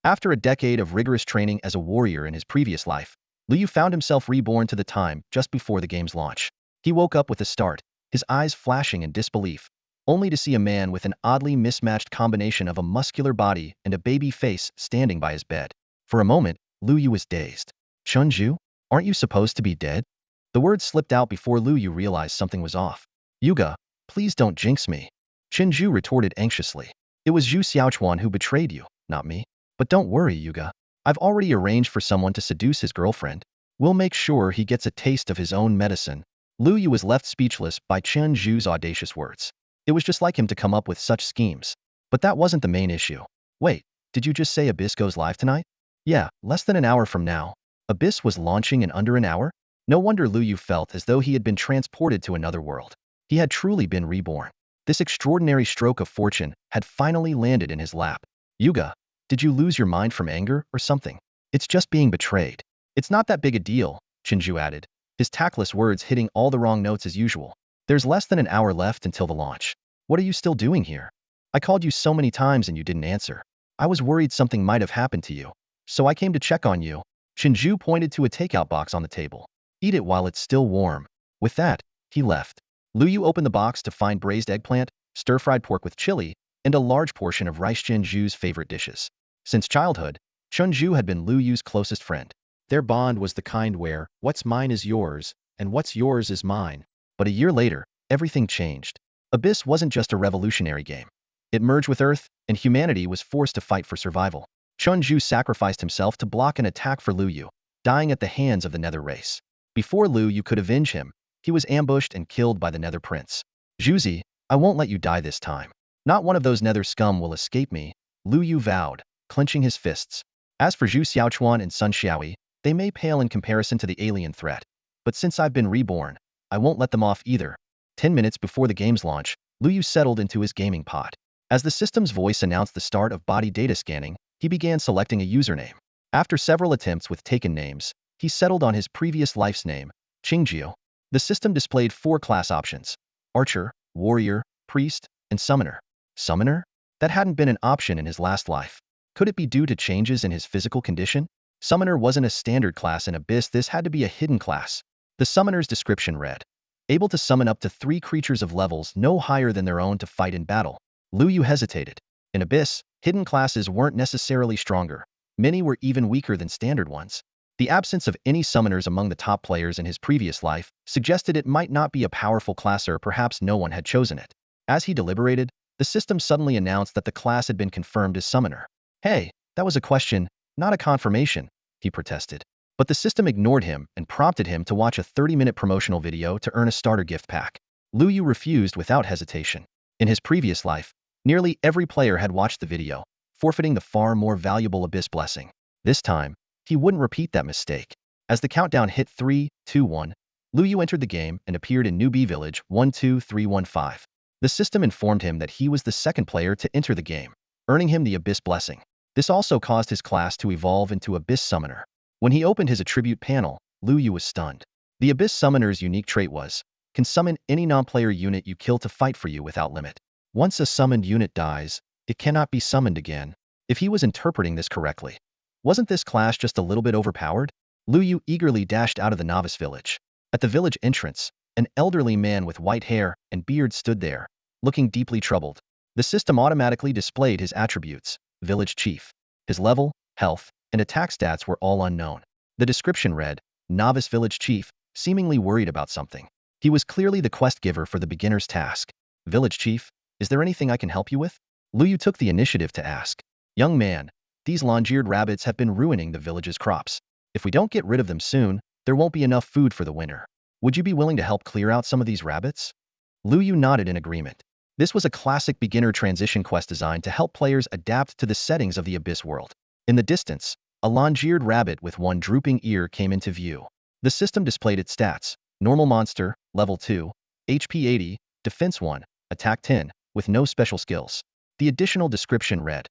After a decade of rigorous training as a warrior in his previous life, Liu found himself reborn to the time just before the game's launch. He woke up with a start, his eyes flashing in disbelief, only to see a man with an oddly mismatched combination of a muscular body and a baby face standing by his bed. For a moment, Liu was dazed. Chunju, aren't you supposed to be dead? The words slipped out before Liu realized something was off. Yuga, please don't jinx me. Chinju retorted anxiously. It was Zhu Xiaochuan who betrayed you, not me. But don't worry, Yuga. I've already arranged for someone to seduce his girlfriend. We'll make sure he gets a taste of his own medicine. Liu was left speechless by Chen Zhu's audacious words. It was just like him to come up with such schemes. But that wasn't the main issue. Wait, did you just say Abyss goes live tonight? Yeah, less than an hour from now. Abyss was launching in under an hour? No wonder Liu felt as though he had been transported to another world. He had truly been reborn. This extraordinary stroke of fortune had finally landed in his lap. Yuga, did you lose your mind from anger or something? It's just being betrayed. It's not that big a deal, Chinju added, his tactless words hitting all the wrong notes as usual. There's less than an hour left until the launch. What are you still doing here? I called you so many times and you didn't answer. I was worried something might have happened to you. So I came to check on you. Chinju pointed to a takeout box on the table. Eat it while it's still warm. With that, he left. Liu opened the box to find braised eggplant, stir-fried pork with chili, and a large portion of rice Chinju's favorite dishes. Since childhood, Chunju had been Liu's closest friend. Their bond was the kind where what's mine is yours, and what's yours is mine. But a year later, everything changed. Abyss wasn't just a revolutionary game. It merged with Earth, and humanity was forced to fight for survival. Chunju sacrificed himself to block an attack for Liu, dying at the hands of the Nether race. Before Liu could avenge him, he was ambushed and killed by the Nether Prince. Zhuzi, I won't let you die this time. Not one of those Nether scum will escape me, Liu vowed, clenching his fists. As for Zhu Xiaochuan and Sun Xiaoyi, they may pale in comparison to the alien threat. But since I've been reborn, I won't let them off either. 10 minutes before the game's launch, Liu settled into his gaming pod. As the system's voice announced the start of body data scanning, he began selecting a username. After several attempts with taken names, he settled on his previous life's name, Qingjio. The system displayed 4 class options: Archer, Warrior, Priest, and Summoner. Summoner? That hadn't been an option in his last life. Could it be due to changes in his physical condition? Summoner wasn't a standard class in Abyss, this had to be a hidden class. The Summoner's description read, able to summon up to 3 creatures of levels no higher than their own to fight in battle. Liu hesitated. In Abyss, hidden classes weren't necessarily stronger. Many were even weaker than standard ones. The absence of any summoners among the top players in his previous life suggested it might not be a powerful class, or perhaps no one had chosen it. As he deliberated, the system suddenly announced that the class had been confirmed as Summoner. Hey, that was a question, not a confirmation, he protested. But the system ignored him and prompted him to watch a 30-minute promotional video to earn a starter gift pack. Liu refused without hesitation. In his previous life, nearly every player had watched the video, forfeiting the far more valuable Abyss blessing. This time, he wouldn't repeat that mistake. As the countdown hit 3, 2, 1, Liu entered the game and appeared in Newbie Village 12315. The system informed him that he was the second player to enter the game, earning him the Abyss blessing. This also caused his class to evolve into Abyss Summoner. When he opened his attribute panel, Liu was stunned. The Abyss Summoner's unique trait was, can summon any non-player unit you kill to fight for you without limit. Once a summoned unit dies, it cannot be summoned again. If he was interpreting this correctly, wasn't this class just a little bit overpowered? Liu eagerly dashed out of the novice village. At the village entrance, an elderly man with white hair and beard stood there, looking deeply troubled. The system automatically displayed his attributes: Village Chief. His level, health, and attack stats were all unknown. The description read, Novice Village Chief, seemingly worried about something. He was clearly the quest giver for the beginner's task. Village Chief, is there anything I can help you with? Liu took the initiative to ask. Young man, these long-eared rabbits have been ruining the village's crops. If we don't get rid of them soon, there won't be enough food for the winter. Would you be willing to help clear out some of these rabbits? Liu nodded in agreement. This was a classic beginner transition quest designed to help players adapt to the settings of the Abyss world. In the distance, a long-eared rabbit with one drooping ear came into view. The system displayed its stats: normal monster, level 2, HP 80, defense 1, attack 10, with no special skills. The additional description read,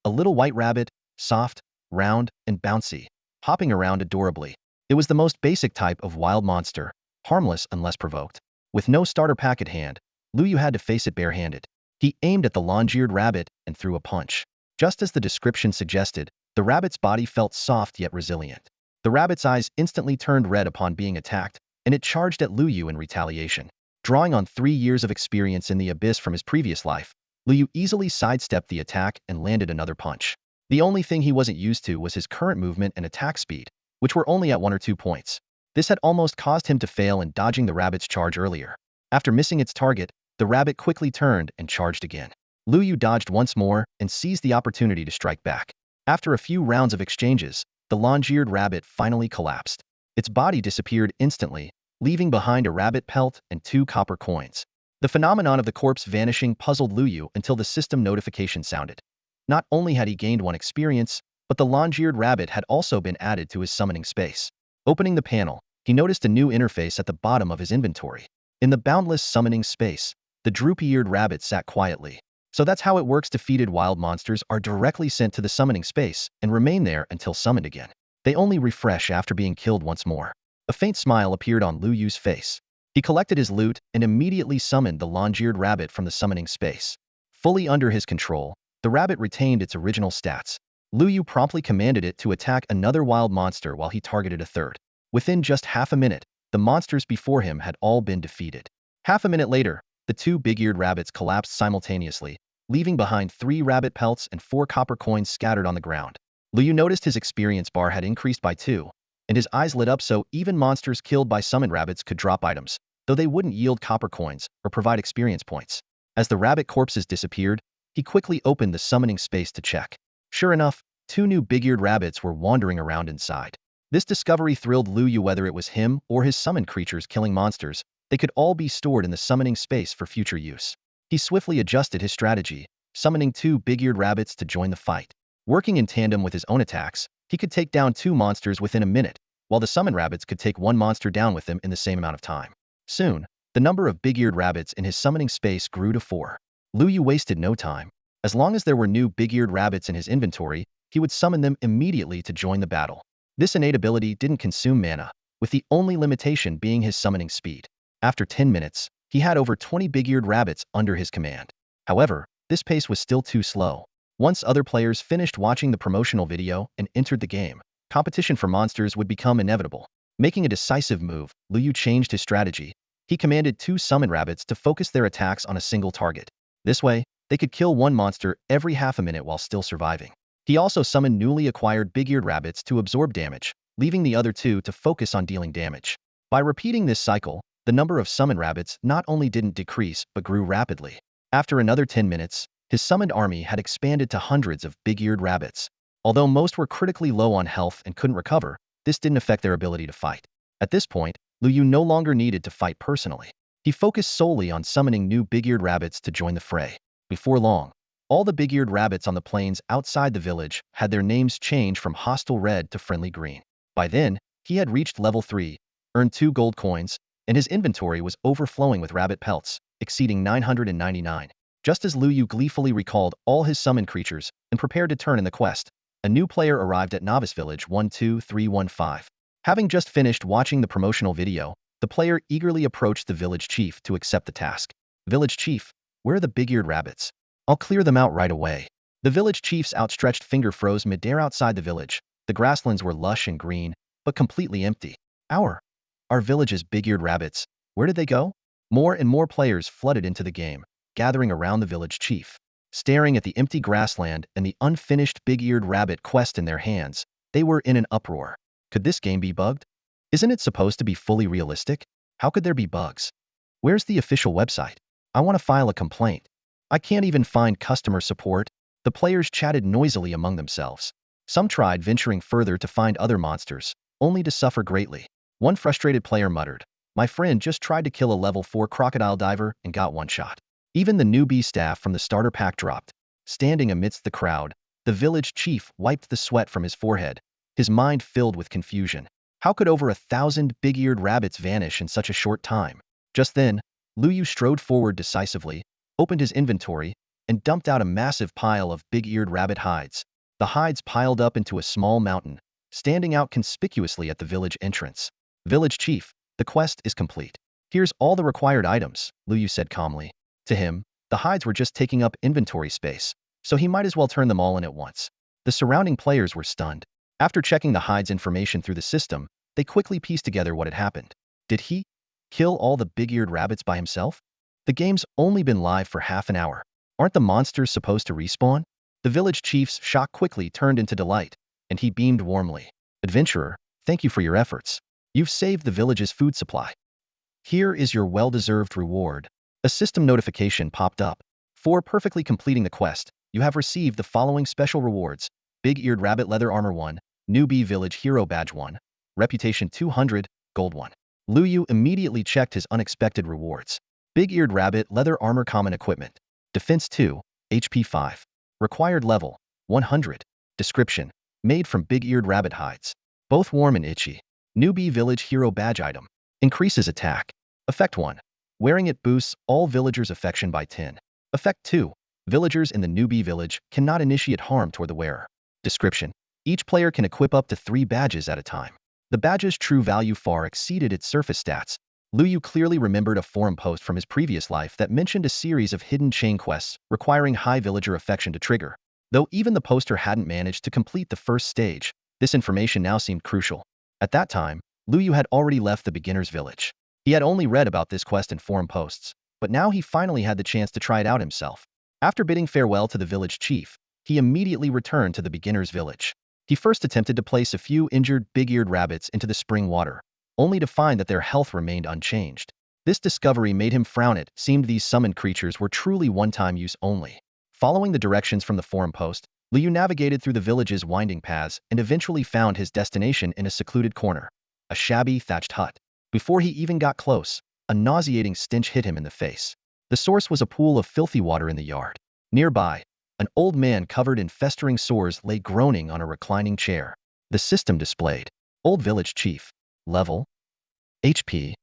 a little white rabbit, soft, round, and bouncy, hopping around adorably. It was the most basic type of wild monster, harmless unless provoked. With no starter pack at hand, Liu had to face it barehanded. He aimed at the long-eared rabbit and threw a punch. Just as the description suggested, The rabbit's body felt soft yet resilient. The rabbit's eyes instantly turned red upon being attacked, and it charged at Lu Yu in retaliation. Drawing on 3 years of experience in the abyss from his previous life, Lu Yu easily sidestepped the attack and landed another punch. The only thing he wasn't used to was his current movement and attack speed, which were only at 1 or 2 points. This had almost caused him to fail in dodging the rabbit's charge earlier. After missing its target, the rabbit quickly turned and charged again. Lu Yu dodged once more and seized the opportunity to strike back. After a few rounds of exchanges, the long-eared rabbit finally collapsed. Its body disappeared instantly, leaving behind a rabbit pelt and 2 copper coins. The phenomenon of the corpse vanishing puzzled Lu Yu until the system notification sounded. Not only had he gained 1 experience, but the long-eared rabbit had also been added to his summoning space. Opening the panel, he noticed a new interface at the bottom of his inventory. In the boundless summoning space, the droopy-eared rabbit sat quietly. So that's how it works. Defeated wild monsters are directly sent to the summoning space and remain there until summoned again. They only refresh after being killed once more. A faint smile appeared on Lu Yu's face. He collected his loot and immediately summoned the long-eared rabbit from the summoning space. Fully under his control, the rabbit retained its original stats. Lu Yu promptly commanded it to attack another wild monster while he targeted a third. Within just half a minute, the monsters before him had all been defeated. Half a minute later, the 2 big-eared rabbits collapsed simultaneously, leaving behind 3 rabbit pelts and 4 copper coins scattered on the ground. Lu Yu noticed his experience bar had increased by 2, and his eyes lit up. So even monsters killed by summoned rabbits could drop items, though they wouldn't yield copper coins or provide experience points. As the rabbit corpses disappeared, he quickly opened the summoning space to check. Sure enough, 2 new big-eared rabbits were wandering around inside. This discovery thrilled Lu Yu. Whether it was him or his summoned creatures killing monsters, they could all be stored in the summoning space for future use. He swiftly adjusted his strategy, summoning 2 big-eared rabbits to join the fight. Working in tandem with his own attacks, he could take down 2 monsters within a minute, while the summoned rabbits could take 1 monster down with them in the same amount of time. Soon, the number of big-eared rabbits in his summoning space grew to 4. Lu Yu wasted no time. As long as there were new big-eared rabbits in his inventory, he would summon them immediately to join the battle. This innate ability didn't consume mana, with the only limitation being his summoning speed. After 10 minutes, he had over 20 big-eared rabbits under his command. However, this pace was still too slow. Once other players finished watching the promotional video and entered the game, competition for monsters would become inevitable. Making a decisive move, Lu Yu changed his strategy. He commanded 2 summoned rabbits to focus their attacks on a single target. This way, they could kill 1 monster every half a minute while still surviving. He also summoned newly acquired big-eared rabbits to absorb damage, leaving the other 2 to focus on dealing damage. By repeating this cycle, the number of summoned rabbits not only didn't decrease but grew rapidly. After another 10 minutes, his summoned army had expanded to hundreds of big-eared rabbits. Although most were critically low on health and couldn't recover, this didn't affect their ability to fight. At this point, Lu Yu no longer needed to fight personally. He focused solely on summoning new big-eared rabbits to join the fray. Before long, all the big-eared rabbits on the plains outside the village had their names changed from hostile red to friendly green. By then, he had reached level 3, earned 2 gold coins, and his inventory was overflowing with rabbit pelts, exceeding 999. Just as Lu Yu gleefully recalled all his summoned creatures and prepared to turn in the quest, a new player arrived at Novice Village 12315. Having just finished watching the promotional video, the player eagerly approached the village chief to accept the task. Village chief, where are the big-eared rabbits? I'll clear them out right away. The village chief's outstretched finger froze midair outside the village. The grasslands were lush and green, but completely empty. Our village's big-eared rabbits, where did they go? More and more players flooded into the game, gathering around the village chief. Staring at the empty grassland and the unfinished big-eared rabbit quest in their hands, they were in an uproar. Could this game be bugged? Isn't it supposed to be fully realistic? How could there be bugs? Where's the official website? I want to file a complaint. I can't even find customer support. The players chatted noisily among themselves. Some tried venturing further to find other monsters, only to suffer greatly. One frustrated player muttered, "My friend just tried to kill a level 4 crocodile diver and got 1 shot." Even the newbie staff from the starter pack dropped. Standing amidst the crowd, the village chief wiped the sweat from his forehead, his mind filled with confusion. How could over 1,000 big-eared rabbits vanish in such a short time? Just then, Lu Yu strode forward decisively, opened his inventory, and dumped out a massive pile of big-eared rabbit hides. The hides piled up into a small mountain, standing out conspicuously at the village entrance. "Village chief, the quest is complete. Here's all the required items," Lu Yu said calmly. To him, the hides were just taking up inventory space, so he might as well turn them all in at once. The surrounding players were stunned. After checking the hide's information through the system, they quickly pieced together what had happened. Did he kill all the big-eared rabbits by himself? The game's only been live for half an hour. Aren't the monsters supposed to respawn? The village chief's shock quickly turned into delight, and he beamed warmly. Adventurer, thank you for your efforts. You've saved the village's food supply. Here is your well-deserved reward. A system notification popped up. For perfectly completing the quest, you have received the following special rewards. Big-eared rabbit leather armor 1, newbie village hero badge 1, reputation 200, gold 1. Lu Yu immediately checked his unexpected rewards. Big-eared rabbit leather armor common equipment. Defense 2, HP 5. Required level, 100. Description, made from big-eared rabbit hides. Both warm and itchy. Newbie village hero badge item. Increases attack. Effect 1. Wearing it boosts all villagers' affection by 10. Effect 2. Villagers in the newbie village cannot initiate harm toward the wearer. Description. Each player can equip up to 3 badges at a time. The badge's true value far exceeded its surface stats. Lu Yu clearly remembered a forum post from his previous life that mentioned a series of hidden chain quests requiring high villager affection to trigger. Though even the poster hadn't managed to complete the first stage, this information now seemed crucial. At that time, Lu Yu had already left the beginner's village. He had only read about this quest in forum posts, but now he finally had the chance to try it out himself. After bidding farewell to the village chief, he immediately returned to the beginner's village. He first attempted to place a few injured big-eared rabbits into the spring water, only to find that their health remained unchanged. This discovery made him frown. It seemed these summoned creatures were truly one-time use only. Following the directions from the forum post, Lu Yu navigated through the village's winding paths and eventually found his destination in a secluded corner, a shabby thatched hut. Before he even got close, a nauseating stench hit him in the face. The source was a pool of filthy water in the yard. Nearby, an old man covered in festering sores lay groaning on a reclining chair. The system displayed. Old village chief. Level. HP.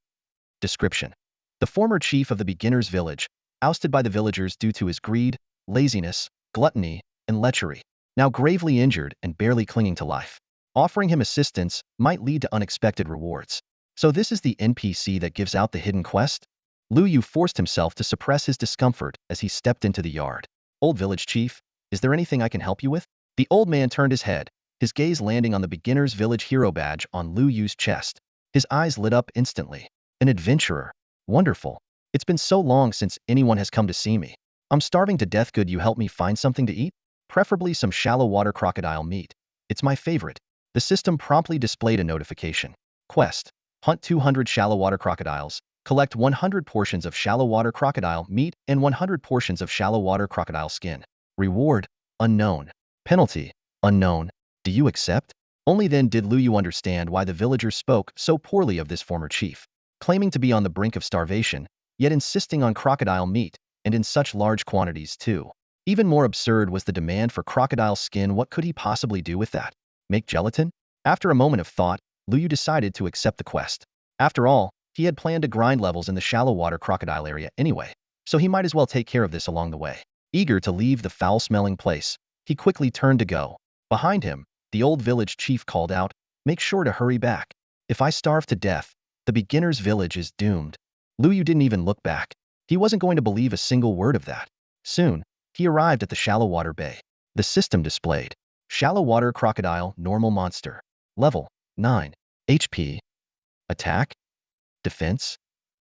Description. The former chief of the beginner's village, ousted by the villagers due to his greed, laziness, gluttony, and lechery, now gravely injured and barely clinging to life. Offering him assistance might lead to unexpected rewards. So this is the NPC that gives out the hidden quest? Lu Yu forced himself to suppress his discomfort as he stepped into the yard. Old village chief, is there anything I can help you with? The old man turned his head, his gaze landing on the beginner's village hero badge on Lu Yu's chest. His eyes lit up instantly. An adventurer. Wonderful. It's been so long since anyone has come to see me. I'm starving to death. Could you help me find something to eat? Preferably some shallow water crocodile meat. It's my favorite. The system promptly displayed a notification. Quest. Hunt 200 shallow water crocodiles. Collect 100 portions of shallow water crocodile meat and 100 portions of shallow water crocodile skin. Reward. Unknown. Penalty. Unknown. Do you accept? Only then did Lu Yu understand why the villagers spoke so poorly of this former chief. Claiming to be on the brink of starvation, yet insisting on crocodile meat, and in such large quantities too. Even more absurd was the demand for crocodile skin. What could he possibly do with that? Make gelatin? After a moment of thought, Lu Yu decided to accept the quest. After all, he had planned to grind levels in the shallow water crocodile area anyway, so he might as well take care of this along the way. Eager to leave the foul-smelling place, he quickly turned to go. Behind him, the old village chief called out, "Make sure to hurry back. If I starve to death, the beginner's village is doomed." Lu Yu didn't even look back. He wasn't going to believe a single word of that. Soon, he arrived at the shallow water bay. The system displayed. Shallow water crocodile normal monster. Level 9. HP. Attack. Defense.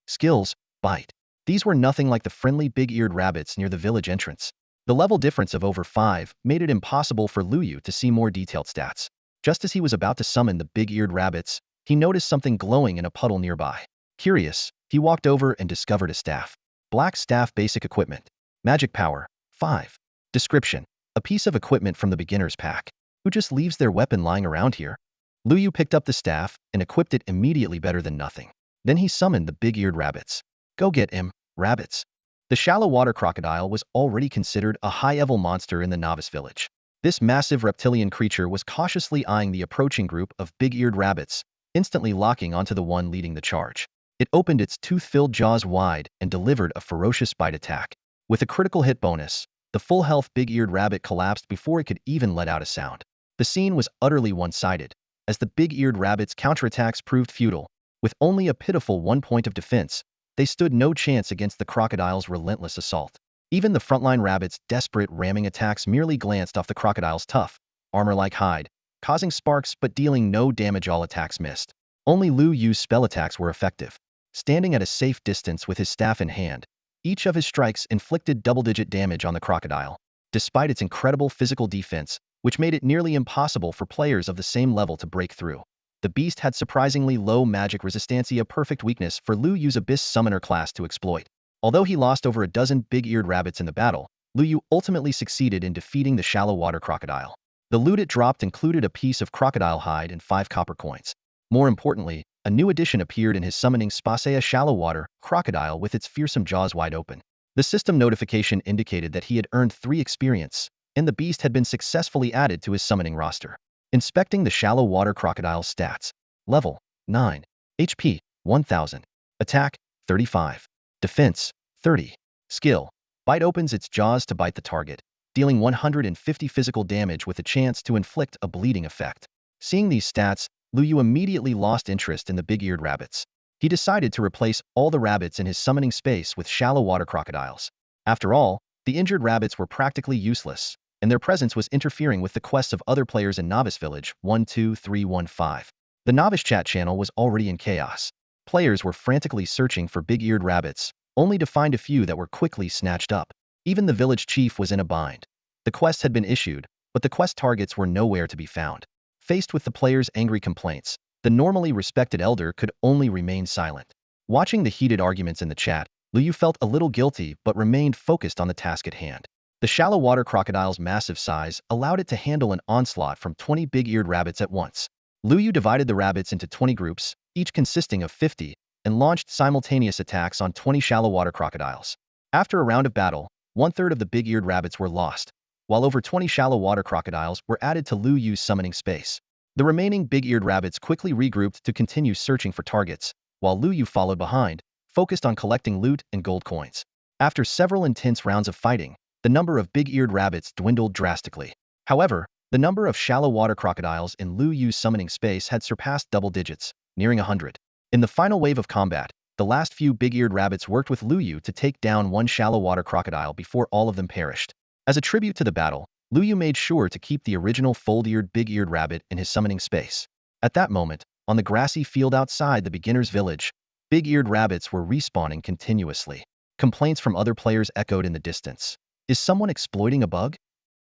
Skills. Bite. These were nothing like the friendly big-eared rabbits near the village entrance. The level difference of over 5 made it impossible for Lu Yu to see more detailed stats. Just as he was about to summon the big-eared rabbits, he noticed something glowing in a puddle nearby. Curious, he walked over and discovered a staff. Black staff basic equipment. Magic power, 5. Description. A piece of equipment from the beginner's pack. Who just leaves their weapon lying around here? Lu Yu picked up the staff and equipped it immediately. Better than nothing. Then he summoned the big-eared rabbits. Go get him, rabbits. The shallow water crocodile was already considered a high-level monster in the novice village. This massive reptilian creature was cautiously eyeing the approaching group of big-eared rabbits, instantly locking onto the one leading the charge. It opened its tooth-filled jaws wide and delivered a ferocious bite attack. With a critical hit bonus, the full-health big-eared rabbit collapsed before it could even let out a sound. The scene was utterly one-sided, as the big-eared rabbit's counterattacks proved futile. With only a pitiful 1 point of defense, they stood no chance against the crocodile's relentless assault. Even the frontline rabbit's desperate ramming attacks merely glanced off the crocodile's tough, armor-like hide, causing sparks but dealing no damage. All attacks missed. Only Lu Yu's spell attacks were effective. Standing at a safe distance with his staff in hand, each of his strikes inflicted double-digit damage on the crocodile. Despite its incredible physical defense, which made it nearly impossible for players of the same level to break through, the beast had surprisingly low magic resistance, a perfect weakness for Lu Yu's Abyss Summoner class to exploit. Although he lost over a dozen big-eared rabbits in the battle, Lu Yu ultimately succeeded in defeating the shallow water crocodile. The loot it dropped included a piece of crocodile hide and 5 copper coins. More importantly, a new addition appeared in his summoning space, a shallow water crocodile with its fearsome jaws wide open. The system notification indicated that he had earned 3 experience, and the beast had been successfully added to his summoning roster. Inspecting the shallow water crocodile's stats. Level 9. HP 1000. Attack 35. Defense 30. Skill. Bite opens its jaws to bite the target, dealing 150 physical damage with a chance to inflict a bleeding effect. Seeing these stats, Lu Yu immediately lost interest in the big-eared rabbits. He decided to replace all the rabbits in his summoning space with shallow water crocodiles. After all, the injured rabbits were practically useless, and their presence was interfering with the quests of other players in Novice Village 12315. The Novice chat channel was already in chaos. Players were frantically searching for big-eared rabbits, only to find a few that were quickly snatched up. Even the village chief was in a bind. The quest had been issued, but the quest targets were nowhere to be found. Faced with the players' angry complaints, the normally respected elder could only remain silent. Watching the heated arguments in the chat, Lu Yu felt a little guilty but remained focused on the task at hand. The shallow water crocodile's massive size allowed it to handle an onslaught from 20 big-eared rabbits at once. Lu Yu divided the rabbits into 20 groups, each consisting of 50, and launched simultaneous attacks on 20 shallow water crocodiles. After a round of battle, 1/3 of the big-eared rabbits were lost, while over 20 shallow water crocodiles were added to Lu Yu's summoning space. The remaining big-eared rabbits quickly regrouped to continue searching for targets, while Lu Yu followed behind, focused on collecting loot and gold coins. After several intense rounds of fighting, the number of big-eared rabbits dwindled drastically. However, the number of shallow water crocodiles in Lu Yu's summoning space had surpassed double digits, nearing 100. In the final wave of combat, the last few big-eared rabbits worked with Lu Yu to take down one shallow water crocodile before all of them perished. As a tribute to the battle, Lu Yu made sure to keep the original fold-eared big-eared rabbit in his summoning space. At that moment, on the grassy field outside the beginner's village, big-eared rabbits were respawning continuously. Complaints from other players echoed in the distance. Is someone exploiting a bug?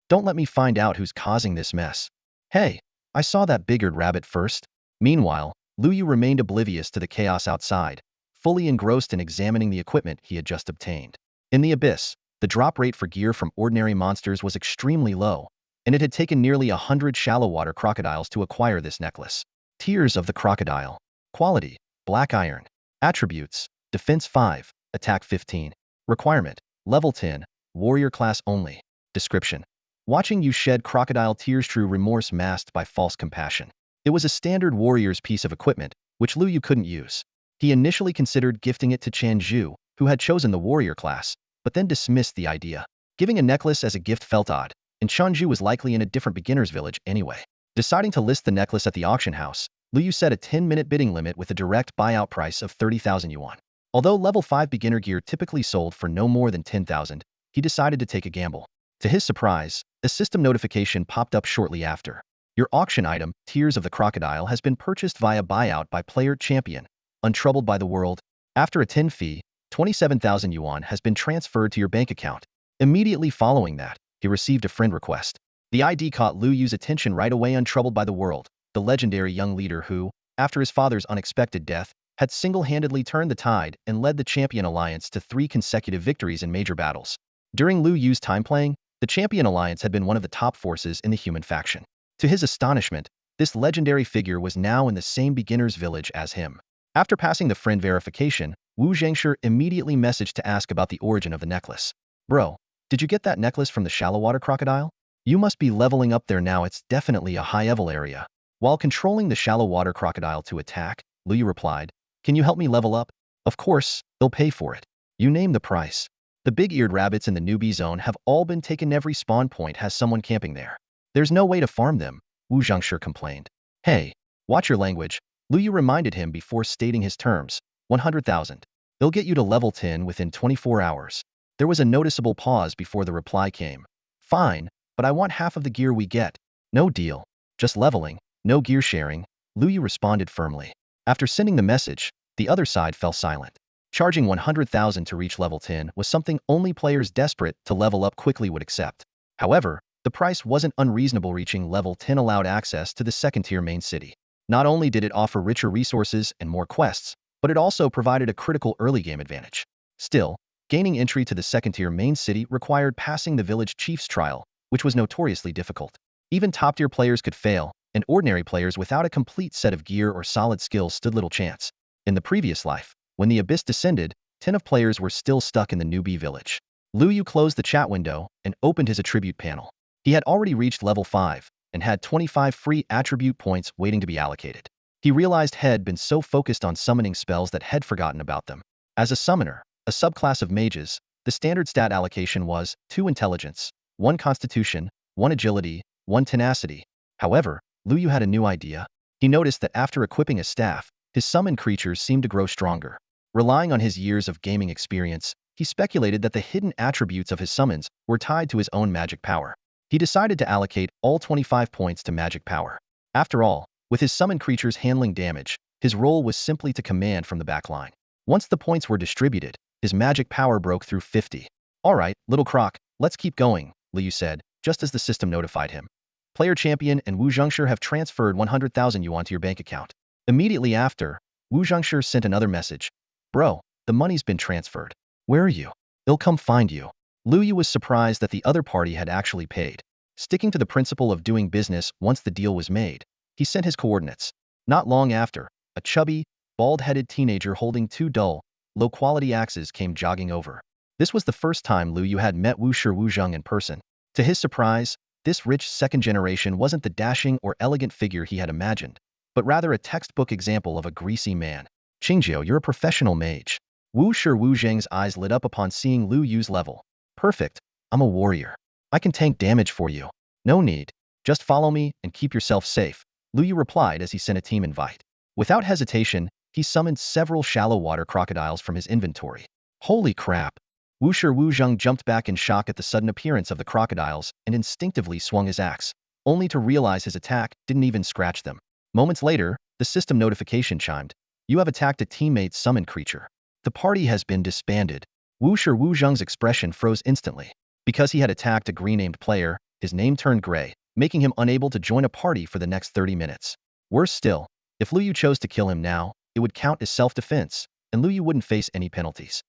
Don't let me find out who's causing this mess. Hey, I saw that big-eared rabbit first. Meanwhile, Lu Yu remained oblivious to the chaos outside, fully engrossed in examining the equipment he had just obtained. In the abyss, the drop rate for gear from ordinary monsters was extremely low, and it had taken nearly 100 shallow water crocodiles to acquire this necklace. Tears of the crocodile. Quality: black iron. Attributes: defense 5, attack 15. Requirement: level 10, warrior class only. Description: watching you shed crocodile tears, true remorse masked by false compassion. It was a standard warrior's piece of equipment, which Lu Yu couldn't use. He initially considered gifting it to Chanju, who had chosen the warrior class, but then dismissed the idea. Giving a necklace as a gift felt odd, and Chanju was likely in a different beginner's village anyway. Deciding to list the necklace at the auction house, Lu Yu set a 10-minute bidding limit with a direct buyout price of 30,000 yuan. Although level 5 beginner gear typically sold for no more than 10,000, he decided to take a gamble. To his surprise, a system notification popped up shortly after. Your auction item, Tears of the Crocodile, has been purchased via buyout by player champion, untroubled by the world. After a 10 fee, 27,000 yuan has been transferred to your bank account. Immediately following that, he received a friend request. The ID caught Lu Yu's attention right away. Untroubled by the world, the legendary young leader who, after his father's unexpected death, had single-handedly turned the tide and led the Champion Alliance to 3 consecutive victories in major battles. During Lu Yu's time playing, the Champion Alliance had been one of the top forces in the human faction. To his astonishment, this legendary figure was now in the same beginner's village as him. After passing the friend verification, Wu Zhangshi immediately messaged to ask about the origin of the necklace. Bro, did you get that necklace from the shallow water crocodile? You must be leveling up there now. It's definitely a high-level area. While controlling the shallow water crocodile to attack, Lu Yu replied, can you help me level up? Of course, they'll pay for it. You name the price. The big-eared rabbits in the newbie zone have all been taken. Every spawn point has someone camping there. There's no way to farm them, Wu Zhangshi complained. Hey, watch your language, Lu Yu reminded him before stating his terms. 100,000. They'll get you to level 10 within 24 hours. There was a noticeable pause before the reply came. Fine, but I want half of the gear we get. No deal. Just leveling, no gear sharing, Lu Yu responded firmly. After sending the message, the other side fell silent. Charging 100,000 to reach level 10 was something only players desperate to level up quickly would accept. However, the price wasn't unreasonable. Reaching level 10 allowed access to the second-tier main city. Not only did it offer richer resources and more quests, but it also provided a critical early-game advantage. Still, gaining entry to the second-tier main city required passing the village chief's trial, which was notoriously difficult. Even top-tier players could fail, and ordinary players without a complete set of gear or solid skills stood little chance. In the previous life, when the abyss descended, 10 of players were still stuck in the newbie village. Lu Yu closed the chat window and opened his attribute panel. He had already reached level 5 and had 25 free attribute points waiting to be allocated. He realized he had been so focused on summoning spells that he'd forgotten about them. As a summoner, a subclass of mages, the standard stat allocation was 2 intelligence, 1 constitution, 1 agility, 1 tenacity. However, Lu Yu had a new idea. He noticed that after equipping a staff, his summoned creatures seemed to grow stronger. Relying on his years of gaming experience, he speculated that the hidden attributes of his summons were tied to his own magic power. He decided to allocate all 25 points to magic power. After all, with his summoned creatures handling damage, his role was simply to command from the backline. Once the points were distributed, his magic power broke through 50. Alright, little croc, let's keep going, Liu said, just as the system notified him. Player champion and Wu Zhengshi have transferred 100,000 yuan to your bank account. Immediately after, Wu Zhengshi sent another message. Bro, the money's been transferred. Where are you? They'll come find you. Lu Yu was surprised that the other party had actually paid. Sticking to the principle of doing business once the deal was made, he sent his coordinates. Not long after, a chubby, bald-headed teenager holding 2 dull, low-quality axes came jogging over. This was the first time Lu Yu had met Wu Zheng in person. To his surprise, this rich second generation wasn't the dashing or elegant figure he had imagined, but rather a textbook example of a greasy man. Qingjiu, you're a professional mage. Wu Zheng's eyes lit up upon seeing Lu Yu's level. Perfect. I'm a warrior. I can tank damage for you. No need. Just follow me and keep yourself safe, Lu Yu replied as he sent a team invite. Without hesitation, he summoned several shallow water crocodiles from his inventory. Holy crap! Wu Zheng jumped back in shock at the sudden appearance of the crocodiles and instinctively swung his axe, only to realize his attack didn't even scratch them. Moments later, the system notification chimed. You have attacked a teammate's summoned creature. The party has been disbanded. Wu Zheng's expression froze instantly. Because he had attacked a green-named player, his name turned gray, making him unable to join a party for the next 30 minutes. Worse still, if Lu Yu chose to kill him now, it would count as self-defense, and Lu Yu wouldn't face any penalties.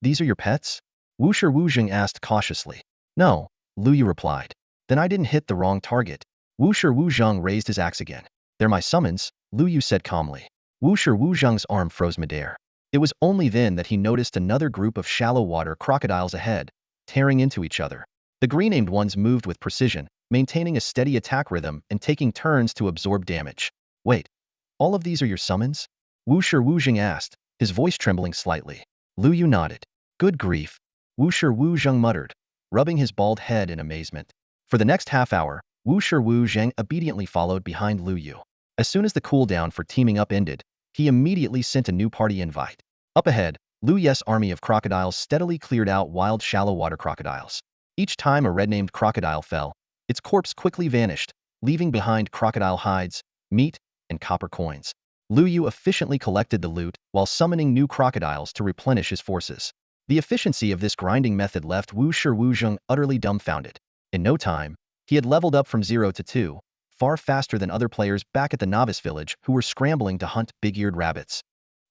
These are your pets? Wu Zheng asked cautiously. No, Lu Yu replied. Then I didn't hit the wrong target. Wu Zheng raised his axe again. They're my summons, Lu Yu said calmly. Wu Zheng's arm froze midair. It was only then that he noticed another group of shallow water crocodiles ahead, tearing into each other. The green-named ones moved with precision, maintaining a steady attack rhythm and taking turns to absorb damage. Wait, all of these are your summons? Wu Zheng asked, his voice trembling slightly. Lu Yu nodded. Good grief, Wu Zheng muttered, rubbing his bald head in amazement. For the next half hour, Wu Zheng obediently followed behind Lu Yu. As soon as the cooldown for teaming up ended, he immediately sent a new party invite. Up ahead, Lu Yu's army of crocodiles steadily cleared out wild shallow water crocodiles. Each time a red-named crocodile fell, its corpse quickly vanished, leaving behind crocodile hides, meat, and copper coins. Lu Yu efficiently collected the loot while summoning new crocodiles to replenish his forces. The efficiency of this grinding method left Wu Zheng utterly dumbfounded. In no time, he had leveled up from 0 to 2, far faster than other players back at the novice village who were scrambling to hunt big-eared rabbits.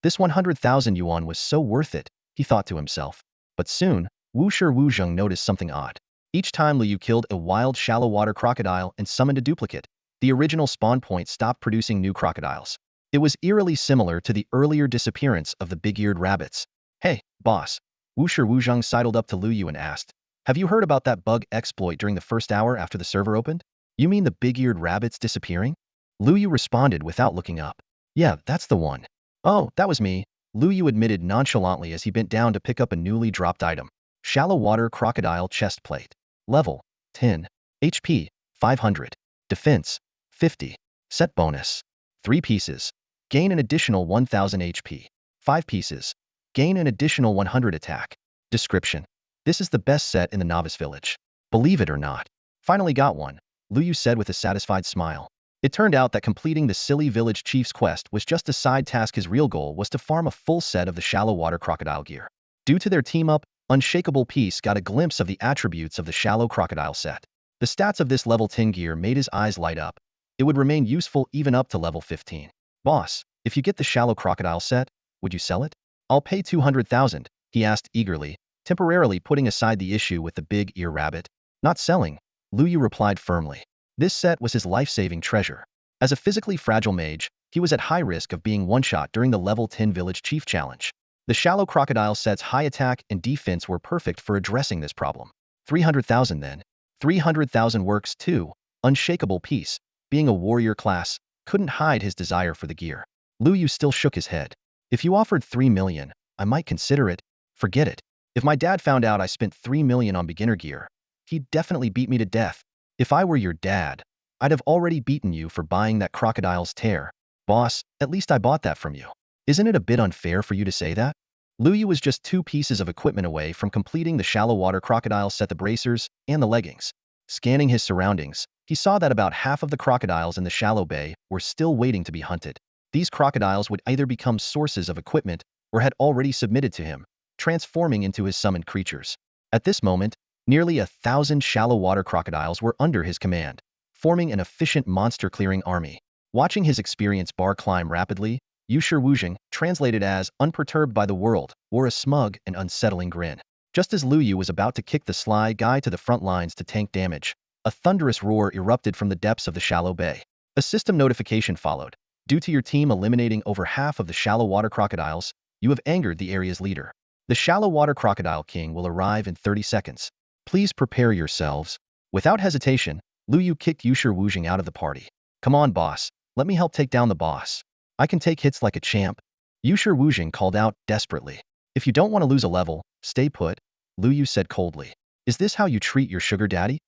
This 100,000 yuan was so worth it, he thought to himself. But soon, Wu Zheng noticed something odd. Each time Lu Yu killed a wild shallow water crocodile and summoned a duplicate, the original spawn point stopped producing new crocodiles. It was eerily similar to the earlier disappearance of the big-eared rabbits. Hey, boss. Wu Zheng sidled up to Lu Yu and asked, have you heard about that bug exploit during the first hour after the server opened? You mean the big-eared rabbits disappearing? Lu Yu responded without looking up. Yeah, that's the one. Oh, that was me, Lu Yu admitted nonchalantly as he bent down to pick up a newly dropped item. Shallow water crocodile chest plate. Level 10. HP 500. Defense 50. Set bonus 3 pieces. Gain an additional 1000 HP. 5 pieces. Gain an additional 100 attack. Description. This is the best set in the novice village. Believe it or not. Finally got one. Lu Yu said with a satisfied smile. It turned out that completing the silly village chief's quest was just a side task. His real goal was to farm a full set of the shallow water crocodile gear. Due to their team-up, Unshakable Peace got a glimpse of the attributes of the shallow crocodile set. The stats of this level 10 gear made his eyes light up. It would remain useful even up to level 15. Boss, if you get the shallow crocodile set, would you sell it? I'll pay 200,000, he asked eagerly, temporarily putting aside the issue with the big ear rabbit. Not selling, Lu Yu replied firmly. This set was his life-saving treasure. As a physically fragile mage, he was at high risk of being one-shot during the level 10 village chief challenge. The shallow crocodile set's high attack and defense were perfect for addressing this problem. 300,000 then. 300,000 works too. Unshakable Peace, being a warrior class, couldn't hide his desire for the gear. Lu Yu still shook his head. If you offered 3 million, I might consider it. Forget it. If my dad found out I spent 3 million on beginner gear, he'd definitely beat me to death. If I were your dad, I'd have already beaten you for buying that crocodile's tear. Boss, at least I bought that from you. Isn't it a bit unfair for you to say that? Lu Yu was just 2 pieces of equipment away from completing the shallow water crocodile set, the bracers and the leggings. Scanning his surroundings, he saw that about half of the crocodiles in the shallow bay were still waiting to be hunted. These crocodiles would either become sources of equipment or had already submitted to him, transforming into his summoned creatures. At this moment, nearly 1,000 shallow water crocodiles were under his command, forming an efficient monster-clearing army. Watching his experience bar climb rapidly, Yushi Wuzheng, translated as unperturbed by the world, wore a smug and unsettling grin. Just as Lu Yu was about to kick the sly guy to the front lines to tank damage, a thunderous roar erupted from the depths of the shallow bay. A system notification followed. Due to your team eliminating over half of the shallow water crocodiles, you have angered the area's leader. The shallow water crocodile king will arrive in 30 seconds. Please prepare yourselves. Without hesitation, Lu Yu kicked Yushi Wuzheng out of the party. Come on, boss. Let me help take down the boss. I can take hits like a champ. Yushi Wuzheng called out desperately. If you don't want to lose a level, stay put, Lu Yu said coldly. Is this how you treat your sugar daddy?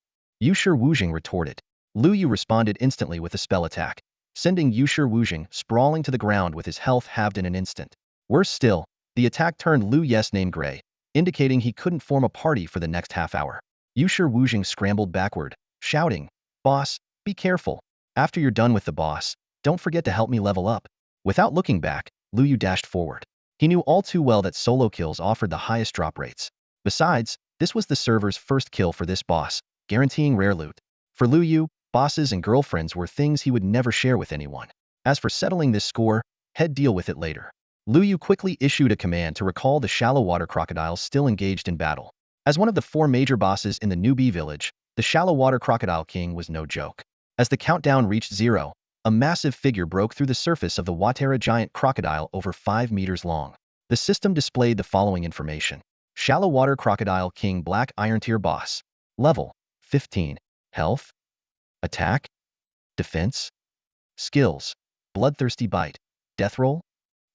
Yushi Wuzheng retorted. Lu Yu responded instantly with a spell attack, sending Yushi Wuzheng sprawling to the ground with his health halved in an instant. Worse still, the attack turned Lu Yu's name gray, indicating he couldn't form a party for the next half hour. Yushi Wuzheng scrambled backward, shouting, Boss, be careful. After you're done with the boss, don't forget to help me level up. Without looking back, Lu Yu dashed forward. He knew all too well that solo kills offered the highest drop rates. Besides, this was the server's first kill for this boss, guaranteeing rare loot. For Lu Yu, bosses and girlfriends were things he would never share with anyone. As for settling this score, he'd deal with it later. Lu Yu quickly issued a command to recall the shallow water crocodiles still engaged in battle. As one of the 4 major bosses in the newbie village, the shallow water crocodile king was no joke. As the countdown reached 0, a massive figure broke through the surface of the Watera giant crocodile over 5 meters long. The system displayed the following information. Shallow water crocodile king black iron tier boss. Level 15. Health, attack, defense, skills, bloodthirsty bite, death roll.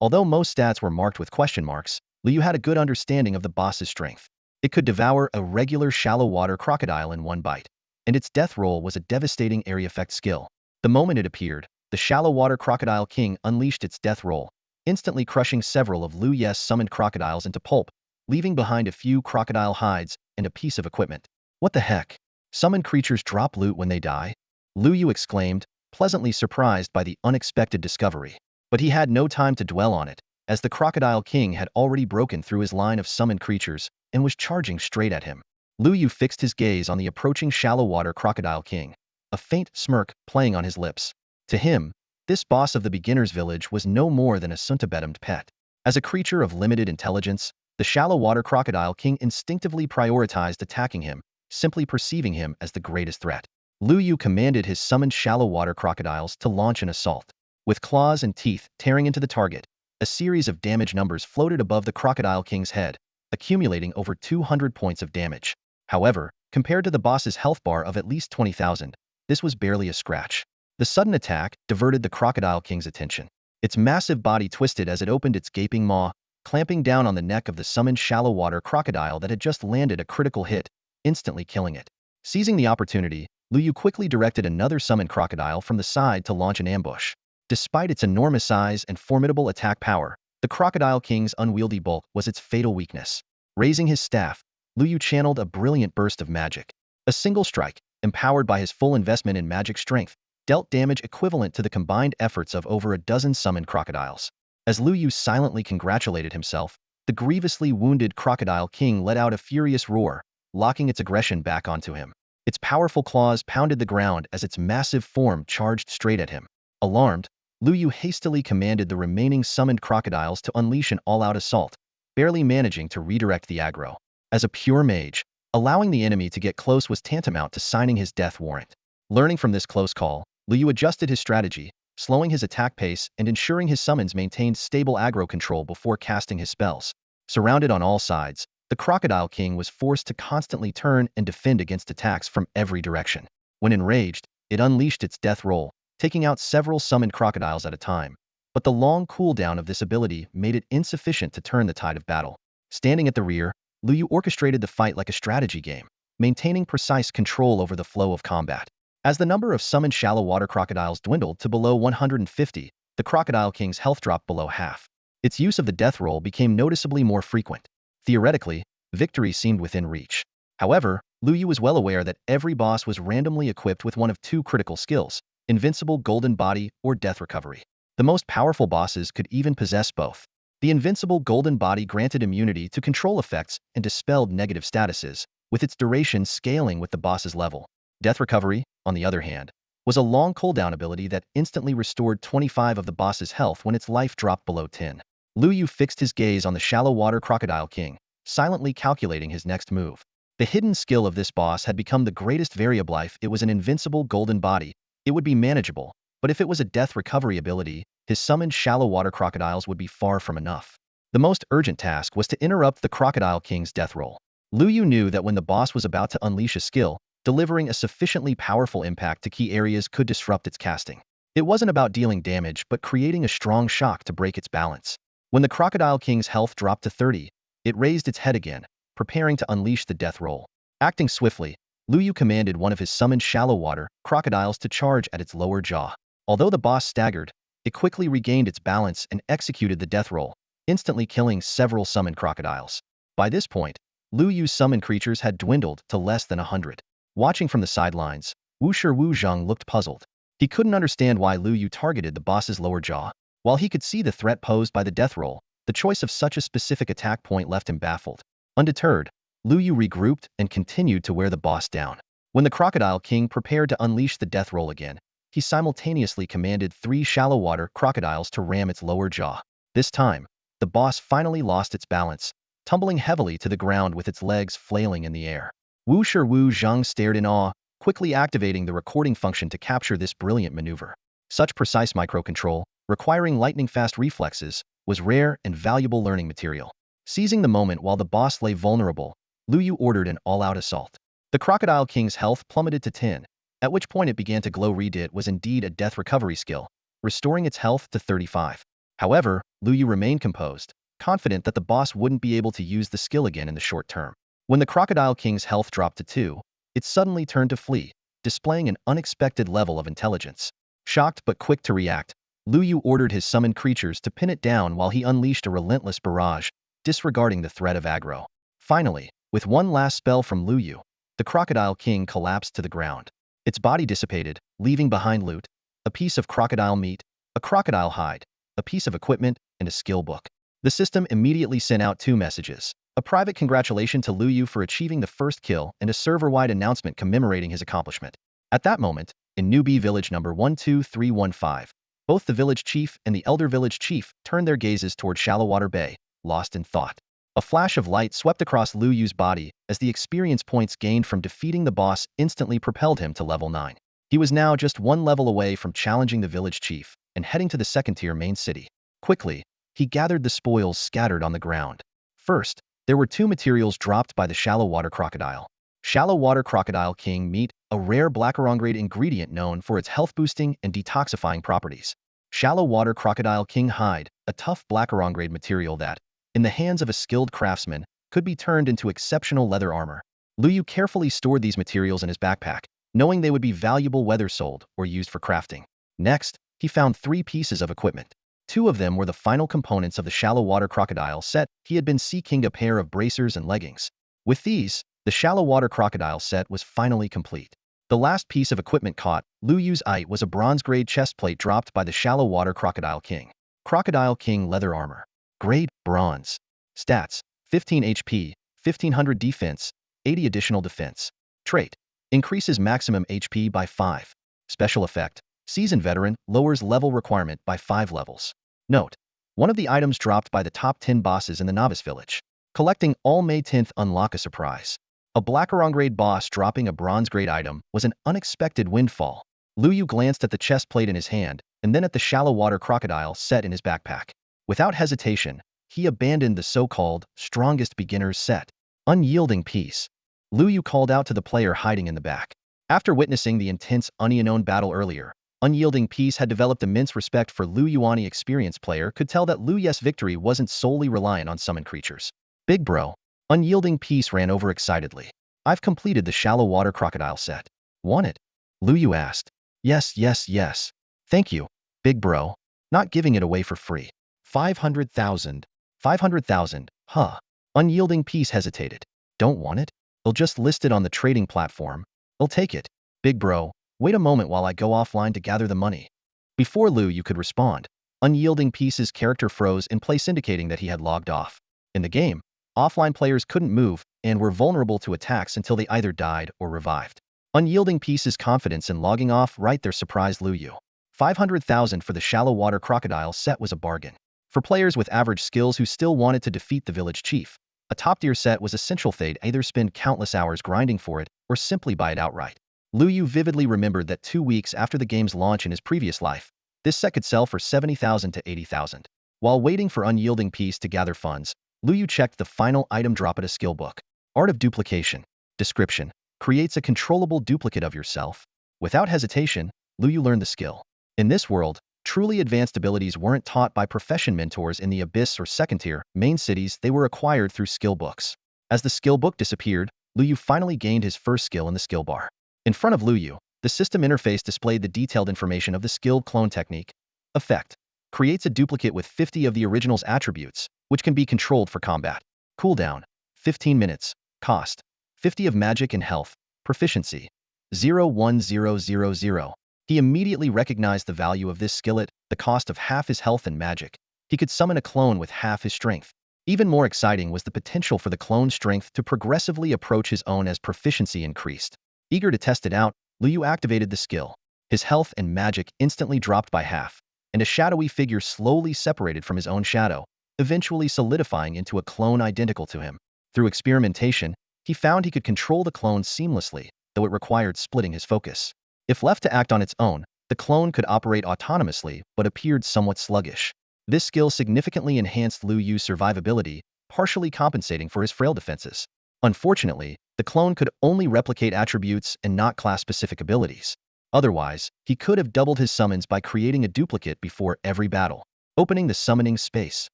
Although most stats were marked with question marks, Lu Yu had a good understanding of the boss's strength. It could devour a regular shallow water crocodile in one bite, and its death roll was a devastating area effect skill. The moment it appeared, the shallow water crocodile king unleashed its death roll, instantly crushing several of Lu Yu's summoned crocodiles into pulp, leaving behind a few crocodile hides and a piece of equipment. What the heck? Summoned creatures drop loot when they die? Lu Yu exclaimed, pleasantly surprised by the unexpected discovery. But he had no time to dwell on it, as the Crocodile King had already broken through his line of summoned creatures and was charging straight at him. Lu Yu fixed his gaze on the approaching shallow water Crocodile King, a faint smirk playing on his lips. To him, this boss of the beginner's village was no more than a Suntabedummed pet. As a creature of limited intelligence, the shallow water Crocodile King instinctively prioritized attacking him, simply perceiving him as the greatest threat. Lu Yu commanded his summoned shallow water crocodiles to launch an assault. With claws and teeth tearing into the target, a series of damage numbers floated above the Crocodile King's head, accumulating over 200 points of damage. However, compared to the boss's health bar of at least 20,000, this was barely a scratch. The sudden attack diverted the Crocodile King's attention. Its massive body twisted as it opened its gaping maw, clamping down on the neck of the summoned shallow water crocodile that had just landed a critical hit, instantly killing it. Seizing the opportunity, Lu Yu quickly directed another summoned crocodile from the side to launch an ambush. Despite its enormous size and formidable attack power, the Crocodile King's unwieldy bulk was its fatal weakness. Raising his staff, Lu Yu channeled a brilliant burst of magic. A single strike, empowered by his full investment in magic strength, dealt damage equivalent to the combined efforts of over a dozen summoned crocodiles. As Lu Yu silently congratulated himself, the grievously wounded Crocodile King let out a furious roar, locking its aggression back onto him. Its powerful claws pounded the ground as its massive form charged straight at him. Alarmed, Lu Yu hastily commanded the remaining summoned crocodiles to unleash an all-out assault, barely managing to redirect the aggro. As a pure mage, allowing the enemy to get close was tantamount to signing his death warrant. Learning from this close call, Lu Yu adjusted his strategy, slowing his attack pace and ensuring his summons maintained stable aggro control before casting his spells. Surrounded on all sides, the Crocodile King was forced to constantly turn and defend against attacks from every direction. When enraged, it unleashed its death roll, taking out several summoned crocodiles at a time. But the long cooldown of this ability made it insufficient to turn the tide of battle. Standing at the rear, Lu Yu orchestrated the fight like a strategy game, maintaining precise control over the flow of combat. As the number of summoned shallow water crocodiles dwindled to below 150, the Crocodile King's health dropped below half. Its use of the death roll became noticeably more frequent. Theoretically, victory seemed within reach. However, Lu Yu was well aware that every boss was randomly equipped with one of two critical skills: Invincible Golden Body or Death Recovery. The most powerful bosses could even possess both. The Invincible Golden Body granted immunity to control effects and dispelled negative statuses, with its duration scaling with the boss's level. Death Recovery, on the other hand, was a long cooldown ability that instantly restored 25 of the boss's health when its life dropped below 10. Lu Yu fixed his gaze on the shallow water Crocodile King, silently calculating his next move. The hidden skill of this boss had become the greatest variable. If it was an invincible golden body, it would be manageable, but if it was a death recovery ability, his summoned shallow water crocodiles would be far from enough. The most urgent task was to interrupt the Crocodile King's death roll. Lu Yu knew that when the boss was about to unleash a skill, delivering a sufficiently powerful impact to key areas could disrupt its casting. It wasn't about dealing damage but creating a strong shock to break its balance. When the Crocodile King's health dropped to 30, it raised its head again, preparing to unleash the death roll. Acting swiftly, Lu Yu commanded one of his summoned shallow water crocodiles to charge at its lower jaw. Although the boss staggered, it quickly regained its balance and executed the death roll, instantly killing several summoned crocodiles. By this point, Lu Yu's summoned creatures had dwindled to less than 100. Watching from the sidelines, Wu Zhang looked puzzled. He couldn't understand why Lu Yu targeted the boss's lower jaw. While he could see the threat posed by the death roll, the choice of such a specific attack point left him baffled. Undeterred, Lu Yu regrouped and continued to wear the boss down. When the Crocodile King prepared to unleash the death roll again, he simultaneously commanded 3 shallow water crocodiles to ram its lower jaw. This time, the boss finally lost its balance, tumbling heavily to the ground with its legs flailing in the air. Wu Zhang stared in awe, quickly activating the recording function to capture this brilliant maneuver. Such precise microcontrol, requiring lightning-fast reflexes, was rare and valuable learning material. Seizing the moment while the boss lay vulnerable, Lu Yu ordered an all-out assault. The Crocodile King's health plummeted to 10, at which point it began to glow. It was indeed a death recovery skill, restoring its health to 35. However, Lu Yu remained composed, confident that the boss wouldn't be able to use the skill again in the short term. When the Crocodile King's health dropped to 2, it suddenly turned to flee, displaying an unexpected level of intelligence. Shocked but quick to react, Lu Yu ordered his summoned creatures to pin it down while he unleashed a relentless barrage, disregarding the threat of aggro. Finally, with one last spell from Lu Yu, the Crocodile King collapsed to the ground. Its body dissipated, leaving behind loot, a piece of crocodile meat, a crocodile hide, a piece of equipment, and a skill book. The system immediately sent out 2 messages: a private congratulation to Lu Yu for achieving the first kill and a server-wide announcement commemorating his accomplishment. At that moment, in Newbie Village number 12315, both the village chief and the elder village chief turned their gazes toward Shallowwater Bay, lost in thought. A flash of light swept across Lu Yu's body as the experience points gained from defeating the boss instantly propelled him to level 9. He was now just 1 level away from challenging the village chief and heading to the second-tier main city. Quickly, he gathered the spoils scattered on the ground. First, there were 2 materials dropped by the shallow water crocodile. Shallow water crocodile king meat, a rare blackerong-grade ingredient known for its health-boosting and detoxifying properties. Shallow water crocodile king hide, a tough blackerong-grade material that, in the hands of a skilled craftsman, could be turned into exceptional leather armor. Lu Yu carefully stored these materials in his backpack, knowing they would be valuable whether sold or used for crafting. Next, he found 3 pieces of equipment. 2 of them were the final components of the shallow water crocodile set. He had been seeking a pair of bracers and leggings. With these, the shallow water crocodile set was finally complete. The last piece of equipment caught Lu Yu's eye was a bronze-grade chest plate dropped by the shallow water Crocodile King. Crocodile King leather armor. Grade, bronze. Stats, 15 HP, 1500 defense, 80 additional defense. Trait, increases maximum HP by 5. Special effect, seasoned veteran, lowers level requirement by 5 levels. Note, one of the items dropped by the top 10 bosses in the Novice Village. Collecting all May 10th unlock a surprise. A Blackarong grade boss dropping a bronze grade item was an unexpected windfall. Lu Yu glanced at the chest plate in his hand, and then at the shallow water crocodile set in his backpack. Without hesitation, he abandoned the so-called strongest beginner's set. Unyielding Peace. Lu Yu called out to the player hiding in the back. After witnessing the intense Unknown battle earlier, Unyielding Peace had developed immense respect for Lu Yu. Any experienced player could tell that Lu Yu's victory wasn't solely reliant on summon creatures. Big bro. Unyielding Peace ran over excitedly. I've completed the shallow water crocodile set. Want it? Lu Yu asked. Yes, yes, yes. Thank you, big bro. Not giving it away for free. 500,000. 500,000, huh? Unyielding Peace hesitated. Don't want it? I'll just list it on the trading platform. I'll take it. Big bro, wait a moment while I go offline to gather the money. Before Lu Yu could respond, Unyielding Peace's character froze in place, indicating that he had logged off. In the game, offline players couldn't move and were vulnerable to attacks until they either died or revived. Unyielding Peace's confidence in logging off right there surprised Lu Yu. 500,000 for the shallow water crocodile set was a bargain. For players with average skills who still wanted to defeat the village chief, a top-tier set was essential. They'd either spend countless hours grinding for it or simply buy it outright. Lu Yu vividly remembered that 2 weeks after the game's launch in his previous life, this set could sell for 70,000 to 80,000. While waiting for Unyielding Peace to gather funds, Lu Yu checked the final item drop at a skill book. Art of Duplication. Description. Creates a controllable duplicate of yourself. Without hesitation, Lu Yu learned the skill. In this world, truly advanced abilities weren't taught by profession mentors in the Abyss or second-tier main cities. They were acquired through skill books. As the skill book disappeared, Lu Yu finally gained his first skill in the skill bar. In front of Lu Yu, the system interface displayed the detailed information of the skilled clone technique. Effect. Creates a duplicate with 50 of the original's attributes, which can be controlled for combat. Cooldown. 15 minutes. Cost. 50 of magic and health. Proficiency. 01000. He immediately recognized the value of this skill at the cost of half his health and magic. He could summon a clone with half his strength. Even more exciting was the potential for the clone's strength to progressively approach his own as proficiency increased. Eager to test it out, Lu Yu activated the skill. His health and magic instantly dropped by half, and a shadowy figure slowly separated from his own shadow, eventually solidifying into a clone identical to him. Through experimentation, he found he could control the clone seamlessly, though it required splitting his focus. If left to act on its own, the clone could operate autonomously but appeared somewhat sluggish. This skill significantly enhanced Lu Yu's survivability, partially compensating for his frail defenses. Unfortunately, the clone could only replicate attributes and not class-specific abilities. Otherwise, he could have doubled his summons by creating a duplicate before every battle. Opening the summoning space,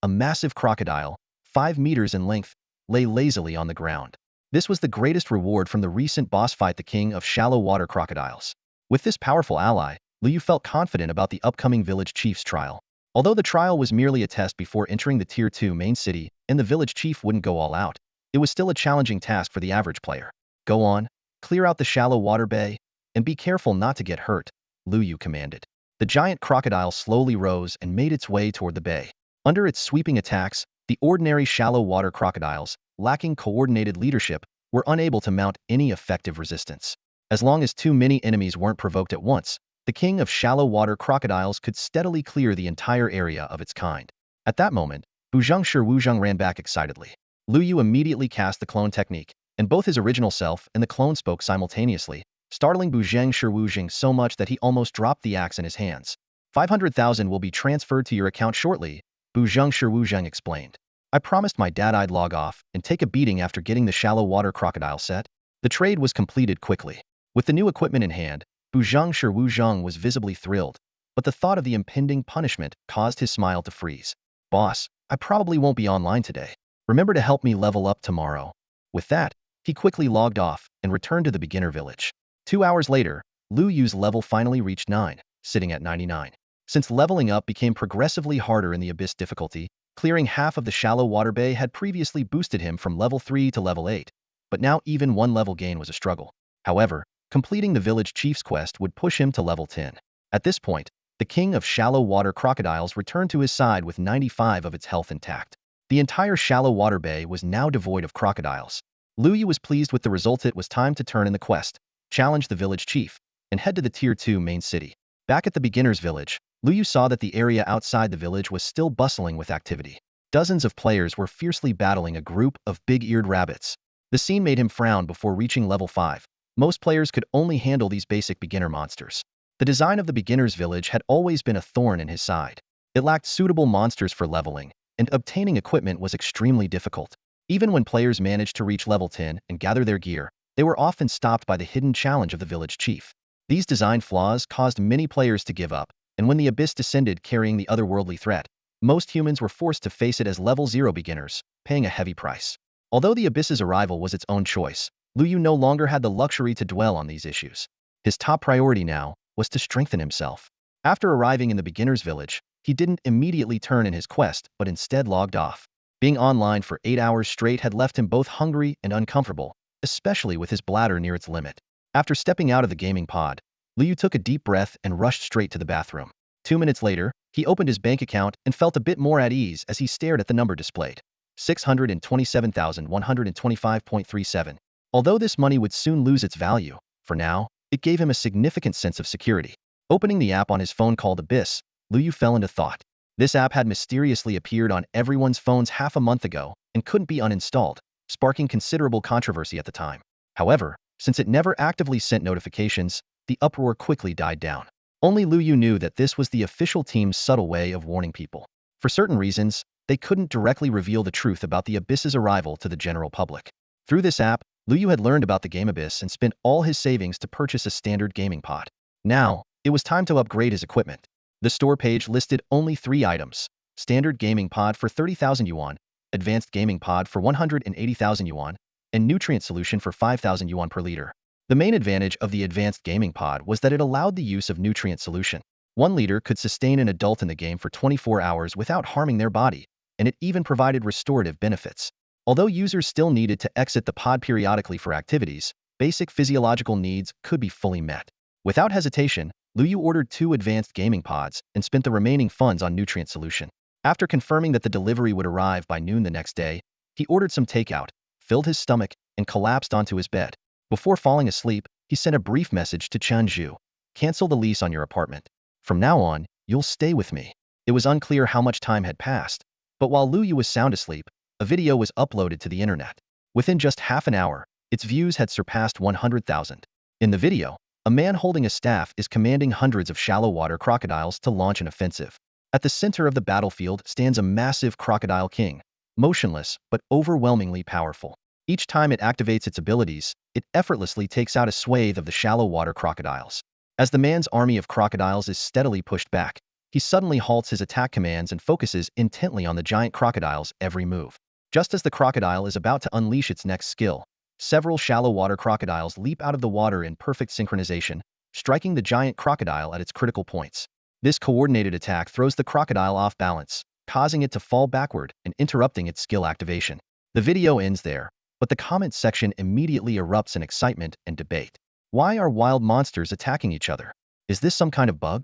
a massive crocodile, 5 meters in length, lay lazily on the ground. This was the greatest reward from the recent boss fight, the king of shallow water crocodiles. With this powerful ally, Lu Yu felt confident about the upcoming village chief's trial. Although the trial was merely a test before entering the Tier 2 main city, and the village chief wouldn't go all out, it was still a challenging task for the average player. Go on, clear out the shallow water bay, and be careful not to get hurt, Lu Yu commanded. The giant crocodile slowly rose and made its way toward the bay. Under its sweeping attacks, the ordinary shallow water crocodiles, lacking coordinated leadership, were unable to mount any effective resistance. As long as too many enemies weren't provoked at once, the king of shallow water crocodiles could steadily clear the entire area of its kind. At that moment, Buzheng Shiwuzheng ran back excitedly. Lu Yu immediately cast the clone technique, and both his original self and the clone spoke simultaneously, startling Buzheng Shiwuzheng so much that he almost dropped the axe in his hands. 500,000 will be transferred to your account shortly, Buzheng Shiwuzheng explained. I promised my dad I'd log off and take a beating after getting the shallow water crocodile set. The trade was completed quickly. With the new equipment in hand, Buzheng Shiwuzheng was visibly thrilled, but the thought of the impending punishment caused his smile to freeze. Boss, I probably won't be online today. Remember to help me level up tomorrow. With that, he quickly logged off and returned to the beginner village. 2 hours later, Lu Yu's level finally reached 9, sitting at 99. Since leveling up became progressively harder in the Abyss difficulty, clearing half of the shallow water bay had previously boosted him from level 3 to level 8, but now even one level gain was a struggle. However, Completing the village chief's quest would push him to level 10. At this point, the king of shallow water crocodiles returned to his side with 95 of its health intact. The entire shallow water bay was now devoid of crocodiles. Lu Yu was pleased with the result. It was time to turn in the quest, challenge the village chief, and head to the Tier 2 main city. Back at the beginner's village, Lu Yu saw that the area outside the village was still bustling with activity. Dozens of players were fiercely battling a group of big-eared rabbits. The scene made him frown before reaching level 5. Most players could only handle these basic beginner monsters. The design of the beginner's village had always been a thorn in his side. It lacked suitable monsters for leveling, and obtaining equipment was extremely difficult. Even when players managed to reach level 10 and gather their gear, they were often stopped by the hidden challenge of the village chief. These design flaws caused many players to give up, and when the abyss descended carrying the otherworldly threat, most humans were forced to face it as level 0 beginners, paying a heavy price. Although the abyss's arrival was its own choice, Lu Yu no longer had the luxury to dwell on these issues. His top priority now was to strengthen himself. After arriving in the beginner's village, he didn't immediately turn in his quest, but instead logged off. Being online for 8 hours straight had left him both hungry and uncomfortable, especially with his bladder near its limit. After stepping out of the gaming pod, Lu Yu took a deep breath and rushed straight to the bathroom. 2 minutes later, he opened his bank account and felt a bit more at ease as he stared at the number displayed. 627,125.37. Although this money would soon lose its value, for now, it gave him a significant sense of security. Opening the app on his phone called Abyss, Lu Yu fell into thought. This app had mysteriously appeared on everyone's phones half a month ago and couldn't be uninstalled, sparking considerable controversy at the time. However, since it never actively sent notifications, the uproar quickly died down. Only Lu Yu knew that this was the official team's subtle way of warning people. For certain reasons, they couldn't directly reveal the truth about the Abyss's arrival to the general public. Through this app, Lu Yu had learned about the game Abyss and spent all his savings to purchase a standard gaming pod. Now, it was time to upgrade his equipment. The store page listed only 3 items: standard gaming pod for 30,000 yuan, advanced gaming pod for 180,000 yuan, and nutrient solution for 5,000 yuan per liter. The main advantage of the advanced gaming pod was that it allowed the use of nutrient solution. 1 liter could sustain an adult in the game for 24 hours without harming their body, and it even provided restorative benefits. Although users still needed to exit the pod periodically for activities, basic physiological needs could be fully met. Without hesitation, Lu Yu ordered 2 advanced gaming pods and spent the remaining funds on nutrient solution. After confirming that the delivery would arrive by noon the next day, he ordered some takeout, filled his stomach, and collapsed onto his bed. Before falling asleep, he sent a brief message to Chen Zhu. Cancel the lease on your apartment. From now on, you'll stay with me. It was unclear how much time had passed, but while Lu Yu was sound asleep, a video was uploaded to the internet. Within just half an hour, its views had surpassed 100,000. In the video, a man holding a staff is commanding hundreds of shallow water crocodiles to launch an offensive. At the center of the battlefield stands a massive crocodile king, motionless but overwhelmingly powerful. Each time it activates its abilities, it effortlessly takes out a swathe of the shallow water crocodiles. As the man's army of crocodiles is steadily pushed back, he suddenly halts his attack commands and focuses intently on the giant crocodile's every move. Just as the crocodile is about to unleash its next skill, several shallow water crocodiles leap out of the water in perfect synchronization, striking the giant crocodile at its critical points. This coordinated attack throws the crocodile off balance, causing it to fall backward and interrupting its skill activation. The video ends there, but the comments section immediately erupts in excitement and debate. Why are wild monsters attacking each other? Is this some kind of bug?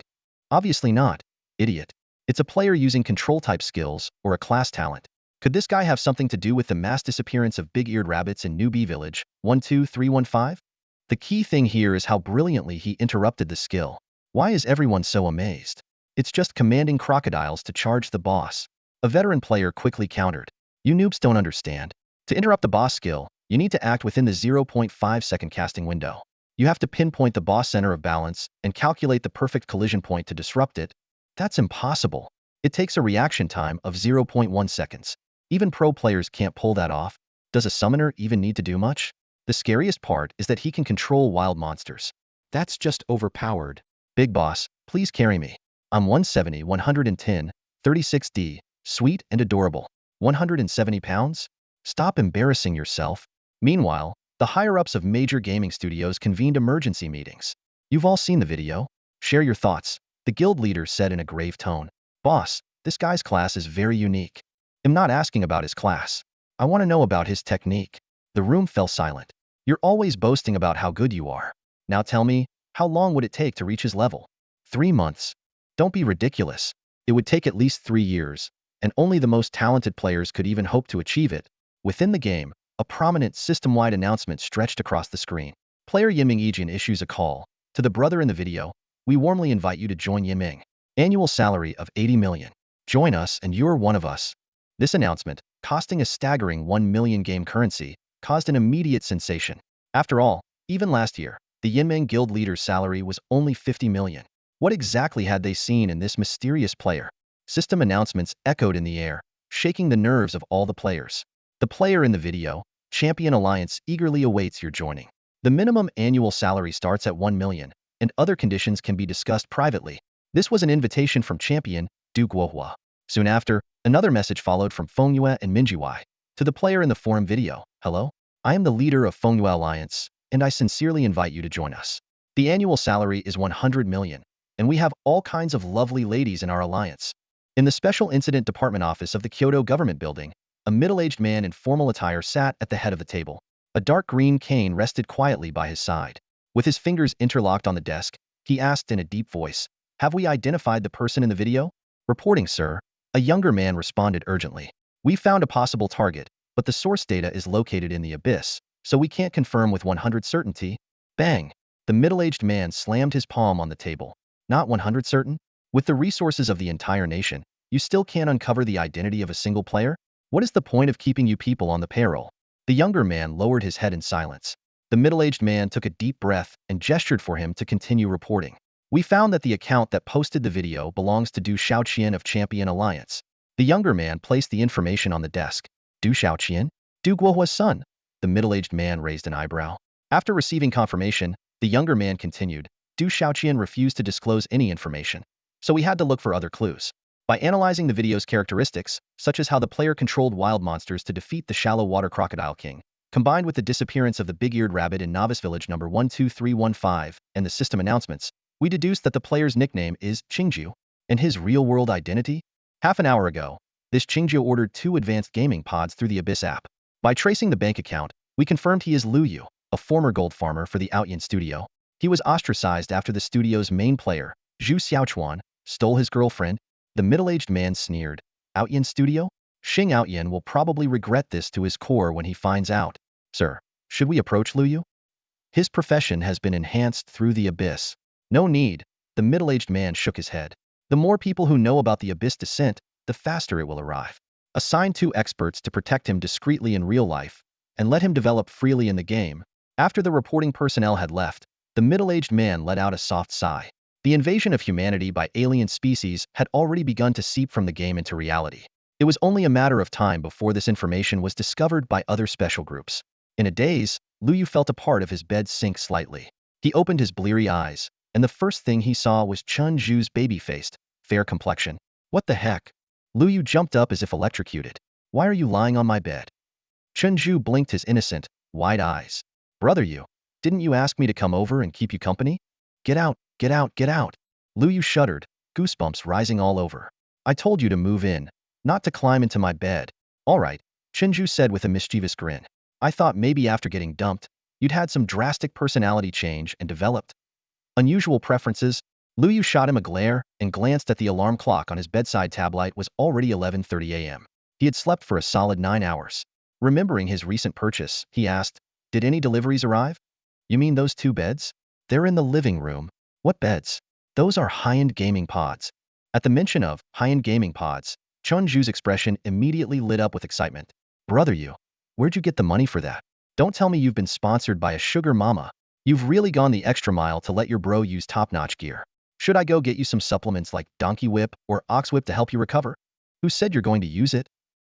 Obviously not, idiot. It's a player using control-type skills or a class talent. Could this guy have something to do with the mass disappearance of big-eared rabbits in Newbie Village 12315? The key thing here is how brilliantly he interrupted the skill. Why is everyone so amazed? It's just commanding crocodiles to charge the boss. A veteran player quickly countered. You noobs don't understand. To interrupt the boss skill, you need to act within the 0.5 second casting window. You have to pinpoint the boss center of balance and calculate the perfect collision point to disrupt it. That's impossible. It takes a reaction time of 0.1 seconds. Even pro players can't pull that off. Does a summoner even need to do much? The scariest part is that he can control wild monsters. That's just overpowered. Big boss, please carry me. I'm 170, 110, 36D, sweet and adorable. 170 pounds? Stop embarrassing yourself. Meanwhile, the higher-ups of major gaming studios convened emergency meetings. You've all seen the video. Share your thoughts, the guild leader said in a grave tone. Boss, this guy's class is very unique. I'm not asking about his class. I want to know about his technique. The room fell silent. You're always boasting about how good you are. Now tell me, how long would it take to reach his level? 3 months. Don't be ridiculous. It would take at least 3 years, and only the most talented players could even hope to achieve it. Within the game, a prominent system-wide announcement stretched across the screen. Player Yiming Yijin issues a call. To the brother in the video, we warmly invite you to join Yiming. Annual salary of 80 million. Join us and you're one of us. This announcement, costing a staggering 1 million game currency, caused an immediate sensation. After all, even last year, the Yinming Guild leader's salary was only 50 million. What exactly had they seen in this mysterious player? System announcements echoed in the air, shaking the nerves of all the players. The player in the video, Champion Alliance, eagerly awaits your joining. The minimum annual salary starts at 1 million, and other conditions can be discussed privately. This was an invitation from Champion Du Guohua. Soon after, another message followed from Fengyue and Minjiwai. To the player in the forum video, hello? I am the leader of Fengyue Alliance, and I sincerely invite you to join us. The annual salary is 100 million, and we have all kinds of lovely ladies in our alliance. In the Special Incident Department office of the Kyoto government building, a middle-aged man in formal attire sat at the head of the table. A dark green cane rested quietly by his side. With his fingers interlocked on the desk, he asked in a deep voice, "Have we identified the person in the video?" "Reporting, sir," a younger man responded urgently. "We found a possible target, but the source data is located in the abyss, so we can't confirm with 100 certainty." Bang! The middle-aged man slammed his palm on the table. "Not 100 certain? With the resources of the entire nation, you still can't uncover the identity of a single player? What is the point of keeping you people on the payroll?" The younger man lowered his head in silence. The middle-aged man took a deep breath and gestured for him to continue reporting. "We found that the account that posted the video belongs to Du Xiaoqian of Champion Alliance." The younger man placed the information on the desk. "Du Xiaoqian? Du Guohua's son?" The middle-aged man raised an eyebrow. After receiving confirmation, the younger man continued, "Du Xiaoqian refused to disclose any information, so we had to look for other clues. By analyzing the video's characteristics, such as how the player controlled wild monsters to defeat the shallow water crocodile king, combined with the disappearance of the big-eared rabbit in Novice Village number 12315 and the system announcements, we deduced that the player's nickname is Qingju, and his real-world identity? Half an hour ago, this Qingju ordered 2 advanced gaming pods through the Abyss app. By tracing the bank account, we confirmed he is Lu Yu, a former gold farmer for the Outyin studio. He was ostracized after the studio's main player, Zhu Xiaochuan, stole his girlfriend. The middle-aged man sneered. "Outyin studio? Xing Outyin will probably regret this to his core when he finds out." "Sir, should we approach Lu Yu? His profession has been enhanced through the Abyss." "No need." The middle-aged man shook his head. "The more people who know about the Abyss descent, the faster it will arrive. Assign 2 experts to protect him discreetly in real life, and let him develop freely in the game." After the reporting personnel had left, the middle-aged man let out a soft sigh. The invasion of humanity by alien species had already begun to seep from the game into reality. It was only a matter of time before this information was discovered by other special groups. In a daze, Lu Yu felt a part of his bed sink slightly. He opened his bleary eyes, and the first thing he saw was Chun Zhu's baby-faced, fair complexion. "What the heck?" Lu Yu jumped up as if electrocuted. "Why are you lying on my bed?" Chun Zhu blinked his innocent, wide eyes. "Brother Yu, didn't you ask me to come over and keep you company? Get out, get out, get out." Lu Yu shuddered, goosebumps rising all over. "I told you to move in, not to climb into my bed." "All right," Chinju said with a mischievous grin. "I thought maybe after getting dumped, you'd had some drastic personality change and developed unusual preferences." Lu Yu shot him a glare and glanced at the alarm clock on his bedside tablet. Was already 11:30 a.m. He had slept for a solid 9 hours. Remembering his recent purchase, he asked, "Did any deliveries arrive?" "You mean those 2 beds? They're in the living room." "What beds?" "Those are high-end gaming pods." At the mention of high-end gaming pods, Chun Zhu's expression immediately lit up with excitement. "Brother Yu, where'd you get the money for that? Don't tell me you've been sponsored by a sugar mama. You've really gone the extra mile to let your bro use top-notch gear. Should I go get you some supplements like Donkey Whip or Ox Whip to help you recover?" "Who said you're going to use it?"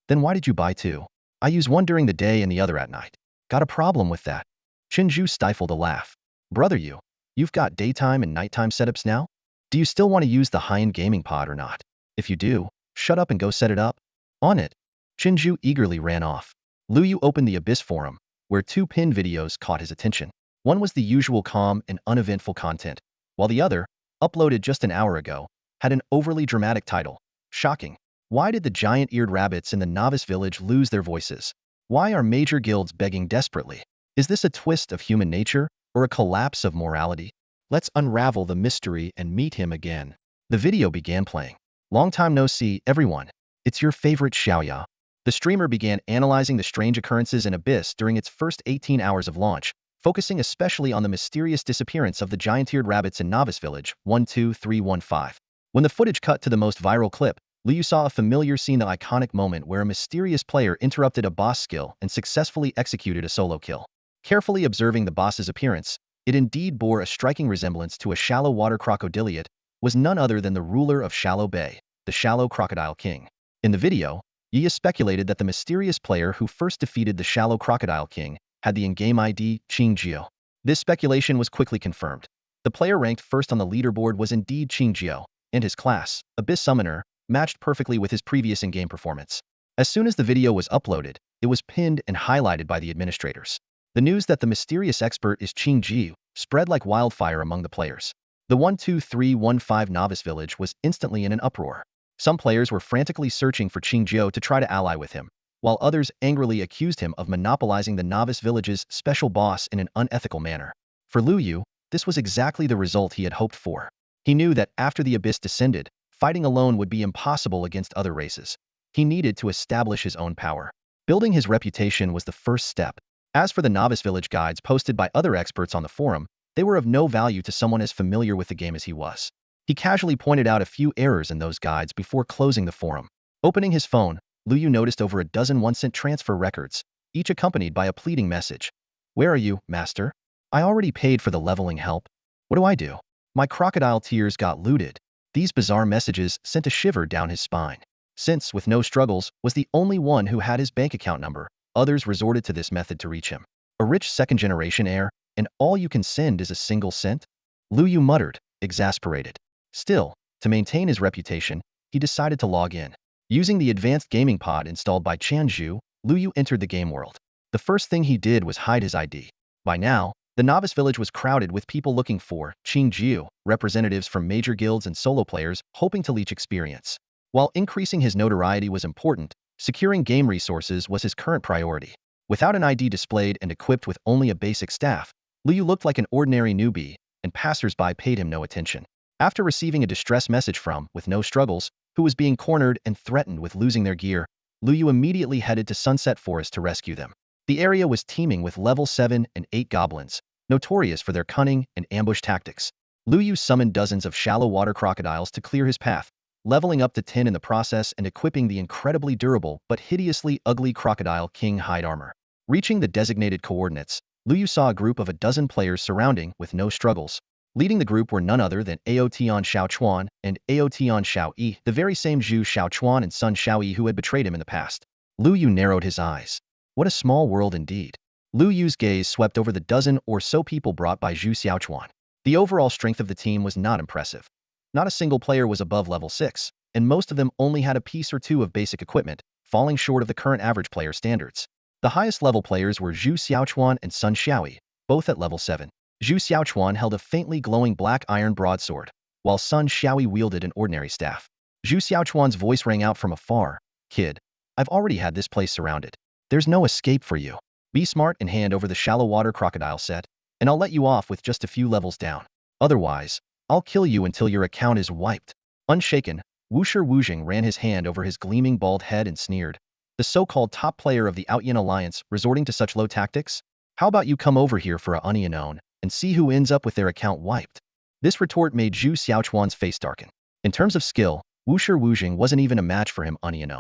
"Then why did you buy 2? I use one during the day and the other at night." "Got a problem with that?" Chinju stifled a laugh. "Brother Yu, you've got daytime and nighttime setups now? Do you still want to use the high-end gaming pod or not? If you do, shut up and go set it up." "On it." Chinju eagerly ran off. Lu Yu opened the Abyss forum, where 2 pinned videos caught his attention. One was the usual calm and uneventful content, while the other, uploaded just an hour ago, had an overly dramatic title. Shocking. Why did the giant-eared rabbits in the Novice Village lose their voices? Why are major guilds begging desperately? Is this a twist of human nature, or a collapse of morality? Let's unravel the mystery and meet him again. The video began playing. Long time no see, everyone. It's your favorite Xiaoya. The streamer began analyzing the strange occurrences in Abyss during its first 18 hours of launch, focusing especially on the mysterious disappearance of the giant-eared rabbits in Novice Village 12315. When the footage cut to the most viral clip, Liu saw a familiar scene, the iconic moment where a mysterious player interrupted a boss skill and successfully executed a solo kill. Carefully observing the boss's appearance, it indeed bore a striking resemblance to a shallow water crocodiliate, was none other than the ruler of Shallow Bay, the Shallow Crocodile King. In the video, Yi speculated that the mysterious player who first defeated the Shallow Crocodile King had the in-game ID Qing Jiao. This speculation was quickly confirmed. The player ranked first on the leaderboard was indeed Qing Jiao, and his class, Abyss Summoner, matched perfectly with his previous in-game performance. As soon as the video was uploaded, it was pinned and highlighted by the administrators. The news that the mysterious expert is Qing Jiao spread like wildfire among the players. The 12315 Novice Village was instantly in an uproar. Some players were frantically searching for Qing Jiao to try to ally with him, while others angrily accused him of monopolizing the Novice Village's special boss in an unethical manner. For Liu Yu, this was exactly the result he had hoped for. He knew that after the Abyss descended, fighting alone would be impossible against other races. He needed to establish his own power. Building his reputation was the first step. As for the Novice Village guides posted by other experts on the forum, they were of no value to someone as familiar with the game as he was. He casually pointed out a few errors in those guides before closing the forum. Opening his phone, Liu Yu noticed over a dozen 1-cent transfer records, each accompanied by a pleading message. Where are you, master? I already paid for the leveling help. What do I do? My crocodile tears got looted. These bizarre messages sent a shiver down his spine. Since, with no struggles, was the only one who had his bank account number, others resorted to this method to reach him. A rich second-generation heir, and all you can send is a single cent? Liu Yu muttered, exasperated. Still, to maintain his reputation, he decided to log in. Using the advanced gaming pod installed by Chanju, Liu Yu entered the game world. The first thing he did was hide his ID. By now, the Novice Village was crowded with people looking for Qing Jiao, representatives from major guilds and solo players hoping to leech experience. While increasing his notoriety was important, securing game resources was his current priority. Without an ID displayed and equipped with only a basic staff, Liu Yu looked like an ordinary newbie, and passers-by paid him no attention. After receiving a distress message from, with no struggles, who was being cornered and threatened with losing their gear, Liu Yu immediately headed to Sunset Forest to rescue them. The area was teeming with level 7 and 8 goblins, notorious for their cunning and ambush tactics. Liu Yu summoned dozens of shallow water crocodiles to clear his path, leveling up to 10 in the process and equipping the incredibly durable but hideously ugly Crocodile King hide armor. Reaching the designated coordinates, Liu Yu saw a group of a dozen players surrounding with no struggles. Leading the group were none other than Aotian Xiao Chuan and Aotian Xiao Yi, the very same Zhu Xiao Chuan and Sun Xiao Yi who had betrayed him in the past. Liu Yu narrowed his eyes. What a small world indeed. Liu Yu's gaze swept over the dozen or so people brought by Zhu Xiaochuan. The overall strength of the team was not impressive. Not a single player was above level 6, and most of them only had a piece or two of basic equipment, falling short of the current average player standards. The highest level players were Zhu Xiaochuan and Sun Xiaoyi, both at level 7. Zhu Xiaochuan held a faintly glowing black iron broadsword, while Sun Xiaoyi wielded an ordinary staff. Zhu Xiaochuan's voice rang out from afar. Kid, I've already had this place surrounded. There's no escape for you. Be smart and hand over the shallow water crocodile set, and I'll let you off with just a few levels down. Otherwise, I'll kill you until your account is wiped. Unshaken, Wushi Wujing ran his hand over his gleaming bald head and sneered. The so-called top player of the Outyin Alliance resorting to such low tactics? How about you come over here for a onion and see who ends up with their account wiped? This retort made Zhu Xiaochuan's face darken. In terms of skill, Wushi Wujing wasn't even a match for him onion.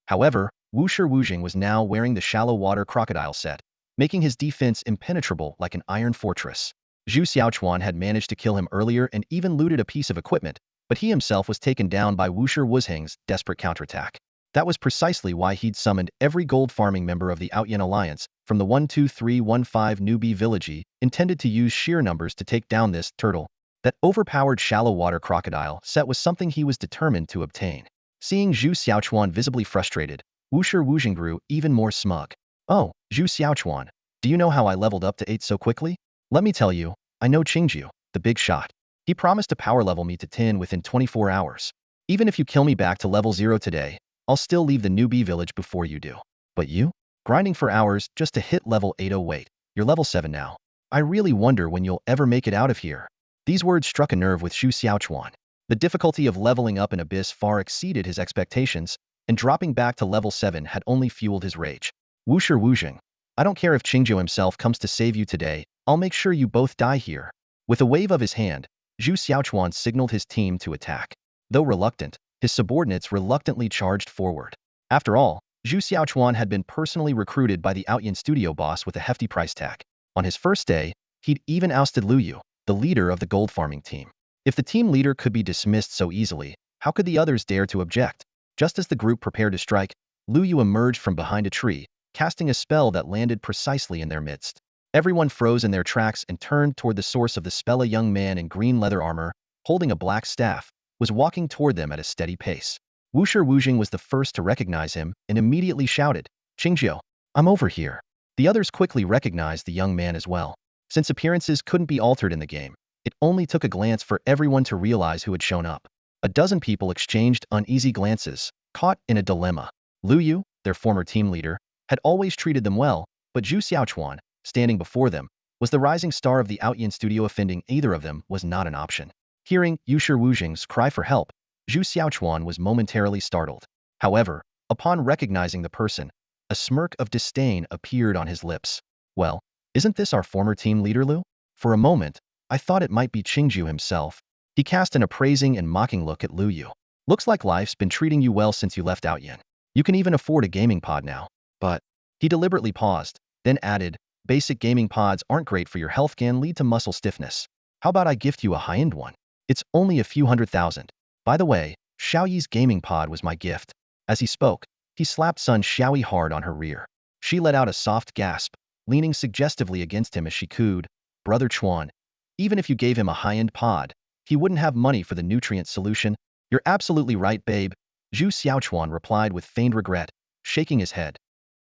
However, Wushi Wujing was now wearing the shallow water crocodile set, making his defense impenetrable like an iron fortress. Zhu Xiaochuan had managed to kill him earlier and even looted a piece of equipment, but he himself was taken down by Wushi Wujing's desperate counterattack. That was precisely why he'd summoned every gold farming member of the Outyin Alliance from the 12315 newbie village, intended to use sheer numbers to take down this turtle. That overpowered shallow water crocodile set was something he was determined to obtain. Seeing Zhu Xiaochuan visibly frustrated, Wushi Wujing grew even more smug. Oh, Zhu Xiaochuan, do you know how I leveled up to 8 so quickly? Let me tell you, I know Qingjiu, the big shot. He promised to power level me to 10 within 24 hours. Even if you kill me back to level 0 today, I'll still leave the newbie village before you do. But you? Grinding for hours just to hit level 8. Oh wait, you're level 7 now. I really wonder when you'll ever make it out of here. These words struck a nerve with Zhu Xiaochuan. The difficulty of leveling up an abyss far exceeded his expectations, and dropping back to level 7 had only fueled his rage. Wushi Wuzheng, I don't care if Qingzhou himself comes to save you today, I'll make sure you both die here. With a wave of his hand, Zhu Xiaochuan signaled his team to attack. Though reluctant, his subordinates reluctantly charged forward. After all, Zhu Xiaochuan had been personally recruited by the Outyin studio boss with a hefty price tag. On his first day, he'd even ousted Lu Yu, the leader of the gold farming team. If the team leader could be dismissed so easily, how could the others dare to object? Just as the group prepared to strike, Lu Yu emerged from behind a tree, casting a spell that landed precisely in their midst. Everyone froze in their tracks and turned toward the source of the spell. A young man in green leather armor, holding a black staff, was walking toward them at a steady pace. Wushi Wuzheng was the first to recognize him and immediately shouted, "Qingzhou, I'm over here." The others quickly recognized the young man as well. Since appearances couldn't be altered in the game, it only took a glance for everyone to realize who had shown up. A dozen people exchanged uneasy glances, caught in a dilemma. Lu Yu, their former team leader, had always treated them well, but Zhu Xiaochuan, standing before them, was the rising star of the Outyin studio. Offending either of them was not an option. Hearing Wushi Wuzheng's cry for help, Zhu Xiaochuan was momentarily startled. However, upon recognizing the person, a smirk of disdain appeared on his lips. "Well, isn't this our former team leader Lu? For a moment, I thought it might be Qingzhou himself." He cast an appraising and mocking look at Lu Yu. "Looks like life's been treating you well since you left Outyin. You can even afford a gaming pod now." But he deliberately paused, then added, "Basic gaming pods aren't great for your health, can lead to muscle stiffness. How about I gift you a high-end one? It's only a few $100,000. By the way, Xiaoyi's gaming pod was my gift." As he spoke, he slapped Sun Xiaoyi hard on her rear. She let out a soft gasp, leaning suggestively against him as she cooed, "Brother Chuan, even if you gave him a high-end pod, he wouldn't have money for the nutrient solution." "You're absolutely right, babe," Zhu Xiaochuan replied with feigned regret, shaking his head.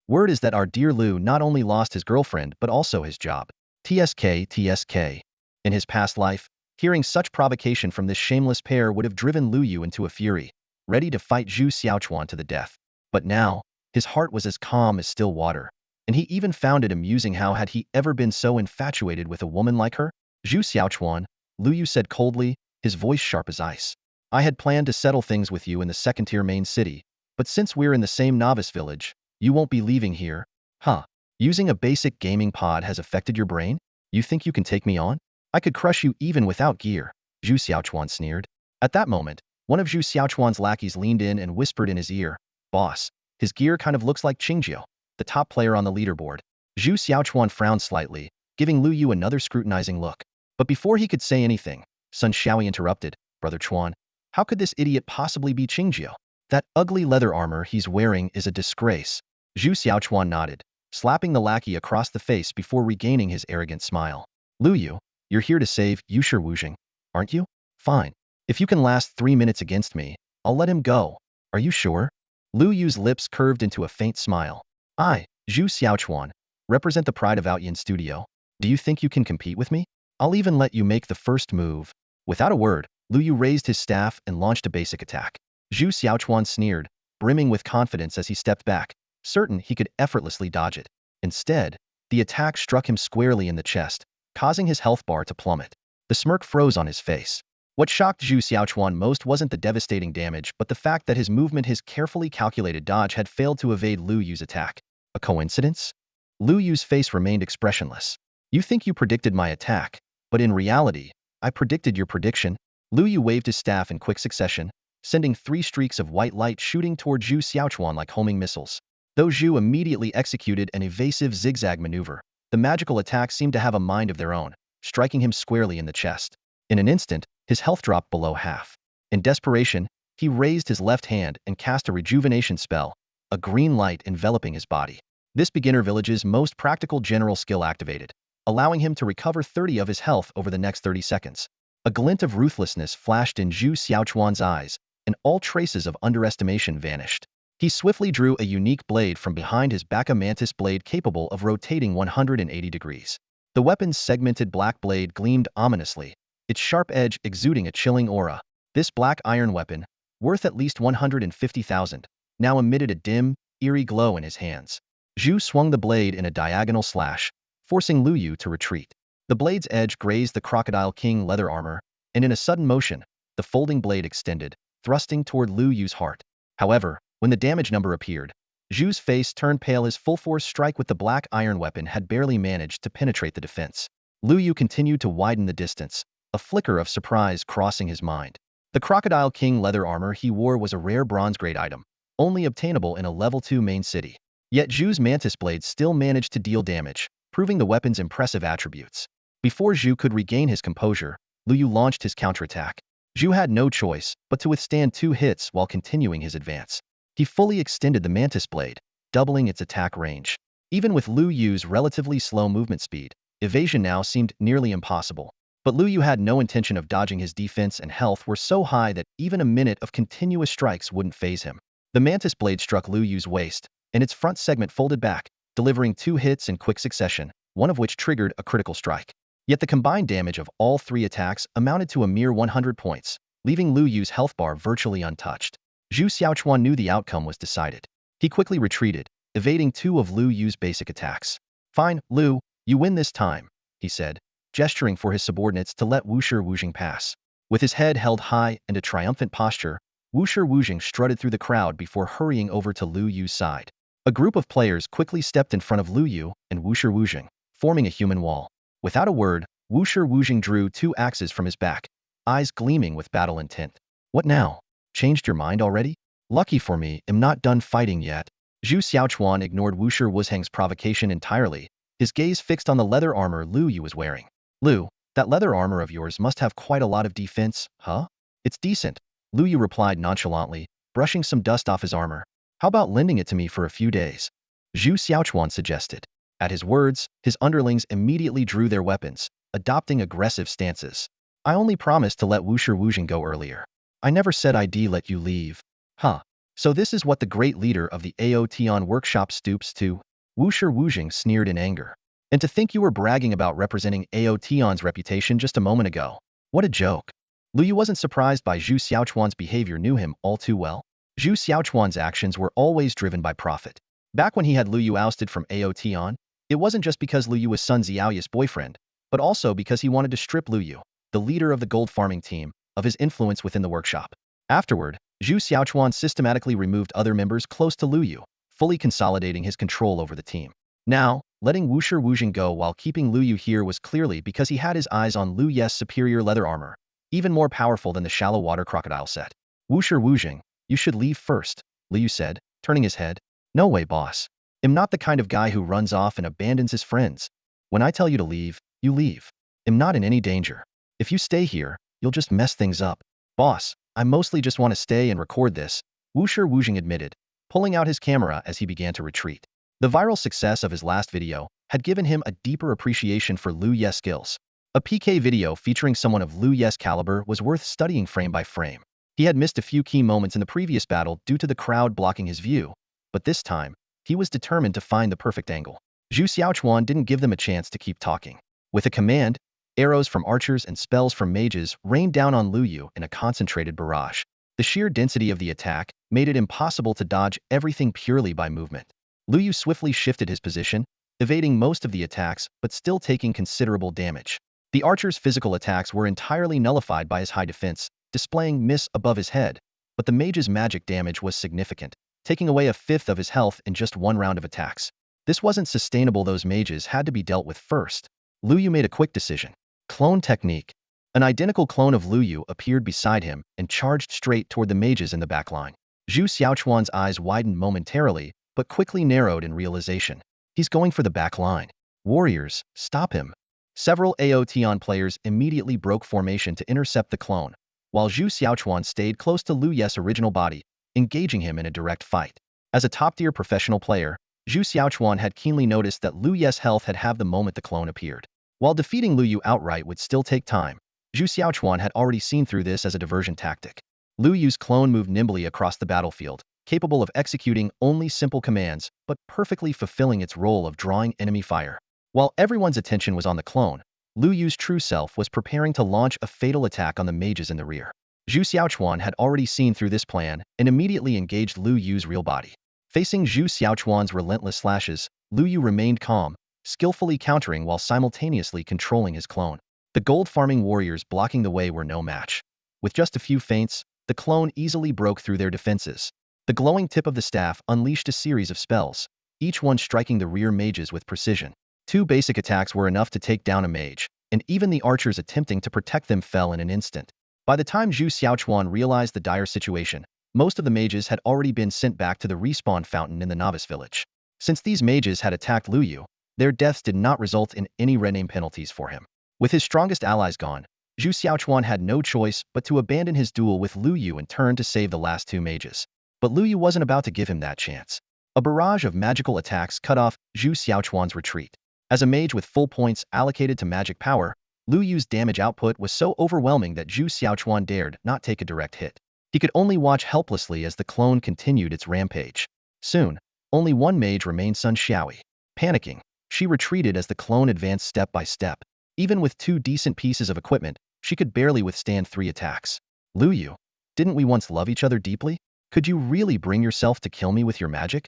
"Word is that our dear Lu not only lost his girlfriend but also his job. TSK. In his past life, hearing such provocation from this shameless pair would have driven Lu Yu into a fury, ready to fight Zhu Xiaochuan to the death. But now, his heart was as calm as still water, and he even found it amusing. How had he ever been so infatuated with a woman like her? "Zhu Xiaochuan," Lu Yu said coldly, his voice sharp as ice. "I had planned to settle things with you in the second-tier main city, but since we're in the same novice village, you won't be leaving here. Huh? Using a basic gaming pod has affected your brain? You think you can take me on? I could crush you even without gear," Zhu Xiaochuan sneered. At that moment, one of Zhu Xiaochuan's lackeys leaned in and whispered in his ear, "Boss, his gear kind of looks like Qingzhou, the top player on the leaderboard." Zhu Xiaochuan frowned slightly, giving Lu Yu another scrutinizing look. But before he could say anything, Sun Xiaoyi interrupted, "Brother Chuan, how could this idiot possibly be Qingzhou? That ugly leather armor he's wearing is a disgrace." Zhu Xiaochuan nodded, slapping the lackey across the face before regaining his arrogant smile. "Lu Yu, you're here to save Wushi Wuzheng, aren't you? Fine. If you can last 3 minutes against me, I'll let him go. Are you sure?" Lu Yu's lips curved into a faint smile. "I, Zhu Xiaochuan, represent the pride of Outyin Studio. Do you think you can compete with me? I'll even let you make the first move." Without a word, Lu Yu raised his staff and launched a basic attack. Zhu Xiaochuan sneered, brimming with confidence as he stepped back, certain he could effortlessly dodge it. Instead, the attack struck him squarely in the chest, causing his health bar to plummet. The smirk froze on his face. What shocked Zhu Xiaochuan most wasn't the devastating damage but the fact that his movement, his carefully calculated dodge, had failed to evade Lu Yu's attack. A coincidence? Lu Yu's face remained expressionless. "You think you predicted my attack, but in reality, I predicted your prediction." Lu Yu waved his staff in quick succession, sending 3 streaks of white light shooting toward Zhu Xiaochuan like homing missiles. Though Zhu immediately executed an evasive zigzag maneuver, the magical attack seemed to have a mind of their own, striking him squarely in the chest. In an instant, his health dropped below half. In desperation, he raised his left hand and cast a rejuvenation spell, a green light enveloping his body. This beginner village's most practical general skill activated, allowing him to recover 30 of his health over the next 30 seconds. A glint of ruthlessness flashed in Zhu Xiaochuan's eyes, and all traces of underestimation vanished. He swiftly drew a unique blade from behind his back, a mantis blade capable of rotating 180 degrees. The weapon's segmented black blade gleamed ominously, its sharp edge exuding a chilling aura. This black iron weapon, worth at least 150,000, now emitted a dim, eerie glow in his hands. Zhu swung the blade in a diagonal slash, forcing Lu Yu to retreat. The blade's edge grazed the Crocodile King leather armor, and in a sudden motion, the folding blade extended, thrusting toward Lu Yu's heart. However, when the damage number appeared, Zhu's face turned pale. His full-force strike with the black iron weapon had barely managed to penetrate the defense. Lu Yu continued to widen the distance, a flicker of surprise crossing his mind. The Crocodile King leather armor he wore was a rare bronze-grade item, only obtainable in a level 2 main city. Yet Zhu's mantis blade still managed to deal damage, proving the weapon's impressive attributes. Before Zhu could regain his composure, Lu Yu launched his counterattack. Zhu had no choice but to withstand 2 hits while continuing his advance. He fully extended the mantis blade, doubling its attack range. Even with Lu Yu's relatively slow movement speed, evasion now seemed nearly impossible. But Lu Yu had no intention of dodging. His defense and health were so high that even a minute of continuous strikes wouldn't faze him. The mantis blade struck Lu Yu's waist, and its front segment folded back, delivering 2 hits in quick succession, one of which triggered a critical strike. Yet the combined damage of all 3 attacks amounted to a mere 100 points, leaving Lu Yu's health bar virtually untouched. Zhu Xiaochuan knew the outcome was decided. He quickly retreated, evading 2 of Lu Yu's basic attacks. "Fine, Lu, you win this time," he said, gesturing for his subordinates to let Wushi Wujing pass. With his head held high and a triumphant posture, Wushi Wujing strutted through the crowd before hurrying over to Lu Yu's side. A group of players quickly stepped in front of Lu Yu and Wushi Wujing, forming a human wall. Without a word, Wushi Wujing drew 2 axes from his back, eyes gleaming with battle intent. "What now? Changed your mind already? Lucky for me, I'm not done fighting yet." Zhu Xiaochuan ignored Wushi Wuzheng's provocation entirely, his gaze fixed on the leather armor Lu Yu was wearing. "Lu, that leather armor of yours must have quite a lot of defense, huh?" "It's decent," Lu Yu replied nonchalantly, brushing some dust off his armor. "How about lending it to me for a few days?" Zhu Xiaochuan suggested. At his words, his underlings immediately drew their weapons, adopting aggressive stances. "I only promised to let Wushi Wujing go earlier. I never said I'd let you leave." "Huh. So this is what the great leader of the Aotion workshop stoops to?" Wushi Wujing sneered in anger. "And to think you were bragging about representing Aotion's reputation just a moment ago. What a joke." Lu Yu wasn't surprised by Zhu Xiaochuan's behavior, knew him all too well. Zhu Xiaochuan's actions were always driven by profit. Back when he had Lu Yu ousted from Aotion, it wasn't just because Lu Yu was Sun Xiaoya's boyfriend, but also because he wanted to strip Lu Yu, the leader of the gold farming team, of his influence within the workshop. Afterward, Zhu Xiaochuan systematically removed other members close to Lu Yu, fully consolidating his control over the team. Now, letting Wushi Wujing go while keeping Lu Yu here was clearly because he had his eyes on Lu Yu's superior leather armor, even more powerful than the shallow water crocodile set. "Wushi Wujing, you should leave first," Lu Yu said, turning his head. "No way, boss. I'm not the kind of guy who runs off and abandons his friends. When I tell you to leave, you leave. I'm not in any danger. If you stay here, you'll just mess things up." "Boss, I mostly just want to stay and record this," Wushi Wujing admitted, pulling out his camera as he began to retreat. The viral success of his last video had given him a deeper appreciation for Lu Yu's skills. A PK video featuring someone of Lu Yu's caliber was worth studying frame by frame. He had missed a few key moments in the previous battle due to the crowd blocking his view, but this time, he was determined to find the perfect angle. Zhu Xiaochuan didn't give them a chance to keep talking. With a command, arrows from archers and spells from mages rained down on Lu Yu in a concentrated barrage. The sheer density of the attack made it impossible to dodge everything purely by movement. Lu Yu swiftly shifted his position, evading most of the attacks but still taking considerable damage. The archer's physical attacks were entirely nullified by his high defense, displaying miss above his head, but the mage's magic damage was significant, taking away a fifth of his health in just one round of attacks. This wasn't sustainable. Those mages had to be dealt with first. Lu Yu made a quick decision. Clone technique. An identical clone of Lu Yu appeared beside him and charged straight toward the mages in the back line. Zhu Xiaochuan's eyes widened momentarily, but quickly narrowed in realization. He's going for the back line. "Warriors, stop him." Several Aotion players immediately broke formation to intercept the clone, while Zhu Xiaochuan stayed close to Lu Yu's original body, engaging him in a direct fight. As a top-tier professional player, Zhu Xiaochuan had keenly noticed that Lu Yu's health had halved the moment the clone appeared. While defeating Lu Yu outright would still take time, Zhu Xiaochuan had already seen through this as a diversion tactic. Lu Yu's clone moved nimbly across the battlefield, capable of executing only simple commands, but perfectly fulfilling its role of drawing enemy fire. While everyone's attention was on the clone, Lu Yu's true self was preparing to launch a fatal attack on the mages in the rear. Zhu Xiaochuan had already seen through this plan and immediately engaged Lu Yu's real body. Facing Zhu Xiaochuan's relentless slashes, Lu Yu remained calm, skillfully countering while simultaneously controlling his clone. The gold-farming warriors blocking the way were no match. With just a few feints, the clone easily broke through their defenses. The glowing tip of the staff unleashed a series of spells, each one striking the rear mages with precision. Two basic attacks were enough to take down a mage, and even the archers attempting to protect them fell in an instant. By the time Zhu Xiaochuan realized the dire situation, most of the mages had already been sent back to the respawn fountain in the novice village. Since these mages had attacked Lu Yu, their deaths did not result in any rename penalties for him. With his strongest allies gone, Zhu Xiaochuan had no choice but to abandon his duel with Lu Yu and turn to save the last two mages. But Lu Yu wasn't about to give him that chance. A barrage of magical attacks cut off Zhu Xiaochuan's retreat. As a mage with full points allocated to magic power, Lu Yu's damage output was so overwhelming that Zhu Xiaochuan dared not take a direct hit. He could only watch helplessly as the clone continued its rampage. Soon, only one mage remained, Sun Xiaoyi. Panicking, she retreated as the clone advanced step by step. Even with two decent pieces of equipment, she could barely withstand 3 attacks. Lu Yu, didn't we once love each other deeply? Could you really bring yourself to kill me with your magic?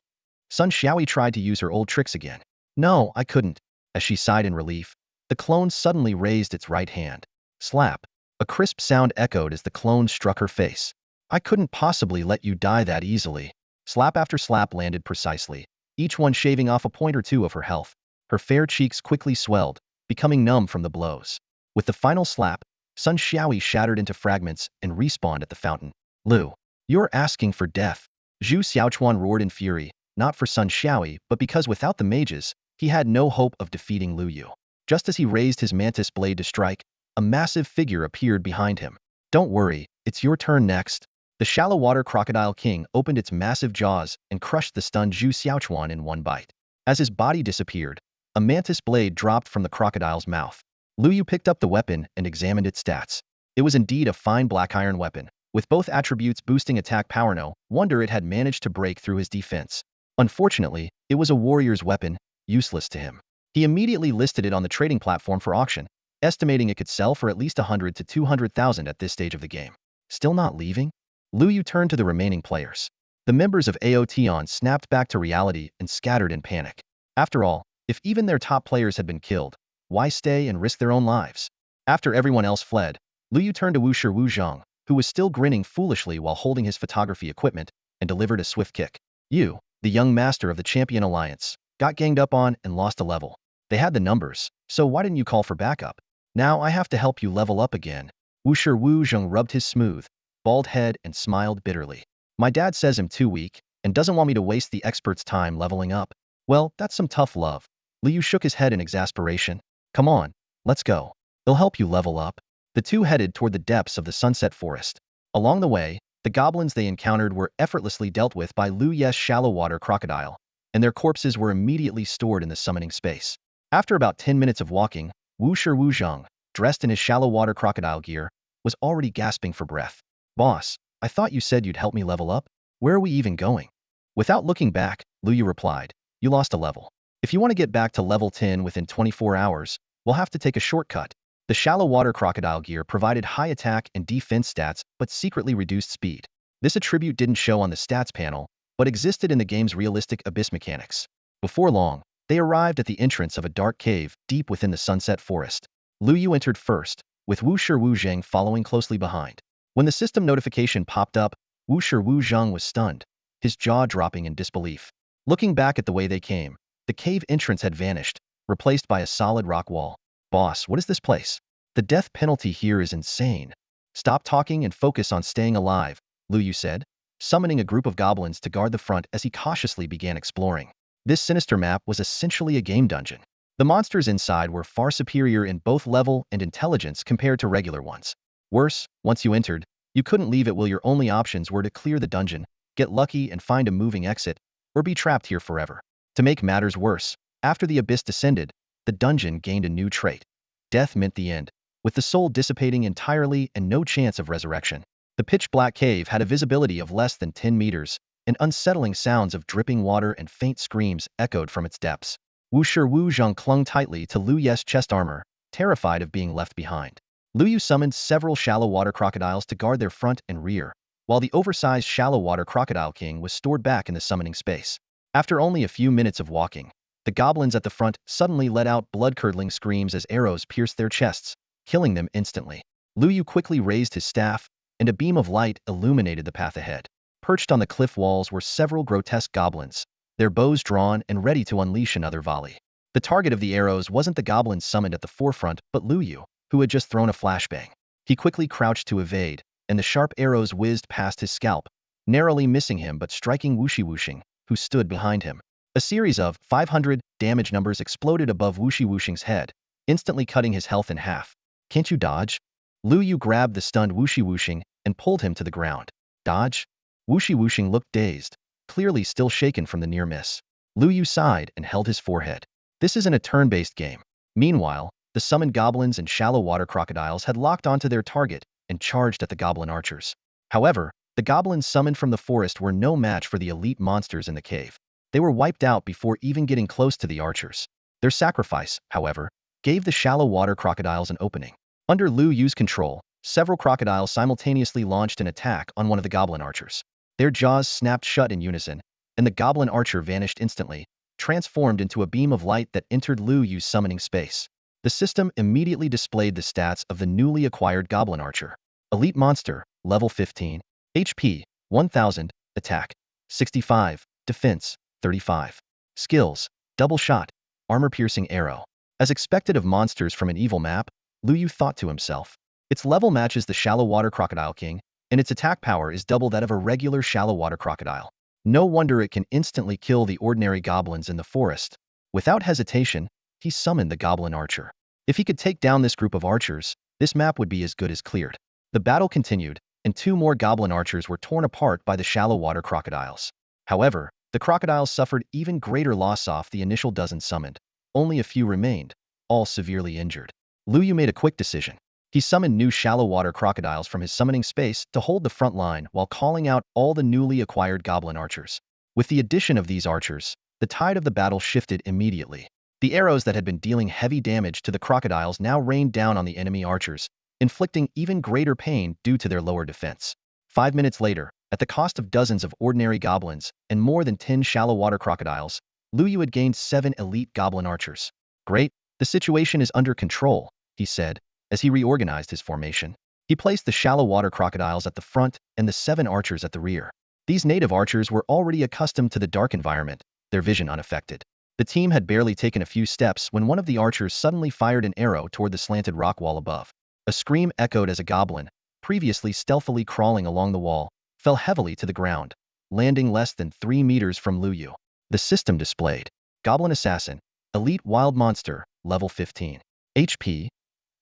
Sun Xiaoyi tried to use her old tricks again. No, I couldn't. As she sighed in relief, the clone suddenly raised its right hand. Slap. A crisp sound echoed as the clone struck her face. I couldn't possibly let you die that easily. Slap after slap landed precisely, each one shaving off a point or two of her health. Her fair cheeks quickly swelled, becoming numb from the blows. With the final slap, Sun Xiaoyi shattered into fragments and respawned at the fountain. Lu, you're asking for death. Zhu Xiaochuan roared in fury, not for Sun Xiaoyi, but because without the mages, he had no hope of defeating Lu Yu. Just as he raised his mantis blade to strike, a massive figure appeared behind him. Don't worry, it's your turn next. The shallow water crocodile king opened its massive jaws and crushed the stunned Zhu Xiaochuan in one bite. As his body disappeared, a mantis blade dropped from the crocodile's mouth. Lu Yu picked up the weapon and examined its stats. It was indeed a fine black iron weapon, with both attributes boosting attack power. No wonder it had managed to break through his defense. Unfortunately, it was a warrior's weapon, useless to him. He immediately listed it on the trading platform for auction, estimating it could sell for at least 100 to 200,000 at this stage of the game. Still not leaving? Lu Yu turned to the remaining players. The members of Aotion snapped back to reality and scattered in panic. After all, if even their top players had been killed, why stay and risk their own lives? After everyone else fled, Lu Yu turned to Wushi Wuzhong, who was still grinning foolishly while holding his photography equipment, and delivered a swift kick. You, the young master of the Champion Alliance, got ganged up on and lost a level. They had the numbers, so why didn't you call for backup? Now I have to help you level up again. Wushi Wuzhong rubbed his smooth, bald head and smiled bitterly. My dad says I'm too weak and doesn't want me to waste the expert's time leveling up. Well, that's some tough love. Lu Yu shook his head in exasperation. Come on, let's go. It'll help you level up. The two headed toward the depths of the Sunset Forest. Along the way, the goblins they encountered were effortlessly dealt with by Lu Yu's shallow water crocodile, and their corpses were immediately stored in the summoning space. After about 10 minutes of walking, Wushi Wuzhong, dressed in his shallow water crocodile gear, was already gasping for breath. Boss, I thought you said you'd help me level up? Where are we even going? Without looking back, Lu Yu replied, you lost a level. If you want to get back to level 10 within 24 hours, we'll have to take a shortcut. The shallow water crocodile gear provided high attack and defense stats but secretly reduced speed. This attribute didn't show on the stats panel, but existed in the game's realistic abyss mechanics. Before long, they arrived at the entrance of a dark cave deep within the Sunset Forest. Lu Yu entered first, with Wushi Wuzhong following closely behind. When the system notification popped up, Wushi Wuzhong was stunned, his jaw dropping in disbelief. Looking back at the way they came, the cave entrance had vanished, replaced by a solid rock wall. Boss, what is this place? The death penalty here is insane. Stop talking and focus on staying alive, Lu Yu said, summoning a group of goblins to guard the front as he cautiously began exploring. This sinister map was essentially a game dungeon. The monsters inside were far superior in both level and intelligence compared to regular ones. Worse, once you entered, you couldn't leave it while your only options were to clear the dungeon, get lucky and find a moving exit, or be trapped here forever. To make matters worse, after the abyss descended, the dungeon gained a new trait. Death meant the end, with the soul dissipating entirely and no chance of resurrection. The pitch-black cave had a visibility of less than 10 meters, and unsettling sounds of dripping water and faint screams echoed from its depths. Wushi Wuzhong clung tightly to Lu Yu's chest armor, terrified of being left behind. Lu Yu summoned several shallow water crocodiles to guard their front and rear, while the oversized shallow water crocodile king was stored back in the summoning space. After only a few minutes of walking, The goblins at the front suddenly let out blood-curdling screams as arrows pierced their chests, killing them instantly. Lu Yu quickly raised his staff, and a beam of light illuminated the path ahead. Perched on the cliff walls were several grotesque goblins, their bows drawn and ready to unleash another volley. The target of the arrows wasn't the goblins summoned at the forefront, but Lu Yu, who had just thrown a flashbang. He quickly crouched to evade, and the sharp arrows whizzed past his scalp, narrowly missing him but striking Wuxing, who stood behind him. A series of 500 damage numbers exploded above Wuxing's head, instantly cutting his health in half. Can't you dodge? Lu Yu grabbed the stunned Wuxing and pulled him to the ground. Dodge? Wuxing looked dazed, clearly still shaken from the near miss. Lu Yu sighed and held his forehead. This isn't a turn-based game. Meanwhile, the summoned goblins and shallow water crocodiles had locked onto their target and charged at the goblin archers. However, the goblins summoned from the forest were no match for the elite monsters in the cave. They were wiped out before even getting close to the archers. Their sacrifice, however, gave the shallow water crocodiles an opening. Under Lu Yu's control, several crocodiles simultaneously launched an attack on one of the goblin archers. Their jaws snapped shut in unison, and the goblin archer vanished instantly, transformed into a beam of light that entered Lu Yu's summoning space. The system immediately displayed the stats of the newly acquired goblin archer. Elite monster, level 15, HP, 1000, attack, 65, defense, 35. Skills, double shot, armor-piercing arrow. As expected of monsters from an evil map, Lu Yu thought to himself. Its level matches the shallow water crocodile king, and its attack power is double that of a regular shallow water crocodile. No wonder it can instantly kill the ordinary goblins in the forest. Without hesitation, he summoned the goblin archer. If he could take down this group of archers, this map would be as good as cleared. The battle continued, and two more goblin archers were torn apart by the shallow water crocodiles. However, the crocodiles suffered even greater loss off the initial dozen summoned. Only a few remained, all severely injured. Lu Yu made a quick decision. He summoned new shallow water crocodiles from his summoning space to hold the front line while calling out all the newly acquired goblin archers. With the addition of these archers, the tide of the battle shifted immediately. The arrows that had been dealing heavy damage to the crocodiles now rained down on the enemy archers, inflicting even greater pain due to their lower defense. 5 minutes later, at the cost of dozens of ordinary goblins and more than 10 shallow water crocodiles, Lu Yu had gained 7 elite goblin archers. Great, the situation is under control, he said, as he reorganized his formation. He placed the shallow water crocodiles at the front and the 7 archers at the rear. These native archers were already accustomed to the dark environment, their vision unaffected. The team had barely taken a few steps when one of the archers suddenly fired an arrow toward the slanted rock wall above. A scream echoed as a goblin, previously stealthily crawling along the wall, fell heavily to the ground, landing less than 3 meters from Lu Yu. The system displayed. Goblin Assassin, Elite Wild Monster, level 15. HP,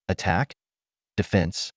attack, defense,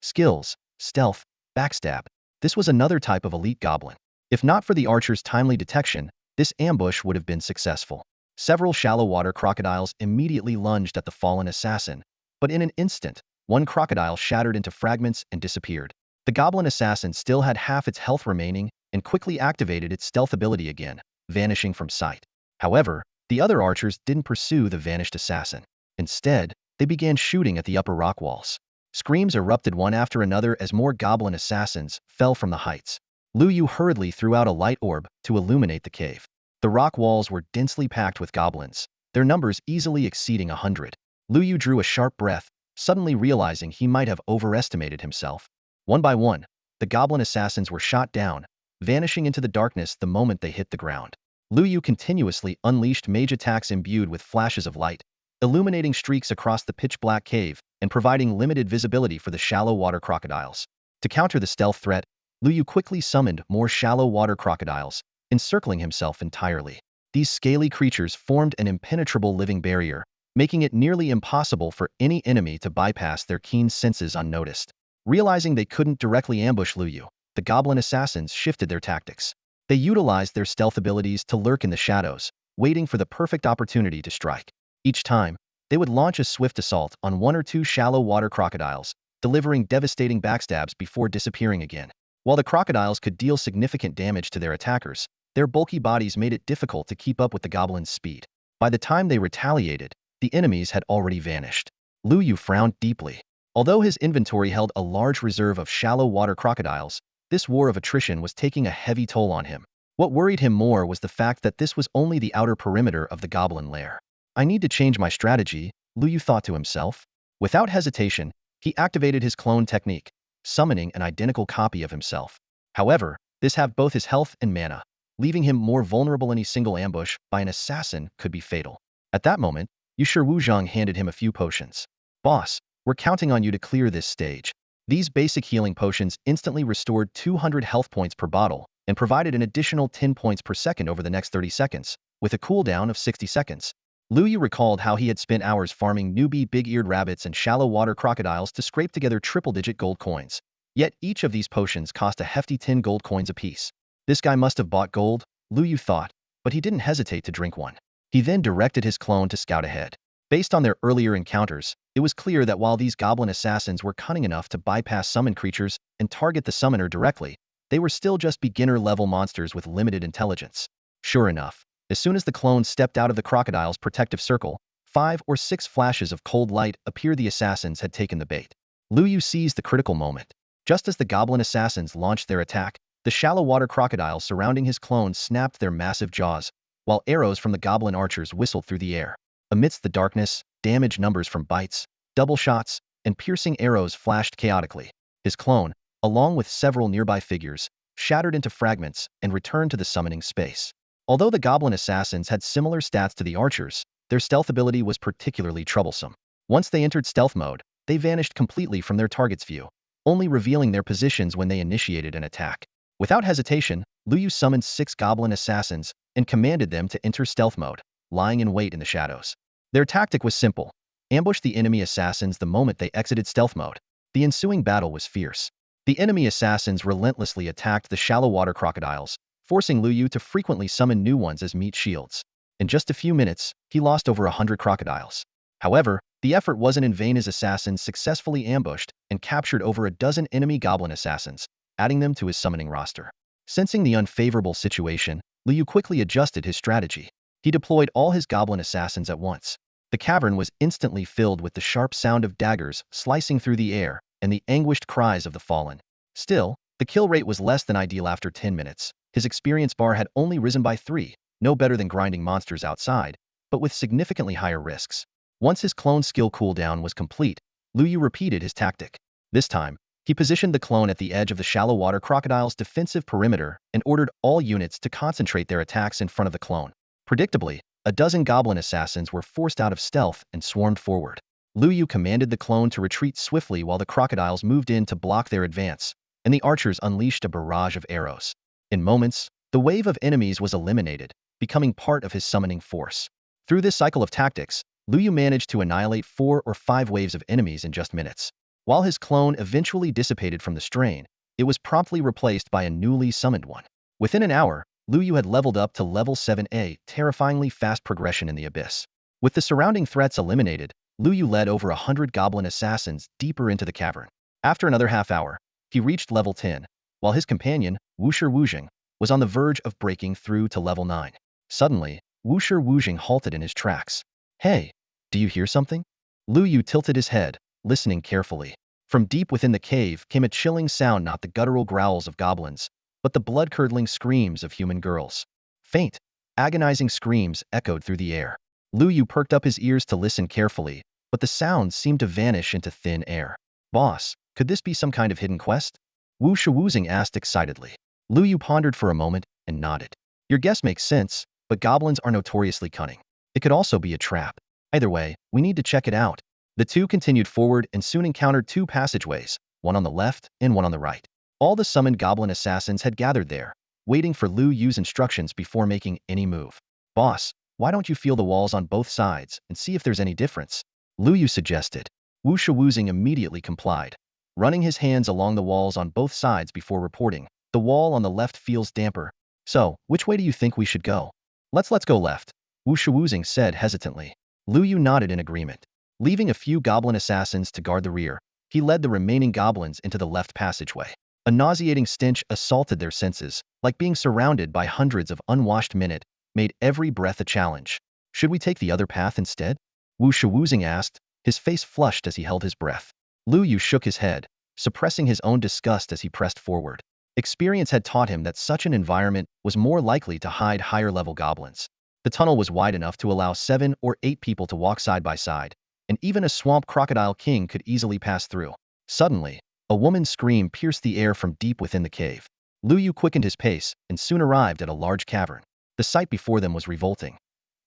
skills, stealth, backstab. This was another type of elite goblin. If not for the archer's timely detection, this ambush would have been successful. Several shallow water crocodiles immediately lunged at the fallen assassin, but in an instant, one crocodile shattered into fragments and disappeared. The goblin assassin still had half its health remaining and quickly activated its stealth ability again, vanishing from sight. However, the other archers didn't pursue the vanished assassin. Instead, they began shooting at the upper rock walls. Screams erupted one after another as more goblin assassins fell from the heights. Lu Yu hurriedly threw out a light orb to illuminate the cave. The rock walls were densely packed with goblins, their numbers easily exceeding 100. Lu Yu drew a sharp breath, suddenly realizing he might have overestimated himself. One by one, the goblin assassins were shot down, vanishing into the darkness the moment they hit the ground. Lu Yu continuously unleashed mage attacks imbued with flashes of light, illuminating streaks across the pitch-black cave and providing limited visibility for the shallow water crocodiles. To counter the stealth threat, Lu Yu quickly summoned more shallow water crocodiles, encircling himself entirely. These scaly creatures formed an impenetrable living barrier, making it nearly impossible for any enemy to bypass their keen senses unnoticed. Realizing they couldn't directly ambush Lu Yu, the goblin assassins shifted their tactics. They utilized their stealth abilities to lurk in the shadows, waiting for the perfect opportunity to strike. Each time, they would launch a swift assault on 1 or 2 shallow water crocodiles, delivering devastating backstabs before disappearing again. While the crocodiles could deal significant damage to their attackers, their bulky bodies made it difficult to keep up with the goblins' speed. By the time they retaliated, the enemies had already vanished. Lu Yu frowned deeply. Although his inventory held a large reserve of shallow water crocodiles, this war of attrition was taking a heavy toll on him. What worried him more was the fact that this was only the outer perimeter of the goblin lair. I need to change my strategy, Lu Yu thought to himself. Without hesitation, he activated his clone technique, summoning an identical copy of himself. However, this halved both his health and mana, leaving him more vulnerable. Any single ambush by an assassin could be fatal. At that moment, Yushir Wuzhang handed him a few potions. Boss, we're counting on you to clear this stage. These basic healing potions instantly restored 200 health points per bottle and provided an additional 10 points per second over the next 30 seconds, with a cooldown of 60 seconds. Lu Yu recalled how he had spent hours farming newbie big-eared rabbits and shallow water crocodiles to scrape together triple-digit gold coins. Yet each of these potions cost a hefty 10 gold coins apiece. This guy must have bought gold, Lu Yu thought, but he didn't hesitate to drink one. He then directed his clone to scout ahead. Based on their earlier encounters, it was clear that while these goblin assassins were cunning enough to bypass summoned creatures and target the summoner directly, they were still just beginner-level monsters with limited intelligence. Sure enough, as soon as the clone stepped out of the crocodile's protective circle, 5 or 6 flashes of cold light appeared. The assassins had taken the bait. Lu Yu seized the critical moment. Just as the goblin assassins launched their attack, the shallow water crocodiles surrounding his clone snapped their massive jaws, while arrows from the goblin archers whistled through the air. Amidst the darkness, damage numbers from bites, double shots, and piercing arrows flashed chaotically. His clone, along with several nearby figures, shattered into fragments and returned to the summoning space. Although the goblin assassins had similar stats to the archers, their stealth ability was particularly troublesome. Once they entered stealth mode, they vanished completely from their target's view, only revealing their positions when they initiated an attack. Without hesitation, Lu Yu summoned 6 goblin assassins and commanded them to enter stealth mode, lying in wait in the shadows. Their tactic was simple: ambush the enemy assassins the moment they exited stealth mode. The ensuing battle was fierce. The enemy assassins relentlessly attacked the shallow water crocodiles, forcing Lu Yu to frequently summon new ones as meat shields. In just a few minutes, he lost over 100 crocodiles. However, the effort wasn't in vain as assassins successfully ambushed and captured over a dozen enemy goblin assassins, adding them to his summoning roster. Sensing the unfavorable situation, Lu Yu quickly adjusted his strategy. He deployed all his goblin assassins at once. The cavern was instantly filled with the sharp sound of daggers slicing through the air and the anguished cries of the fallen. Still, the kill rate was less than ideal. After 10 minutes, his experience bar had only risen by 3, no better than grinding monsters outside, but with significantly higher risks. Once his clone skill cooldown was complete, Lu Yu repeated his tactic. This time, he positioned the clone at the edge of the shallow water crocodile's defensive perimeter and ordered all units to concentrate their attacks in front of the clone. Predictably, a dozen goblin assassins were forced out of stealth and swarmed forward. Lu Yu commanded the clone to retreat swiftly while the crocodiles moved in to block their advance, and the archers unleashed a barrage of arrows. In moments, the wave of enemies was eliminated, becoming part of his summoning force. Through this cycle of tactics, Lu Yu managed to annihilate 4 or 5 waves of enemies in just minutes. While his clone eventually dissipated from the strain, it was promptly replaced by a newly summoned one. Within an hour, Lu Yu had leveled up to level 7A, terrifyingly fast progression in the abyss. With the surrounding threats eliminated, Lu Yu led over 100 goblin assassins deeper into the cavern. After another half hour, he reached level 10, while his companion, Wushir Wuzhang, was on the verge of breaking through to level 9. Suddenly, Wushir Wuzhang halted in his tracks. "Hey, do you hear something?" Lu Yu tilted his head, listening carefully. From deep within the cave came a chilling sound, not the guttural growls of goblins, but the blood-curdling screams of human girls. Faint, agonizing screams echoed through the air. Lu Yu perked up his ears to listen carefully, but the sounds seemed to vanish into thin air. "Boss, could this be some kind of hidden quest?" Wu Shiwuzing asked excitedly. Lu Yu pondered for a moment and nodded. "Your guess makes sense, but goblins are notoriously cunning. It could also be a trap. Either way, we need to check it out." The two continued forward and soon encountered 2 passageways, one on the left and one on the right. All the summoned goblin assassins had gathered there, waiting for Lu Yu's instructions before making any move. "Boss, why don't you feel the walls on both sides and see if there's any difference?" Lu Yu suggested. Wu Shiwuzing immediately complied, running his hands along the walls on both sides before reporting. "The wall on the left feels damper. So, which way do you think we should go?" Let's go left," Wu Shiwuzing said hesitantly. Lu Yu nodded in agreement. Leaving a few goblin assassins to guard the rear, he led the remaining goblins into the left passageway. A nauseating stench assaulted their senses, like being surrounded by hundreds of unwashed men. Made every breath a challenge. "Should we take the other path instead?" Wu Shiwuzing asked, his face flushed as he held his breath. Lu Yu shook his head, suppressing his own disgust as he pressed forward. Experience had taught him that such an environment was more likely to hide higher-level goblins. The tunnel was wide enough to allow 7 or 8 people to walk side by side, and even a swamp crocodile king could easily pass through. Suddenly, a woman's scream pierced the air from deep within the cave. Lu Yu quickened his pace and soon arrived at a large cavern. The sight before them was revolting.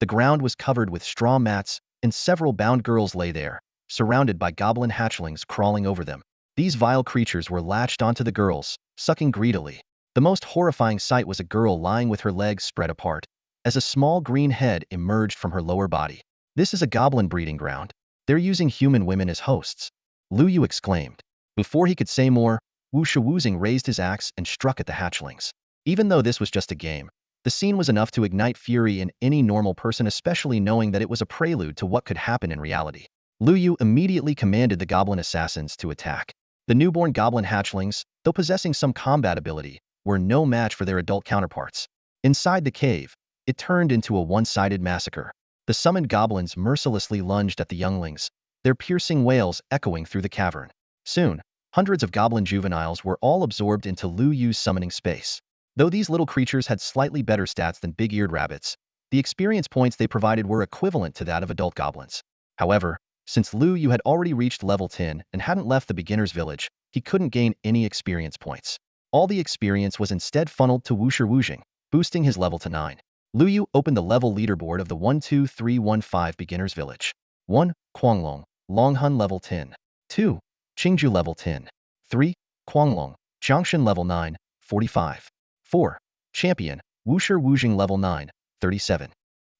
The ground was covered with straw mats, and several bound girls lay there, surrounded by goblin hatchlings crawling over them. These vile creatures were latched onto the girls, sucking greedily. The most horrifying sight was a girl lying with her legs spread apart, as a small green head emerged from her lower body. This is a goblin breeding ground. They're using human women as hosts, Lu Yu exclaimed. Before he could say more, Wu Shiwuzing raised his axe and struck at the hatchlings. Even though this was just a game, the scene was enough to ignite fury in any normal person, especially knowing that it was a prelude to what could happen in reality. Lu Yu immediately commanded the goblin assassins to attack. The newborn goblin hatchlings, though possessing some combat ability, were no match for their adult counterparts. Inside the cave, it turned into a one-sided massacre. The summoned goblins mercilessly lunged at the younglings, their piercing wails echoing through the cavern. Soon, hundreds of goblin juveniles were all absorbed into Lu Yu's summoning space. Though these little creatures had slightly better stats than big-eared rabbits, the experience points they provided were equivalent to that of adult goblins. However, since Lu Yu had already reached level 10 and hadn't left the beginner's village, he couldn't gain any experience points. All the experience was instead funneled to Wu Shiwuzing, boosting his level to 9. Lu Yu opened the level leaderboard of the 12315 beginner's village. 1. Quanglong, Longhun level 10. 2. Qingju level 10. 3. Quanglong, Jiangshan level 9, 45. 4. Champion, Wu Shiwuzing level 9, 37.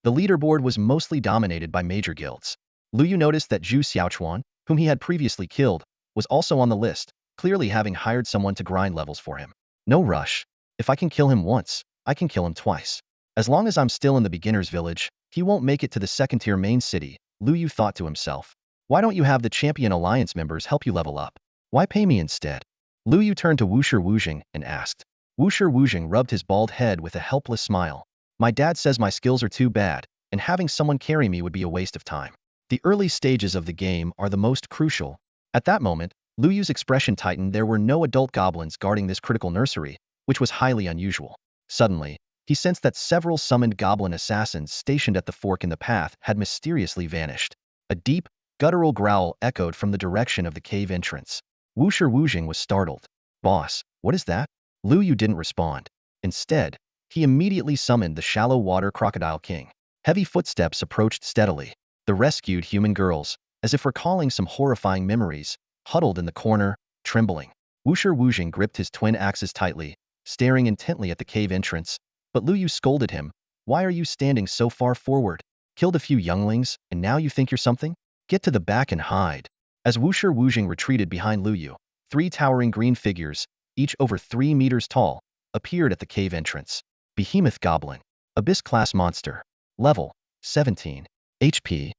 The leaderboard was mostly dominated by major guilds. Lu Yu noticed that Zhu Xiaochuan, whom he had previously killed, was also on the list, clearly having hired someone to grind levels for him. No rush. If I can kill him once, I can kill him twice. As long as I'm still in the beginner's village, he won't make it to the second-tier main city, Lu Yu thought to himself. Why don't you have the Champion Alliance members help you level up? Why pay me instead? Lu Yu turned to Wu Shiwuzing and asked. Wu Shiwuzing rubbed his bald head with a helpless smile. My dad says my skills are too bad, and having someone carry me would be a waste of time. The early stages of the game are the most crucial. At that moment, Lu Yu's expression tightened. There were no adult goblins guarding this critical nursery, which was highly unusual. Suddenly, he sensed that several summoned goblin assassins stationed at the fork in the path had mysteriously vanished. A deep, guttural growl echoed from the direction of the cave entrance. Wu Shiwuzing was startled. Boss, what is that? Lu Yu didn't respond. Instead, he immediately summoned the shallow water crocodile king. Heavy footsteps approached steadily. The rescued human girls, as if recalling some horrifying memories, huddled in the corner, trembling. Wu Shiwuzing gripped his twin axes tightly, staring intently at the cave entrance, but Lu Yu scolded him. Why are you standing so far forward? Killed a few younglings, and now you think you're something? Get to the back and hide. As Wu Shiwuzing retreated behind Lu Yu, 3 towering green figures, each over 3 meters tall, appeared at the cave entrance. Behemoth Goblin. Abyss-class monster. Level 17. HP.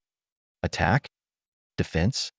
Attack? Defense?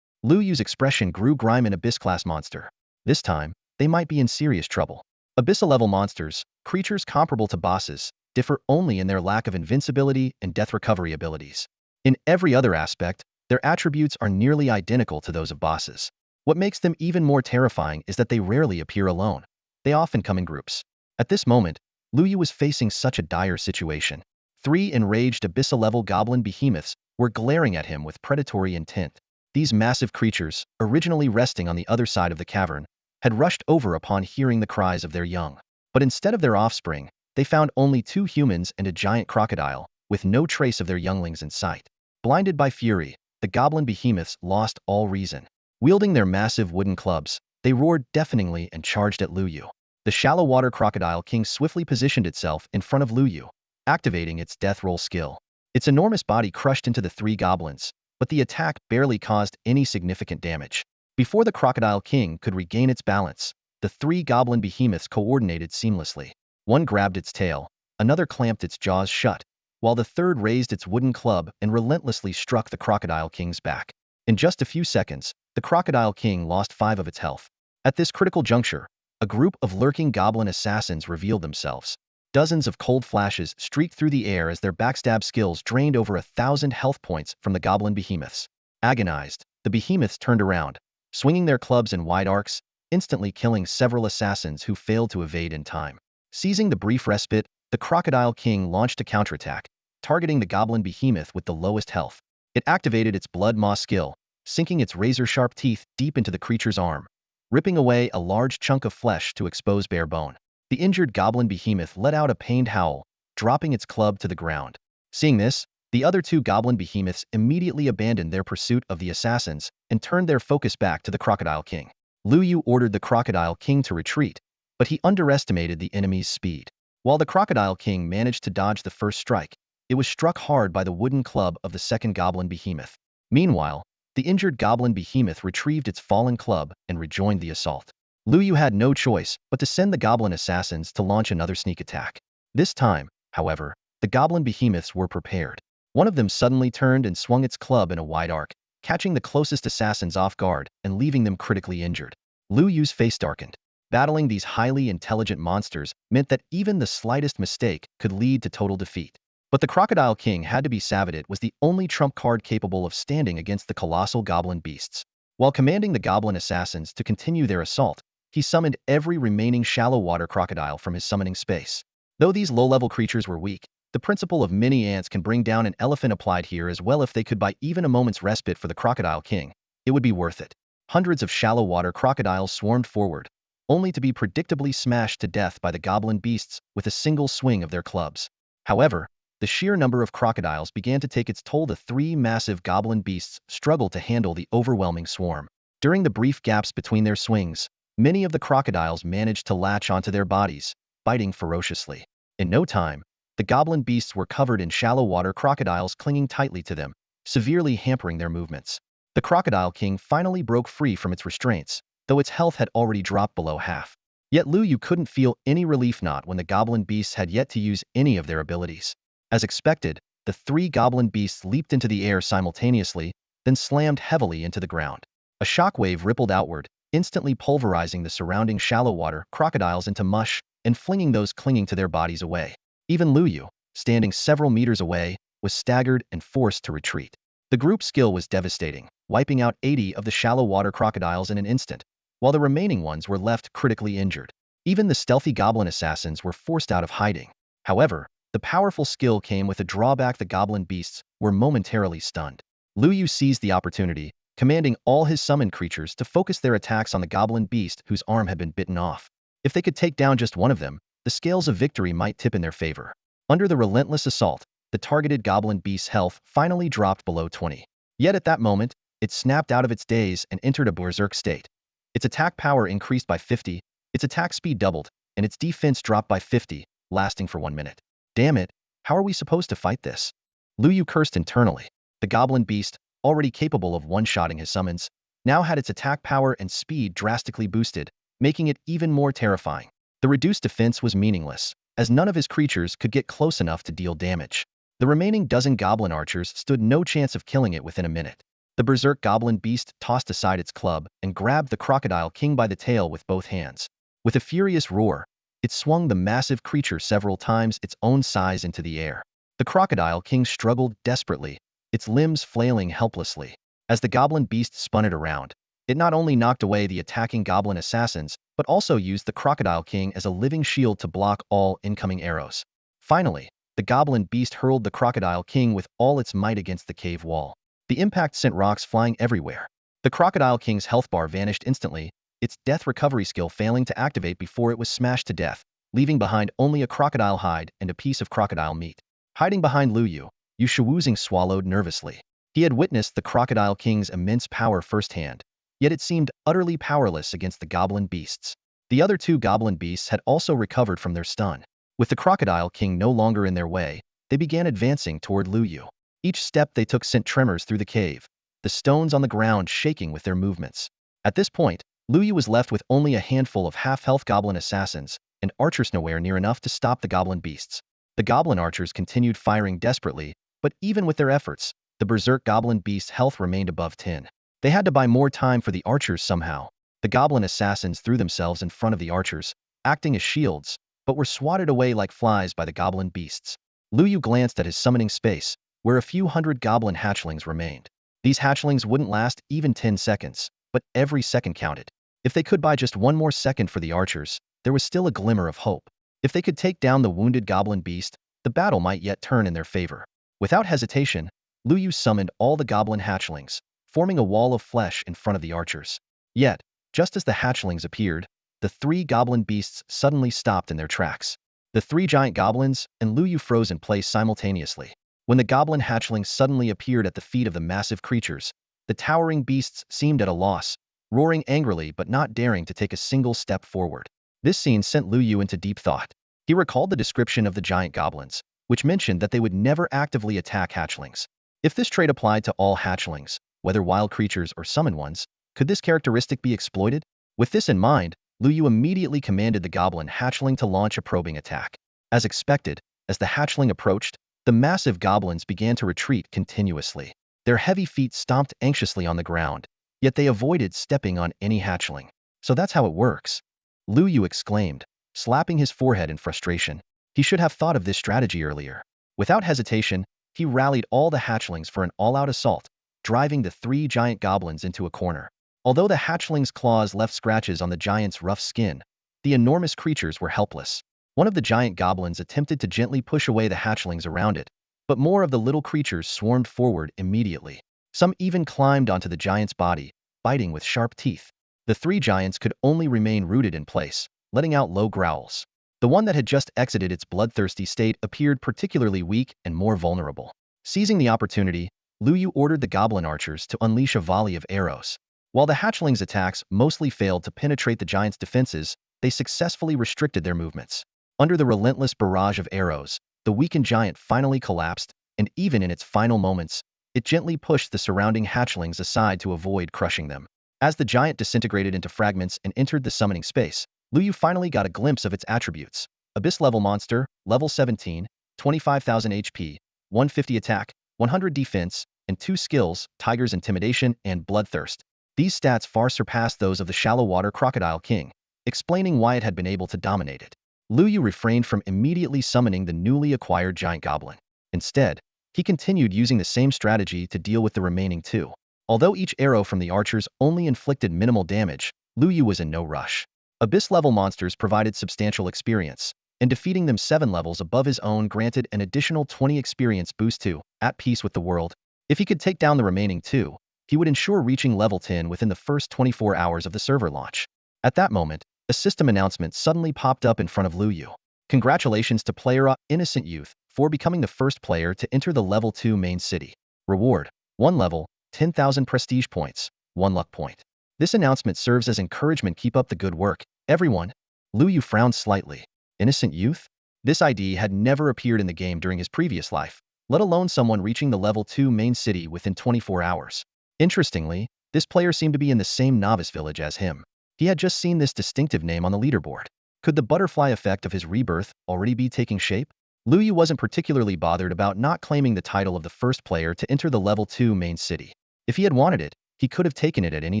Lu Yu's expression grew grim. An Abyss-class monster. This time, they might be in serious trouble. Abyssal-level monsters, creatures comparable to bosses, differ only in their lack of invincibility and death recovery abilities. In every other aspect, their attributes are nearly identical to those of bosses. What makes them even more terrifying is that they rarely appear alone. They often come in groups. At this moment, Lu Yu was facing such a dire situation. 3 enraged abyssal-level goblin behemoths were glaring at him with predatory intent. These massive creatures, originally resting on the other side of the cavern, had rushed over upon hearing the cries of their young. But instead of their offspring, they found only 2 humans and a giant crocodile, with no trace of their younglings in sight. Blinded by fury, the goblin behemoths lost all reason. Wielding their massive wooden clubs, they roared deafeningly and charged at Lu Yu. The shallow water crocodile king swiftly positioned itself in front of Lu Yu, activating its death roll skill. Its enormous body crushed into the 3 goblins, but the attack barely caused any significant damage. Before the crocodile king could regain its balance, the 3 goblin behemoths coordinated seamlessly. One grabbed its tail, another clamped its jaws shut, while the third raised its wooden club and relentlessly struck the crocodile king's back. In just a few seconds, the crocodile king lost 5 of its health. At this critical juncture, a group of lurking goblin assassins revealed themselves. Dozens of cold flashes streaked through the air as their backstab skills drained over 1,000 health points from the goblin behemoths. Agonized, the behemoths turned around, swinging their clubs in wide arcs, instantly killing several assassins who failed to evade in time. Seizing the brief respite, the Crocodile King launched a counterattack, targeting the Goblin Behemoth with the lowest health. It activated its Blood Maw skill, sinking its razor-sharp teeth deep into the creature's arm, ripping away a large chunk of flesh to expose bare bone. The injured Goblin Behemoth let out a pained howl, dropping its club to the ground. Seeing this, the other two Goblin Behemoths immediately abandoned their pursuit of the assassins and turned their focus back to the Crocodile King. Lu Yu ordered the Crocodile King to retreat, but he underestimated the enemy's speed. While the Crocodile King managed to dodge the first strike, it was struck hard by the wooden club of the second Goblin Behemoth. Meanwhile, the injured Goblin Behemoth retrieved its fallen club and rejoined the assault. Lu Yu had no choice but to send the Goblin assassins to launch another sneak attack. This time, however, the Goblin Behemoths were prepared. One of them suddenly turned and swung its club in a wide arc, catching the closest assassins off guard and leaving them critically injured. Lu Yu's face darkened. Battling these highly intelligent monsters meant that even the slightest mistake could lead to total defeat. But the Crocodile King had to be saved. It was the only trump card capable of standing against the colossal goblin beasts. While commanding the goblin assassins to continue their assault, he summoned every remaining shallow water crocodile from his summoning space. Though these low-level creatures were weak, the principle of mini ants can bring down an elephant applied here as well. If they could buy even a moment's respite for the Crocodile King, it would be worth it. Hundreds of shallow water crocodiles swarmed forward, only to be predictably smashed to death by the goblin beasts with a single swing of their clubs. However, the sheer number of crocodiles began to take its toll. The three massive goblin beasts struggled to handle the overwhelming swarm. During the brief gaps between their swings, many of the crocodiles managed to latch onto their bodies, biting ferociously. In no time, the goblin beasts were covered in shallow water crocodiles clinging tightly to them, severely hampering their movements. The Crocodile King finally broke free from its restraints, though its health had already dropped below half. Yet Lu Yu couldn't feel any relief, not when the goblin beasts had yet to use any of their abilities. As expected, the three goblin beasts leaped into the air simultaneously, then slammed heavily into the ground. A shockwave rippled outward, instantly pulverizing the surrounding shallow water crocodiles into mush and flinging those clinging to their bodies away. Even Lu Yu, standing several meters away, was staggered and forced to retreat. The group's skill was devastating, wiping out 80 of the shallow water crocodiles in an instant, while the remaining ones were left critically injured. Even the stealthy goblin assassins were forced out of hiding. However, the powerful skill came with a drawback. The goblin beasts were momentarily stunned. Lu Yu seized the opportunity, commanding all his summoned creatures to focus their attacks on the goblin beast whose arm had been bitten off. If they could take down just one of them, the scales of victory might tip in their favor. Under the relentless assault, the targeted goblin beast's health finally dropped below 20. Yet at that moment, it snapped out of its daze and entered a berserk state. Its attack power increased by 50, its attack speed doubled, and its defense dropped by 50, lasting for 1 minute. Damn it, how are we supposed to fight this? Lu Yu cursed internally. The goblin beast, already capable of one-shotting his summons, now had its attack power and speed drastically boosted, making it even more terrifying. The reduced defense was meaningless, as none of his creatures could get close enough to deal damage. The remaining dozen goblin archers stood no chance of killing it within a minute. The berserk goblin beast tossed aside its club and grabbed the Crocodile King by the tail with both hands. With a furious roar, it swung the massive creature several times its own size into the air. The Crocodile King struggled desperately, its limbs flailing helplessly. As the goblin beast spun it around, it not only knocked away the attacking goblin assassins, but also used the Crocodile King as a living shield to block all incoming arrows. Finally, the goblin beast hurled the Crocodile King with all its might against the cave wall. The impact sent rocks flying everywhere. The Crocodile King's health bar vanished instantly, its death recovery skill failing to activate before it was smashed to death, leaving behind only a crocodile hide and a piece of crocodile meat. Hiding behind Lu Yu, Wuzing swallowed nervously. He had witnessed the Crocodile King's immense power firsthand, yet it seemed utterly powerless against the goblin beasts. The other two goblin beasts had also recovered from their stun. With the Crocodile King no longer in their way, they began advancing toward Lu Yu. Each step they took sent tremors through the cave, the stones on the ground shaking with their movements. At this point, Lu Yu was left with only a handful of half-health goblin assassins, and archers nowhere near enough to stop the goblin beasts. The goblin archers continued firing desperately, but even with their efforts, the berserk goblin beast's health remained above 10. They had to buy more time for the archers somehow. The goblin assassins threw themselves in front of the archers, acting as shields, but were swatted away like flies by the goblin beasts. Lu Yu glanced at his summoning space, where a few hundred goblin hatchlings remained. These hatchlings wouldn't last even 10 seconds, but every second counted. If they could buy just one more second for the archers, there was still a glimmer of hope. If they could take down the wounded goblin beast, the battle might yet turn in their favor. Without hesitation, Lu Yu summoned all the goblin hatchlings, forming a wall of flesh in front of the archers. Yet, just as the hatchlings appeared, the three goblin beasts suddenly stopped in their tracks. The three giant goblins and Lu Yu froze in place simultaneously. When the goblin hatchlings suddenly appeared at the feet of the massive creatures, the towering beasts seemed at a loss, roaring angrily but not daring to take a single step forward. This scene sent Lu Yu into deep thought. He recalled the description of the giant goblins, which mentioned that they would never actively attack hatchlings. If this trait applied to all hatchlings, whether wild creatures or summoned ones, could this characteristic be exploited? With this in mind, Lu Yu immediately commanded the goblin hatchling to launch a probing attack. As expected, as the hatchling approached, the massive goblins began to retreat continuously. Their heavy feet stomped anxiously on the ground, yet they avoided stepping on any hatchling. So that's how it works, Lu Yu exclaimed, slapping his forehead in frustration. He should have thought of this strategy earlier. Without hesitation, he rallied all the hatchlings for an all-out assault, driving the three giant goblins into a corner. Although the hatchlings' claws left scratches on the giant's rough skin, the enormous creatures were helpless. One of the giant goblins attempted to gently push away the hatchlings around it, but more of the little creatures swarmed forward immediately. Some even climbed onto the giant's body, biting with sharp teeth. The three giants could only remain rooted in place, letting out low growls. The one that had just exited its bloodthirsty state appeared particularly weak and more vulnerable. Seizing the opportunity, Lu Yu ordered the goblin archers to unleash a volley of arrows. While the hatchlings' attacks mostly failed to penetrate the giant's defenses, they successfully restricted their movements. Under the relentless barrage of arrows, the weakened giant finally collapsed, and even in its final moments, it gently pushed the surrounding hatchlings aside to avoid crushing them. As the giant disintegrated into fragments and entered the summoning space, Lu Yu finally got a glimpse of its attributes. Abyss-level monster, level 17, 25,000 HP, 150 attack, 100 defense, and 2 skills, Tiger's Intimidation and Bloodthirst. These stats far surpassed those of the shallow water Crocodile King, explaining why it had been able to dominate it. Lu Yu refrained from immediately summoning the newly acquired giant goblin. Instead, he continued using the same strategy to deal with the remaining two. Although each arrow from the archers only inflicted minimal damage, Lu Yu was in no rush. Abyss-level monsters provided substantial experience, and defeating them 7 levels above his own granted an additional 20 experience boost to, at peace with the world. If he could take down the remaining two, he would ensure reaching level 10 within the first 24 hours of the server launch. At that moment, a system announcement suddenly popped up in front of Lu Yu. Congratulations to player Innocent Youth for becoming the first player to enter the level 2 main city. Reward: 1 level, 10,000 prestige points, 1 luck point. This announcement serves as encouragement. Keep up the good work, everyone. Lu Yu frowned slightly. Innocent Youth? This ID had never appeared in the game during his previous life, let alone someone reaching the level 2 main city within 24 hours. Interestingly, this player seemed to be in the same novice village as him. He had just seen this distinctive name on the leaderboard. Could the butterfly effect of his rebirth already be taking shape? Lu Yu wasn't particularly bothered about not claiming the title of the first player to enter the level 2 main city. If he had wanted it, he could have taken it at any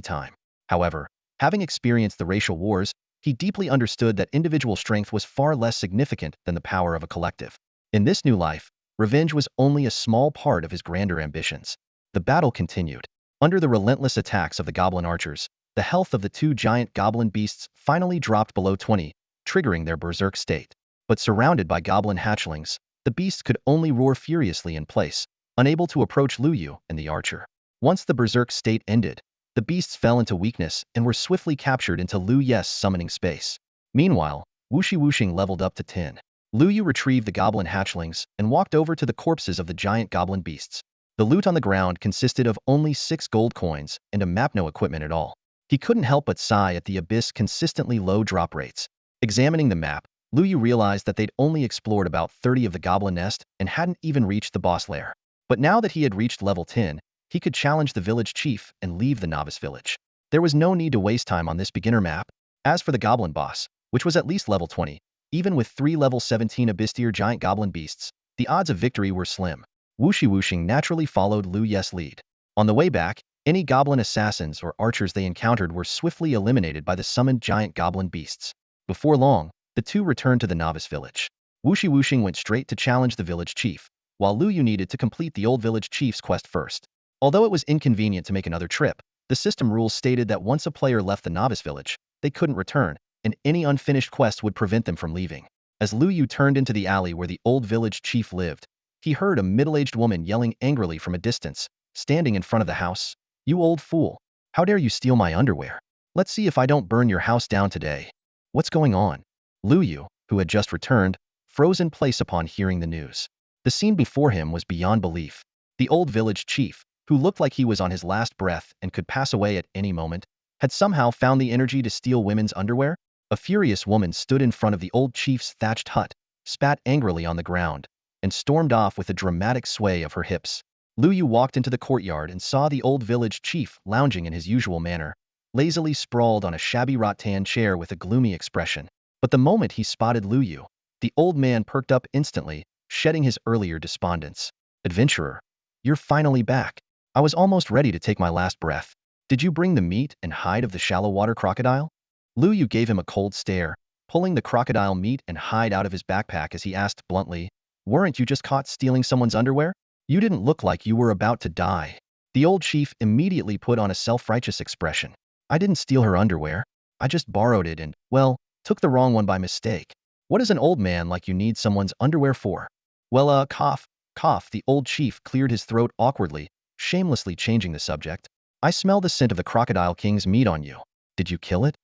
time. However, having experienced the racial wars, he deeply understood that individual strength was far less significant than the power of a collective. In this new life, revenge was only a small part of his grander ambitions. The battle continued. Under the relentless attacks of the goblin archers, the health of the 2 giant goblin beasts finally dropped below 20, triggering their berserk state. But surrounded by goblin hatchlings, the beasts could only roar furiously in place, unable to approach Lu Yu and the archer. Once the berserk state ended, the beasts fell into weakness and were swiftly captured into Lu Yu's summoning space. Meanwhile, Wuxing leveled up to 10. Lu Yu retrieved the goblin hatchlings and walked over to the corpses of the giant goblin beasts. The loot on the ground consisted of only 6 gold coins and a map, no equipment at all. He couldn't help but sigh at the abyss' consistently low drop rates. Examining the map, Lu Yu realized that they'd only explored about 30 of the goblin nest and hadn't even reached the boss lair. But now that he had reached level 10, he could challenge the village chief and leave the novice village. There was no need to waste time on this beginner map. As for the goblin boss, which was at least level 20, even with 3 level 17 abyss-tier giant goblin beasts, the odds of victory were slim. Wuxing naturally followed Lu Yu's lead. On the way back, any goblin assassins or archers they encountered were swiftly eliminated by the summoned giant goblin beasts. Before long, the two returned to the novice village. Wuxing went straight to challenge the village chief, while Lu Yu needed to complete the old village chief's quest first. Although it was inconvenient to make another trip, The system rules stated that once a player left the novice village, they couldn't return, and any unfinished quest would prevent them from leaving. As Lu Yu turned into the alley where the old village chief lived, he heard a middle-aged woman yelling angrily from a distance, standing in front of the house. "You old fool! How dare you steal my underwear? Let's see if I don't burn your house down today." "What's going on?" Lu Yu, who had just returned, froze in place upon hearing the news. The scene before him was beyond belief. The old village chief, who looked like he was on his last breath and could pass away at any moment, had somehow found the energy to steal women's underwear. A furious woman stood in front of the old chief's thatched hut, spat angrily on the ground, and stormed off with a dramatic sway of her hips. Lu Yu walked into the courtyard and saw the old village chief lounging in his usual manner, lazily sprawled on a shabby rattan chair with a gloomy expression. But the moment he spotted Lu Yu, the old man perked up instantly, shedding his earlier despondence. "Adventurer, you're finally back. I was almost ready to take my last breath. Did you bring the meat and hide of the shallow water crocodile?" Lu Yu gave him a cold stare, pulling the crocodile meat and hide out of his backpack as he asked bluntly, "Weren't you just caught stealing someone's underwear? You didn't look like you were about to die." The old chief immediately put on a self-righteous expression. "I didn't steal her underwear. I just borrowed it and, well, took the wrong one by mistake. What does an old man like you need someone's underwear for?" "Well, cough, cough." The old chief cleared his throat awkwardly, shamelessly changing the subject. "I smell the scent of the Crocodile King's meat on you. Did you kill it?"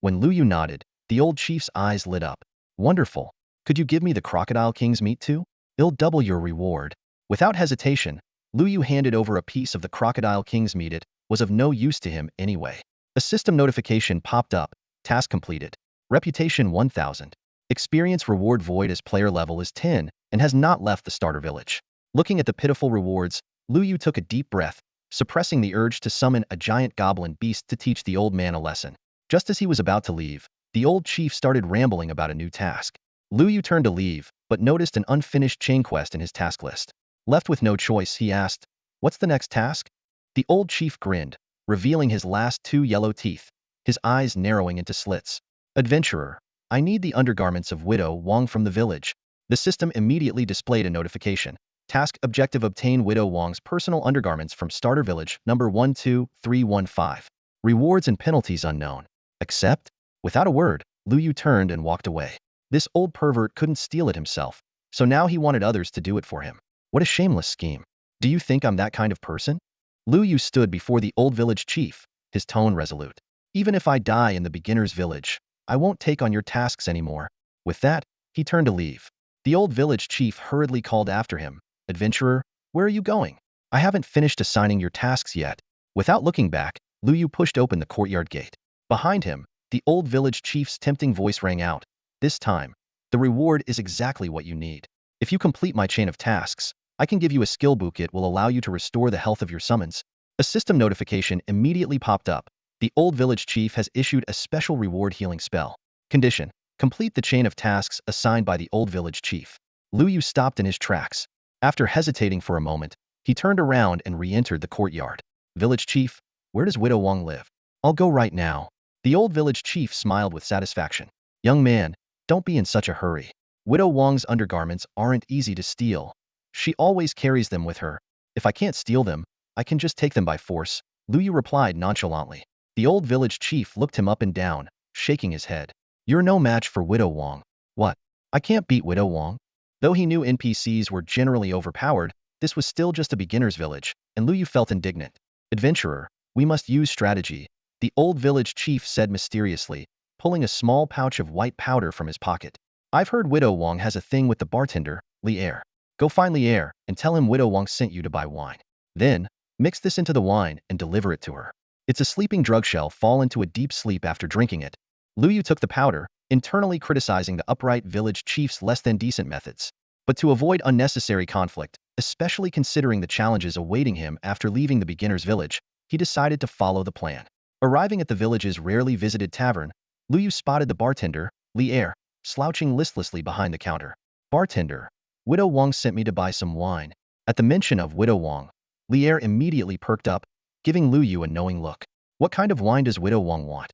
When Lu Yu nodded, the old chief's eyes lit up. "Wonderful. Could you give me the Crocodile King's meat too? It'll double your reward." Without hesitation, Lu Yu handed over a piece of the Crocodile King's meat. It was of no use to him anyway. A system notification popped up. Task completed. Reputation 1000. Experience reward void as player level is 10 and has not left the starter village. Looking at the pitiful rewards, Lu Yu took a deep breath, suppressing the urge to summon a giant goblin beast to teach the old man a lesson. Just as he was about to leave, the old chief started rambling about a new task. Lu Yu turned to leave, but noticed an unfinished chain quest in his task list. Left with no choice, he asked, "What's the next task?" The old chief grinned, revealing his last 2 yellow teeth, his eyes narrowing into slits. "Adventurer, I need the undergarments of Widow Wong from the village." The system immediately displayed a notification. Task objective: obtain Widow Wong's personal undergarments from starter village number 12315. Rewards and penalties unknown. Accept? Without a word, Lu Yu turned and walked away. This old pervert couldn't steal it himself, so now he wanted others to do it for him. What a shameless scheme. "Do you think I'm that kind of person?" Lu Yu stood before the old village chief, his tone resolute. "Even if I die in the beginner's village, I won't take on your tasks anymore." With that, he turned to leave. The old village chief hurriedly called after him, "Adventurer, where are you going? I haven't finished assigning your tasks yet." Without looking back, Lu Yu pushed open the courtyard gate. Behind him, the old village chief's tempting voice rang out. "This time, the reward is exactly what you need. If you complete my chain of tasks, I can give you a skill book. It will allow you to restore the health of your summons." A system notification immediately popped up. The old village chief has issued a special reward healing spell. Condition: complete the chain of tasks assigned by the old village chief. Lu Yu stopped in his tracks. After hesitating for a moment, he turned around and re-entered the courtyard. "Village chief, where does Widow Wong live?" "I'll go right now." The old village chief smiled with satisfaction. "Young man, don't be in such a hurry. Widow Wong's undergarments aren't easy to steal. She always carries them with her. If I can't steal them, I can just take them by force," Lu Yu replied nonchalantly. The old village chief looked him up and down, shaking his head. "You're no match for Widow Wong." "What? I can't beat Widow Wong?" Though he knew NPCs were generally overpowered, this was still just a beginner's village, and Lu Yu felt indignant. "Adventurer, we must use strategy," the old village chief said mysteriously, pulling a small pouch of white powder from his pocket. "I've heard Widow Wong has a thing with the bartender, Lier. Go find Lier and tell him Widow Wong sent you to buy wine. Then, mix this into the wine and deliver it to her. It's a sleeping drug. Shall fall into a deep sleep after drinking it." Lu Yu took the powder, internally criticizing the upright village chief's less-than-decent methods. But to avoid unnecessary conflict, especially considering the challenges awaiting him after leaving the beginner's village, he decided to follow the plan. Arriving at the village's rarely visited tavern, Lu Yu spotted the bartender, Lier, slouching listlessly behind the counter. "Bartender, Widow Wong sent me to buy some wine." At the mention of Widow Wong, Lier immediately perked up, giving Lu Yu a knowing look. "What kind of wine does Widow Wong want?"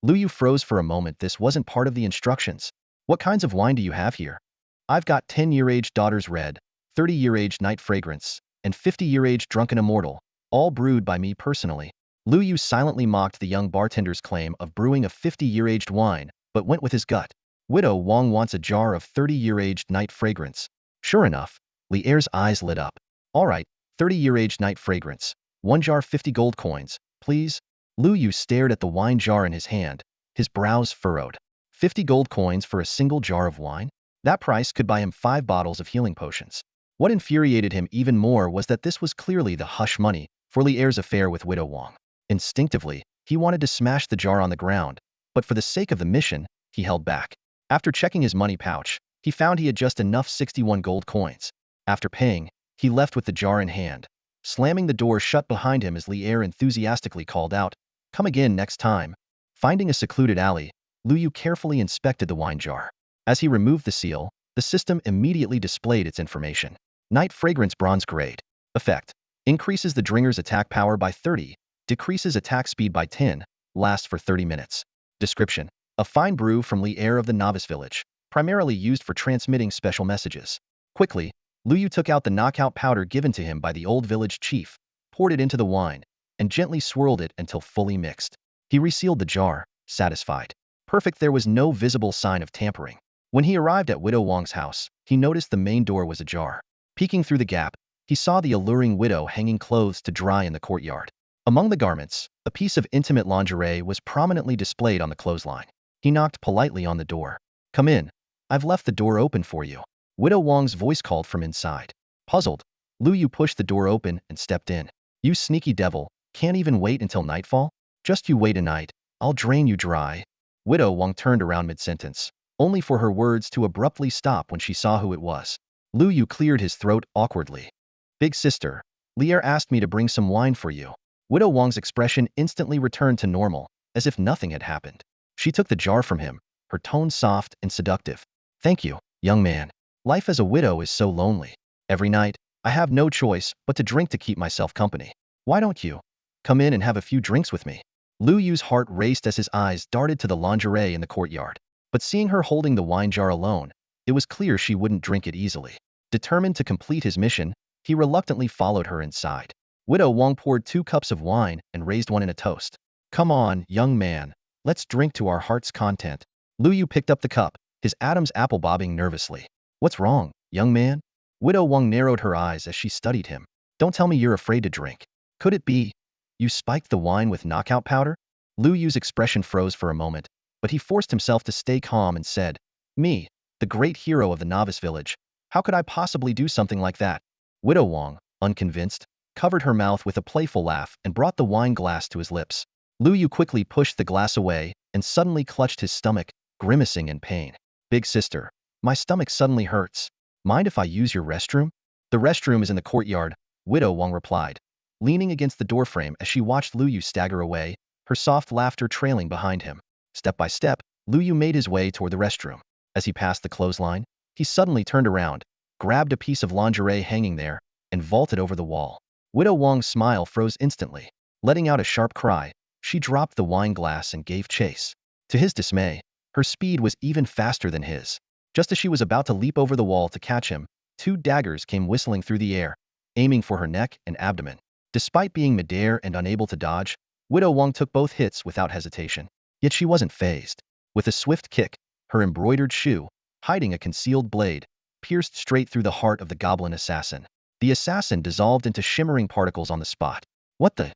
Lu Yu froze for a moment. This wasn't part of the instructions. "What kinds of wine do you have here?" "I've got 10-year-aged Daughter's Red, 30-year-aged Night Fragrance, and 50-year-aged Drunken Immortal, all brewed by me personally." Lu Yu silently mocked the young bartender's claim of brewing a 50-year-aged wine, but went with his gut. Widow Wang wants a jar of 30-year-aged night fragrance. Sure enough, Li Er's eyes lit up. All right, 30-year-aged night fragrance. One jar 50 gold coins, please. Lu Yu stared at the wine jar in his hand, his brows furrowed. 50 gold coins for a single jar of wine? That price could buy him 5 bottles of healing potions. What infuriated him even more was that this was clearly the hush money for Li Er's affair with Widow Wang. Instinctively, he wanted to smash the jar on the ground, but for the sake of the mission, he held back. After checking his money pouch, he found he had just enough 61 gold coins. After paying, he left with the jar in hand, slamming the door shut behind him as Li Er enthusiastically called out, "Come again next time." Finding a secluded alley, Lu Yu carefully inspected the wine jar. As he removed the seal, the system immediately displayed its information. Night Fragrance Bronze Grade. Effect: increases the drinker's attack power by 30, decreases attack speed by 10, lasts for 30 minutes. Description: a fine brew from Li Er of the Novice Village, primarily used for transmitting special messages. Quickly, Lu Yu took out the knockout powder given to him by the old village chief, poured it into the wine, and gently swirled it until fully mixed. He resealed the jar, satisfied. Perfect, there was no visible sign of tampering. When he arrived at Widow Wang's house, he noticed the main door was ajar. Peeking through the gap, he saw the alluring widow hanging clothes to dry in the courtyard. Among the garments, a piece of intimate lingerie was prominently displayed on the clothesline. He knocked politely on the door. "Come in. I've left the door open for you." Widow Wang's voice called from inside. Puzzled, Lu Yu pushed the door open and stepped in. "You sneaky devil, can't even wait until nightfall? Just you wait a night, I'll drain you dry." Widow Wang turned around mid-sentence, only for her words to abruptly stop when she saw who it was. Lu Yu cleared his throat awkwardly. "Big sister, Li Er asked me to bring some wine for you." Widow Wang's expression instantly returned to normal, as if nothing had happened. She took the jar from him, her tone soft and seductive. "Thank you, young man. Life as a widow is so lonely. Every night, I have no choice but to drink to keep myself company. Why don't you come in and have a few drinks with me?" Lu Yu's heart raced as his eyes darted to the lingerie in the courtyard. But seeing her holding the wine jar alone, it was clear she wouldn't drink it easily. Determined to complete his mission, he reluctantly followed her inside. Widow Wang poured 2 cups of wine and raised one in a toast. "Come on, young man. Let's drink to our heart's content." Lu Yu picked up the cup, his Adam's apple bobbing nervously. "What's wrong, young man?" Widow Wang narrowed her eyes as she studied him. "Don't tell me you're afraid to drink. Could it be you spiked the wine with knockout powder?" Lu Yu's expression froze for a moment, but he forced himself to stay calm and said, "Me, the great hero of the novice village. How could I possibly do something like that?" Widow Wang, unconvinced, covered her mouth with a playful laugh and brought the wine glass to his lips. Lu Yu quickly pushed the glass away and suddenly clutched his stomach, grimacing in pain. "Big sister, my stomach suddenly hurts. Mind if I use your restroom?" "The restroom is in the courtyard," Widow Wang replied, leaning against the doorframe as she watched Lu Yu stagger away, her soft laughter trailing behind him. Step by step, Lu Yu made his way toward the restroom. As he passed the clothesline, he suddenly turned around, grabbed a piece of lingerie hanging there, and vaulted over the wall. Widow Wang's smile froze instantly. Letting out a sharp cry, she dropped the wine glass and gave chase. To his dismay, her speed was even faster than his. Just as she was about to leap over the wall to catch him, 2 daggers came whistling through the air, aiming for her neck and abdomen. Despite being midair and unable to dodge, Widow Wang took both hits without hesitation. Yet she wasn't fazed. With a swift kick, her embroidered shoe, hiding a concealed blade, pierced straight through the heart of the goblin assassin. The assassin dissolved into shimmering particles on the spot. "What the?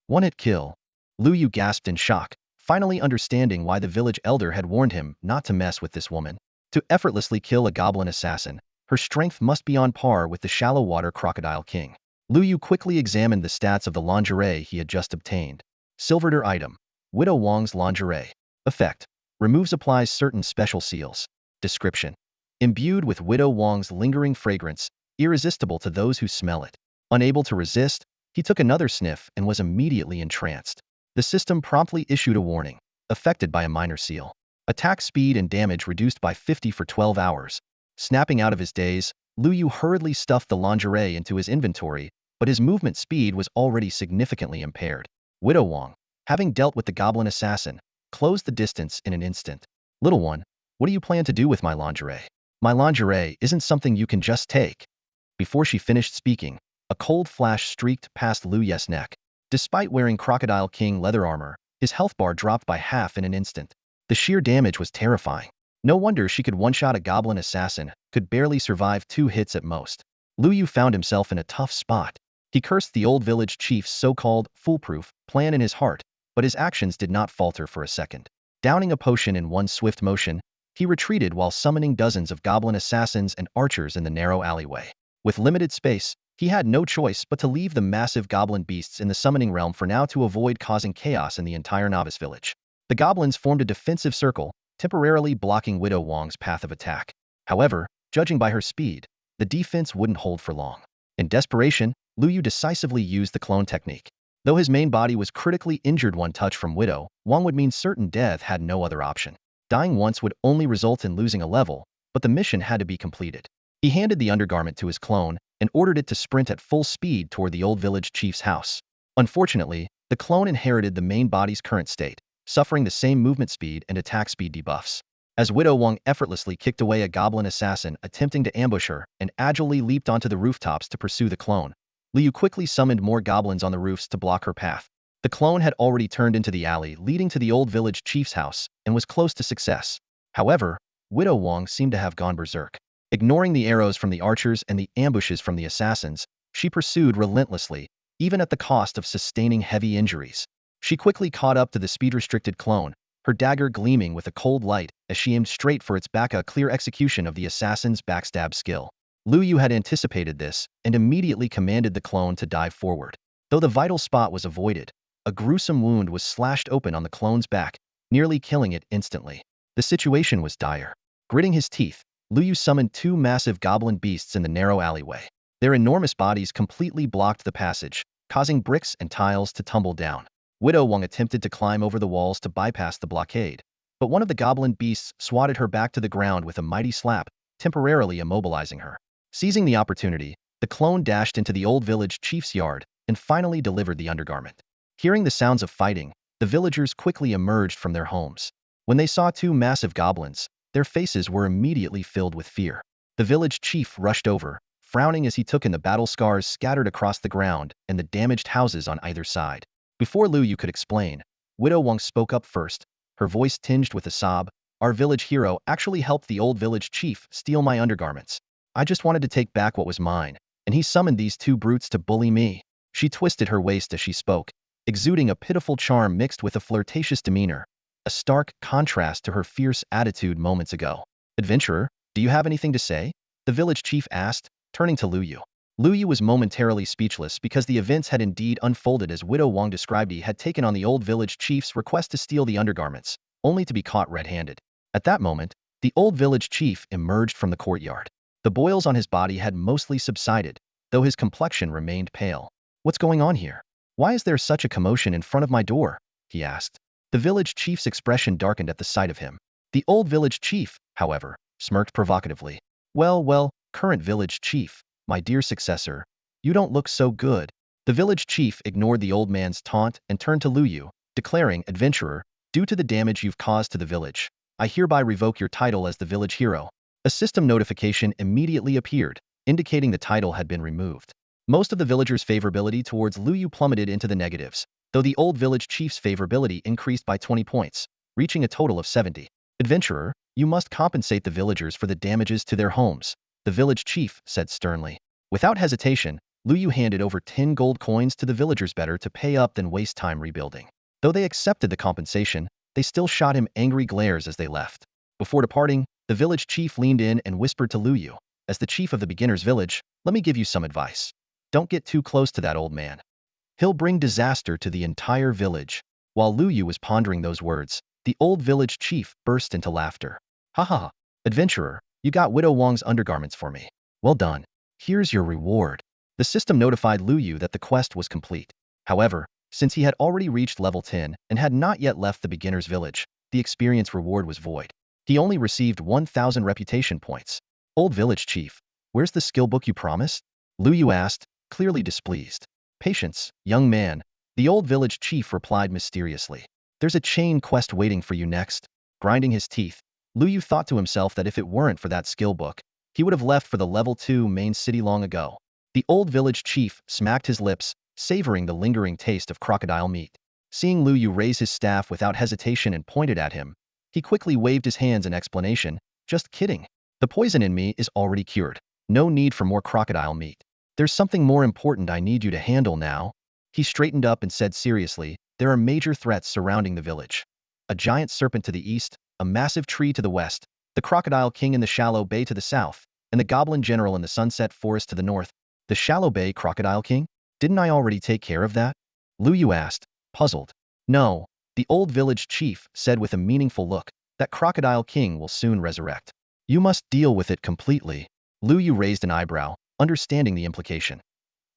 One-hit kill?" Lu Yu gasped in shock, finally understanding why the village elder had warned him not to mess with this woman. To effortlessly kill a goblin assassin, her strength must be on par with the shallow water crocodile king. Lu Yu quickly examined the stats of the lingerie he had just obtained. Silvered item: Widow Wang's lingerie. Effect: removes applies certain special seals. Description: imbued with Widow Wang's lingering fragrance, irresistible to those who smell it. Unable to resist, he took another sniff and was immediately entranced. The system promptly issued a warning: affected by a minor seal. Attack speed and damage reduced by 50 for 12 hours. Snapping out of his daze, Lu Yu hurriedly stuffed the lingerie into his inventory, but his movement speed was already significantly impaired. Widow Wang, having dealt with the goblin assassin, closed the distance in an instant. "Little one, what do you plan to do with my lingerie? My lingerie isn't something you can just take." Before she finished speaking, a cold flash streaked past Lu Ye's neck. Despite wearing Crocodile King leather armor, his health bar dropped by half in an instant. The sheer damage was terrifying. No wonder she could one-shot a goblin assassin, could barely survive 2 hits at most. Lu Yu found himself in a tough spot. He cursed the old village chief's so-called foolproof plan in his heart, but his actions did not falter for a second. Downing a potion in one swift motion, he retreated while summoning dozens of goblin assassins and archers in the narrow alleyway. With limited space, he had no choice but to leave the massive goblin beasts in the summoning realm for now to avoid causing chaos in the entire novice village. The goblins formed a defensive circle, temporarily blocking Widow Wong's path of attack. However, judging by her speed, the defense wouldn't hold for long. In desperation, Lu Yu decisively used the clone technique. Though his main body was critically injured, one touch from Widow Wong would mean certain death, had no other option. Dying once would only result in losing a level, but the mission had to be completed. He handed the undergarment to his clone and ordered it to sprint at full speed toward the old village chief's house. Unfortunately, the clone inherited the main body's current state, suffering the same movement speed and attack speed debuffs. As Widow Wong effortlessly kicked away a goblin assassin attempting to ambush her and agilely leaped onto the rooftops to pursue the clone, Liu quickly summoned more goblins on the roofs to block her path. The clone had already turned into the alley leading to the old village chief's house and was close to success. However, Widow Wong seemed to have gone berserk. Ignoring the arrows from the archers and the ambushes from the assassins, she pursued relentlessly, even at the cost of sustaining heavy injuries. She quickly caught up to the speed-restricted clone, her dagger gleaming with a cold light as she aimed straight for its back, a clear execution of the assassin's backstab skill. Lu Yu had anticipated this and immediately commanded the clone to dive forward. Though the vital spot was avoided, a gruesome wound was slashed open on the clone's back, nearly killing it instantly. The situation was dire. Gritting his teeth, Lu Yu summoned 2 massive goblin beasts in the narrow alleyway. Their enormous bodies completely blocked the passage, causing bricks and tiles to tumble down. Widow Wong attempted to climb over the walls to bypass the blockade, but one of the goblin beasts swatted her back to the ground with a mighty slap, temporarily immobilizing her. Seizing the opportunity, the clone dashed into the old village chief's yard and finally delivered the undergarment. Hearing the sounds of fighting, the villagers quickly emerged from their homes. When they saw 2 massive goblins, their faces were immediately filled with fear. The village chief rushed over, frowning as he took in the battle scars scattered across the ground and the damaged houses on either side. Before Lu Yu could explain, Widow Wong spoke up first, her voice tinged with a sob. "Our village hero actually helped the old village chief steal my undergarments. I just wanted to take back what was mine, and he summoned these 2 brutes to bully me." She twisted her waist as she spoke, exuding a pitiful charm mixed with a flirtatious demeanor, a stark contrast to her fierce attitude moments ago. "Adventurer, do you have anything to say?" the village chief asked, turning to Lu Yu. Lu Yu was momentarily speechless because the events had indeed unfolded as Widow Wong described. He had taken on the old village chief's request to steal the undergarments, only to be caught red-handed. At that moment, the old village chief emerged from the courtyard. The boils on his body had mostly subsided, though his complexion remained pale. "What's going on here? Why is there such a commotion in front of my door?" he asked. The village chief's expression darkened at the sight of him. The old village chief, however, smirked provocatively. Well, current village chief, my dear successor, you don't look so good." The village chief ignored the old man's taunt and turned to Lu Yu, declaring, "Adventurer, due to the damage you've caused to the village, I hereby revoke your title as the village hero." A system notification immediately appeared, indicating the title had been removed. Most of the villagers' favorability towards Lu Yu plummeted into the negatives, though the old village chief's favorability increased by 20 points, reaching a total of 70. "Adventurer, you must compensate the villagers for the damages to their homes," the village chief said sternly. Without hesitation, Lu Yu handed over 10 gold coins to the villagers. Better to pay up than waste time rebuilding. Though they accepted the compensation, they still shot him angry glares as they left. Before departing, the village chief leaned in and whispered to Lu Yu, "As the chief of the beginner's village, let me give you some advice. Don't get too close to that old man. He'll bring disaster to the entire village." While Lu Yu was pondering those words, the old village chief burst into laughter. "Ha ha ha, adventurer, you got Widow Wong's undergarments for me. Well done. Here's your reward." The system notified Lu Yu that the quest was complete. However, since he had already reached level 10 and had not yet left the beginner's village, the experience reward was void. He only received 1,000 reputation points. "Old village chief, where's the skill book you promised?" Lu Yu asked, clearly displeased. "Patience, young man," the old village chief replied mysteriously. "There's a chain quest waiting for you next." Grinding his teeth, Lu Yu thought to himself that if it weren't for that skill book, he would have left for the level 2 main city long ago. The old village chief smacked his lips, savoring the lingering taste of crocodile meat. Seeing Lu Yu raise his staff without hesitation and point it at him, he quickly waved his hands in explanation. Just kidding. The poison in me is already cured. No need for more crocodile meat. There's something more important I need you to handle now. He straightened up and said seriously, there are major threats surrounding the village. A giant serpent to the east, a massive tree to the west, the crocodile king in the shallow bay to the south, and the goblin general in the sunset forest to the north. The shallow bay crocodile king? Didn't I already take care of that? Lu Yu asked, puzzled. No, the old village chief said with a meaningful look, that crocodile king will soon resurrect. You must deal with it completely. Lu Yu raised an eyebrow, understanding the implication.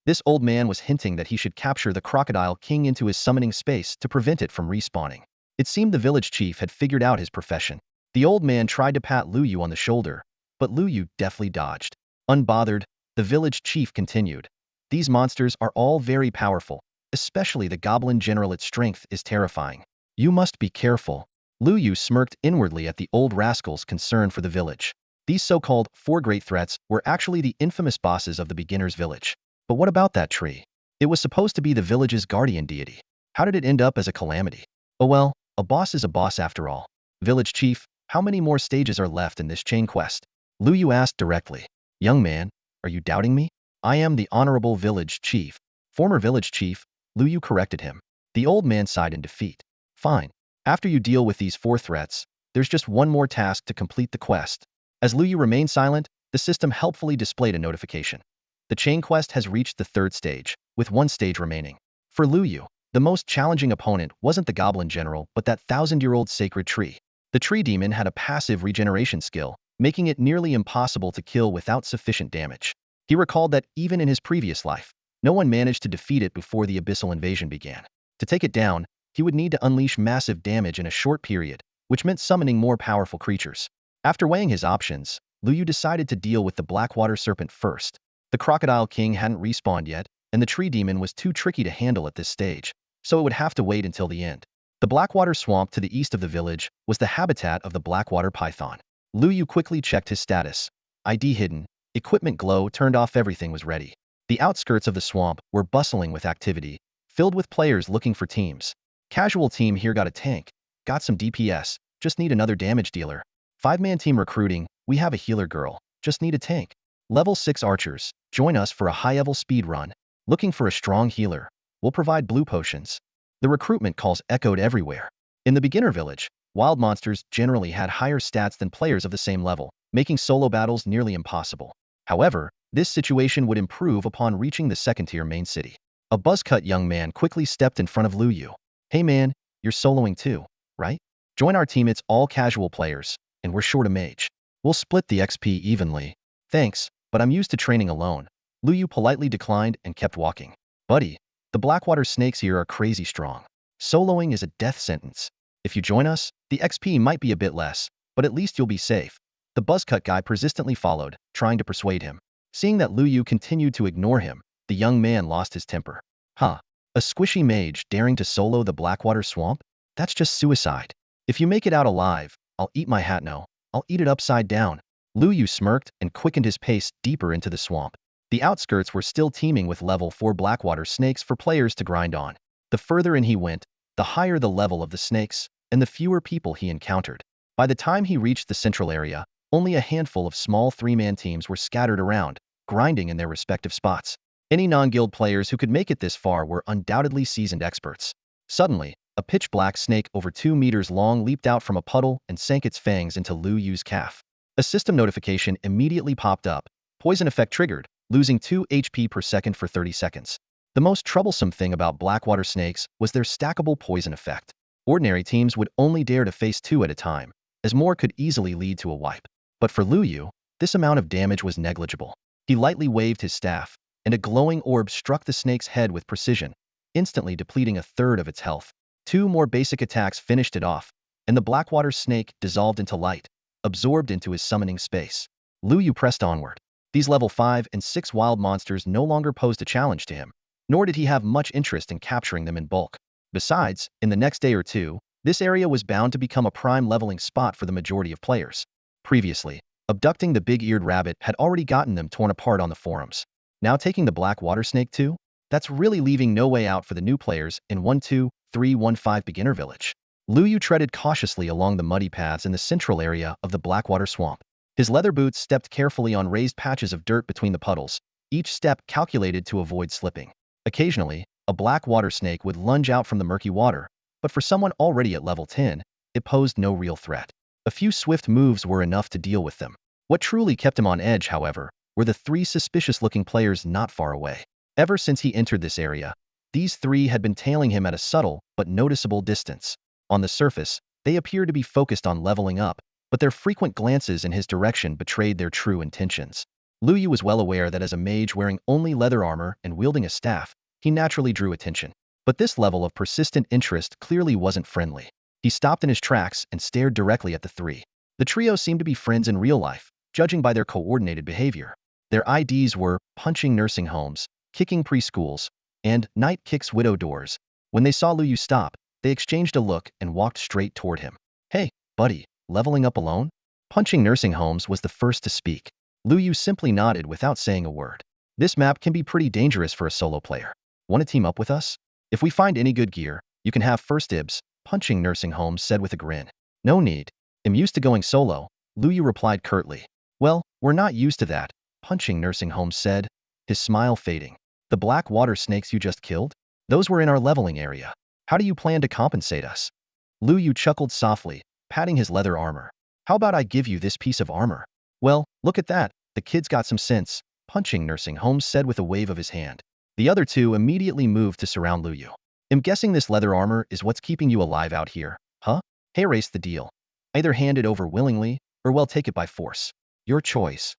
This old man was hinting that he should capture the crocodile king into his summoning space to prevent it from respawning. It seemed the village chief had figured out his profession. The old man tried to pat Lu Yu on the shoulder, but Lu Yu deftly dodged. Unbothered, the village chief continued. These monsters are all very powerful, especially the goblin general. Its strength is terrifying. You must be careful. Lu Yu smirked inwardly at the old rascal's concern for the village. These so-called four great threats were actually the infamous bosses of the beginner's village. But what about that tree? It was supposed to be the village's guardian deity. How did it end up as a calamity? Oh well, a boss is a boss after all. Village chief, how many more stages are left in this chain quest? Lu Yu asked directly. Young man, are you doubting me? I am the honorable village chief. Former village chief, Lu Yu corrected him. The old man sighed in defeat. Fine. After you deal with these four threats, there's just one more task to complete the quest. As Lu Yu remained silent, the system helpfully displayed a notification. The chain quest has reached the third stage, with one stage remaining. For Lu Yu, the most challenging opponent wasn't the goblin general but that thousand-year-old sacred tree. The tree demon had a passive regeneration skill, making it nearly impossible to kill without sufficient damage. He recalled that even in his previous life, no one managed to defeat it before the abyssal invasion began. To take it down, he would need to unleash massive damage in a short period, which meant summoning more powerful creatures. After weighing his options, Lu Yu decided to deal with the Blackwater Serpent first. The Crocodile King hadn't respawned yet, and the Tree Demon was too tricky to handle at this stage, so it would have to wait until the end. The Blackwater Swamp to the east of the village was the habitat of the Blackwater Python. Lu Yu quickly checked his status. ID hidden, equipment glow turned off, everything was ready. The outskirts of the swamp were bustling with activity, filled with players looking for teams. Casual team here got a tank, got some DPS, just need another damage dealer. 5-man team recruiting, we have a healer girl, just need a tank. Level 6 archers, join us for a high-level speed run. Looking for a strong healer, we'll provide blue potions. The recruitment calls echoed everywhere. In the beginner village, wild monsters generally had higher stats than players of the same level, making solo battles nearly impossible. However, this situation would improve upon reaching the second-tier main city. A buzzcut young man quickly stepped in front of Lu Yu. Hey man, you're soloing too, right? Join our team, it's all casual players, and we're short a mage. We'll split the XP evenly. Thanks, but I'm used to training alone. Lu Yu politely declined and kept walking. Buddy, the Blackwater snakes here are crazy strong. Soloing is a death sentence. If you join us, the XP might be a bit less, but at least you'll be safe. The buzzcut guy persistently followed, trying to persuade him. Seeing that Lu Yu continued to ignore him, the young man lost his temper. Huh, a squishy mage daring to solo the Blackwater Swamp? That's just suicide. If you make it out alive, I'll eat my hat. No, I'll eat it upside down. Lu Yu smirked and quickened his pace deeper into the swamp. The outskirts were still teeming with level 4 Blackwater snakes for players to grind on. The further in he went, the higher the level of the snakes, and the fewer people he encountered. By the time he reached the central area, only a handful of small 3-man teams were scattered around, grinding in their respective spots. Any non-guild players who could make it this far were undoubtedly seasoned experts. Suddenly, a pitch-black snake over 2 meters long leaped out from a puddle and sank its fangs into Lu Yu's calf. A system notification immediately popped up. Poison effect triggered, losing 2 HP per second for 30 seconds. The most troublesome thing about Blackwater snakes was their stackable poison effect. Ordinary teams would only dare to face 2 at a time, as more could easily lead to a wipe. But for Lu Yu, this amount of damage was negligible. He lightly waved his staff, and a glowing orb struck the snake's head with precision, instantly depleting a third of its health. 2 more basic attacks finished it off, and the Blackwater snake dissolved into light, absorbed into his summoning space. Lu Yu pressed onward. These level 5 and 6 wild monsters no longer posed a challenge to him, nor did he have much interest in capturing them in bulk. Besides, in the next day or two, this area was bound to become a prime leveling spot for the majority of players. Previously, abducting the big-eared rabbit had already gotten them torn apart on the forums. Now taking the Blackwater snake too? That's really leaving no way out for the new players in 1-2-3-1-5 Beginner Village. Lu Yu treaded cautiously along the muddy paths in the central area of the Blackwater Swamp. His leather boots stepped carefully on raised patches of dirt between the puddles, each step calculated to avoid slipping. Occasionally, a black water snake would lunge out from the murky water, but for someone already at level 10, it posed no real threat. A few swift moves were enough to deal with them. What truly kept him on edge, however, were the three suspicious-looking players not far away. Ever since he entered this area, these three had been tailing him at a subtle but noticeable distance. On the surface, they appeared to be focused on leveling up, but their frequent glances in his direction betrayed their true intentions. Lu Yu was well aware that as a mage wearing only leather armor and wielding a staff, he naturally drew attention. But this level of persistent interest clearly wasn't friendly. He stopped in his tracks and stared directly at the three. The trio seemed to be friends in real life, judging by their coordinated behavior. Their IDs were punching nursing homes, kicking preschools, and night kicks widow doors. When they saw Lu Yu stop, they exchanged a look and walked straight toward him. "Hey, buddy, leveling up alone?" Punching nursing homes was the first to speak. Lu Yu simply nodded without saying a word. "This map can be pretty dangerous for a solo player. Want to team up with us? If we find any good gear, you can have first dibs," Punching nursing homes said with a grin. "No need. I'm used to going solo," Lu Yu replied curtly. "Well, we're not used to that," Punching nursing homes said, his smile fading. "The black water snakes you just killed? Those were in our leveling area. How do you plan to compensate us?" Lu Yu chuckled softly, patting his leather armor. "How about I give you this piece of armor?" "Well, look at that. The kid's got some sense," Punching nursing homes said with a wave of his hand. The other two immediately moved to surround Lu Yu. "I'm guessing this leather armor is what's keeping you alive out here, huh? Hey, race the deal. Either hand it over willingly, or we'll take it by force. Your choice."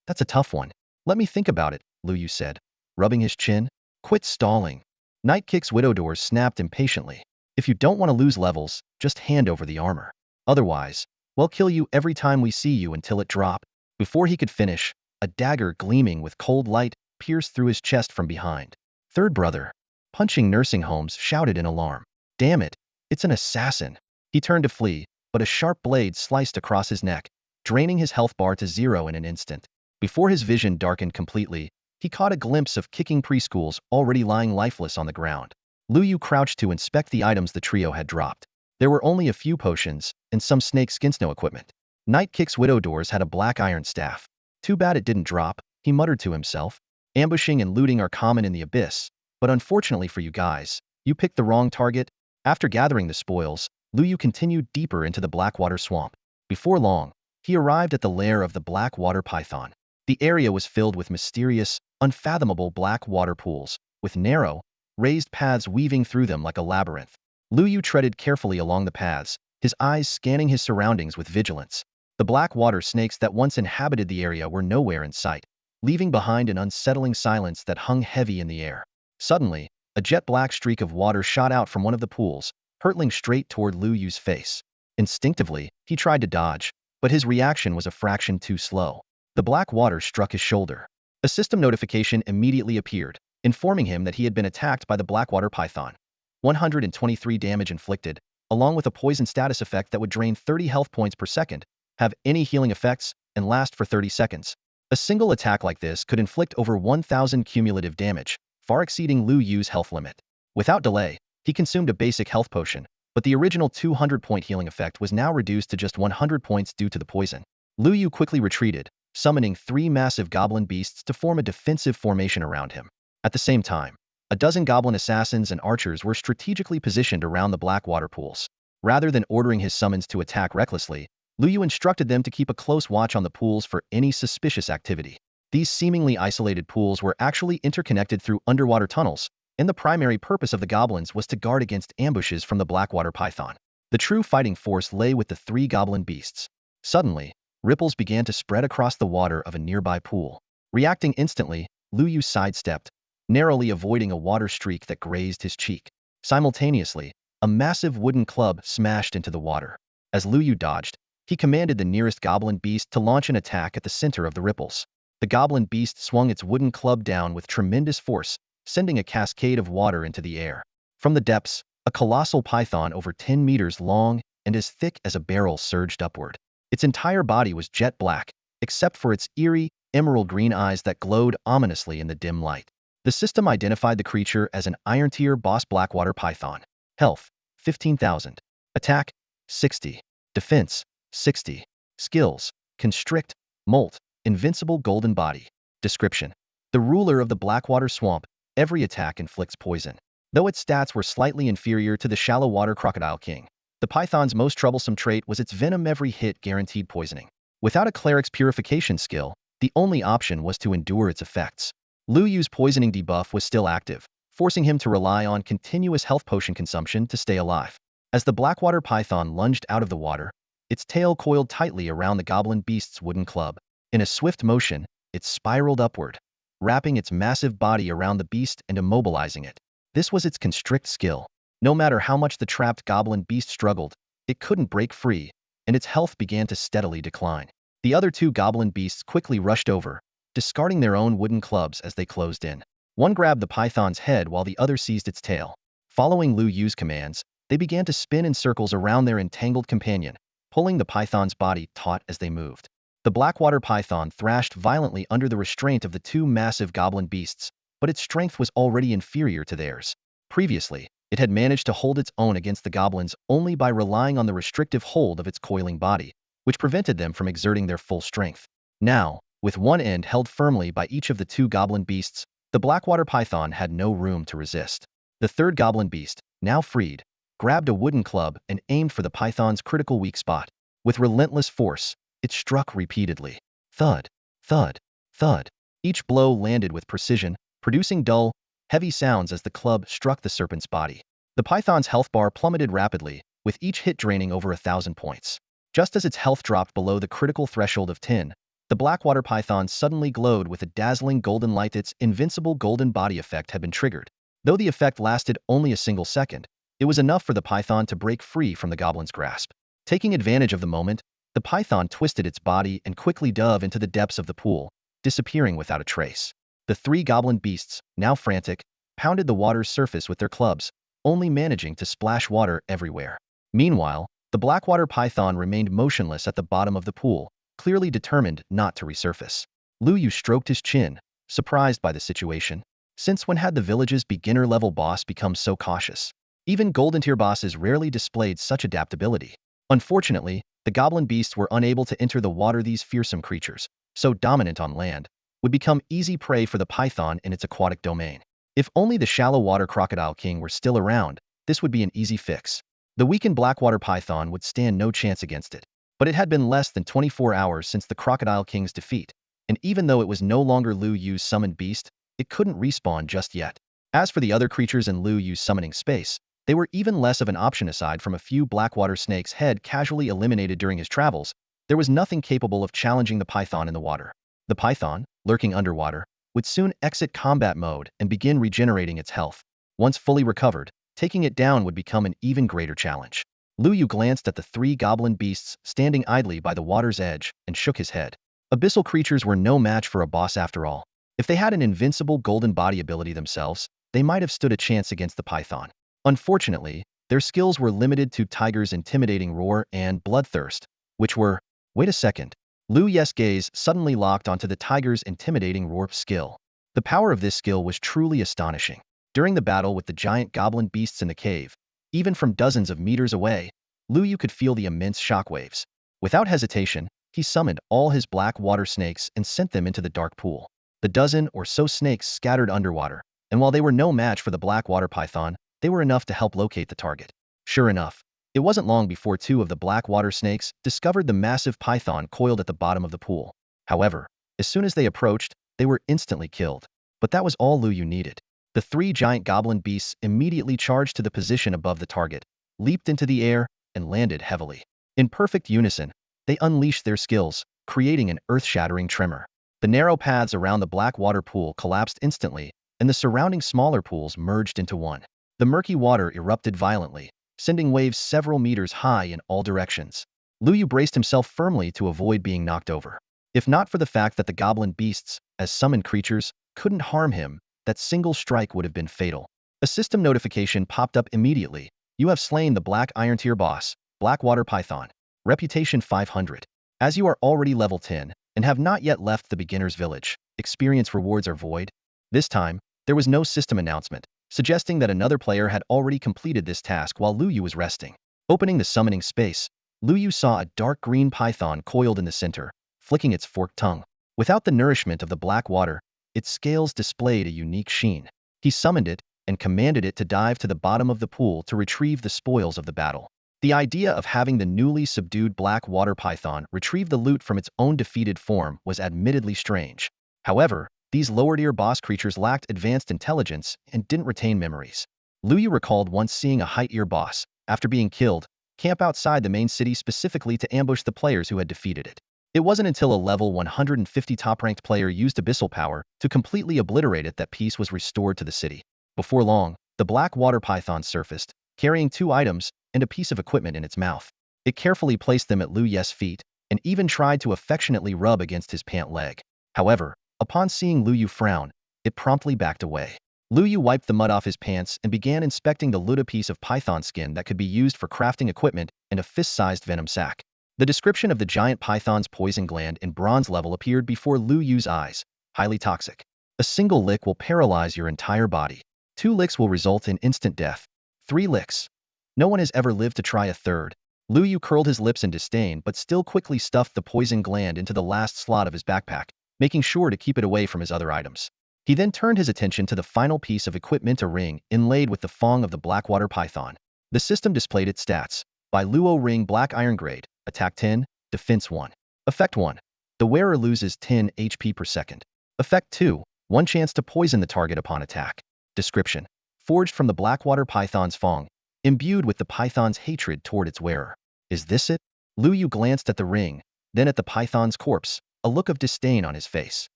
That's a tough one. "Let me think about it," Lu Yu said, rubbing his chin. "Quit stalling." Night Kick's widow doors snapped impatiently. "If you don't want to lose levels, just hand over the armor. Otherwise, we'll kill you every time we see you until it drop." Before he could finish, a dagger gleaming with cold light pierced through his chest from behind. "Third brother," Punching nursing homes shouted in alarm. "Damn it, it's an assassin." He turned to flee, but a sharp blade sliced across his neck, draining his health bar to 0 in an instant. Before his vision darkened completely, he caught a glimpse of kicking preschools already lying lifeless on the ground. Lu Yu crouched to inspect the items the trio had dropped. There were only a few potions and some snake skin snow equipment. Night Kick's widow doors had a black iron staff. "Too bad it didn't drop," he muttered to himself. "Ambushing and looting are common in the abyss, but unfortunately for you guys, you picked the wrong target." After gathering the spoils, Lu Yu continued deeper into the Blackwater Swamp. Before long, he arrived at the lair of the black water python. The area was filled with mysterious, unfathomable black water pools, with narrow, raised paths weaving through them like a labyrinth. Lu Yu treaded carefully along the paths, his eyes scanning his surroundings with vigilance. The black water snakes that once inhabited the area were nowhere in sight, leaving behind an unsettling silence that hung heavy in the air. Suddenly, a jet-black streak of water shot out from one of the pools, hurtling straight toward Lu Yu's face. Instinctively, he tried to dodge, but his reaction was a fraction too slow. The black water struck his shoulder. A system notification immediately appeared, informing him that he had been attacked by the Blackwater python. 123 damage inflicted, along with a poison status effect that would drain 30 health points per second, have any healing effects, and last for 30 seconds. A single attack like this could inflict over 1,000 cumulative damage, far exceeding Lu Yu's health limit. Without delay, he consumed a basic health potion, but the original 200-point healing effect was now reduced to just 100 points due to the poison. Lu Yu quickly retreated, summoning 3 massive goblin beasts to form a defensive formation around him. At the same time, a dozen goblin assassins and archers were strategically positioned around the black water pools. Rather than ordering his summons to attack recklessly, Lu Yu instructed them to keep a close watch on the pools for any suspicious activity. These seemingly isolated pools were actually interconnected through underwater tunnels, and the primary purpose of the goblins was to guard against ambushes from the Blackwater python. The true fighting force lay with the 3 goblin beasts. Suddenly, ripples began to spread across the water of a nearby pool. Reacting instantly, Lu Yu sidestepped, narrowly avoiding a water streak that grazed his cheek. Simultaneously, a massive wooden club smashed into the water. As Lu Yu dodged, he commanded the nearest goblin beast to launch an attack at the center of the ripples. The goblin beast swung its wooden club down with tremendous force, sending a cascade of water into the air. From the depths, a colossal python over 10 meters long and as thick as a barrel surged upward. Its entire body was jet black, except for its eerie, emerald green eyes that glowed ominously in the dim light. The system identified the creature as an Iron Tier Boss Blackwater Python. Health, 15,000. Attack, 60. Defense, 60. Skills, Constrict, Molt, Invincible Golden Body. Description: the ruler of the Blackwater Swamp, every attack inflicts poison. Though its stats were slightly inferior to the Shallow Water Crocodile King, the python's most troublesome trait was its venom. Every hit guaranteed poisoning. Without a cleric's purification skill, the only option was to endure its effects. Lu Yu's poisoning debuff was still active, forcing him to rely on continuous health potion consumption to stay alive. As the Blackwater Python lunged out of the water, its tail coiled tightly around the goblin beast's wooden club. In a swift motion, it spiraled upward, wrapping its massive body around the beast and immobilizing it. This was its constrict skill. No matter how much the trapped goblin beast struggled, it couldn't break free, and its health began to steadily decline. The other two goblin beasts quickly rushed over, discarding their own wooden clubs as they closed in. One grabbed the python's head while the other seized its tail. Following Lu Yu's commands, they began to spin in circles around their entangled companion, pulling the python's body taut as they moved. The Blackwater Python thrashed violently under the restraint of the two massive goblin beasts, but its strength was already inferior to theirs. Previously, it had managed to hold its own against the goblins only by relying on the restrictive hold of its coiling body, which prevented them from exerting their full strength. Now, with one end held firmly by each of the two goblin beasts, the Blackwater Python had no room to resist. The third goblin beast, now freed, grabbed a wooden club and aimed for the python's critical weak spot. With relentless force, it struck repeatedly. Thud, thud, thud. Each blow landed with precision, producing dull, heavy sounds as the club struck the serpent's body. The python's health bar plummeted rapidly, with each hit draining over 1,000 points. Just as its health dropped below the critical threshold of 10, the Blackwater Python suddenly glowed with a dazzling golden light. Its invincible golden body effect had been triggered. Though the effect lasted only a single second, it was enough for the python to break free from the goblin's grasp. Taking advantage of the moment, the python twisted its body and quickly dove into the depths of the pool, disappearing without a trace. The three goblin beasts, now frantic, pounded the water's surface with their clubs, only managing to splash water everywhere. Meanwhile, the Blackwater Python remained motionless at the bottom of the pool, clearly determined not to resurface. Lu Yu stroked his chin, surprised by the situation. Since when had the village's beginner-level boss become so cautious? Even golden-tier bosses rarely displayed such adaptability. Unfortunately, the goblin beasts were unable to enter the water. These fearsome creatures, so dominant on land, would become easy prey for the python in its aquatic domain. If only the Shallow Water Crocodile King were still around, this would be an easy fix. The weakened Blackwater Python would stand no chance against it. But it had been less than 24 hours since the Crocodile King's defeat, and even though it was no longer Lu Yu's summoned beast, it couldn't respawn just yet. As for the other creatures in Lu Yu's summoning space, they were even less of an option. Aside from a few Blackwater snakes head casually eliminated during his travels, there was nothing capable of challenging the python in the water. The python, lurking underwater, would soon exit combat mode and begin regenerating its health. Once fully recovered, taking it down would become an even greater challenge. Lu Yu glanced at the three goblin beasts standing idly by the water's edge and shook his head. Abyssal creatures were no match for a boss after all. If they had an invincible golden body ability themselves, they might have stood a chance against the python. Unfortunately, their skills were limited to Tiger's intimidating roar and Bloodthirst, which were— Wait a second. Lu Yu's gaze suddenly locked onto the Tiger's intimidating roar skill. The power of this skill was truly astonishing. During the battle with the giant goblin beasts in the cave, even from dozens of meters away, Lu Yu could feel the immense shockwaves. Without hesitation, he summoned all his black water snakes and sent them into the dark pool. The dozen or so snakes scattered underwater, and while they were no match for the Blackwater Python, they were enough to help locate the target. Sure enough, it wasn't long before two of the black water snakes discovered the massive python coiled at the bottom of the pool. However, as soon as they approached, they were instantly killed. But that was all Lu Yu needed. The three giant goblin beasts immediately charged to the position above the target, leaped into the air, and landed heavily. In perfect unison, they unleashed their skills, creating an earth-shattering tremor. The narrow paths around the black water pool collapsed instantly, and the surrounding smaller pools merged into one. The murky water erupted violently, sending waves several meters high in all directions. Lu Yu braced himself firmly to avoid being knocked over. If not for the fact that the goblin beasts, as summoned creatures, couldn't harm him, that single strike would have been fatal. A system notification popped up immediately. You have slain the Black Iron Tier boss, Blackwater Python. Reputation 500. As you are already level 10 and have not yet left the beginner's village, experience rewards are void. This time, There was no system announcement, suggesting that another player had already completed this task while Lu Yu was resting. Opening the summoning space, Lu Yu saw a dark green python coiled in the center, flicking its forked tongue. Without the nourishment of the black water, its scales displayed a unique sheen. He summoned it and commanded it to dive to the bottom of the pool to retrieve the spoils of the battle. The idea of having the newly subdued black water python retrieve the loot from its own defeated form was admittedly strange. However, these lower-tier boss creatures lacked advanced intelligence and didn't retain memories. Lu Yu recalled once seeing a high-tier boss, after being killed, camp outside the main city specifically to ambush the players who had defeated it. It wasn't until a level 150 top-ranked player used abyssal power to completely obliterate it that peace was restored to the city. Before long, the black water python surfaced, carrying 2 items and a piece of equipment in its mouth. It carefully placed them at Lu Yu's feet and even tried to affectionately rub against his pant leg. However, upon seeing Lu Yu frown, it promptly backed away. Lu Yu wiped the mud off his pants and began inspecting the loot, a piece of python skin that could be used for crafting equipment and a fist-sized venom sac. The description of the giant python's poison gland in bronze level appeared before Lu Yu's eyes. Highly toxic. A single lick will paralyze your entire body. 2 licks will result in instant death. 3 licks. No one has ever lived to try a third. Lu Yu curled his lips in disdain but still quickly stuffed the poison gland into the last slot of his backpack, making sure to keep it away from his other items. He then turned his attention to the final piece of equipment, a ring inlaid with the fong of the blackwater python. The system displayed its stats. By Luo Ring Black Iron Grade, Attack 10, Defense 1. Effect 1. The wearer loses 10 HP per second. Effect 2. 1 chance to poison the target upon attack. Description. Forged from the blackwater python's fong, imbued with the python's hatred toward its wearer. Is this it? Lu Yu glanced at the ring, then at the python's corpse, a look of disdain on his face.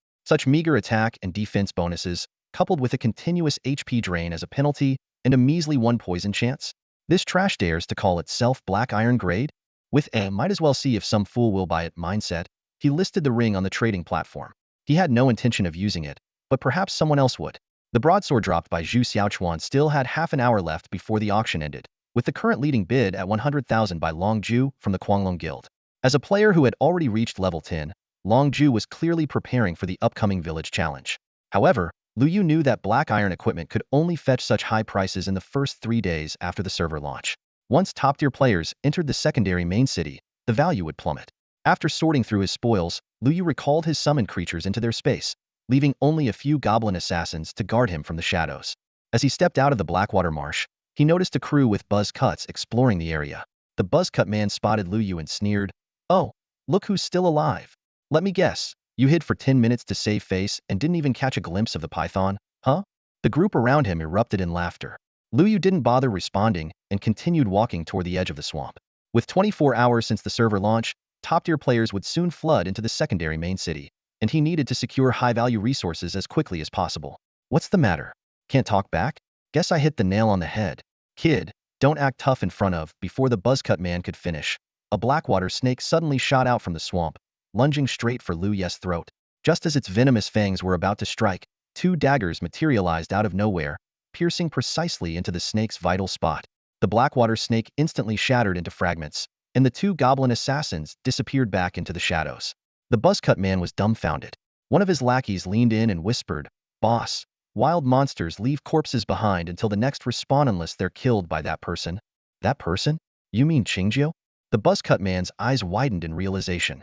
Such meager attack and defense bonuses, coupled with a continuous HP drain as a penalty and a measly 1 poison chance? This trash dares to call itself Black Iron Grade? With a might as well see if some fool will buy it mindset, he listed the ring on the trading platform. He had no intention of using it, but perhaps someone else would. The broadsword dropped by Zhu Xiaochuan still had half an hour left before the auction ended, with the current leading bid at 100,000 by Long Ju from the Guanglong Guild. As a player who had already reached level 10, Long Ju was clearly preparing for the upcoming village challenge. However, Lu Yu knew that black iron equipment could only fetch such high prices in the first 3 days after the server launch. Once top-tier players entered the secondary main city, the value would plummet. After sorting through his spoils, Lu Yu recalled his summoned creatures into their space, leaving only a few goblin assassins to guard him from the shadows. As he stepped out of the Blackwater Marsh, he noticed a crew with buzz cuts exploring the area. The buzz cut man spotted Lu Yu and sneered, "Oh, look who's still alive. Let me guess, you hid for 10 minutes to save face and didn't even catch a glimpse of the python, huh?" The group around him erupted in laughter. Lu Yu didn't bother responding and continued walking toward the edge of the swamp. With 24 hours since the server launch, top-tier players would soon flood into the secondary main city, and he needed to secure high-value resources as quickly as possible. What's the matter? Can't talk back? Guess I hit the nail on the head. Kid, don't act tough in front of, before the buzzcut man could finish. A blackwater snake suddenly shot out from the swamp, lunging straight for Lu Yu's throat. Just as its venomous fangs were about to strike, 2 daggers materialized out of nowhere, piercing precisely into the snake's vital spot. The blackwater snake instantly shattered into fragments, and the 2 goblin assassins disappeared back into the shadows. The buzzcut man was dumbfounded. One of his lackeys leaned in and whispered, "Boss, wild monsters leave corpses behind until the next respawn unless they're killed by that person." That person? You mean Qingjio? The buzzcut man's eyes widened in realization.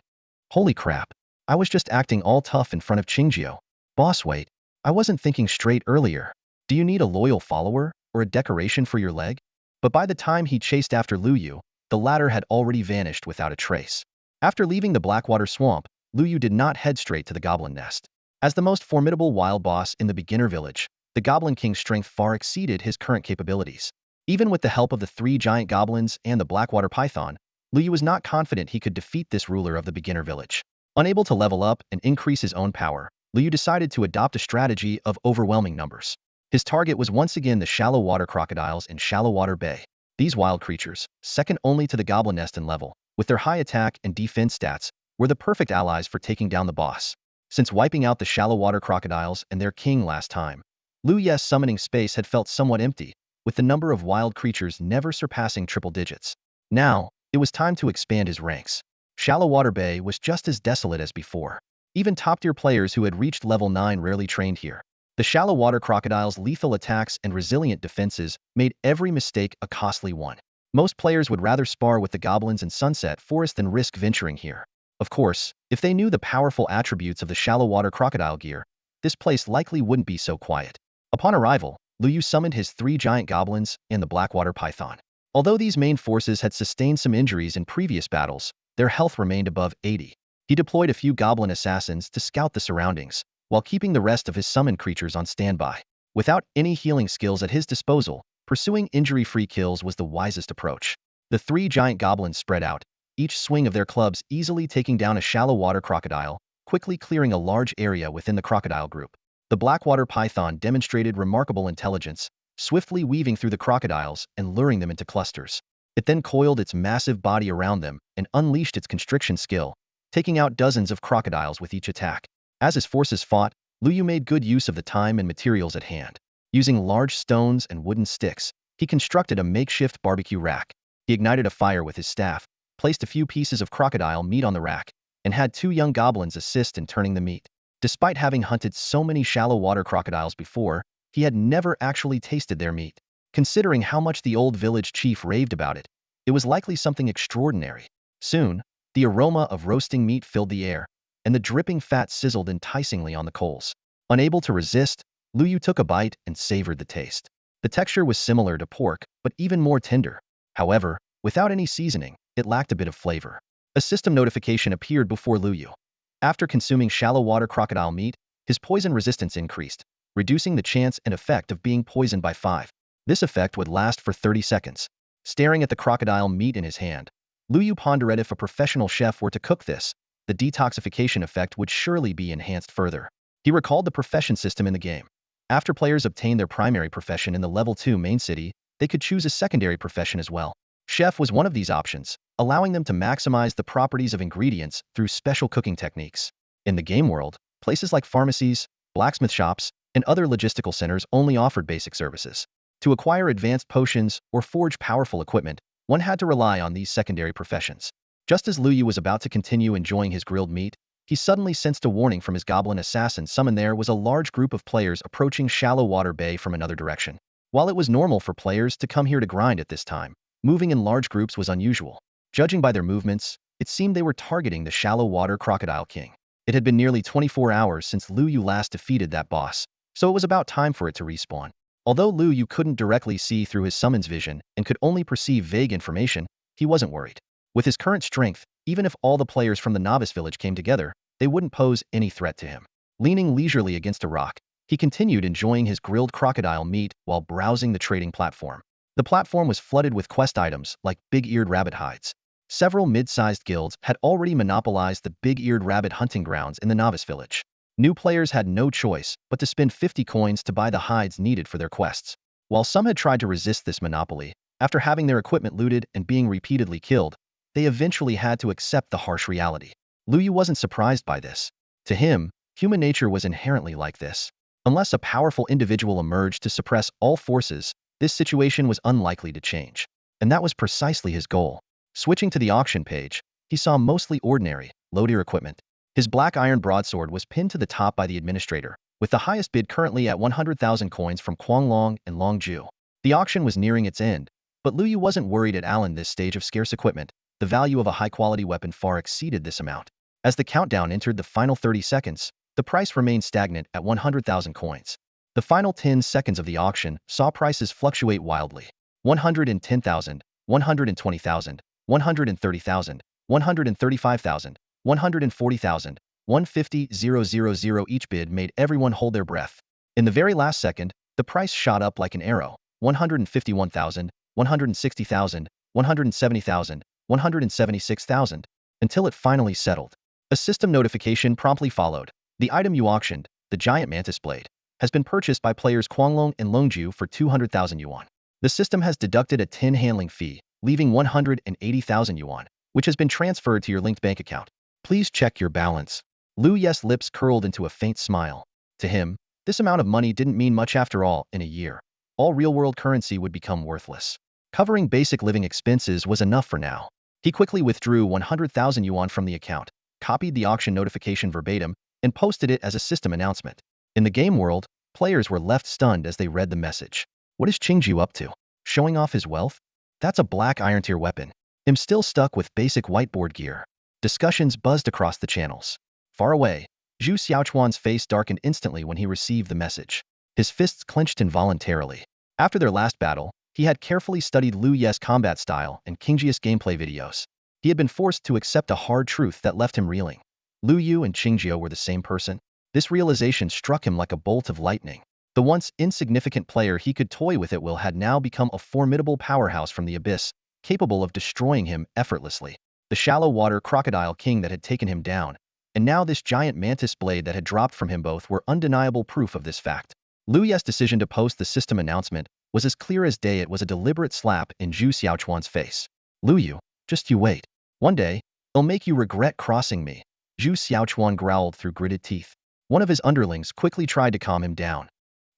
Holy crap, I was just acting all tough in front of Qingjio. Boss, wait, I wasn't thinking straight earlier. Do you need a loyal follower, or a decoration for your leg? But by the time he chased after Lu Yu, the latter had already vanished without a trace. After leaving the Blackwater Swamp, Lu Yu did not head straight to the Goblin Nest. As the most formidable wild boss in the beginner village, the Goblin King's strength far exceeded his current capabilities. Even with the help of the 3 giant goblins and the Blackwater Python, Lu Yu was not confident he could defeat this ruler of the beginner village. Unable to level up and increase his own power, Lu Yu decided to adopt a strategy of overwhelming numbers. His target was once again the shallow water crocodiles in Shallow Water Bay. These wild creatures, second only to the Goblin Nest in level, with their high attack and defense stats, were the perfect allies for taking down the boss. Since wiping out the shallow water crocodiles and their king last time, Lu Yu's summoning space had felt somewhat empty, with the number of wild creatures never surpassing triple digits. Now, it was time to expand his ranks. Shallow Water Bay was just as desolate as before. Even top-tier players who had reached level 9 rarely trained here. The shallow water crocodile's lethal attacks and resilient defenses made every mistake a costly one. Most players would rather spar with the goblins in Sunset Forest than risk venturing here. Of course, if they knew the powerful attributes of the shallow water crocodile gear, this place likely wouldn't be so quiet. Upon arrival, Liu Yu summoned his 3 giant goblins and the Blackwater Python. Although these main forces had sustained some injuries in previous battles, their health remained above 80. He deployed a few goblin assassins to scout the surroundings, while keeping the rest of his summoned creatures on standby. Without any healing skills at his disposal, pursuing injury-free kills was the wisest approach. The 3 giant goblins spread out, each swing of their clubs easily taking down a shallow water crocodile, quickly clearing a large area within the crocodile group. The Blackwater Python demonstrated remarkable intelligence, swiftly weaving through the crocodiles and luring them into clusters. It then coiled its massive body around them and unleashed its constriction skill, taking out dozens of crocodiles with each attack. As his forces fought, Liu Yu made good use of the time and materials at hand. Using large stones and wooden sticks, he constructed a makeshift barbecue rack. He ignited a fire with his staff, placed a few pieces of crocodile meat on the rack, and had 2 young goblins assist in turning the meat. Despite having hunted so many shallow water crocodiles before, he had never actually tasted their meat. Considering how much the old village chief raved about it, it was likely something extraordinary. Soon, the aroma of roasting meat filled the air, and the dripping fat sizzled enticingly on the coals. Unable to resist, Liu Yu took a bite and savored the taste. The texture was similar to pork, but even more tender. However, without any seasoning, it lacked a bit of flavor. A system notification appeared before Liu Yu. After consuming shallow water crocodile meat, his poison resistance increased, reducing the chance and effect of being poisoned by 5. This effect would last for 30 seconds. Staring at the crocodile meat in his hand, Liu Yu pondered if a professional chef were to cook this, the detoxification effect would surely be enhanced further. He recalled the profession system in the game. After players obtained their primary profession in the level 2 main city, they could choose a secondary profession as well. Chef was one of these options, allowing them to maximize the properties of ingredients through special cooking techniques. In the game world, places like pharmacies, blacksmith shops, and other logistical centers only offered basic services. To acquire advanced potions or forge powerful equipment, one had to rely on these secondary professions. Just as Liu Yu was about to continue enjoying his grilled meat, he suddenly sensed a warning from his goblin assassin summoned. There was a large group of players approaching Shallow Water Bay from another direction. While it was normal for players to come here to grind at this time, moving in large groups was unusual. Judging by their movements, it seemed they were targeting the Shallow Water Crocodile King. It had been nearly 24 hours since Liu Yu last defeated that boss, so it was about time for it to respawn. Although Liu Yu couldn't directly see through his summons vision and could only perceive vague information, he wasn't worried. With his current strength, even if all the players from the novice village came together, they wouldn't pose any threat to him. Leaning leisurely against a rock, he continued enjoying his grilled crocodile meat while browsing the trading platform. The platform was flooded with quest items like big-eared rabbit hides. Several mid-sized guilds had already monopolized the big-eared rabbit hunting grounds in the novice village. New players had no choice but to spend 50 coins to buy the hides needed for their quests. While some had tried to resist this monopoly, after having their equipment looted and being repeatedly killed, they eventually had to accept the harsh reality. Liu Yu wasn't surprised by this. To him, human nature was inherently like this. Unless a powerful individual emerged to suppress all forces, this situation was unlikely to change. And that was precisely his goal. Switching to the auction page, he saw mostly ordinary, low-tier equipment. His black iron broadsword was pinned to the top by the administrator, with the highest bid currently at 100,000 coins from Quanglong and Longju. The auction was nearing its end, but Liu Yu wasn't worried at Alan this stage of scarce equipment. The value of a high-quality weapon far exceeded this amount. As the countdown entered the final 30 seconds, the price remained stagnant at 100,000 coins. The final 10 seconds of the auction saw prices fluctuate wildly. 110,000, 120,000, 130,000, 135,000, 140,000, 150,000. Each bid made everyone hold their breath. In the very last second, the price shot up like an arrow. 151,000, 160,000, 170,000, 176,000, until it finally settled. A system notification promptly followed. The item you auctioned, the giant mantis blade, has been purchased by players Quanglong and Longju for 200,000 yuan. The system has deducted a 10 handling fee, leaving 180,000 yuan, which has been transferred to your linked bank account. Please check your balance. Liu Ye's lips curled into a faint smile. To him, this amount of money didn't mean much after all. In a year, all real-world currency would become worthless. Covering basic living expenses was enough for now. He quickly withdrew 100,000 yuan from the account, copied the auction notification verbatim, and posted it as a system announcement. In the game world, Players were left stunned as they read the message. What is Qingjiu up to? Showing off his wealth? That's a black iron tier weapon. I'm still stuck with basic whiteboard gear. Discussions buzzed across the channels. Far away, Zhu Xiaochuan's face darkened instantly when he received the message. His fists clenched involuntarily. After their last battle, he had carefully studied Liu Ye's combat style and Qingjia's gameplay videos. He had been forced to accept a hard truth that left him reeling. Liu Yu and Qingjie were the same person. This realization struck him like a bolt of lightning. The once insignificant player he could toy with at will had now become a formidable powerhouse from the abyss, capable of destroying him effortlessly. The shallow water crocodile king that had taken him down, and now this giant mantis blade that had dropped from him both were undeniable proof of this fact. Liu Ye's decision to post the system announcement was as clear as day. It was a deliberate slap in Zhu Xiaochuan's face. Liu Yu, just you wait. One day, it'll make you regret crossing me. Zhu Xiaochuan growled through gritted teeth. One of his underlings quickly tried to calm him down.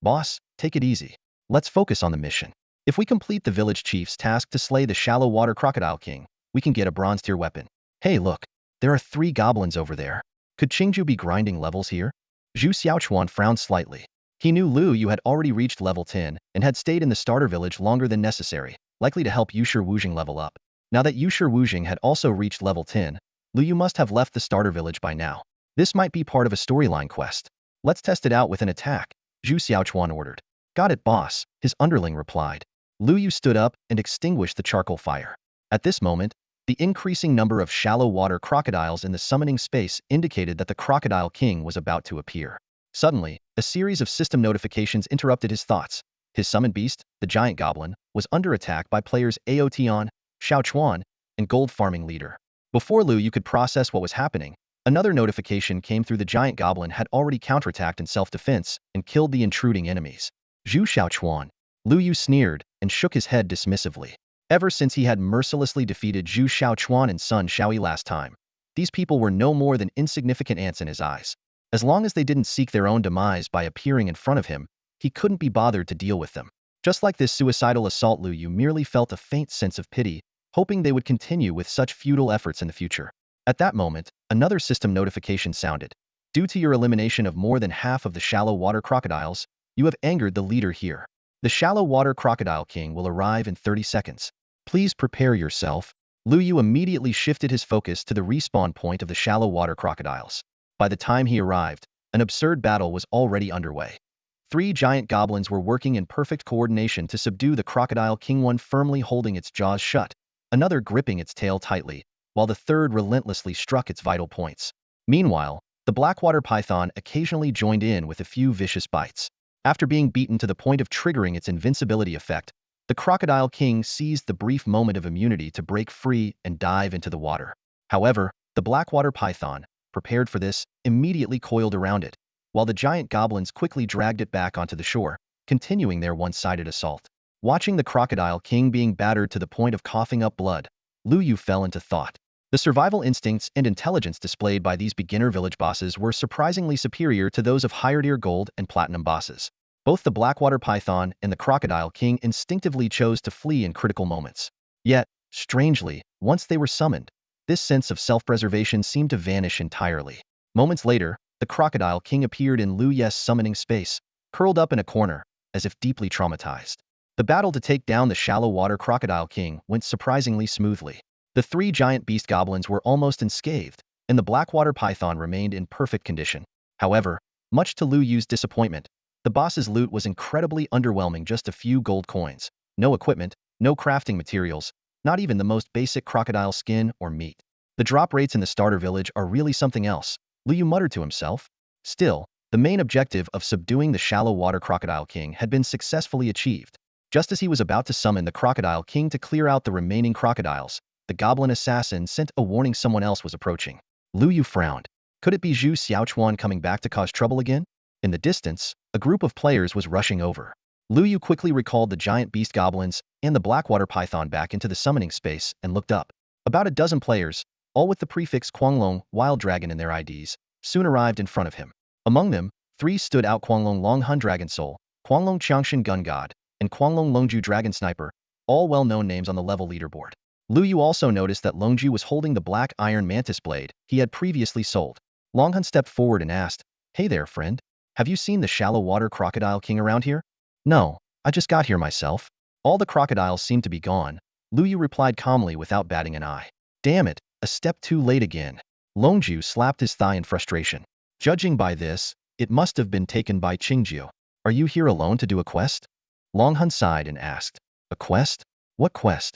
Boss, take it easy. Let's focus on the mission. If we complete the village chief's task to slay the shallow water crocodile king, we can get a bronze tier weapon. Hey look, there are 3 goblins over there. Could Qingju be grinding levels here? Zhu Xiaochuan frowned slightly. He knew Liu Yu had already reached level 10 and had stayed in the starter village longer than necessary, likely to help Yushi Wujing level up. Now that Yushi Wujing had also reached level 10, Liu Yu must have left the starter village by now. This might be part of a storyline quest. Let's test it out with an attack, Zhu Xiaochuan ordered. Got it, boss, his underling replied. Liu Yu stood up and extinguished the charcoal fire. At this moment, the increasing number of shallow water crocodiles in the summoning space indicated that the Crocodile King was about to appear. Suddenly, a series of system notifications interrupted his thoughts. His summoned beast, the giant goblin, was under attack by players Ao Tian, Xiao Chuan, and Gold Farming Leader. Before Liu Yu could process what was happening, another notification came through. The giant goblin had already counterattacked in self-defense and killed the intruding enemies. Zhu Xiaochuan. Liu Yu sneered and shook his head dismissively. Ever since he had mercilessly defeated Zhu Xiaochuan and Sun Xiaoyi last time, these people were no more than insignificant ants in his eyes. As long as they didn't seek their own demise by appearing in front of him, he couldn't be bothered to deal with them. Just like this suicidal assault, Liu Yu merely felt a faint sense of pity, hoping they would continue with such futile efforts in the future. At that moment, another system notification sounded. Due to your elimination of more than half of the shallow water crocodiles, you have angered the leader here. The shallow water crocodile king will arrive in 30 seconds. Please prepare yourself. Liu Yu immediately shifted his focus to the respawn point of the shallow water crocodiles. By the time he arrived, an absurd battle was already underway. 3 giant goblins were working in perfect coordination to subdue the crocodile king, one firmly holding its jaws shut, another gripping its tail tightly, while the third relentlessly struck its vital points. Meanwhile, the blackwater python occasionally joined in with a few vicious bites. After being beaten to the point of triggering its invincibility effect, the crocodile king seized the brief moment of immunity to break free and dive into the water. However, the blackwater python, prepared for this, immediately coiled around it, while the giant goblins quickly dragged it back onto the shore, continuing their one-sided assault. Watching the crocodile king being battered to the point of coughing up blood, Liu Yu fell into thought. The survival instincts and intelligence displayed by these beginner village bosses were surprisingly superior to those of higher-tier gold and platinum bosses. Both the blackwater python and the crocodile king instinctively chose to flee in critical moments. Yet, strangely, once they were summoned, this sense of self-preservation seemed to vanish entirely. Moments later, the crocodile king appeared in Liu Ye's summoning space, curled up in a corner, as if deeply traumatized. The battle to take down the shallow water crocodile king went surprisingly smoothly. The 3 giant beast goblins were almost unscathed, and the blackwater python remained in perfect condition. However, much to Liu Yu's disappointment, the boss's loot was incredibly underwhelming. Just a few gold coins, no equipment, no crafting materials, not even the most basic crocodile skin or meat. The drop rates in the starter village are really something else, Liu Yu muttered to himself. Still, the main objective of subduing the shallow water crocodile king had been successfully achieved. Just as he was about to summon the crocodile king to clear out the remaining crocodiles, the goblin assassin sent a warning someone else was approaching. Liu Yu frowned. Could it be Zhu Xiaochuan coming back to cause trouble again? In the distance, a group of players was rushing over. Liu Yu quickly recalled the giant beast goblins and the blackwater python back into the summoning space and looked up. About a dozen players, all with the prefix Quanglong Wild Dragon in their IDs, soon arrived in front of him. Among them, 3 stood out: Quanglong Longhun Dragon Soul, Quanglong Changshan Gun God, and Quanglong Longju Dragon Sniper, all well-known names on the level leaderboard. Liu Yu also noticed that Longju was holding the black iron mantis blade he had previously sold. Longhun stepped forward and asked, "Hey there, friend. Have you seen the shallow water crocodile king around here? No, I just got here myself. All the crocodiles seem to be gone. Lu Yu replied calmly without batting an eye. Damn it, a step too late again. Longju slapped his thigh in frustration. Judging by this, it must have been taken by Qingjiu. Are you here alone to do a quest? Longhun sighed and asked. A quest? What quest?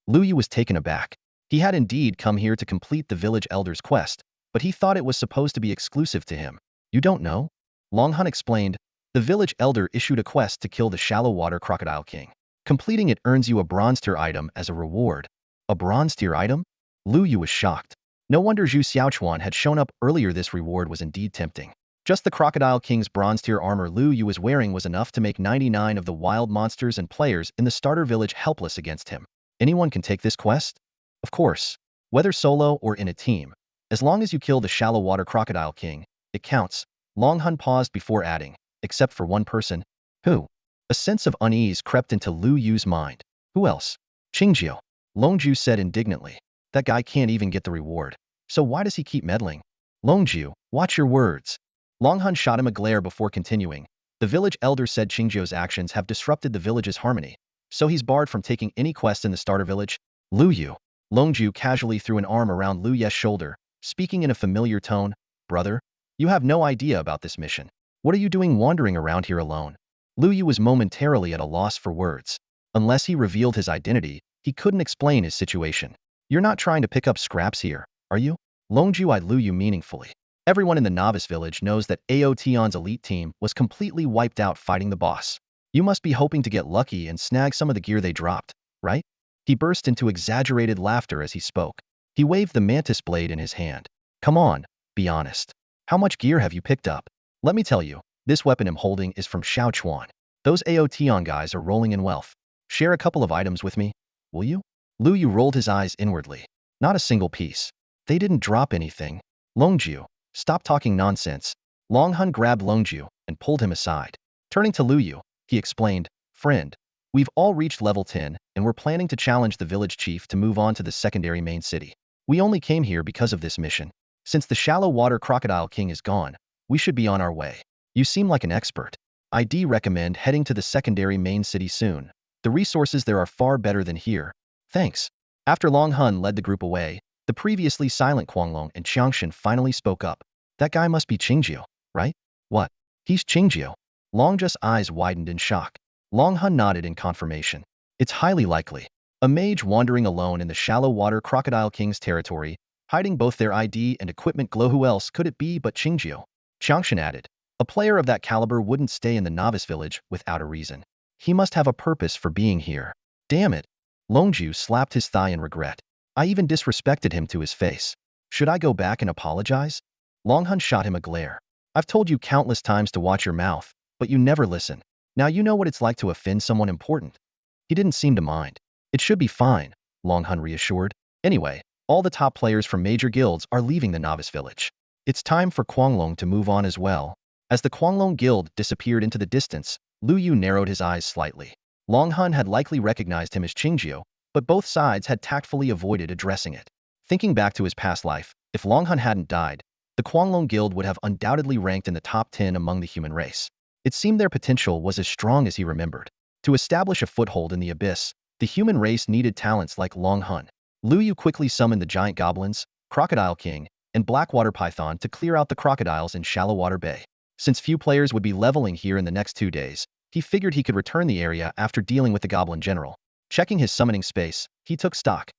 Lu Yu was taken aback. He had indeed come here to complete the village elder's quest, but he thought it was supposed to be exclusive to him. You don't know? Longhun explained. The village elder issued a quest to kill the shallow water crocodile king. Completing it earns you a bronze tier item as a reward. A bronze tier item? Lu Yu was shocked. No wonder Zhu Xiaochuan had shown up earlier. This reward was indeed tempting. Just the Crocodile King's bronze tier armor Lu Yu was wearing was enough to make 99 of the wild monsters and players in the starter village helpless against him. Anyone can take this quest? Of course. Whether solo or in a team. As long as you kill the shallow water Crocodile King, it counts. Longhun paused before adding, except for one person. Who? A sense of unease crept into Lu Yu's mind. Who else? Qingjiu. Longju said indignantly. That guy can't even get the reward. So why does he keep meddling? Longju, watch your words. Longhun shot him a glare before continuing. The village elder said Qingjiu's actions have disrupted the village's harmony, so he's barred from taking any quest in the starter village. Lu Yu. Longju casually threw an arm around Lu Ye's shoulder, speaking in a familiar tone. Brother, you have no idea about this mission. What are you doing wandering around here alone? Lu Yu was momentarily at a loss for words. Unless he revealed his identity, he couldn't explain his situation. You're not trying to pick up scraps here, are you? Longju eyed Lu Yu meaningfully. Everyone in the novice village knows that Ao Tion's elite team was completely wiped out fighting the boss. You must be hoping to get lucky and snag some of the gear they dropped, right? He burst into exaggerated laughter as he spoke. He waved the mantis blade in his hand. Come on, be honest. How much gear have you picked up? Let me tell you, this weapon I'm holding is from Xiaochuan. Those Ao Tion guys are rolling in wealth. Share a couple of items with me, will you? Lu Yu rolled his eyes inwardly. Not a single piece. They didn't drop anything. Longju, stop talking nonsense. Longhun grabbed Longju and pulled him aside. Turning to Lu Yu, he explained, Friend, we've all reached level 10 and we're planning to challenge the village chief to move on to the secondary main city. We only came here because of this mission. Since the shallow water crocodile king is gone, we should be on our way. You seem like an expert. I'd recommend heading to the secondary main city soon. The resources there are far better than here. Thanks. After Longhun led the group away, the previously silent Quanglong and Qiangshan finally spoke up. That guy must be Qingjiu, right? What? He's Qingjiu. Longju's eyes widened in shock. Longhun nodded in confirmation. It's highly likely. A mage wandering alone in the shallow water crocodile king's territory, hiding both their ID and equipment glow. Who else could it be but Qingjiu? Qiangshan added. A player of that caliber wouldn't stay in the novice village without a reason. He must have a purpose for being here. Damn it. Longju slapped his thigh in regret. I even disrespected him to his face. Should I go back and apologize? Longhun shot him a glare. I've told you countless times to watch your mouth, but you never listen. Now you know what it's like to offend someone important. He didn't seem to mind. It should be fine, Longhun reassured. Anyway, all the top players from major guilds are leaving the novice village. It's time for Quanglong to move on as well. As the Quanglong guild disappeared into the distance, Lu Yu narrowed his eyes slightly. Longhun had likely recognized him as Qingjiu, but both sides had tactfully avoided addressing it. Thinking back to his past life, if Longhun hadn't died, the Quanglong guild would have undoubtedly ranked in the top 10 among the human race. It seemed their potential was as strong as he remembered. To establish a foothold in the abyss, the human race needed talents like Longhun. Lu Yu quickly summoned the giant goblins, Crocodile King, and Blackwater Python to clear out the crocodiles in Shallow Water Bay. Since few players would be leveling here in the next 2 days, he figured he could return the area after dealing with the Goblin General. Checking his summoning space, he took stock.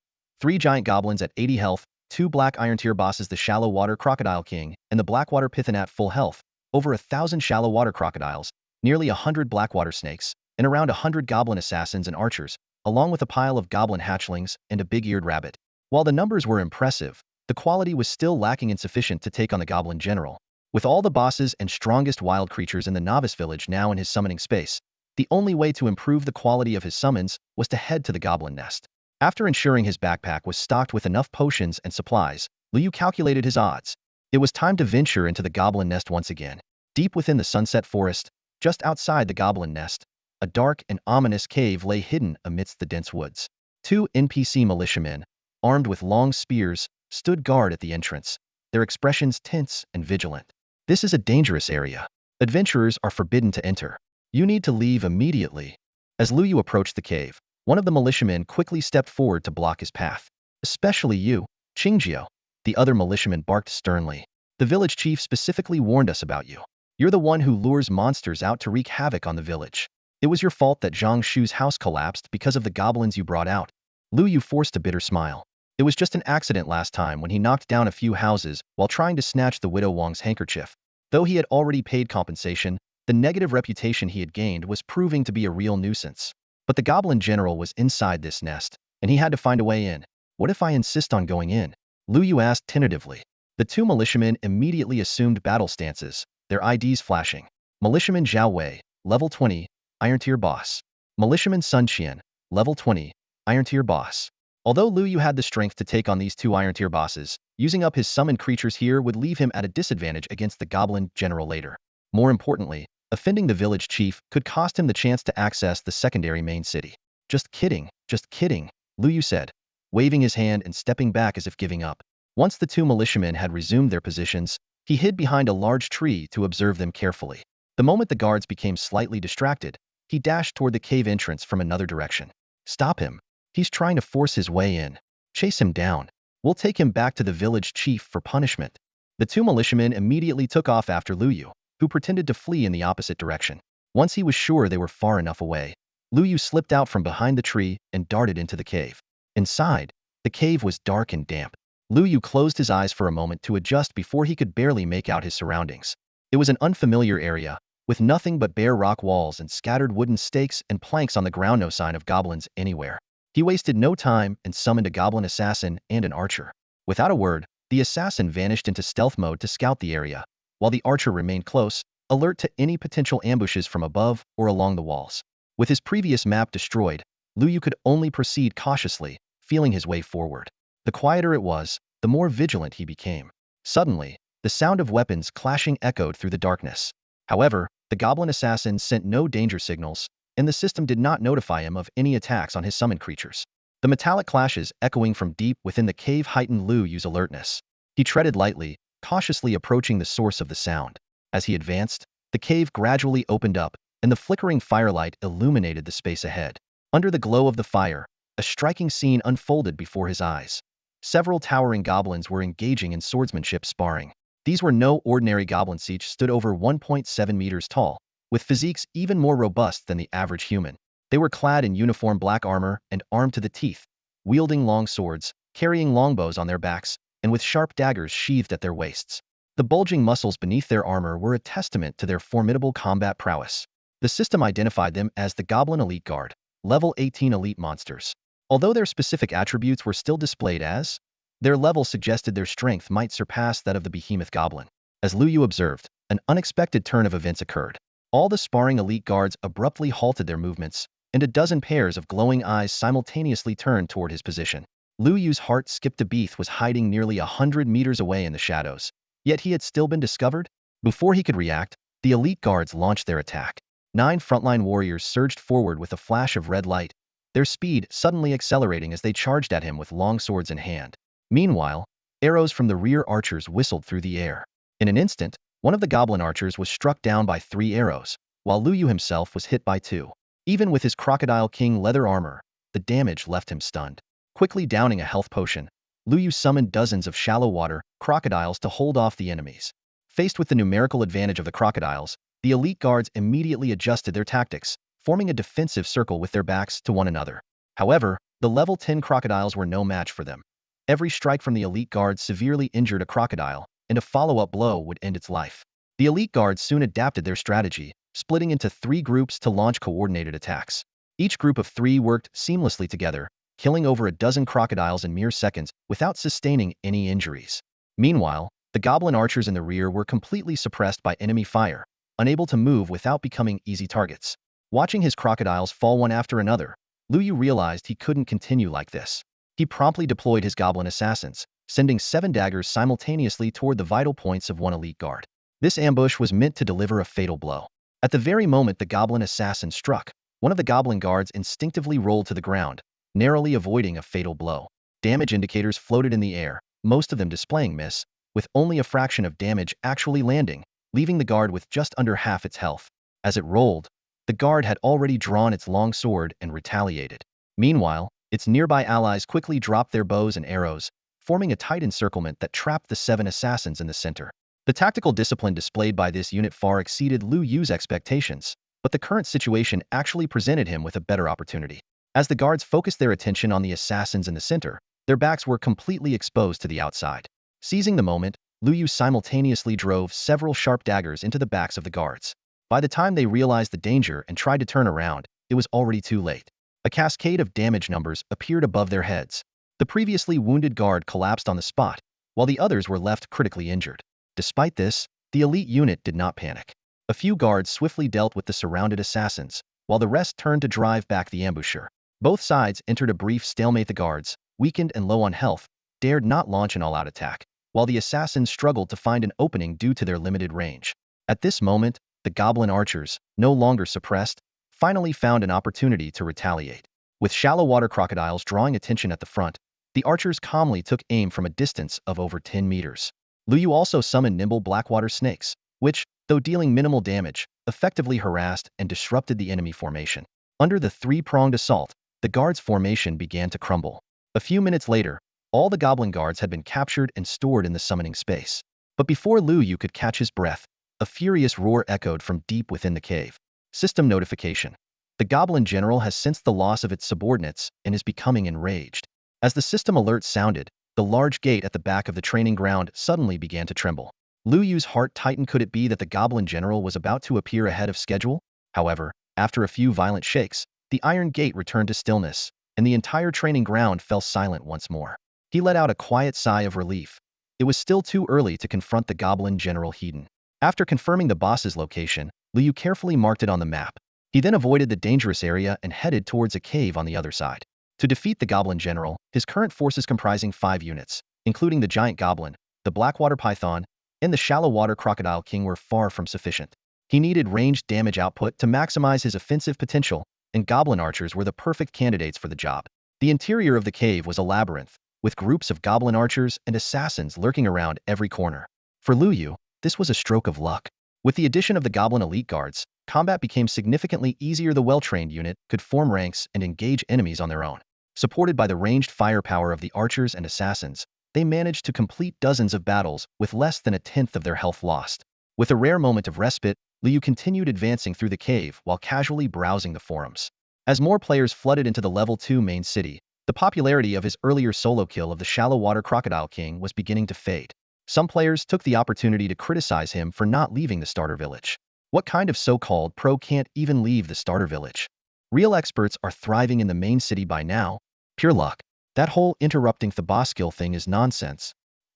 3 giant goblins at 80 health, 2 black iron tier bosses, the Shallow Water Crocodile King, and the Blackwater Python at full health, over 1,000 shallow water crocodiles, nearly 100 blackwater snakes, and around 100 goblin assassins and archers, along with a pile of goblin hatchlings and a big-eared rabbit. While the numbers were impressive, the quality was still lacking insufficient to take on the Goblin General. With all the bosses and strongest wild creatures in the novice village now in his summoning space, the only way to improve the quality of his summons was to head to the Goblin Nest. After ensuring his backpack was stocked with enough potions and supplies, Lu Yu calculated his odds. It was time to venture into the Goblin Nest once again. Deep within the Sunset Forest, just outside the Goblin Nest, a dark and ominous cave lay hidden amidst the dense woods. 2 NPC militiamen, armed with long spears, stood guard at the entrance, their expressions tense and vigilant. This is a dangerous area. Adventurers are forbidden to enter. You need to leave immediately. As Lu Yu approached the cave, one of the militiamen quickly stepped forward to block his path. Especially you, Qingjiao. The other militiaman barked sternly. The village chief specifically warned us about you. You're the one who lures monsters out to wreak havoc on the village. It was your fault that Zhang Shu's house collapsed because of the goblins you brought out. Lu Yu forced a bitter smile. It was just an accident last time when he knocked down a few houses while trying to snatch the widow Wang's handkerchief. Though he had already paid compensation, the negative reputation he had gained was proving to be a real nuisance. But the goblin general was inside this nest, and he had to find a way in. What if I insist on going in? Lu Yu asked tentatively. The two militiamen immediately assumed battle stances, their IDs flashing. Militiaman Zhao Wei, level 20, Iron Tier Boss. Militiaman Sun Qian, level 20, Iron Tier Boss. Although Lu Yu had the strength to take on these two Iron Tier bosses, using up his summoned creatures here would leave him at a disadvantage against the goblin general later. More importantly, offending the village chief could cost him the chance to access the secondary main city. Just kidding, Lu Yu said, waving his hand and stepping back as if giving up. Once the two militiamen had resumed their positions, he hid behind a large tree to observe them carefully. The moment the guards became slightly distracted, he dashed toward the cave entrance from another direction. Stop him. He's trying to force his way in. Chase him down. We'll take him back to the village chief for punishment. The two militiamen immediately took off after Lu Yu, who pretended to flee in the opposite direction. Once he was sure they were far enough away, Lu Yu slipped out from behind the tree and darted into the cave. Inside, the cave was dark and damp. Lu Yu closed his eyes for a moment to adjust before he could barely make out his surroundings. It was an unfamiliar area, with nothing but bare rock walls and scattered wooden stakes and planks on the ground, no sign of goblins anywhere. He wasted no time and summoned a goblin assassin and an archer. Without a word, the assassin vanished into stealth mode to scout the area, while the archer remained close, alert to any potential ambushes from above or along the walls. With his previous map destroyed, Lu Yu could only proceed cautiously, feeling his way forward. The quieter it was, the more vigilant he became. Suddenly, the sound of weapons clashing echoed through the darkness. However, the goblin assassin sent no danger signals, and the system did not notify him of any attacks on his summoned creatures. The metallic clashes echoing from deep within the cave heightened Lu Yu's alertness. He treaded lightly, cautiously approaching the source of the sound. As he advanced, the cave gradually opened up, and the flickering firelight illuminated the space ahead. Under the glow of the fire, a striking scene unfolded before his eyes. Several towering goblins were engaging in swordsmanship sparring. These were no ordinary goblins, each stood over 1.7 meters tall, with physiques even more robust than the average human. They were clad in uniform black armor and armed to the teeth, wielding long swords, carrying longbows on their backs, and with sharp daggers sheathed at their waists. The bulging muscles beneath their armor were a testament to their formidable combat prowess. The system identified them as the Goblin Elite Guard, level 18 elite monsters. Although their specific attributes were still displayed as, their level suggested their strength might surpass that of the behemoth goblin. As Lu Yu observed, an unexpected turn of events occurred. All the sparring elite guards abruptly halted their movements, and a dozen pairs of glowing eyes simultaneously turned toward his position. Lu Yu's heart skipped a beat. Was hiding nearly 100 meters away in the shadows. Yet he had still been discovered? Before he could react, the elite guards launched their attack. 9 frontline warriors surged forward with a flash of red light, their speed suddenly accelerating as they charged at him with long swords in hand. Meanwhile, arrows from the rear archers whistled through the air. In an instant, one of the goblin archers was struck down by 3 arrows, while Lu Yu himself was hit by 2. Even with his Crocodile King leather armor, the damage left him stunned. Quickly downing a health potion, Lu Yu summoned dozens of shallow water crocodiles to hold off the enemies. Faced with the numerical advantage of the crocodiles, the elite guards immediately adjusted their tactics, forming a defensive circle with their backs to one another. However, the level 10 crocodiles were no match for them. Every strike from the elite guards severely injured a crocodile, and a follow-up blow would end its life. The elite guards soon adapted their strategy, splitting into 3 groups to launch coordinated attacks. Each group of 3 worked seamlessly together, killing over a dozen crocodiles in mere seconds without sustaining any injuries. Meanwhile, the goblin archers in the rear were completely suppressed by enemy fire, unable to move without becoming easy targets. Watching his crocodiles fall one after another, Lu Yu realized he couldn't continue like this. He promptly deployed his goblin assassins, sending 7 daggers simultaneously toward the vital points of one elite guard. This ambush was meant to deliver a fatal blow. At the very moment the goblin assassin struck, one of the goblin guards instinctively rolled to the ground, narrowly avoiding a fatal blow. Damage indicators floated in the air, most of them displaying miss, with only a fraction of damage actually landing, leaving the guard with just under half its health. As it rolled, the guard had already drawn its long sword and retaliated. Meanwhile, its nearby allies quickly dropped their bows and arrows, forming a tight encirclement that trapped the 7 assassins in the center. The tactical discipline displayed by this unit far exceeded Lu Yu's expectations, but the current situation actually presented him with a better opportunity. As the guards focused their attention on the assassins in the center, their backs were completely exposed to the outside. Seizing the moment, Lu Yu simultaneously drove several sharp daggers into the backs of the guards. By the time they realized the danger and tried to turn around, it was already too late. A cascade of damage numbers appeared above their heads. The previously wounded guard collapsed on the spot, while the others were left critically injured. Despite this, the elite unit did not panic. A few guards swiftly dealt with the surrounded assassins, while the rest turned to drive back the ambusher. Both sides entered a brief stalemate. The guards, weakened and low on health, dared not launch an all-out attack, while the assassins struggled to find an opening due to their limited range. At this moment, the goblin archers, no longer suppressed, finally found an opportunity to retaliate. With shallow water crocodiles drawing attention at the front, the archers calmly took aim from a distance of over 10 meters. Lu Yu also summoned nimble blackwater snakes, which, though dealing minimal damage, effectively harassed and disrupted the enemy formation. Under the three-pronged assault, the guards' formation began to crumble. A few minutes later, all the goblin guards had been captured and stored in the summoning space. But before Lu Yu could catch his breath, a furious roar echoed from deep within the cave. System notification. The goblin general has sensed the loss of its subordinates and is becoming enraged. As the system alert sounded, the large gate at the back of the training ground suddenly began to tremble. Lu Yu's heart tightened. Could it be that the goblin general was about to appear ahead of schedule? However, after a few violent shakes, the iron gate returned to stillness, and the entire training ground fell silent once more. He let out a quiet sigh of relief. It was still too early to confront the goblin general Hedon. After confirming the boss's location, Lu Yu carefully marked it on the map. He then avoided the dangerous area and headed towards a cave on the other side. To defeat the goblin general, his current forces comprising 5 units, including the giant goblin, the blackwater python, and the shallow water crocodile king, were far from sufficient. He needed ranged damage output to maximize his offensive potential, and goblin archers were the perfect candidates for the job. The interior of the cave was a labyrinth, with groups of goblin archers and assassins lurking around every corner. For Lu Yu, this was a stroke of luck. With the addition of the goblin elite guards, combat became significantly easier. The well-trained unit could form ranks and engage enemies on their own. Supported by the ranged firepower of the archers and assassins, they managed to complete dozens of battles with less than a tenth of their health lost. With a rare moment of respite, Lu Yu continued advancing through the cave while casually browsing the forums. As more players flooded into the Level 2 main city, the popularity of his earlier solo kill of the shallow water crocodile king was beginning to fade. Some players took the opportunity to criticize him for not leaving the starter village. What kind of so-called pro can't even leave the starter village? Real experts are thriving in the main city by now. Pure luck. That whole interrupting the boss skill thing is nonsense.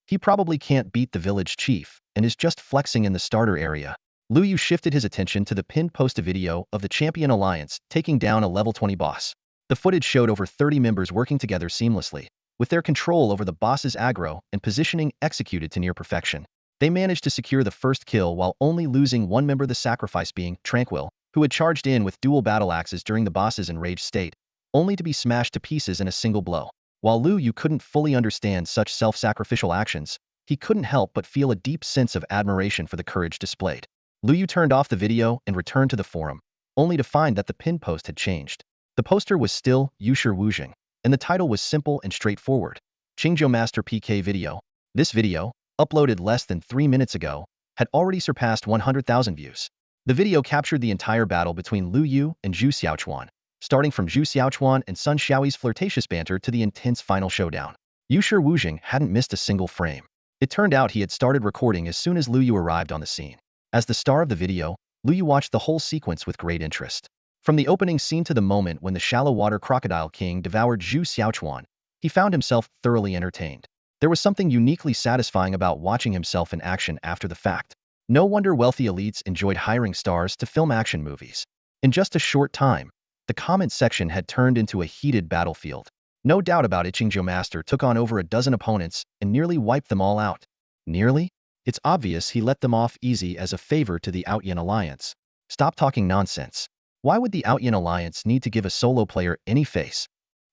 He probably can't beat the village chief and is just flexing in the starter area. Lu Yu shifted his attention to the pinned post video of the Champion Alliance taking down a level 20 boss. The footage showed over 30 members working together seamlessly, with their control over the boss's aggro and positioning executed to near perfection. They managed to secure the first kill while only losing one member, the sacrifice being Tranquil, who had charged in with dual battle axes during the boss's enraged state, only to be smashed to pieces in a single blow. While Lu Yu couldn't fully understand such self-sacrificial actions, he couldn't help but feel a deep sense of admiration for the courage displayed. Lu Yu turned off the video and returned to the forum, only to find that the pin post had changed. The poster was still Yusher Wujing, and the title was simple and straightforward: Qingzhou Master PK Video. This video, uploaded less than 3 minutes ago, had already surpassed 100,000 views. The video captured the entire battle between Lu Yu and Zhu Xiaochuan, starting from Zhu Xiaochuan and Sun Xiaoyi's flirtatious banter to the intense final showdown. Yusher Wujing hadn't missed a single frame. It turned out he had started recording as soon as Lu Yu arrived on the scene. As the star of the video, Lu Yu watched the whole sequence with great interest. From the opening scene to the moment when the shallow water crocodile king devoured Zhu Xiaochuan, he found himself thoroughly entertained. There was something uniquely satisfying about watching himself in action after the fact. No wonder wealthy elites enjoyed hiring stars to film action movies. In just a short time, the comment section had turned into a heated battlefield. No doubt about it, Qingzhou Master took on over a dozen opponents and nearly wiped them all out. Nearly? It's obvious he let them off easy as a favor to the Outyin Alliance. Stop talking nonsense. Why would the Outyin Alliance need to give a solo player any face?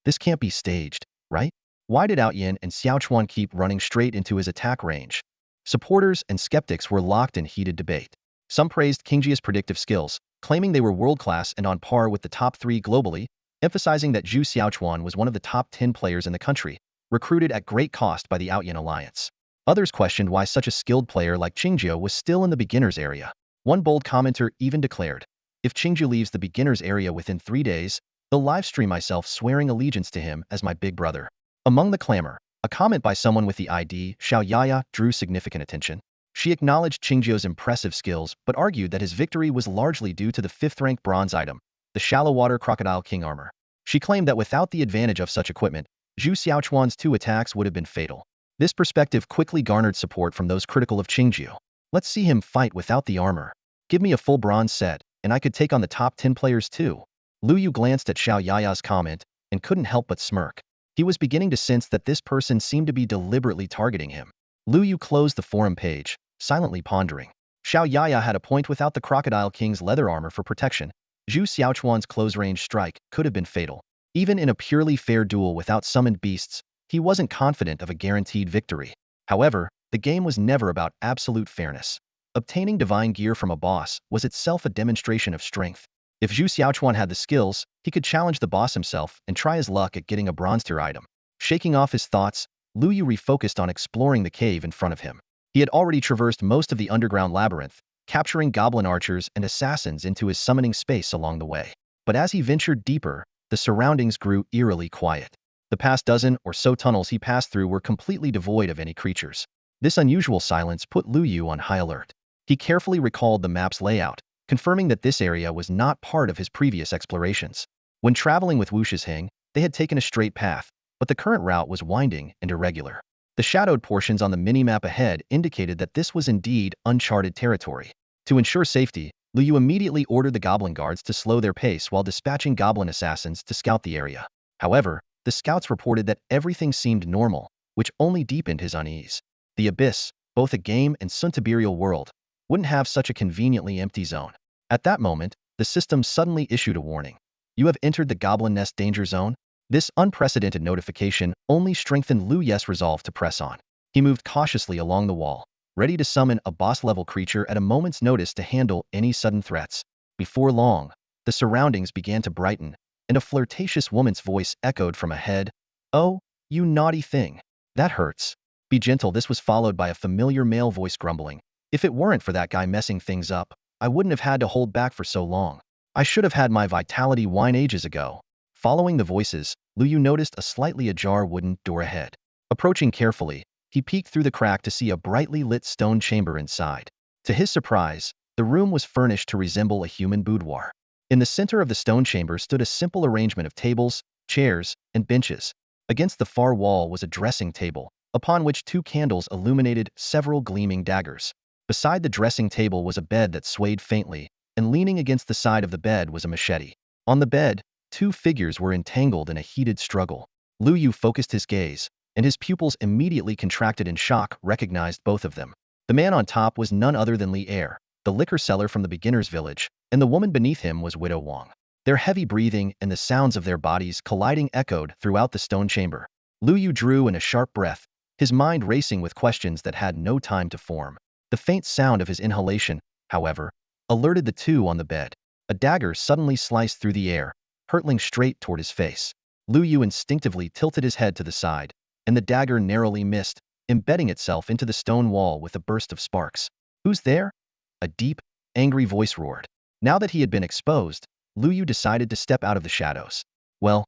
This can't be staged, right? Why did Outyin and Xiaochuan keep running straight into his attack range? Supporters and skeptics were locked in heated debate. Some praised Qingjia's predictive skills, claiming they were world-class and on par with the top 3 globally, emphasizing that Zhu Xiaochuan was one of the top 10 players in the country, recruited at great cost by the Outyin Alliance. Others questioned why such a skilled player like Qingjia was still in the beginners area. One bold commenter even declared, "If Qingjia leaves the beginners area within 3 days, they'll livestream myself swearing allegiance to him as my big brother." Among the clamor, a comment by someone with the ID Xiao Yaya drew significant attention. She acknowledged Qingjia's impressive skills but argued that his victory was largely due to the 5th-ranked bronze item, the shallow water crocodile king armor. She claimed that without the advantage of such equipment, Zhu Xiaochuan's 2 attacks would have been fatal. This perspective quickly garnered support from those critical of Qingjia. "Let's see him fight without the armor. Give me a full bronze set, and I could take on the top 10 players too." Lu Yu glanced at Xiao Yaya's comment and couldn't help but smirk. He was beginning to sense that this person seemed to be deliberately targeting him. Lu Yu closed the forum page, silently pondering. Xiao Yaya had a point. Without the Crocodile King's leather armor for protection, Zhu Xiaochuan's close-range strike could have been fatal. Even in a purely fair duel without summoned beasts, he wasn't confident of a guaranteed victory. However, the game was never about absolute fairness. Obtaining divine gear from a boss was itself a demonstration of strength. If Zhu Xiaochuan had the skills, he could challenge the boss himself and try his luck at getting a bronze-tier item. Shaking off his thoughts, Lu Yu refocused on exploring the cave in front of him. He had already traversed most of the underground labyrinth, capturing goblin archers and assassins into his summoning space along the way. But as he ventured deeper, the surroundings grew eerily quiet. The past dozen or so tunnels he passed through were completely devoid of any creatures. This unusual silence put Lu Yu on high alert. He carefully recalled the map's layout, confirming that this area was not part of his previous explorations. When traveling with Wu Shizheng, they had taken a straight path, but the current route was winding and irregular. The shadowed portions on the minimap ahead indicated that this was indeed uncharted territory. To ensure safety, Lu Yu immediately ordered the goblin guards to slow their pace while dispatching goblin assassins to scout the area. However, the scouts reported that everything seemed normal, which only deepened his unease. The Abyss, both a game and soon-to-be-real world, wouldn't have such a conveniently empty zone. At that moment, the system suddenly issued a warning. "You have entered the Goblin Nest danger zone." This unprecedented notification only strengthened Lu Yu's resolve to press on. He moved cautiously along the wall, ready to summon a boss-level creature at a moment's notice to handle any sudden threats. Before long, the surroundings began to brighten, and a flirtatious woman's voice echoed from ahead. "Oh, you naughty thing. That hurts. Be gentle." This was followed by a familiar male voice grumbling. "If it weren't for that guy messing things up, I wouldn't have had to hold back for so long. I should have had my vitality wine ages ago." Following the voices, Lu Yu noticed a slightly ajar wooden door ahead. Approaching carefully, he peeked through the crack to see a brightly lit stone chamber inside. To his surprise, the room was furnished to resemble a human boudoir. In the center of the stone chamber stood a simple arrangement of tables, chairs, and benches. Against the far wall was a dressing table, upon which 2 candles illuminated several gleaming daggers. Beside the dressing table was a bed that swayed faintly, and leaning against the side of the bed was a machete. On the bed, 2 figures were entangled in a heated struggle. Lu Yu focused his gaze, and his pupils immediately contracted in shock, recognized both of them. The man on top was none other than Li Er, the liquor seller from the beginner's village, and the woman beneath him was Widow Wang. Their heavy breathing and the sounds of their bodies colliding echoed throughout the stone chamber. Lu Yu drew in a sharp breath, his mind racing with questions that had no time to form. The faint sound of his inhalation, however, alerted the 2 on the bed. A dagger suddenly sliced through the air, hurtling straight toward his face. Lu Yu instinctively tilted his head to the side, and the dagger narrowly missed, embedding itself into the stone wall with a burst of sparks. "Who's there?" a deep, angry voice roared. Now that he had been exposed, Lu Yu decided to step out of the shadows. Well,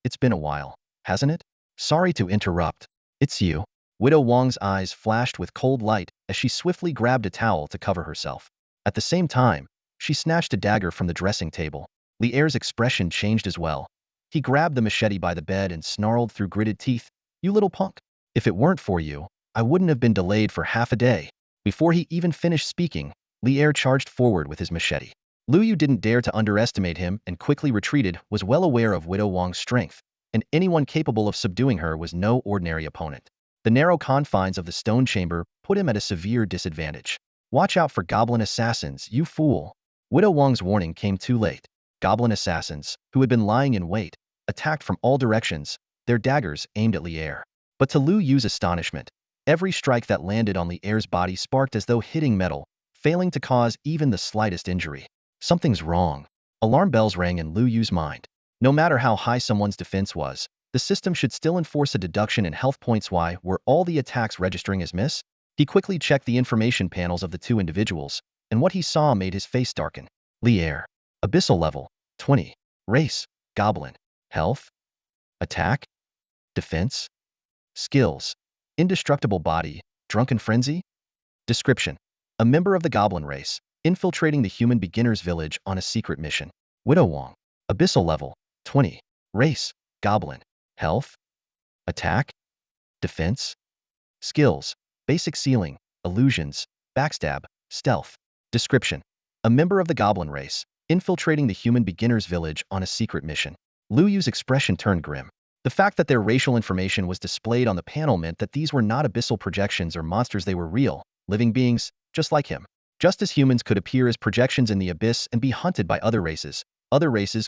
it's been a while, hasn't it? Sorry to interrupt. It's you." Widow Wang's eyes flashed with cold light as she swiftly grabbed a towel to cover herself. At the same time, she snatched a dagger from the dressing table. Li Er's expression changed as well. He grabbed the machete by the bed and snarled through gritted teeth, "You little punk. If it weren't for you, I wouldn't have been delayed for half a day." Before he even finished speaking, Li Er charged forward with his machete. Lu Yu didn't dare to underestimate him and quickly retreated, was well aware of Widow Wang's strength, and anyone capable of subduing her was no ordinary opponent. The narrow confines of the stone chamber put him at a severe disadvantage. "Watch out for goblin assassins, you fool." Widow Wang's warning came too late. Goblin assassins, who had been lying in wait, attacked from all directions, their daggers aimed at Li Er. But to Lu Yu's astonishment, Every strike that landed on Li Er's body sparked as though hitting metal, failing to cause even the slightest injury. Something's wrong. Alarm bells rang in Lu Yu's mind. No matter how high someone's defense was, the system should still enforce a deduction in health points. Why were all the attacks registering as miss? He quickly checked the information panels of the two individuals, and what he saw made his face darken. Li Er. Abyssal level. 20. Race. Goblin. Health. Attack. Defense. Skills. Indestructible body. Drunken frenzy. Description. A member of the goblin race, infiltrating the human beginner's village on a secret mission. Widow Wong. Abyssal level. 20. Race. Goblin. Health. Attack. Defense. Skills. Basic sealing. Illusions. Backstab. Stealth. Description. A member of the goblin race, infiltrating the human beginner's village on a secret mission. Lu Yu's expression turned grim. The fact that their racial information was displayed on the panel meant that these were not abyssal projections or monsters. They were real, living beings, just like him. Just as humans could appear as projections in the abyss and be hunted by other races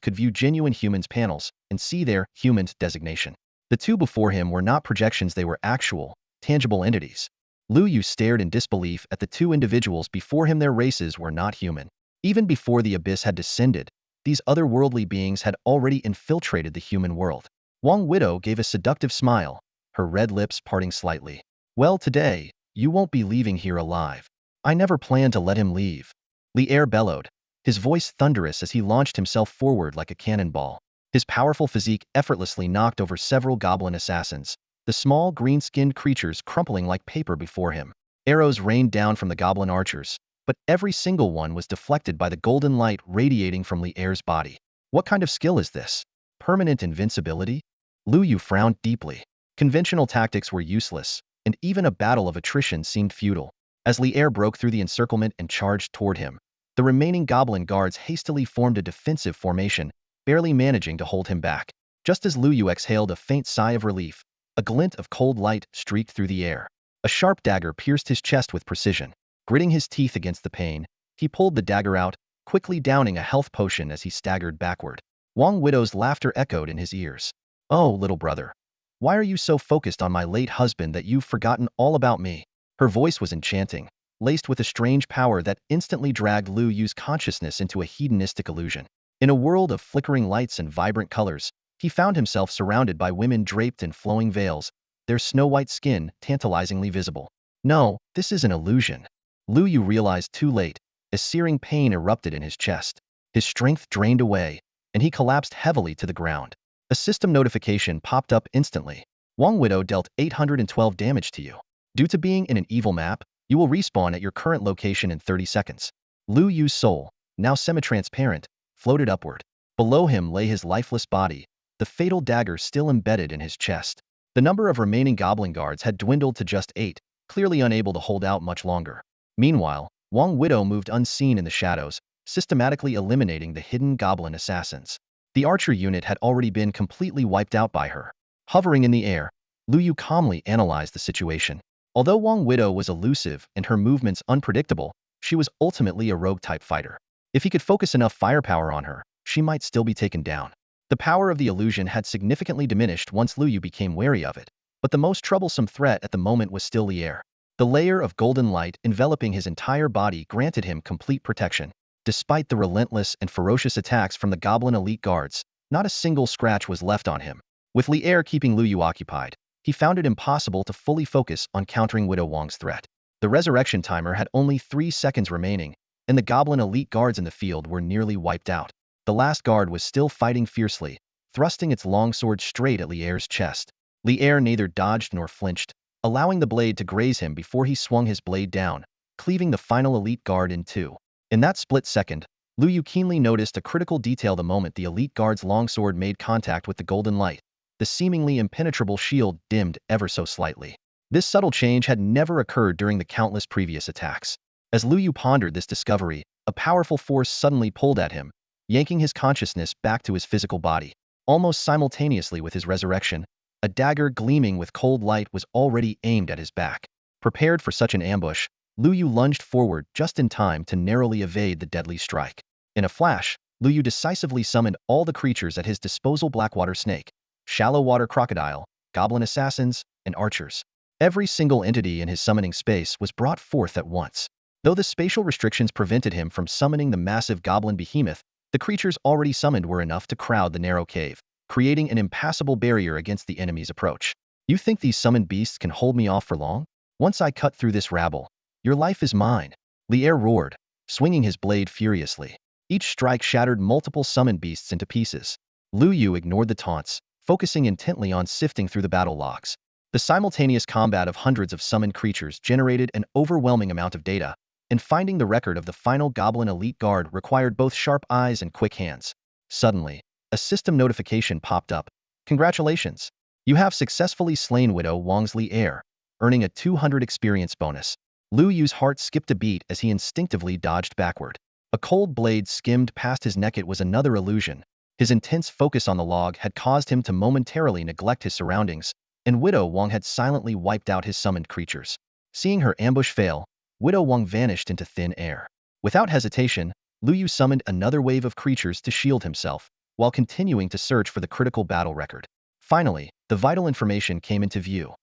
could view genuine humans' panels and see their human designation. The two before him were not projections, they were actual, tangible entities. Lu Yu stared in disbelief at the two individuals before him. Their races were not human. Even before the abyss had descended, these otherworldly beings had already infiltrated the human world. Wong Widow gave a seductive smile, her red lips parting slightly. Well, today, you won't be leaving here alive. I never planned to let him leave. Li Er bellowed, his voice thunderous as he launched himself forward like a cannonball. His powerful physique effortlessly knocked over several goblin assassins, the small green-skinned creatures crumpling like paper before him. Arrows rained down from the goblin archers, but every single one was deflected by the golden light radiating from Li Er's body. What kind of skill is this? Permanent invincibility? Lu Yu frowned deeply. Conventional tactics were useless, and even a battle of attrition seemed futile. As Li Er broke through the encirclement and charged toward him, the remaining goblin guards hastily formed a defensive formation, barely managing to hold him back. Just as Lu Yu exhaled a faint sigh of relief, a glint of cold light streaked through the air. A sharp dagger pierced his chest with precision. Gritting his teeth against the pain, he pulled the dagger out, quickly downing a health potion as he staggered backward. Wong Widow's laughter echoed in his ears. Oh, little brother. Why are you so focused on my late husband that you've forgotten all about me? Her voice was enchanting, laced with a strange power that instantly dragged Lu Yu's consciousness into a hedonistic illusion. In a world of flickering lights and vibrant colors, he found himself surrounded by women draped in flowing veils, their snow-white skin tantalizingly visible. No, this is an illusion. Lu Yu realized too late, as searing pain erupted in his chest. His strength drained away, and he collapsed heavily to the ground. A system notification popped up instantly. Wong Widow dealt 812 damage to you. Due to being in an evil map, you will respawn at your current location in 30 seconds. Lu Yu's soul, now semi-transparent, floated upward. Below him lay his lifeless body, the fatal dagger still embedded in his chest. The number of remaining goblin guards had dwindled to just 8, clearly unable to hold out much longer. Meanwhile, Wong Widow moved unseen in the shadows, systematically eliminating the hidden goblin assassins. The archer unit had already been completely wiped out by her. Hovering in the air, Lu Yu calmly analyzed the situation. Although Wong Widow was elusive and her movements unpredictable, she was ultimately a rogue-type fighter. If he could focus enough firepower on her, she might still be taken down. The power of the illusion had significantly diminished once Lu Yu became wary of it, but the most troublesome threat at the moment was still Li Er. The layer of golden light enveloping his entire body granted him complete protection. Despite the relentless and ferocious attacks from the goblin elite guards, not a single scratch was left on him. With Li Er keeping Lu Yu occupied, he found it impossible to fully focus on countering Widow Wong's threat. The resurrection timer had only 3 seconds remaining, and the goblin elite guards in the field were nearly wiped out. The last guard was still fighting fiercely, thrusting its long sword straight at Li Er's chest. Li Er neither dodged nor flinched, allowing the blade to graze him before he swung his blade down, cleaving the final elite guard in two. In that split second, Lu Yu keenly noticed a critical detail the moment the elite guard's longsword made contact with the golden light. The seemingly impenetrable shield dimmed ever so slightly. This subtle change had never occurred during the countless previous attacks. As Lu Yu pondered this discovery, a powerful force suddenly pulled at him, yanking his consciousness back to his physical body. Almost simultaneously with his resurrection, a dagger gleaming with cold light was already aimed at his back. Prepared for such an ambush, Lu Yu lunged forward just in time to narrowly evade the deadly strike. In a flash, Lu Yu decisively summoned all the creatures at his disposal: blackwater snake, shallow water crocodile, goblin assassins, and archers. Every single entity in his summoning space was brought forth at once. Though the spatial restrictions prevented him from summoning the massive goblin behemoth, the creatures already summoned were enough to crowd the narrow cave, creating an impassable barrier against the enemy's approach. You think these summoned beasts can hold me off for long? Once I cut through this rabble, your life is mine. Lier roared, swinging his blade furiously. Each strike shattered multiple summoned beasts into pieces. Lu Yu ignored the taunts, focusing intently on sifting through the battle logs. The simultaneous combat of hundreds of summoned creatures generated an overwhelming amount of data, and finding the record of the final Goblin Elite Guard required both sharp eyes and quick hands. Suddenly, a system notification popped up. Congratulations! You have successfully slain Widow Wang's heir, earning a 200 experience bonus. Lu Yu's heart skipped a beat as he instinctively dodged backward. A cold blade skimmed past his neck. It was another illusion. His intense focus on the log had caused him to momentarily neglect his surroundings, and Widow Wang had silently wiped out his summoned creatures. Seeing her ambush fail, Widow Wang vanished into thin air. Without hesitation, Lu Yu summoned another wave of creatures to shield himself, while continuing to search for the critical battle record. Finally, the vital information came into view.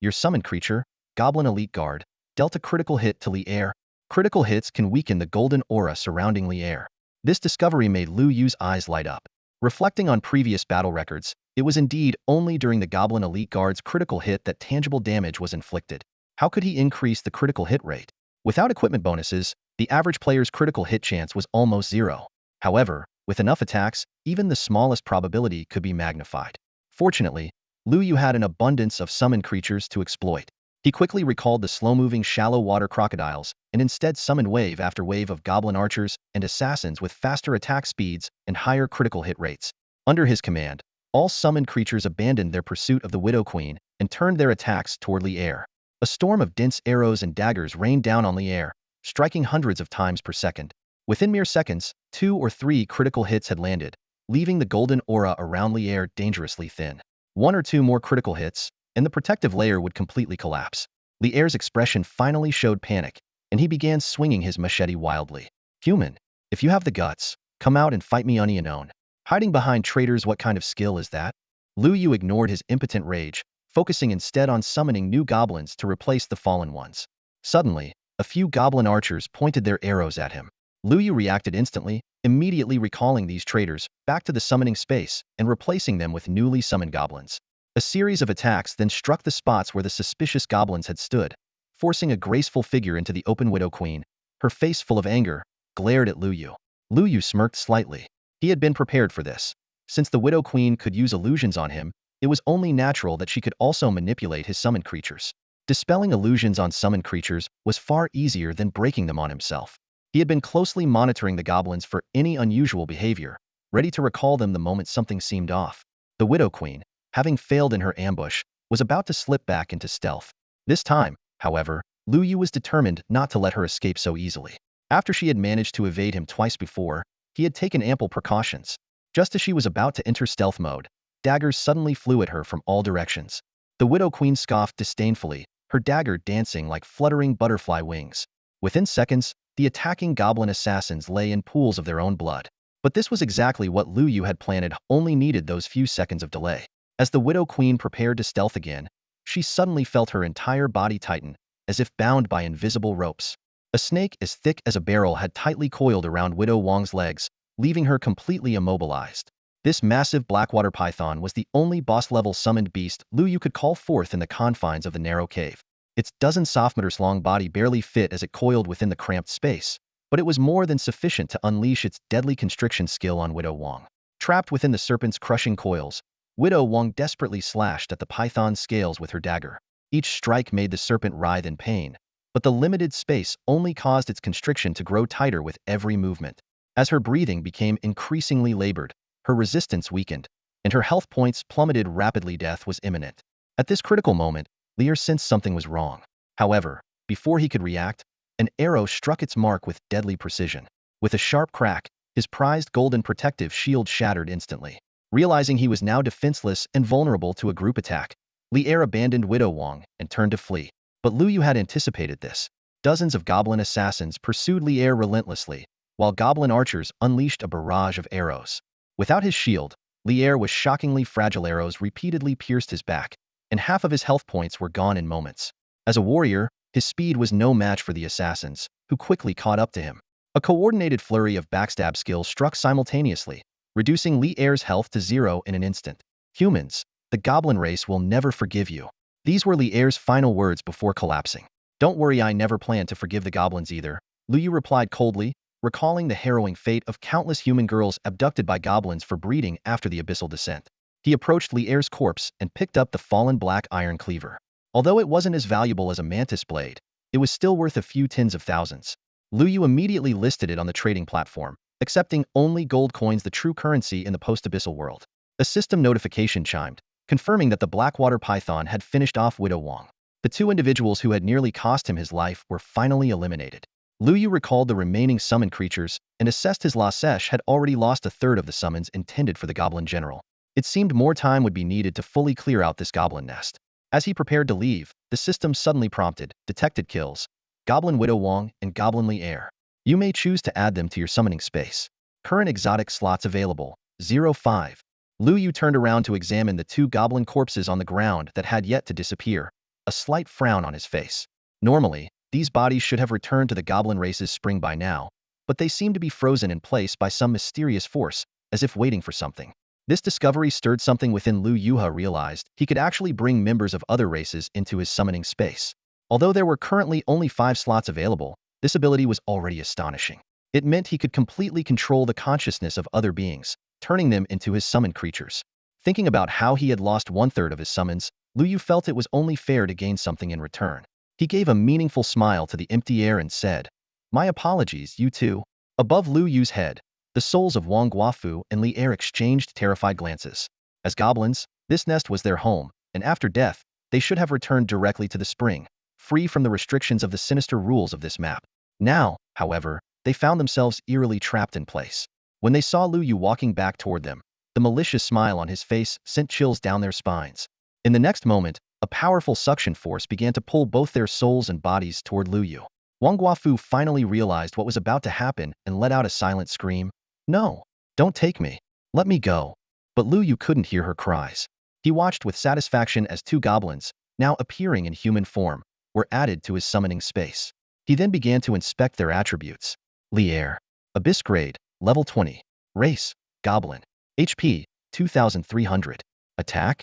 Your summoned creature, Goblin Elite Guard, dealt a critical hit to Lier. Critical hits can weaken the golden aura surrounding Lier. This discovery made Lu Yu's eyes light up. Reflecting on previous battle records, it was indeed only during the Goblin Elite Guard's critical hit that tangible damage was inflicted. How could he increase the critical hit rate? Without equipment bonuses, the average player's critical hit chance was almost zero. However, with enough attacks, even the smallest probability could be magnified. Fortunately, Lu Yu had an abundance of summoned creatures to exploit. He quickly recalled the slow-moving shallow water crocodiles and instead summoned wave after wave of goblin archers and assassins with faster attack speeds and higher critical hit rates. Under his command, all summoned creatures abandoned their pursuit of the Widow Queen and turned their attacks toward Lier. A storm of dense arrows and daggers rained down on Lier, striking hundreds of times per second. Within mere seconds, 2 or 3 critical hits had landed, leaving the golden aura around Lier dangerously thin. 1 or 2 more critical hits, and the protective layer would completely collapse. Lier's expression finally showed panic, and he began swinging his machete wildly. Human, if you have the guts, come out and fight me unknown. Hiding behind traitors, what kind of skill is that? Lu Yu ignored his impotent rage, focusing instead on summoning new goblins to replace the fallen ones. Suddenly, a few goblin archers pointed their arrows at him. Lu Yu reacted instantly, immediately recalling these traitors back to the summoning space and replacing them with newly summoned goblins. A series of attacks then struck the spots where the suspicious goblins had stood, forcing a graceful figure into the open Widow Queen. Her face full of anger, glared at Lu Yu. Lu Yu smirked slightly. He had been prepared for this. Since the Widow Queen could use illusions on him, it was only natural that she could also manipulate his summoned creatures. Dispelling illusions on summoned creatures was far easier than breaking them on himself. He had been closely monitoring the goblins for any unusual behavior, ready to recall them the moment something seemed off. The Widow Queen, having failed in her ambush, was about to slip back into stealth. This time, however, Lu Yu was determined not to let her escape so easily. After she had managed to evade him twice before, he had taken ample precautions. Just as she was about to enter stealth mode, daggers suddenly flew at her from all directions. The Widow Queen scoffed disdainfully, her dagger dancing like fluttering butterfly wings. Within seconds, the attacking goblin assassins lay in pools of their own blood. But this was exactly what Lu Yu had planned, only needed those few seconds of delay. As the Widow Queen prepared to stealth again, she suddenly felt her entire body tighten, as if bound by invisible ropes. A snake as thick as a barrel had tightly coiled around Widow Wang's legs, leaving her completely immobilized. This massive blackwater python was the only boss-level summoned beast Lu Yu could call forth in the confines of the narrow cave. Its dozen soft-meters long body barely fit as it coiled within the cramped space, but it was more than sufficient to unleash its deadly constriction skill on Widow Wang. Trapped within the serpent's crushing coils, Widow Wang desperately slashed at the python's scales with her dagger. Each strike made the serpent writhe in pain, but the limited space only caused its constriction to grow tighter with every movement. As her breathing became increasingly labored, her resistance weakened, and her health points plummeted rapidly. Death was imminent. At this critical moment, Lier sensed something was wrong. However, before he could react, an arrow struck its mark with deadly precision. With a sharp crack, his prized golden protective shield shattered instantly. Realizing he was now defenseless and vulnerable to a group attack, Lier abandoned Widow Wang and turned to flee. But Lu Yu had anticipated this. Dozens of goblin assassins pursued Lier relentlessly, while goblin archers unleashed a barrage of arrows. Without his shield, Lier was shockingly fragile. Arrows repeatedly pierced his back, and half of his health points were gone in moments. As a warrior, his speed was no match for the assassins, who quickly caught up to him. A coordinated flurry of backstab skills struck simultaneously, reducing Li Er's health to 0 in an instant. Humans, the goblin race will never forgive you. These were Li Er's final words before collapsing. Don't worry, I never planned to forgive the goblins either, Lu Yu replied coldly, recalling the harrowing fate of countless human girls abducted by goblins for breeding after the abyssal descent. He approached Li Er's corpse and picked up the fallen black iron cleaver. Although it wasn't as valuable as a mantis blade, it was still worth a few tens of thousands. Lu Yu immediately listed it on the trading platform, accepting only gold coins, the true currency in the post-abyssal world. A system notification chimed, confirming that the Blackwater Python had finished off Widow Wong. The two individuals who had nearly cost him his life were finally eliminated. Lu Yu recalled the remaining summoned creatures and assessed his Lasesh had already lost a third of the summons intended for the Goblin General. It seemed more time would be needed to fully clear out this goblin nest. As he prepared to leave, the system suddenly prompted, detected kills, Goblin Widow Wong and Goblin Li Er. You may choose to add them to your summoning space. Current exotic slots available, 05. Lu Yu turned around to examine the two goblin corpses on the ground that had yet to disappear, a slight frown on his face. Normally, these bodies should have returned to the goblin race's spring by now, but they seemed to be frozen in place by some mysterious force, as if waiting for something. This discovery stirred something within Lu Yuha. Realized he could actually bring members of other races into his summoning space. Although there were currently only 5 slots available, this ability was already astonishing. It meant he could completely control the consciousness of other beings, turning them into his summoned creatures. Thinking about how he had lost 1/3 of his summons, Lu Yu felt it was only fair to gain something in return. He gave a meaningful smile to the empty air and said, "My apologies, you two." Above Lu Yu's head, the souls of Wang Guofu and Li Er exchanged terrified glances. As goblins, this nest was their home, and after death, they should have returned directly to the spring, free from the restrictions of the sinister rules of this map. Now, however, they found themselves eerily trapped in place. When they saw Lu Yu walking back toward them, the malicious smile on his face sent chills down their spines. In the next moment, a powerful suction force began to pull both their souls and bodies toward Lu Yu. Wang Guofu finally realized what was about to happen and let out a silent scream. "No, don't take me. Let me go." But Lu Yu couldn't hear her cries. He watched with satisfaction as 2 goblins, now appearing in human form, were added to his summoning space. He then began to inspect their attributes. Li Er, Abyss Grade, Level 20. Race, Goblin. HP, 2300. Attack,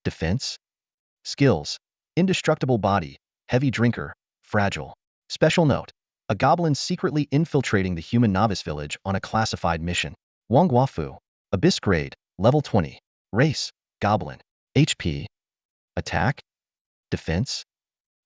Defense. Skills, Indestructible Body, Heavy Drinker, Fragile. Special note: a goblin secretly infiltrating the human novice village on a classified mission. Wang Guofu, Abyss Grade, Level 20. Race, Goblin. HP, Attack, Defense.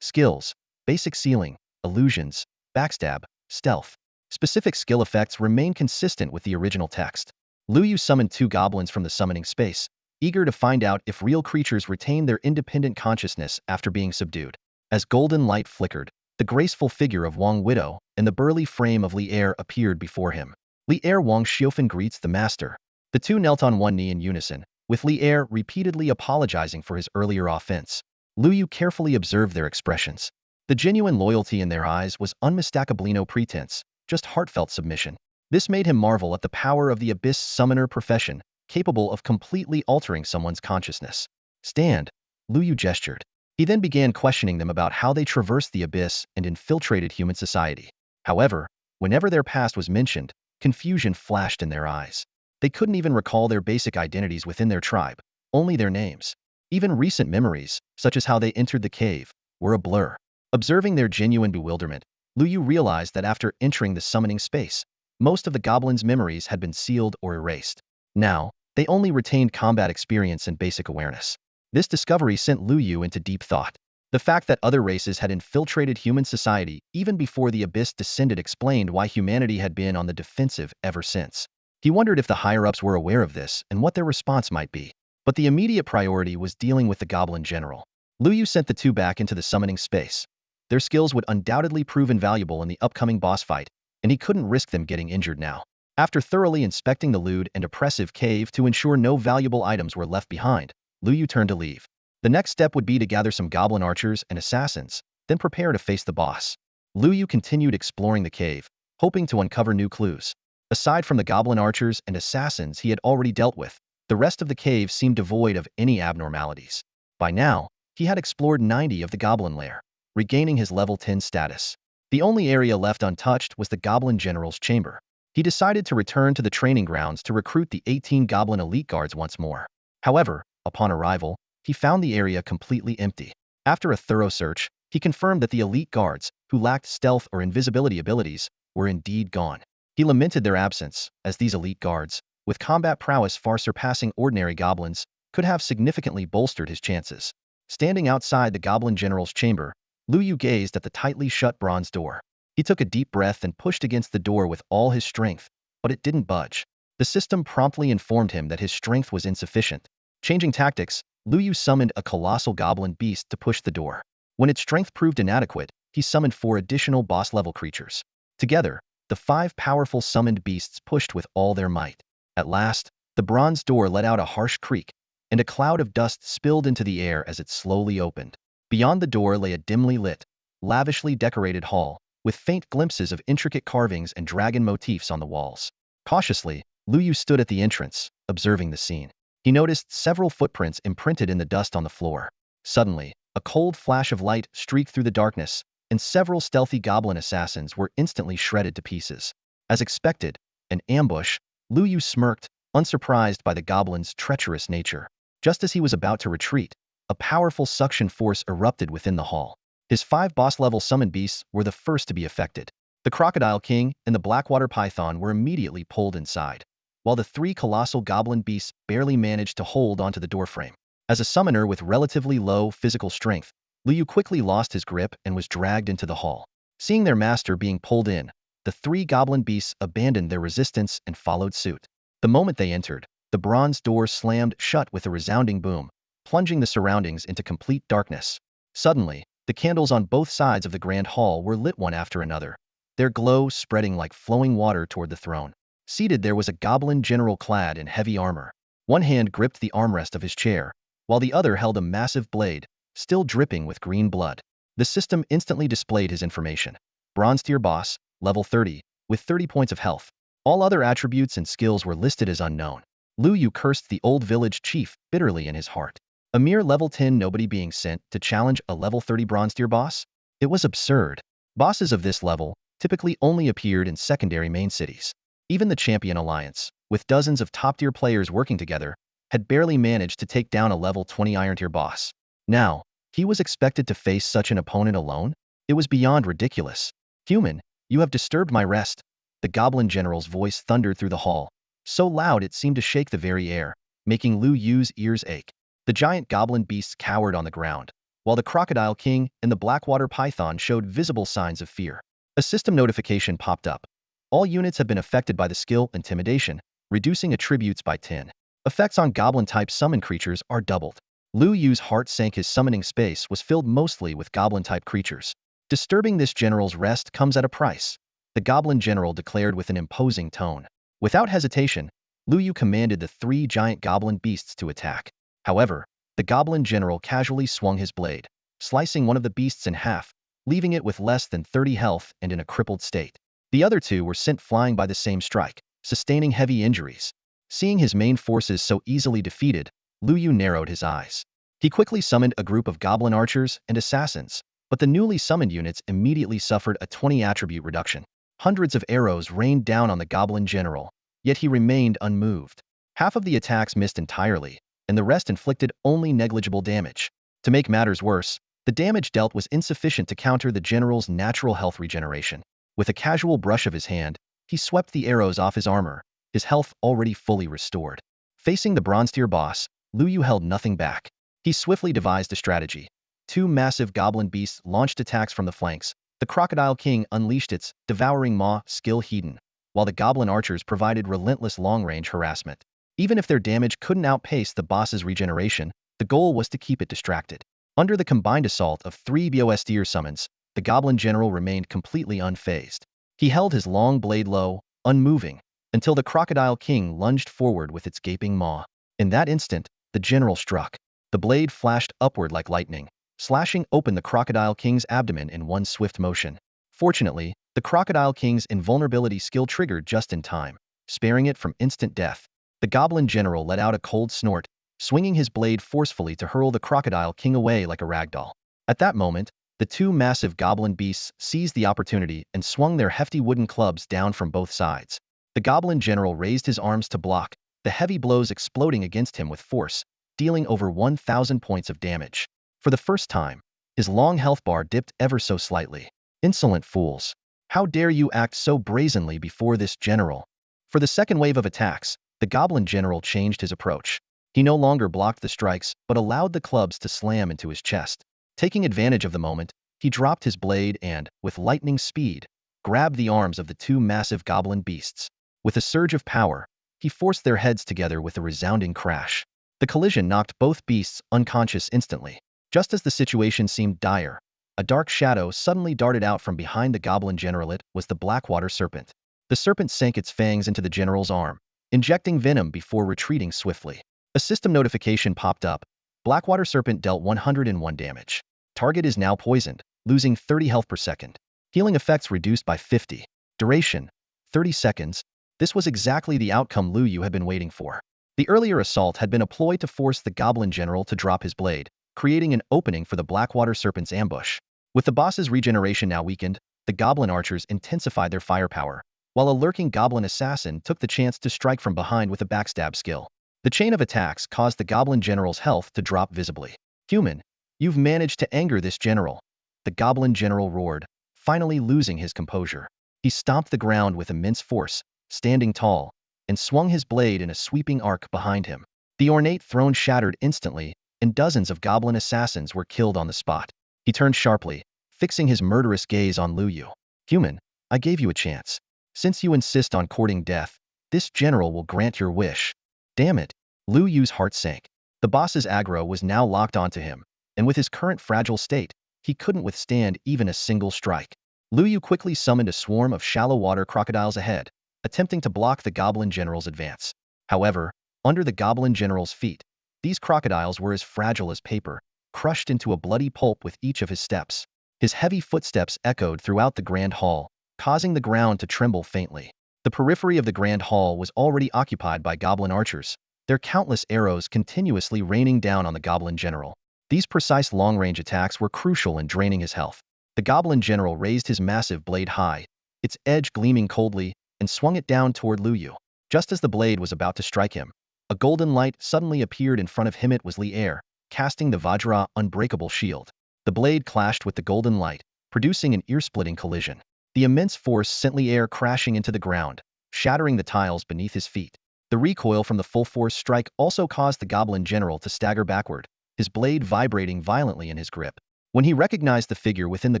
Skills, Basic Sealing, Illusions, Backstab, Stealth. Specific skill effects remain consistent with the original text. Lu Yu summoned 2 goblins from the summoning space, eager to find out if real creatures retain their independent consciousness after being subdued. As golden light flickered, the graceful figure of Wang Widow and the burly frame of Li Er appeared before him. Li Er Wang Xiofan greets the master. The two knelt on one knee in unison, with Li Er repeatedly apologizing for his earlier offense. Lu Yu carefully observed their expressions. The genuine loyalty in their eyes was unmistakably no pretense, just heartfelt submission. This made him marvel at the power of the Abyss Summoner profession, capable of completely altering someone's consciousness. "Stand," Lu Yu gestured. He then began questioning them about how they traversed the Abyss and infiltrated human society. However, whenever their past was mentioned, confusion flashed in their eyes. They couldn't even recall their basic identities within their tribe, only their names. Even recent memories, such as how they entered the cave, were a blur. Observing their genuine bewilderment, Lu Yu realized that after entering the summoning space, most of the goblins' memories had been sealed or erased. Now, they only retained combat experience and basic awareness. This discovery sent Lu Yu into deep thought. The fact that other races had infiltrated human society even before the Abyss descended explained why humanity had been on the defensive ever since. He wondered if the higher-ups were aware of this and what their response might be. But the immediate priority was dealing with the Goblin General. Lu Yu sent the two back into the summoning space. Their skills would undoubtedly prove invaluable in the upcoming boss fight, and he couldn't risk them getting injured now. After thoroughly inspecting the lewd and oppressive cave to ensure no valuable items were left behind, Lu Yu turned to leave. The next step would be to gather some goblin archers and assassins, then prepare to face the boss. Lu Yu continued exploring the cave, hoping to uncover new clues. Aside from the goblin archers and assassins he had already dealt with, the rest of the cave seemed devoid of any abnormalities. By now, he had explored 90 of the goblin lair, regaining his level 10 status. The only area left untouched was the Goblin General's chamber. He decided to return to the training grounds to recruit the 18 Goblin Elite Guards once more. However, upon arrival, he found the area completely empty. After a thorough search, he confirmed that the Elite Guards, who lacked stealth or invisibility abilities, were indeed gone. He lamented their absence, as these Elite Guards, with combat prowess far surpassing ordinary goblins, could have significantly bolstered his chances. Standing outside the Goblin General's chamber, Lu Yu gazed at the tightly shut bronze door. He took a deep breath and pushed against the door with all his strength, but it didn't budge. The system promptly informed him that his strength was insufficient. Changing tactics, Lu Yu summoned a colossal goblin beast to push the door. When its strength proved inadequate, he summoned 4 additional boss-level creatures. Together, the 5 powerful summoned beasts pushed with all their might. At last, the bronze door let out a harsh creak, and a cloud of dust spilled into the air as it slowly opened. Beyond the door lay a dimly lit, lavishly decorated hall, with faint glimpses of intricate carvings and dragon motifs on the walls. Cautiously, Lu Yu stood at the entrance, observing the scene. He noticed several footprints imprinted in the dust on the floor. Suddenly, a cold flash of light streaked through the darkness, and several stealthy goblin assassins were instantly shredded to pieces. As expected, an ambush, Lu Yu smirked, unsurprised by the goblin's treacherous nature. Just as he was about to retreat, a powerful suction force erupted within the hall. His 5 boss-level summoned beasts were the first to be affected. The Crocodile King and the Blackwater Python were immediately pulled inside, while the 3 colossal goblin beasts barely managed to hold onto the doorframe. As a summoner with relatively low physical strength, Lu Yu quickly lost his grip and was dragged into the hall. Seeing their master being pulled in, the 3 goblin beasts abandoned their resistance and followed suit. The moment they entered, the bronze door slammed shut with a resounding boom, plunging the surroundings into complete darkness. Suddenly, the candles on both sides of the grand hall were lit one after another, their glow spreading like flowing water toward the throne. Seated there was a goblin general clad in heavy armor. One hand gripped the armrest of his chair, while the other held a massive blade, still dripping with green blood. The system instantly displayed his information. Bronze tier boss, level 30, with 30 points of health. All other attributes and skills were listed as unknown. Lu Yu cursed the old village chief bitterly in his heart. A mere level 10 nobody being sent to challenge a level 30 bronze tier boss? It was absurd. Bosses of this level typically only appeared in secondary main cities. Even the Champion Alliance, with dozens of top-tier players working together, had barely managed to take down a level 20 iron tier boss. Now, he was expected to face such an opponent alone? It was beyond ridiculous. Human, you have disturbed my rest. The Goblin General's voice thundered through the hall, so loud it seemed to shake the very air, making Lu Yu's ears ache. The giant goblin beasts cowered on the ground, while the Crocodile King and the Blackwater Python showed visible signs of fear. A system notification popped up. All units have been affected by the skill Intimidation, reducing attributes by 10. Effects on goblin-type summon creatures are doubled. Lu Yu's heart sank. His summoning space was filled mostly with goblin-type creatures. Disturbing this general's rest comes at a price, the Goblin General declared with an imposing tone. Without hesitation, Lu Yu commanded the 3 giant goblin beasts to attack. However, the Goblin General casually swung his blade, slicing one of the beasts in half, leaving it with less than 30 health and in a crippled state. The other 2 were sent flying by the same strike, sustaining heavy injuries. Seeing his main forces so easily defeated, Lu Yu narrowed his eyes. He quickly summoned a group of goblin archers and assassins, but the newly summoned units immediately suffered a 20 attribute reduction. Hundreds of arrows rained down on the Goblin General, yet he remained unmoved. Half of the attacks missed entirely, and the rest inflicted only negligible damage. To make matters worse, the damage dealt was insufficient to counter the general's natural health regeneration. With a casual brush of his hand, he swept the arrows off his armor, his health already fully restored. Facing the bronze tier boss, Lu Yu held nothing back. He swiftly devised a strategy. 2 massive goblin beasts launched attacks from the flanks. The Crocodile King unleashed its devouring maw skill Hedon, while the goblin archers provided relentless long-range harassment. Even if their damage couldn't outpace the boss's regeneration, the goal was to keep it distracted. Under the combined assault of 3 BOS tier summons, the Goblin General remained completely unfazed. He held his long blade low, unmoving, until the Crocodile King lunged forward with its gaping maw. In that instant, the general struck. The blade flashed upward like lightning, slashing open the Crocodile King's abdomen in one swift motion. Fortunately, the Crocodile King's invulnerability skill triggered just in time, sparing it from instant death. The Goblin General let out a cold snort, swinging his blade forcefully to hurl the Crocodile King away like a ragdoll. At that moment, the two massive goblin beasts seized the opportunity and swung their hefty wooden clubs down from both sides. The goblin general raised his arms to block, the heavy blows exploding against him with force, dealing over 1,000 points of damage. For the first time, his long health bar dipped ever so slightly. Insolent fools! How dare you act so brazenly before this general? For the second wave of attacks, the goblin general changed his approach. He no longer blocked the strikes, but allowed the clubs to slam into his chest. Taking advantage of the moment, he dropped his blade and, with lightning speed, grabbed the arms of the two massive goblin beasts. With a surge of power, he forced their heads together with a resounding crash. The collision knocked both beasts unconscious instantly. Just as the situation seemed dire, a dark shadow suddenly darted out from behind the goblin general. It was the Blackwater Serpent. The serpent sank its fangs into the general's arm, injecting venom before retreating swiftly. A system notification popped up. Blackwater Serpent dealt 101 damage. Target is now poisoned, losing 30 health per second. Healing effects reduced by 50. Duration, 30 seconds. This was exactly the outcome Lu Yu had been waiting for. The earlier assault had been a ploy to force the goblin general to drop his blade, creating an opening for the Blackwater Serpent's ambush. With the boss's regeneration now weakened, the goblin archers intensified their firepower, while a lurking goblin assassin took the chance to strike from behind with a backstab skill. The chain of attacks caused the goblin general's health to drop visibly. Human, you've managed to anger this general. The goblin general roared, finally losing his composure. He stomped the ground with immense force, standing tall, and swung his blade in a sweeping arc behind him. The ornate throne shattered instantly, and dozens of goblin assassins were killed on the spot. He turned sharply, fixing his murderous gaze on Lu Yu. Human, I gave you a chance. Since you insist on courting death, this general will grant your wish. Damn it! Lu Yu's heart sank. The boss's aggro was now locked onto him, and with his current fragile state, he couldn't withstand even a single strike. Lu Yu quickly summoned a swarm of shallow water crocodiles ahead, attempting to block the goblin general's advance. However, under the goblin general's feet, these crocodiles were as fragile as paper, crushed into a bloody pulp with each of his steps. His heavy footsteps echoed throughout the grand hall, causing the ground to tremble faintly. The periphery of the grand hall was already occupied by goblin archers, their countless arrows continuously raining down on the goblin general. These precise long-range attacks were crucial in draining his health. The goblin general raised his massive blade high, its edge gleaming coldly, and swung it down toward Lu Yu. Just as the blade was about to strike him, a golden light suddenly appeared in front of him. It was Li Er, casting the Vajra unbreakable shield. The blade clashed with the golden light, producing an ear-splitting collision. The immense force sent Li Er crashing into the ground, shattering the tiles beneath his feet. The recoil from the full-force strike also caused the goblin general to stagger backward, his blade vibrating violently in his grip. When he recognized the figure within the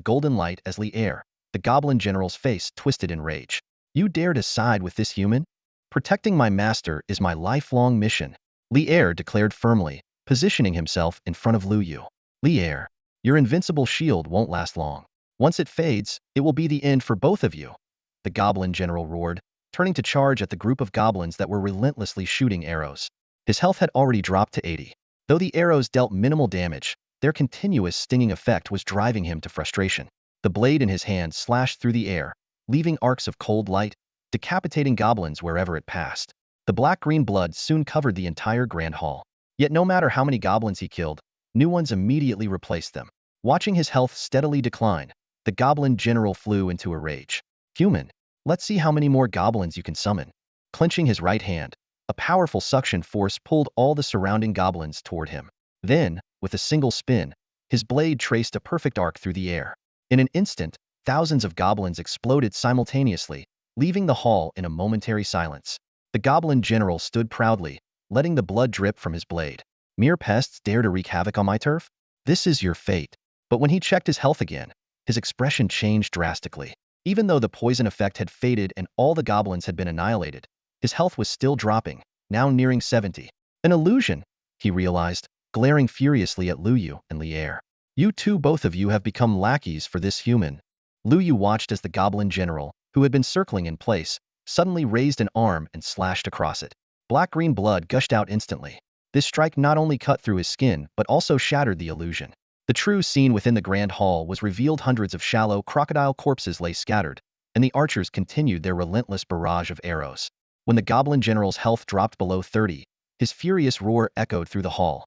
golden light as Li Er, the goblin general's face twisted in rage. You dare to side with this human? Protecting my master is my lifelong mission, Li Er declared firmly, positioning himself in front of Lu Yu. Li Er, your invincible shield won't last long. Once it fades, it will be the end for both of you, the goblin general roared, turning to charge at the group of goblins that were relentlessly shooting arrows. His health had already dropped to 80. Though the arrows dealt minimal damage, their continuous stinging effect was driving him to frustration. The blade in his hand slashed through the air, leaving arcs of cold light, decapitating goblins wherever it passed. The black-green blood soon covered the entire grand hall. Yet no matter how many goblins he killed, new ones immediately replaced them. Watching his health steadily decline, the goblin general flew into a rage. Human, let's see how many more goblins you can summon. Clenching his right hand, a powerful suction force pulled all the surrounding goblins toward him. Then, with a single spin, his blade traced a perfect arc through the air. In an instant, thousands of goblins exploded simultaneously, leaving the hall in a momentary silence. The goblin general stood proudly, letting the blood drip from his blade. Mere pests dare to wreak havoc on my turf? This is your fate. But when he checked his health again, his expression changed drastically. Even though the poison effect had faded and all the goblins had been annihilated, his health was still dropping, now nearing 70. An illusion, he realized, glaring furiously at Lu Yu and Li Er. You two, both of you have become lackeys for this human. Lu Yu watched as the goblin general, who had been circling in place, suddenly raised an arm and slashed across it. Black-green blood gushed out instantly. This strike not only cut through his skin but also shattered the illusion. The true scene within the grand hall was revealed. Hundreds of shallow crocodile corpses lay scattered, and the archers continued their relentless barrage of arrows. When the goblin general's health dropped below 30, His furious roar echoed through the hall.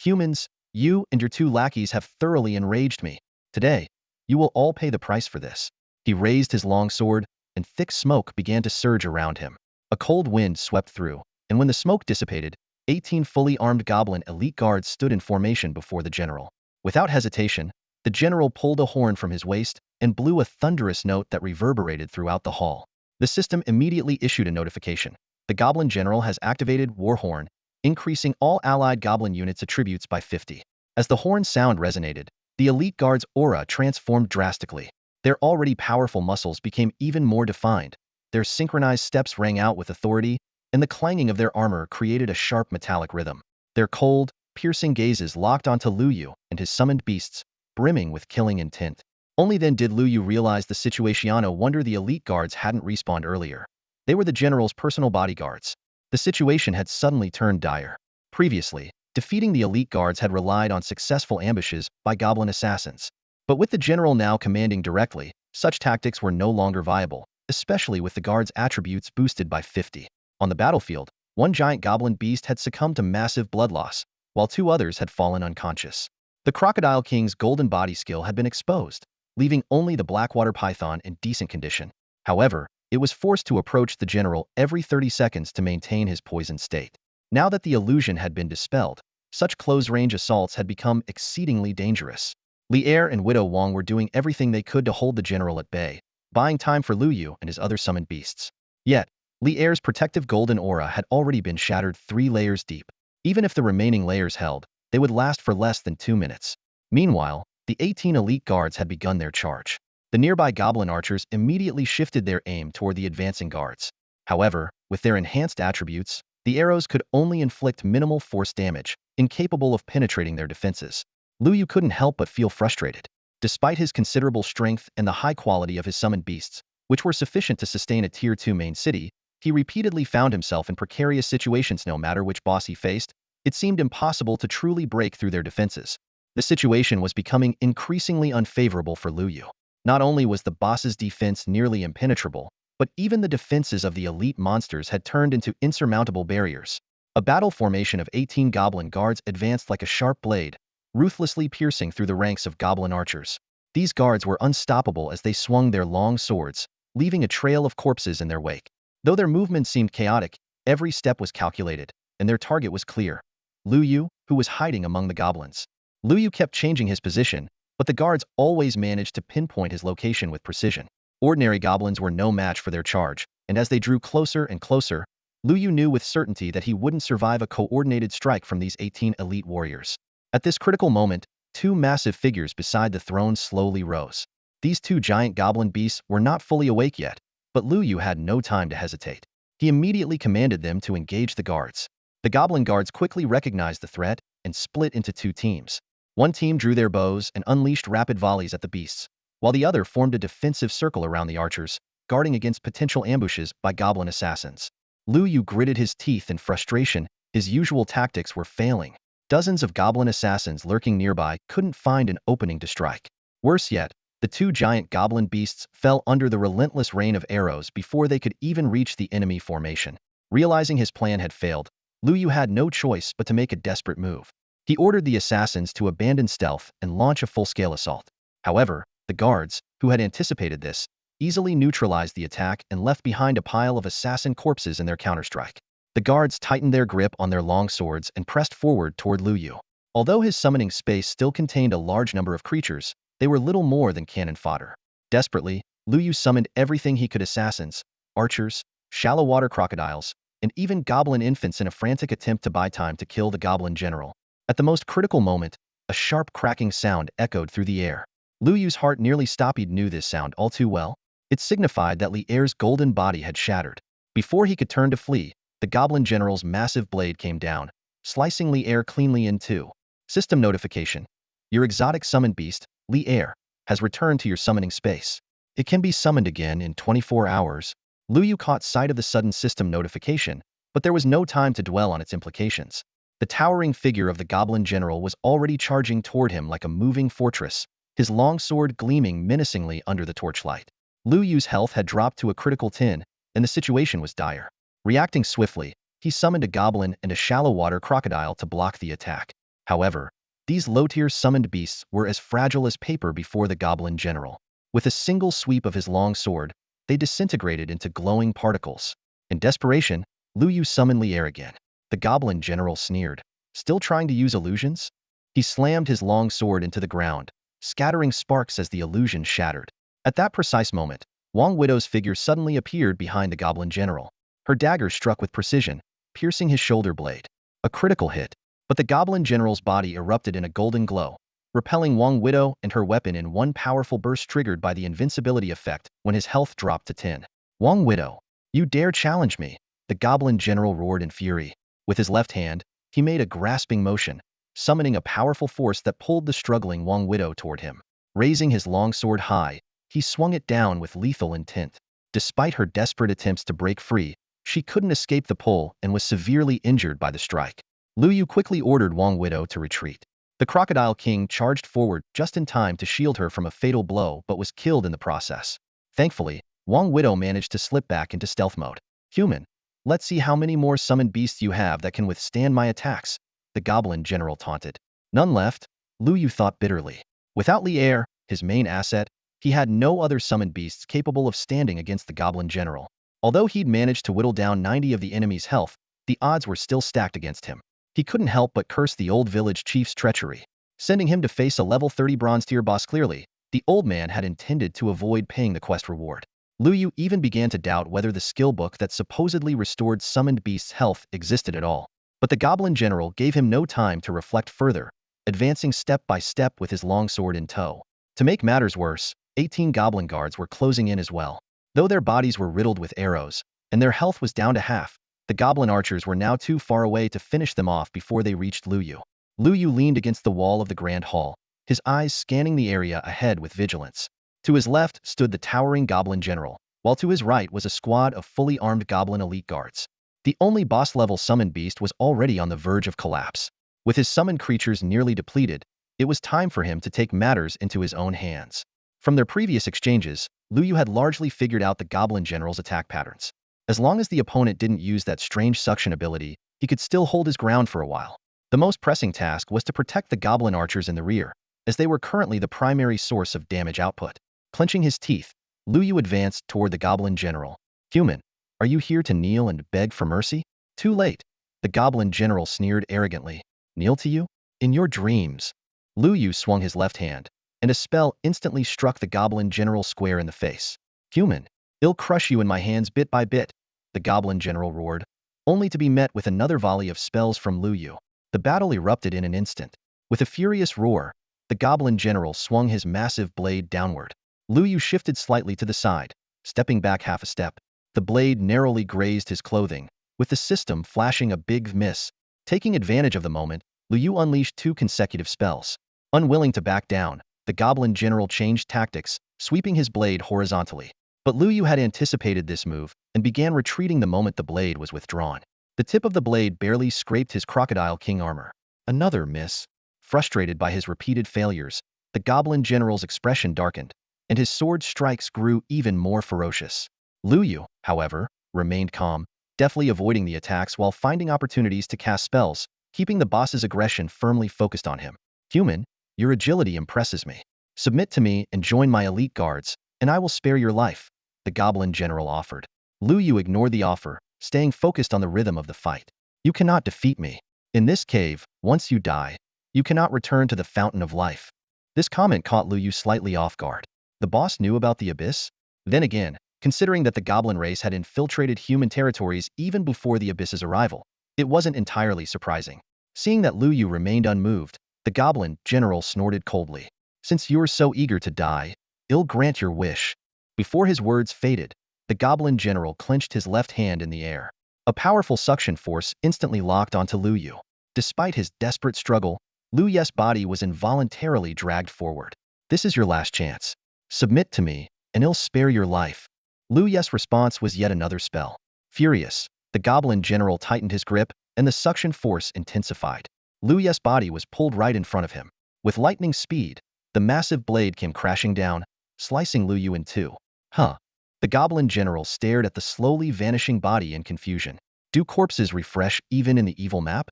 Humans, you and your two lackeys have thoroughly enraged me. Today, you will all pay the price for this. He raised his long sword, and thick smoke began to surge around him. A cold wind swept through, and when the smoke dissipated, 18 fully armed goblin elite guards stood in formation before the general. Without hesitation, the general pulled a horn from his waist and blew a thunderous note that reverberated throughout the hall. The system immediately issued a notification. The goblin general has activated War Horn, increasing all allied goblin units' attributes by 50. As the horn sound resonated, the elite guard's aura transformed drastically. Their already powerful muscles became even more defined. Their synchronized steps rang out with authority, and the clanging of their armor created a sharp metallic rhythm. Their cold, piercing gazes locked onto Lu Yu and his summoned beasts, brimming with killing intent. Only then did Lu Yu realize the situation. No wonder the elite guards hadn't respawned earlier. They were the general's personal bodyguards. The situation had suddenly turned dire. Previously, defeating the elite guards had relied on successful ambushes by goblin assassins. But with the general now commanding directly, such tactics were no longer viable, especially with the guards' attributes boosted by 50. On the battlefield, one giant goblin beast had succumbed to massive blood loss, while two others had fallen unconscious. The Crocodile King's golden body skill had been exposed, leaving only the Blackwater Python in decent condition. However, it was forced to approach the general every 30 seconds to maintain his poisoned state. Now that the illusion had been dispelled, such close-range assaults had become exceedingly dangerous. Li Er and Widow Wong were doing everything they could to hold the general at bay, buying time for Lu Yu and his other summoned beasts. Yet, Li Er's protective golden aura had already been shattered 3 layers deep. Even if the remaining layers held, they would last for less than 2 minutes. Meanwhile, the 18 elite guards had begun their charge. The nearby goblin archers immediately shifted their aim toward the advancing guards. However, with their enhanced attributes, the arrows could only inflict minimal force damage, incapable of penetrating their defenses. Lu Yu couldn't help but feel frustrated. Despite his considerable strength and the high quality of his summoned beasts, which were sufficient to sustain a Tier 2 main city, he repeatedly found himself in precarious situations. No matter which boss he faced, it seemed impossible to truly break through their defenses. The situation was becoming increasingly unfavorable for Lu Yu. Not only was the boss's defense nearly impenetrable, but even the defenses of the elite monsters had turned into insurmountable barriers. A battle formation of 18 goblin guards advanced like a sharp blade, ruthlessly piercing through the ranks of goblin archers. These guards were unstoppable as they swung their long swords, leaving a trail of corpses in their wake. Though their movements seemed chaotic, every step was calculated, and their target was clear: Lu Yu, who was hiding among the goblins. Lu Yu kept changing his position, but the guards always managed to pinpoint his location with precision. Ordinary goblins were no match for their charge, and as they drew closer and closer, Lu Yu knew with certainty that he wouldn't survive a coordinated strike from these 18 elite warriors. At this critical moment, 2 massive figures beside the throne slowly rose. These 2 giant goblin beasts were not fully awake yet, but Lu Yu had no time to hesitate. He immediately commanded them to engage the guards. The goblin guards quickly recognized the threat and split into 2 teams. One team drew their bows and unleashed rapid volleys at the beasts, while the other formed a defensive circle around the archers, guarding against potential ambushes by goblin assassins. Lu Yu gritted his teeth in frustration. His usual tactics were failing. Dozens of goblin assassins lurking nearby couldn't find an opening to strike. Worse yet, the 2 giant goblin beasts fell under the relentless rain of arrows before they could even reach the enemy formation. Realizing his plan had failed, Lu Yu had no choice but to make a desperate move. He ordered the assassins to abandon stealth and launch a full-scale assault. However, the guards, who had anticipated this, easily neutralized the attack and left behind a pile of assassin corpses in their counterstrike. The guards tightened their grip on their long swords and pressed forward toward Lu Yu. Although his summoning space still contained a large number of creatures, they were little more than cannon fodder. Desperately, Lu Yu summoned everything he could: assassins, archers, shallow water crocodiles, and even goblin infants in a frantic attempt to buy time to kill the goblin general. At the most critical moment, a sharp cracking sound echoed through the air. Lu Yu's heart nearly stopped. He knew this sound all too well. It signified that Li Er's golden body had shattered. Before he could turn to flee, the goblin general's massive blade came down, slicing Li Er cleanly in two. System notification: your exotic summoned beast, Li Er, has returned to your summoning space. It can be summoned again in 24 hours. Lu Yu caught sight of the sudden system notification, but there was no time to dwell on its implications. The towering figure of the goblin general was already charging toward him like a moving fortress, his long sword gleaming menacingly under the torchlight. Lu Yu's health had dropped to a critical 10, and the situation was dire. Reacting swiftly, he summoned a goblin and a shallow water crocodile to block the attack. However, these low-tier summoned beasts were as fragile as paper before the goblin general. With a single sweep of his long sword, they disintegrated into glowing particles. In desperation, Lu Yu summoned Lier again. The goblin general sneered. Still trying to use illusions? He slammed his long sword into the ground, scattering sparks as the illusion shattered. At that precise moment, Wang Widow's figure suddenly appeared behind the goblin general. Her dagger struck with precision, piercing his shoulder blade. A critical hit, but the goblin general's body erupted in a golden glow, repelling Wang Widow and her weapon in one powerful burst triggered by the invincibility effect when his health dropped to 10. Wang Widow, you dare challenge me? The goblin general roared in fury. With his left hand, he made a grasping motion, summoning a powerful force that pulled the struggling Wang Widow toward him. Raising his long sword high, he swung it down with lethal intent. Despite her desperate attempts to break free, she couldn't escape the pull and was severely injured by the strike. Lu Yu quickly ordered Wang Widow to retreat. The Crocodile King charged forward just in time to shield her from a fatal blow but was killed in the process. Thankfully, Wang Widow managed to slip back into stealth mode. Human, let's see how many more summoned beasts you have that can withstand my attacks, the goblin general taunted. None left, Lu Yu thought bitterly. Without Lier, his main asset, he had no other summoned beasts capable of standing against the goblin general. Although he'd managed to whittle down 90 of the enemy's health, the odds were still stacked against him. He couldn't help but curse the old village chief's treachery, sending him to face a level 30 bronze tier boss. Clearly, the old man had intended to avoid paying the quest reward. Lu Yu even began to doubt whether the skill book that supposedly restored summoned beasts' health existed at all. But the goblin general gave him no time to reflect further, advancing step by step with his longsword in tow. To make matters worse, 18 goblin guards were closing in as well. Though their bodies were riddled with arrows, and their health was down to half, the goblin archers were now too far away to finish them off before they reached Lu Yu. Lu Yu leaned against the wall of the grand hall, his eyes scanning the area ahead with vigilance. To his left stood the towering goblin general, while to his right was a squad of fully armed goblin elite guards. The only boss-level summoned beast was already on the verge of collapse. With his summoned creatures nearly depleted, it was time for him to take matters into his own hands. From their previous exchanges, Lu Yu had largely figured out the goblin general's attack patterns. As long as the opponent didn't use that strange suction ability, he could still hold his ground for a while. The most pressing task was to protect the goblin archers in the rear, as they were currently the primary source of damage output. Clenching his teeth, Lu Yu advanced toward the goblin general. Human, are you here to kneel and beg for mercy? Too late. The goblin general sneered arrogantly. Kneel to you? In your dreams. Lu Yu swung his left hand, and a spell instantly struck the goblin general square in the face. Human, I'll crush you in my hands bit by bit, the goblin general roared, only to be met with another volley of spells from Lu Yu. The battle erupted in an instant. With a furious roar, the goblin general swung his massive blade downward. Lu Yu shifted slightly to the side, stepping back half a step. The blade narrowly grazed his clothing, with the system flashing a big miss. Taking advantage of the moment, Lu Yu unleashed 2 consecutive spells. Unwilling to back down, the goblin general changed tactics, sweeping his blade horizontally. But Lu Yu had anticipated this move and began retreating the moment the blade was withdrawn. The tip of the blade barely scraped his Crocodile King armor. Another miss. Frustrated by his repeated failures, the goblin general's expression darkened, and his sword strikes grew even more ferocious. Lu Yu, however, remained calm, deftly avoiding the attacks while finding opportunities to cast spells, keeping the boss's aggression firmly focused on him. Human, your agility impresses me. Submit to me and join my elite guards, and I will spare your life, the goblin general offered. Lu Yu ignored the offer, staying focused on the rhythm of the fight. You cannot defeat me. In this cave, once you die, you cannot return to the fountain of life. This comment caught Lu Yu slightly off guard. The boss knew about the abyss? Then again, considering that the goblin race had infiltrated human territories even before the abyss's arrival, it wasn't entirely surprising. Seeing that Lu Yu remained unmoved, the goblin general snorted coldly. Since you're so eager to die, I'll grant your wish. Before his words faded, the goblin general clenched his left hand in the air. A powerful suction force instantly locked onto Lu Yu. Despite his desperate struggle, Lu Yu's body was involuntarily dragged forward. This is your last chance. Submit to me, and I'll spare your life. Lu Yu's response was yet another spell. Furious, the goblin general tightened his grip, and the suction force intensified. Lu Yu's body was pulled right in front of him. With lightning speed, the massive blade came crashing down, slicing Lu Yu in two. Huh. The goblin general stared at the slowly vanishing body in confusion. Do corpses refresh even in the evil map?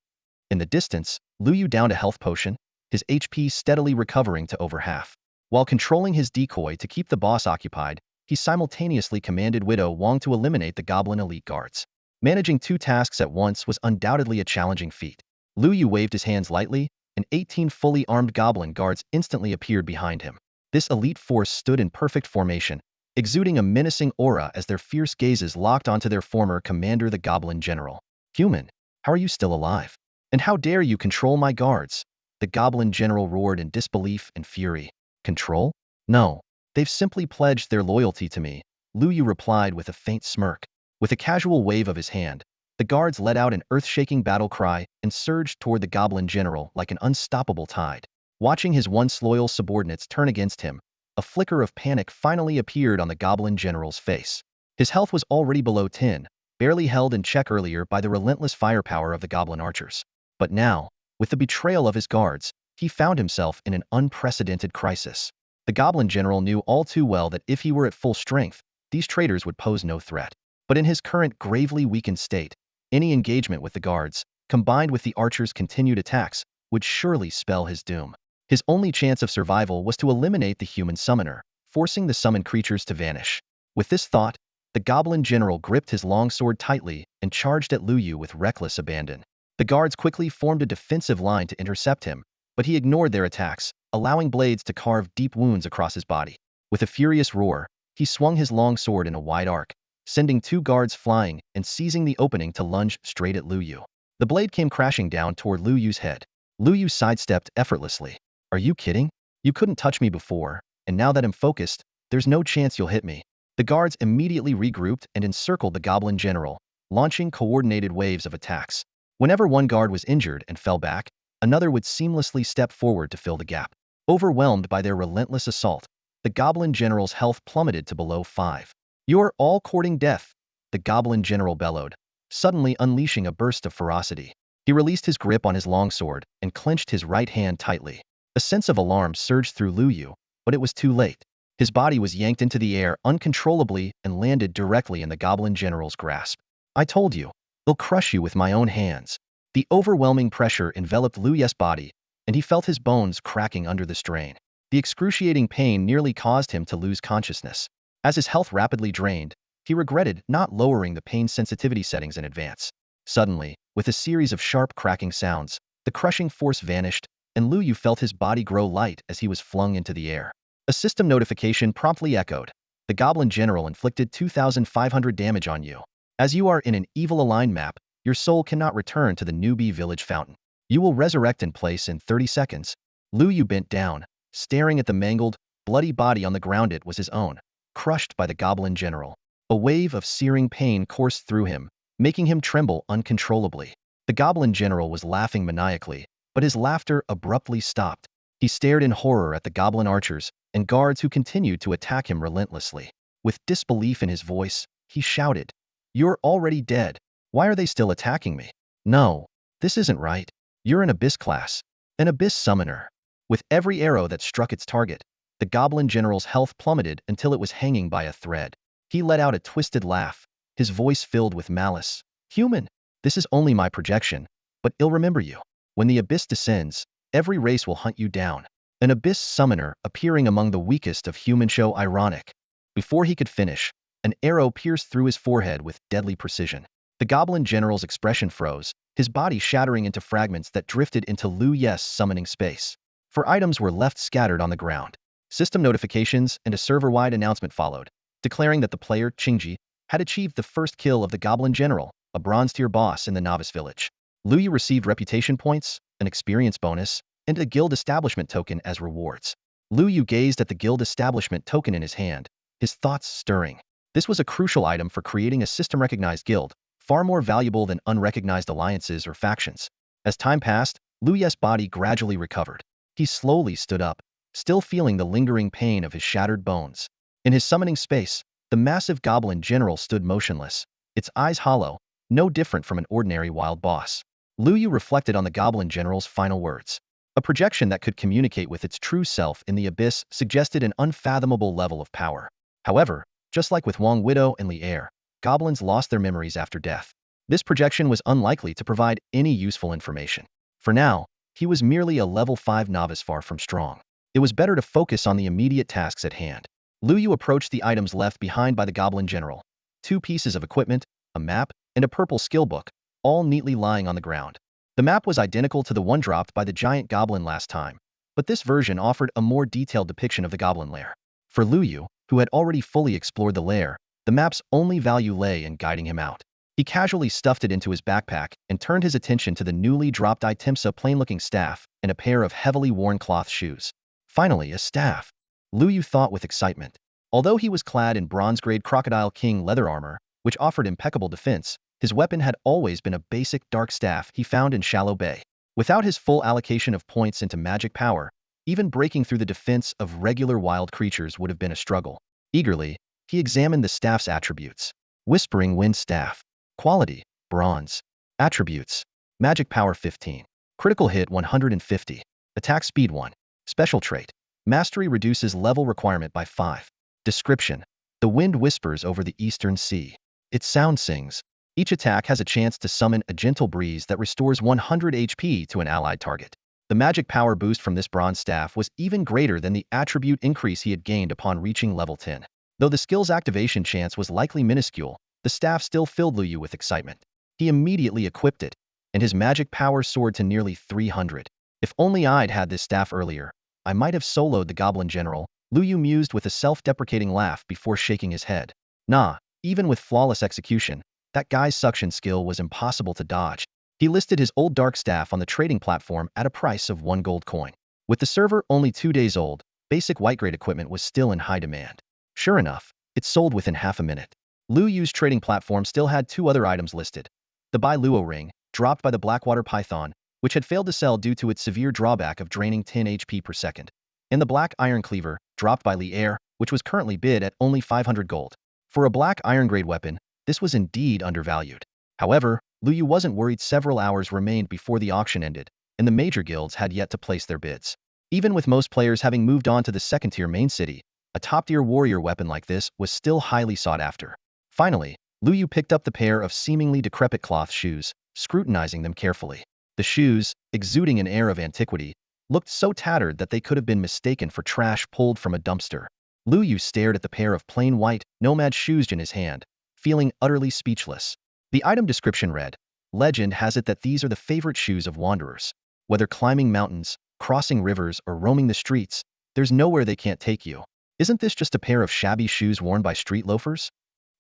In the distance, Lu Yu downed a health potion, his HP steadily recovering to over half. While controlling his decoy to keep the boss occupied, he simultaneously commanded Widow Wong to eliminate the goblin elite guards. Managing two tasks at once was undoubtedly a challenging feat. Lu Yu waved his hands lightly, and 18 fully armed goblin guards instantly appeared behind him. This elite force stood in perfect formation, exuding a menacing aura as their fierce gazes locked onto their former commander, the goblin general. Human, how are you still alive? And how dare you control my guards? The goblin general roared in disbelief and fury. Control? No. They've simply pledged their loyalty to me, Lu Yu replied with a faint smirk. With a casual wave of his hand, the guards let out an earth-shaking battle cry and surged toward the goblin general like an unstoppable tide. Watching his once loyal subordinates turn against him, a flicker of panic finally appeared on the goblin general's face. His health was already below 10, barely held in check earlier by the relentless firepower of the goblin archers. But now, with the betrayal of his guards, he found himself in an unprecedented crisis. The goblin general knew all too well that if he were at full strength, these traitors would pose no threat. But in his current gravely weakened state, any engagement with the guards, combined with the archers' continued attacks, would surely spell his doom. His only chance of survival was to eliminate the human summoner, forcing the summoned creatures to vanish. With this thought, the goblin general gripped his longsword tightly and charged at Lu Yu with reckless abandon. The guards quickly formed a defensive line to intercept him, but he ignored their attacks, allowing blades to carve deep wounds across his body. With a furious roar, he swung his longsword in a wide arc, sending two guards flying and seizing the opening to lunge straight at Lu Yu. The blade came crashing down toward Lu Yu's head. Lu Yu sidestepped effortlessly. Are you kidding? You couldn't touch me before, and now that I'm focused, there's no chance you'll hit me. The guards immediately regrouped and encircled the goblin general, launching coordinated waves of attacks. Whenever one guard was injured and fell back, another would seamlessly step forward to fill the gap. Overwhelmed by their relentless assault, the goblin general's health plummeted to below 5. You're all courting death, the goblin general bellowed, suddenly unleashing a burst of ferocity. He released his grip on his longsword and clenched his right hand tightly. A sense of alarm surged through Lu Yu, but it was too late. His body was yanked into the air uncontrollably and landed directly in the goblin general's grasp. I told you, I'll crush you with my own hands. The overwhelming pressure enveloped Lu Yu's body, and he felt his bones cracking under the strain. The excruciating pain nearly caused him to lose consciousness. As his health rapidly drained, he regretted not lowering the pain sensitivity settings in advance. Suddenly, with a series of sharp cracking sounds, the crushing force vanished, and Lu Yu felt his body grow light as he was flung into the air. A system notification promptly echoed. The goblin general inflicted 2,500 damage on you. As you are in an evil-aligned map, your soul cannot return to the newbie village fountain. You will resurrect in place in 30 seconds. Lu Yu bent down, staring at the mangled, bloody body on the ground. It was his own, crushed by the goblin general. A wave of searing pain coursed through him, making him tremble uncontrollably. The goblin general was laughing maniacally, but his laughter abruptly stopped. He stared in horror at the goblin archers and guards who continued to attack him relentlessly. With disbelief in his voice, he shouted, "You're already dead. Why are they still attacking me? No, this isn't right. You're an abyss class, an abyss summoner." With every arrow that struck its target, the goblin general's health plummeted until it was hanging by a thread. He let out a twisted laugh, his voice filled with malice. "Human, this is only my projection, but I'll remember you. When the abyss descends, every race will hunt you down." An abyss summoner appearing among the weakest of human. Show ironic. Before he could finish, an arrow pierced through his forehead with deadly precision. The goblin general's expression froze, his body shattering into fragments that drifted into Lu Yu's summoning space. 4 items were left scattered on the ground. System notifications and a server-wide announcement followed, declaring that the player, Qingji, had achieved the first kill of the goblin general, a bronze-tier boss in the novice village. Lu Yu received reputation points, an experience bonus, and a guild establishment token as rewards. Lu Yu gazed at the guild establishment token in his hand, his thoughts stirring. This was a crucial item for creating a system-recognized guild, far more valuable than unrecognized alliances or factions. As time passed, Lu Yu's body gradually recovered. He slowly stood up, still feeling the lingering pain of his shattered bones. In his summoning space, the massive goblin general stood motionless, its eyes hollow, no different from an ordinary wild boss. Lu Yu reflected on the goblin general's final words. A projection that could communicate with its true self in the abyss suggested an unfathomable level of power. However, just like with Wong Widow and Li Er, goblins lost their memories after death. This projection was unlikely to provide any useful information. For now, he was merely a level 5 novice far from strong. It was better to focus on the immediate tasks at hand. Lu Yu approached the items left behind by the Goblin General. 2 pieces of equipment, a map, and a purple skill book, all neatly lying on the ground. The map was identical to the one dropped by the giant goblin last time, but this version offered a more detailed depiction of the goblin lair. For Lu Yu, who had already fully explored the lair, the map's only value lay in guiding him out. He casually stuffed it into his backpack and turned his attention to the newly dropped items, a plain-looking staff and a pair of heavily worn cloth shoes. Finally, a staff. Lu Yu thought with excitement. Although he was clad in bronze-grade Crocodile King leather armor, which offered impeccable defense, his weapon had always been a basic dark staff he found in Shallow Bay. Without his full allocation of points into magic power, even breaking through the defense of regular wild creatures would have been a struggle. Eagerly, he examined the staff's attributes. Whispering Wind Staff. Quality, bronze. Attributes, magic power 15. Critical hit 150. Attack speed 1. Special trait, mastery reduces level requirement by 5. Description, the wind whispers over the eastern sea. Its sound sings. Each attack has a chance to summon a gentle breeze that restores 100 HP to an allied target. The magic power boost from this bronze staff was even greater than the attribute increase he had gained upon reaching level 10. Though the skill's activation chance was likely minuscule, the staff still filled Lu Yu with excitement. He immediately equipped it, and his magic power soared to nearly 300. If only I'd had this staff earlier, I might have soloed the Goblin General, Lu Yu mused with a self-deprecating laugh before shaking his head. Nah, even with flawless execution, that guy's suction skill was impossible to dodge. He listed his old dark staff on the trading platform at a price of 1 gold coin. With the server only 2 days old, basic white-grade equipment was still in high demand. Sure enough, it sold within half a minute. Lu Yu's trading platform still had 2 other items listed. The Bai Luo ring, dropped by the Blackwater Python, which had failed to sell due to its severe drawback of draining 10 HP per second, and the Black Iron Cleaver, dropped by Li Air, which was currently bid at only 500 gold. For a black iron-grade weapon, this was indeed undervalued. However, Lu Yu wasn't worried. Several hours remained before the auction ended, and the major guilds had yet to place their bids. Even with most players having moved on to the second-tier main city, a top-tier warrior weapon like this was still highly sought after. Finally, Lu Yu picked up the pair of seemingly decrepit cloth shoes, scrutinizing them carefully. The shoes, exuding an air of antiquity, looked so tattered that they could have been mistaken for trash pulled from a dumpster. Lu Yu stared at the pair of plain white, nomad shoes in his hand, feeling utterly speechless. The item description read, "Legend has it that these are the favorite shoes of wanderers. Whether climbing mountains, crossing rivers, or roaming the streets, there's nowhere they can't take you. Isn't this just a pair of shabby shoes worn by street loafers?"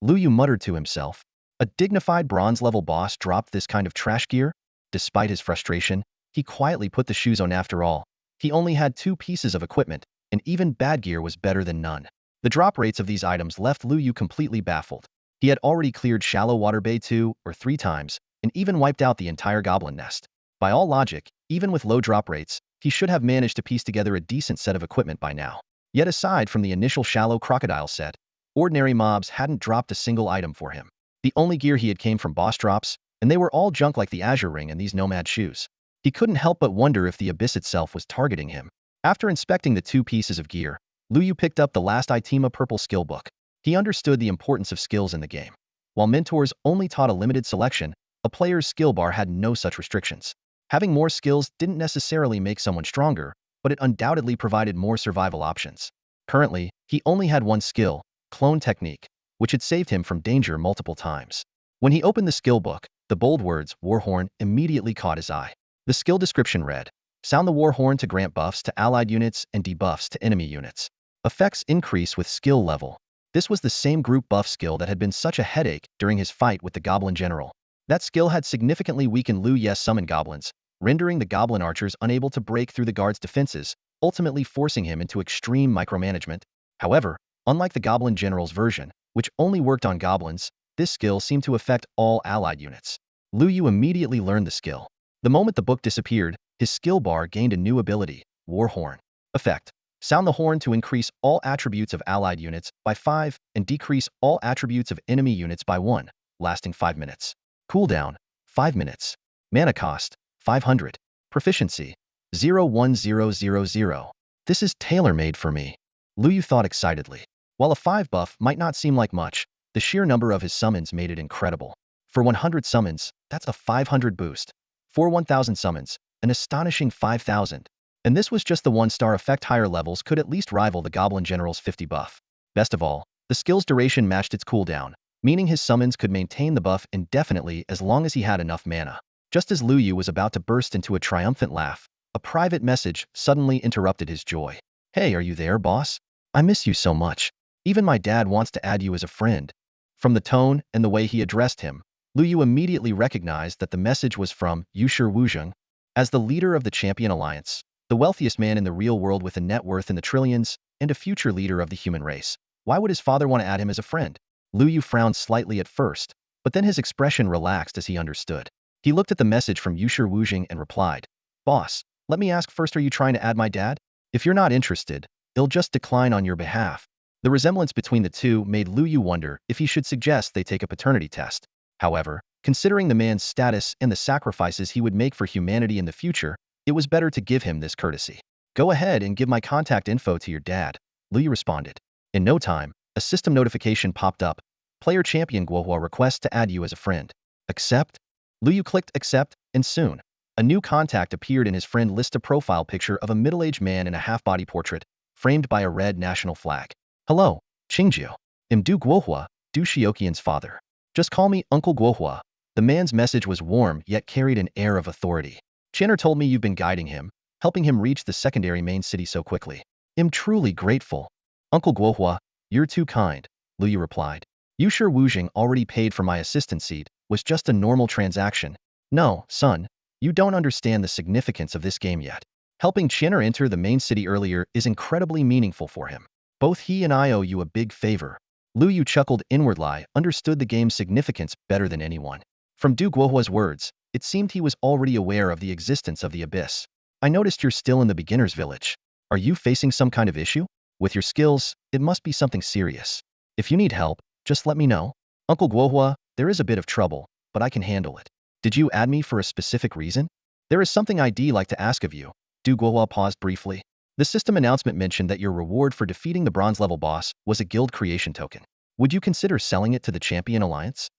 Lu Yu muttered to himself. A dignified bronze-level boss dropped this kind of trash gear? Despite his frustration, he quietly put the shoes on. After all, he only had 2 pieces of equipment, and even bad gear was better than none. The drop rates of these items left Lu Yu completely baffled. He had already cleared Shallow Water Bay 2 or 3 times, and even wiped out the entire goblin nest. By all logic, even with low drop rates, he should have managed to piece together a decent set of equipment by now. Yet aside from the initial Shallow Crocodile set, ordinary mobs hadn't dropped a single item for him. The only gear he had came from boss drops, and they were all junk like the Azure Ring and these nomad shoes. He couldn't help but wonder if the Abyss itself was targeting him. After inspecting the 2 pieces of gear, Lu Yu picked up the last item, a purple skill book. He understood the importance of skills in the game. While mentors only taught a limited selection, a player's skill bar had no such restrictions. Having more skills didn't necessarily make someone stronger, but it undoubtedly provided more survival options. Currently, he only had 1 skill, Clone Technique, which had saved him from danger multiple times. When he opened the skill book, the bold words, Warhorn, immediately caught his eye. The skill description read, "Sound the Warhorn to grant buffs to allied units and debuffs to enemy units. Effects increase with skill level." This was the same group buff skill that had been such a headache during his fight with the Goblin General. That skill had significantly weakened Lu Yu's summon goblins, rendering the goblin archers unable to break through the guard's defenses, ultimately forcing him into extreme micromanagement. However, unlike the Goblin General's version, which only worked on goblins, this skill seemed to affect all allied units. Lu Yu immediately learned the skill. The moment the book disappeared, his skill bar gained a new ability, Warhorn. Effect: sound the horn to increase all attributes of allied units by 5 and decrease all attributes of enemy units by 1, lasting 5 minutes. Cooldown: 5 minutes. Mana cost: 500. Proficiency: 01000. This is tailor-made for me, Lu Yu thought excitedly. While a 5 buff might not seem like much, the sheer number of his summons made it incredible. For 100 summons, that's a 500 boost. For 1000 summons, an astonishing 5000. And this was just the 1-star effect. Higher levels could at least rival the Goblin General's 50 buff. Best of all, the skill's duration matched its cooldown, meaning his summons could maintain the buff indefinitely as long as he had enough mana. Just as Lu Yu was about to burst into a triumphant laugh, a private message suddenly interrupted his joy. "Hey, are you there, boss? I miss you so much. Even my dad wants to add you as a friend." From the tone and the way he addressed him, Lu Yu immediately recognized that the message was from Yushi Wuzheng. As the leader of the Champion Alliance, the wealthiest man in the real world with a net worth in the trillions, and a future leader of the human race, why would his father want to add him as a friend? Lu Yu frowned slightly at first, but then his expression relaxed as he understood. He looked at the message from Yushi Wuzheng and replied, "Boss, let me ask first, are you trying to add my dad? If you're not interested, he'll just decline on your behalf." The resemblance between the two made Lu Yu wonder if he should suggest they take a paternity test. However, considering the man's status and the sacrifices he would make for humanity in the future, it was better to give him this courtesy. "Go ahead and give my contact info to your dad," Lu Yu responded. In no time, a system notification popped up. "Player Champion Guohua requests to add you as a friend. Accept?" Lu Yu clicked accept, and soon, a new contact appeared in his friend list, a profile picture of a middle-aged man in a half-body portrait, framed by a red national flag. "Hello, Qingjiu. I'm Du Guohua, Du Xiuqian's father. Just call me Uncle Guohua." The man's message was warm yet carried an air of authority. "Chinner told me you've been guiding him, helping him reach the secondary main city so quickly. I'm truly grateful." "Uncle Guohua, you're too kind," Lu Yu replied. "Yushi Wuzheng already paid for my assistant seat, was just a normal transaction." "No, son, you don't understand the significance of this game yet. Helping Chinner enter the main city earlier is incredibly meaningful for him. Both he and I owe you a big favor." Lu Yu chuckled inwardly, understood the game's significance better than anyone. From Du Guohua's words, it seemed he was already aware of the existence of the abyss. "I noticed you're still in the beginner's village. Are you facing some kind of issue? With your skills, it must be something serious. If you need help, just let me know." "Uncle Guohua, there is a bit of trouble, but I can handle it. Did you add me for a specific reason?" "There is something I'd like to ask of you." Du Guohua paused briefly. "The system announcement mentioned that your reward for defeating the bronze-level boss was a guild creation token. Would you consider selling it to the Champion Alliance?"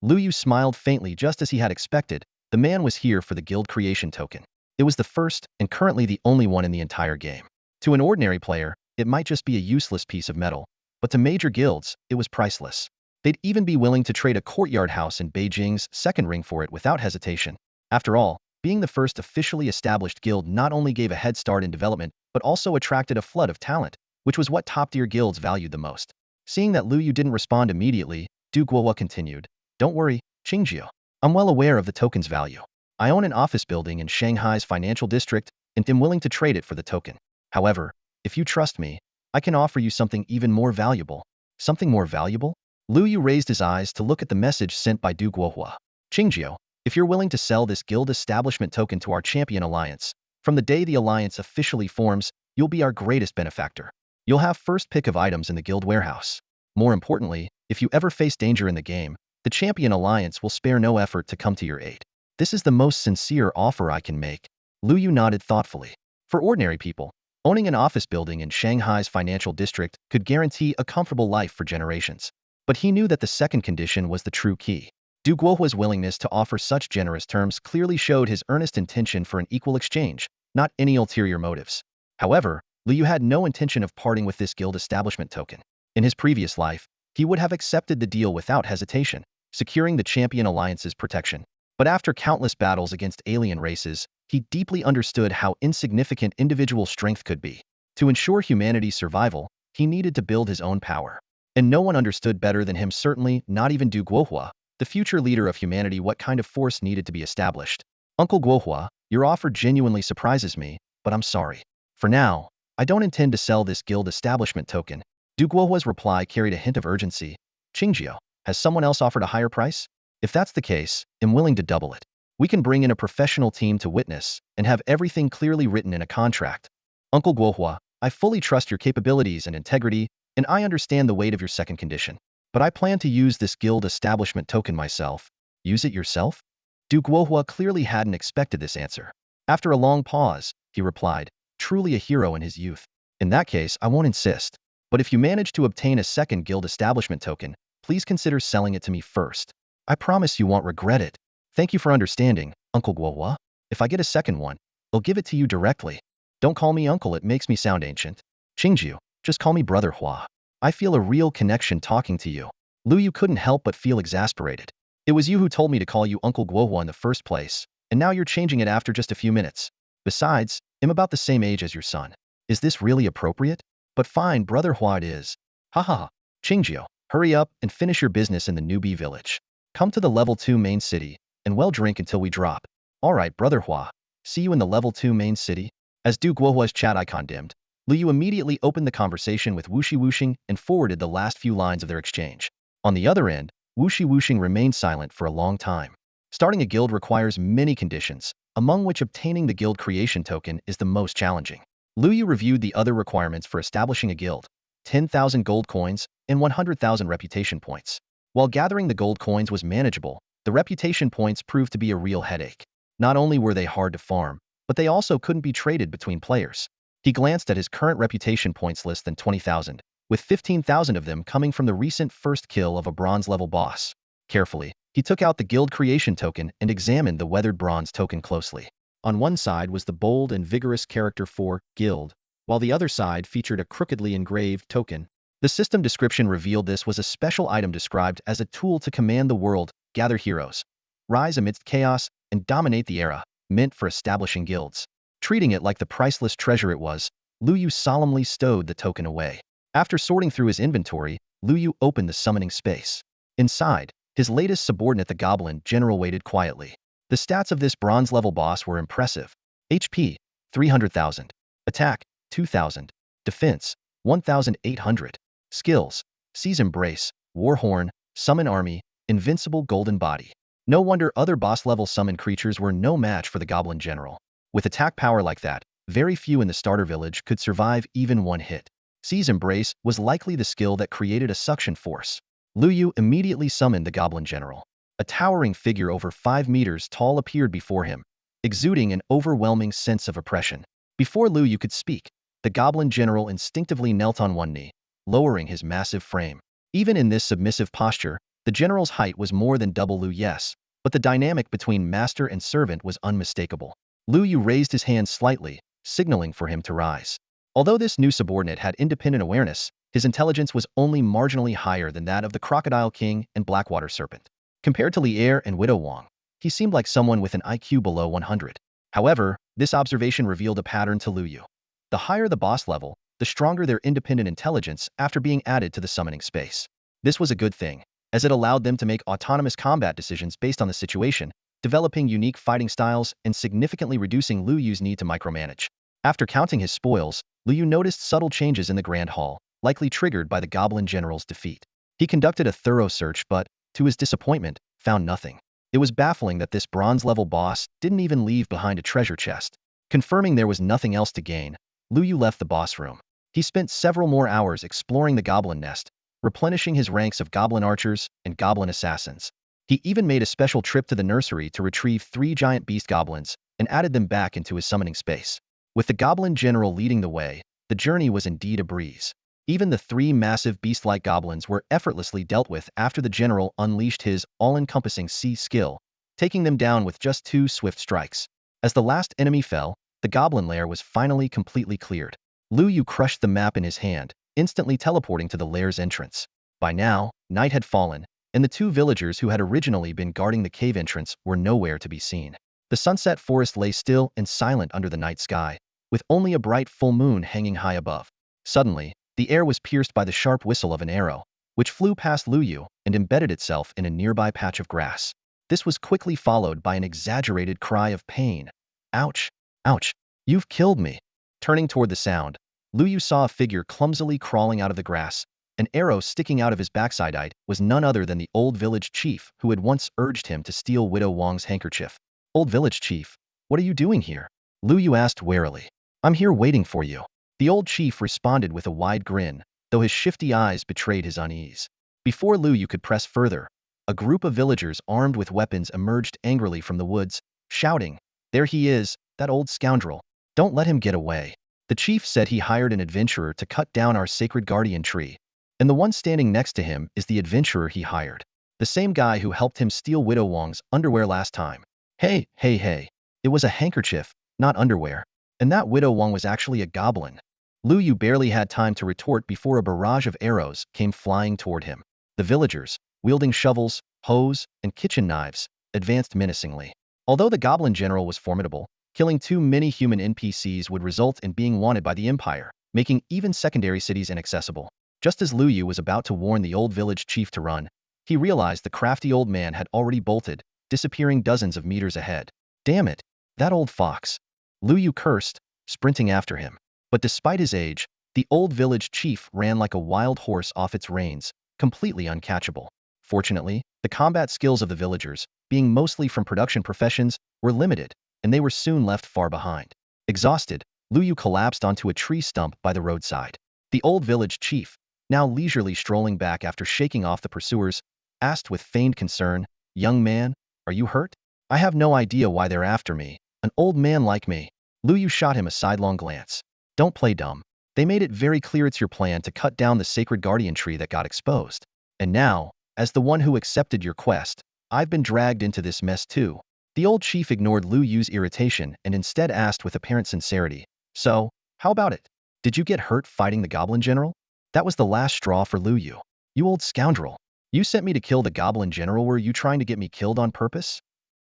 Lu Yu smiled faintly. Just as he had expected, the man was here for the guild creation token. It was the first, and currently the only one in the entire game. To an ordinary player, it might just be a useless piece of metal, but to major guilds, it was priceless. They'd even be willing to trade a courtyard house in Beijing's second ring for it without hesitation. After all, being the first officially established guild not only gave a head start in development, but also attracted a flood of talent, which was what top-tier guilds valued the most. Seeing that Lu Yu didn't respond immediately, Du Guohua continued, "Don't worry, Qingjiu. I'm well aware of the token's value. I own an office building in Shanghai's financial district and am willing to trade it for the token. However, if you trust me, I can offer you something even more valuable." "Something more valuable?" Lu Yu raised his eyes to look at the message sent by Du Guohua. "Qingjiu, if you're willing to sell this guild establishment token to our Champion Alliance, from the day the alliance officially forms, you'll be our greatest benefactor. You'll have first pick of items in the guild warehouse. More importantly, if you ever face danger in the game, the Champion Alliance will spare no effort to come to your aid. This is the most sincere offer I can make." Lu Yu nodded thoughtfully. For ordinary people, owning an office building in Shanghai's financial district could guarantee a comfortable life for generations. But he knew that the second condition was the true key. Du Guohua's willingness to offer such generous terms clearly showed his earnest intention for an equal exchange, not any ulterior motives. However, Lu Yu had no intention of parting with this guild establishment token. In his previous life, he would have accepted the deal without hesitation, securing the Champion Alliance's protection. But after countless battles against alien races, he deeply understood how insignificant individual strength could be. To ensure humanity's survival, he needed to build his own power. And no one understood better than him, certainly not even Du Guohua, the future leader of humanity, what kind of force needed to be established. "Uncle Guohua, your offer genuinely surprises me, but I'm sorry. For now, I don't intend to sell this guild establishment token." Du Guohua's reply carried a hint of urgency. "Qingjiu, has someone else offered a higher price? If that's the case, I'm willing to double it. We can bring in a professional team to witness and have everything clearly written in a contract." "Uncle Guohua, I fully trust your capabilities and integrity, and I understand the weight of your second condition. But I plan to use this guild establishment token myself." "Use it yourself?" Du Guohua clearly hadn't expected this answer. After a long pause, he replied, truly a hero in his youth. "In that case, I won't insist. But if you manage to obtain a second guild establishment token, please consider selling it to me first." I promise you won't regret it. Thank you for understanding, Uncle Guohua. If I get a second one, I'll give it to you directly. Don't call me uncle, it makes me sound ancient. Qingju, just call me Brother Hua. I feel a real connection talking to you. Lu Yu couldn't help but feel exasperated. It was you who told me to call you Uncle Guohua in the first place, and now you're changing it after just a few minutes. Besides, I'm about the same age as your son. Is this really appropriate? But fine, Brother Hua it is. Ha ha ha. Qingju, hurry up and finish your business in the newbie village. Come to the level 2 main city, and well drink until we drop. Alright, Brother Hua. See you in the level 2 main city. As Du Guohua's chat icon dimmed, Lu Yu immediately opened the conversation with Wuxi Wuxing and forwarded the last few lines of their exchange. On the other end, Wuxi Wuxing remained silent for a long time. Starting a guild requires many conditions, among which obtaining the guild creation token is the most challenging. Lu Yu reviewed the other requirements for establishing a guild: 10,000 gold coins and 100,000 reputation points. While gathering the gold coins was manageable, the reputation points proved to be a real headache. Not only were they hard to farm, but they also couldn't be traded between players. He glanced at his current reputation points less than 20,000, with 15,000 of them coming from the recent first kill of a bronze-level boss. Carefully, he took out the guild creation token and examined the weathered bronze token closely. On one side was the bold and vigorous character for guild, while the other side featured a crookedly engraved token. The system description revealed this was a special item described as a tool to command the world, gather heroes, rise amidst chaos, and dominate the era, meant for establishing guilds. Treating it like the priceless treasure it was, Lu Yu solemnly stowed the token away. After sorting through his inventory, Lu Yu opened the summoning space. Inside, his latest subordinate, the Goblin General, waited quietly. The stats of this bronze-level boss were impressive. HP, 300,000. Attack, 2,000. Defense, 1,800. Skills: Seize Embrace, Warhorn, Summon Army, Invincible Golden Body. No wonder other boss-level summon creatures were no match for the Goblin General. With attack power like that, very few in the starter village could survive even one hit. Seize Embrace was likely the skill that created a suction force. Lu Yu immediately summoned the Goblin General. A towering figure over 5 meters tall appeared before him, exuding an overwhelming sense of oppression. Before Lu Yu could speak, the Goblin General instinctively knelt on one knee, lowering his massive frame. Even in this submissive posture, the general's height was more than double Lu Yu's, but the dynamic between master and servant was unmistakable. Lu Yu raised his hand slightly, signaling for him to rise. Although this new subordinate had independent awareness, his intelligence was only marginally higher than that of the Crocodile King and Blackwater Serpent. Compared to Li Er and Widow Wang, he seemed like someone with an IQ below 100. However, this observation revealed a pattern to Lu Yu. The higher the boss level, the stronger their independent intelligence after being added to the summoning space. This was a good thing, as it allowed them to make autonomous combat decisions based on the situation, developing unique fighting styles and significantly reducing Lu Yu's need to micromanage. After counting his spoils, Lu Yu noticed subtle changes in the Grand Hall, likely triggered by the Goblin General's defeat. He conducted a thorough search but, to his disappointment, found nothing. It was baffling that this bronze-level boss didn't even leave behind a treasure chest. Confirming there was nothing else to gain, Lu Yu left the boss room. He spent several more hours exploring the Goblin Nest, replenishing his ranks of Goblin Archers and Goblin Assassins. He even made a special trip to the nursery to retrieve 3 giant beast goblins and added them back into his summoning space. With the Goblin General leading the way, the journey was indeed a breeze. Even the 3 massive beast-like goblins were effortlessly dealt with after the general unleashed his all-encompassing sea skill, taking them down with just 2 swift strikes. As the last enemy fell, the goblin lair was finally completely cleared. Lu Yu crushed the map in his hand, instantly teleporting to the lair's entrance. By now, night had fallen, and the 2 villagers who had originally been guarding the cave entrance were nowhere to be seen. The sunset forest lay still and silent under the night sky, with only a bright full moon hanging high above. Suddenly, the air was pierced by the sharp whistle of an arrow, which flew past Lu Yu and embedded itself in a nearby patch of grass. This was quickly followed by an exaggerated cry of pain. Ouch! Ouch! You've killed me! Turning toward the sound, Lu Yu saw a figure clumsily crawling out of the grass. An arrow sticking out of his backside was none other than the old village chief who had once urged him to steal Widow Wang's handkerchief. Old village chief, what are you doing here? Lu Yu asked warily. I'm here waiting for you. The old chief responded with a wide grin, though his shifty eyes betrayed his unease. Before Lu Yu could press further, a group of villagers armed with weapons emerged angrily from the woods, shouting, "There he is, that old scoundrel. Don't let him get away." The chief said he hired an adventurer to cut down our sacred guardian tree, and the one standing next to him is the adventurer he hired. The same guy who helped him steal Widow Wang's underwear last time. Hey, hey, hey. It was a handkerchief, not underwear. And that Widow Wang was actually a goblin. Lu Yu barely had time to retort before a barrage of arrows came flying toward him. The villagers, wielding shovels, hoes, and kitchen knives, advanced menacingly. Although the goblin general was formidable, killing too many human NPCs would result in being wanted by the Empire, making even secondary cities inaccessible. Just as Lu Yu was about to warn the old village chief to run, he realized the crafty old man had already bolted, disappearing dozens of meters ahead. Damn it, that old fox. Lu Yu cursed, sprinting after him. But despite his age, the old village chief ran like a wild horse off its reins, completely uncatchable. Fortunately, the combat skills of the villagers, being mostly from production professions, were limited, and they were soon left far behind. Exhausted, Lu Yu collapsed onto a tree stump by the roadside. The old village chief, now leisurely strolling back after shaking off the pursuers, asked with feigned concern, "Young man, are you hurt? I have no idea why they're after me. An old man like me." Lu Yu shot him a sidelong glance. "Don't play dumb. They made it very clear it's your plan to cut down the sacred guardian tree that got exposed. And now, as the one who accepted your quest, I've been dragged into this mess too." The old chief ignored Lu Yu's irritation and instead asked with apparent sincerity, "So, how about it? Did you get hurt fighting the goblin general?" That was the last straw for Lu Yu. "You old scoundrel. You sent me to kill the goblin general. Were you trying to get me killed on purpose?"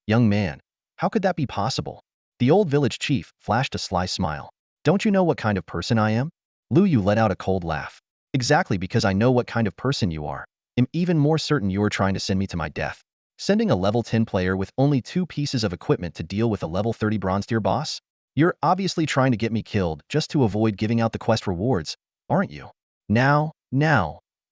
"Young man, how could that be possible?" The old village chief flashed a sly smile. "Don't you know what kind of person I am?" Lu Yu let out a cold laugh. "Exactly, because I know what kind of person you are. I'm even more certain you're trying to send me to my death. Sending a level 10 player with only 2 pieces of equipment to deal with a level 30 bronze tier boss? You're obviously trying to get me killed just to avoid giving out the quest rewards, aren't you?" Now.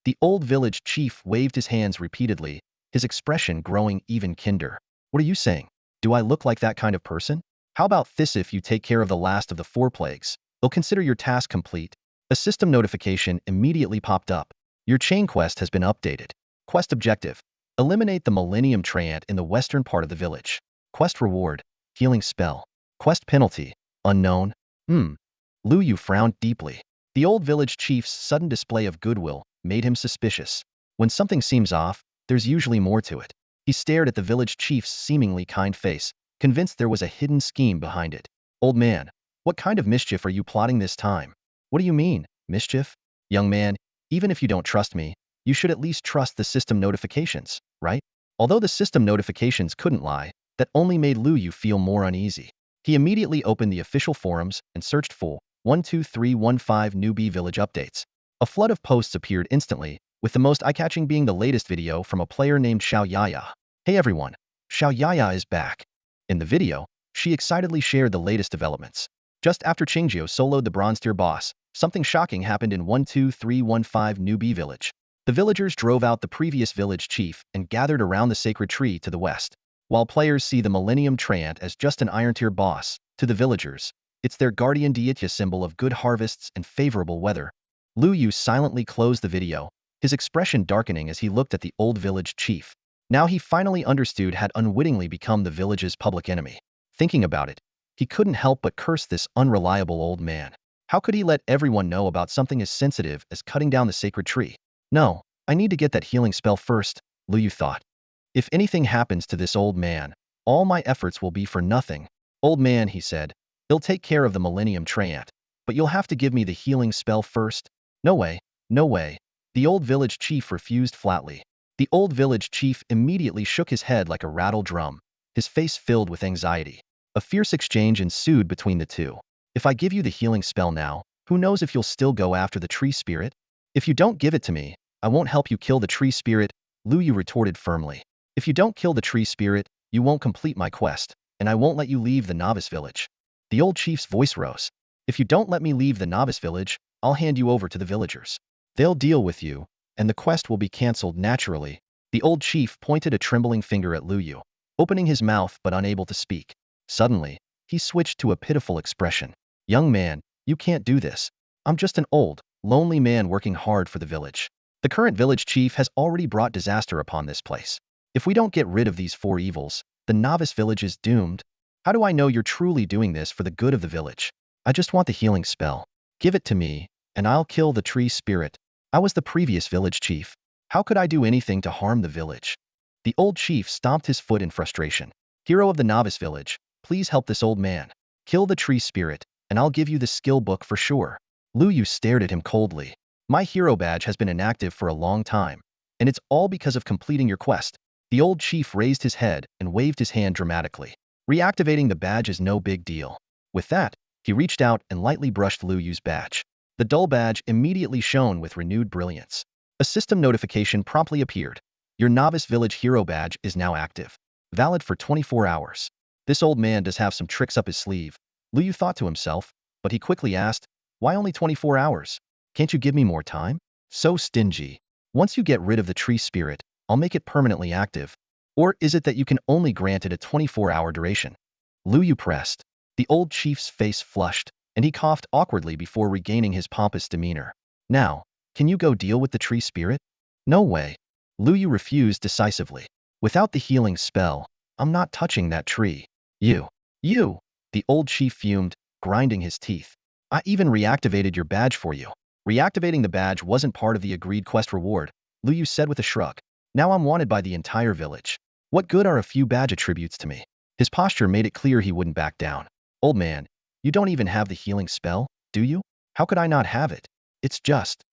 The old village chief waved his hands repeatedly, his expression growing even kinder. "What are you saying? Do I look like that kind of person? How about this: if you take care of the last of the 4 plagues, they'll consider your task complete." A system notification immediately popped up. "Your chain quest has been updated. Quest objective: eliminate the Millennium Treant in the western part of the village. Quest reward: healing spell. Quest penalty: unknown." Lu Yu frowned deeply. The old village chief's sudden display of goodwill made him suspicious. When something seems off, there's usually more to it. He stared at the village chief's seemingly kind face, convinced there was a hidden scheme behind it. "Old man, what kind of mischief are you plotting this time?" "What do you mean, mischief?" "Young man, even if you don't trust me, you should at least trust the system notifications, right?" Although the system notifications couldn't lie, that only made Lu Yu feel more uneasy. He immediately opened the official forums and searched for 12315 newbie village updates. A flood of posts appeared instantly, with the most eye-catching being the latest video from a player named Xiao Yaya. "Hey everyone, Xiao Yaya is back." In the video, she excitedly shared the latest developments. Just after Qingjio soloed the bronze tier boss, something shocking happened in 12315 newbie village. The villagers drove out the previous village chief and gathered around the sacred tree to the west. While players see the Millennium Treant as just an iron tier boss, to the villagers, it's their guardian deity, symbol of good harvests and favorable weather. Lu Yu silently closed the video, his expression darkening as he looked at the old village chief. Now he finally understood had unwittingly become the village's public enemy. Thinking about it, he couldn't help but curse this unreliable old man. How could he let everyone know about something as sensitive as cutting down the sacred tree? "No, I need to get that healing spell first," Lu Yu thought. "If anything happens to this old man, all my efforts will be for nothing." "Old man," he said, "he'll take care of the Millennium Treant, but you'll have to give me the healing spell first." "No way, no way." The old village chief refused flatly. The old village chief immediately shook his head like a rattled drum, his face filled with anxiety. A fierce exchange ensued between the two. "If I give you the healing spell now, who knows if you'll still go after the tree spirit? If you don't give it to me, I won't help you kill the tree spirit," Lu Yu retorted firmly. "If you don't kill the tree spirit, you won't complete my quest, and I won't let you leave the novice village." The old chief's voice rose. "If you don't let me leave the novice village, I'll hand you over to the villagers. They'll deal with you, and the quest will be cancelled naturally." The old chief pointed a trembling finger at Lu Yu, opening his mouth but unable to speak. Suddenly, he switched to a pitiful expression. "Young man, you can't do this. I'm just an old, lonely man working hard for the village. The current village chief has already brought disaster upon this place. If we don't get rid of these 4 evils, the novice village is doomed. How do I know you're truly doing this for the good of the village? I just want the healing spell. Give it to me, and I'll kill the tree spirit. I was the previous village chief. How could I do anything to harm the village?" The old chief stomped his foot in frustration. Hero of the novice village, please help this old man. Kill the tree spirit, and I'll give you the skill book for sure. Lu Yu stared at him coldly. My hero badge has been inactive for a long time, and it's all because of completing your quest. The old chief raised his head and waved his hand dramatically. Reactivating the badge is no big deal. With that, he reached out and lightly brushed Lu Yu's badge. The dull badge immediately shone with renewed brilliance. A system notification promptly appeared. Your novice village hero badge is now active. Valid for 24 hours. This old man does have some tricks up his sleeve, Lu Yu thought to himself, but he quickly asked, why only 24 hours? Can't you give me more time? So stingy. Once you get rid of the tree spirit, I'll make it permanently active. Or is it that you can only grant it a 24-hour duration? Lu Yu pressed. The old chief's face flushed, and he coughed awkwardly before regaining his pompous demeanor. Now, can you go deal with the tree spirit? No way. Lu Yu refused decisively. Without the healing spell, I'm not touching that tree. You. The old chief fumed, grinding his teeth. I even reactivated your badge for you. Reactivating the badge wasn't part of the agreed quest reward, Lu Yu said with a shrug. Now I'm wanted by the entire village. What good are a few badge attributes to me? His posture made it clear he wouldn't back down. Old man, you don't even have the healing spell, do you? How could I not have it? It's just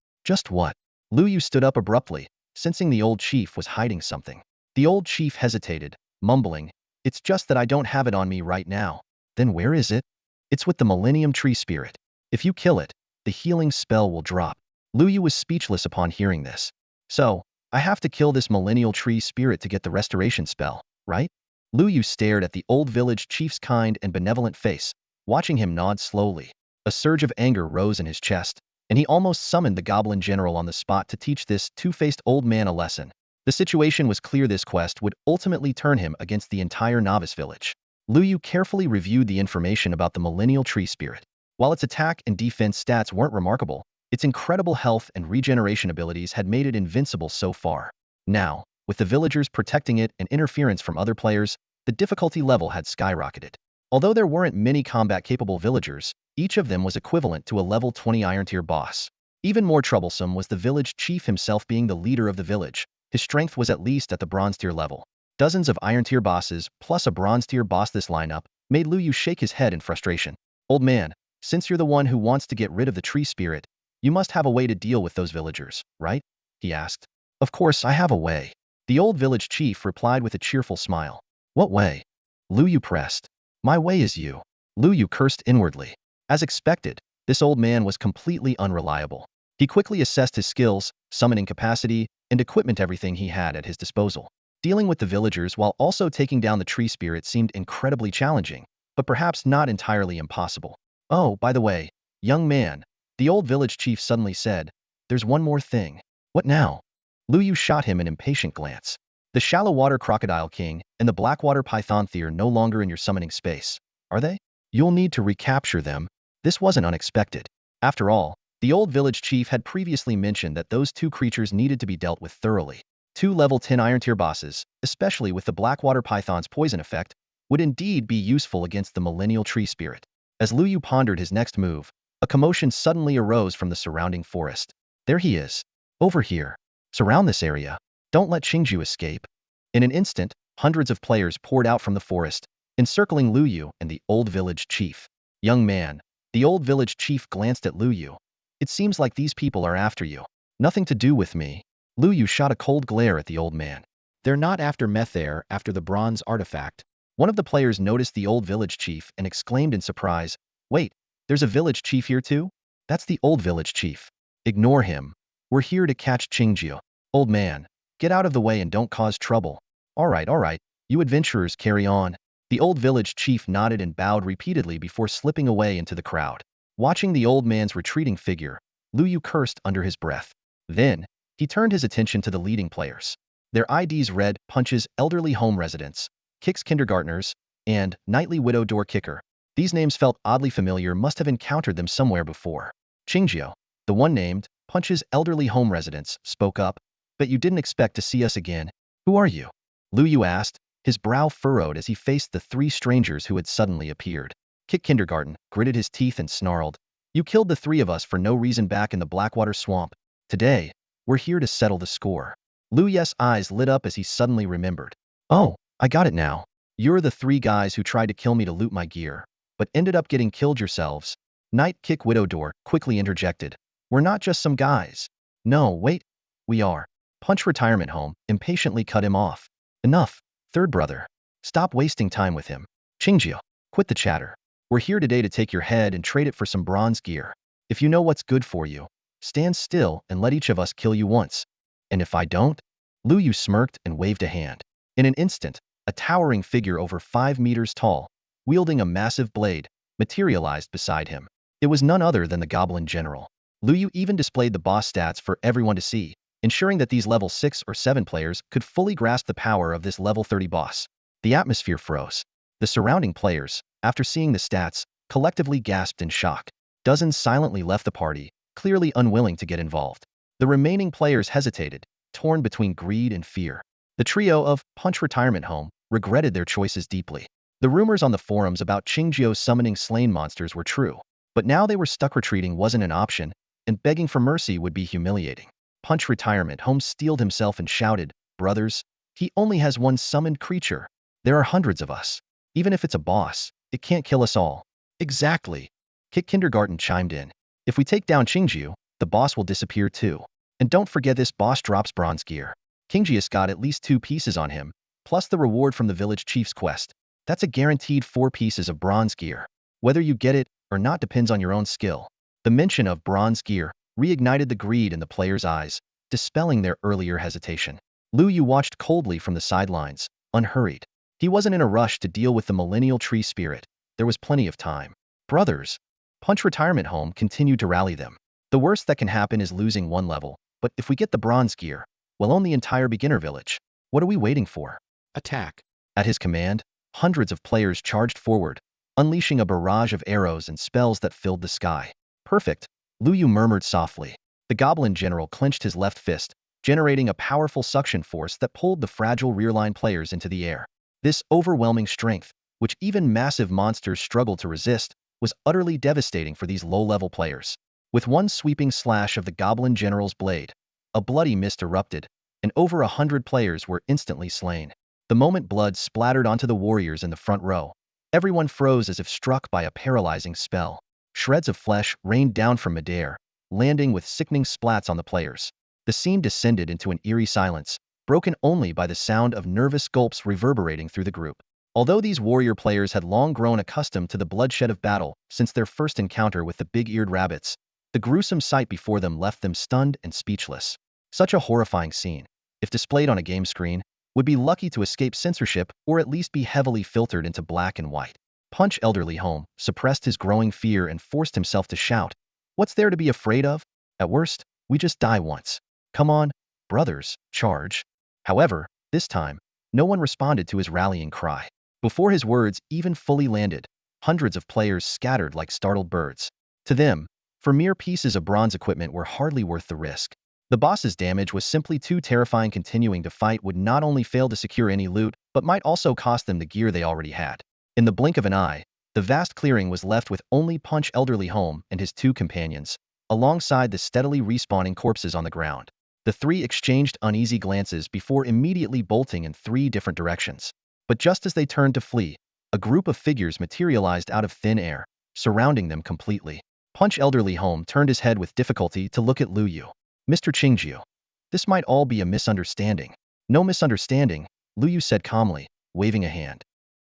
what? Lu Yu stood up abruptly, sensing the old chief was hiding something. The old chief hesitated, mumbling, it's just that I don't have it on me right now. Then where is it? It's with the Millennium Tree Spirit. If you kill it, the healing spell will drop. Lu Yu was speechless upon hearing this. So, I have to kill this Millennial Tree Spirit to get the restoration spell, right? Lu Yu stared at the old village chief's kind and benevolent face, watching him nod slowly. A surge of anger rose in his chest, and he almost summoned the goblin general on the spot to teach this two-faced old man a lesson. The situation was clear this quest would ultimately turn him against the entire novice village. Lu Yu carefully reviewed the information about the Millennial Tree Spirit. While its attack and defense stats weren't remarkable, its incredible health and regeneration abilities had made it invincible so far. Now, with the villagers protecting it and interference from other players, the difficulty level had skyrocketed. Although there weren't many combat-capable villagers, each of them was equivalent to a level 20 Iron Tier boss. Even more troublesome was the village chief himself being the leader of the village. His strength was at least at the Bronze Tier level. Dozens of Iron Tier bosses, plus a Bronze Tier boss this lineup, made Lu Yu shake his head in frustration. Old man, since you're the one who wants to get rid of the tree spirit, you must have a way to deal with those villagers, right? He asked. Of course I have a way. The old village chief replied with a cheerful smile. What way? Lu Yu pressed. My way is you. Lu Yu cursed inwardly. As expected, this old man was completely unreliable. He quickly assessed his skills, summoning capacity, and equipment everything he had at his disposal. Dealing with the villagers while also taking down the tree spirit seemed incredibly challenging, but perhaps not entirely impossible. Oh, by the way, young man, the old village chief suddenly said, there's one more thing. What now? Lu Yu shot him an impatient glance. The shallow water crocodile king and the blackwater python are no longer in your summoning space, are they? You'll need to recapture them. This wasn't unexpected. After all, the old village chief had previously mentioned that those two creatures needed to be dealt with thoroughly. Two level 10 Iron Tier bosses, especially with the blackwater python's poison effect, would indeed be useful against the Millennial Tree Spirit. As Lu Yu pondered his next move, a commotion suddenly arose from the surrounding forest. There he is. Over here. Surround this area. Don't let Qingju escape. In an instant, hundreds of players poured out from the forest, encircling Lu Yu and the old village chief. Young man, the old village chief glanced at Lu Yu. It seems like these people are after you. Nothing to do with me. Lu Yu shot a cold glare at the old man. They're not after Methair after the bronze artifact. One of the players noticed the old village chief and exclaimed in surprise, wait, there's a village chief here too? That's the old village chief. Ignore him. We're here to catch Qingju. Old man, get out of the way and don't cause trouble. All right, you adventurers carry on. The old village chief nodded and bowed repeatedly before slipping away into the crowd. Watching the old man's retreating figure, Lu Yu cursed under his breath. Then, he turned his attention to the leading players. Their IDs read Punches Elderly Home Residents, Kicks Kindergartners, and Nightly Widow Door Kicker. These names felt oddly familiar, must have encountered them somewhere before. Qingjiu, the one named Punches Elderly Home Residents, spoke up. Bet you didn't expect to see us again. Who are you? Lu Yu asked, his brow furrowed as he faced the three strangers who had suddenly appeared. Kick Kindergarten gritted his teeth and snarled. You killed the three of us for no reason back in the Blackwater Swamp. Today, we're here to settle the score. Lu Yes's eyes lit up as he suddenly remembered. Oh, I got it now. You're the three guys who tried to kill me to loot my gear, but ended up getting killed yourselves. Night Kick Widowdoor quickly interjected. We're not just some guys. No, wait. We are. Punch Retirement Home impatiently cut him off. Enough, third brother. Stop wasting time with him. Qingjie, quit the chatter. We're here today to take your head and trade it for some bronze gear. If you know what's good for you, stand still and let each of us kill you once. And if I don't? Lu Yu smirked and waved a hand. In an instant, a towering figure over 5 meters tall, wielding a massive blade, materialized beside him. It was none other than the Goblin General. Lu Yu even displayed the boss stats for everyone to see, ensuring that these level 6 or 7 players could fully grasp the power of this level 30 boss. The atmosphere froze. The surrounding players, after seeing the stats, collectively gasped in shock. Dozens silently left the party, clearly unwilling to get involved. The remaining players hesitated, torn between greed and fear. The trio of Punch Retirement Home regretted their choices deeply. The rumors on the forums about Qingjie's summoning slain monsters were true, but now they were stuck. Retreating wasn't an option, and begging for mercy would be humiliating. Punch Retirement Home steeled himself and shouted, "Brothers, he only has one summoned creature. There are hundreds of us. Even if it's a boss, it can't kill us all." Exactly. Kick Kindergarten chimed in. If we take down Qingjie, the boss will disappear too. And don't forget this boss drops bronze gear. Qingjie's got at least 2 pieces on him, plus the reward from the village chief's quest. That's a guaranteed 4 pieces of bronze gear. Whether you get it or not depends on your own skill. The mention of bronze gear reignited the greed in the players' eyes, dispelling their earlier hesitation. Lu Yu watched coldly from the sidelines, unhurried. He wasn't in a rush to deal with the millennial tree spirit. There was plenty of time. Brothers, Punch Retirement Home continued to rally them. The worst that can happen is losing 1 level, but if we get the bronze gear, we'll own the entire beginner village. What are we waiting for? Attack. At his command, hundreds of players charged forward, unleashing a barrage of arrows and spells that filled the sky. Perfect, Lu Yu murmured softly. The Goblin General clenched his left fist, generating a powerful suction force that pulled the fragile rearline players into the air. This overwhelming strength, which even massive monsters struggled to resist, was utterly devastating for these low-level players. With one sweeping slash of the Goblin General's blade, a bloody mist erupted, and over 100 players were instantly slain. The moment blood splattered onto the warriors in the front row, everyone froze as if struck by a paralyzing spell. Shreds of flesh rained down from midair, landing with sickening splats on the players. The scene descended into an eerie silence, broken only by the sound of nervous gulps reverberating through the group. Although these warrior players had long grown accustomed to the bloodshed of battle since their first encounter with the big-eared rabbits, the gruesome sight before them left them stunned and speechless. Such a horrifying scene, if displayed on a game screen, would be lucky to escape censorship or at least be heavily filtered into black and white. Punch Elderly Home suppressed his growing fear and forced himself to shout, "What's there to be afraid of? At worst, we just die once. Come on, brothers, charge." However, this time, no one responded to his rallying cry. Before his words even fully landed, hundreds of players scattered like startled birds. To them, for mere pieces of bronze equipment were hardly worth the risk. The boss's damage was simply too terrifying. Continuing to fight would not only fail to secure any loot, but might also cost them the gear they already had. In the blink of an eye, the vast clearing was left with only Punch Elderly Home and his 2 companions, alongside the steadily respawning corpses on the ground. The 3 exchanged uneasy glances before immediately bolting in 3 different directions. But just as they turned to flee, a group of figures materialized out of thin air, surrounding them completely. Punch Elderly Home turned his head with difficulty to look at Lu Yu. "Mr. Qingjie, this might all be a misunderstanding." "No misunderstanding," Lu Yu said calmly, waving a hand.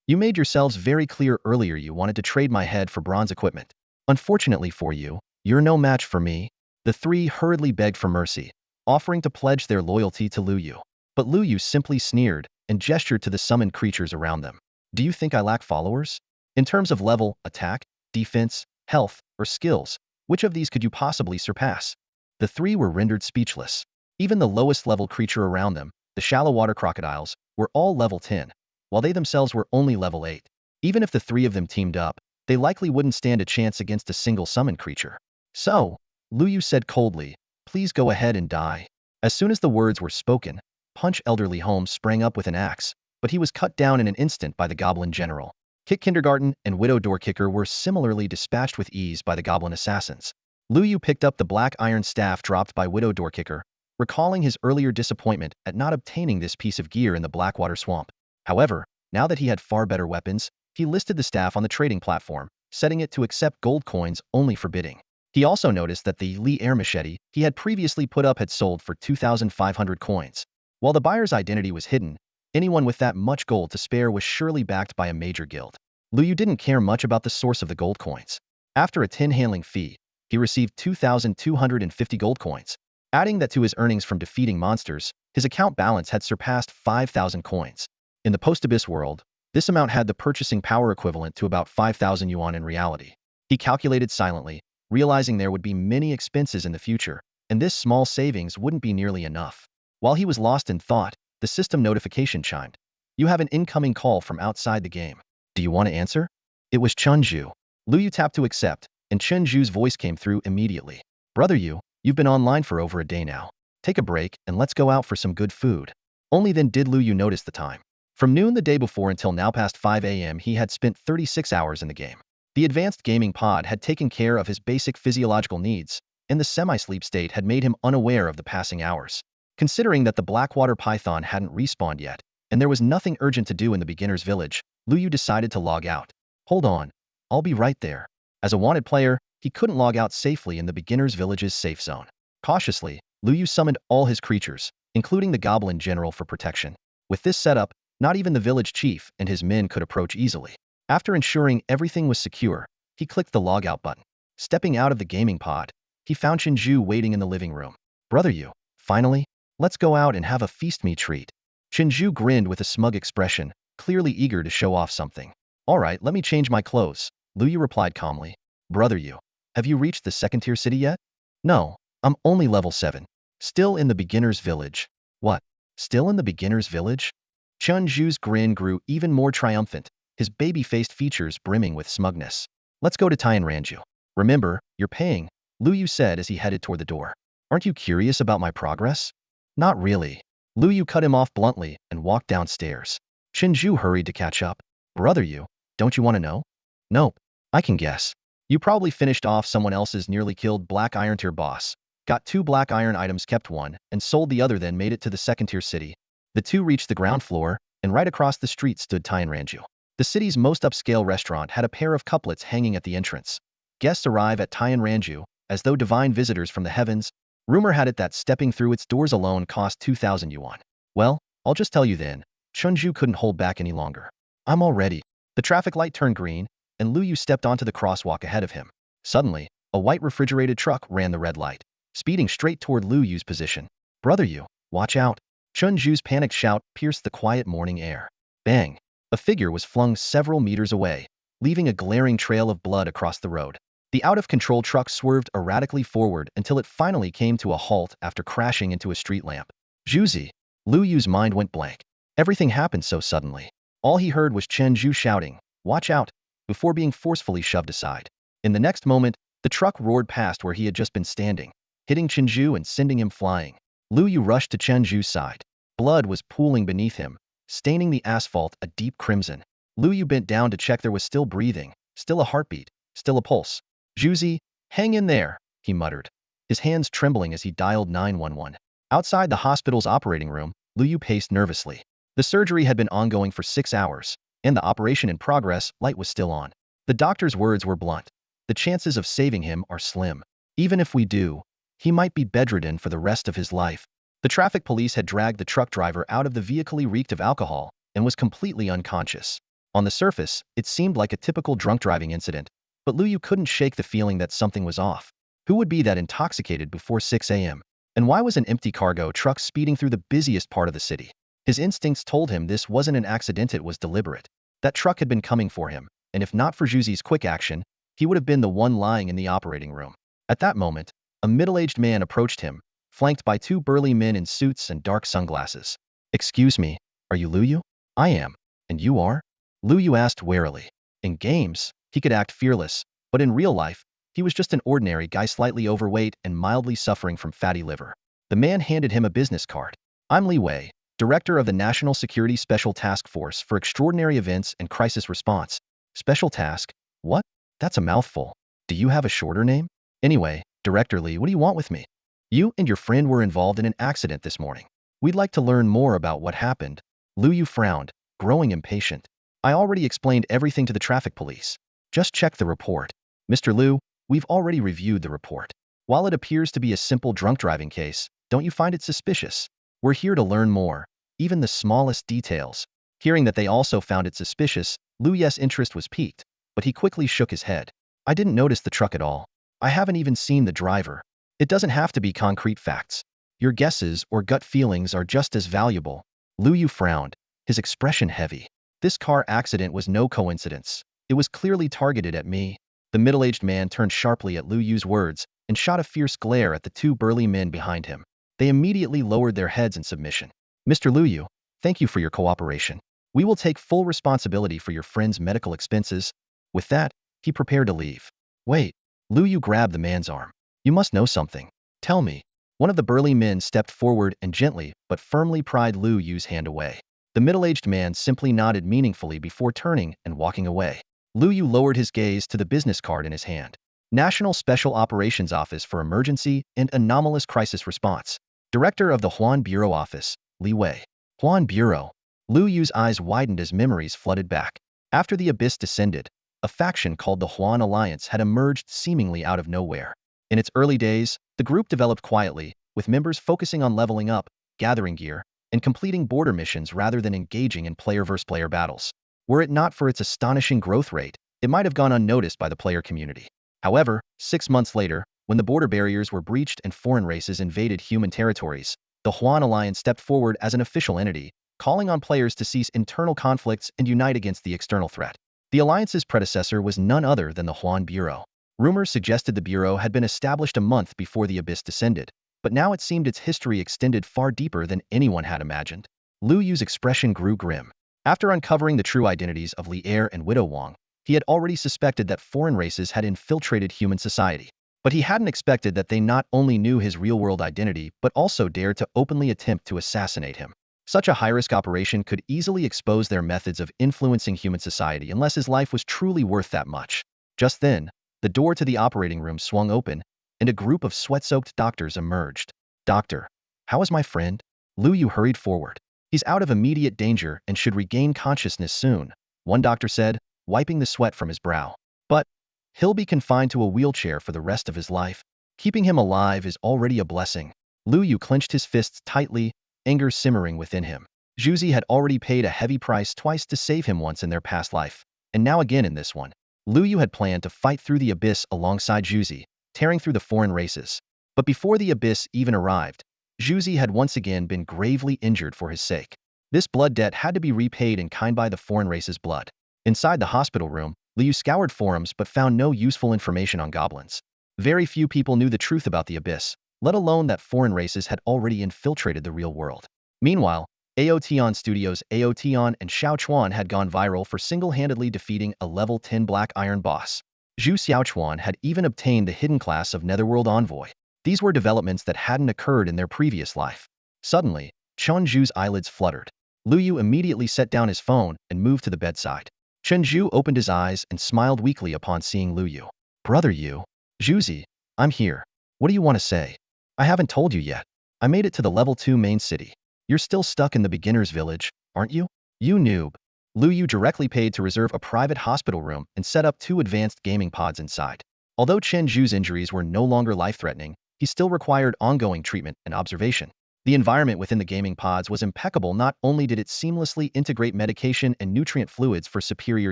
"You made yourselves very clear earlier you wanted to trade my head for bronze equipment. Unfortunately for you, you're no match for me." The 3 hurriedly begged for mercy, offering to pledge their loyalty to Lu Yu. But Lu Yu simply sneered and gestured to the summoned creatures around them. "Do you think I lack followers? In terms of level, attack, defense, health, or skills, which of these could you possibly surpass?" The 3 were rendered speechless. Even the lowest level creature around them, the shallow water crocodiles, were all level 10, while they themselves were only level 8. Even if the 3 of them teamed up, they likely wouldn't stand a chance against a single summoned creature. "So," Lu Yu said coldly, "please go ahead and die." As soon as the words were spoken, Punch Elderly Home sprang up with an axe, but he was cut down in an instant by the Goblin General. Kick Kindergarten and Widow Door Kicker were similarly dispatched with ease by the Goblin assassins. Lu Yu picked up the black iron staff dropped by Widow Door Kicker, recalling his earlier disappointment at not obtaining this piece of gear in the Blackwater Swamp. However, now that he had far better weapons, he listed the staff on the trading platform, setting it to accept gold coins only for bidding. He also noticed that the Lee Air machete he had previously put up had sold for 2,500 coins. While the buyer's identity was hidden, anyone with that much gold to spare was surely backed by a major guild. Liu Yu didn't care much about the source of the gold coins. After a tin handling fee, he received 2,250 gold coins. Adding that to his earnings from defeating monsters, his account balance had surpassed 5,000 coins. In the post-abyss world, this amount had the purchasing power equivalent to about 5,000 yuan in reality. He calculated silently, realizing there would be many expenses in the future, and this small savings wouldn't be nearly enough. While he was lost in thought, the system notification chimed. You have an incoming call from outside the game. Do you want to answer? It was Chunju. Liu Yu tapped to accept, and Chunju's voice came through immediately. Brother Yu, you've been online for over a day now. Take a break and let's go out for some good food. Only then did Liu Yu notice the time. From noon the day before until now past 5 a.m. he had spent 36 hours in the game. The advanced gaming pod had taken care of his basic physiological needs, and the semi-sleep state had made him unaware of the passing hours. Considering that the Blackwater Python hadn't respawned yet, and there was nothing urgent to do in the beginner's village, Liu Yu decided to log out. Hold on, I'll be right there. As a wanted player, he couldn't log out safely in the beginner's village's safe zone. Cautiously, Liu Yu summoned all his creatures, including the Goblin General for protection. With this setup, not even the village chief and his men could approach easily. After ensuring everything was secure, he clicked the logout button. Stepping out of the gaming pod, he found Chinju waiting in the living room. Brother Yu, finally, let's go out and have a feast me treat. Chinju grinned with a smug expression, clearly eager to show off something. All right, let me change my clothes, Liu Yu replied calmly. Brother Yu, have you reached the second-tier city yet? No, I'm only level 7. Still in the beginner's village. What? Still in the beginner's village? Chunju's grin grew even more triumphant, his baby-faced features brimming with smugness. Let's go to Tianranju. Remember, you're paying, Liu Yu said as he headed toward the door. Aren't you curious about my progress? Not really. Liu Yu cut him off bluntly and walked downstairs. Chinju hurried to catch up. Brother Yu, don't you want to know? Nope. I can guess. You probably finished off someone else's nearly killed Black Iron tier boss, got 2 Black Iron items, kept one, and sold the other, then made it to the second-tier city. The two reached the ground floor, and right across the street stood Tianranju. The city's most upscale restaurant had a pair of couplets hanging at the entrance. Guests arrive at Tianranju, as though divine visitors from the heavens. Rumor had it that stepping through its doors alone cost 2,000 yuan. Well, I'll just tell you then, Chunju couldn't hold back any longer. I'm all ready. The traffic light turned green, and Liu Yu stepped onto the crosswalk ahead of him. Suddenly, a white refrigerated truck ran the red light, speeding straight toward Liu Yu's position. Brother Yu, watch out. Chunju's panicked shout pierced the quiet morning air. Bang! A figure was flung several meters away, leaving a glaring trail of blood across the road. The out-of-control truck swerved erratically forward until it finally came to a halt after crashing into a street lamp. Juzi! Liu Yu's mind went blank. Everything happened so suddenly. All he heard was Chenju shouting, "Watch out!" before being forcefully shoved aside. In the next moment, the truck roared past where he had just been standing, hitting Chenju and sending him flying. Liu Yu rushed to Chenju's side. Blood was pooling beneath him, staining the asphalt a deep crimson. Liu Yu bent down to check there was still breathing, still a heartbeat, still a pulse. Juzi, hang in there, he muttered, his hands trembling as he dialed 911. Outside the hospital's operating room, Liu Yu paced nervously. The surgery had been ongoing for 6 hours, and the operation in progress light was still on. The doctor's words were blunt. The chances of saving him are slim. Even if we do, he might be bedridden for the rest of his life. The traffic police had dragged the truck driver out of the vehicle. He reeked of alcohol and was completely unconscious. On the surface, it seemed like a typical drunk driving incident, but Liu Yu couldn't shake the feeling that something was off. Who would be that intoxicated before 6 a.m.? And why was an empty cargo truck speeding through the busiest part of the city? His instincts told him this wasn't an accident, it was deliberate. That truck had been coming for him, and if not for Juzi's quick action, he would have been the one lying in the operating room. At that moment, a middle-aged man approached him, flanked by 2 burly men in suits and dark sunglasses. Excuse me, are you Liu Yu? I am. And you are? Liu Yu asked warily. In games, he could act fearless, but in real life, he was just an ordinary guy slightly overweight and mildly suffering from fatty liver. The man handed him a business card. I'm Li Wei, Director of the National Security Special Task Force for Extraordinary Events and Crisis Response. Special Task? What? That's a mouthful. Do you have a shorter name? Anyway, Director Li, what do you want with me? You and your friend were involved in an accident this morning. We'd like to learn more about what happened. Liu Yu frowned, growing impatient. I already explained everything to the traffic police. Just check the report. Mr. Liu, we've already reviewed the report. While it appears to be a simple drunk driving case, don't you find it suspicious? We're here to learn more, even the smallest details. Hearing that they also found it suspicious, Liu Yu's interest was piqued, but he quickly shook his head. I didn't notice the truck at all. I haven't even seen the driver. It doesn't have to be concrete facts. Your guesses or gut feelings are just as valuable. Liu Yu frowned, his expression heavy. This car accident was no coincidence. It was clearly targeted at me. The middle-aged man turned sharply at Liu Yu's words and shot a fierce glare at the two burly men behind him. They immediately lowered their heads in submission. Mr. Liu Yu, thank you for your cooperation. We will take full responsibility for your friend's medical expenses. With that, he prepared to leave. Wait. Liu Yu grabbed the man's arm. You must know something. Tell me. One of the burly men stepped forward and gently but firmly pried Liu Yu's hand away. The middle-aged man simply nodded meaningfully before turning and walking away. Liu Yu lowered his gaze to the business card in his hand. National Special Operations Office for Emergency and Anomalous Crisis Response. Director of the Huan Bureau Office, Li Wei. Huan Bureau. Liu Yu's eyes widened as memories flooded back. After the abyss descended, a faction called the Huan Alliance had emerged seemingly out of nowhere. In its early days, the group developed quietly, with members focusing on leveling up, gathering gear, and completing border missions rather than engaging in player-versus-player battles. Were it not for its astonishing growth rate, it might have gone unnoticed by the player community. However, 6 months later, when the border barriers were breached and foreign races invaded human territories, the Huan Alliance stepped forward as an official entity, calling on players to cease internal conflicts and unite against the external threat. The Alliance's predecessor was none other than the Huan Bureau. Rumors suggested the Bureau had been established a month before the abyss descended, but now it seemed its history extended far deeper than anyone had imagined. Liu Yu's expression grew grim. After uncovering the true identities of Li Er and Widow Wang, he had already suspected that foreign races had infiltrated human society. But he hadn't expected that they not only knew his real-world identity but also dared to openly attempt to assassinate him. Such a high-risk operation could easily expose their methods of influencing human society unless his life was truly worth that much. Just then, the door to the operating room swung open, and a group of sweat-soaked doctors emerged. Doctor, how is my friend? Liu Yu hurried forward. He's out of immediate danger and should regain consciousness soon, one doctor said, wiping the sweat from his brow. But he'll be confined to a wheelchair for the rest of his life. Keeping him alive is already a blessing. Liu Yu clenched his fists tightly, anger simmering within him. Zhuzi had already paid a heavy price twice to save him once in their past life, and now again in this one. Liu Yu had planned to fight through the abyss alongside Zhuzi, tearing through the foreign races. But before the abyss even arrived, Zhuzi had once again been gravely injured for his sake. This blood debt had to be repaid in kind by the foreign race's blood. Inside the hospital room, Liu scoured forums but found no useful information on goblins. Very few people knew the truth about the abyss, let alone that foreign races had already infiltrated the real world. Meanwhile, Aotion Studios' Aotion and Xiao Chuan had gone viral for single-handedly defeating a level 10 Black Iron boss. Zhu Xiaochuan had even obtained the hidden class of Netherworld Envoy. These were developments that hadn't occurred in their previous life. Suddenly, Chen Zhu's eyelids fluttered. Liu Yu immediately set down his phone and moved to the bedside. Chen Zhu opened his eyes and smiled weakly upon seeing Liu Yu. Brother Yu. Zhuzi, I'm here. What do you want to say? I haven't told you yet. I made it to the level 2 main city. You're still stuck in the beginner's village, aren't you? You noob. Liu Yu directly paid to reserve a private hospital room and set up 2 advanced gaming pods inside. Although Chen Zhu's injuries were no longer life-threatening, he still required ongoing treatment and observation. The environment within the gaming pods was impeccable. Not only did it seamlessly integrate medication and nutrient fluids for superior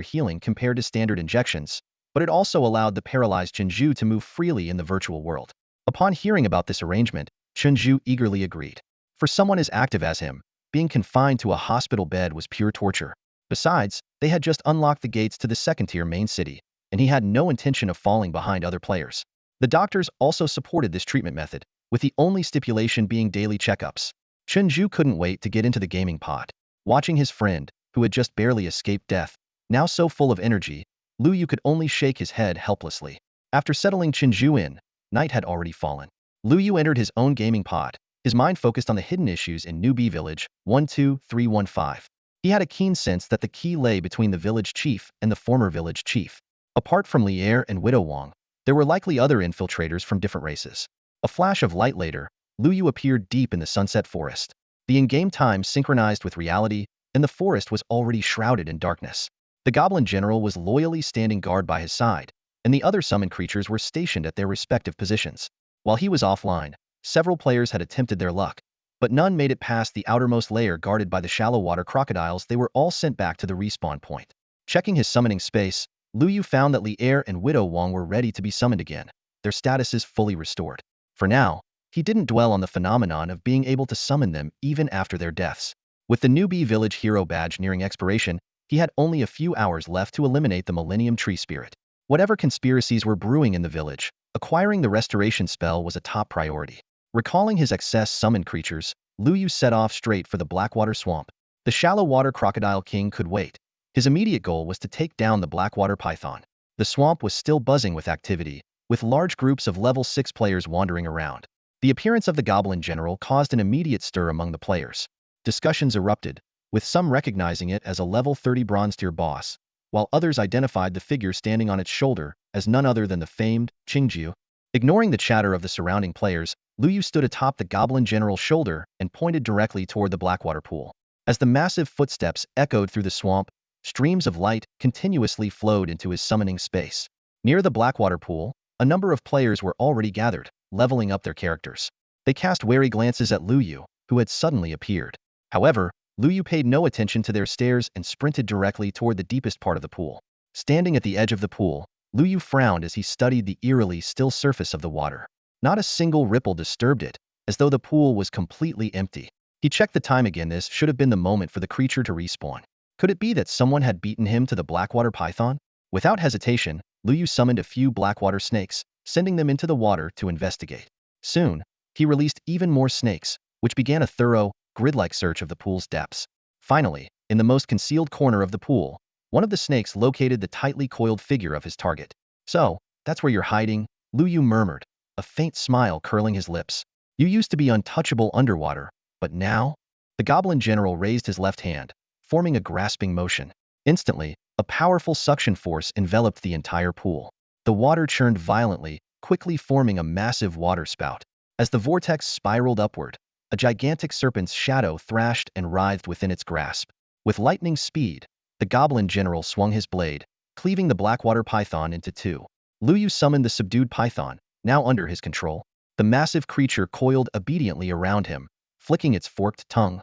healing compared to standard injections, but it also allowed the paralyzed Chen Zhu to move freely in the virtual world. Upon hearing about this arrangement, Chen Zhu eagerly agreed. For someone as active as him, being confined to a hospital bed was pure torture. Besides, they had just unlocked the gates to the second-tier main city, and he had no intention of falling behind other players. The doctors also supported this treatment method, with the only stipulation being daily checkups. Chen Zhu couldn't wait to get into the gaming pod. Watching his friend, who had just barely escaped death, now so full of energy, Liu Yu could only shake his head helplessly. After settling Chen Zhu in, night had already fallen. Liu Yu entered his own gaming pod, his mind focused on the hidden issues in Newbie Village 12315. He had a keen sense that the key lay between the village chief and the former village chief. Apart from Li Er and Widow Wang, there were likely other infiltrators from different races. A flash of light later, Lu Yu appeared deep in the sunset forest. The in-game time synchronized with reality, and the forest was already shrouded in darkness. The Goblin General was loyally standing guard by his side, and the other summoned creatures were stationed at their respective positions. While he was offline, several players had attempted their luck, but none made it past the outermost layer guarded by the shallow water crocodiles. They were all sent back to the respawn point. Checking his summoning space, Lu Yu found that Li Er and Widow Wang were ready to be summoned again, their statuses fully restored. For now, he didn't dwell on the phenomenon of being able to summon them even after their deaths. With the newbie village hero badge nearing expiration, he had only a few hours left to eliminate the Millennium Tree Spirit. Whatever conspiracies were brewing in the village, acquiring the restoration spell was a top priority. Recalling his excess summoned creatures, Lu Yu set off straight for the Blackwater Swamp. The shallow water crocodile king could wait. His immediate goal was to take down the Blackwater python. The swamp was still buzzing with activity, with large groups of level 6 players wandering around. The appearance of the Goblin General caused an immediate stir among the players. Discussions erupted, with some recognizing it as a level 30 bronze tier boss, while others identified the figure standing on its shoulder as none other than the famed Qingjiu. Ignoring the chatter of the surrounding players, Lu Yu stood atop the Goblin General's shoulder and pointed directly toward the Blackwater pool. As the massive footsteps echoed through the swamp, streams of light continuously flowed into his summoning space. Near the Blackwater pool, a number of players were already gathered, leveling up their characters. They cast wary glances at Lu Yu, who had suddenly appeared. However, Lu Yu paid no attention to their stares and sprinted directly toward the deepest part of the pool. Standing at the edge of the pool, Lu Yu frowned as he studied the eerily still surface of the water. Not a single ripple disturbed it, as though the pool was completely empty. He checked the time again. This should have been the moment for the creature to respawn. Could it be that someone had beaten him to the Blackwater python? Without hesitation, Lu Yu summoned a few Blackwater snakes, sending them into the water to investigate. Soon, he released even more snakes, which began a thorough, grid-like search of the pool's depths. Finally, in the most concealed corner of the pool, one of the snakes located the tightly coiled figure of his target. "So, that's where you're hiding," Lu Yu murmured, a faint smile curling his lips. "You used to be untouchable underwater, but now?" The Goblin General raised his left hand, forming a grasping motion. Instantly, a powerful suction force enveloped the entire pool. The water churned violently, quickly forming a massive water spout. As the vortex spiraled upward, a gigantic serpent's shadow thrashed and writhed within its grasp. With lightning speed, the Goblin General swung his blade, cleaving the Blackwater python into two. Lu Yu summoned the subdued python, now under his control. The massive creature coiled obediently around him, flicking its forked tongue.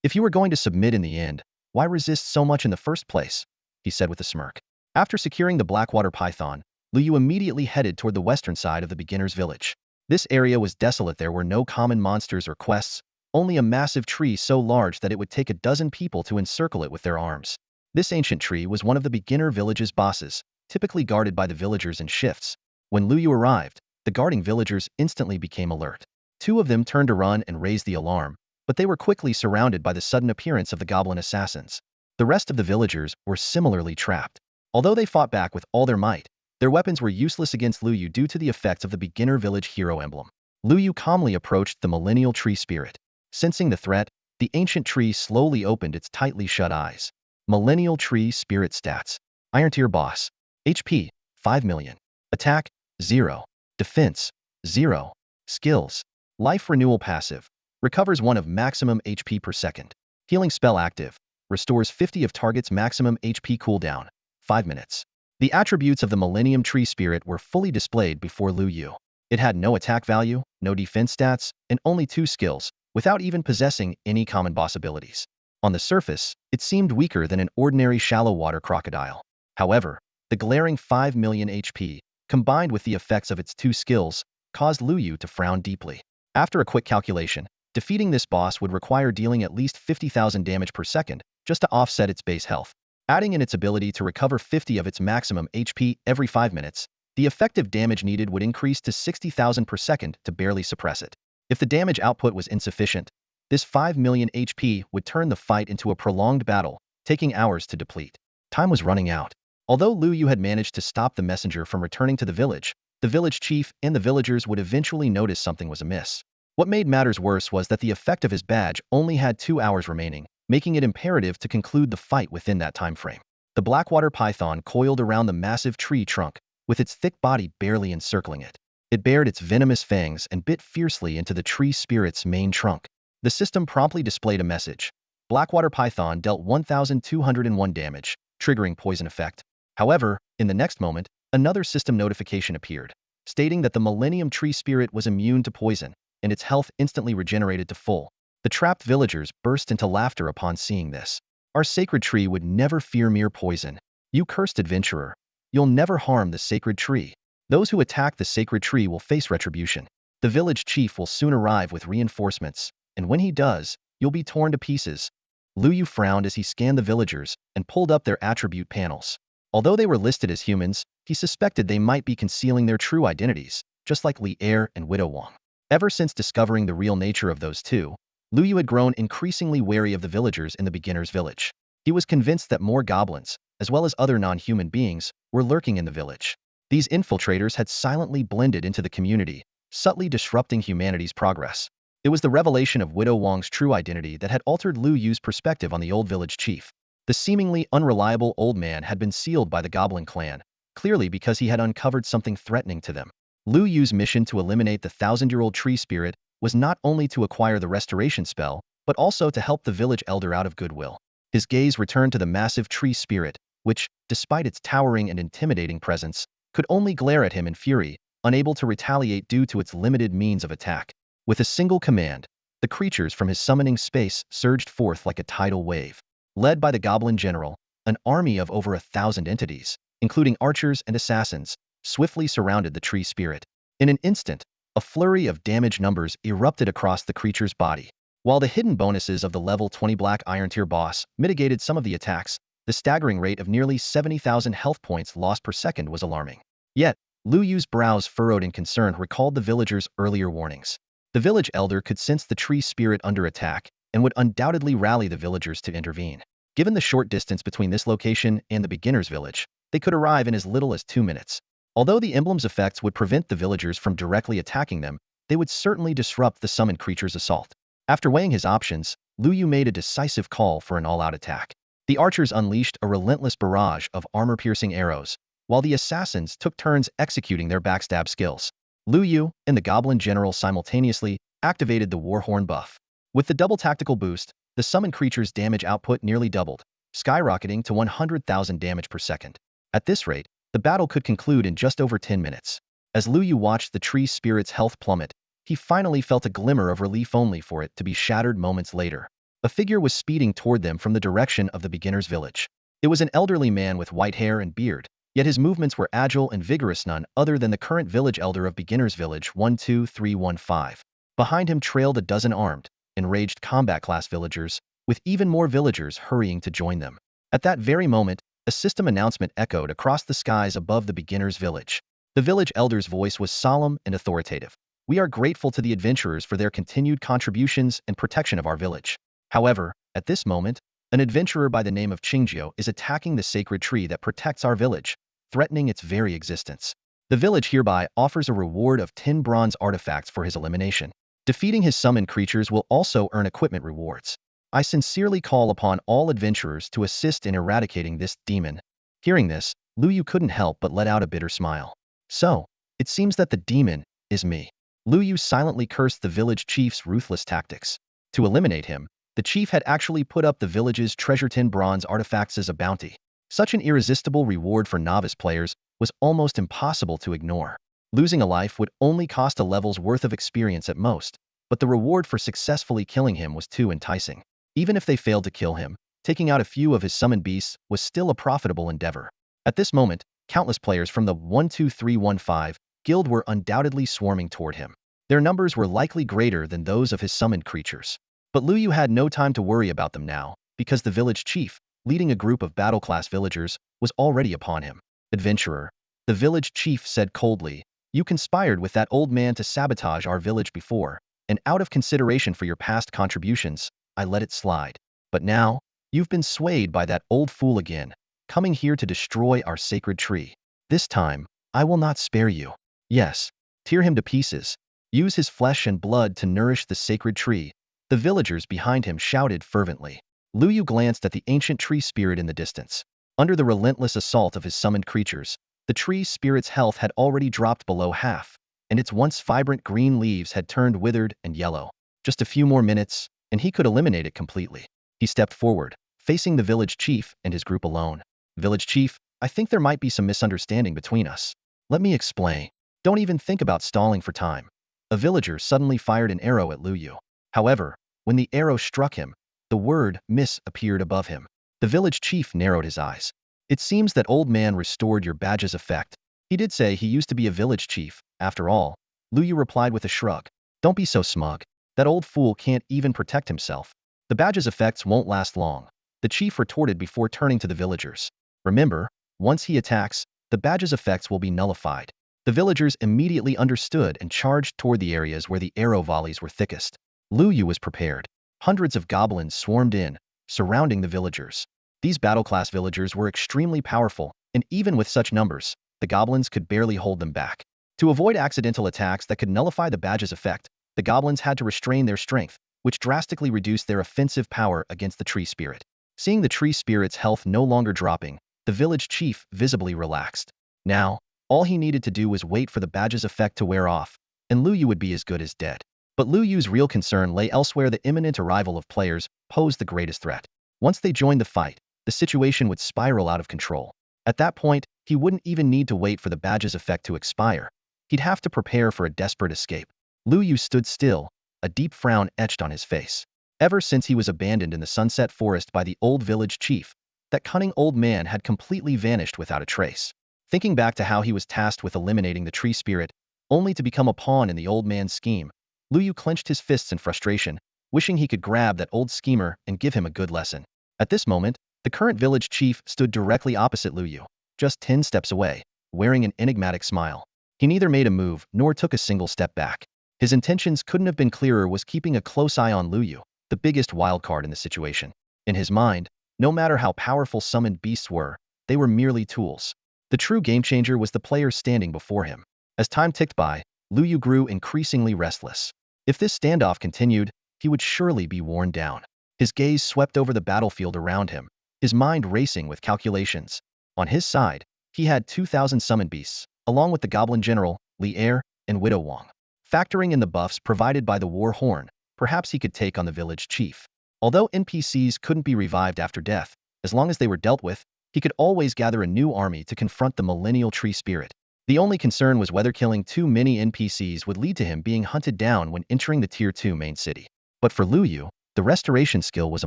"If you were going to submit in the end, why resist so much in the first place?" he said with a smirk. After securing the Blackwater python, Lu Yu immediately headed toward the western side of the beginner's village. This area was desolate. There were no common monsters or quests, only a massive tree so large that it would take a dozen people to encircle it with their arms. This ancient tree was one of the beginner village's bosses, typically guarded by the villagers in shifts. When Lu Yu arrived, the guarding villagers instantly became alert. Two of them turned to run and raised the alarm, but they were quickly surrounded by the sudden appearance of the goblin assassins. The rest of the villagers were similarly trapped. Although they fought back with all their might, their weapons were useless against Lu Yu due to the effects of the beginner village hero emblem. Lu Yu calmly approached the Millennial Tree Spirit. Sensing the threat, the ancient tree slowly opened its tightly shut eyes. Millennial Tree Spirit stats. Iron Tier Boss. HP, 5 million. Attack, 0. Defense, 0. Skills. Life Renewal Passive. Recovers 1 of maximum HP per second. Healing Spell active. Restores 50 of target's maximum HP cooldown. 5 minutes. The attributes of the Millennium Tree Spirit were fully displayed before Lu Yu. It had no attack value, no defense stats, and only 2 skills, without even possessing any common boss abilities. On the surface, it seemed weaker than an ordinary shallow water crocodile. However, the glaring 5 million HP, combined with the effects of its 2 skills, caused Lu Yu to frown deeply. After a quick calculation, defeating this boss would require dealing at least 50,000 damage per second, just to offset its base health. Adding in its ability to recover 50 of its maximum HP every 5 minutes, the effective damage needed would increase to 60,000 per second to barely suppress it. If the damage output was insufficient, this 5 million HP would turn the fight into a prolonged battle, taking hours to deplete. Time was running out. Although Lu Yu had managed to stop the messenger from returning to the village chief and the villagers would eventually notice something was amiss. What made matters worse was that the effect of his badge only had 2 hours remaining, making it imperative to conclude the fight within that time frame. The Blackwater python coiled around the massive tree trunk, with its thick body barely encircling it. It bared its venomous fangs and bit fiercely into the tree spirit's main trunk. The system promptly displayed a message. Blackwater Python dealt 1,201 damage, triggering poison effect. However, in the next moment, another system notification appeared, stating that the Millennium Tree Spirit was immune to poison, and its health instantly regenerated to full. The trapped villagers burst into laughter upon seeing this. Our sacred tree would never fear mere poison. You cursed adventurer. You'll never harm the sacred tree. Those who attack the sacred tree will face retribution. The village chief will soon arrive with reinforcements, and when he does, you'll be torn to pieces. Lu Yu frowned as he scanned the villagers and pulled up their attribute panels. Although they were listed as humans, he suspected they might be concealing their true identities, just like Li Er and Widow Wang. Ever since discovering the real nature of those two, Lu Yu had grown increasingly wary of the villagers in the beginner's village. He was convinced that more goblins, as well as other non-human beings, were lurking in the village. These infiltrators had silently blended into the community, subtly disrupting humanity's progress. It was the revelation of Widow Wang's true identity that had altered Lu Yu's perspective on the old village chief. The seemingly unreliable old man had been sealed by the Goblin clan, clearly because he had uncovered something threatening to them. Lu Yu's mission to eliminate the thousand-year-old tree spirit was not only to acquire the restoration spell, but also to help the village elder out of goodwill. His gaze returned to the massive tree spirit, which, despite its towering and intimidating presence, could only glare at him in fury, unable to retaliate due to its limited means of attack. With a single command, the creatures from his summoning space surged forth like a tidal wave. Led by the Goblin General, an army of over 1,000 entities, including archers and assassins, swiftly surrounded the tree spirit. In an instant, a flurry of damage numbers erupted across the creature's body. While the hidden bonuses of the level 20 Black Iron Tier boss mitigated some of the attacks, the staggering rate of nearly 70,000 health points lost per second was alarming. Yet, Lu Yu's brows furrowed in concern recalled the villagers' earlier warnings. The village elder could sense the tree spirit under attack and would undoubtedly rally the villagers to intervene. Given the short distance between this location and the beginner's village, they could arrive in as little as 2 minutes. Although the emblem's effects would prevent the villagers from directly attacking them, they would certainly disrupt the summoned creature's assault. After weighing his options, Lu Yu made a decisive call for an all-out attack. The archers unleashed a relentless barrage of armor-piercing arrows, while the assassins took turns executing their backstab skills. Lu Yu and the Goblin General simultaneously activated the Warhorn buff. With the double tactical boost, the summoned creature's damage output nearly doubled, skyrocketing to 100,000 damage per second. At this rate, the battle could conclude in just over 10 minutes. As Lu Yu watched the tree spirit's health plummet, he finally felt a glimmer of relief only for it to be shattered moments later. A figure was speeding toward them from the direction of the beginner's village. It was an elderly man with white hair and beard, yet his movements were agile and vigorous, none other than the current village elder of beginner's village 12315. Behind him trailed a dozen armed, enraged combat class villagers, with even more villagers hurrying to join them. At that very moment, a system announcement echoed across the skies above the beginner's village. The village elder's voice was solemn and authoritative. We are grateful to the adventurers for their continued contributions and protection of our village. However, at this moment, an adventurer by the name of Qingjio is attacking the sacred tree that protects our village, threatening its very existence. The village hereby offers a reward of 10 bronze artifacts for his elimination. Defeating his summoned creatures will also earn equipment rewards. I sincerely call upon all adventurers to assist in eradicating this demon. Hearing this, Lu Yu couldn't help but let out a bitter smile. So, it seems that the demon is me. Lu Yu silently cursed the village chief's ruthless tactics. To eliminate him, the chief had actually put up the village's treasure 10 bronze artifacts as a bounty. Such an irresistible reward for novice players was almost impossible to ignore. Losing a life would only cost a level's worth of experience at most, but the reward for successfully killing him was too enticing. Even if they failed to kill him, taking out a few of his summoned beasts was still a profitable endeavor. At this moment, countless players from the 12315 guild were undoubtedly swarming toward him. Their numbers were likely greater than those of his summoned creatures. But Lu Yu had no time to worry about them now, because the village chief, leading a group of battle-class villagers, was already upon him. Adventurer, the village chief said coldly, you conspired with that old man to sabotage our village before, and out of consideration for your past contributions, I let it slide. But now, you've been swayed by that old fool again, coming here to destroy our sacred tree. This time, I will not spare you. Yes, tear him to pieces. Use his flesh and blood to nourish the sacred tree. The villagers behind him shouted fervently. Lu Yu glanced at the ancient tree spirit in the distance. Under the relentless assault of his summoned creatures, the tree spirit's health had already dropped below half, and its once vibrant green leaves had turned withered and yellow. Just a few more minutes, and he could eliminate it completely. He stepped forward, facing the village chief and his group alone. Village chief, I think there might be some misunderstanding between us. Let me explain. Don't even think about stalling for time. A villager suddenly fired an arrow at Lu Yu. However, when the arrow struck him, the word miss appeared above him. The village chief narrowed his eyes. It seems that old man restored your badge's effect. He did say he used to be a village chief, after all. Lu Yu replied with a shrug. Don't be so smug. That old fool can't even protect himself. The badge's effects won't last long, the chief retorted before turning to the villagers. Remember, once he attacks, the badge's effects will be nullified. The villagers immediately understood and charged toward the areas where the arrow volleys were thickest. Lu Yu was prepared. Hundreds of goblins swarmed in, surrounding the villagers. These battle-class villagers were extremely powerful, and even with such numbers, the goblins could barely hold them back. To avoid accidental attacks that could nullify the badge's effect, the goblins had to restrain their strength, which drastically reduced their offensive power against the tree spirit. Seeing the tree spirit's health no longer dropping, the village chief visibly relaxed. Now, all he needed to do was wait for the badge's effect to wear off, and Lu Yu would be as good as dead. But Lu Yu's real concern lay elsewhere. The imminent arrival of players posed the greatest threat. Once they joined the fight, the situation would spiral out of control. At that point, he wouldn't even need to wait for the badge's effect to expire. He'd have to prepare for a desperate escape. Lu Yu stood still, a deep frown etched on his face. Ever since he was abandoned in the Sunset Forest by the old village chief, that cunning old man had completely vanished without a trace. Thinking back to how he was tasked with eliminating the tree spirit, only to become a pawn in the old man's scheme, Lu Yu clenched his fists in frustration, wishing he could grab that old schemer and give him a good lesson. At this moment, the current village chief stood directly opposite Lu Yu, just 10 steps away, wearing an enigmatic smile. He neither made a move nor took a single step back. His intentions couldn't have been clearer, was keeping a close eye on Lu Yu, the biggest wildcard in the situation. In his mind, no matter how powerful summoned beasts were, they were merely tools. The true game-changer was the player standing before him. As time ticked by, Lu Yu grew increasingly restless. If this standoff continued, he would surely be worn down. His gaze swept over the battlefield around him, his mind racing with calculations. On his side, he had 2,000 summoned beasts, along with the Goblin General, Li Er, and Widow Wang. Factoring in the buffs provided by the War Horn, perhaps he could take on the village chief. Although NPCs couldn't be revived after death, as long as they were dealt with, he could always gather a new army to confront the millennial tree spirit. The only concern was whether killing too many NPCs would lead to him being hunted down when entering the Tier 2 main city. But for Lu Yu, the restoration skill was a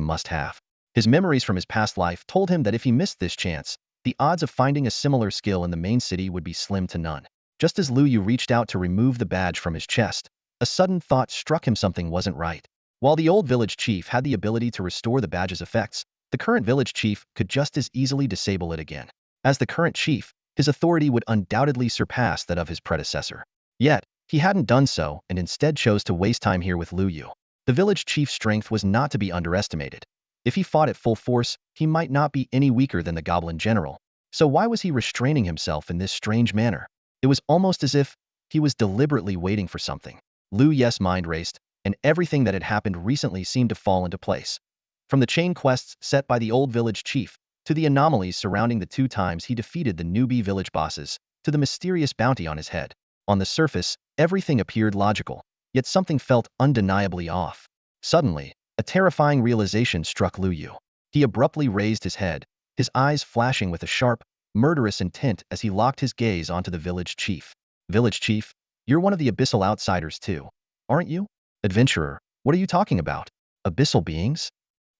must-have. His memories from his past life told him that if he missed this chance, the odds of finding a similar skill in the main city would be slim to none. Just as Lu Yu reached out to remove the badge from his chest, a sudden thought struck him: something wasn't right. While the old village chief had the ability to restore the badge's effects, the current village chief could just as easily disable it again. As the current chief, his authority would undoubtedly surpass that of his predecessor. Yet, he hadn't done so and instead chose to waste time here with Lu Yu. The village chief's strength was not to be underestimated. If he fought at full force, he might not be any weaker than the Goblin General. So why was he restraining himself in this strange manner? It was almost as if he was deliberately waiting for something. Lu Yu's mind raced, and everything that had happened recently seemed to fall into place. From the chain quests set by the old village chief, to the anomalies surrounding the 2 times he defeated the newbie village bosses, to the mysterious bounty on his head. On the surface, everything appeared logical, yet something felt undeniably off. Suddenly, a terrifying realization struck Lu Yu. He abruptly raised his head, his eyes flashing with a sharp, murderous intent as he locked his gaze onto the village chief. Village chief, you're one of the abyssal outsiders too, aren't you? Adventurer, what are you talking about? Abyssal beings?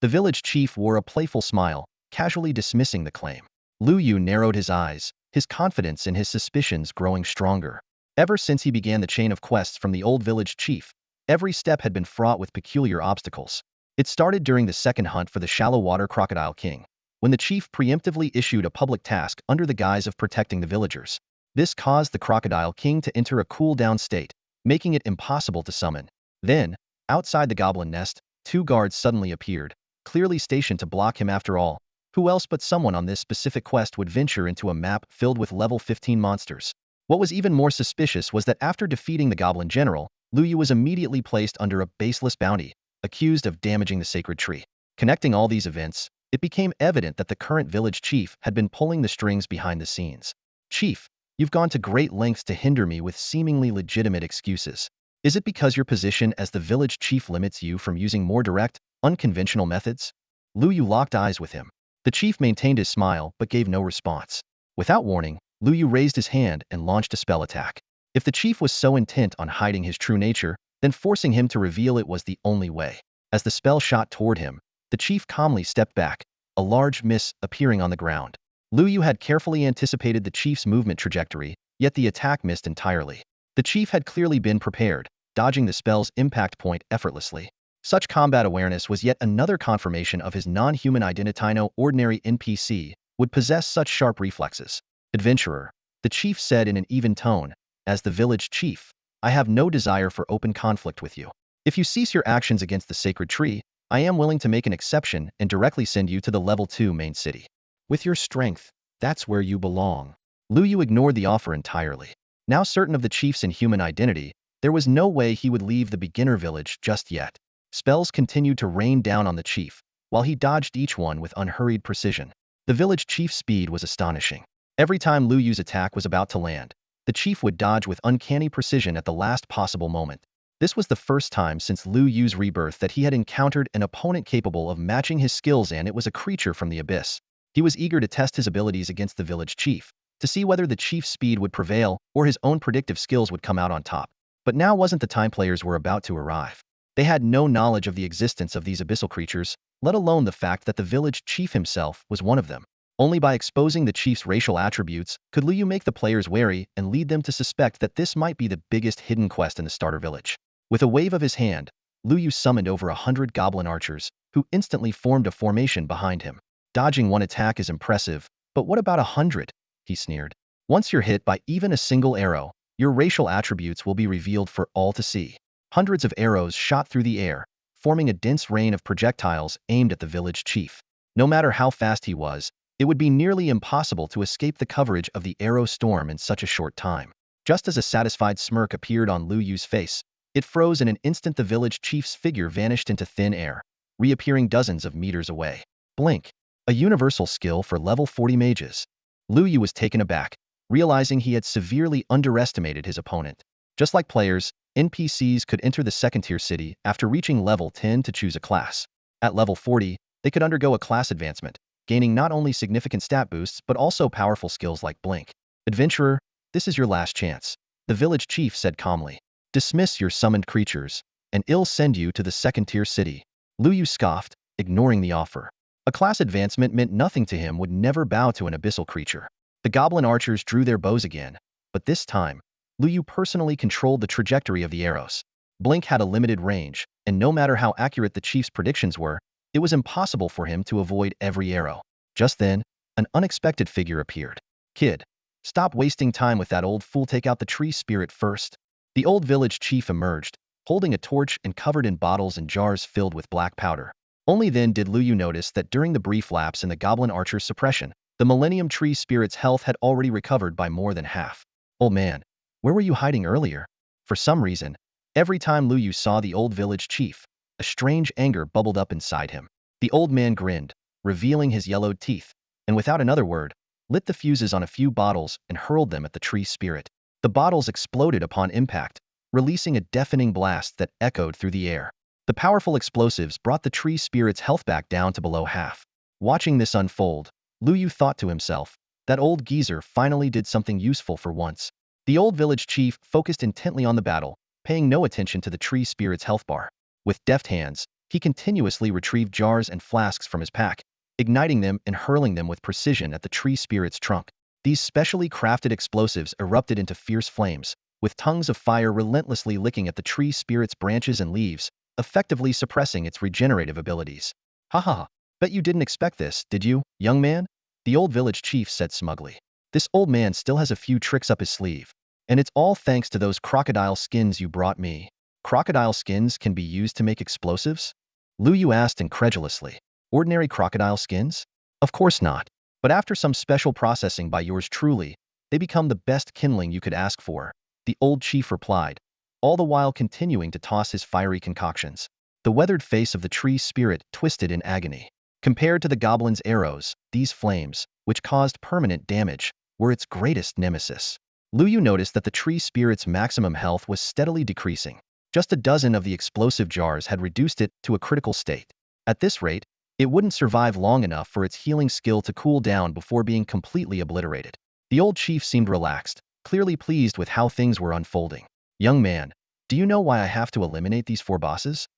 The village chief wore a playful smile, casually dismissing the claim. Lu Yu narrowed his eyes, his confidence and his suspicions growing stronger. Ever since he began the chain of quests from the old village chief, every step had been fraught with peculiar obstacles. It started during the second hunt for the shallow water crocodile king, when the chief preemptively issued a public task under the guise of protecting the villagers. This caused the crocodile king to enter a cool-down state, making it impossible to summon. Then, outside the goblin nest, 2 guards suddenly appeared, clearly stationed to block him. After all, who else but someone on this specific quest would venture into a map filled with level 15 monsters? What was even more suspicious was that after defeating the Goblin General, Lu Yu was immediately placed under a baseless bounty, accused of damaging the sacred tree. Connecting all these events, it became evident that the current village chief had been pulling the strings behind the scenes. Chief, You've gone to great lengths to hinder me with seemingly legitimate excuses. Is it because your position as the village chief limits you from using more direct, unconventional methods? Lu Yu locked eyes with him. The chief maintained his smile but gave no response. Without warning, Lu Yu raised his hand and launched a spell attack. If the chief was so intent on hiding his true nature, then forcing him to reveal it was the only way. As the spell shot toward him, the chief calmly stepped back, a large miss appearing on the ground. Lu Yu had carefully anticipated the chief's movement trajectory, yet the attack missed entirely. The chief had clearly been prepared, dodging the spell's impact point effortlessly. Such combat awareness was yet another confirmation of his non-human identity. No ordinary NPC would possess such sharp reflexes. Adventurer, the chief said in an even tone, as the village chief, I have no desire for open conflict with you. If you cease your actions against the sacred tree, I am willing to make an exception and directly send you to the level 2 main city. With your strength, that's where you belong. Lu Yu ignored the offer entirely. Now certain of the chief's inhuman identity, there was no way he would leave the beginner village just yet. Spells continued to rain down on the chief, while he dodged each one with unhurried precision. The village chief's speed was astonishing. Every time Lu Yu's attack was about to land, the chief would dodge with uncanny precision at the last possible moment. This was the first time since Lu Yu's rebirth that he had encountered an opponent capable of matching his skills, and it was a creature from the abyss. He was eager to test his abilities against the village chief, to see whether the chief's speed would prevail or his own predictive skills would come out on top. But now wasn't the time. Players were about to arrive. They had no knowledge of the existence of these abyssal creatures, let alone the fact that the village chief himself was one of them. Only by exposing the chief's racial attributes could Lu Yu make the players wary and lead them to suspect that this might be the biggest hidden quest in the starter village. With a wave of his hand, Lu Yu summoned over 100 goblin archers, who instantly formed a formation behind him. Dodging one attack is impressive, but what about 100? He sneered. Once you're hit by even a single arrow, your racial attributes will be revealed for all to see. Hundreds of arrows shot through the air, forming a dense rain of projectiles aimed at the village chief. No matter how fast he was, it would be nearly impossible to escape the coverage of the arrow storm in such a short time. Just as a satisfied smirk appeared on Lu Yu's face, it froze in an instant. The village chief's figure vanished into thin air, reappearing dozens of meters away. Blink. A universal skill for level 40 mages. Lu Yu was taken aback, realizing he had severely underestimated his opponent. Just like players, NPCs could enter the second-tier city after reaching level 10 to choose a class. At level 40, they could undergo a class advancement, gaining not only significant stat boosts but also powerful skills like Blink. Adventurer, this is your last chance, the village chief said calmly. Dismiss your summoned creatures, and I'll send you to the second-tier city. Lu Yu scoffed, ignoring the offer. A class advancement meant nothing to him, would never bow to an abyssal creature. The goblin archers drew their bows again, but this time, Lu Yu personally controlled the trajectory of the arrows. Blink had a limited range, and no matter how accurate the chief's predictions were, it was impossible for him to avoid every arrow. Just then, an unexpected figure appeared. Kid, stop wasting time with that old fool. Take out the tree spirit first. The old village chief emerged, holding a torch and covered in bottles and jars filled with black powder. Only then did Lu Yu notice that during the brief lapse in the goblin archer's suppression, the Millennium Tree Spirit's health had already recovered by more than half. Old man, where were you hiding earlier? For some reason, every time Lu Yu saw the old village chief, a strange anger bubbled up inside him. The old man grinned, revealing his yellowed teeth, and without another word, lit the fuses on a few bottles and hurled them at the tree spirit. The bottles exploded upon impact, releasing a deafening blast that echoed through the air. The powerful explosives brought the tree spirit's health back down to below half. Watching this unfold, Lu Yu thought to himself, that old geezer finally did something useful for once. The old village chief focused intently on the battle, paying no attention to the tree spirit's health bar. With deft hands, he continuously retrieved jars and flasks from his pack, igniting them and hurling them with precision at the tree spirit's trunk. These specially crafted explosives erupted into fierce flames, with tongues of fire relentlessly licking at the tree spirit's branches and leaves, effectively suppressing its regenerative abilities. Ha ha, bet you didn't expect this, did you, young man? The old village chief said smugly. This old man still has a few tricks up his sleeve, and it's all thanks to those crocodile skins you brought me. Crocodile skins can be used to make explosives? Lu Yu asked incredulously. Ordinary crocodile skins? Of course not. But after some special processing by yours truly, they become the best kindling you could ask for, the old chief replied, all the while continuing to toss his fiery concoctions. The weathered face of the tree spirit twisted in agony. Compared to the goblin's arrows, these flames, which caused permanent damage, were its greatest nemesis. Lu Yu noticed that the tree spirit's maximum health was steadily decreasing. Just a dozen of the explosive jars had reduced it to a critical state. At this rate, it wouldn't survive long enough for its healing skill to cool down before being completely obliterated. The old chief seemed relaxed, clearly pleased with how things were unfolding. Young man, do you know why I have to eliminate these 4 bosses?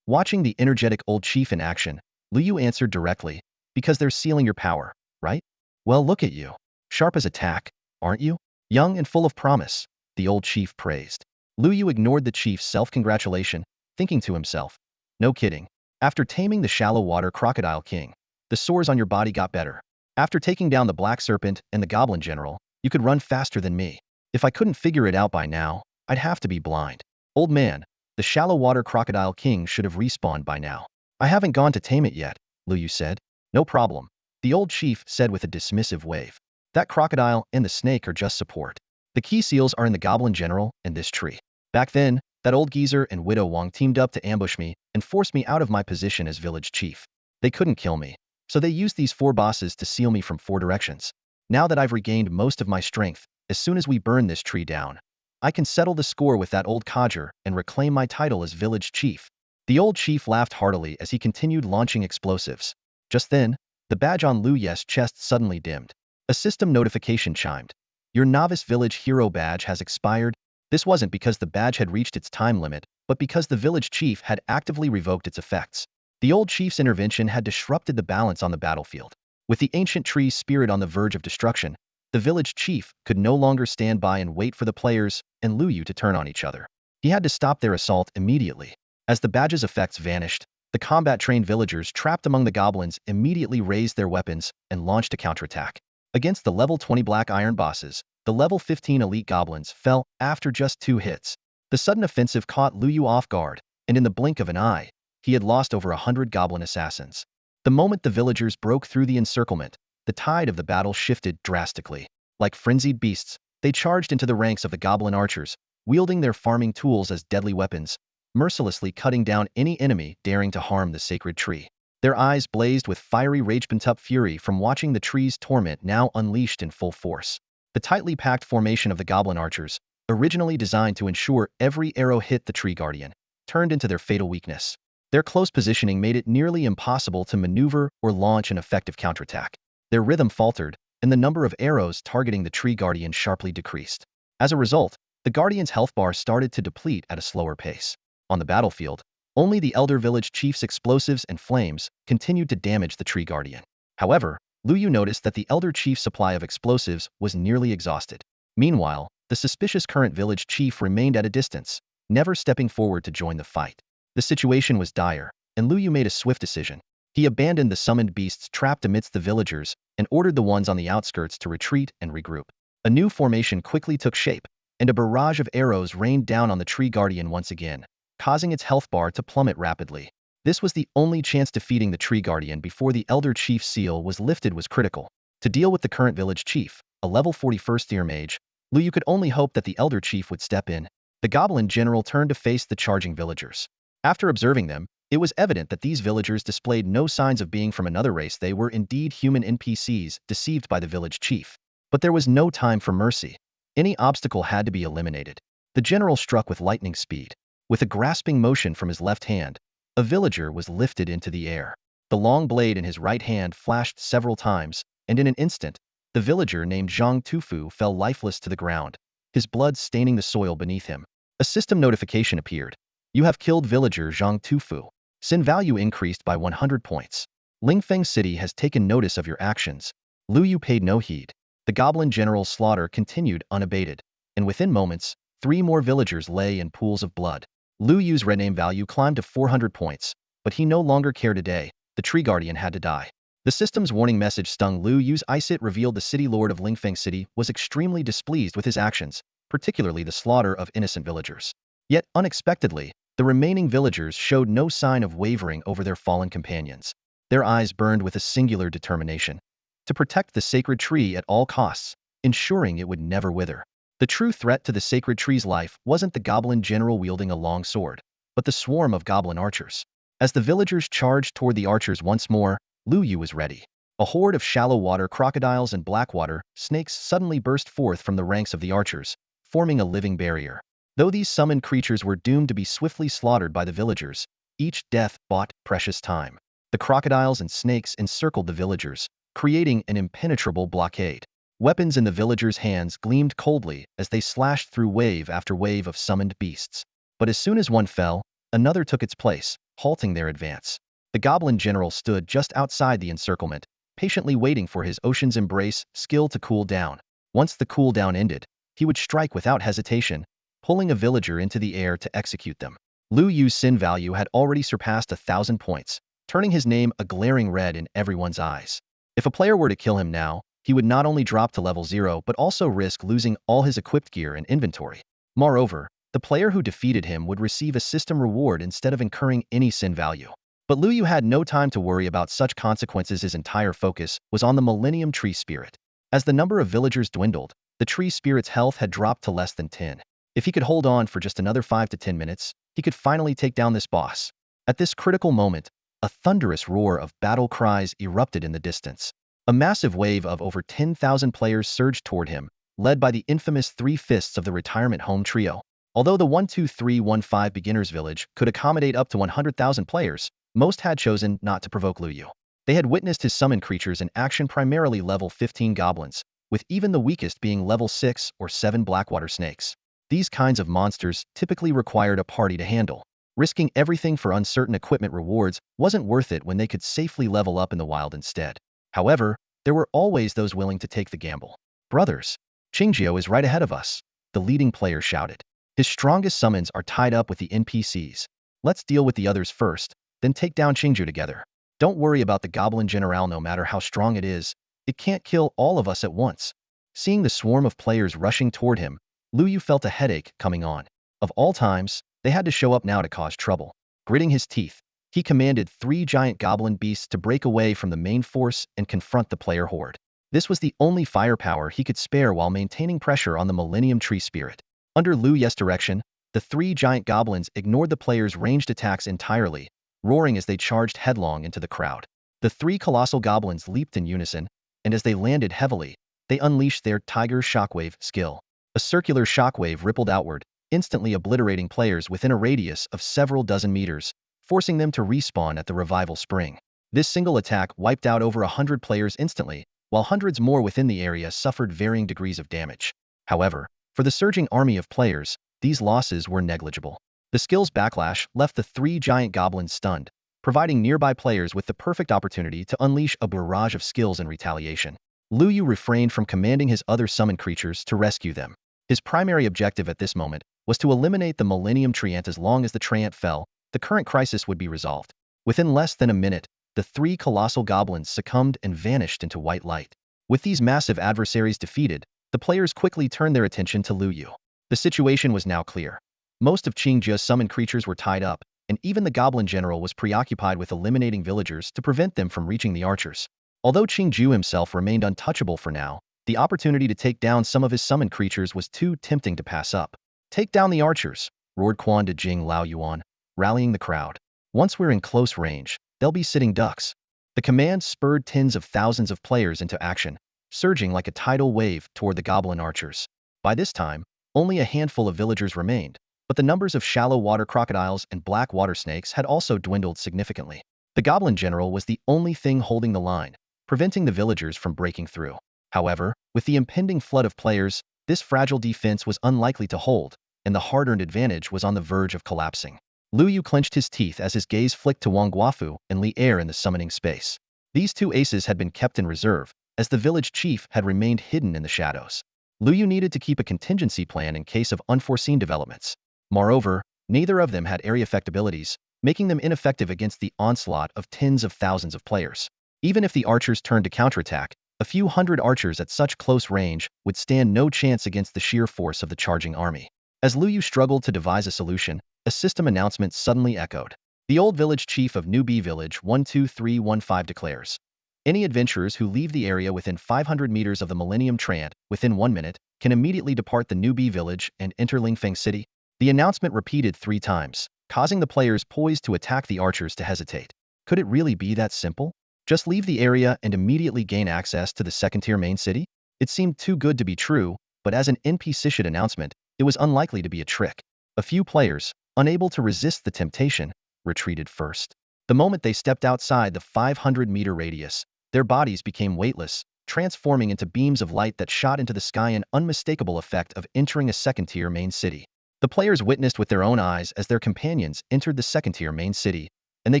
Watching the energetic old chief in action, Lu Yu answered directly, because they're sealing your power, right? Well, look at you. Sharp as a tack, aren't you? Young and full of promise, the old chief praised. Lu Yu ignored the chief's self-congratulation, thinking to himself, no kidding. After taming the shallow water crocodile king, the sores on your body got better. After taking down the black serpent and the goblin general, you could run faster than me. If I couldn't figure it out by now, I'd have to be blind. Old man, the shallow water crocodile king should have respawned by now. I haven't gone to tame it yet, Lu Yu said. No problem, the old chief said with a dismissive wave. That crocodile and the snake are just support. The key seals are in the goblin general and this tree. Back then, that old geezer and Widow Wong teamed up to ambush me and force me out of my position as village chief. They couldn't kill me, so they used these 4 bosses to seal me from 4 directions. Now that I've regained most of my strength, as soon as we burn this tree down, I can settle the score with that old codger and reclaim my title as village chief. The old chief laughed heartily as he continued launching explosives. Just then, the badge on Lu Yu's chest suddenly dimmed. A system notification chimed. Your novice village hero badge has expired. This wasn't because the badge had reached its time limit, but because the village chief had actively revoked its effects. The old chief's intervention had disrupted the balance on the battlefield. With the ancient tree's spirit on the verge of destruction, the village chief could no longer stand by and wait for the players and Lu Yu to turn on each other. He had to stop their assault immediately. As the badge's effects vanished, the combat-trained villagers trapped among the goblins immediately raised their weapons and launched a counterattack. Against the level 20 black iron bosses, the level 15 elite goblins fell after just 2 hits. The sudden offensive caught Lu Yu off guard, and in the blink of an eye, he had lost over 100 goblin assassins. The moment the villagers broke through the encirclement, the tide of the battle shifted drastically. Like frenzied beasts, they charged into the ranks of the goblin archers, wielding their farming tools as deadly weapons, mercilessly cutting down any enemy daring to harm the sacred tree. Their eyes blazed with fiery rage-pent-up fury from watching the tree's torment now unleashed in full force. The tightly packed formation of the goblin archers, originally designed to ensure every arrow hit the tree guardian, turned into their fatal weakness. Their close positioning made it nearly impossible to maneuver or launch an effective counterattack. Their rhythm faltered, and the number of arrows targeting the tree guardian sharply decreased. As a result, the guardian's health bar started to deplete at a slower pace. On the battlefield, only the elder village chief's explosives and flames continued to damage the tree guardian. However, Lu Yu noticed that the elder chief's supply of explosives was nearly exhausted. Meanwhile, the suspicious current village chief remained at a distance, never stepping forward to join the fight. The situation was dire, and Lu Yu made a swift decision. He abandoned the summoned beasts trapped amidst the villagers and ordered the ones on the outskirts to retreat and regroup. A new formation quickly took shape, and a barrage of arrows rained down on the tree guardian once again, causing its health bar to plummet rapidly. This was the only chance defeating the tree guardian before the elder chief's seal was lifted was critical. To deal with the current village chief, a level 41st tier mage, Lu Yu could only hope that the elder chief would step in. The goblin general turned to face the charging villagers. After observing them, it was evident that these villagers displayed no signs of being from another race. They were indeed human NPCs deceived by the village chief. But there was no time for mercy. Any obstacle had to be eliminated. The general struck with lightning speed. With a grasping motion from his left hand, a villager was lifted into the air. The long blade in his right hand flashed several times, and in an instant, the villager named Zhang Tufu fell lifeless to the ground, his blood staining the soil beneath him. A system notification appeared. You have killed villager Zhang Tufu. Sin value increased by 100 points. Lingfeng City has taken notice of your actions. Lu Yu paid no heed. The goblin general's slaughter continued unabated, and within moments, 3 more villagers lay in pools of blood. Lu Yu's rename value climbed to 400 points, but he no longer cared today. The tree guardian had to die. The system's warning message stung Lu Yu's eyes. It revealed the city lord of Lingfeng City was extremely displeased with his actions, particularly the slaughter of innocent villagers. Yet, unexpectedly, the remaining villagers showed no sign of wavering over their fallen companions. Their eyes burned with a singular determination to protect the sacred tree at all costs, ensuring it would never wither. The true threat to the sacred tree's life wasn't the goblin general wielding a long sword, but the swarm of goblin archers. As the villagers charged toward the archers once more, Lu Yu was ready. A horde of shallow water crocodiles and blackwater snakes suddenly burst forth from the ranks of the archers, forming a living barrier. Though these summoned creatures were doomed to be swiftly slaughtered by the villagers, each death bought precious time. The crocodiles and snakes encircled the villagers, creating an impenetrable blockade. Weapons in the villagers' hands gleamed coldly as they slashed through wave after wave of summoned beasts. But as soon as one fell, another took its place, halting their advance. The goblin general stood just outside the encirclement, patiently waiting for his Ocean's Embrace skill to cool down. Once the cooldown ended, he would strike without hesitation, pulling a villager into the air to execute them. Lu Yu's sin value had already surpassed 1,000 points, turning his name a glaring red in everyone's eyes. If a player were to kill him now, he would not only drop to level 0 but also risk losing all his equipped gear and inventory. Moreover, the player who defeated him would receive a system reward instead of incurring any sin value. But Lu Yu had no time to worry about such consequences. His entire focus was on the Millennium Tree Spirit. As the number of villagers dwindled, the tree spirit's health had dropped to less than 10. If he could hold on for just another 5 to 10 minutes, he could finally take down this boss. At this critical moment, a thunderous roar of battle cries erupted in the distance. A massive wave of over 10,000 players surged toward him, led by the infamous Three Fists of the Retirement Home Trio. Although the 12315 Beginners Village could accommodate up to 100,000 players, most had chosen not to provoke Lu Yu. They had witnessed his summoned creatures in action, primarily level 15 goblins, with even the weakest being level 6 or 7 blackwater snakes. These kinds of monsters typically required a party to handle. Risking everything for uncertain equipment rewards wasn't worth it when they could safely level up in the wild instead. However, there were always those willing to take the gamble. Brothers, Qingjiu is right ahead of us, the leading player shouted. His strongest summons are tied up with the NPCs. Let's deal with the others first, then take down Qingjiu together. Don't worry about the Goblin General. No matter how strong it can't kill all of us at once. Seeing the swarm of players rushing toward him, Lu Yu felt a headache coming on. Of all times, they had to show up now to cause trouble. Gritting his teeth, he commanded 3 giant goblin beasts to break away from the main force and confront the player horde. This was the only firepower he could spare while maintaining pressure on the Millennium Tree Spirit. Under Lu Yu's direction, the 3 giant goblins ignored the players' ranged attacks entirely, roaring as they charged headlong into the crowd. The 3 colossal goblins leaped in unison, and as they landed heavily, they unleashed their Tiger Shockwave skill. A circular shockwave rippled outward, instantly obliterating players within a radius of several dozen meters, forcing them to respawn at the revival spring. This single attack wiped out over 100 players instantly, while hundreds more within the area suffered varying degrees of damage. However, for the surging army of players, these losses were negligible. The skill's backlash left the 3 giant goblins stunned, providing nearby players with the perfect opportunity to unleash a barrage of skills in retaliation. Lu Yu refrained from commanding his other summoned creatures to rescue them. His primary objective at this moment was to eliminate the Millennium Treant. As long as the Treant fell, the current crisis would be resolved. Within less than a minute, the 3 colossal goblins succumbed and vanished into white light. With these massive adversaries defeated, the players quickly turned their attention to Lu Yu. The situation was now clear. Most of Qingjiu's summoned creatures were tied up, and even the Goblin General was preoccupied with eliminating villagers to prevent them from reaching the archers. Although Qingjiu himself remained untouchable for now, the opportunity to take down some of his summoned creatures was too tempting to pass up. Take down the archers, roared Quan to Jing Lao Yuan, rallying the crowd. Once we're in close range, they'll be sitting ducks. The command spurred tens of thousands of players into action, surging like a tidal wave toward the goblin archers. By this time, only a handful of villagers remained, but the numbers of shallow water crocodiles and black water snakes had also dwindled significantly. The Goblin General was the only thing holding the line, preventing the villagers from breaking through. However, with the impending flood of players, this fragile defense was unlikely to hold, and the hard-earned advantage was on the verge of collapsing. Lu Yu clenched his teeth as his gaze flicked to Wang Guofu and Li Er in the summoning space. These 2 aces had been kept in reserve, as the village chief had remained hidden in the shadows. Lu Yu needed to keep a contingency plan in case of unforeseen developments. Moreover, neither of them had area effect abilities, making them ineffective against the onslaught of tens of thousands of players. Even if the archers turned to counterattack, a few hundred archers at such close range would stand no chance against the sheer force of the charging army. As Lu Yu struggled to devise a solution, a system announcement suddenly echoed. The old village chief of Newbie Village 12315 declares, any adventurers who leave the area within 500 meters of the Millennium Treant within 1 minute can immediately depart the Newbie Village and enter Lingfeng City. The announcement repeated 3 times, causing the players poised to attack the archers to hesitate. Could it really be that simple? Just leave the area and immediately gain access to the second-tier main city? It seemed too good to be true, but as an NPC announcement, it was unlikely to be a trick. A few players, unable to resist the temptation, retreated first. The moment they stepped outside the 500-meter radius, their bodies became weightless, transforming into beams of light that shot into the sky, an unmistakable effect of entering a second-tier main city. The players witnessed with their own eyes as their companions entered the second-tier main city, and they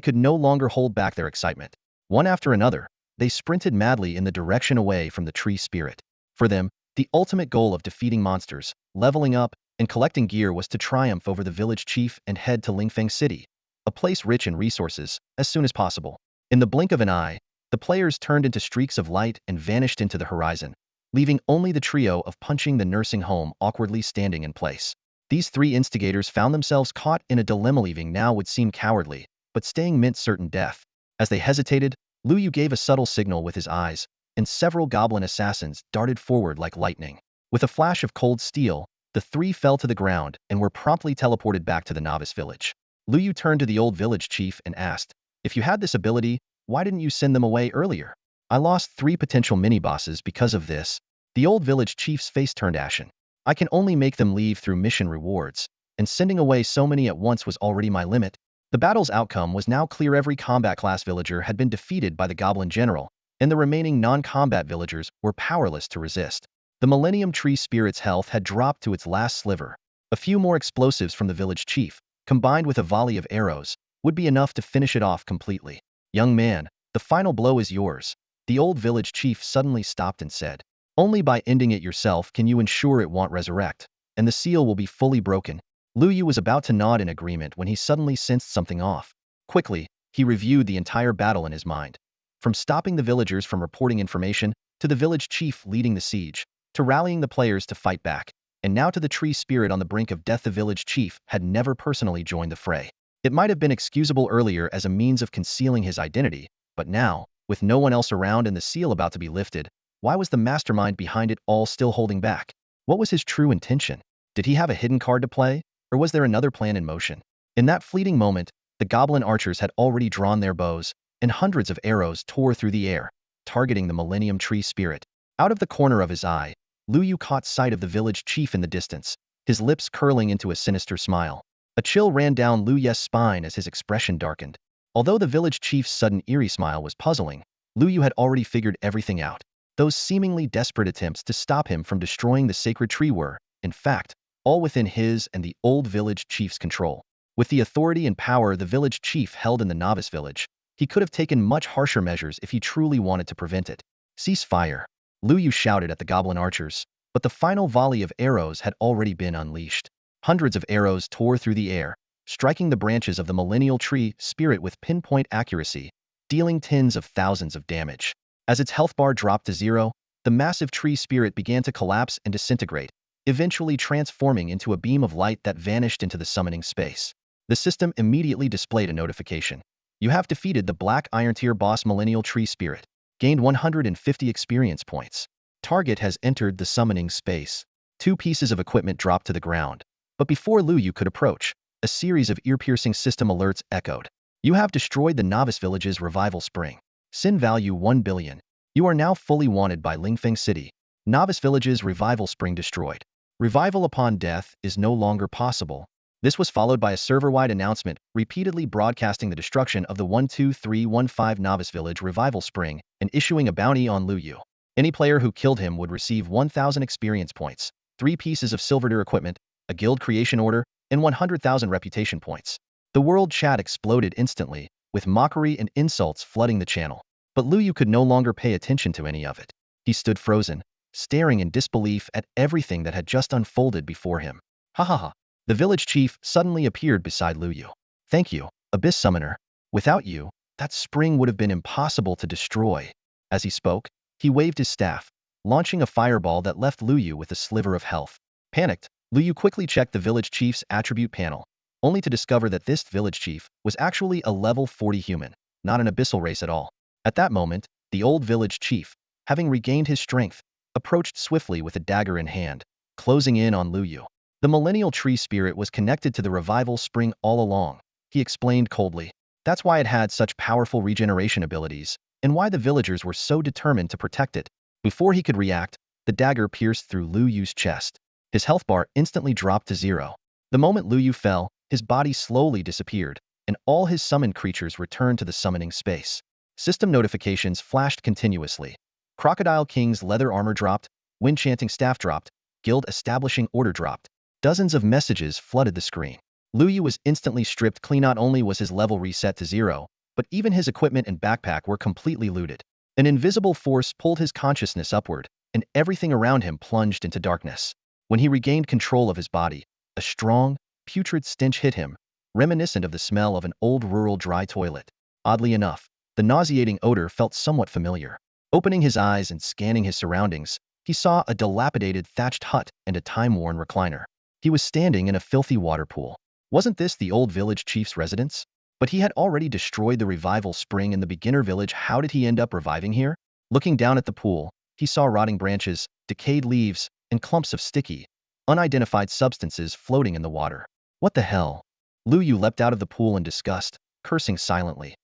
could no longer hold back their excitement. One after another, they sprinted madly in the direction away from the tree spirit. For them, the ultimate goal of defeating monsters, leveling up, and collecting gear was to triumph over the village chief and head to Lingfeng City, a place rich in resources, as soon as possible. In the blink of an eye, the players turned into streaks of light and vanished into the horizon, leaving only the trio of punching the nursing home awkwardly standing in place. These three instigators found themselves caught in a dilemma. Leaving now would seem cowardly, but staying meant certain death. As they hesitated, Lu Yu gave a subtle signal with his eyes, and several goblin assassins darted forward like lightning. With a flash of cold steel, the three fell to the ground and were promptly teleported back to the novice village. Lu Yu turned to the old village chief and asked, "If you had this ability, why didn't you send them away earlier?" "I lost 3 potential mini-bosses because of this." The old village chief's face turned ashen. "I can only make them leave through mission rewards, and sending away so many at once was already my limit." The battle's outcome was now clear. Every combat class villager had been defeated by the goblin general, and the remaining non-combat villagers were powerless to resist. The Millennium Tree Spirit's health had dropped to its last sliver. A few more explosives from the village chief, combined with a volley of arrows, would be enough to finish it off completely. "Young man, the final blow is yours." The old village chief suddenly stopped and said, "Only by ending it yourself can you ensure it won't resurrect, and the seal will be fully broken." Lu Yu was about to nod in agreement when he suddenly sensed something off. Quickly, he reviewed the entire battle in his mind. From stopping the villagers from reporting information, to the village chief leading the siege, to rallying the players to fight back, and now to the tree spirit on the brink of death, the village chief had never personally joined the fray. It might have been excusable earlier as a means of concealing his identity, but now, with no one else around and the seal about to be lifted, why was the mastermind behind it all still holding back? What was his true intention? Did he have a hidden card to play? Or was there another plan in motion? In that fleeting moment, the goblin archers had already drawn their bows, and hundreds of arrows tore through the air, targeting the Millennium Tree Spirit. Out of the corner of his eye, Lu Yu caught sight of the village chief in the distance, his lips curling into a sinister smile. A chill ran down Lu Yu's spine as his expression darkened. Although the village chief's sudden eerie smile was puzzling, Lu Yu had already figured everything out. Those seemingly desperate attempts to stop him from destroying the sacred tree were, in fact, all within his and the old village chief's control. With the authority and power the village chief held in the novice village, he could have taken much harsher measures if he truly wanted to prevent it. "Cease fire!" Lu Yu shouted at the goblin archers, but the final volley of arrows had already been unleashed. Hundreds of arrows tore through the air, striking the branches of the millennial tree spirit with pinpoint accuracy, dealing tens of thousands of damage. As its health bar dropped to 0, the massive tree spirit began to collapse and disintegrate, eventually transforming into a beam of light that vanished into the summoning space. The system immediately displayed a notification. "You have defeated the Black Iron Tier boss Millennial Tree Spirit. Gained 150 experience points. Target has entered the summoning space." 2 pieces of equipment dropped to the ground. But before Lu Yu could approach, a series of ear-piercing system alerts echoed. "You have destroyed the Novice Village's Revival Spring. Sin value 1 billion. You are now fully wanted by Lingfeng City. Novice Village's Revival Spring destroyed. Revival upon death is no longer possible." This was followed by a server-wide announcement repeatedly broadcasting the destruction of the 12315 Novice Village Revival Spring and issuing a bounty on Lu Yu. Any player who killed him would receive 1,000 experience points, 3 pieces of silver equipment, a guild creation order, and 100,000 reputation points. The world chat exploded instantly, with mockery and insults flooding the channel. But Lu Yu could no longer pay attention to any of it. He stood frozen, staring in disbelief at everything that had just unfolded before him. "Ha ha ha." The village chief suddenly appeared beside Lu Yu. "Thank you, Abyss Summoner. Without you, that spring would have been impossible to destroy." As he spoke, he waved his staff, launching a fireball that left Lu Yu with a sliver of health. Panicked, Lu Yu quickly checked the village chief's attribute panel, only to discover that this village chief was actually a level 40 human, not an abyssal race at all. At that moment, the old village chief, having regained his strength, approached swiftly with a dagger in hand, closing in on Lu Yu. "The Millennial Tree Spirit was connected to the Revival Spring all along," he explained coldly. "That's why it had such powerful regeneration abilities, and why the villagers were so determined to protect it. Before he could react, the dagger pierced through Lu Yu's chest. His health bar instantly dropped to 0. The moment Lu Yu fell, his body slowly disappeared, and all his summoned creatures returned to the summoning space. System notifications flashed continuously. Crocodile King's leather armor dropped, wind chanting staff dropped, guild establishing order dropped. Dozens of messages flooded the screen. Lu Yu was instantly stripped clean. Not only was his level reset to 0, but even his equipment and backpack were completely looted. An invisible force pulled his consciousness upward, and everything around him plunged into darkness. When he regained control of his body, a strong, putrid stench hit him, reminiscent of the smell of an old rural dry toilet. Oddly enough, the nauseating odor felt somewhat familiar. Opening his eyes and scanning his surroundings, he saw a dilapidated thatched hut and a time-worn recliner. He was standing in a filthy water pool. Wasn't this the old village chief's residence? But he had already destroyed the revival spring in the beginner village. How did he end up reviving here? Looking down at the pool, he saw rotting branches, decayed leaves, and clumps of sticky, unidentified substances floating in the water. What the hell? Lu Yu leapt out of the pool in disgust, cursing silently.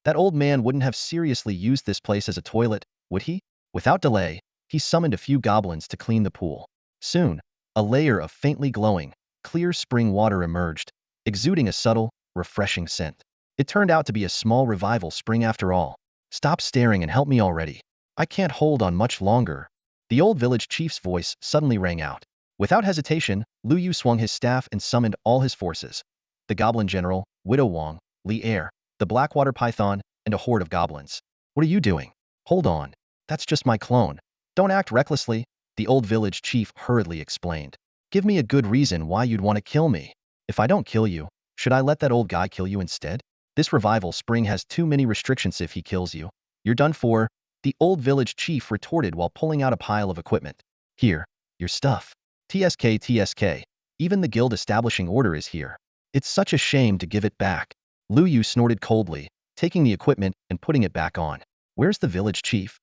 That old man wouldn't have seriously used this place as a toilet, would he? Without delay, he summoned a few goblins to clean the pool. Soon, a layer of faintly glowing, clear spring water emerged, exuding a subtle, refreshing scent. It turned out to be a small revival spring after all. Stop staring and help me already. I can't hold on much longer. The old village chief's voice suddenly rang out. Without hesitation, Lu Yu swung his staff and summoned all his forces. The Goblin General, Widow Wong, Li Er, the Blackwater Python, and a horde of goblins. What are you doing? Hold on. That's just my clone. Don't act recklessly, the old village chief hurriedly explained. Give me a good reason why you'd want to kill me. If I don't kill you, should I let that old guy kill you instead? This revival spring has too many restrictions. If he kills you, you're done for, the old village chief retorted while pulling out a pile of equipment. Here, your stuff. TSK, TSK. Even the guild establishing order is here. It's such a shame to give it back. Lu Yu snorted coldly, taking the equipment and putting it back on. Where's the village chief?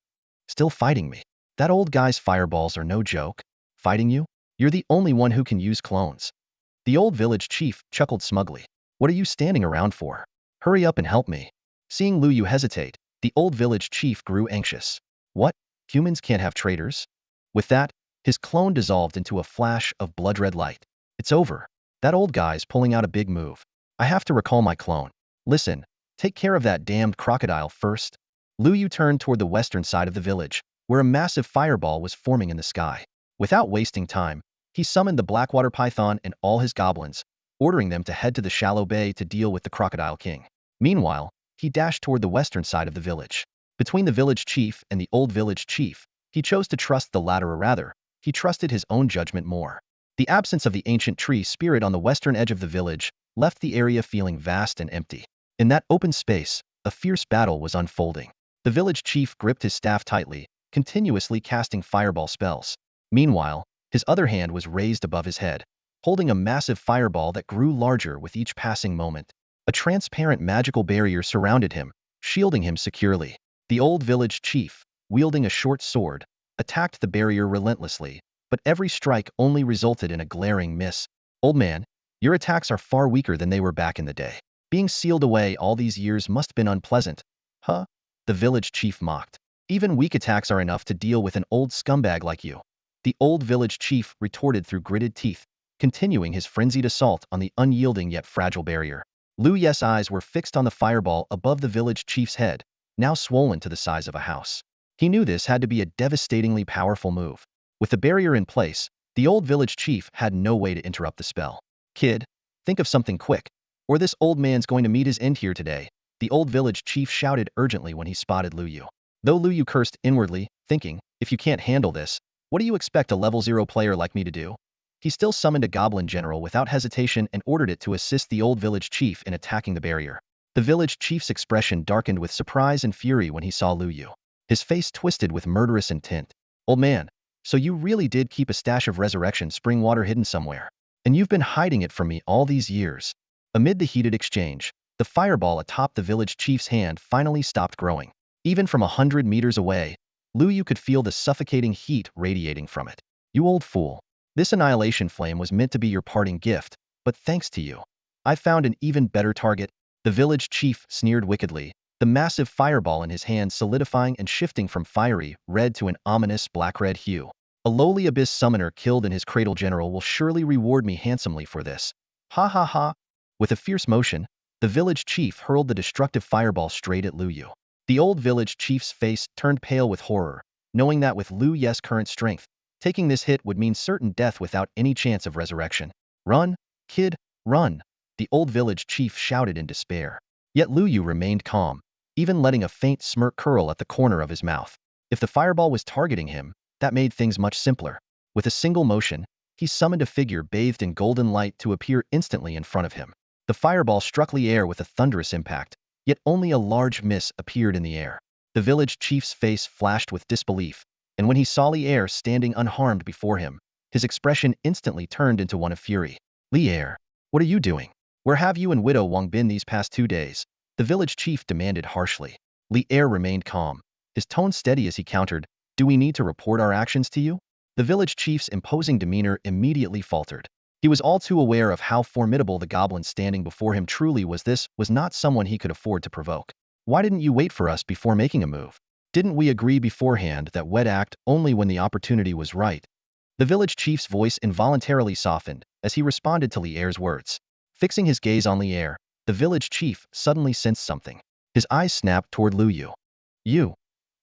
Still fighting me. That old guy's fireballs are no joke. Fighting you? You're the only one who can use clones. The old village chief chuckled smugly. What are you standing around for? Hurry up and help me. Seeing Lu Yu hesitate, the old village chief grew anxious. What? Humans can't have traitors? With that, his clone dissolved into a flash of blood-red light. It's over. That old guy's pulling out a big move. I have to recall my clone. Listen, take care of that damned crocodile first. Lu Yu turned toward the western side of the village, where a massive fireball was forming in the sky. Without wasting time, he summoned the Blackwater Python and all his goblins, ordering them to head to the shallow bay to deal with the Crocodile King. Meanwhile, he dashed toward the western side of the village. Between the village chief and the old village chief, he chose to trust the latter, or rather, he trusted his own judgment more. The absence of the ancient tree spirit on the western edge of the village left the area feeling vast and empty. In that open space, a fierce battle was unfolding. The village chief gripped his staff tightly, continuously casting fireball spells. Meanwhile, his other hand was raised above his head, holding a massive fireball that grew larger with each passing moment. A transparent magical barrier surrounded him, shielding him securely. The old village chief, wielding a short sword, attacked the barrier relentlessly, but every strike only resulted in a glaring miss. Old man, your attacks are far weaker than they were back in the day. Being sealed away all these years must have been unpleasant. Huh? The village chief mocked. Even weak attacks are enough to deal with an old scumbag like you. The old village chief retorted through gritted teeth, continuing his frenzied assault on the unyielding yet fragile barrier. Lu Yu's eyes were fixed on the fireball above the village chief's head, now swollen to the size of a house. He knew this had to be a devastatingly powerful move. With the barrier in place, the old village chief had no way to interrupt the spell. Kid, think of something quick, or this old man's going to meet his end here today, the old village chief shouted urgently when he spotted Lu Yu. Though Lu Yu cursed inwardly, thinking, if you can't handle this, what do you expect a level 0 player like me to do? He still summoned a goblin general without hesitation and ordered it to assist the old village chief in attacking the barrier. The village chief's expression darkened with surprise and fury when he saw Lu Yu. His face twisted with murderous intent. Old man, so you really did keep a stash of resurrection spring water hidden somewhere. And you've been hiding it from me all these years. Amid the heated exchange, the fireball atop the village chief's hand finally stopped growing. Even from 100 meters away, Lu Yu could feel the suffocating heat radiating from it. You old fool. This annihilation flame was meant to be your parting gift, but thanks to you, I found an even better target. The village chief sneered wickedly, the massive fireball in his hand solidifying and shifting from fiery red to an ominous black-red hue. A lowly abyss summoner killed in his cradle general will surely reward me handsomely for this. Ha ha ha. With a fierce motion, the village chief hurled the destructive fireball straight at Lu Yu. The old village chief's face turned pale with horror, knowing that with Lu Yu's current strength, taking this hit would mean certain death without any chance of resurrection. Run, kid, run, the old village chief shouted in despair. Yet Lu Yu remained calm, even letting a faint smirk curl at the corner of his mouth. If the fireball was targeting him, that made things much simpler. With a single motion, he summoned a figure bathed in golden light to appear instantly in front of him. The fireball struck the air with a thunderous impact, yet only a large miss appeared in the air. The village chief's face flashed with disbelief, and when he saw Li Er standing unharmed before him, his expression instantly turned into one of fury. Li Er, what are you doing? Where have you and Widow Wang been these past 2 days? The village chief demanded harshly. Li Er remained calm, his tone steady as he countered, do we need to report our actions to you? The village chief's imposing demeanor immediately faltered. He was all too aware of how formidable the goblin standing before him truly was. This was not someone he could afford to provoke. Why didn't you wait for us before making a move? Didn't we agree beforehand that we'd act only when the opportunity was right? The village chief's voice involuntarily softened as he responded to Li Er's words. Fixing his gaze on Li Er, the village chief suddenly sensed something. His eyes snapped toward Lu Yu.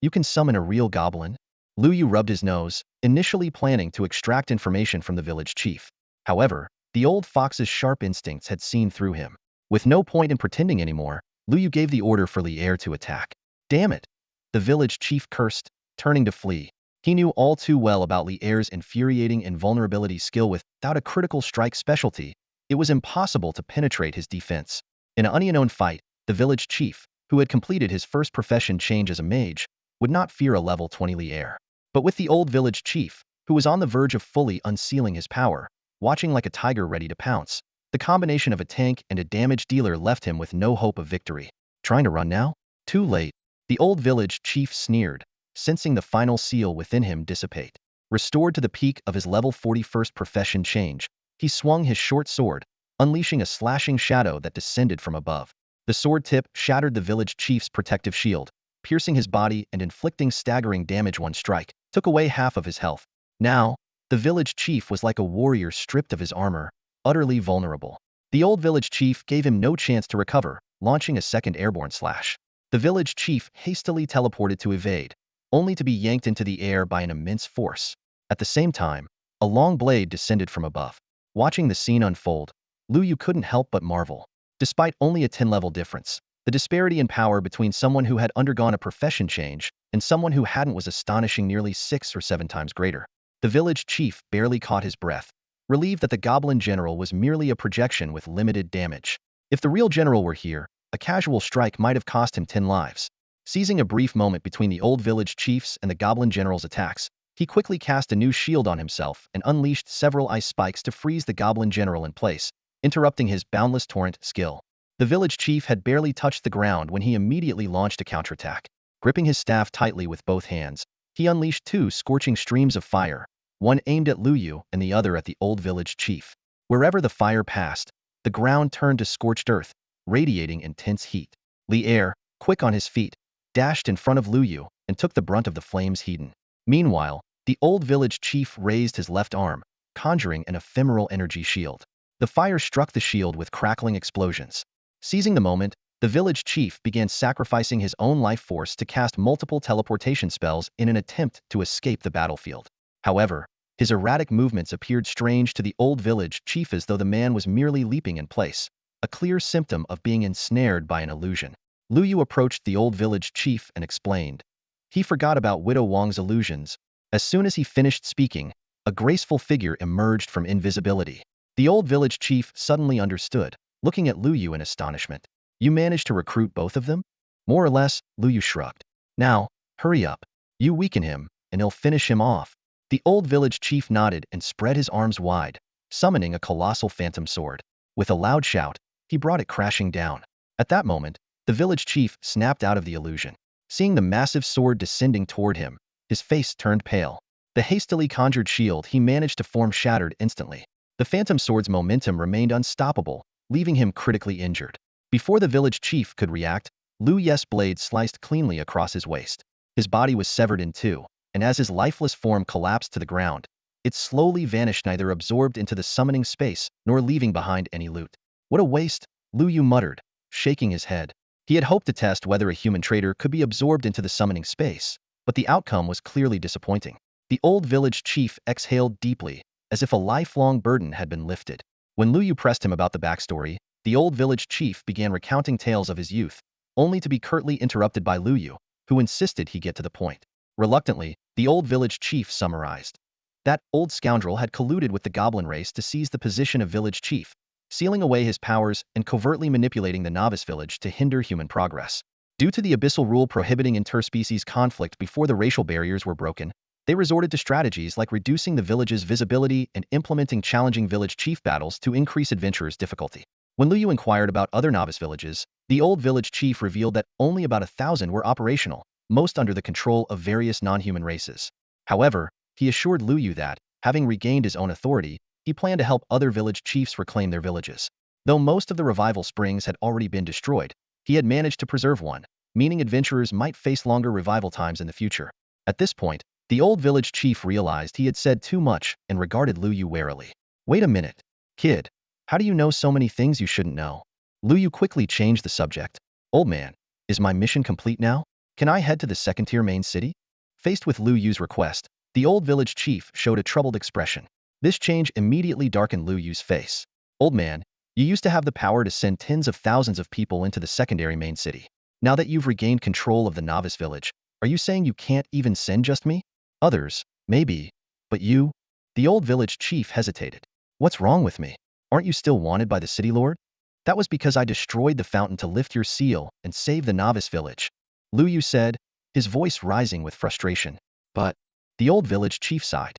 You can summon a real goblin? Lu Yu rubbed his nose, initially planning to extract information from the village chief. However, the old fox's sharp instincts had seen through him. With no point in pretending anymore, Lu Yu gave the order for Li Er to attack. Damn it! The village chief cursed, turning to flee. He knew all too well about Li Er's infuriating invulnerability skill. Without a critical strike specialty, it was impossible to penetrate his defense. In an unknown fight, the village chief, who had completed his first profession change as a mage, would not fear a level 20 Li Er. But with the old village chief, who was on the verge of fully unsealing his power, watching like a tiger ready to pounce, the combination of a tank and a damage dealer left him with no hope of victory. Trying to run now? Too late. The old village chief sneered, sensing the final seal within him dissipate. Restored to the peak of his level 41st profession change, he swung his short sword, unleashing a slashing shadow that descended from above. The sword tip shattered the village chief's protective shield, piercing his body and inflicting staggering damage. One strike took away half of his health. Now, the village chief was like a warrior stripped of his armor, utterly vulnerable. The old village chief gave him no chance to recover, launching a second airborne slash. The village chief hastily teleported to evade, only to be yanked into the air by an immense force. At the same time, a long blade descended from above. Watching the scene unfold, Lu Yu couldn't help but marvel. Despite only a 10-level difference, the disparity in power between someone who had undergone a profession change and someone who hadn't was astonishing, nearly 6 or 7 times greater. The village chief barely caught his breath, relieved that the goblin general was merely a projection with limited damage. If the real general were here, a casual strike might have cost him 10 lives. Seizing a brief moment between the old village chief's and the goblin general's attacks, he quickly cast a new shield on himself and unleashed several ice spikes to freeze the goblin general in place, interrupting his boundless torrent skill. The village chief had barely touched the ground when he immediately launched a counterattack. Gripping his staff tightly with both hands, he unleashed 2 scorching streams of fire, one aimed at Lu Yu and the other at the old village chief. Wherever the fire passed, the ground turned to scorched earth, radiating intense heat. Li Er, quick on his feet, dashed in front of Lu Yu and took the brunt of the flames heated. Meanwhile, the old village chief raised his left arm, conjuring an ephemeral energy shield. The fire struck the shield with crackling explosions. Seizing the moment, the village chief began sacrificing his own life force to cast multiple teleportation spells in an attempt to escape the battlefield. However, his erratic movements appeared strange to the old village chief, as though the man was merely leaping in place, a clear symptom of being ensnared by an illusion. Lu Yu approached the old village chief and explained. He forgot about Widow Wang's illusions. As soon as he finished speaking, a graceful figure emerged from invisibility. The old village chief suddenly understood, looking at Lu Yu in astonishment. You managed to recruit both of them? More or less, Lu Yu shrugged. Now, hurry up. You weaken him, and he'll finish him off. The old village chief nodded and spread his arms wide, summoning a colossal phantom sword. With a loud shout, he brought it crashing down. At that moment, the village chief snapped out of the illusion. Seeing the massive sword descending toward him, his face turned pale. The hastily conjured shield he managed to form shattered instantly. The phantom sword's momentum remained unstoppable, leaving him critically injured. Before the village chief could react, Lu Yes's blade sliced cleanly across his waist. His body was severed in two, and as his lifeless form collapsed to the ground, it slowly vanished, neither absorbed into the summoning space nor leaving behind any loot. What a waste, Lu Yu muttered, shaking his head. He had hoped to test whether a human traitor could be absorbed into the summoning space, but the outcome was clearly disappointing. The old village chief exhaled deeply, as if a lifelong burden had been lifted. When Lu Yu pressed him about the backstory, the old village chief began recounting tales of his youth, only to be curtly interrupted by Lu Yu, who insisted he get to the point. Reluctantly, the old village chief summarized. That old scoundrel had colluded with the goblin race to seize the position of village chief, sealing away his powers and covertly manipulating the novice village to hinder human progress. Due to the abyssal rule prohibiting interspecies conflict before the racial barriers were broken, they resorted to strategies like reducing the village's visibility and implementing challenging village chief battles to increase adventurers' difficulty. When Lu Yu inquired about other novice villages, the old village chief revealed that only about 1,000 were operational, most under the control of various non-human races. However, he assured Lu Yu that, having regained his own authority, he planned to help other village chiefs reclaim their villages. Though most of the revival springs had already been destroyed, he had managed to preserve one, meaning adventurers might face longer revival times in the future. At this point, the old village chief realized he had said too much and regarded Lu Yu warily. Wait a minute, kid. How do you know so many things you shouldn't know? Lu Yu quickly changed the subject. Old man, is my mission complete now? Can I head to the second-tier main city? Faced with Lu Yu's request, the old village chief showed a troubled expression. This change immediately darkened Lu Yu's face. Old man, you used to have the power to send tens of thousands of people into the secondary main city. Now that you've regained control of the novice village, are you saying you can't even send just me? Others, maybe, but you? The old village chief hesitated. What's wrong with me? Aren't you still wanted by the city lord? That was because I destroyed the fountain to lift your seal and save the novice village, Lu Yu said, his voice rising with frustration. But the old village chief sighed.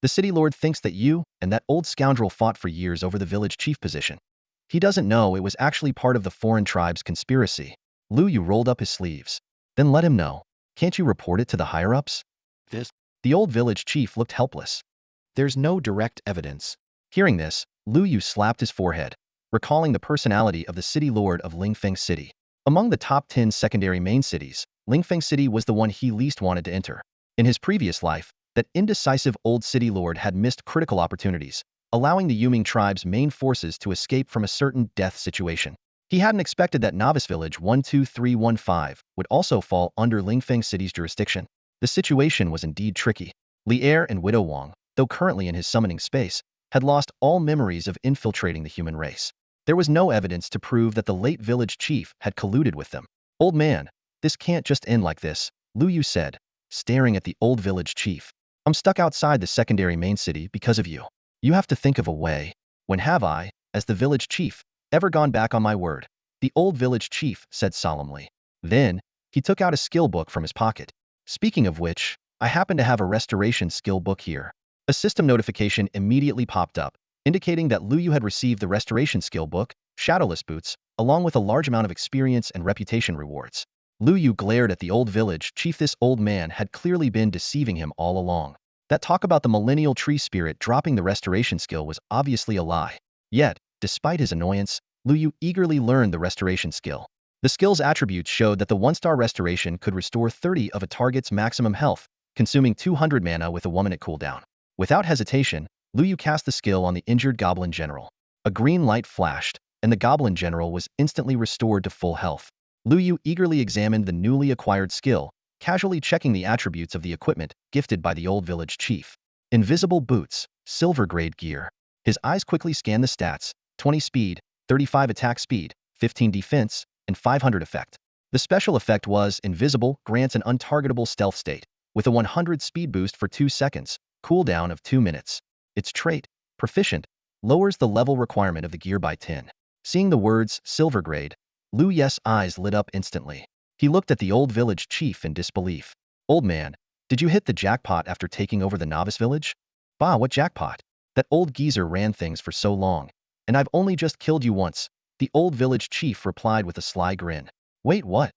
The city lord thinks that you and that old scoundrel fought for years over the village chief position. He doesn't know it was actually part of the foreign tribe's conspiracy. Lu Yu rolled up his sleeves. Then let him know. Can't you report it to the higher-ups? The old village chief looked helpless. There's no direct evidence. Hearing this, Lu Yu slapped his forehead, recalling the personality of the city lord of Lingfeng City. Among the top 10 secondary main cities, Lingfeng City was the one he least wanted to enter. In his previous life, that indecisive old city lord had missed critical opportunities, allowing the Yuming tribe's main forces to escape from a certain death situation. He hadn't expected that Novice Village 12315 would also fall under Lingfeng City's jurisdiction. The situation was indeed tricky. Li Er and Widow Wang, though currently in his summoning space, had lost all memories of infiltrating the human race. There was no evidence to prove that the late village chief had colluded with them. Old man, this can't just end like this, Lu Yu said, staring at the old village chief. I'm stuck outside the secondary main city because of you. You have to think of a way. When have I, as the village chief, ever gone back on my word? The old village chief said solemnly. Then, he took out a skill book from his pocket. Speaking of which, I happen to have a restoration skill book here. A system notification immediately popped up, indicating that Lu Yu had received the restoration skill book, Shadowless Boots, along with a large amount of experience and reputation rewards. Lu Yu glared at the old village chief. This old man had clearly been deceiving him all along. That talk about the millennial tree spirit dropping the restoration skill was obviously a lie. Yet, despite his annoyance, Lu Yu eagerly learned the restoration skill. The skill's attributes showed that the 1-star restoration could restore 30 of a target's maximum health, consuming 200 mana with a 1-minute cooldown. Without hesitation, Lu Yu cast the skill on the injured goblin general. A green light flashed, and the goblin general was instantly restored to full health. Lu Yu eagerly examined the newly acquired skill, casually checking the attributes of the equipment gifted by the old village chief. Invisible boots, silver grade gear. His eyes quickly scanned the stats: 20 speed, 35 attack speed, 15 defense, and 500 effect. The special effect was Invisible, grants an untargetable stealth state, with a 100 speed boost for 2 seconds, cooldown of 2 minutes. Its trait, Proficient, lowers the level requirement of the gear by 10. Seeing the words silver grade, Lu Yu's eyes lit up instantly. He looked at the old village chief in disbelief. Old man, did you hit the jackpot after taking over the novice village? Bah, what jackpot? That old geezer ran things for so long, and I've only just killed you once, the old village chief replied with a sly grin. Wait, what?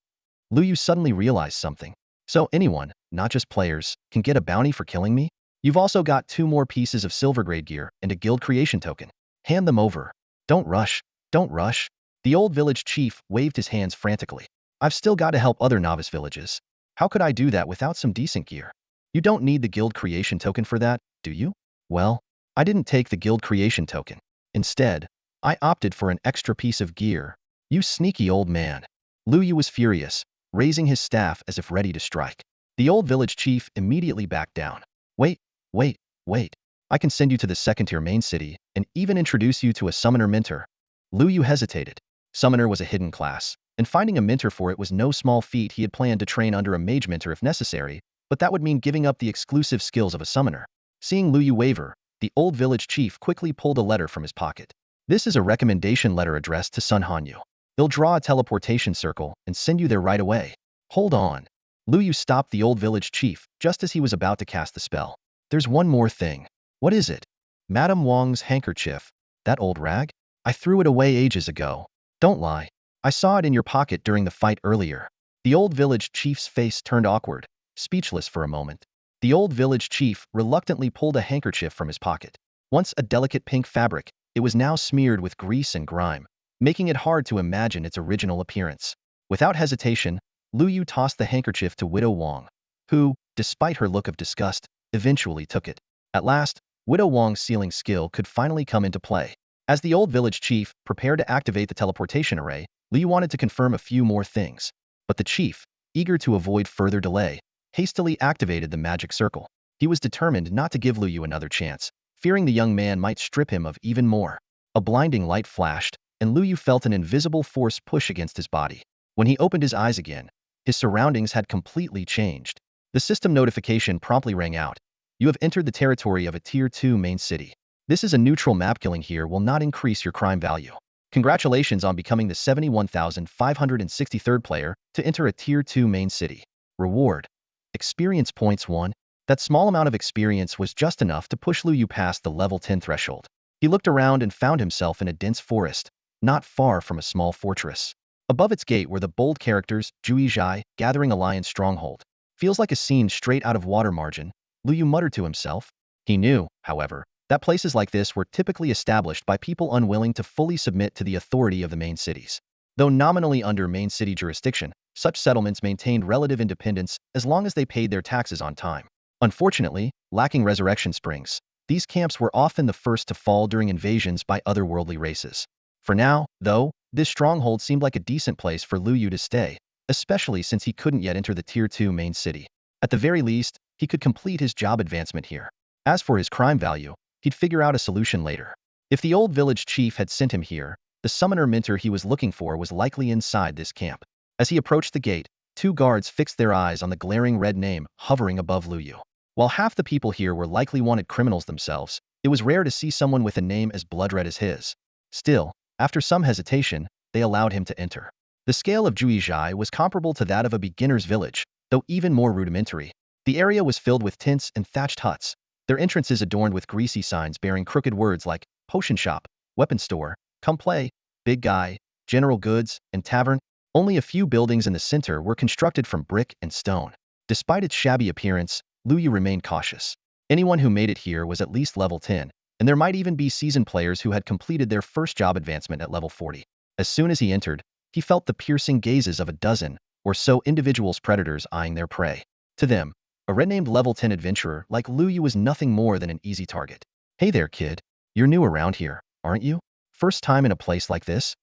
Lu Yu suddenly realized something. So anyone, not just players, can get a bounty for killing me? You've also got 2 more pieces of silver grade gear and a guild creation token. Hand them over. Don't rush, don't rush. The old village chief waved his hands frantically. I've still got to help other novice villages. How could I do that without some decent gear? You don't need the guild creation token for that, do you? Well, I didn't take the guild creation token. Instead, I opted for an extra piece of gear. You sneaky old man. Lu Yu was furious, raising his staff as if ready to strike. The old village chief immediately backed down. Wait, wait, wait. I can send you to the second-tier main city and even introduce you to a summoner mentor. Lu Yu hesitated. Summoner was a hidden class, and finding a mentor for it was no small feat. He had planned to train under a mage mentor if necessary, but that would mean giving up the exclusive skills of a summoner. Seeing Lu Yu waver, the old village chief quickly pulled a letter from his pocket. This is a recommendation letter addressed to Sun Hanyu. He'll draw a teleportation circle and send you there right away. Hold on. Lu Yu stopped the old village chief just as he was about to cast the spell. There's one more thing. What is it? Madame Wang's handkerchief. That old rag? I threw it away ages ago. Don't lie. I saw it in your pocket during the fight earlier. The old village chief's face turned awkward, speechless for a moment. The old village chief reluctantly pulled a handkerchief from his pocket. Once a delicate pink fabric, it was now smeared with grease and grime, making it hard to imagine its original appearance. Without hesitation, Lu Yu tossed the handkerchief to Widow Wang, who, despite her look of disgust, eventually took it. At last, Widow Wang's sealing skill could finally come into play. As the old village chief prepared to activate the teleportation array, Lu Yu wanted to confirm a few more things. But the chief, eager to avoid further delay, hastily activated the magic circle. He was determined not to give Lu Yu another chance, fearing the young man might strip him of even more. A blinding light flashed, and Lu Yu felt an invisible force push against his body. When he opened his eyes again, his surroundings had completely changed. The system notification promptly rang out. You have entered the territory of a Tier 2 main city. This is a neutral map. Killing here will not increase your crime value. Congratulations on becoming the 71,563rd player to enter a Tier 2 main city. Reward. Experience points 1. That small amount of experience was just enough to push Lu Yu past the level 10 threshold. He looked around and found himself in a dense forest, not far from a small fortress. Above its gate were the bold characters, Zhui Zhai, gathering a lion stronghold. Feels like a scene straight out of Water Margin, Lu Yu muttered to himself. He knew, however, that places like this were typically established by people unwilling to fully submit to the authority of the main cities. Though nominally under main city jurisdiction, such settlements maintained relative independence as long as they paid their taxes on time. Unfortunately, lacking resurrection springs, these camps were often the first to fall during invasions by otherworldly races. For now, though, this stronghold seemed like a decent place for Lu Yu to stay, especially since he couldn't yet enter the Tier 2 main city. At the very least, he could complete his job advancement here. As for his crime value, he'd figure out a solution later. If the old village chief had sent him here, the summoner mentor he was looking for was likely inside this camp. As he approached the gate, 2 guards fixed their eyes on the glaring red name hovering above Lu Yu. While half the people here were likely wanted criminals themselves, it was rare to see someone with a name as blood-red as his. Still, after some hesitation, they allowed him to enter. The scale of Zhui Zhai was comparable to that of a beginner's village, though even more rudimentary. The area was filled with tents and thatched huts, their entrances adorned with greasy signs bearing crooked words like potion shop, weapon store, come play, big guy, general goods, and tavern. Only a few buildings in the center were constructed from brick and stone. Despite its shabby appearance, Lu Yu remained cautious. Anyone who made it here was at least level 10, and there might even be seasoned players who had completed their first job advancement at level 40. As soon as he entered, he felt the piercing gazes of a dozen or so individuals, predators eyeing their prey. To them, a red-named level 10 adventurer like Lu Yu was nothing more than an easy target. Hey there, kid. You're new around here, aren't you? First time in a place like this?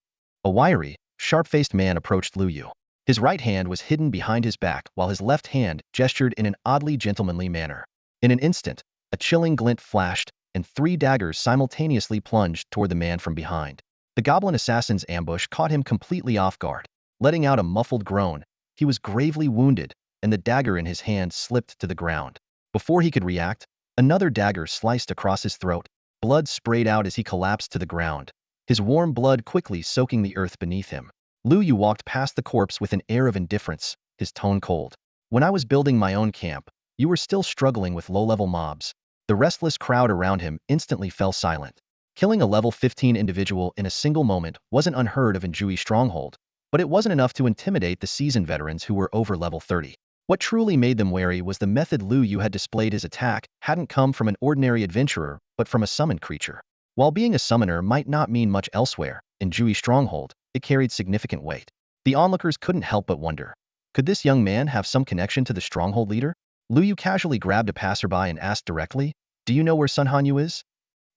A wiry, sharp-faced man approached Lu Yu. His right hand was hidden behind his back while his left hand gestured in an oddly gentlemanly manner. In an instant, a chilling glint flashed, and 3 daggers simultaneously plunged toward the man from behind. The goblin assassin's ambush caught him completely off guard. Letting out a muffled groan, he was gravely wounded, and the dagger in his hand slipped to the ground. Before he could react, another dagger sliced across his throat. Blood sprayed out as he collapsed to the ground, his warm blood quickly soaking the earth beneath him. Lu Yu walked past the corpse with an air of indifference, his tone cold. When I was building my own camp, you were still struggling with low-level mobs. The restless crowd around him instantly fell silent. Killing a level 15 individual in a single moment wasn't unheard of in Zhui Stronghold, but it wasn't enough to intimidate the seasoned veterans who were over level 30. What truly made them wary was the method Lu Yu had displayed. His attack hadn't come from an ordinary adventurer, but from a summoned creature. While being a summoner might not mean much elsewhere, in Zhui Stronghold, it carried significant weight. The onlookers couldn't help but wonder. Could this young man have some connection to the stronghold leader? Lu Yu casually grabbed a passerby and asked directly, "Do you know where Sun Hanyu is?"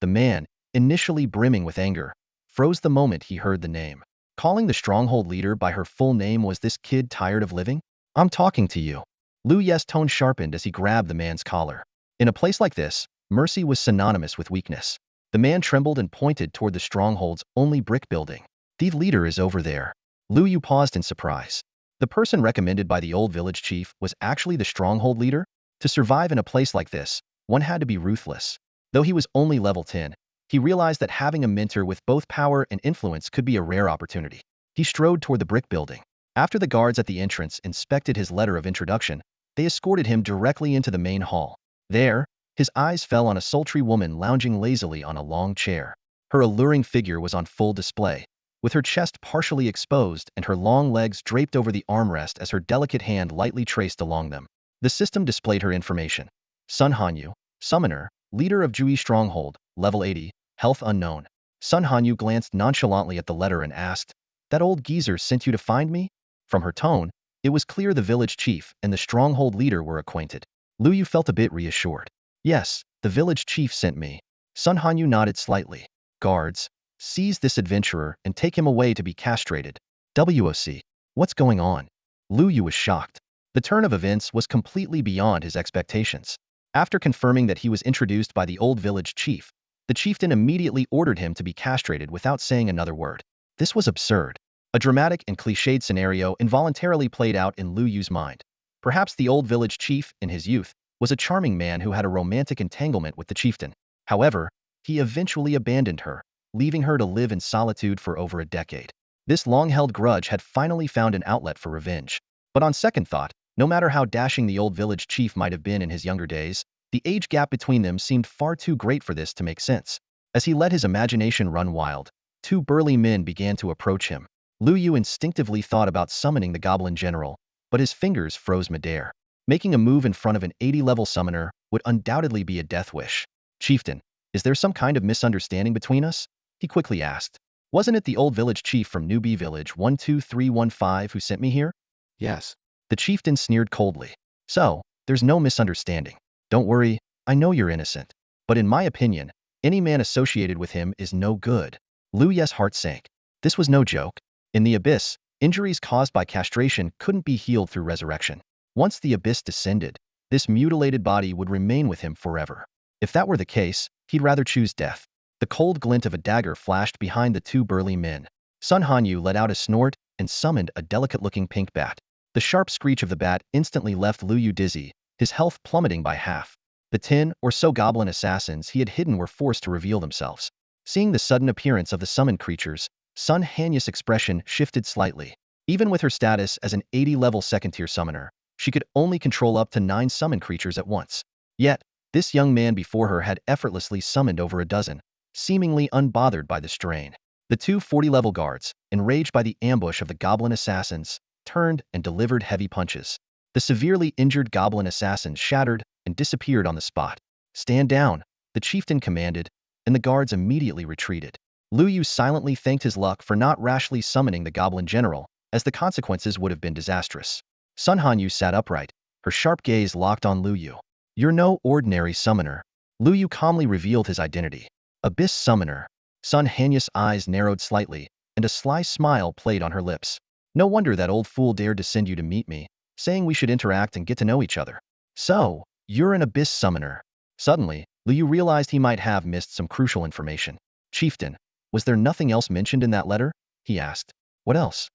The man, initially brimming with anger, froze the moment he heard the name. Calling the stronghold leader by her full name, was this kid tired of living? "I'm talking to you." Lu Ye's tone sharpened as he grabbed the man's collar. In a place like this, mercy was synonymous with weakness. The man trembled and pointed toward the stronghold's only brick building. "The leader is over there." Lu Yu paused in surprise. The person recommended by the old village chief was actually the stronghold leader? To survive in a place like this, one had to be ruthless. Though he was only level 10, he realized that having a mentor with both power and influence could be a rare opportunity. He strode toward the brick building. After the guards at the entrance inspected his letter of introduction, they escorted him directly into the main hall. There, his eyes fell on a sultry woman lounging lazily on a long chair. Her alluring figure was on full display, with her chest partially exposed and her long legs draped over the armrest as her delicate hand lightly traced along them. The system displayed her information. Sun Hanyu, Summoner, Leader of Jui Stronghold, Level 80, Health Unknown. Sun Hanyu glanced nonchalantly at the letter and asked, "That old geezer sent you to find me?" From her tone, it was clear the village chief and the stronghold leader were acquainted. Lu Yu felt a bit reassured. "Yes, the village chief sent me." Sun Hanyu nodded slightly. "Guards, seize this adventurer and take him away to be castrated." "WOC, what's going on?" Lu Yu was shocked. The turn of events was completely beyond his expectations. After confirming that he was introduced by the old village chief, the chieftain immediately ordered him to be castrated without saying another word. This was absurd. A dramatic and cliched scenario involuntarily played out in Lu Yu's mind. Perhaps the old village chief, in his youth, was a charming man who had a romantic entanglement with the chieftain. However, he eventually abandoned her, leaving her to live in solitude for over a decade. This long-held grudge had finally found an outlet for revenge. But on second thought, no matter how dashing the old village chief might have been in his younger days, the age gap between them seemed far too great for this to make sense. As he let his imagination run wild, two burly men began to approach him. Lu Yu instinctively thought about summoning the goblin general, but his fingers froze midair. Making a move in front of an 80-level summoner would undoubtedly be a death wish. "Chieftain, is there some kind of misunderstanding between us?" he quickly asked. "Wasn't it the old village chief from Newbie Village 12315 who sent me here?" Yes. The chieftain sneered coldly. "So, there's no misunderstanding. Don't worry, I know you're innocent. But in my opinion, any man associated with him is no good." Lu Ye's heart sank. This was no joke. In the abyss, injuries caused by castration couldn't be healed through resurrection. Once the abyss descended, this mutilated body would remain with him forever. If that were the case, he'd rather choose death. The cold glint of a dagger flashed behind the two burly men. Sun Hanyu let out a snort and summoned a delicate-looking pink bat. The sharp screech of the bat instantly left Lu Yu dizzy, his health plummeting by half. The 10 or so goblin assassins he had hidden were forced to reveal themselves. Seeing the sudden appearance of the summoned creatures, Sun Hanyu's expression shifted slightly. Even with her status as an 80-level second-tier summoner, she could only control up to 9 summoned creatures at once. Yet, this young man before her had effortlessly summoned over a dozen, seemingly unbothered by the strain. The two 40-level guards, enraged by the ambush of the goblin assassins, turned and delivered heavy punches. The severely injured goblin assassins shattered and disappeared on the spot. "Stand down," the chieftain commanded, and the guards immediately retreated. Lu Yu silently thanked his luck for not rashly summoning the goblin general, as the consequences would have been disastrous. Sun Hanyu sat upright, her sharp gaze locked on Lu Yu. "You're no ordinary summoner." Lu Yu calmly revealed his identity. "Abyss Summoner." Sun Hanyu's eyes narrowed slightly, and a sly smile played on her lips. "No wonder that old fool dared to send you to meet me, saying we should interact and get to know each other. So, you're an Abyss Summoner." Suddenly, Lu Yu realized he might have missed some crucial information. "Chieftain, was there nothing else mentioned in that letter?" he asked. "What else?"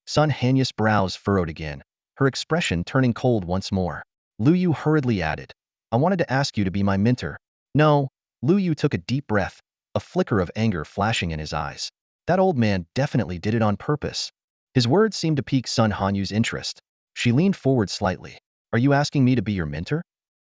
Sun Hanyu's brows furrowed again, her expression turning cold once more. Lu Yu hurriedly added, "I wanted to ask you to be my mentor." "No." Lu Yu took a deep breath, a flicker of anger flashing in his eyes. That old man definitely did it on purpose. His words seemed to pique Sun Hanyu's interest. She leaned forward slightly. "Are you asking me to be your mentor?"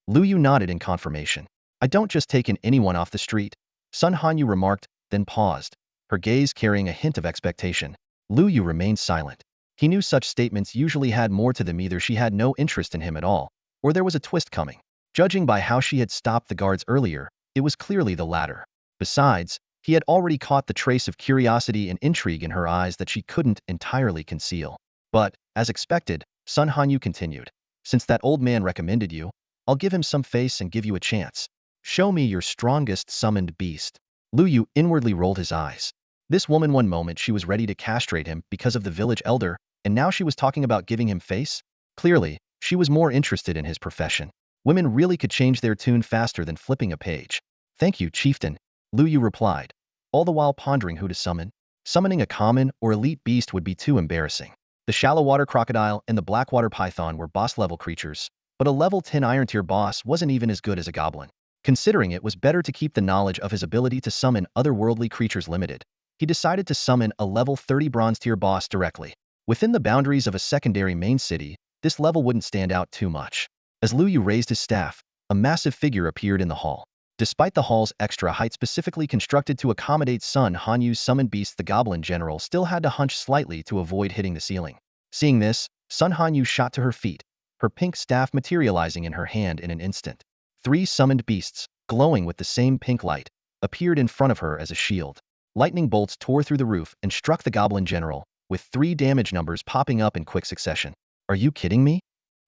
Lu Yu nodded in confirmation. "I don't just take in anyone off the street," Sun Hanyu remarked, then paused, her gaze carrying a hint of expectation. Lu Yu remained silent. He knew such statements usually had more to them. Either she had no interest in him at all, or there was a twist coming. Judging by how she had stopped the guards earlier, it was clearly the latter. Besides, he had already caught the trace of curiosity and intrigue in her eyes that she couldn't entirely conceal. But, as expected, Sun Hanyu continued. Since that old man recommended you, I'll give him some face and give you a chance. Show me your strongest summoned beast. Lu Yu inwardly rolled his eyes. This woman, one moment she was ready to castrate him because of the village elder, and now she was talking about giving him face? Clearly, she was more interested in his profession. Women really could change their tune faster than flipping a page. Thank you, chieftain, Lu Yu replied, all the while pondering who to summon. Summoning a common or elite beast would be too embarrassing. The shallow water crocodile and the blackwater python were boss-level creatures, but a level 10 iron tier boss wasn't even as good as a goblin. Considering it was better to keep the knowledge of his ability to summon otherworldly creatures limited, he decided to summon a level 30 bronze tier boss directly. Within the boundaries of a secondary main city, this level wouldn't stand out too much. As Lu Yu raised his staff, a massive figure appeared in the hall. Despite the hall's extra height specifically constructed to accommodate Sun Hanyu's summoned beast, the Goblin General still had to hunch slightly to avoid hitting the ceiling. Seeing this, Sun Hanyu shot to her feet, her pink staff materializing in her hand in an instant. 3 summoned beasts, glowing with the same pink light, appeared in front of her as a shield. Lightning bolts tore through the roof and struck the Goblin General, with 3 damage numbers popping up in quick succession. Are you kidding me?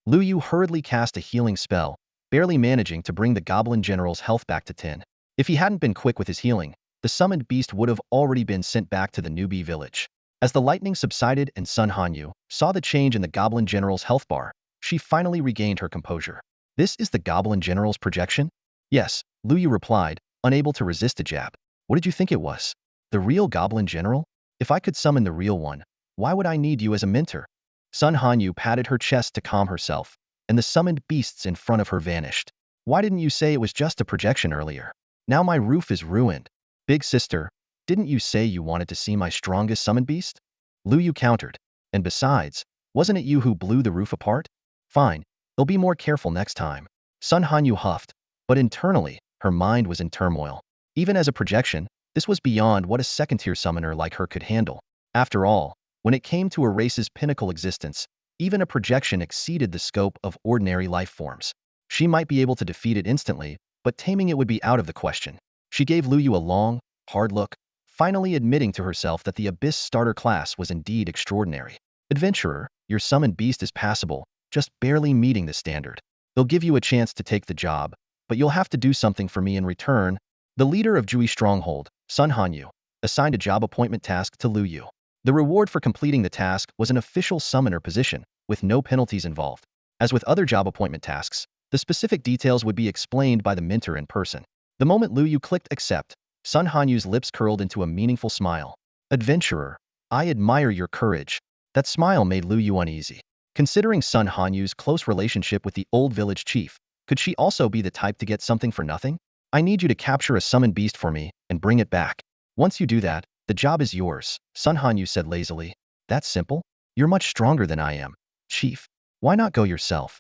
Lu Yu hurriedly cast a healing spell, barely managing to bring the Goblin General's health back to 10. If he hadn't been quick with his healing, the summoned beast would have already been sent back to the newbie village. As the lightning subsided and Sun Hanyu saw the change in the Goblin General's health bar, she finally regained her composure. This is the Goblin General's projection? Yes, Lu Yu replied, unable to resist a jab. What did you think it was? The real Goblin General? If I could summon the real one, why would I need you as a mentor? Sun Hanyu patted her chest to calm herself, and the summoned beasts in front of her vanished. Why didn't you say it was just a projection earlier? Now my roof is ruined. Big sister, didn't you say you wanted to see my strongest summoned beast? Lu Yu countered. And besides, wasn't it you who blew the roof apart? Fine, they'll be more careful next time. Sun Hanyu huffed, but internally, her mind was in turmoil. Even as a projection, this was beyond what a second-tier summoner like her could handle. After all, when it came to a race's pinnacle existence, even a projection exceeded the scope of ordinary life forms. She might be able to defeat it instantly, but taming it would be out of the question. She gave Lu Yu a long, hard look, finally admitting to herself that the Abyss starter class was indeed extraordinary. Adventurer, your summoned beast is passable, just barely meeting the standard. They'll give you a chance to take the job, but you'll have to do something for me in return. The leader of Jui Stronghold, Sun Hanyu, assigned a job appointment task to Lu Yu. The reward for completing the task was an official summoner position, with no penalties involved. As with other job appointment tasks, the specific details would be explained by the mentor in person. The moment Lu Yu clicked accept, Sun Hanyu's lips curled into a meaningful smile. Adventurer, I admire your courage. That smile made Lu Yu uneasy. Considering Sun Hanyu's close relationship with the old village chief, could she also be the type to get something for nothing? I need you to capture a summoned beast for me and bring it back. Once you do that, the job is yours, Sun Hanyu said lazily. That's simple? You're much stronger than I am. Chief, why not go yourself?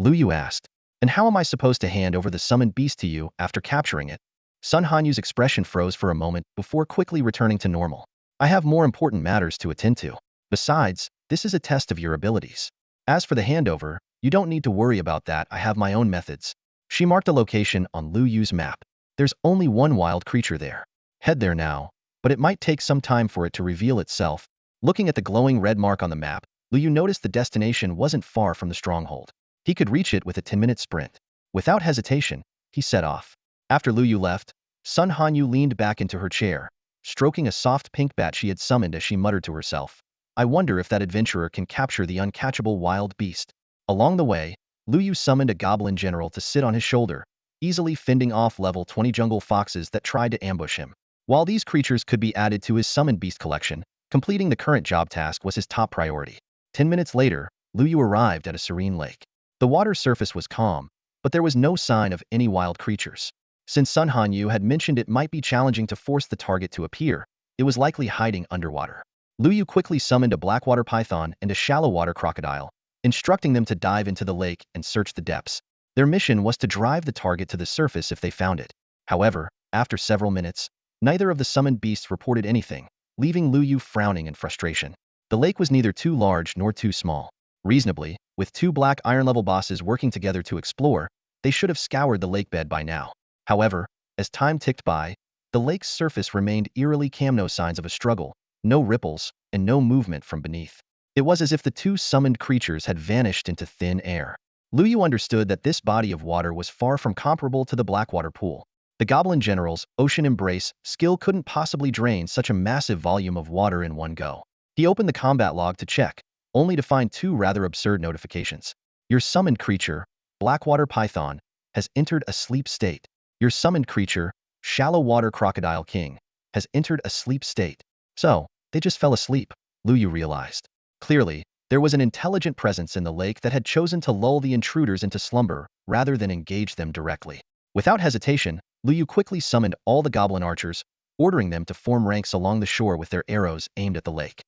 Lu Yu asked. And how am I supposed to hand over the summoned beast to you after capturing it? Sun Hanyu's expression froze for a moment before quickly returning to normal. I have more important matters to attend to. Besides, this is a test of your abilities. As for the handover, you don't need to worry about that. I have my own methods. She marked a location on Lu Yu's map. There's only one wild creature there. Head there now, but it might take some time for it to reveal itself. Looking at the glowing red mark on the map, Lu Yu noticed the destination wasn't far from the stronghold. He could reach it with a 10-minute sprint. Without hesitation, he set off. After Lu Yu left, Sun Hanyu leaned back into her chair, stroking a soft pink bat she had summoned as she muttered to herself. I wonder if that adventurer can capture the uncatchable wild beast. Along the way, Lu Yu summoned a goblin general to sit on his shoulder, easily fending off level 20 jungle foxes that tried to ambush him. While these creatures could be added to his summoned beast collection, completing the current job task was his top priority. 10 minutes later, Lu Yu arrived at a serene lake. The water surface was calm, but there was no sign of any wild creatures. Since Sun Hanyu had mentioned it might be challenging to force the target to appear, it was likely hiding underwater. Lu Yu quickly summoned a blackwater python and a shallow water crocodile, instructing them to dive into the lake and search the depths. Their mission was to drive the target to the surface if they found it. However, after several minutes, neither of the summoned beasts reported anything, leaving Lu Yu frowning in frustration. The lake was neither too large nor too small. Reasonably, with 2 black iron-level bosses working together to explore, they should have scoured the lake bed by now. However, as time ticked by, the lake's surface remained eerily calm, no signs of a struggle, no ripples, and no movement from beneath. It was as if the two summoned creatures had vanished into thin air. Lu Yu understood that this body of water was far from comparable to the Blackwater pool. The Goblin General's Ocean Embrace skill couldn't possibly drain such a massive volume of water in one go. He opened the combat log to check, only to find two rather absurd notifications. Your summoned creature, Blackwater Python, has entered a sleep state. Your summoned creature, Shallow Water Crocodile King, has entered a sleep state. So, they just fell asleep, Lu Yu realized. Clearly, there was an intelligent presence in the lake that had chosen to lull the intruders into slumber rather than engage them directly. Without hesitation, Lu Yu quickly summoned all the goblin archers, ordering them to form ranks along the shore with their arrows aimed at the lake.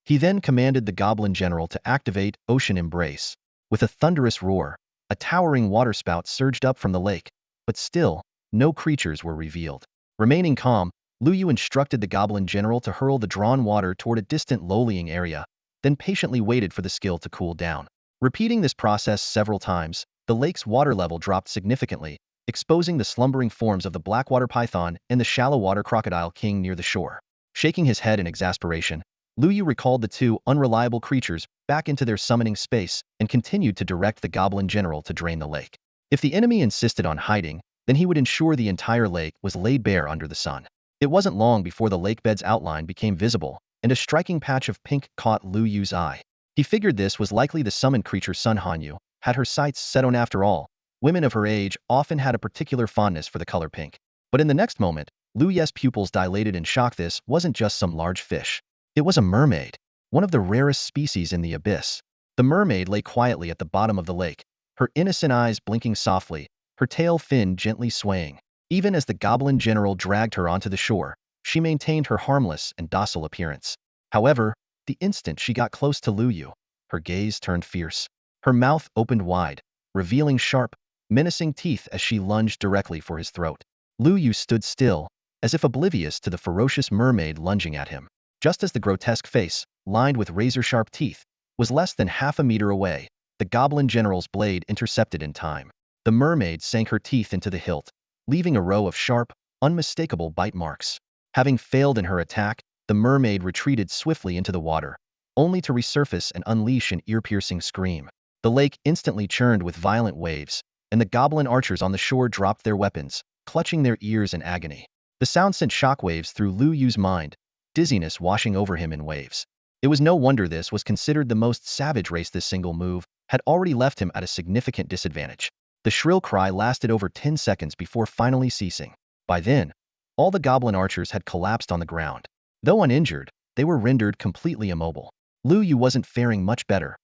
He then commanded the goblin general to activate Ocean Embrace. With a thunderous roar, a towering waterspout surged up from the lake, but still, no creatures were revealed. Remaining calm, Lu Yu instructed the goblin general to hurl the drawn water toward a distant lowlying area, then patiently waited for the skill to cool down. Repeating this process several times, the lake's water level dropped significantly, exposing the slumbering forms of the Blackwater Python and the Shallow Water Crocodile King near the shore. Shaking his head in exasperation, Lu Yu recalled the two unreliable creatures back into their summoning space and continued to direct the goblin general to drain the lake. If the enemy insisted on hiding, then he would ensure the entire lake was laid bare under the sun. It wasn't long before the lake bed's outline became visible, and a striking patch of pink caught Lu Yu's eye. He figured this was likely the summoned creature Sun Hanyu had her sights set on. After all, women of her age often had a particular fondness for the color pink. But in the next moment, Lu Yu's pupils dilated in shock. This wasn't just some large fish. It was a mermaid, one of the rarest species in the abyss. The mermaid lay quietly at the bottom of the lake, her innocent eyes blinking softly, her tail fin gently swaying. Even as the goblin general dragged her onto the shore, she maintained her harmless and docile appearance. However, the instant she got close to Lu Yu, her gaze turned fierce. Her mouth opened wide, revealing sharp, menacing teeth as she lunged directly for his throat. Lu Yu stood still, as if oblivious to the ferocious mermaid lunging at him. Just as the grotesque face, lined with razor-sharp teeth, was less than half a meter away, the goblin general's blade intercepted in time. The mermaid sank her teeth into the hilt, leaving a row of sharp, unmistakable bite marks. Having failed in her attack, the mermaid retreated swiftly into the water, only to resurface and unleash an ear-piercing scream. The lake instantly churned with violent waves, and the goblin archers on the shore dropped their weapons, clutching their ears in agony. The sound sent shockwaves through Lu Yu's mind, dizziness washing over him in waves. It was no wonder this was considered the most savage race. This single move had already left him at a significant disadvantage. The shrill cry lasted over 10 seconds before finally ceasing. By then, all the goblin archers had collapsed on the ground. Though uninjured, they were rendered completely immobile. Lu Yu wasn't faring much better.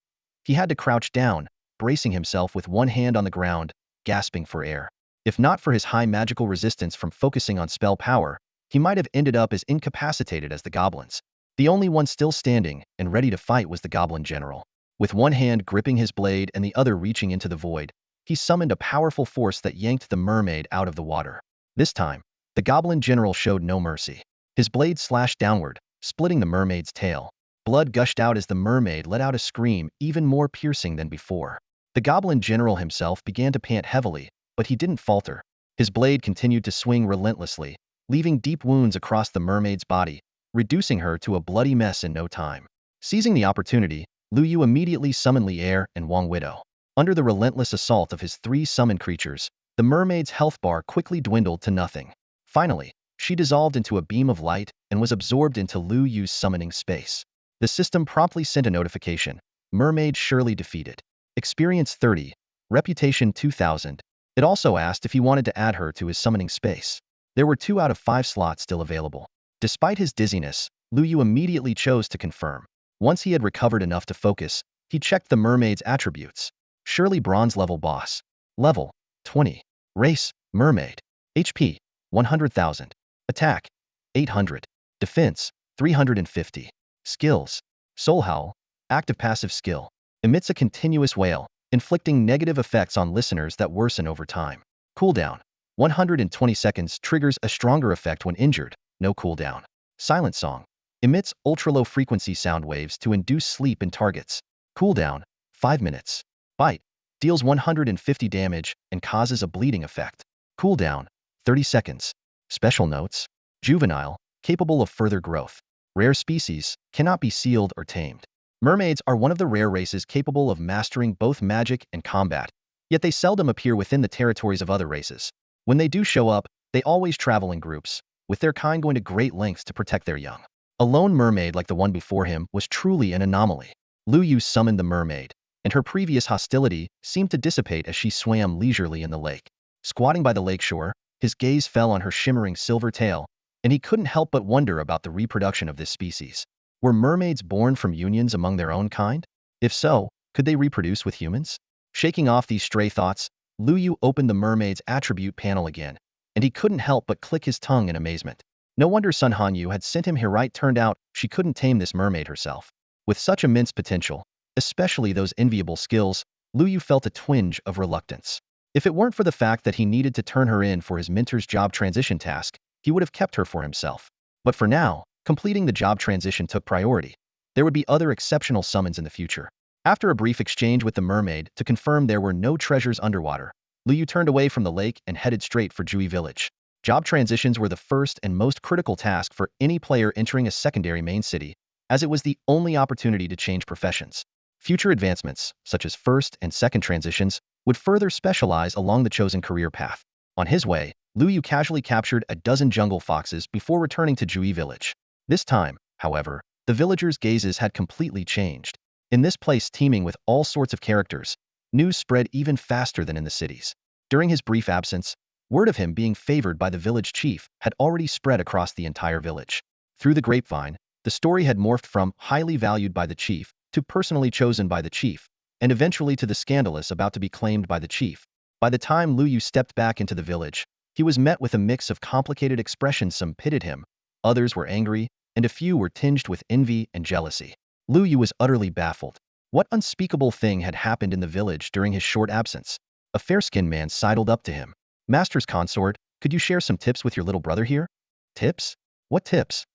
He had to crouch down, bracing himself with one hand on the ground, gasping for air. If not for his high magical resistance from focusing on spell power, he might have ended up as incapacitated as the goblins. The only one still standing and ready to fight was the goblin general. With one hand gripping his blade and the other reaching into the void, he summoned a powerful force that yanked the mermaid out of the water. This time, the goblin general showed no mercy. His blade slashed downward, splitting the mermaid's tail. Blood gushed out as the mermaid let out a scream even more piercing than before. The goblin general himself began to pant heavily, but he didn't falter. His blade continued to swing relentlessly, leaving deep wounds across the mermaid's body, reducing her to a bloody mess in no time. Seizing the opportunity, Lu Yu immediately summoned Li Er and Wang Widow. Under the relentless assault of his three summoned creatures, the mermaid's health bar quickly dwindled to nothing. Finally, she dissolved into a beam of light and was absorbed into Lu Yu's summoning space. The system promptly sent a notification: Mermaid surely defeated. Experience 30, Reputation 2000. It also asked if he wanted to add her to his summoning space. There were 2 out of 5 slots still available. Despite his dizziness, Lu Yu immediately chose to confirm. Once he had recovered enough to focus, he checked the mermaid's attributes. Surely bronze level boss. Level 20. Race, mermaid. HP, 100,000. Attack, 800. Defense, 350. Skills. Soul Howl, active passive skill. Emits a continuous wail, inflicting negative effects on listeners that worsen over time. Cooldown, 120 seconds. Triggers a stronger effect when injured. No cooldown. Silent Song. Emits ultra-low frequency sound waves to induce sleep in targets. Cooldown, 5 minutes. Bite. Deals 150 damage and causes a bleeding effect. Cooldown, 30 seconds. Special notes. Juvenile, capable of further growth. Rare species, cannot be sealed or tamed. Mermaids are one of the rare races capable of mastering both magic and combat, yet they seldom appear within the territories of other races. When they do show up, they always travel in groups, with their kind going to great lengths to protect their young. A lone mermaid like the one before him was truly an anomaly. Lu Yu summoned the mermaid, and her previous hostility seemed to dissipate as she swam leisurely in the lake. Squatting by the lakeshore, his gaze fell on her shimmering silver tail, and he couldn't help but wonder about the reproduction of this species. Were mermaids born from unions among their own kind? If so, could they reproduce with humans? Shaking off these stray thoughts, Lu Yu opened the mermaid's attribute panel again, and he couldn't help but click his tongue in amazement. No wonder Sun Hanyu had sent him here. Right, turned out she couldn't tame this mermaid herself. With such immense potential, especially those enviable skills, Lu Yu felt a twinge of reluctance. If it weren't for the fact that he needed to turn her in for his mentor's job transition task, he would have kept her for himself. But for now, completing the job transition took priority. There would be other exceptional summons in the future. After a brief exchange with the mermaid to confirm there were no treasures underwater, Lu Yu turned away from the lake and headed straight for Jui Village. Job transitions were the first and most critical task for any player entering a secondary main city, as it was the only opportunity to change professions. Future advancements, such as first and second transitions, would further specialize along the chosen career path. On his way, Lu Yu casually captured a dozen jungle foxes before returning to Jui Village. This time, however, the villagers' gazes had completely changed. In this place teeming with all sorts of characters, news spread even faster than in the cities. During his brief absence, word of him being favored by the village chief had already spread across the entire village. Through the grapevine, the story had morphed from highly valued by the chief to personally chosen by the chief, and eventually to the scandalous about to be claimed by the chief. By the time Lu Yu stepped back into the village, he was met with a mix of complicated expressions. Some pitied him, others were angry, and a few were tinged with envy and jealousy. Lu Yu was utterly baffled. What unspeakable thing had happened in the village during his short absence? A fair-skinned man sidled up to him. Master's consort, could you share some tips with your little brother here? Tips? What tips?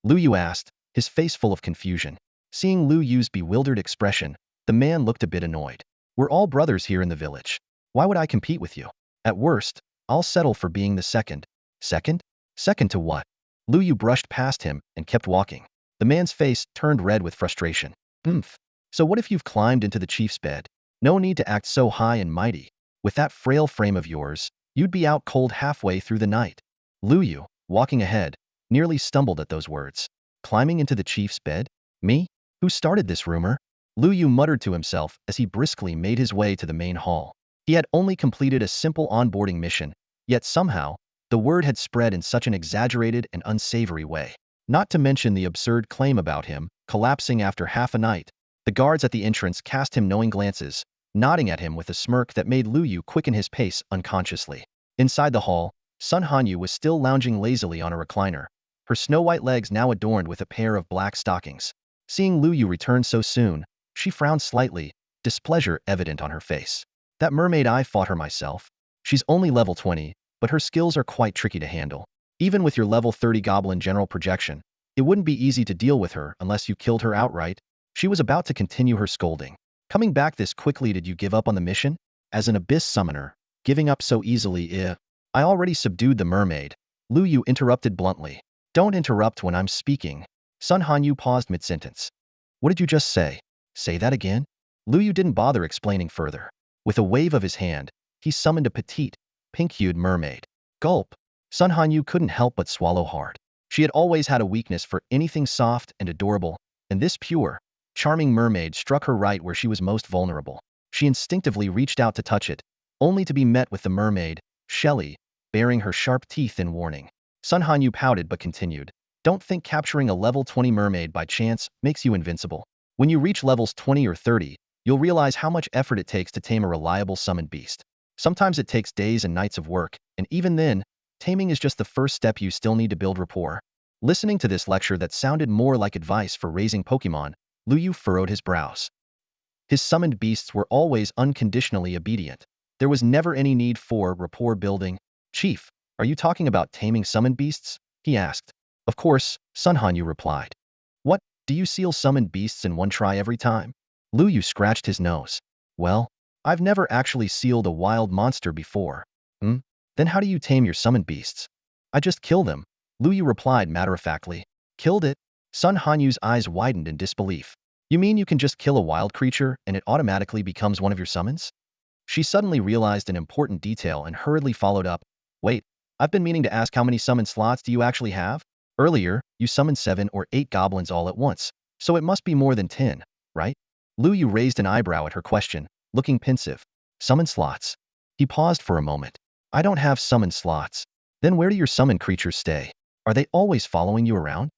Lu Yu asked, his face full of confusion. Seeing Lu Yu's bewildered expression, the man looked a bit annoyed. We're all brothers here in the village. Why would I compete with you? At worst, I'll settle for being the second. Second? Second to what? Lu Yu brushed past him and kept walking. The man's face turned red with frustration. So what if you've climbed into the chief's bed? No need to act so high and mighty. With that frail frame of yours, you'd be out cold halfway through the night. Lu Yu, walking ahead, nearly stumbled at those words. Climbing into the chief's bed? Me? Who started this rumor? Lu Yu muttered to himself as he briskly made his way to the main hall. He had only completed a simple onboarding mission, yet somehow, the word had spread in such an exaggerated and unsavory way. Not to mention the absurd claim about him collapsing after half a night. The guards at the entrance cast him knowing glances, nodding at him with a smirk that made Lu Yu quicken his pace unconsciously. Inside the hall, Sun Hanyu was still lounging lazily on a recliner, her snow-white legs now adorned with a pair of black stockings. Seeing Lu Yu return so soon, she frowned slightly, displeasure evident on her face. That mermaid, I fought her myself. She's only level 20, but her skills are quite tricky to handle. Even with your level 30 goblin general projection, it wouldn't be easy to deal with her unless you killed her outright. She was about to continue her scolding. Coming back this quickly, did you give up on the mission? As an abyss summoner, giving up so easily, I already subdued the mermaid. Lu Yu interrupted bluntly. Don't interrupt when I'm speaking. Sun Hanyu paused mid-sentence. What did you just say? Say that again? Lu Yu didn't bother explaining further. With a wave of his hand, he summoned a petite, pink-hued mermaid. Gulp. Sun Hanyu couldn't help but swallow hard. She had always had a weakness for anything soft and adorable, and this pure, charming mermaid struck her right where she was most vulnerable. She instinctively reached out to touch it, only to be met with the mermaid, Shelley, baring her sharp teeth in warning. Sun Hanyu pouted but continued. Don't think capturing a level 20 mermaid by chance makes you invincible. When you reach levels 20 or 30, you'll realize how much effort it takes to tame a reliable summoned beast. Sometimes it takes days and nights of work, and even then, taming is just the first step. You still need to build rapport. Listening to this lecture that sounded more like advice for raising Pokemon, Lu Yu furrowed his brows. His summoned beasts were always unconditionally obedient. There was never any need for rapport building. Chief, are you talking about taming summoned beasts? He asked. Of course, Sun Hanyu replied. What, do you seal summoned beasts in one try every time? Lu Yu scratched his nose. Well, I've never actually sealed a wild monster before. Then how do you tame your summoned beasts? I just kill them, Lu Yu replied matter-of-factly. Killed it? Sun Hanyu's eyes widened in disbelief. You mean you can just kill a wild creature and it automatically becomes one of your summons? She suddenly realized an important detail and hurriedly followed up. Wait, I've been meaning to ask how many summon slots do you actually have? Earlier, you summoned 7 or 8 goblins all at once, so it must be more than 10, right? Lu Yu raised an eyebrow at her question, looking pensive. Summon slots. He paused for a moment. I don't have summon slots. Then where do your summon creatures stay? Are they always following you around?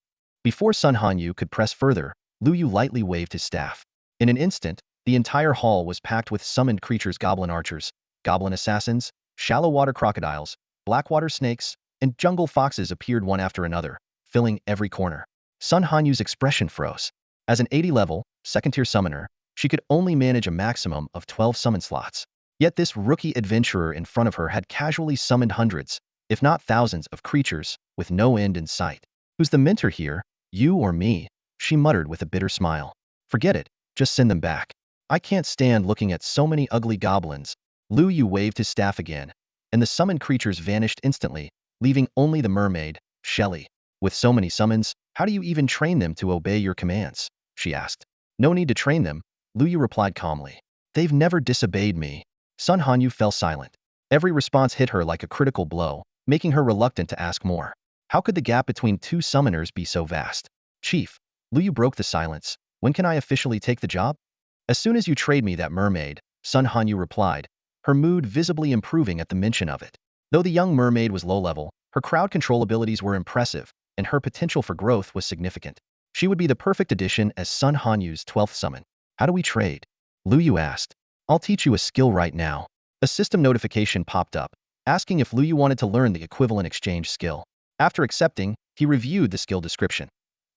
Before Sun Hanyu could press further, Lu Yu lightly waved his staff. In an instant, the entire hall was packed with summoned creatures, goblin archers, goblin assassins, shallow water crocodiles, blackwater snakes, and jungle foxes appeared one after another, filling every corner. Sun Hanyu's expression froze. As an 80-level, second-tier summoner, she could only manage a maximum of 12 summon slots. Yet this rookie adventurer in front of her had casually summoned hundreds, if not thousands, of creatures, with no end in sight. Who's the mentor here, you or me? She muttered with a bitter smile. Forget it, just send them back. I can't stand looking at so many ugly goblins. Lu Yu waved his staff again, and the summoned creatures vanished instantly, leaving only the mermaid, Shelley. With so many summons, how do you even train them to obey your commands? She asked. No need to train them, Lu Yu replied calmly. They've never disobeyed me. Sun Hanyu fell silent. Every response hit her like a critical blow, making her reluctant to ask more. How could the gap between two summoners be so vast? Chief, Lu Yu broke the silence. When can I officially take the job? As soon as you trade me that mermaid, Sun Hanyu replied, her mood visibly improving at the mention of it. Though the young mermaid was low-level, her crowd control abilities were impressive, and her potential for growth was significant. She would be the perfect addition as Sun Hanyu's 12th summon. How do we trade? Lu Yu asked. I'll teach you a skill right now. A system notification popped up, asking if Lu Yu wanted to learn the equivalent exchange skill. After accepting, he reviewed the skill description.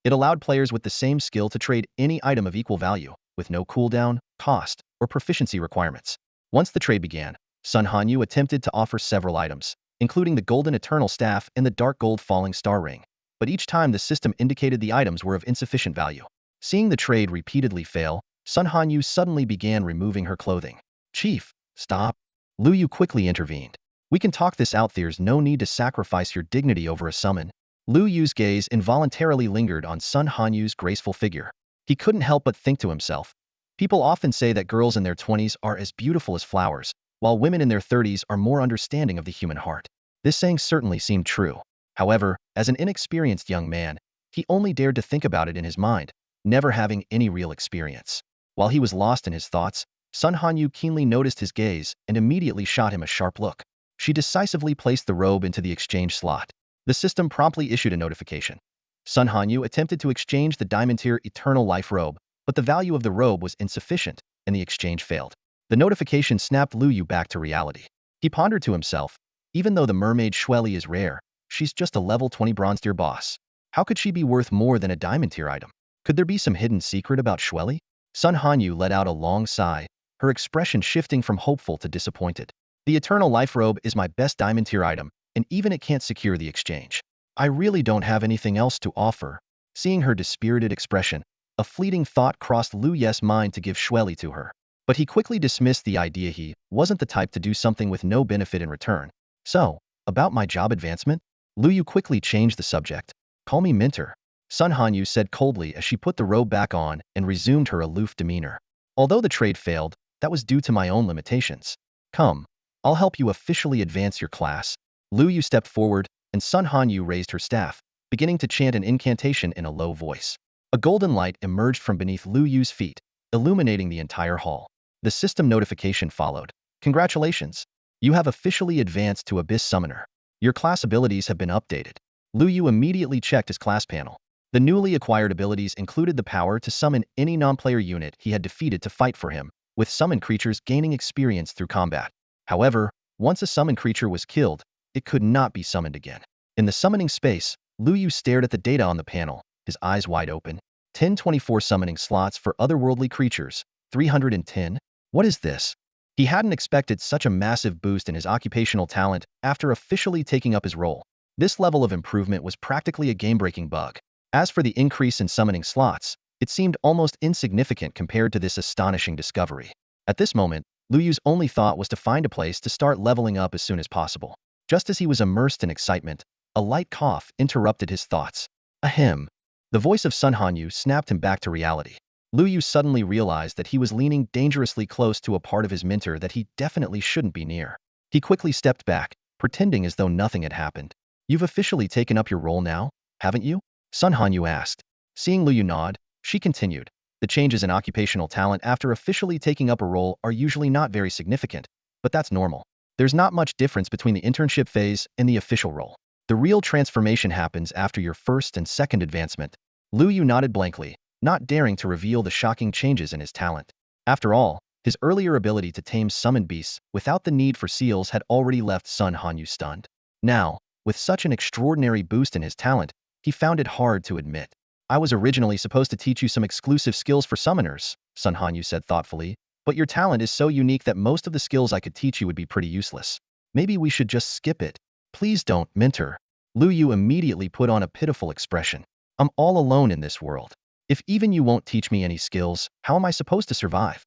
It allowed players with the same skill to trade any item of equal value, with no cooldown, cost, or proficiency requirements. Once the trade began, Sun Hanyu attempted to offer several items, including the Golden Eternal Staff and the Dark Gold Falling Star Ring, but each time the system indicated the items were of insufficient value. Seeing the trade repeatedly fail, Sun Hanyu suddenly began removing her clothing. Chief, stop. Lu Yu quickly intervened. We can talk this out, there's no need to sacrifice your dignity over a summon. Lu Yu's gaze involuntarily lingered on Sun Hanyu's graceful figure. He couldn't help but think to himself. People often say that girls in their 20s are as beautiful as flowers, while women in their 30s are more understanding of the human heart. This saying certainly seemed true. However, as an inexperienced young man, he only dared to think about it in his mind, never having any real experience. While he was lost in his thoughts, Sun Hanyu keenly noticed his gaze and immediately shot him a sharp look. She decisively placed the robe into the exchange slot. The system promptly issued a notification. Sun Hanyu attempted to exchange the Diamond Tier Eternal Life robe, but the value of the robe was insufficient, and the exchange failed. The notification snapped Lu Yu back to reality. He pondered to himself, even though the mermaid Shweli is rare, she's just a level 20 bronze tier boss. How could she be worth more than a diamond tier item? Could there be some hidden secret about Shweli? Sun Hanyu let out a long sigh, her expression shifting from hopeful to disappointed. The Eternal Life robe is my best diamond tier item, and even it can't secure the exchange. I really don't have anything else to offer. Seeing her dispirited expression, a fleeting thought crossed Lu Ye's mind to give Shweli to her. But he quickly dismissed the idea. He wasn't the type to do something with no benefit in return. So, about my job advancement? Lu Yu quickly changed the subject. Call me mentor. Sun Hanyu said coldly as she put the robe back on and resumed her aloof demeanor. Although the trade failed, that was due to my own limitations. Come, I'll help you officially advance your class. Lu Yu stepped forward, and Sun Hanyu raised her staff, beginning to chant an incantation in a low voice. A golden light emerged from beneath Lu Yu's feet, illuminating the entire hall. The system notification followed. Congratulations! You have officially advanced to Abyss Summoner. Your class abilities have been updated. Lu Yu immediately checked his class panel. The newly acquired abilities included the power to summon any non-player unit he had defeated to fight for him, with summoned creatures gaining experience through combat. However, once a summoned creature was killed, it could not be summoned again. In the summoning space, Lu Yu stared at the data on the panel, his eyes wide open. 1024 summoning slots for otherworldly creatures, 310? What is this? He hadn't expected such a massive boost in his occupational talent after officially taking up his role. This level of improvement was practically a game-breaking bug. As for the increase in summoning slots, it seemed almost insignificant compared to this astonishing discovery. At this moment, Lu Yu's only thought was to find a place to start leveling up as soon as possible. Just as he was immersed in excitement, a light cough interrupted his thoughts. Ahem. The voice of Sun Hanyu snapped him back to reality. Lu Yu suddenly realized that he was leaning dangerously close to a part of his mentor that he definitely shouldn't be near. He quickly stepped back, pretending as though nothing had happened. You've officially taken up your role now, haven't you? Sun Hanyu asked. Seeing Lu Yu nod, she continued. The changes in occupational talent after officially taking up a role are usually not very significant, but that's normal. There's not much difference between the internship phase and the official role. The real transformation happens after your first and second advancement. Lu Yu nodded blankly, not daring to reveal the shocking changes in his talent. After all, his earlier ability to tame summoned beasts without the need for seals had already left Sun Hanyu stunned. Now, with such an extraordinary boost in his talent, he found it hard to admit. I was originally supposed to teach you some exclusive skills for summoners, Sun Hanyu said thoughtfully, but your talent is so unique that most of the skills I could teach you would be pretty useless. Maybe we should just skip it. Please don't, mentor. Lu Yu immediately put on a pitiful expression. I'm all alone in this world. If even you won't teach me any skills, how am I supposed to survive?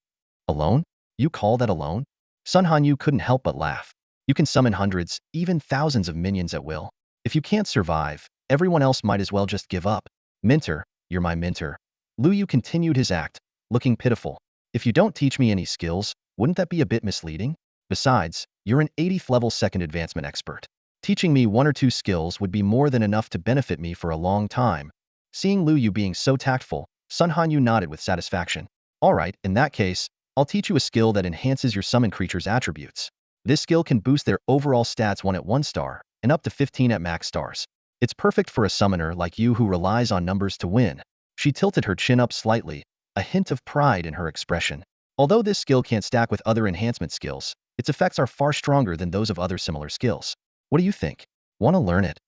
Alone? You call that alone? Sun Hanyu couldn't help but laugh. You can summon hundreds, even thousands of minions at will. If you can't survive, everyone else might as well just give up. Mentor, you're my mentor. Lu Yu continued his act, looking pitiful. If you don't teach me any skills, wouldn't that be a bit misleading? Besides, you're an 80th level second advancement expert. Teaching me one or two skills would be more than enough to benefit me for a long time. Seeing Lu Yu being so tactful, Sun Hanyu nodded with satisfaction. All right, in that case, I'll teach you a skill that enhances your summon creature's attributes. This skill can boost their overall stats 1 at 1 star, and up to 15 at max stars. It's perfect for a summoner like you who relies on numbers to win. She tilted her chin up slightly, a hint of pride in her expression. Although this skill can't stack with other enhancement skills, its effects are far stronger than those of other similar skills. What do you think? Want to learn it?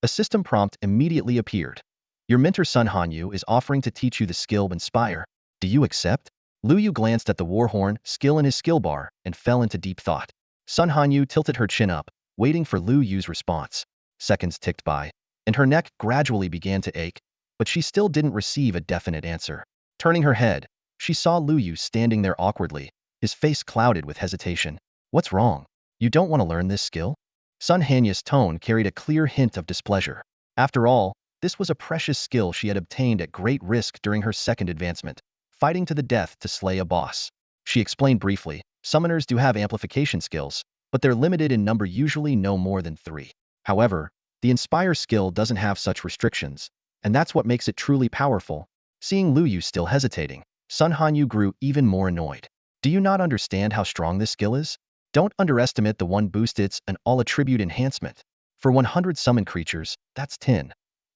A system prompt immediately appeared. Your mentor Sun Hanyu is offering to teach you the skill Inspire. Do you accept? Lu Yu glanced at the Warhorn skill in his skill bar and fell into deep thought. Sun Hanyu tilted her chin up, waiting for Lu Yu's response. Seconds ticked by, and her neck gradually began to ache, but she still didn't receive a definite answer. Turning her head, she saw Lu Yu standing there awkwardly, his face clouded with hesitation. What's wrong? You don't want to learn this skill? Sun Hanyu's tone carried a clear hint of displeasure. After all, this was a precious skill she had obtained at great risk during her second advancement, fighting to the death to slay a boss. She explained briefly, summoners do have amplification skills, but they're limited in number, usually no more than 3. However, the Inspire skill doesn't have such restrictions, and that's what makes it truly powerful. Seeing Lu Yu still hesitating, Sun Hanyu grew even more annoyed. Do you not understand how strong this skill is? Don't underestimate the one boost. It's an all-attribute enhancement. For 100 summon creatures, that's 10.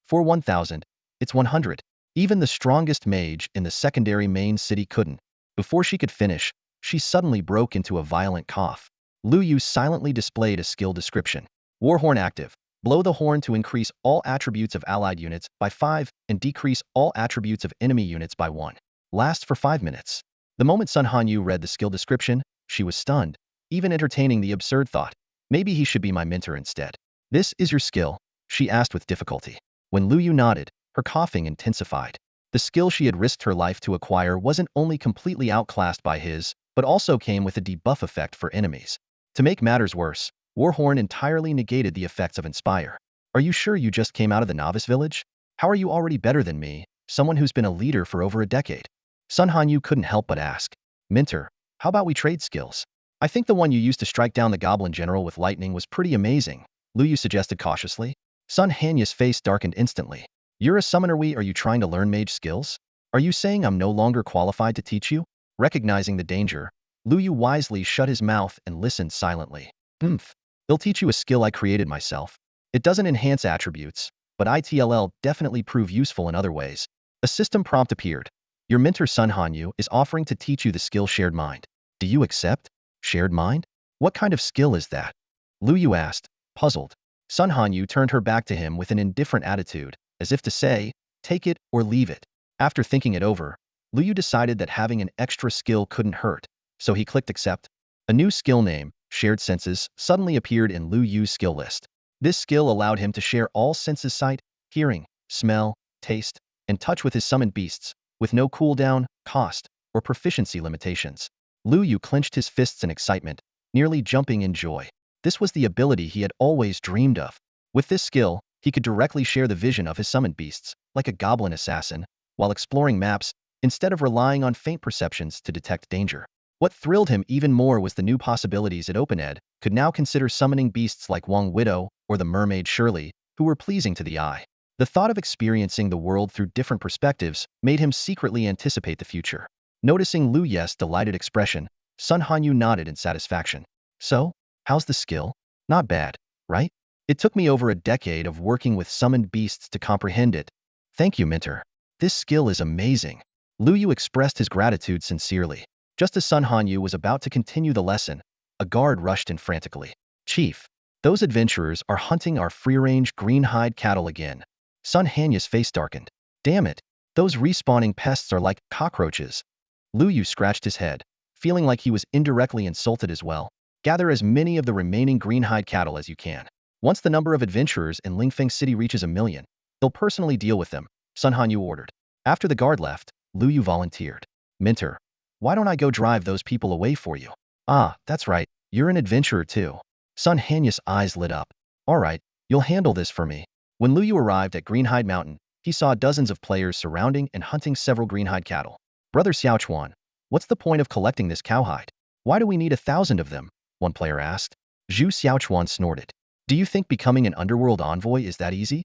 For 1000, it's 100. Even the strongest mage in the secondary main city couldn't. Before she could finish, she suddenly broke into a violent cough. Lu Yu silently displayed a skill description. Warhorn active. Blow the horn to increase all attributes of allied units by 5 and decrease all attributes of enemy units by 1. Lasts for 5 minutes. The moment Sun Hanyu read the skill description, she was stunned, even entertaining the absurd thought. Maybe he should be my mentor instead. This is your skill? She asked with difficulty. When Lu Yu nodded, her coughing intensified. The skill she had risked her life to acquire wasn't only completely outclassed by his, but also came with a debuff effect for enemies. To make matters worse, Warhorn entirely negated the effects of Inspire. Are you sure you just came out of the novice village? How are you already better than me, someone who's been a leader for over a decade? Sun Hanyu couldn't help but ask. Mentor, how about we trade skills? I think the one you used to strike down the goblin general with lightning was pretty amazing, Lu Yu suggested cautiously. Sun Hanyu's face darkened instantly. You're a summoner. Are you trying to learn mage skills? Are you saying I'm no longer qualified to teach you? Recognizing the danger, Lu Yu wisely shut his mouth and listened silently. They'll teach you a skill I created myself. It doesn't enhance attributes, but it'll definitely prove useful in other ways. A system prompt appeared. Your mentor Sun Hanyu is offering to teach you the skill Shared Mind. Do you accept? Shared Mind? What kind of skill is that? Lu Yu asked, puzzled. Sun Hanyu turned her back to him with an indifferent attitude, as if to say, take it or leave it. After thinking it over, Lu Yu decided that having an extra skill couldn't hurt, so he clicked accept. A new skill name, Shared Senses, suddenly appeared in Lu Yu's skill list. This skill allowed him to share all senses: sight, hearing, smell, taste, and touch with his summoned beasts, with no cooldown, cost, or proficiency limitations. Lu Yu clenched his fists in excitement, nearly jumping in joy. This was the ability he had always dreamed of. With this skill, he could directly share the vision of his summoned beasts, like a goblin assassin, while exploring maps, instead of relying on faint perceptions to detect danger. What thrilled him even more was the new possibilities at OpenEd could now consider summoning beasts like Wong Widow or the mermaid Shirley, who were pleasing to the eye. The thought of experiencing the world through different perspectives made him secretly anticipate the future. Noticing Lu Ye's delighted expression, Sun Hanyu nodded in satisfaction. So, how's the skill? Not bad, right? It took me over a decade of working with summoned beasts to comprehend it. Thank you, Mentor. This skill is amazing. Lu Yu expressed his gratitude sincerely. Just as Sun Hanyu was about to continue the lesson, a guard rushed in frantically. Chief, those adventurers are hunting our free-range green-hide cattle again. Sun Hanyu's face darkened. Damn it, those respawning pests are like cockroaches. Lu Yu scratched his head, feeling like he was indirectly insulted as well. Gather as many of the remaining green-hide cattle as you can. Once the number of adventurers in Lingfeng City reaches 1,000,000, he'll personally deal with them, Sun Hanyu ordered. After the guard left, Lu Yu volunteered. Mentor, why don't I go drive those people away for you? Ah, that's right, you're an adventurer too. Sun Hanyu's eyes lit up. All right, you'll handle this for me. When Lu Yu arrived at Greenhide Mountain, he saw dozens of players surrounding and hunting several greenhide cattle. Brother Xiaochuan, what's the point of collecting this cowhide? Why do we need 1,000 of them? One player asked. Zhu Xiaochuan snorted. Do you think becoming an underworld envoy is that easy?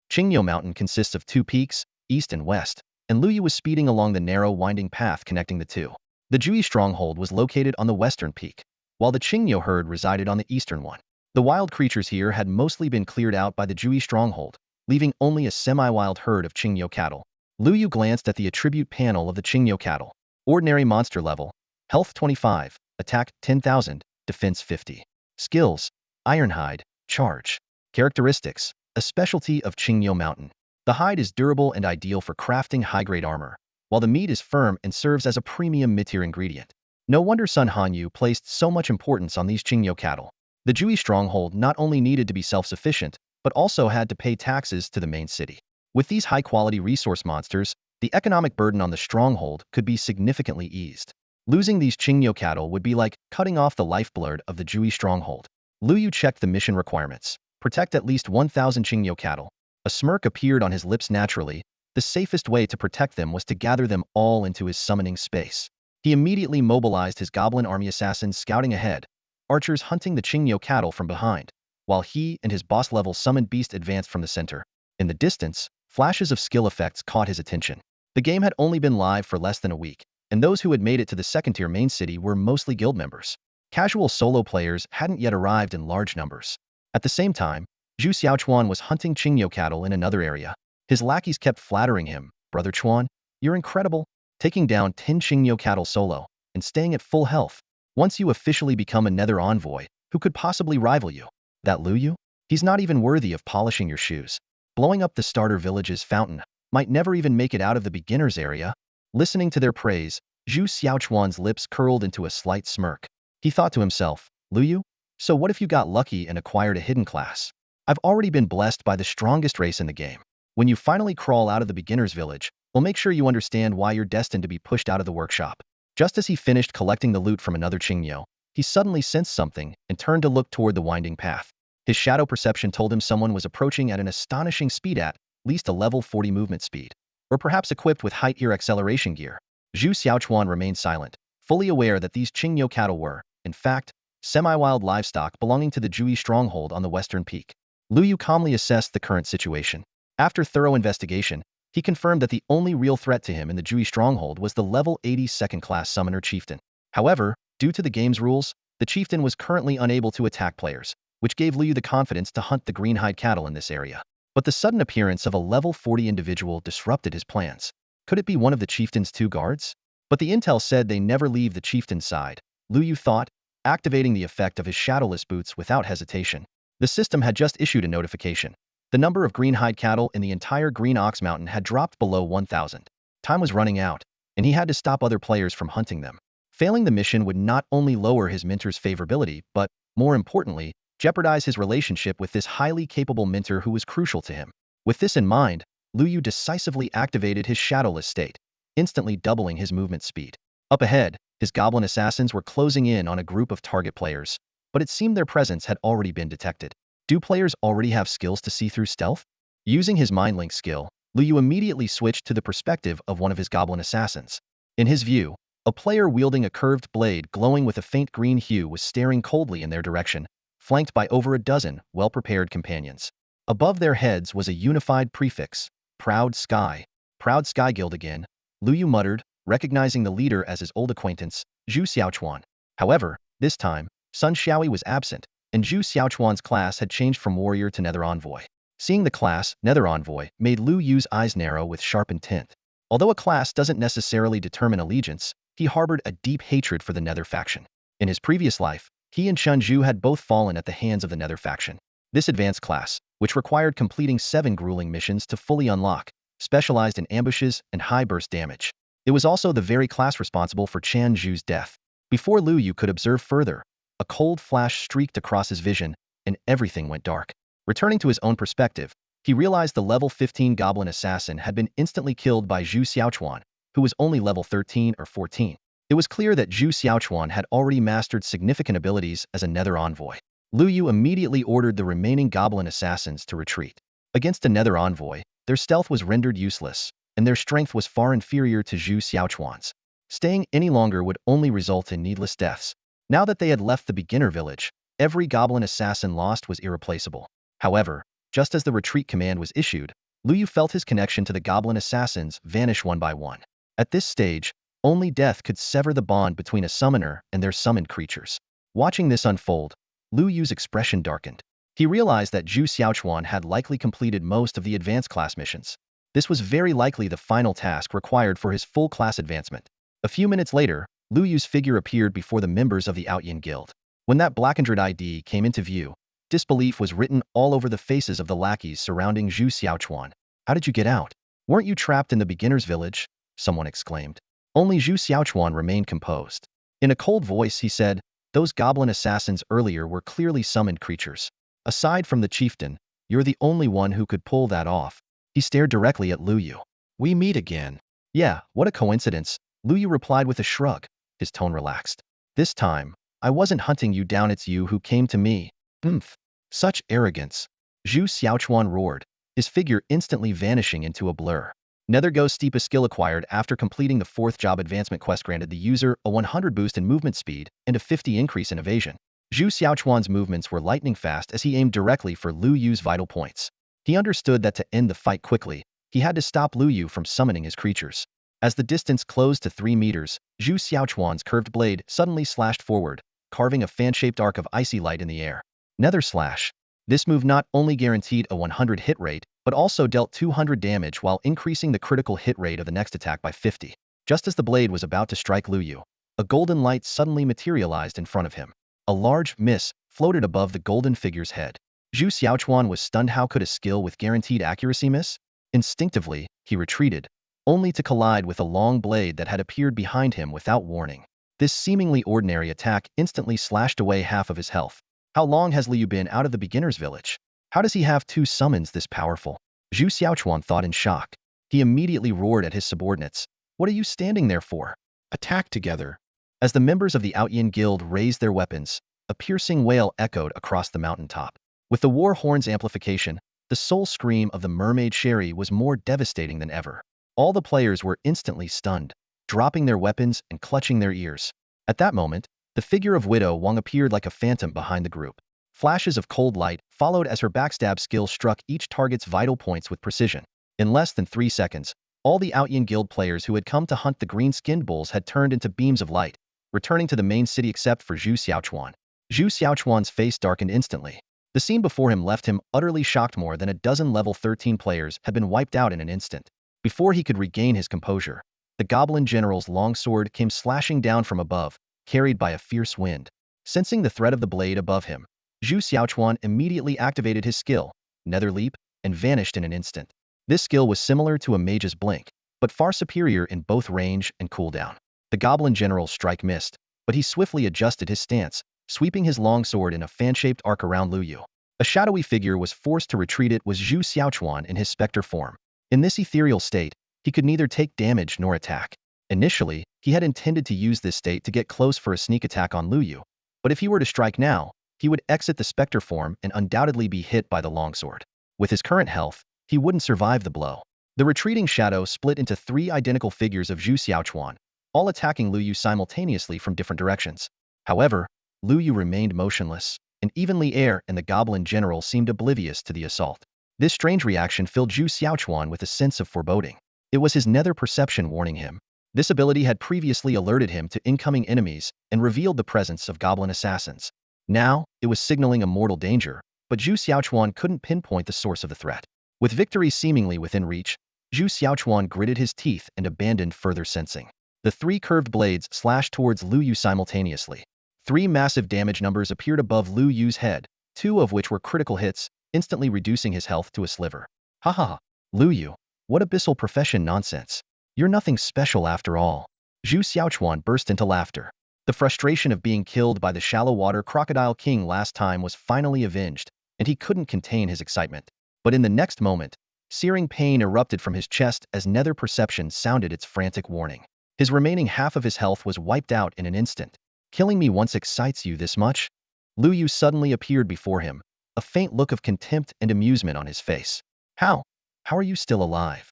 Qingyo Mountain consists of 2 peaks, east and west, and Lu Yu was speeding along the narrow winding path connecting the two. The Jui stronghold was located on the western peak, while the Qingyo herd resided on the eastern one. The wild creatures here had mostly been cleared out by the Jui stronghold, leaving only a semi-wild herd of Qingyo cattle. Lu Yu glanced at the attribute panel of the Qingyo cattle. Ordinary monster level, health 25, attack 10,000, defense 50. Skills, Ironhide, charge. Characteristics, a specialty of Qingyo Mountain. The hide is durable and ideal for crafting high-grade armor, while the meat is firm and serves as a premium mid-tier ingredient. No wonder Sun Hanyu placed so much importance on these Qingyo cattle. The Jui stronghold not only needed to be self-sufficient, but also had to pay taxes to the main city. With these high-quality resource monsters, the economic burden on the stronghold could be significantly eased. Losing these Qingyo cattle would be like cutting off the lifeblood of the Jui stronghold. Lu Yu checked the mission requirements. Protect at least 1,000 Qingyo cattle. A smirk appeared on his lips naturally. The safest way to protect them was to gather them all into his summoning space. He immediately mobilized his goblin army assassins scouting ahead, archers hunting the Qingyo cattle from behind, while he and his boss-level summoned beast advanced from the center. In the distance, flashes of skill effects caught his attention. The game had only been live for less than a week, and those who had made it to the second-tier main city were mostly guild members. Casual solo players hadn't yet arrived in large numbers. At the same time, Zhu Xiaochuan was hunting Qingyo cattle in another area. His lackeys kept flattering him. Brother Chuan, you're incredible, taking down 10 Qingyo cattle solo and staying at full health. Once you officially become a nether envoy, who could possibly rival you? That Lu Yu? He's not even worthy of polishing your shoes. Blowing up the starter village's fountain might never even make it out of the beginner's area. Listening to their praise, Zhu Xiaochuan's lips curled into a slight smirk. He thought to himself, Lu Yu? So what if you got lucky and acquired a hidden class? I've already been blessed by the strongest race in the game. When you finally crawl out of the beginner's village, we'll make sure you understand why you're destined to be pushed out of the workshop. Just as he finished collecting the loot from another Qingyo, he suddenly sensed something and turned to look toward the winding path. His shadow perception told him someone was approaching at an astonishing speed, at least a level 40 movement speed, or perhaps equipped with height-ear acceleration gear. Zhu Xiaochuan remained silent, fully aware that these Qingyo cattle were, in fact, semi-wild livestock belonging to the Jui stronghold on the western peak. Lu Yu calmly assessed the current situation. After thorough investigation, he confirmed that the only real threat to him in the Jui stronghold was the level 80 second-class summoner chieftain. However, due to the game's rules, the chieftain was currently unable to attack players, which gave Lu Yu the confidence to hunt the greenhide cattle in this area. But the sudden appearance of a level 40 individual disrupted his plans. Could it be one of the chieftain's 2 guards? But the intel said they never leave the chieftain's side, Lu Yu thought, activating the effect of his shadowless boots without hesitation. The system had just issued a notification. The number of greenhide cattle in the entire Green Ox Mountain had dropped below 1,000. Time was running out, and he had to stop other players from hunting them. Failing the mission would not only lower his mentor's favorability, but, more importantly, jeopardize his relationship with this highly capable mentor who was crucial to him. With this in mind, Lu Yu decisively activated his shadowless state, instantly doubling his movement speed. Up ahead, his goblin assassins were closing in on a group of target players, but it seemed their presence had already been detected. Do players already have skills to see through stealth? Using his Mind Link skill, Lu Yu immediately switched to the perspective of one of his goblin assassins. In his view, a player wielding a curved blade glowing with a faint green hue was staring coldly in their direction, flanked by over a dozen well-prepared companions. Above their heads was a unified prefix, Proud Sky. Proud Sky Guild again, Lu Yu muttered, recognizing the leader as his old acquaintance, Zhu Xiaochuan. However, this time, Sun Xiaoyi was absent, and Zhu Xiaochuan's class had changed from warrior to Nether Envoy. Seeing the class, Nether Envoy, made Lu Yu's eyes narrow with sharp intent. Although a class doesn't necessarily determine allegiance, he harbored a deep hatred for the Nether faction. In his previous life, he and Chun Zhu had both fallen at the hands of the Nether faction. This advanced class, which required completing 7 grueling missions to fully unlock, specialized in ambushes and high burst damage. It was also the very class responsible for Chan Zhu's death. Before Lu Yu could observe further, a cold flash streaked across his vision, and everything went dark. Returning to his own perspective, he realized the level 15 goblin assassin had been instantly killed by Zhu Xiaochuan, who was only level 13 or 14. It was clear that Zhu Xiaochuan had already mastered significant abilities as a Nether Envoy. Lu Yu immediately ordered the remaining goblin assassins to retreat. Against a Nether Envoy, their stealth was rendered useless, and their strength was far inferior to Zhu Xiaochuan's. Staying any longer would only result in needless deaths. Now that they had left the beginner village, every goblin assassin lost was irreplaceable. However, just as the retreat command was issued, Lu Yu felt his connection to the goblin assassins vanish one by one. At this stage, only death could sever the bond between a summoner and their summoned creatures. Watching this unfold, Lu Yu's expression darkened. He realized that Zhu Xiaochuan had likely completed most of the advanced class missions. This was very likely the final task required for his full class advancement. A few minutes later, Lu Yu's figure appeared before the members of the Outyin Guild. When that blackened ID came into view, disbelief was written all over the faces of the lackeys surrounding Zhu Xiaochuan. How did you get out? Weren't you trapped in the beginner's village? Someone exclaimed. Only Zhu Xiaochuan remained composed. In a cold voice he said, those goblin assassins earlier were clearly summoned creatures. Aside from the chieftain, you're the only one who could pull that off. He stared directly at Lu Yu. We meet again. Yeah, what a coincidence, Lu Yu replied with a shrug. His tone relaxed. This time, I wasn't hunting you down, it's you who came to me. Humph. Such arrogance. Zhu Xiaochuan roared, his figure instantly vanishing into a blur. Nether Ghost Steep, a skill acquired after completing the 4th job advancement quest, granted the user a 100 boost in movement speed and a 50 increase in evasion. Zhu Xiaochuan's movements were lightning fast as he aimed directly for Lu Yu's vital points. He understood that to end the fight quickly, he had to stop Lu Yu from summoning his creatures. As the distance closed to 3 meters, Zhu Xiaochuan's curved blade suddenly slashed forward, carving a fan-shaped arc of icy light in the air. Nether Slash. This move not only guaranteed a 100 hit rate, but also dealt 200 damage while increasing the critical hit rate of the next attack by 50. Just as the blade was about to strike Lu Yu, a golden light suddenly materialized in front of him. A large mist floated above the golden figure's head. Zhu Xiaochuan was stunned. How could a skill with guaranteed accuracy miss? Instinctively, he retreated, only to collide with a long blade that had appeared behind him without warning. This seemingly ordinary attack instantly slashed away half of his health. How long has Lu Yu been out of the beginner's village? How does he have 2 summons this powerful? Zhu Xiaochuan thought in shock. He immediately roared at his subordinates. What are you standing there for? Attack together. As the members of the Outyin Guild raised their weapons, a piercing wail echoed across the mountaintop. With the war horn's amplification, the soul scream of the mermaid Sherry was more devastating than ever. All the players were instantly stunned, dropping their weapons and clutching their ears. At that moment, the figure of Widow Wang appeared like a phantom behind the group. Flashes of cold light followed as her backstab skill struck each target's vital points with precision. In less than 3 seconds, all the Outyin Guild players who had come to hunt the green-skinned bulls had turned into beams of light, returning to the main city except for Zhu Xiaochuan. Zhu Xiaochuan's face darkened instantly. The scene before him left him utterly shocked. More than a dozen level 13 players had been wiped out in an instant. Before he could regain his composure, the Goblin General's longsword came slashing down from above, carried by a fierce wind. Sensing the threat of the blade above him, Zhu Xiaochuan immediately activated his skill, Nether Leap, and vanished in an instant. This skill was similar to a mage's blink, but far superior in both range and cooldown. The Goblin General's strike missed, but he swiftly adjusted his stance, sweeping his longsword in a fan-shaped arc around Lu Yu. A shadowy figure was forced to retreat. It was Zhu Xiaochuan in his specter form. In this ethereal state, he could neither take damage nor attack. Initially, he had intended to use this state to get close for a sneak attack on Lu Yu, but if he were to strike now, he would exit the specter form and undoubtedly be hit by the longsword. With his current health, he wouldn't survive the blow. The retreating shadow split into three identical figures of Zhu Xiaochuan, all attacking Lu Yu simultaneously from different directions. However, Lu Yu remained motionless, and even Li Er and the goblin general seemed oblivious to the assault. This strange reaction filled Zhu Xiaochuan with a sense of foreboding. It was his nether perception warning him. This ability had previously alerted him to incoming enemies and revealed the presence of goblin assassins. Now, it was signaling a mortal danger, but Zhu Xiaochuan couldn't pinpoint the source of the threat. With victory seemingly within reach, Zhu Xiaochuan gritted his teeth and abandoned further sensing. The three curved blades slashed towards Lu Yu simultaneously. Three massive damage numbers appeared above Lu Yu's head, two of which were critical hits, instantly reducing his health to a sliver. Ha ha ha, Lu Yu, what abyssal profession nonsense. You're nothing special after all. Zhu Xiaochuan burst into laughter. The frustration of being killed by the shallow water crocodile king last time was finally avenged, and he couldn't contain his excitement. But in the next moment, searing pain erupted from his chest as nether perception sounded its frantic warning. His remaining half of his health was wiped out in an instant. Killing me once excites you this much? Lu Yu suddenly appeared before him, a faint look of contempt and amusement on his face. How? How are you still alive?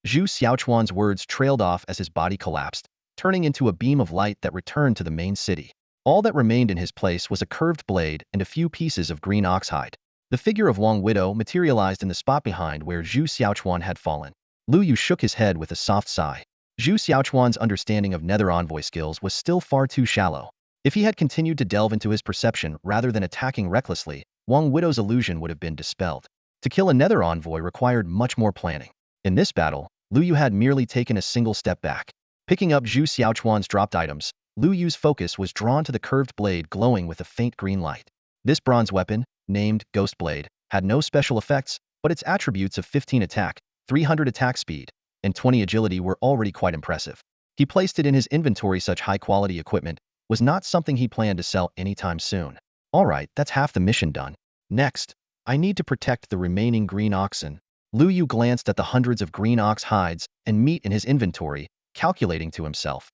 Zhu Xiaochuan's words trailed off as his body collapsed, turning into a beam of light that returned to the main city. All that remained in his place was a curved blade and a few pieces of green oxhide. The figure of Wang Widow materialized in the spot behind where Zhu Xiaochuan had fallen. Lu Yu shook his head with a soft sigh. Zhu Xiaochuan's understanding of nether envoy skills was still far too shallow. If he had continued to delve into his perception rather than attacking recklessly, Wang Widow's illusion would have been dispelled. To kill a nether envoy required much more planning. In this battle, Lu Yu had merely taken a single step back. Picking up Zhu Xiaochuan's dropped items, Lu Yu's focus was drawn to the curved blade glowing with a faint green light. This bronze weapon, named Ghost Blade, had no special effects, but its attributes of 15 attack, 300 attack speed, and 20 agility were already quite impressive. He placed it in his inventory. Such high-quality equipment was not something he planned to sell anytime soon. Alright, that's half the mission done. Next, I need to protect the remaining green oxen. Lu Yu glanced at the hundreds of green ox hides and meat in his inventory, calculating to himself.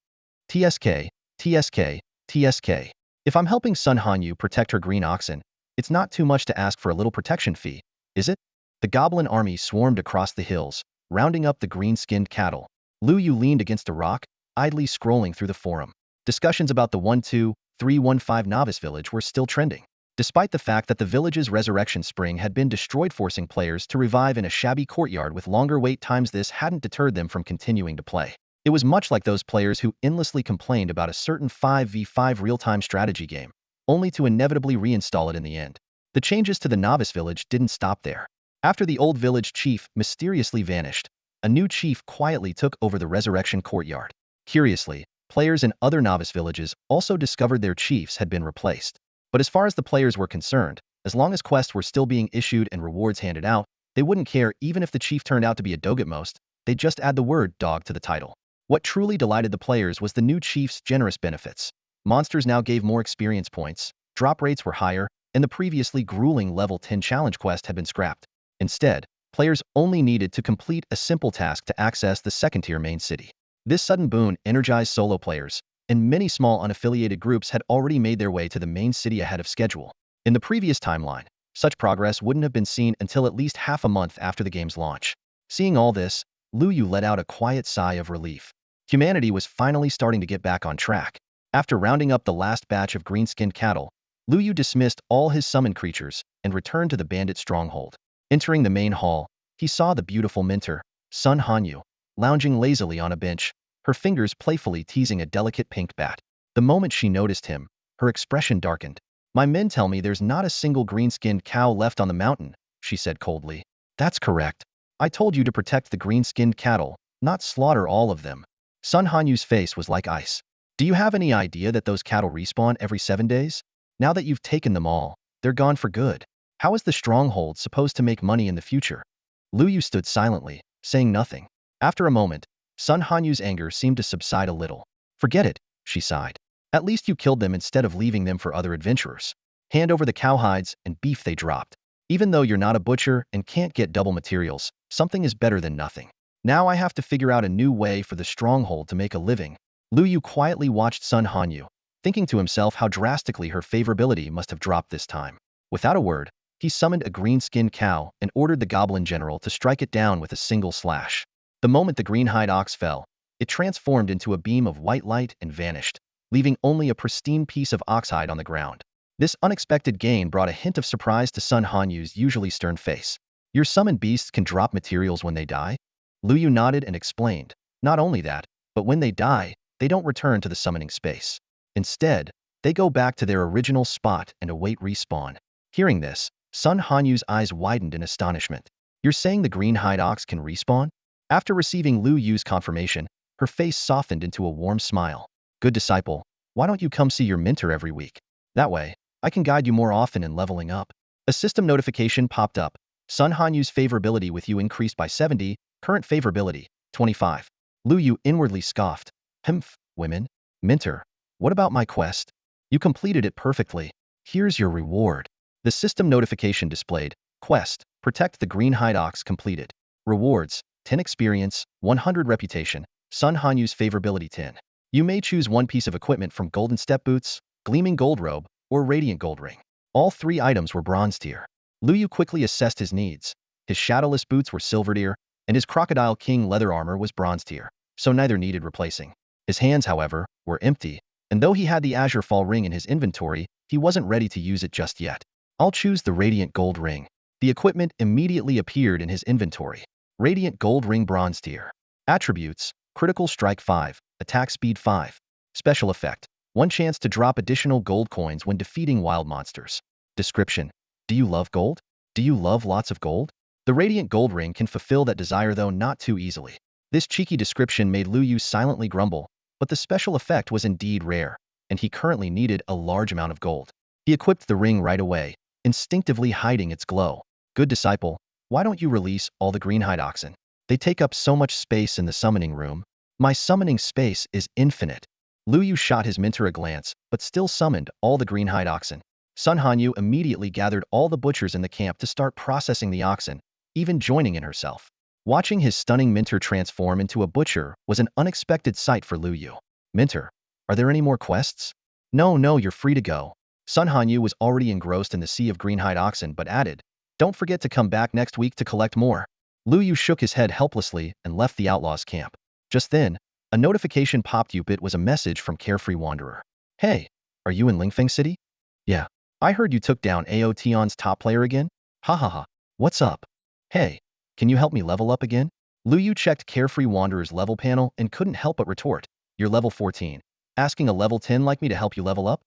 TSK, TSK, TSK. If I'm helping Sun Hanyu protect her green oxen, it's not too much to ask for a little protection fee, is it? The goblin army swarmed across the hills, rounding up the green-skinned cattle. Lu Yu leaned against a rock, idly scrolling through the forum. Discussions about the 1-2-3-1-5 novice village were still trending. Despite the fact that the village's resurrection spring had been destroyed, forcing players to revive in a shabby courtyard with longer wait times, this hadn't deterred them from continuing to play. It was much like those players who endlessly complained about a certain 5v5 real-time strategy game, only to inevitably reinstall it in the end. The changes to the novice village didn't stop there. After the old village chief mysteriously vanished, a new chief quietly took over the resurrection courtyard. Curiously, players in other novice villages also discovered their chiefs had been replaced. But as far as the players were concerned, as long as quests were still being issued and rewards handed out, they wouldn't care even if the chief turned out to be a dog at most. They'd just add the word dog to the title. What truly delighted the players was the new chief's generous benefits. Monsters now gave more experience points, drop rates were higher, and the previously grueling level 10 challenge quest had been scrapped. Instead, players only needed to complete a simple task to access the second-tier main city. This sudden boon energized solo players, and many small unaffiliated groups had already made their way to the main city ahead of schedule. In the previous timeline, such progress wouldn't have been seen until at least half a month after the game's launch. Seeing all this, Lu Yu let out a quiet sigh of relief. Humanity was finally starting to get back on track. After rounding up the last batch of green-skinned cattle, Lu Yu dismissed all his summoned creatures and returned to the bandit stronghold. Entering the main hall, he saw the beautiful mentor, Sun Hanyu, lounging lazily on a bench, her fingers playfully teasing a delicate pink bat. The moment she noticed him, her expression darkened. My men tell me there's not a single green-skinned cow left on the mountain, she said coldly. That's correct. I told you to protect the green-skinned cattle, not slaughter all of them. Sun Hanyu's face was like ice. Do you have any idea that those cattle respawn every 7 days? Now that you've taken them all, they're gone for good. How is the stronghold supposed to make money in the future? Lu Yu stood silently, saying nothing. After a moment, Sun Hanyu's anger seemed to subside a little. Forget it, she sighed. At least you killed them instead of leaving them for other adventurers. Hand over the cowhides and beef they dropped. Even though you're not a butcher and can't get double materials, something is better than nothing. Now I have to figure out a new way for the stronghold to make a living. Lu Yu quietly watched Sun Hanyu, thinking to himself how drastically her favorability must have dropped this time. Without a word, he summoned a green-skinned cow and ordered the goblin general to strike it down with a single slash. The moment the green-hide ox fell, it transformed into a beam of white light and vanished, leaving only a pristine piece of oxhide on the ground. This unexpected gain brought a hint of surprise to Sun Hanyu's usually stern face. Your summoned beasts can drop materials when they die? Lu Yu nodded and explained. Not only that, but when they die, they don't return to the summoning space. Instead, they go back to their original spot and await respawn. Hearing this, Sun Hanyu's eyes widened in astonishment. You're saying the green-hide ox can respawn? After receiving Lu Yu's confirmation, her face softened into a warm smile. Good disciple, why don't you come see your mentor every week? That way, I can guide you more often in leveling up. A system notification popped up. Sun Hanyu's favorability with you increased by 70, current favorability, 25. Lu Yu inwardly scoffed. Humph, women. Mentor, what about my quest? You completed it perfectly. Here's your reward. The system notification displayed. Quest, protect the green-hide ox completed. Rewards, 10 experience, 100 reputation, Sun Hanyu's favorability 10. You may choose one piece of equipment from golden step boots, gleaming gold robe, or radiant gold ring. All 3 items were bronze tier. Lu Yu quickly assessed his needs. His shadowless boots were silver tier, and his crocodile king leather armor was bronze tier, so neither needed replacing. His hands, however, were empty, and though he had the azure fall ring in his inventory, he wasn't ready to use it just yet. I'll choose the radiant gold ring. The equipment immediately appeared in his inventory. Radiant gold ring bronze tier. Attributes, critical strike 5, attack speed 5. Special effect, 1 chance to drop additional gold coins when defeating wild monsters. Description, do you love gold? Do you love lots of gold? The radiant gold ring can fulfill that desire, though not too easily. This cheeky description made Lu Yu silently grumble, but the special effect was indeed rare, and he currently needed a large amount of gold. He equipped the ring right away, instinctively hiding its glow. Good disciple, why don't you release all the green-hide oxen? They take up so much space in the summoning room. My summoning space is infinite. Lu Yu shot his mentor a glance, but still summoned all the green-hide oxen. Sun Hanyu immediately gathered all the butchers in the camp to start processing the oxen, even joining in herself. Watching his stunning mentor transform into a butcher was an unexpected sight for Lu Yu. Mentor, are there any more quests? No, you're free to go. Sun Hanyu was already engrossed in the sea of green-hide oxen but added, don't forget to come back next week to collect more. Lu Yu shook his head helplessly and left the outlaws' camp. Just then, a notification popped up. It was a message from Carefree Wanderer. Hey, are you in Lingfeng City? Yeah. I heard you took down Aotion's top player again? Ha ha ha. What's up? Hey, can you help me level up again? Lu Yu checked Carefree Wanderer's level panel and couldn't help but retort. You're level 14. Asking a level 10 like me to help you level up?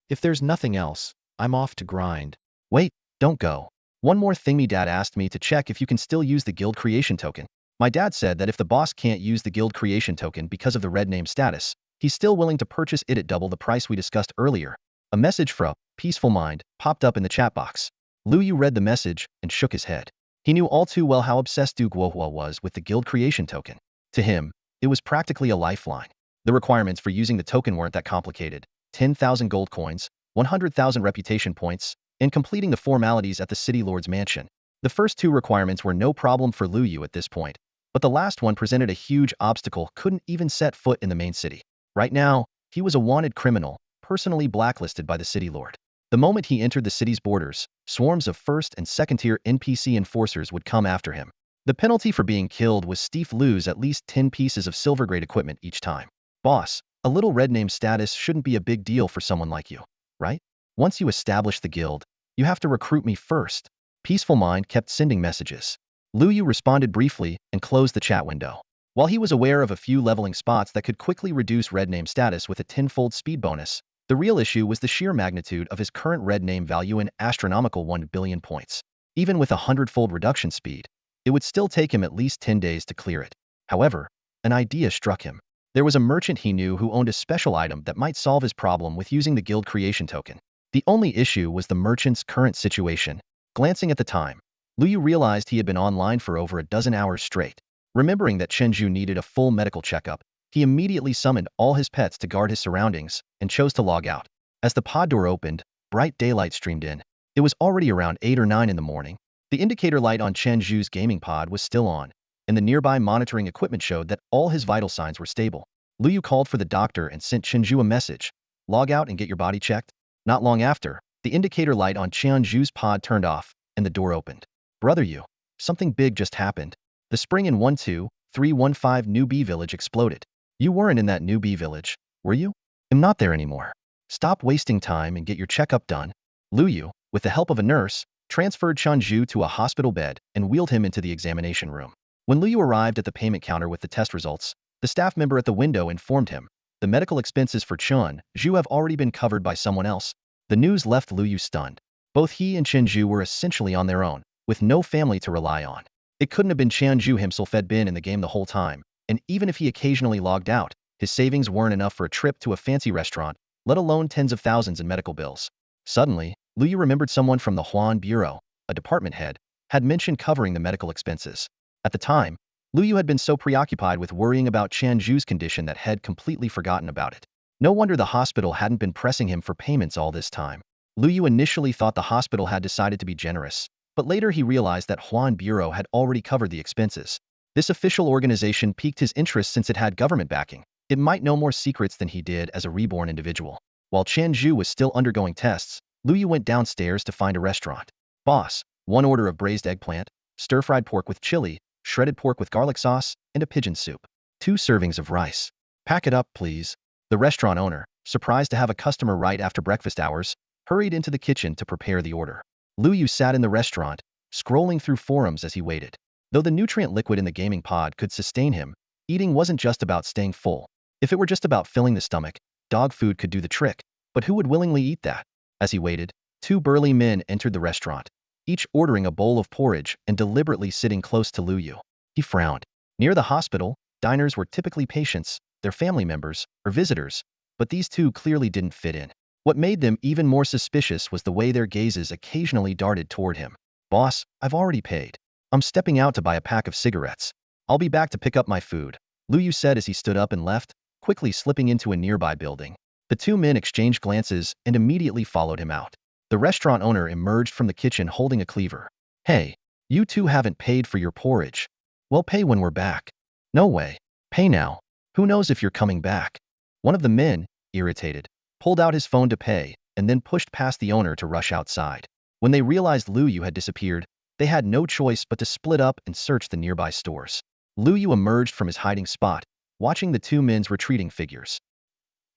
If there's nothing else, I'm off to grind. Wait, don't go. One more thing, me dad asked me to check if you can still use the guild creation token. My dad said that if the boss can't use the guild creation token because of the red name status, he's still willing to purchase it at double the price we discussed earlier. A message from Peaceful Mind popped up in the chat box. Lu Yu read the message and shook his head. He knew all too well how obsessed Du Guohua was with the guild creation token. To him, it was practically a lifeline. The requirements for using the token weren't that complicated. 10,000 gold coins, 100,000 reputation points, and completing the formalities at the City Lord's mansion. The first 2 requirements were no problem for Lu Yu at this point, but the last one presented a huge obstacle. Couldn't even set foot in the main city. Right now, he was a wanted criminal, personally blacklisted by the City Lord. The moment he entered the city's borders, swarms of first and second-tier NPC enforcers would come after him. The penalty for being killed was Steve lose at least 10 pieces of silver-grade equipment each time. Boss, a little red name status shouldn't be a big deal for someone like you, right? Once you establish the guild, you have to recruit me first. Peaceful Mind kept sending messages. Lu Yu responded briefly and closed the chat window. While he was aware of a few leveling spots that could quickly reduce red name status with a 10-fold speed bonus, the real issue was the sheer magnitude of his current red name value in astronomical 1 billion points. Even with a 100-fold reduction speed, it would still take him at least 10 days to clear it. However, an idea struck him. There was a merchant he knew who owned a special item that might solve his problem with using the guild creation token. The only issue was the merchant's current situation. Glancing at the time, Lu Yu realized he had been online for over a dozen hours straight. Remembering that Chenju needed a full medical checkup, he immediately summoned all his pets to guard his surroundings and chose to log out. As the pod door opened, bright daylight streamed in. It was already around 8 or 9 in the morning. The indicator light on Chenju's gaming pod was still on, and the nearby monitoring equipment showed that all his vital signs were stable. Lu Yu called for the doctor and sent Chenju a message. Log out and get your body checked. Not long after, the indicator light on Chenju's pod turned off, and the door opened. Brother Yu, something big just happened. The spring in 1-2, 315 New Bee Village exploded. You weren't in that New Bee Village, were you? I'm not there anymore. Stop wasting time and get your checkup done. Lu Yu, with the help of a nurse, transferred Chunju to a hospital bed and wheeled him into the examination room. When Lu Yu arrived at the payment counter with the test results, the staff member at the window informed him, the medical expenses for Chunju have already been covered by someone else. The news left Lu Yu stunned. Both he and Chunju were essentially on their own, with no family to rely on. It couldn't have been Chunju himself had been in the game the whole time, and even if he occasionally logged out, his savings weren't enough for a trip to a fancy restaurant, let alone tens of thousands in medical bills. Suddenly, Lu Yu remembered someone from the Huan Bureau, a department head, had mentioned covering the medical expenses. At the time, Lu Yu had been so preoccupied with worrying about Chunju's condition that had completely forgotten about it. No wonder the hospital hadn't been pressing him for payments all this time. Lu Yu initially thought the hospital had decided to be generous, but later he realized that Huan Bureau had already covered the expenses. This official organization piqued his interest since it had government backing. It might know more secrets than he did as a reborn individual. While Chunju was still undergoing tests, Lu Yu went downstairs to find a restaurant. Boss, one order of braised eggplant, stir-fried pork with chili, shredded pork with garlic sauce, and a pigeon soup. 2 servings of rice. Pack it up, please. The restaurant owner, surprised to have a customer right after breakfast hours, hurried into the kitchen to prepare the order. Lu Yu sat in the restaurant, scrolling through forums as he waited. Though the nutrient liquid in the gaming pod could sustain him, eating wasn't just about staying full. If it were just about filling the stomach, dog food could do the trick, but who would willingly eat that? As he waited, 2 burly men entered the restaurant, each ordering a bowl of porridge and deliberately sitting close to Lu Yu. He frowned. Near the hospital, diners were typically patients, their family members, or visitors, but these 2 clearly didn't fit in. What made them even more suspicious was the way their gazes occasionally darted toward him. Boss, I've already paid. I'm stepping out to buy a pack of cigarettes. I'll be back to pick up my food, Lu Yu said as he stood up and left, quickly slipping into a nearby building. The 2 men exchanged glances and immediately followed him out. The restaurant owner emerged from the kitchen holding a cleaver. Hey, you 2 haven't paid for your porridge. We'll pay when we're back. No way. Pay now. Who knows if you're coming back? One of the men, irritated, pulled out his phone to pay and then pushed past the owner to rush outside. When they realized Lu Yu had disappeared, they had no choice but to split up and search the nearby stores. Lu Yu emerged from his hiding spot, watching the 2 men's retreating figures.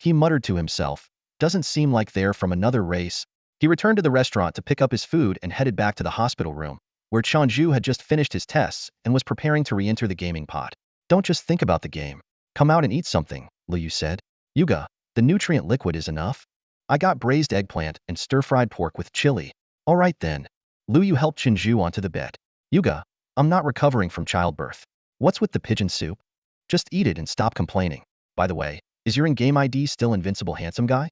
He muttered to himself, doesn't seem like they're from another race. He returned to the restaurant to pick up his food and headed back to the hospital room, where Chunju had just finished his tests and was preparing to re-enter the gaming pod. Don't just think about the game. Come out and eat something, Lu Yu said. Yuga, the nutrient liquid is enough. I got braised eggplant and stir-fried pork with chili. All right then. Lu Yu helped Chunju onto the bed. Yuga, I'm not recovering from childbirth. What's with the pigeon soup? Just eat it and stop complaining. By the way, is your in-game ID still Invincible Handsome Guy?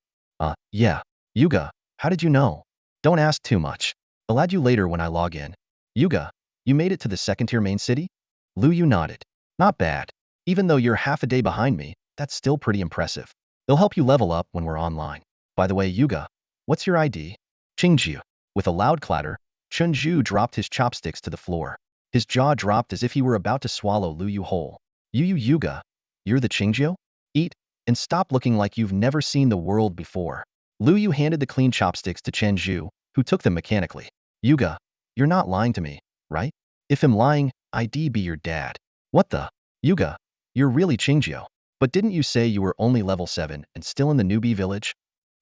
Yeah. Yuga, how did you know? Don't ask too much. I'll add you later when I log in. Yuga, you made it to the 2nd-tier main city? Lu Yu nodded. Not bad. Even though you're half a day behind me, that's still pretty impressive. They'll help you level up when we're online. By the way, Yuga, what's your ID? Chingju. With a loud clatter, Chunju dropped his chopsticks to the floor. His jaw dropped as if he were about to swallow Lu Yu whole. Yuga, you're the Chingju? Eat, and stop looking like you've never seen the world before. Lu Yu handed the clean chopsticks to Chunju, who took them mechanically. Yuga, you're not lying to me, right? If I'm lying, I'd be your dad. What the? Yuga, you're really Chingju. But didn't you say you were only level 7 and still in the newbie village?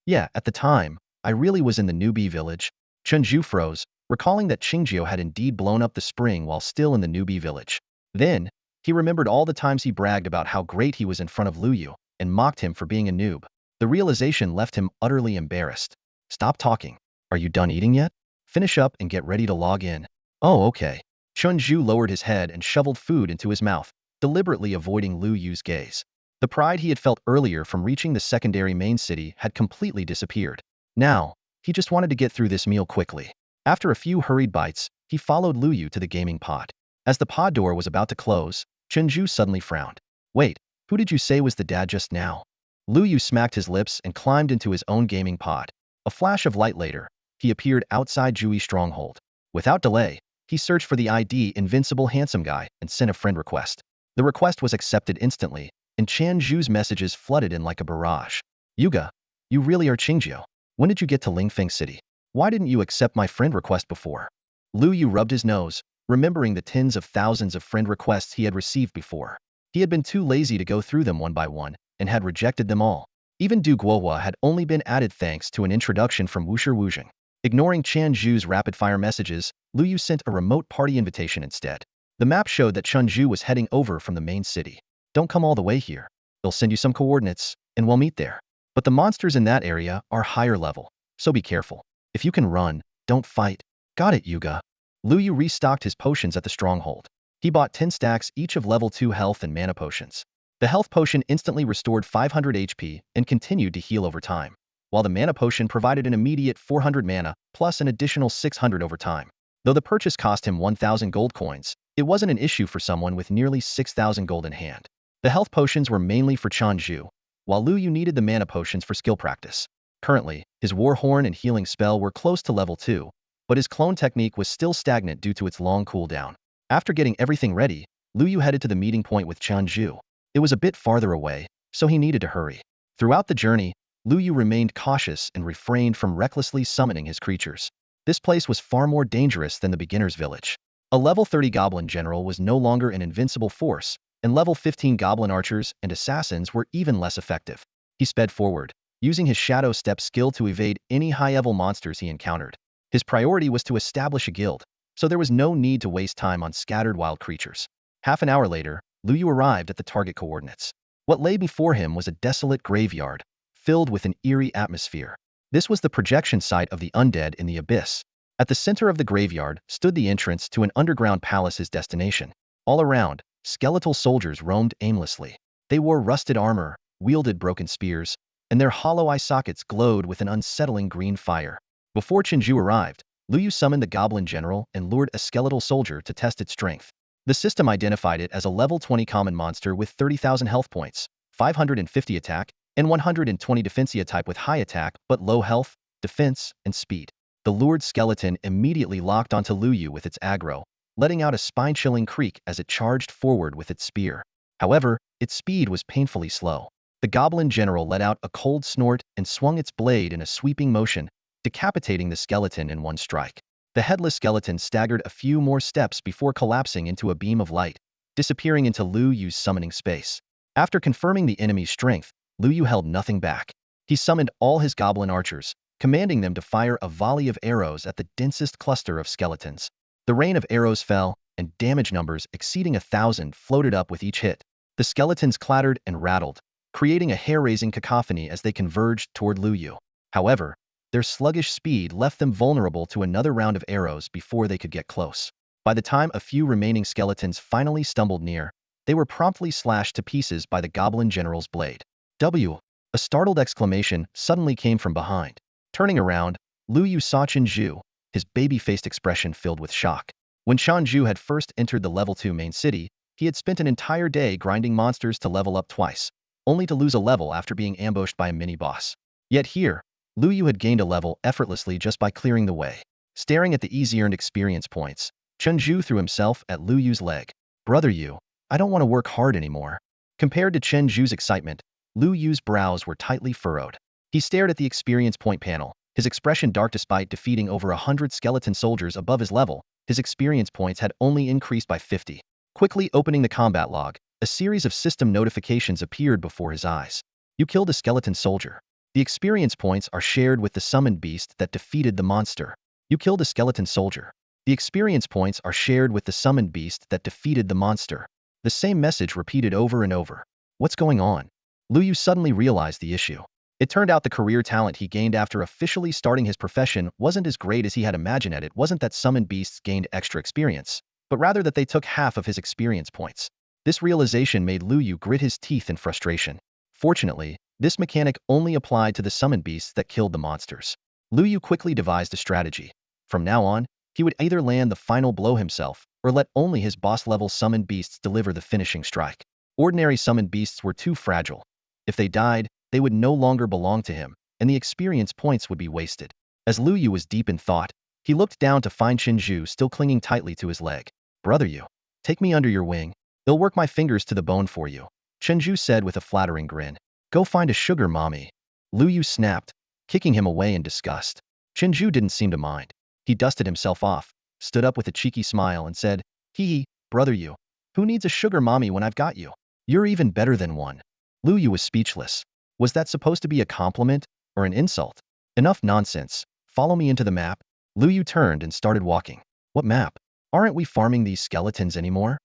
Yeah, at the time, I really was in the newbie village. Chunju froze, recalling that Chingju had indeed blown up the spring while still in the newbie village. Then, he remembered all the times he bragged about how great he was in front of Lu Yu and mocked him for being a noob. The realization left him utterly embarrassed. Stop talking. Are you done eating yet? Finish up and get ready to log in. Oh, okay. Chunju lowered his head and shoveled food into his mouth, deliberately avoiding Lu Yu's gaze. The pride he had felt earlier from reaching the secondary main city had completely disappeared. Now, he just wanted to get through this meal quickly. After a few hurried bites, he followed Lu Yu to the gaming pod. As the pod door was about to close, Chunju suddenly frowned. Wait, who did you say was the dad just now? Lu Yu smacked his lips and climbed into his own gaming pod. A flash of light later, he appeared outside Jui's stronghold. Without delay, he searched for the ID Invincible Handsome Guy and sent a friend request. The request was accepted instantly, and Chunju's messages flooded in like a barrage. Yuga, you really are Chingju. When did you get to Lingfeng City? Why didn't you accept my friend request before? Lu Yu rubbed his nose, remembering the tens of thousands of friend requests he had received before. He had been too lazy to go through them one by one, and had rejected them all. Even Du Guohua had only been added thanks to an introduction from Wushi Wuzheng. Ignoring Chen Zhu's rapid-fire messages, Lu Yu sent a remote party invitation instead. The map showed that Chen Zhu was heading over from the main city. Don't come all the way here. They'll send you some coordinates, and we'll meet there. But the monsters in that area are higher level, so be careful. If you can run, don't fight. Got it, Yuga. Lu Yu restocked his potions at the stronghold. He bought 10 stacks each of level 2 health and mana potions. The health potion instantly restored 500 HP and continued to heal over time, while the mana potion provided an immediate 400 mana plus an additional 600 over time. Though the purchase cost him 1,000 gold coins, it wasn't an issue for someone with nearly 6,000 gold in hand. The health potions were mainly for Chen Zhu, while Lu Yu needed the mana potions for skill practice. Currently, his War Horn and healing spell were close to level 2, but his clone technique was still stagnant due to its long cooldown. After getting everything ready, Lu Yu headed to the meeting point with Chen Zhu. It was a bit farther away, so he needed to hurry. Throughout the journey, Lu Yu remained cautious and refrained from recklessly summoning his creatures. This place was far more dangerous than the beginner's village. A level 30 goblin general was no longer an invincible force, and level 15 goblin archers and assassins were even less effective. He sped forward, using his shadow step skill to evade any high-level monsters he encountered. His priority was to establish a guild, so there was no need to waste time on scattered wild creatures. Half an hour later, Lu Yu arrived at the target coordinates. What lay before him was a desolate graveyard, filled with an eerie atmosphere. This was the projection site of the undead in the abyss. At the center of the graveyard stood the entrance to an underground palace's destination. All around, skeletal soldiers roamed aimlessly. They wore rusted armor, wielded broken spears, and their hollow eye sockets glowed with an unsettling green fire. Before Chen Zhu arrived, Lu Yu summoned the goblin general and lured a skeletal soldier to test its strength. The system identified it as a level 20 common monster with 30,000 health points, 550 attack, and 120 defensia type with high attack but low health, defense, and speed. The lured skeleton immediately locked onto Lu Yu with its aggro, letting out a spine-chilling creak as it charged forward with its spear. However, its speed was painfully slow. The goblin general let out a cold snort and swung its blade in a sweeping motion, decapitating the skeleton in one strike. The headless skeleton staggered a few more steps before collapsing into a beam of light, disappearing into Lu Yu's summoning space. After confirming the enemy's strength, Lu Yu held nothing back. He summoned all his goblin archers, commanding them to fire a volley of arrows at the densest cluster of skeletons. The rain of arrows fell, and damage numbers exceeding 1,000 floated up with each hit. The skeletons clattered and rattled, creating a hair-raising cacophony as they converged toward Lu Yu. However, their sluggish speed left them vulnerable to another round of arrows before they could get close. By the time a few remaining skeletons finally stumbled near, they were promptly slashed to pieces by the goblin general's blade. W! A startled exclamation suddenly came from behind. Turning around, Lu Yu saw Chen Zhu, his baby-faced expression filled with shock. When Chen Zhu had first entered the level 2 main city, he had spent an entire day grinding monsters to level up twice, only to lose a level after being ambushed by a mini-boss. Yet here, Lu Yu had gained a level effortlessly just by clearing the way. Staring at the easy-earned experience points, Chen Zhu threw himself at Lu Yu's leg. Brother Yu, I don't want to work hard anymore. Compared to Chen Zhu's excitement, Lu Yu's brows were tightly furrowed. He stared at the experience point panel, his expression dark. Despite defeating over 100 skeleton soldiers above his level, his experience points had only increased by 50. Quickly opening the combat log, a series of system notifications appeared before his eyes. You killed a skeleton soldier. The experience points are shared with the summoned beast that defeated the monster. You killed a skeleton soldier. The experience points are shared with the summoned beast that defeated the monster. The same message repeated over and over. What's going on? Lu Yu suddenly realized the issue. It turned out the career talent he gained after officially starting his profession wasn't as great as he had imagined. It wasn't that summoned beasts gained extra experience, but rather that they took half of his experience points. This realization made Lu Yu grit his teeth in frustration. Fortunately, this mechanic only applied to the summoned beasts that killed the monsters. Lu Yu quickly devised a strategy. From now on, he would either land the final blow himself, or let only his boss-level summoned beasts deliver the finishing strike. Ordinary summoned beasts were too fragile. If they died, they would no longer belong to him, and the experience points would be wasted. As Lu Yu was deep in thought, he looked down to find Chen Zhu still clinging tightly to his leg. Brother Yu, take me under your wing. I'll work my fingers to the bone for you, Chen Zhu said with a flattering grin. Go find a sugar mommy. Lu Yu snapped, kicking him away in disgust. Chen Zhu didn't seem to mind. He dusted himself off, stood up with a cheeky smile and said, "Hee hee, brother you. Who needs a sugar mommy when I've got you? You're even better than one." Lu Yu was speechless. Was that supposed to be a compliment or an insult? Enough nonsense. Follow me into the map. Lu Yu turned and started walking. What map? Aren't we farming these skeletons anymore?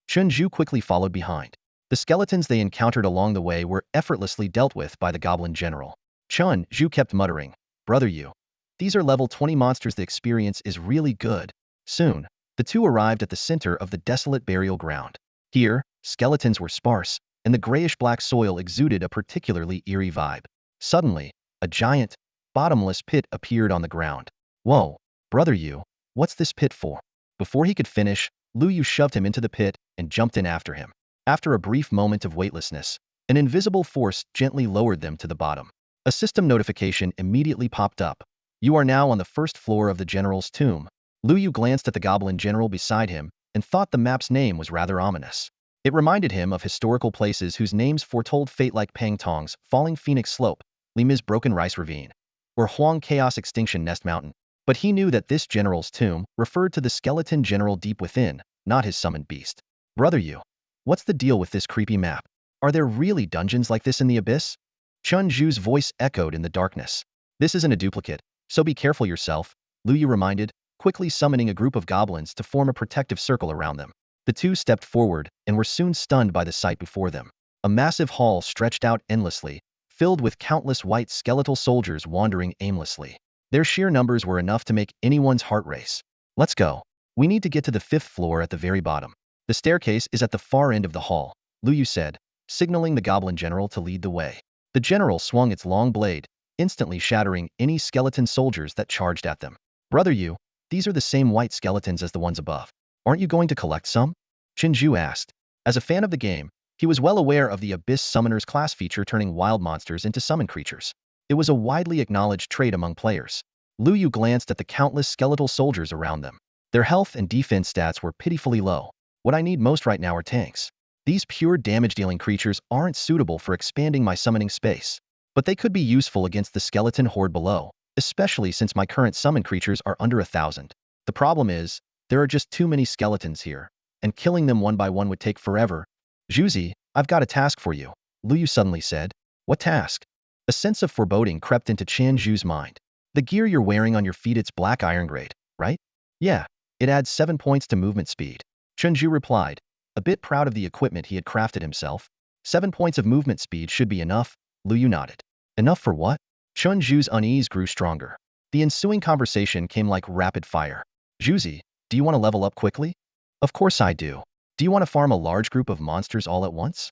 Chun Zhu quickly followed behind. The skeletons they encountered along the way were effortlessly dealt with by the goblin general. Chun Zhu kept muttering, "Brother you. These are level 20 monsters. The experience is really good." Soon, the two arrived at the center of the desolate burial ground. Here, skeletons were sparse, and the grayish-black soil exuded a particularly eerie vibe. Suddenly, a giant, bottomless pit appeared on the ground. "Whoa, brother you, what's this pit for?" Before he could finish, Lu Yu shoved him into the pit and jumped in after him. After a brief moment of weightlessness, an invisible force gently lowered them to the bottom. A system notification immediately popped up. "You are now on the first floor of the general's tomb." Lu Yu glanced at the goblin general beside him and thought the map's name was rather ominous. It reminded him of historical places whose names foretold fate, like Pangtong's Falling Phoenix Slope, Lima's Broken Rice Ravine, or Huang Chaos Extinction Nest Mountain. But he knew that this general's tomb referred to the skeleton general deep within, not his summoned beast. "Brother you, what's the deal with this creepy map? Are there really dungeons like this in the abyss?" Chun Zhu's voice echoed in the darkness. "This isn't a duplicate, so be careful yourself," Lu Yu reminded, quickly summoning a group of goblins to form a protective circle around them. The two stepped forward and were soon stunned by the sight before them. A massive hall stretched out endlessly, filled with countless white skeletal soldiers wandering aimlessly. Their sheer numbers were enough to make anyone's heart race. "Let's go. We need to get to the 5th floor at the very bottom. The staircase is at the far end of the hall," Lu Yu said, signaling the goblin general to lead the way. The general swung its long blade, instantly shattering any skeleton soldiers that charged at them. "Brother you, these are the same white skeletons as the ones above. Aren't you going to collect some?" Qin Zhu asked. As a fan of the game, he was well aware of the Abyss Summoners class feature turning wild monsters into summoned creatures. It was a widely acknowledged trait among players. Lu Yu glanced at the countless skeletal soldiers around them. Their health and defense stats were pitifully low. "What I need most right now are tanks. These pure damage-dealing creatures aren't suitable for expanding my summoning space. But they could be useful against the skeleton horde below, especially since my current summoned creatures are under 1,000. The problem is, there are just too many skeletons here, and killing them one by one would take forever." "Zhuzi, I've got a task for you," Lu Yu suddenly said. "What task?" A sense of foreboding crept into Chan Zhu's mind. "The gear you're wearing on your feet, it's black iron grade, right?" "Yeah, it adds 7 points to movement speed," Chun Zhu replied, a bit proud of the equipment he had crafted himself. 7 points of movement speed should be enough," Lu Yu nodded. "Enough for what?" Chun Zhu's unease grew stronger. The ensuing conversation came like rapid fire. "Zhuzi, do you want to level up quickly?" "Of course I do." "Do you want to farm a large group of monsters all at once?"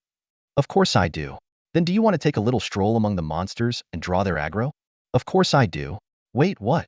"Of course I do." "Then do you want to take a little stroll among the monsters and draw their aggro?" "Of course I do." "Wait, what?"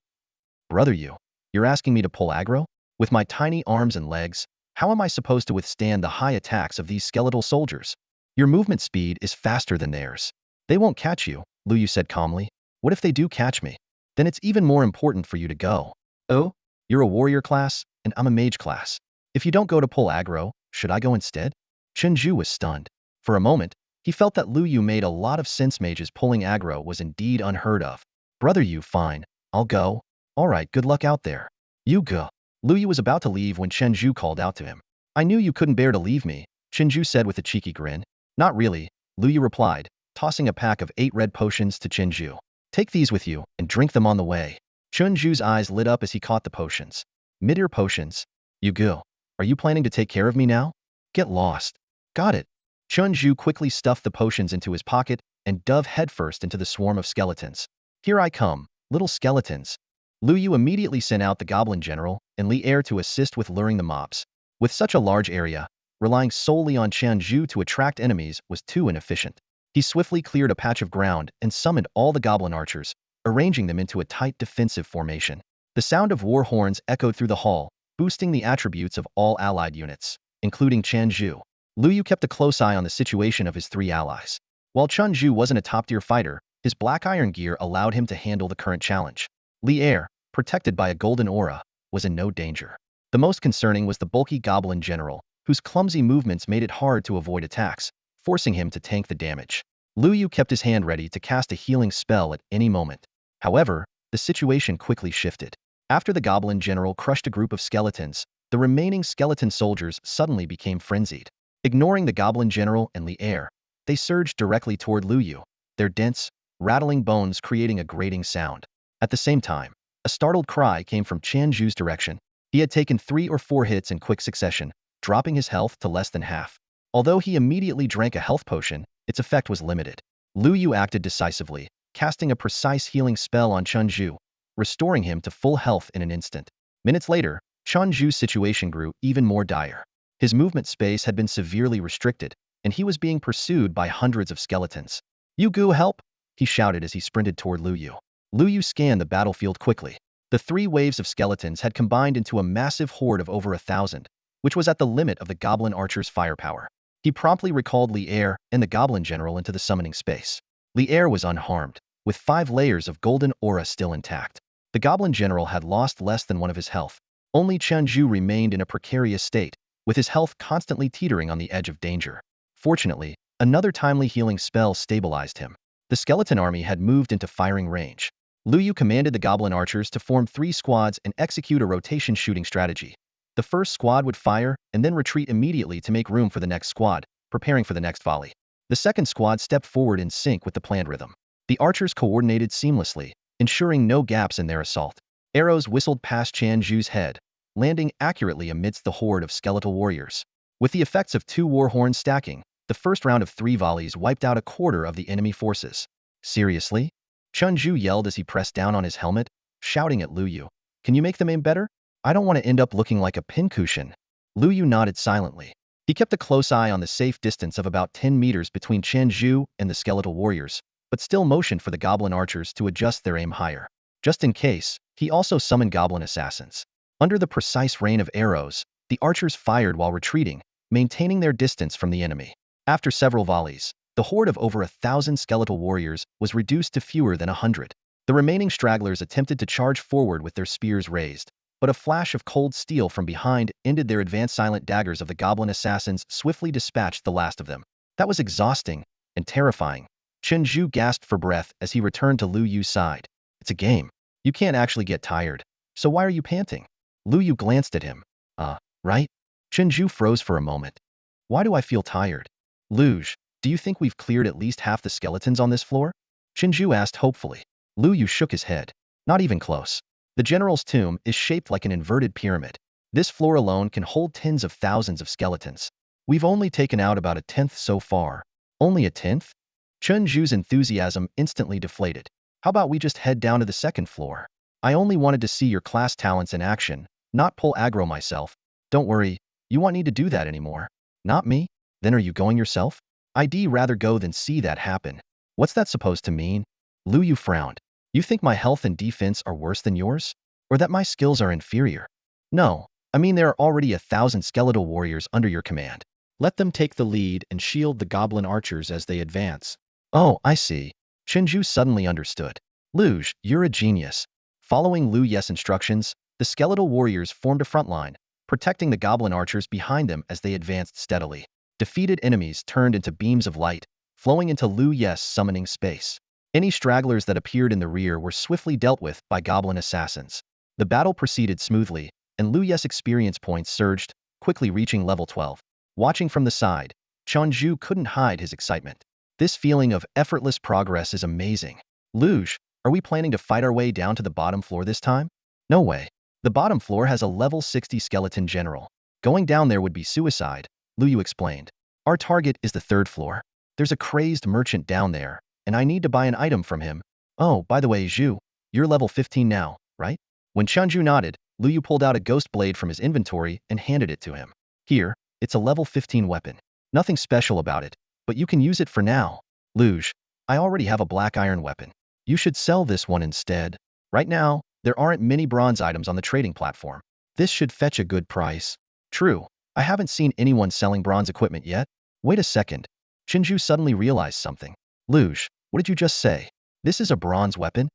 "Brother you, you're asking me to pull aggro? With my tiny arms and legs, how am I supposed to withstand the high attacks of these skeletal soldiers? Your movement speed is faster than theirs. They won't catch you," Lu Yu said calmly. "What if they do catch me? Then it's even more important for you to go." "Oh? You're a warrior class, and I'm a mage class. If you don't go to pull aggro, should I go instead?" Chen Zhu was stunned. For a moment, he felt that Lu Yu made a lot of sense. Mages pulling aggro was indeed unheard of. "Brother you, fine. I'll go." "All right, good luck out there." "You go." Lu Yu was about to leave when Chen Zhu called out to him. "I knew you couldn't bear to leave me," Chen Zhu said with a cheeky grin. "Not really," Lu Yu replied, tossing a pack of 8 red potions to Chen Zhu. "Take these with you and drink them on the way." Chen Zhu's eyes lit up as he caught the potions. "Mid-ear potions? You go. Are you planning to take care of me now?" "Get lost." "Got it." Chen Zhu quickly stuffed the potions into his pocket and dove headfirst into the swarm of skeletons. "Here I come, little skeletons." Lu Yu immediately sent out the goblin general and Li Er to assist with luring the mobs. With such a large area, relying solely on Chen Zhu to attract enemies was too inefficient. He swiftly cleared a patch of ground and summoned all the goblin archers, arranging them into a tight defensive formation. The sound of war horns echoed through the hall, boosting the attributes of all allied units, including Chen Zhu. Lu Yu kept a close eye on the situation of his 3 allies. While Chen Zhu wasn't a top-tier fighter, his black iron gear allowed him to handle the current challenge. Li Er, protected by a golden aura, was in no danger. The most concerning was the bulky goblin general, whose clumsy movements made it hard to avoid attacks, forcing him to tank the damage. Lu Yu kept his hand ready to cast a healing spell at any moment. However, the situation quickly shifted. After the goblin general crushed a group of skeletons, the remaining skeleton soldiers suddenly became frenzied. Ignoring the goblin general and Li Er, they surged directly toward Lu Yu, their dense, rattling bones creating a grating sound. At the same time, a startled cry came from Qian Zhu's direction. He had taken 3 or 4 hits in quick succession, dropping his health to less than half. Although he immediately drank a health potion, its effect was limited. Lu Yu acted decisively, casting a precise healing spell on Qian Zhu, restoring him to full health in an instant. Minutes later, Qian Zhu's situation grew even more dire. His movement space had been severely restricted, and he was being pursued by hundreds of skeletons. "You Gu, help!" he shouted as he sprinted toward Lu Yu. Lu Yu scanned the battlefield quickly. The 3 waves of skeletons had combined into a massive horde of over 1,000, which was at the limit of the goblin archer's firepower. He promptly recalled Li Er and the goblin general into the summoning space. Li Er was unharmed, with 5 layers of golden aura still intact. The goblin general had lost less than 1 of his health. Only Qian Zhu remained in a precarious state, with his health constantly teetering on the edge of danger. Fortunately, another timely healing spell stabilized him. The skeleton army had moved into firing range. Lu Yu commanded the goblin archers to form 3 squads and execute a rotation shooting strategy. The first squad would fire and then retreat immediately to make room for the next squad, preparing for the next volley. The second squad stepped forward in sync with the planned rhythm. The archers coordinated seamlessly, ensuring no gaps in their assault. Arrows whistled past Qian Zhu's head, landing accurately amidst the horde of skeletal warriors. With the effects of 2 war horns stacking, the first round of 3 volleys wiped out a quarter of the enemy forces. Seriously? Qian Zhu yelled as he pressed down on his helmet, shouting at Lu Yu. "Can you make them aim better? I don't want to end up looking like a pincushion." Lu Yu nodded silently. He kept a close eye on the safe distance of about 10 meters between Qian Zhu and the skeletal warriors, but still motioned for the goblin archers to adjust their aim higher. Just in case, he also summoned goblin assassins. Under the precise rain of arrows, the archers fired while retreating, maintaining their distance from the enemy. After several volleys, the horde of over 1,000 skeletal warriors was reduced to fewer than 100. The remaining stragglers attempted to charge forward with their spears raised, but a flash of cold steel from behind ended their advance. Silent daggers of the goblin assassins swiftly dispatched the last of them. That was exhausting and terrifying. Qian Zhu gasped for breath as he returned to Lu Yu's side. "It's a game. You can't actually get tired. So why are you panting?" Lu Yu glanced at him. Right?" Qian Zhu froze for a moment. "Why do I feel tired?" "Luge, do you think we've cleared at least half the skeletons on this floor?" Qian Zhu asked hopefully. Lu Yu shook his head. "Not even close. The general's tomb is shaped like an inverted pyramid. This floor alone can hold tens of thousands of skeletons. We've only taken out about 1/10 so far." "Only 1/10? Qian Zhu's enthusiasm instantly deflated. "How about we just head down to the second floor? I only wanted to see your class talents in action, not pull aggro myself." "Don't worry, you won't need to do that anymore." "Not me? Then are you going yourself?" "I'd rather go than see that happen." "What's that supposed to mean?" Lu Yu frowned. "You think my health and defense are worse than yours? Or that my skills are inferior?" "No, I mean there are already 1,000 skeletal warriors under your command. Let them take the lead and shield the goblin archers as they advance." "Oh, I see." Qian Zhu suddenly understood. "Luge, you're a genius." Following Lu Yu's instructions, the skeletal warriors formed a front line, protecting the goblin archers behind them as they advanced steadily. Defeated enemies turned into beams of light, flowing into Lu Yu's summoning space. Any stragglers that appeared in the rear were swiftly dealt with by goblin assassins. The battle proceeded smoothly, and Lu Yu's experience points surged, quickly reaching level 12. Watching from the side, Qian Zhu couldn't hide his excitement. This feeling of effortless progress is amazing. "Luge, are we planning to fight our way down to the bottom floor this time?" "No way. The bottom floor has a level 60 skeleton general. Going down there would be suicide," Lu Yu explained. "Our target is the 3rd floor. There's a crazed merchant down there, and I need to buy an item from him." "Oh, by the way, Zhu, you're level 15 now, right?" When Qian Zhu nodded, Lu Yu pulled out a ghost blade from his inventory and handed it to him. "Here, it's a level 15 weapon. Nothing special about it, but you can use it for now." "Luge, I already have a black iron weapon. You should sell this one instead. Right now, there aren't many bronze items on the trading platform. This should fetch a good price." "True, I haven't seen anyone selling bronze equipment yet." "Wait a second." Qian Zhu suddenly realized something. "Luge, what did you just say? This is a bronze weapon?"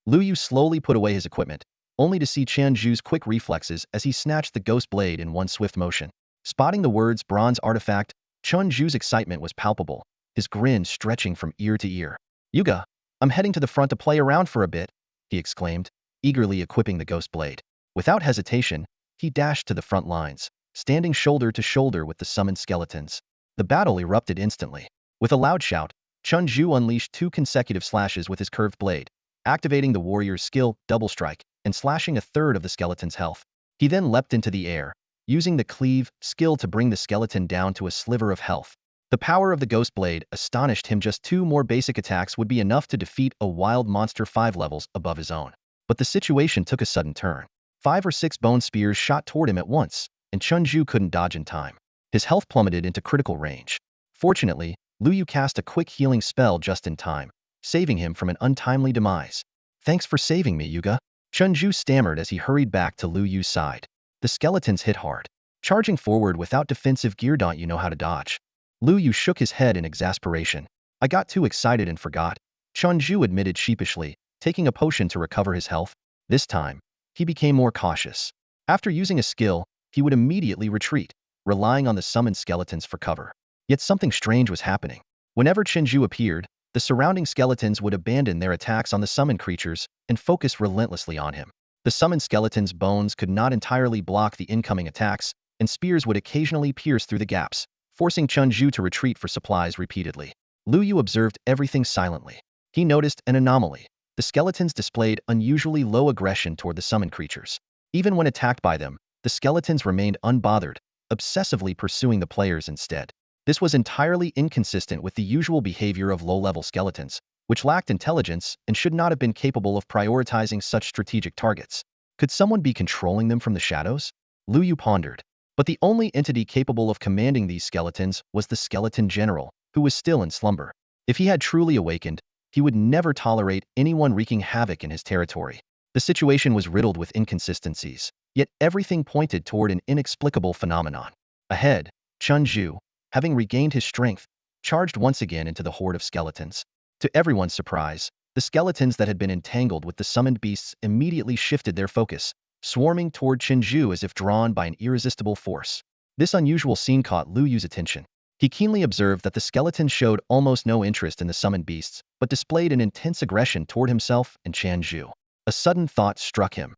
Lu Yu slowly put away his equipment, only to see Qian Zhu's quick reflexes as he snatched the ghost blade in one swift motion. Spotting the words bronze artifact, Qian Zhu's excitement was palpable, his grin stretching from ear to ear. "Yuga, I'm heading to the front to play around for a bit," he exclaimed. eagerly equipping the ghost blade. Without hesitation, he dashed to the front lines, standing shoulder to shoulder with the summoned skeletons. The battle erupted instantly. With a loud shout, Chun Zhu unleashed 2 consecutive slashes with his curved blade, activating the warrior's skill, Double Strike, and slashing a third of the skeleton's health. He then leapt into the air, using the Cleave skill to bring the skeleton down to a sliver of health. The power of the Ghost Blade astonished him. Just 2 more basic attacks would be enough to defeat a wild monster 5 levels above his own. But the situation took a sudden turn. 5 or 6 bone spears shot toward him at once, and Chun Zhu couldn't dodge in time. His health plummeted into critical range. Fortunately, Lu Yu cast a quick healing spell just in time, saving him from an untimely demise. "Thanks for saving me, Yuga," Chun Zhu stammered as he hurried back to Lu Yu's side. The skeletons hit hard, charging forward without defensive gear. "Don't you know how to dodge?" Lu Yu shook his head in exasperation. "I got too excited and forgot," Chun Zhu admitted sheepishly, taking a potion to recover his health. This time, he became more cautious. After using a skill, he would immediately retreat, relying on the summoned skeletons for cover. Yet something strange was happening. Whenever Chinju appeared, the surrounding skeletons would abandon their attacks on the summoned creatures and focus relentlessly on him. The summoned skeleton's bones could not entirely block the incoming attacks, and spears would occasionally pierce through the gaps, forcing Chunju to retreat for supplies repeatedly. Lu Yu observed everything silently. He noticed an anomaly. The skeletons displayed unusually low aggression toward the summoned creatures. Even when attacked by them, the skeletons remained unbothered, obsessively pursuing the players instead. This was entirely inconsistent with the usual behavior of low-level skeletons, which lacked intelligence and should not have been capable of prioritizing such strategic targets. Could someone be controlling them from the shadows? Lu Yu pondered. But the only entity capable of commanding these skeletons was the skeleton general, who was still in slumber. If he had truly awakened, he would never tolerate anyone wreaking havoc in his territory. The situation was riddled with inconsistencies, yet everything pointed toward an inexplicable phenomenon. Ahead, Chun Zhu, having regained his strength, charged once again into the horde of skeletons. To everyone's surprise, the skeletons that had been entangled with the summoned beasts immediately shifted their focus, swarming toward Chinju as if drawn by an irresistible force. This unusual scene caught Lu Yu's attention. He keenly observed that the skeletons showed almost no interest in the summoned beasts, but displayed an intense aggression toward himself and Chanju. A sudden thought struck him.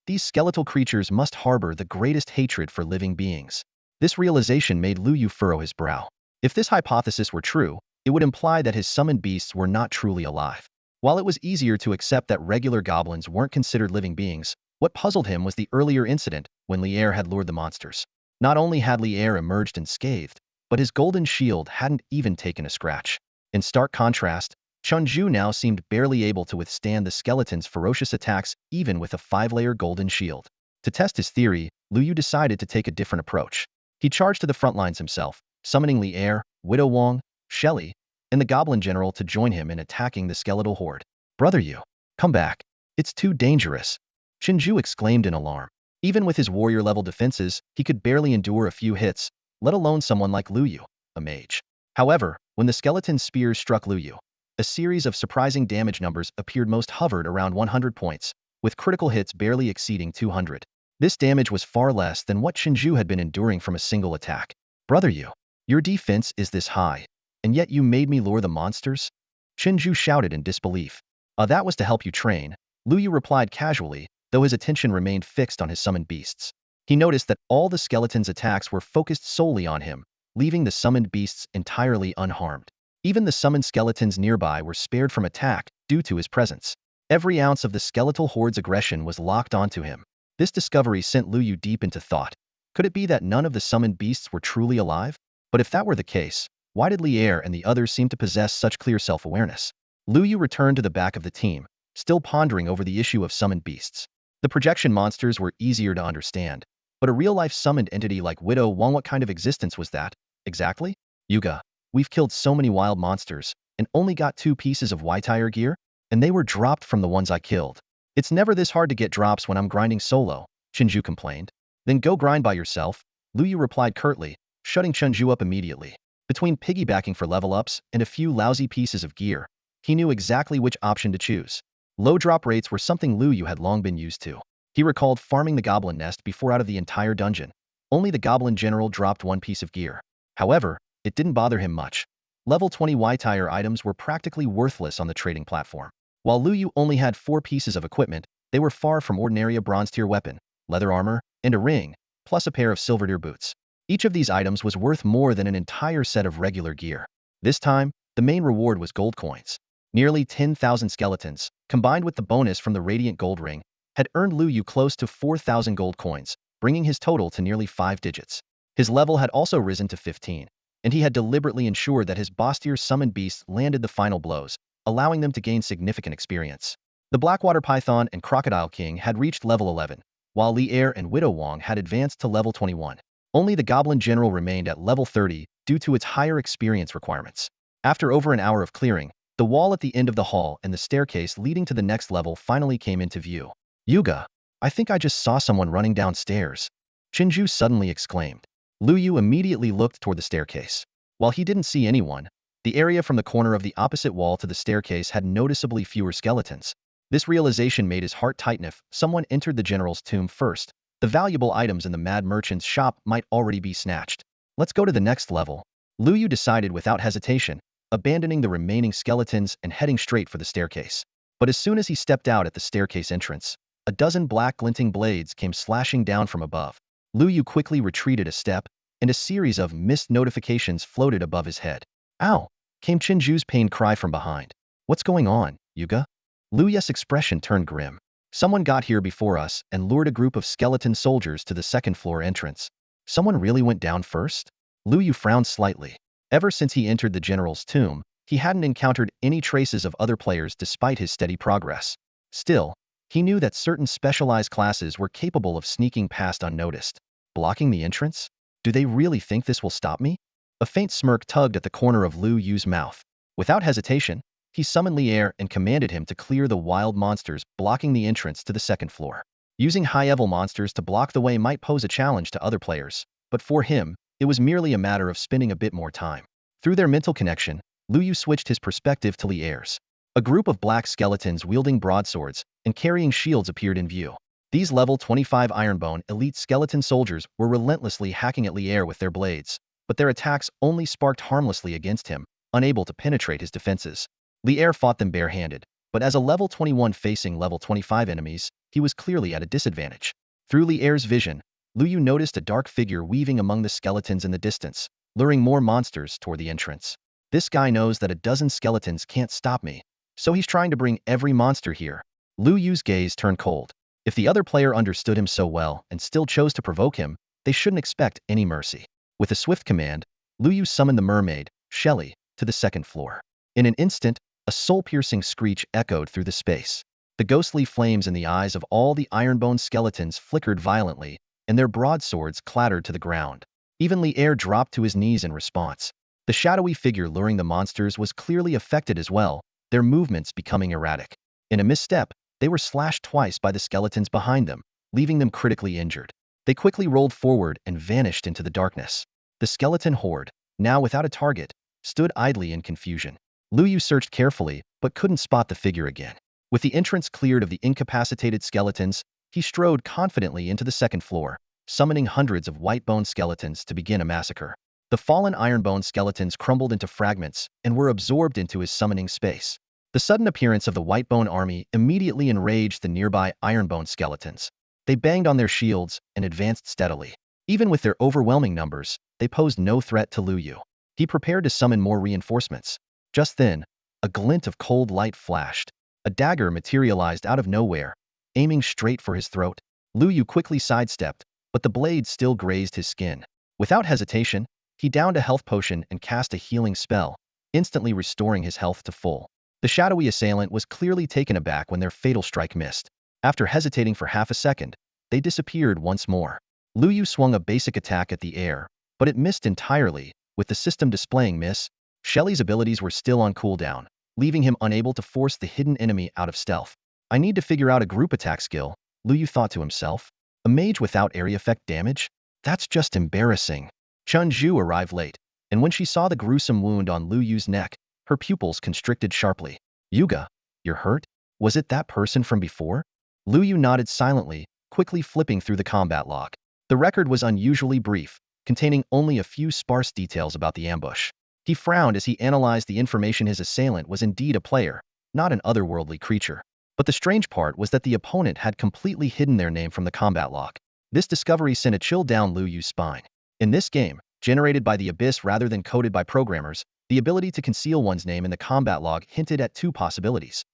These skeletal creatures must harbor the greatest hatred for living beings. This realization made Lu Yu furrow his brow. If this hypothesis were true, it would imply that his summoned beasts were not truly alive. While it was easier to accept that regular goblins weren't considered living beings, what puzzled him was the earlier incident when Lier had lured the monsters. Not only had Lier emerged unscathed, but his golden shield hadn't even taken a scratch. In stark contrast, Chunju now seemed barely able to withstand the skeleton's ferocious attacks even with a 5-layer golden shield. To test his theory, Lu Yu decided to take a different approach. He charged to the front lines himself, summoning Lier, Widow Wong, Shelley, and the Goblin General to join him in attacking the skeletal horde. "Brother Yu, come back. It's too dangerous," Chinju exclaimed in alarm. Even with his warrior-level defenses, he could barely endure a few hits, let alone someone like Lu Yu, a mage. However, when the skeleton's spears struck Lu Yu, a series of surprising damage numbers appeared. Most hovered around 100 points, with critical hits barely exceeding 200. This damage was far less than what Chinju had been enduring from a single attack. "Brother Yu, your defense is this high, and yet you made me lure the monsters?" Chinju shouted in disbelief. That was to help you train," Lu Yu replied casually, though his attention remained fixed on his summoned beasts. He noticed that all the skeleton's attacks were focused solely on him, leaving the summoned beasts entirely unharmed. Even the summoned skeletons nearby were spared from attack due to his presence. Every ounce of the skeletal horde's aggression was locked onto him. This discovery sent Lu Yu deep into thought. Could it be that none of the summoned beasts were truly alive? But if that were the case, why did Lier and the others seem to possess such clear self-awareness? Lu Yu returned to the back of the team, still pondering over the issue of summoned beasts. The projection monsters were easier to understand, but a real-life summoned entity like Widow Wong, what kind of existence was that, exactly? "Yuga, we've killed so many wild monsters, and only got 2 pieces of White-Tire gear, and they were dropped from the ones I killed. It's never this hard to get drops when I'm grinding solo," Chinju complained. "Then go grind by yourself," Lu Yu replied curtly, shutting Chinju up immediately. Between piggybacking for level-ups and a few lousy pieces of gear, he knew exactly which option to choose. Low drop rates were something Lu Yu had long been used to. He recalled farming the goblin nest before. Out of the entire dungeon, only the Goblin General dropped 1 piece of gear. However, it didn't bother him much. Level 20 White-Tire items were practically worthless on the trading platform. While Lu Yu only had 4 pieces of equipment, They were far from ordinary. A bronze-tier weapon, leather armor, and a ring, plus a pair of silver-tier boots. Each of these items was worth more than an entire set of regular gear. This time, the main reward was gold coins. Nearly 10,000 skeletons, combined with the bonus from the radiant gold ring, had earned Lu Yu close to 4,000 gold coins, bringing his total to nearly 5 digits. His level had also risen to 15, and he had deliberately ensured that his boss-tier summoned beasts landed the final blows, allowing them to gain significant experience. The Blackwater Python and Crocodile King had reached level 11, while Li Er and Widow Wong had advanced to level 21. Only the Goblin General remained at level 30 due to its higher experience requirements. After over an hour of clearing, the wall at the end of the hall and the staircase leading to the next level finally came into view. Yuga, I think I just saw someone running downstairs, Chinju suddenly exclaimed. Lu Yu immediately looked toward the staircase. While he didn't see anyone, the area from the corner of the opposite wall to the staircase had noticeably fewer skeletons. This realization made his heart tighten. If someone entered the general's tomb first, the valuable items in the mad merchant's shop might already be snatched. Let's go to the next level, Lu Yu decided without hesitation, abandoning the remaining skeletons and heading straight for the staircase. But as soon as he stepped out at the staircase entrance, a dozen black glinting blades came slashing down from above. Lu Yu quickly retreated a step, and a series of missed notifications floated above his head. Ow! Came Chinju's pained cry from behind. What's going on, Yuga? Lu Yu's expression turned grim. Someone got here before us and lured a group of skeleton soldiers to the second-floor entrance. Someone really went down first? Lu Yu frowned slightly. Ever since he entered the general's tomb, he hadn't encountered any traces of other players despite his steady progress. Still, he knew that certain specialized classes were capable of sneaking past unnoticed. Blocking the entrance? Do they really think this will stop me? A faint smirk tugged at the corner of Lu Yu's mouth. Without hesitation, he summoned Li Er and commanded him to clear the wild monsters blocking the entrance to the second floor. Using high-level monsters to block the way might pose a challenge to other players, but for him, it was merely a matter of spending a bit more time. Through their mental connection, Lu Yu switched his perspective to Li Er's. A group of black skeletons wielding broadswords and carrying shields appeared in view. These level 25 Ironbone elite skeleton soldiers were relentlessly hacking at Li Er with their blades, but their attacks only sparked harmlessly against him, unable to penetrate his defenses. Li Er fought them barehanded, but as a level 21 facing level 25 enemies, he was clearly at a disadvantage. Through Li Er's vision, Lu Yu noticed a dark figure weaving among the skeletons in the distance, luring more monsters toward the entrance. This guy knows that a dozen skeletons can't stop me, so he's trying to bring every monster here. Lu Yu's gaze turned cold. If the other player understood him so well and still chose to provoke him, they shouldn't expect any mercy. With a swift command, Lu Yu summoned the mermaid, Shelly, to the second floor. In an instant, a soul-piercing screech echoed through the space. The ghostly flames in the eyes of all the Ironbone skeletons flickered violently, and their broadswords clattered to the ground. Even Li Er dropped to his knees in response. The shadowy figure luring the monsters was clearly affected as well, their movements becoming erratic. In a misstep, they were slashed twice by the skeletons behind them, leaving them critically injured. They quickly rolled forward and vanished into the darkness. The skeleton horde, now without a target, stood idly in confusion. Lu Yu searched carefully, but couldn't spot the figure again. With the entrance cleared of the incapacitated skeletons, he strode confidently into the second floor, summoning hundreds of white-bone skeletons to begin a massacre. The fallen Ironbone skeletons crumbled into fragments and were absorbed into his summoning space. The sudden appearance of the Whitebone army immediately enraged the nearby Ironbone skeletons. They banged on their shields and advanced steadily. Even with their overwhelming numbers, they posed no threat to Lu Yu. He prepared to summon more reinforcements. Just then, a glint of cold light flashed. A dagger materialized out of nowhere, aiming straight for his throat. Lu Yu quickly sidestepped, but the blade still grazed his skin. Without hesitation, he downed a health potion and cast a healing spell, instantly restoring his health to full. The shadowy assailant was clearly taken aback when their fatal strike missed. After hesitating for half a second, they disappeared once more. Lu Yu swung a basic attack at the air, but it missed entirely, with the system displaying miss. Shelly's abilities were still on cooldown, leaving him unable to force the hidden enemy out of stealth. I need to figure out a group attack skill, Lu Yu thought to himself. A mage without area effect damage? That's just embarrassing. Chun Zhu arrived late, and when she saw the gruesome wound on Lu Yu's neck, her pupils constricted sharply. Yuga, you're hurt? Was it that person from before? Lu Yu nodded silently, quickly flipping through the combat log. The record was unusually brief, containing only a few sparse details about the ambush. He frowned as he analyzed the information. His assailant was indeed a player, not an otherworldly creature. But the strange part was that the opponent had completely hidden their name from the combat log. This discovery sent a chill down Liu Yu's spine. In this game, generated by the Abyss rather than coded by programmers, the ability to conceal one's name in the combat log hinted at two possibilities.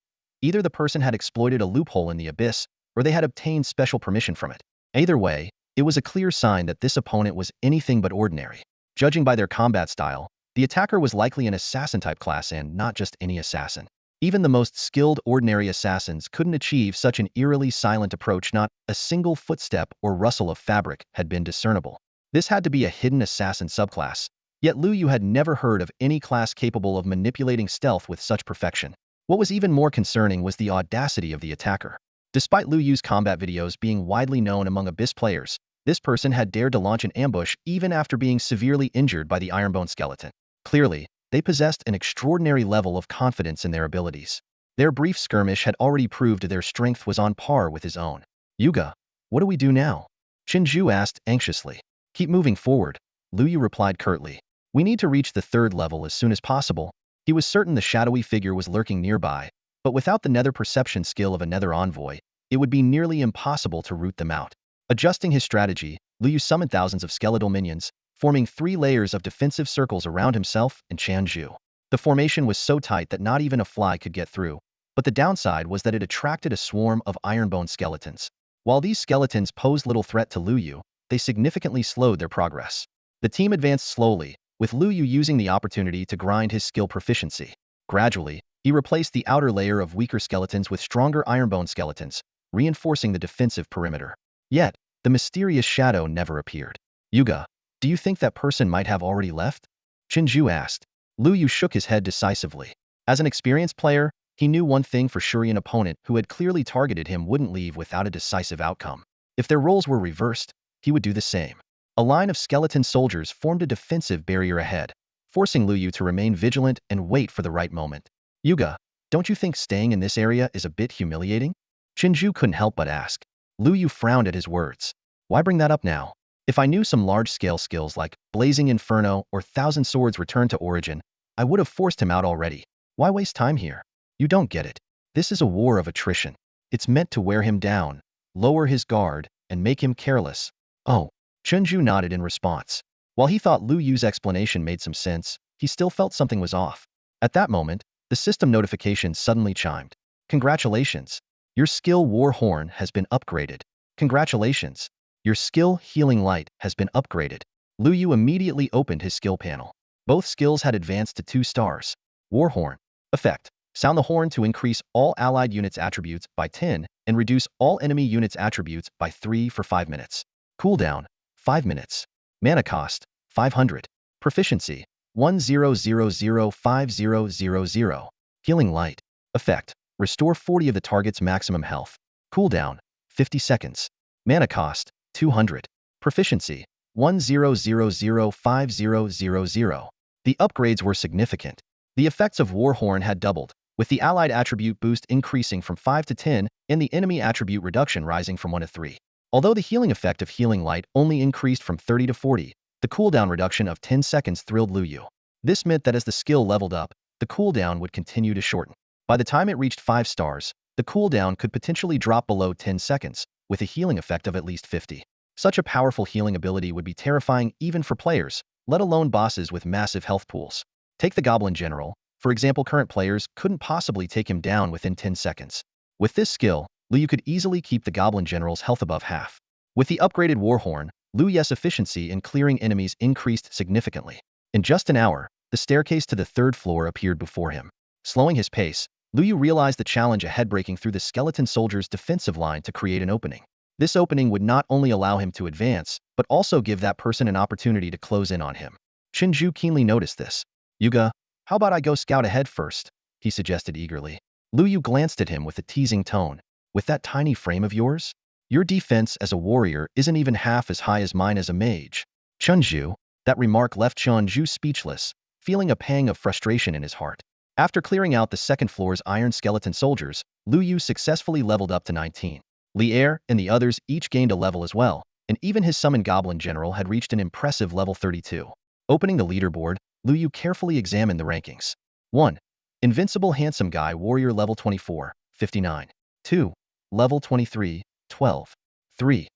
Either the person had exploited a loophole in the Abyss, or they had obtained special permission from it. Either way, it was a clear sign that this opponent was anything but ordinary. Judging by their combat style, the attacker was likely an assassin-type class and not just any assassin. Even the most skilled ordinary assassins couldn't achieve such an eerily silent approach. Not a single footstep or rustle of fabric had been discernible. This had to be a hidden assassin subclass. Yet Liu Yu had never heard of any class capable of manipulating stealth with such perfection. What was even more concerning was the audacity of the attacker. Despite Liu Yu's combat videos being widely known among Abyss players, this person had dared to launch an ambush even after being severely injured by the Ironbone skeleton. Clearly, they possessed an extraordinary level of confidence in their abilities. Their brief skirmish had already proved their strength was on par with his own. Yuga, what do we do now? Qinzhu asked anxiously. Keep moving forward, Liu Yu replied curtly. We need to reach the third level as soon as possible. He was certain the shadowy figure was lurking nearby, but without the nether perception skill of a nether envoy, it would be nearly impossible to root them out. Adjusting his strategy, Liu Yu summoned thousands of skeletal minions, forming 3 layers of defensive circles around himself and Qinzhu. The formation was so tight that not even a fly could get through, but the downside was that it attracted a swarm of ironbone skeletons. While these skeletons posed little threat to Liu Yu, they significantly slowed their progress. The team advanced slowly, with Liu Yu using the opportunity to grind his skill proficiency. Gradually, he replaced the outer layer of weaker skeletons with stronger ironbone skeletons, reinforcing the defensive perimeter. Yet, the mysterious shadow never appeared. Yuga, do you think that person might have already left? Qinzhu asked. Liu Yu shook his head decisively. As an experienced player, he knew one thing for sure: an opponent who had clearly targeted him wouldn't leave without a decisive outcome. If their roles were reversed, he would do the same. A line of skeleton soldiers formed a defensive barrier ahead, forcing Liu Yu to remain vigilant and wait for the right moment. Yuga, don't you think staying in this area is a bit humiliating? Qinzhu couldn't help but ask. Liu Yu frowned at his words. Why bring that up now? If I knew some large-scale skills like Blazing Inferno or Thousand Swords Return to Origin, I would have forced him out already. Why waste time here? You don't get it. This is a war of attrition. It's meant to wear him down, lower his guard, and make him careless. Oh, Qinzhu nodded in response. While he thought Liu Yu's explanation made some sense, he still felt something was off. At that moment, the system notification suddenly chimed. Congratulations. Your skill War Horn has been upgraded. Congratulations. Your skill Healing Light has been upgraded. Liu Yu immediately opened his skill panel. Both skills had advanced to 2 stars. War Horn. Effect. Sound the horn to increase all allied units' attributes by 10 and reduce all enemy units' attributes by 3 for 5 minutes. Cooldown, 5 minutes. Mana cost, 500. Proficiency, 10005000. Healing Light. Effect. Restore 40 of the target's maximum health. Cooldown, 50 seconds. Mana cost, 200. Proficiency, 10005000. The upgrades were significant. The effects of War Horn had doubled, with the allied attribute boost increasing from 5 to 10 and the enemy attribute reduction rising from 1 to 3. Although the healing effect of Healing Light only increased from 30 to 40, the cooldown reduction of 10 seconds thrilled Liu Yu. This meant that as the skill leveled up, the cooldown would continue to shorten. By the time it reached 5 stars, the cooldown could potentially drop below 10 seconds, with a healing effect of at least 50. Such a powerful healing ability would be terrifying even for players, let alone bosses with massive health pools. Take the Goblin General, for example. Current players couldn't possibly take him down within 10 seconds. With this skill, Liu Yu could easily keep the Goblin General's health above half. With the upgraded War Horn, Liu Yu's efficiency in clearing enemies increased significantly. In just an hour, the staircase to the 3rd floor appeared before him. Slowing his pace, Liu Yu realized the challenge ahead: breaking through the skeleton soldier's defensive line to create an opening. This opening would not only allow him to advance, but also give that person an opportunity to close in on him. Qinzhu keenly noticed this. Yuga, how about I go scout ahead first? He suggested eagerly. Liu Yu glanced at him with a teasing tone. With that tiny frame of yours? Your defense as a warrior isn't even half as high as mine as a mage. Qinzhu, that remark left Qinzhu speechless, feeling a pang of frustration in his heart. After clearing out the 2nd floor's iron skeleton soldiers, Liu Yu successfully leveled up to 19. Li Er and the others each gained a level as well, and even his summoned Goblin General had reached an impressive level 32. Opening the leaderboard, Liu Yu carefully examined the rankings. 1. Invincible Handsome Guy Warrior level 24, 59. 2. Level 23, 12. 3.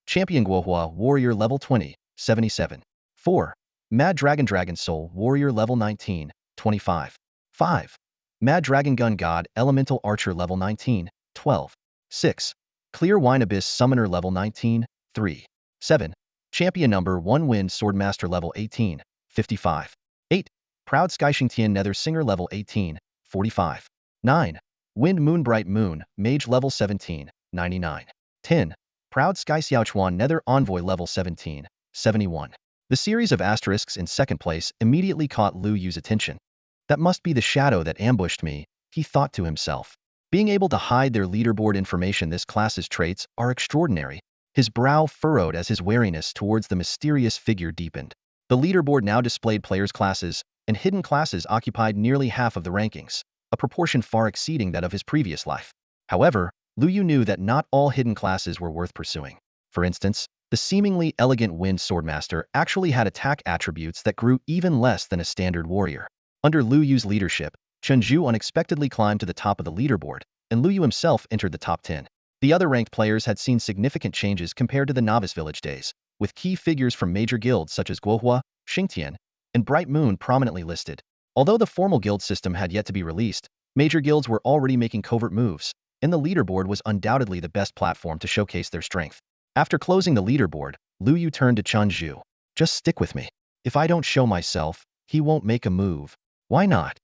Champion Guohua Warrior level 20, 77. 4. Mad Dragon Soul Warrior level 19, 25. 5. Mad Dragon Gun God Elemental Archer level 19, 12. 6. Clear Wine Abyss Summoner level 19, 3. 7. Champion number 1 Wind Swordmaster level 18, 55. 8. Proud Sky Xingtian Nether Singer level 18, 45. 9. Wind Moon Bright Moon Mage level 17, 99. 10. Proud Sky Xiaochuan Nether Envoy level 17, 71. The series of asterisks in second place immediately caught Lu Yu's attention. That must be the shadow that ambushed me, he thought to himself. Being able to hide their leaderboard information, this class's traits are extraordinary. His brow furrowed as his wariness towards the mysterious figure deepened. The leaderboard now displayed players' classes, and hidden classes occupied nearly half of the rankings, a proportion far exceeding that of his previous life. However, Lu Yu knew that not all hidden classes were worth pursuing. For instance, the seemingly elegant Wind Swordmaster actually had attack attributes that grew even less than a standard warrior. Under Lu Yu's leadership, Chen Zhu unexpectedly climbed to the top of the leaderboard, and Lu Yu himself entered the top 10. The other ranked players had seen significant changes compared to the novice village days, with key figures from major guilds such as Guohua, Xingtian, and Bright Moon prominently listed. Although the formal guild system had yet to be released, major guilds were already making covert moves, and the leaderboard was undoubtedly the best platform to showcase their strength. After closing the leaderboard, Lu Yu turned to Chen Zhu. Just stick with me. If I don't show myself, he won't make a move. Why not?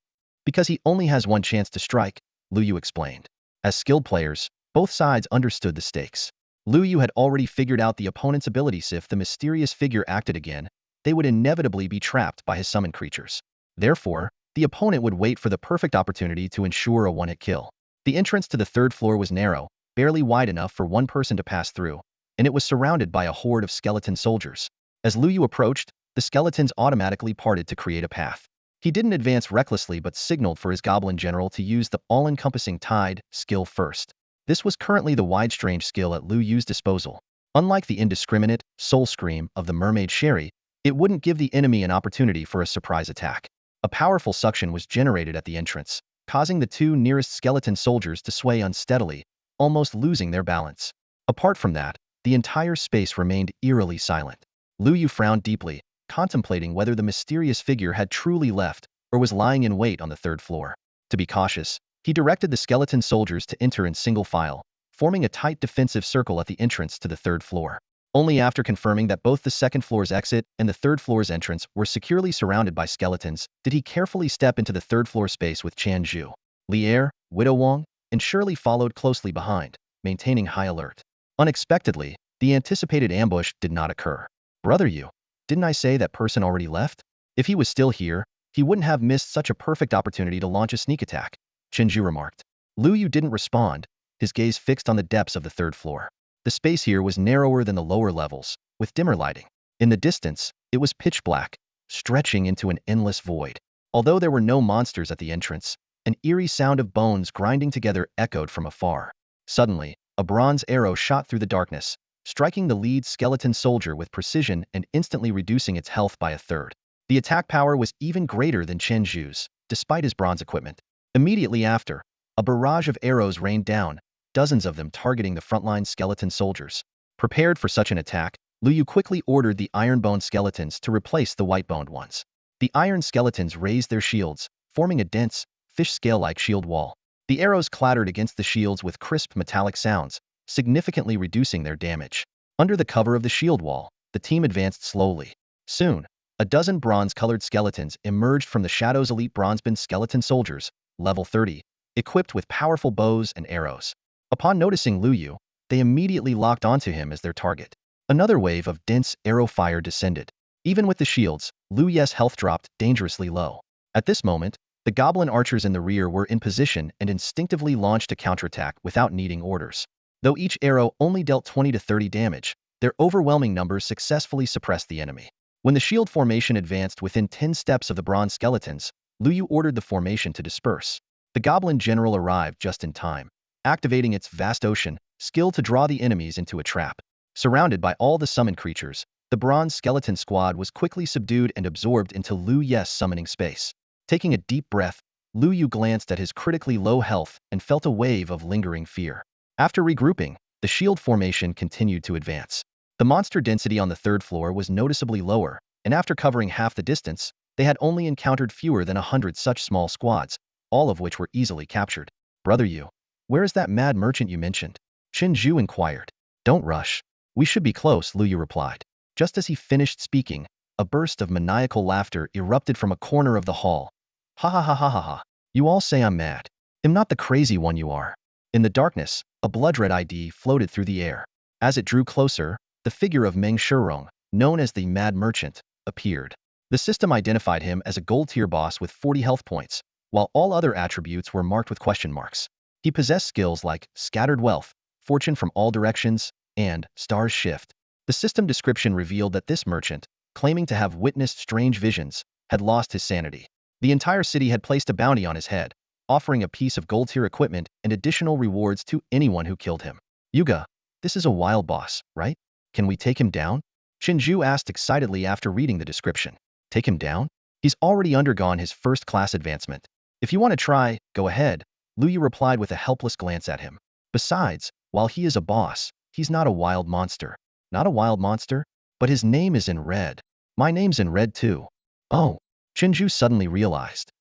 Because he only has one chance to strike, Lu Yu explained. As skilled players, both sides understood the stakes. Lu Yu had already figured out the opponent's abilities. If the mysterious figure acted again, they would inevitably be trapped by his summoned creatures. Therefore, the opponent would wait for the perfect opportunity to ensure a one-hit kill. The entrance to the third floor was narrow, barely wide enough for one person to pass through, and it was surrounded by a horde of skeleton soldiers. As Lu Yu approached, the skeletons automatically parted to create a path. He didn't advance recklessly but signaled for his goblin general to use the all-encompassing Tide skill first. This was currently the wide strange skill at Lu Yu's disposal. Unlike the indiscriminate soul scream of the mermaid Sherry, it wouldn't give the enemy an opportunity for a surprise attack. A powerful suction was generated at the entrance, causing the two nearest skeleton soldiers to sway unsteadily, almost losing their balance. Apart from that, the entire space remained eerily silent. Lu Yu frowned deeply, contemplating whether the mysterious figure had truly left or was lying in wait on the third floor. To be cautious, he directed the skeleton soldiers to enter in single file, forming a tight defensive circle at the entrance to the third floor. Only after confirming that both the second floor's exit and the third floor's entrance were securely surrounded by skeletons did he carefully step into the third floor space with Chen Zhu. Lier, Widow Wang, and Shirley followed closely behind, maintaining high alert. Unexpectedly, the anticipated ambush did not occur. Brother Yu, didn't I say that person already left? If he was still here, he wouldn't have missed such a perfect opportunity to launch a sneak attack, Chen Zhu remarked. Lu Yu didn't respond, his gaze fixed on the depths of the third floor. The space here was narrower than the lower levels, with dimmer lighting. In the distance, it was pitch black, stretching into an endless void. Although there were no monsters at the entrance, an eerie sound of bones grinding together echoed from afar. Suddenly, a bronze arrow shot through the darkness, striking the lead skeleton soldier with precision and instantly reducing its health by a third. The attack power was even greater than Chen Zhu's, despite his bronze equipment. Immediately after, a barrage of arrows rained down, dozens of them targeting the frontline skeleton soldiers. Prepared for such an attack, Lu Yu quickly ordered the iron-boned skeletons to replace the white-boned ones. The iron skeletons raised their shields, forming a dense, fish scale-like shield wall. The arrows clattered against the shields with crisp metallic sounds, significantly reducing their damage. Under the cover of the shield wall, the team advanced slowly. Soon, a dozen bronze-colored skeletons emerged from the shadows. Elite bronze-bond skeleton soldiers, level 30, equipped with powerful bows and arrows. Upon noticing Lu Yu, they immediately locked onto him as their target. Another wave of dense arrow fire descended. Even with the shields, Lu Yu's health dropped dangerously low. At this moment, the goblin archers in the rear were in position and instinctively launched a counterattack without needing orders. Though each arrow only dealt 20 to 30 damage, their overwhelming numbers successfully suppressed the enemy. When the shield formation advanced within 10 steps of the bronze skeletons, Lu Yu ordered the formation to disperse. The goblin general arrived just in time, activating its vast ocean skill to draw the enemies into a trap. Surrounded by all the summoned creatures, the bronze skeleton squad was quickly subdued and absorbed into Lu Yu's summoning space. Taking a deep breath, Lu Yu glanced at his critically low health and felt a wave of lingering fear. After regrouping, the shield formation continued to advance. The monster density on the third floor was noticeably lower, and after covering half the distance, they had only encountered fewer than 100 such small squads, all of which were easily captured. Brother Yu, where is that mad merchant you mentioned? Qin Zhu inquired. Don't rush. We should be close, Lu Yu replied. Just as he finished speaking, a burst of maniacal laughter erupted from a corner of the hall. Ha ha ha ha ha ha. You all say I'm mad. I'm not the crazy one you are. In the darkness, a blood-red ID floated through the air. As it drew closer, the figure of Meng Shirong, known as the Mad Merchant, appeared. The system identified him as a gold-tier boss with 40 health points, while all other attributes were marked with question marks. He possessed skills like Scattered Wealth, Fortune from All Directions, and Stars Shift. The system description revealed that this merchant, claiming to have witnessed strange visions, had lost his sanity. The entire city had placed a bounty on his head, offering a piece of gold-tier equipment and additional rewards to anyone who killed him. Yuga, this is a wild boss, right? Can we take him down? Shinju asked excitedly after reading the description. Take him down? He's already undergone his first-class advancement. If you want to try, go ahead, Lu Yu replied with a helpless glance at him. Besides, while he is a boss, he's not a wild monster. Not a wild monster? But his name is in red. My name's in red too. Oh, Shinju suddenly realized.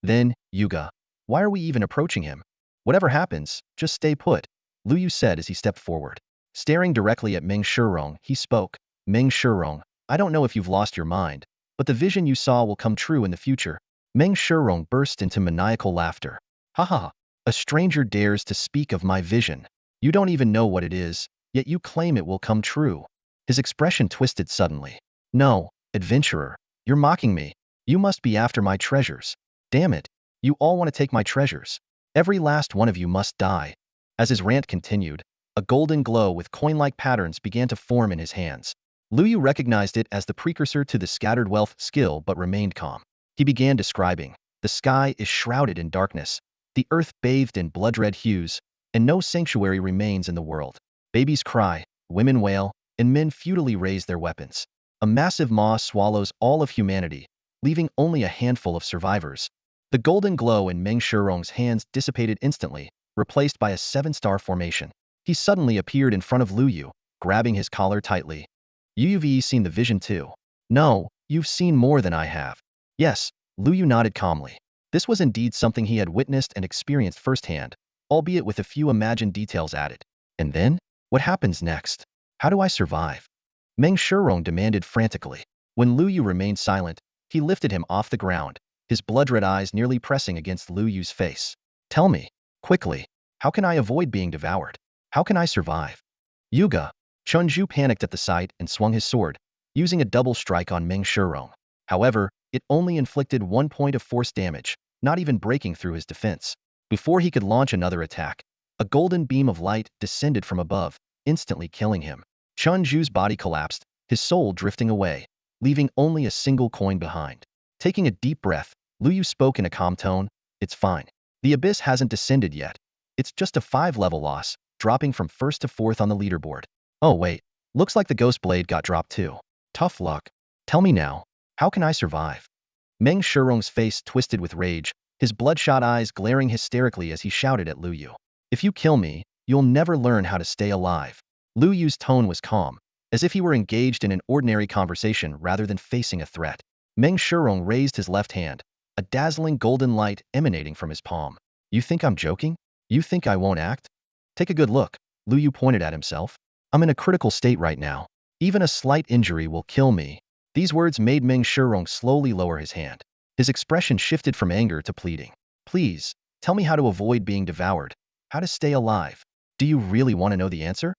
Then, Yuga, why are we even approaching him? Whatever happens, just stay put, Lu Yu said as he stepped forward. Staring directly at Meng Shirong, he spoke. Meng Shirong, I don't know if you've lost your mind, but the vision you saw will come true in the future. Meng Shirong burst into maniacal laughter. Ha ha, a stranger dares to speak of my vision. You don't even know what it is, yet you claim it will come true. His expression twisted suddenly. No, adventurer, you're mocking me. You must be after my treasures. Damn it, you all want to take my treasures. Every last one of you must die. As his rant continued, a golden glow with coin-like patterns began to form in his hands. Lu Yu recognized it as the precursor to the Scattered Wealth skill but remained calm. He began describing. The sky is shrouded in darkness, the earth bathed in blood-red hues, and no sanctuary remains in the world. Babies cry, women wail, and men futilely raise their weapons. A massive maw swallows all of humanity, leaving only a handful of survivors. The golden glow in Meng Shirong's hands dissipated instantly, replaced by a 7-star formation. He suddenly appeared in front of Lu Yu, grabbing his collar tightly. You've seen the vision too. No, you've seen more than I have. Yes, Lu Yu nodded calmly. This was indeed something he had witnessed and experienced firsthand, albeit with a few imagined details added. And then? What happens next? How do I survive? Meng Shirong demanded frantically. When Lu Yu remained silent, he lifted him off the ground, his blood-red eyes nearly pressing against Lu Yu's face. Tell me, quickly, how can I avoid being devoured? How can I survive? Yuga. Chunju panicked at the sight and swung his sword, using a double strike on Meng Shirong. However, it only inflicted 1 point of force damage, not even breaking through his defense. Before he could launch another attack, a golden beam of light descended from above, instantly killing him. Chunju's body collapsed, his soul drifting away, leaving only a single coin behind. Taking a deep breath, Lu Yu spoke in a calm tone. It's fine. The abyss hasn't descended yet. It's just a 5-level loss, dropping from 1st to 4th on the leaderboard. Oh wait, looks like the ghost blade got dropped too. Tough luck. Tell me now, how can I survive? Meng Shirong's face twisted with rage, his bloodshot eyes glaring hysterically as he shouted at Lu Yu. If you kill me, you'll never learn how to stay alive. Lu Yu's tone was calm, as if he were engaged in an ordinary conversation rather than facing a threat. Meng Shirong raised his left hand, a dazzling golden light emanating from his palm. You think I'm joking? You think I won't act? Take a good look, Lu Yu pointed at himself. I'm in a critical state right now. Even a slight injury will kill me. These words made Meng Shirong slowly lower his hand. His expression shifted from anger to pleading. Please, tell me how to avoid being devoured. How to stay alive. Do you really want to know the answer?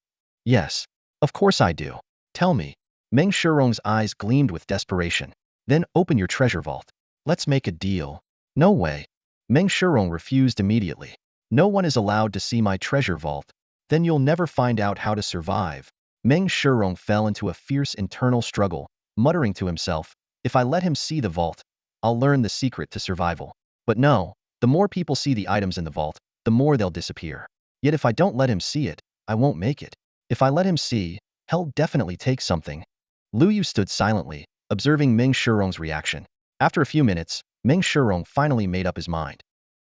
Yes, of course I do. Tell me. Meng Shirong's eyes gleamed with desperation. Then open your treasure vault. Let's make a deal. No way. Meng Shirong refused immediately. No one is allowed to see my treasure vault. Then you'll never find out how to survive. Meng Shirong fell into a fierce internal struggle, muttering to himself, if I let him see the vault, I'll learn the secret to survival. But no, the more people see the items in the vault, the more they'll disappear. Yet if I don't let him see it, I won't make it. If I let him see, he'll definitely take something. Lu Yu stood silently, observing Meng Shirong's reaction. After a few minutes, Meng Shirong finally made up his mind.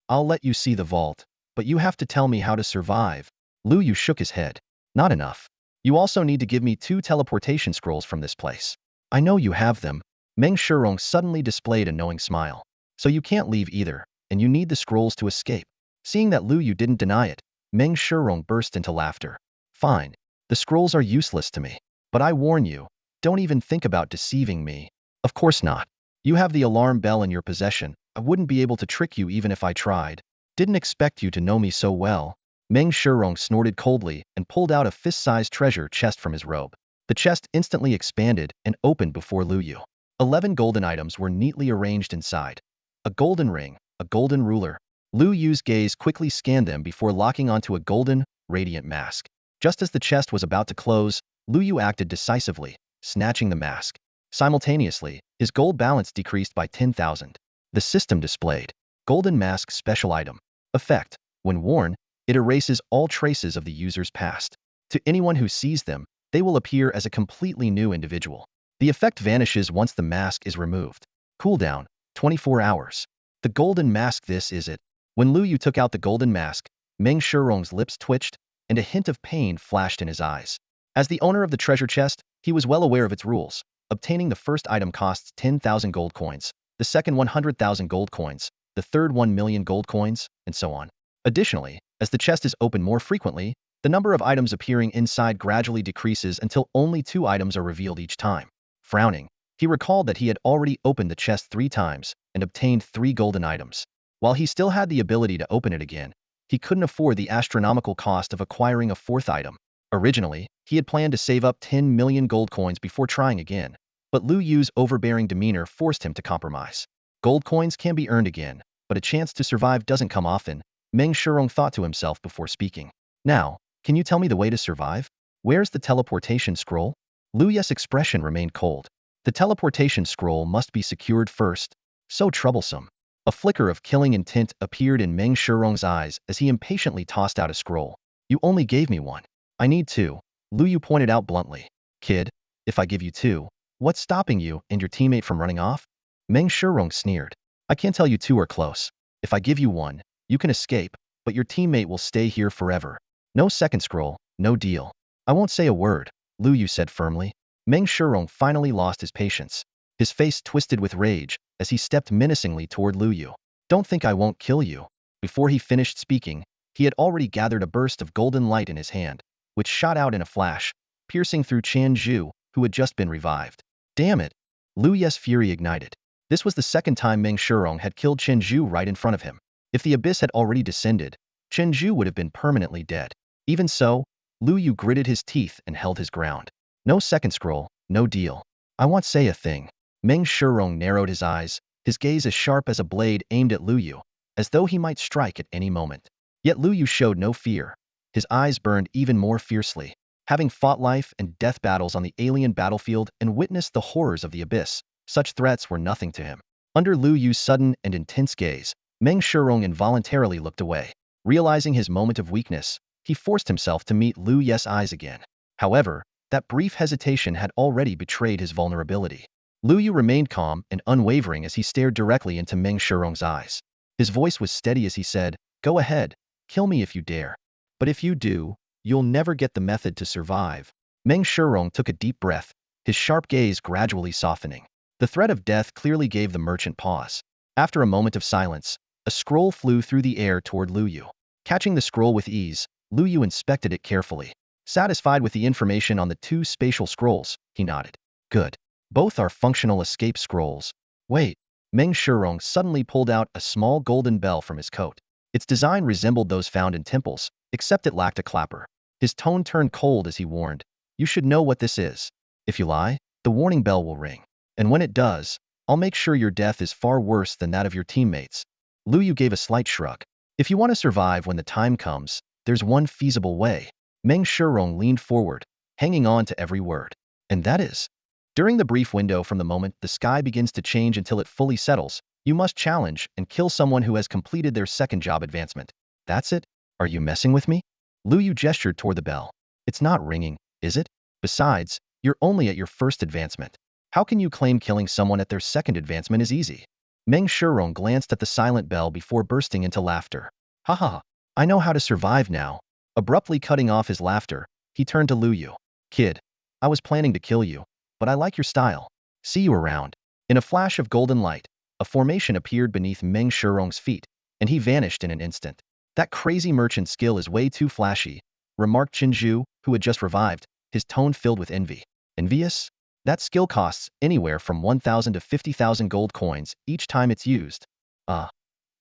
I'll let you see the vault, but you have to tell me how to survive. Lu Yu shook his head. Not enough. You also need to give me 2 teleportation scrolls from this place. I know you have them. Meng Shirong suddenly displayed a knowing smile. So you can't leave either, and you need the scrolls to escape. Seeing that Lu Yu didn't deny it, Meng Shirong burst into laughter. Fine. The scrolls are useless to me. But I warn you, don't even think about deceiving me. Of course not. You have the alarm bell in your possession. I wouldn't be able to trick you even if I tried. Didn't expect you to know me so well. Meng Shirong snorted coldly and pulled out a fist-sized treasure chest from his robe. The chest instantly expanded and opened before Lu Yu. 11 golden items were neatly arranged inside. A golden ring, a golden ruler. Lu Yu's gaze quickly scanned them before locking onto a golden, radiant mask. Just as the chest was about to close, Lu Yu acted decisively, snatching the mask. Simultaneously, his gold balance decreased by 10,000. The system displayed. Golden Mask Special Item. Effect. When worn, it erases all traces of the user's past. To anyone who sees them, they will appear as a completely new individual. The effect vanishes once the mask is removed. Cooldown, 24 hours. The golden mask. This is it. When Lu Yu took out the golden mask, Meng Shirong's lips twitched, and a hint of pain flashed in his eyes. As the owner of the treasure chest, he was well aware of its rules. Obtaining the first item costs 10,000 gold coins, the second 100,000 gold coins, the third 1 million gold coins, and so on. Additionally, as the chest is opened more frequently, the number of items appearing inside gradually decreases until only 2 items are revealed each time. Frowning, he recalled that he had already opened the chest 3 times and obtained 3 golden items. While he still had the ability to open it again, he couldn't afford the astronomical cost of acquiring a 4th item. Originally, he had planned to save up 10 million gold coins before trying again, but Lu Yu's overbearing demeanor forced him to compromise. Gold coins can be earned again, but a chance to survive doesn't come often, Meng Shirong thought to himself before speaking. Now, can you tell me the way to survive? Where's the teleportation scroll? Lu Yu's expression remained cold. The teleportation scroll must be secured first. So troublesome. A flicker of killing intent appeared in Meng Shirong's eyes as he impatiently tossed out a scroll. You only gave me 1. I need 2. Lu Yu pointed out bluntly. Kid, if I give you 2, what's stopping you and your teammate from running off? Meng Shirong sneered. I can't tell you 2 are close. If I give you 1, you can escape, but your teammate will stay here forever. No second scroll, no deal. I won't say a word, Lu Yu said firmly. Meng Shirong finally lost his patience. His face twisted with rage as he stepped menacingly toward Lu Yu. Don't think I won't kill you. Before he finished speaking, he had already gathered a burst of golden light in his hand, which shot out in a flash, piercing through Chen Zhu, who had just been revived. Damn it! Lu Yu's fury ignited. This was the second time Meng Shirong had killed Chen Zhu right in front of him. If the abyss had already descended, Chen Zhu would have been permanently dead. Even so, Lu Yu gritted his teeth and held his ground. No second scroll, no deal. I won't say a thing. Meng Shirong narrowed his eyes, his gaze as sharp as a blade aimed at Lu Yu, as though he might strike at any moment. Yet Lu Yu showed no fear. His eyes burned even more fiercely. Having fought life and death battles on the alien battlefield and witnessed the horrors of the abyss, such threats were nothing to him. Under Lu Yu's sudden and intense gaze, Meng Shirong involuntarily looked away. Realizing his moment of weakness, he forced himself to meet Lu Yu's eyes again. However, that brief hesitation had already betrayed his vulnerability. Lu Yu remained calm and unwavering as he stared directly into Meng Shirong's eyes. His voice was steady as he said, "Go ahead, kill me if you dare. But if you do, you'll never get the method to survive." Meng Shirong took a deep breath, his sharp gaze gradually softening. The threat of death clearly gave the merchant pause. After a moment of silence, a scroll flew through the air toward Lu Yu. Catching the scroll with ease, Lu Yu inspected it carefully. Satisfied with the information on the 2 spatial scrolls, he nodded. Good. Both are functional escape scrolls. Wait. Meng Shirong suddenly pulled out a small golden bell from his coat. Its design resembled those found in temples, except it lacked a clapper. His tone turned cold as he warned, "You should know what this is. If you lie, the warning bell will ring. And when it does, I'll make sure your death is far worse than that of your teammates." Lu Yu gave a slight shrug. If you want to survive when the time comes, there's one feasible way. Meng Shirong leaned forward, hanging on to every word. And that is, during the brief window from the moment the sky begins to change until it fully settles, you must challenge and kill someone who has completed their second job advancement. That's it? Are you messing with me? Lu Yu gestured toward the bell. It's not ringing, is it? Besides, you're only at your first advancement. How can you claim killing someone at their second advancement is easy? Meng Shirong glanced at the silent bell before bursting into laughter. Ha ha ha. I know how to survive now. Abruptly cutting off his laughter, he turned to Lu Yu. Kid, I was planning to kill you, but I like your style. See you around. In a flash of golden light, a formation appeared beneath Meng Shirong's feet, and he vanished in an instant. That crazy merchant skill is way too flashy, remarked Qinzhu, who had just revived, his tone filled with envy. Envious? That skill costs anywhere from 1,000 to 50,000 gold coins each time it's used.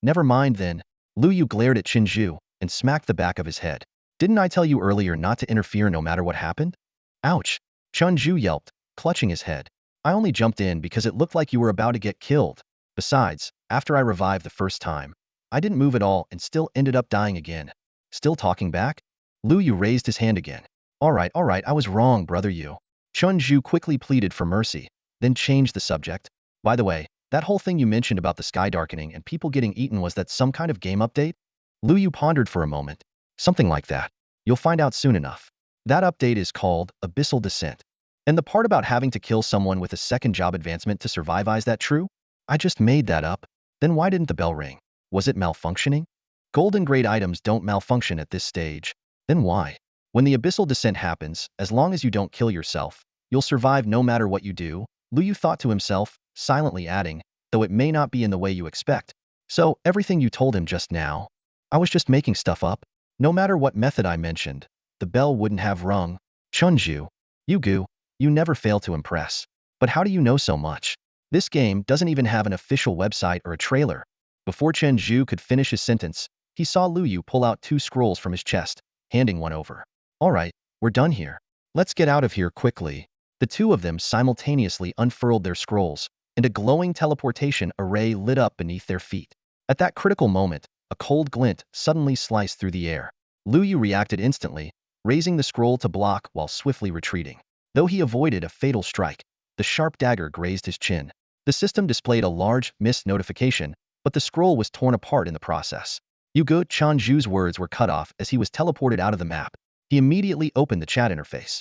Never mind then. Lu Yu glared at Qinzhu and smacked the back of his head. Didn't I tell you earlier not to interfere no matter what happened? Ouch. Qinzhu yelped, clutching his head. I only jumped in because it looked like you were about to get killed. Besides, after I revived the first time, I didn't move at all and still ended up dying again. Still talking back? Lu Yu raised his hand again. All right, I was wrong, brother Yu. Qinzhu quickly pleaded for mercy, then changed the subject. By the way, that whole thing you mentioned about the sky darkening and people getting eaten, was that some kind of game update? Lu Yu pondered for a moment. Something like that. You'll find out soon enough. That update is called Abyssal Descent. And the part about having to kill someone with a second job advancement to survive, is that true? I just made that up. Then why didn't the bell ring? Was it malfunctioning? Golden grade items don't malfunction at this stage. Then why? When the Abyssal Descent happens, as long as you don't kill yourself, you'll survive no matter what you do, Lu Yu thought to himself, silently adding, though it may not be in the way you expect. So, everything you told him just now, I was just making stuff up? No matter what method I mentioned, the bell wouldn't have rung. Qinzhu, you never fail to impress. But how do you know so much? This game doesn't even have an official website or a trailer. Before Qinzhu could finish his sentence, he saw Lu Yu pull out 2 scrolls from his chest, handing one over. All right, we're done here. Let's get out of here quickly. The two of them simultaneously unfurled their scrolls, and a glowing teleportation array lit up beneath their feet. At that critical moment, a cold glint suddenly sliced through the air. Lu Yu reacted instantly, raising the scroll to block while swiftly retreating. Though he avoided a fatal strike, the sharp dagger grazed his chin. The system displayed a large missed notification, but the scroll was torn apart in the process. Qinzhu's words were cut off as he was teleported out of the map. He immediately opened the chat interface.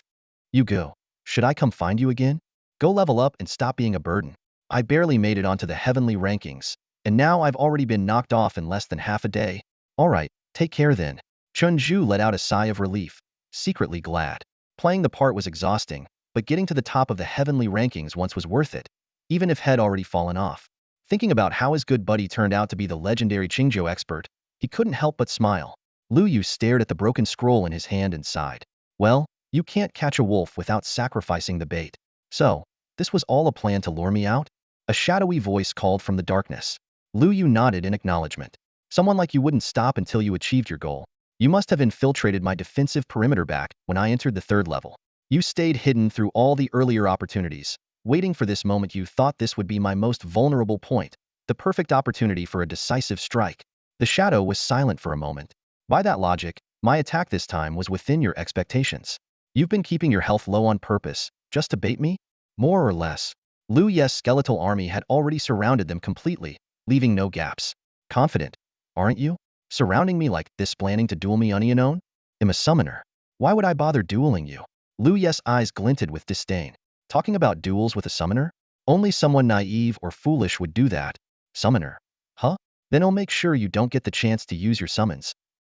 Should I come find you again? Go level up and stop being a burden. I barely made it onto the heavenly rankings, and now I've already been knocked off in less than half a day. All right, take care then. Qinzhu let out a sigh of relief, secretly glad. Playing the part was exhausting, but getting to the top of the heavenly rankings once was worth it, even if had already fallen off. Thinking about how his good buddy turned out to be the legendary Qingzhou expert, he couldn't help but smile. Lu Yu stared at the broken scroll in his hand and sighed. Well, you can't catch a wolf without sacrificing the bait. So, this was all a plan to lure me out? A shadowy voice called from the darkness. Lu Yu nodded in acknowledgement. Someone like you wouldn't stop until you achieved your goal. You must have infiltrated my defensive perimeter back when I entered the 3rd level. You stayed hidden through all the earlier opportunities, waiting for this moment. You thought this would be my most vulnerable point, the perfect opportunity for a decisive strike. The shadow was silent for a moment. By that logic, my attack this time was within your expectations. You've been keeping your health low on purpose, just to bait me? More or less. Lu Yu's skeletal army had already surrounded them completely, leaving no gaps. Confident, aren't you? Surrounding me like this, planning to duel me unknown? I'm a summoner. Why would I bother dueling you? Lu Yu's eyes glinted with disdain. Talking about duels with a summoner? Only someone naive or foolish would do that. Summoner? Huh? Then I'll make sure you don't get the chance to use your summons.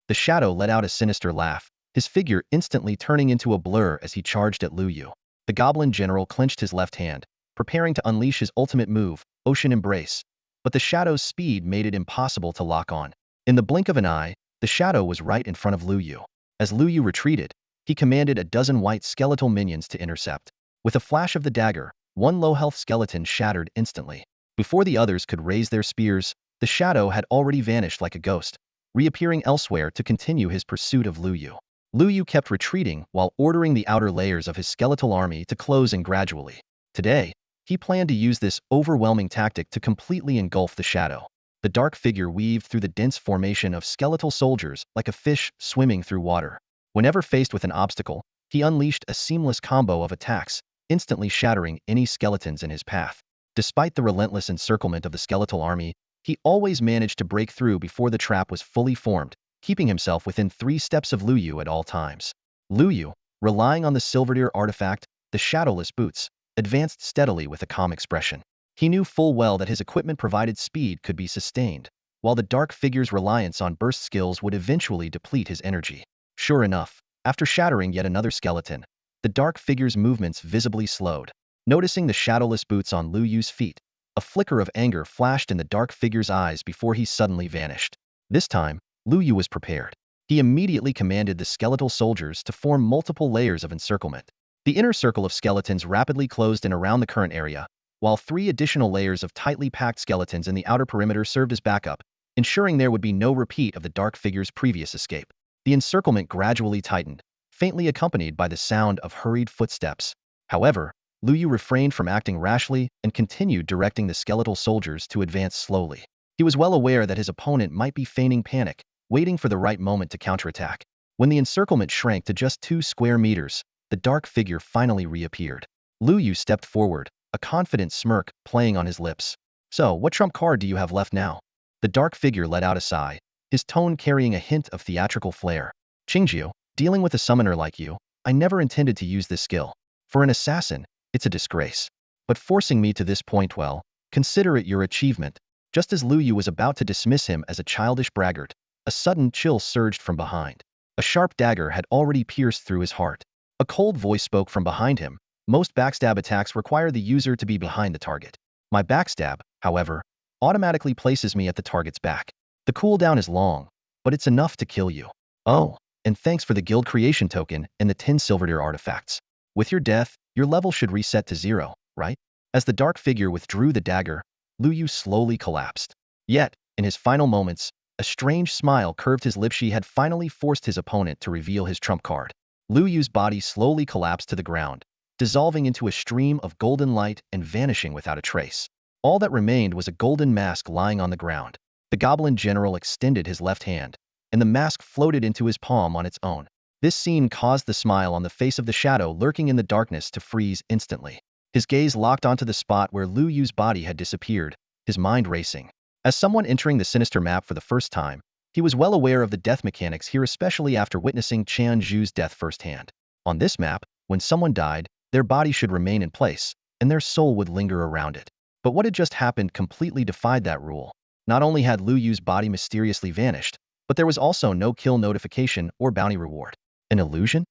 The shadow let out a sinister laugh, his figure instantly turning into a blur as he charged at Lu Yu. The goblin general clenched his left hand, preparing to unleash his ultimate move, Ocean Embrace. But the shadow's speed made it impossible to lock on. In the blink of an eye, the shadow was right in front of Lu Yu. As Lu Yu retreated, he commanded a dozen white skeletal minions to intercept. With a flash of the dagger, one low-health skeleton shattered instantly. Before the others could raise their spears, the shadow had already vanished like a ghost, reappearing elsewhere to continue his pursuit of Lu Yu. Lu Yu kept retreating while ordering the outer layers of his skeletal army to close in gradually. Today, he planned to use this overwhelming tactic to completely engulf the shadow. The dark figure weaved through the dense formation of skeletal soldiers like a fish swimming through water. Whenever faced with an obstacle, he unleashed a seamless combo of attacks, instantly shattering any skeletons in his path. Despite the relentless encirclement of the skeletal army, he always managed to break through before the trap was fully formed, keeping himself within 3 steps of Lu Yu at all times. Lu Yu, relying on the Silverdeer artifact, the Shadowless Boots, advanced steadily with a calm expression. He knew full well that his equipment provided speed could be sustained, while the dark figure's reliance on burst skills would eventually deplete his energy. Sure enough, after shattering yet another skeleton, the dark figure's movements visibly slowed. Noticing the shadowless boots on Lu Yu's feet, a flicker of anger flashed in the dark figure's eyes before he suddenly vanished. This time, Lu Yu was prepared. He immediately commanded the skeletal soldiers to form multiple layers of encirclement. The inner circle of skeletons rapidly closed in around the current area, while 3 additional layers of tightly packed skeletons in the outer perimeter served as backup, ensuring there would be no repeat of the dark figure's previous escape. The encirclement gradually tightened, faintly accompanied by the sound of hurried footsteps. However, Lu Yu refrained from acting rashly and continued directing the skeletal soldiers to advance slowly. He was well aware that his opponent might be feigning panic, waiting for the right moment to counterattack. When the encirclement shrank to just 2 square meters, the dark figure finally reappeared. Lu Yu stepped forward, a confident smirk playing on his lips. So, what trump card do you have left now? The dark figure let out a sigh, his tone carrying a hint of theatrical flair. Qingjiu, dealing with a summoner like you, I never intended to use this skill. For an assassin, it's a disgrace. But forcing me to this point, well, consider it your achievement. Just as Lu Yu was about to dismiss him as a childish braggart, a sudden chill surged from behind. A sharp dagger had already pierced through his heart. A cold voice spoke from behind him. Most backstab attacks require the user to be behind the target. My backstab, however, automatically places me at the target's back. The cooldown is long, but it's enough to kill you. Oh, and thanks for the guild creation token and the 10 silverware artifacts. With your death, your level should reset to 0, right? As the dark figure withdrew the dagger, Lu Yu slowly collapsed. Yet, in his final moments, a strange smile curved his lips. He had finally forced his opponent to reveal his trump card. Lu Yu's body slowly collapsed to the ground, dissolving into a stream of golden light and vanishing without a trace. All that remained was a golden mask lying on the ground. The goblin general extended his left hand, and the mask floated into his palm on its own. This scene caused the smile on the face of the shadow lurking in the darkness to freeze instantly. His gaze locked onto the spot where Lu Yu's body had disappeared, his mind racing. As someone entering the sinister map for the first time, he was well aware of the death mechanics here, especially after witnessing Qian Zhu's death firsthand. On this map, when someone died, their body should remain in place, and their soul would linger around it. But what had just happened completely defied that rule. Not only had Lu Yu's body mysteriously vanished, but there was also no kill notification or bounty reward. An illusion?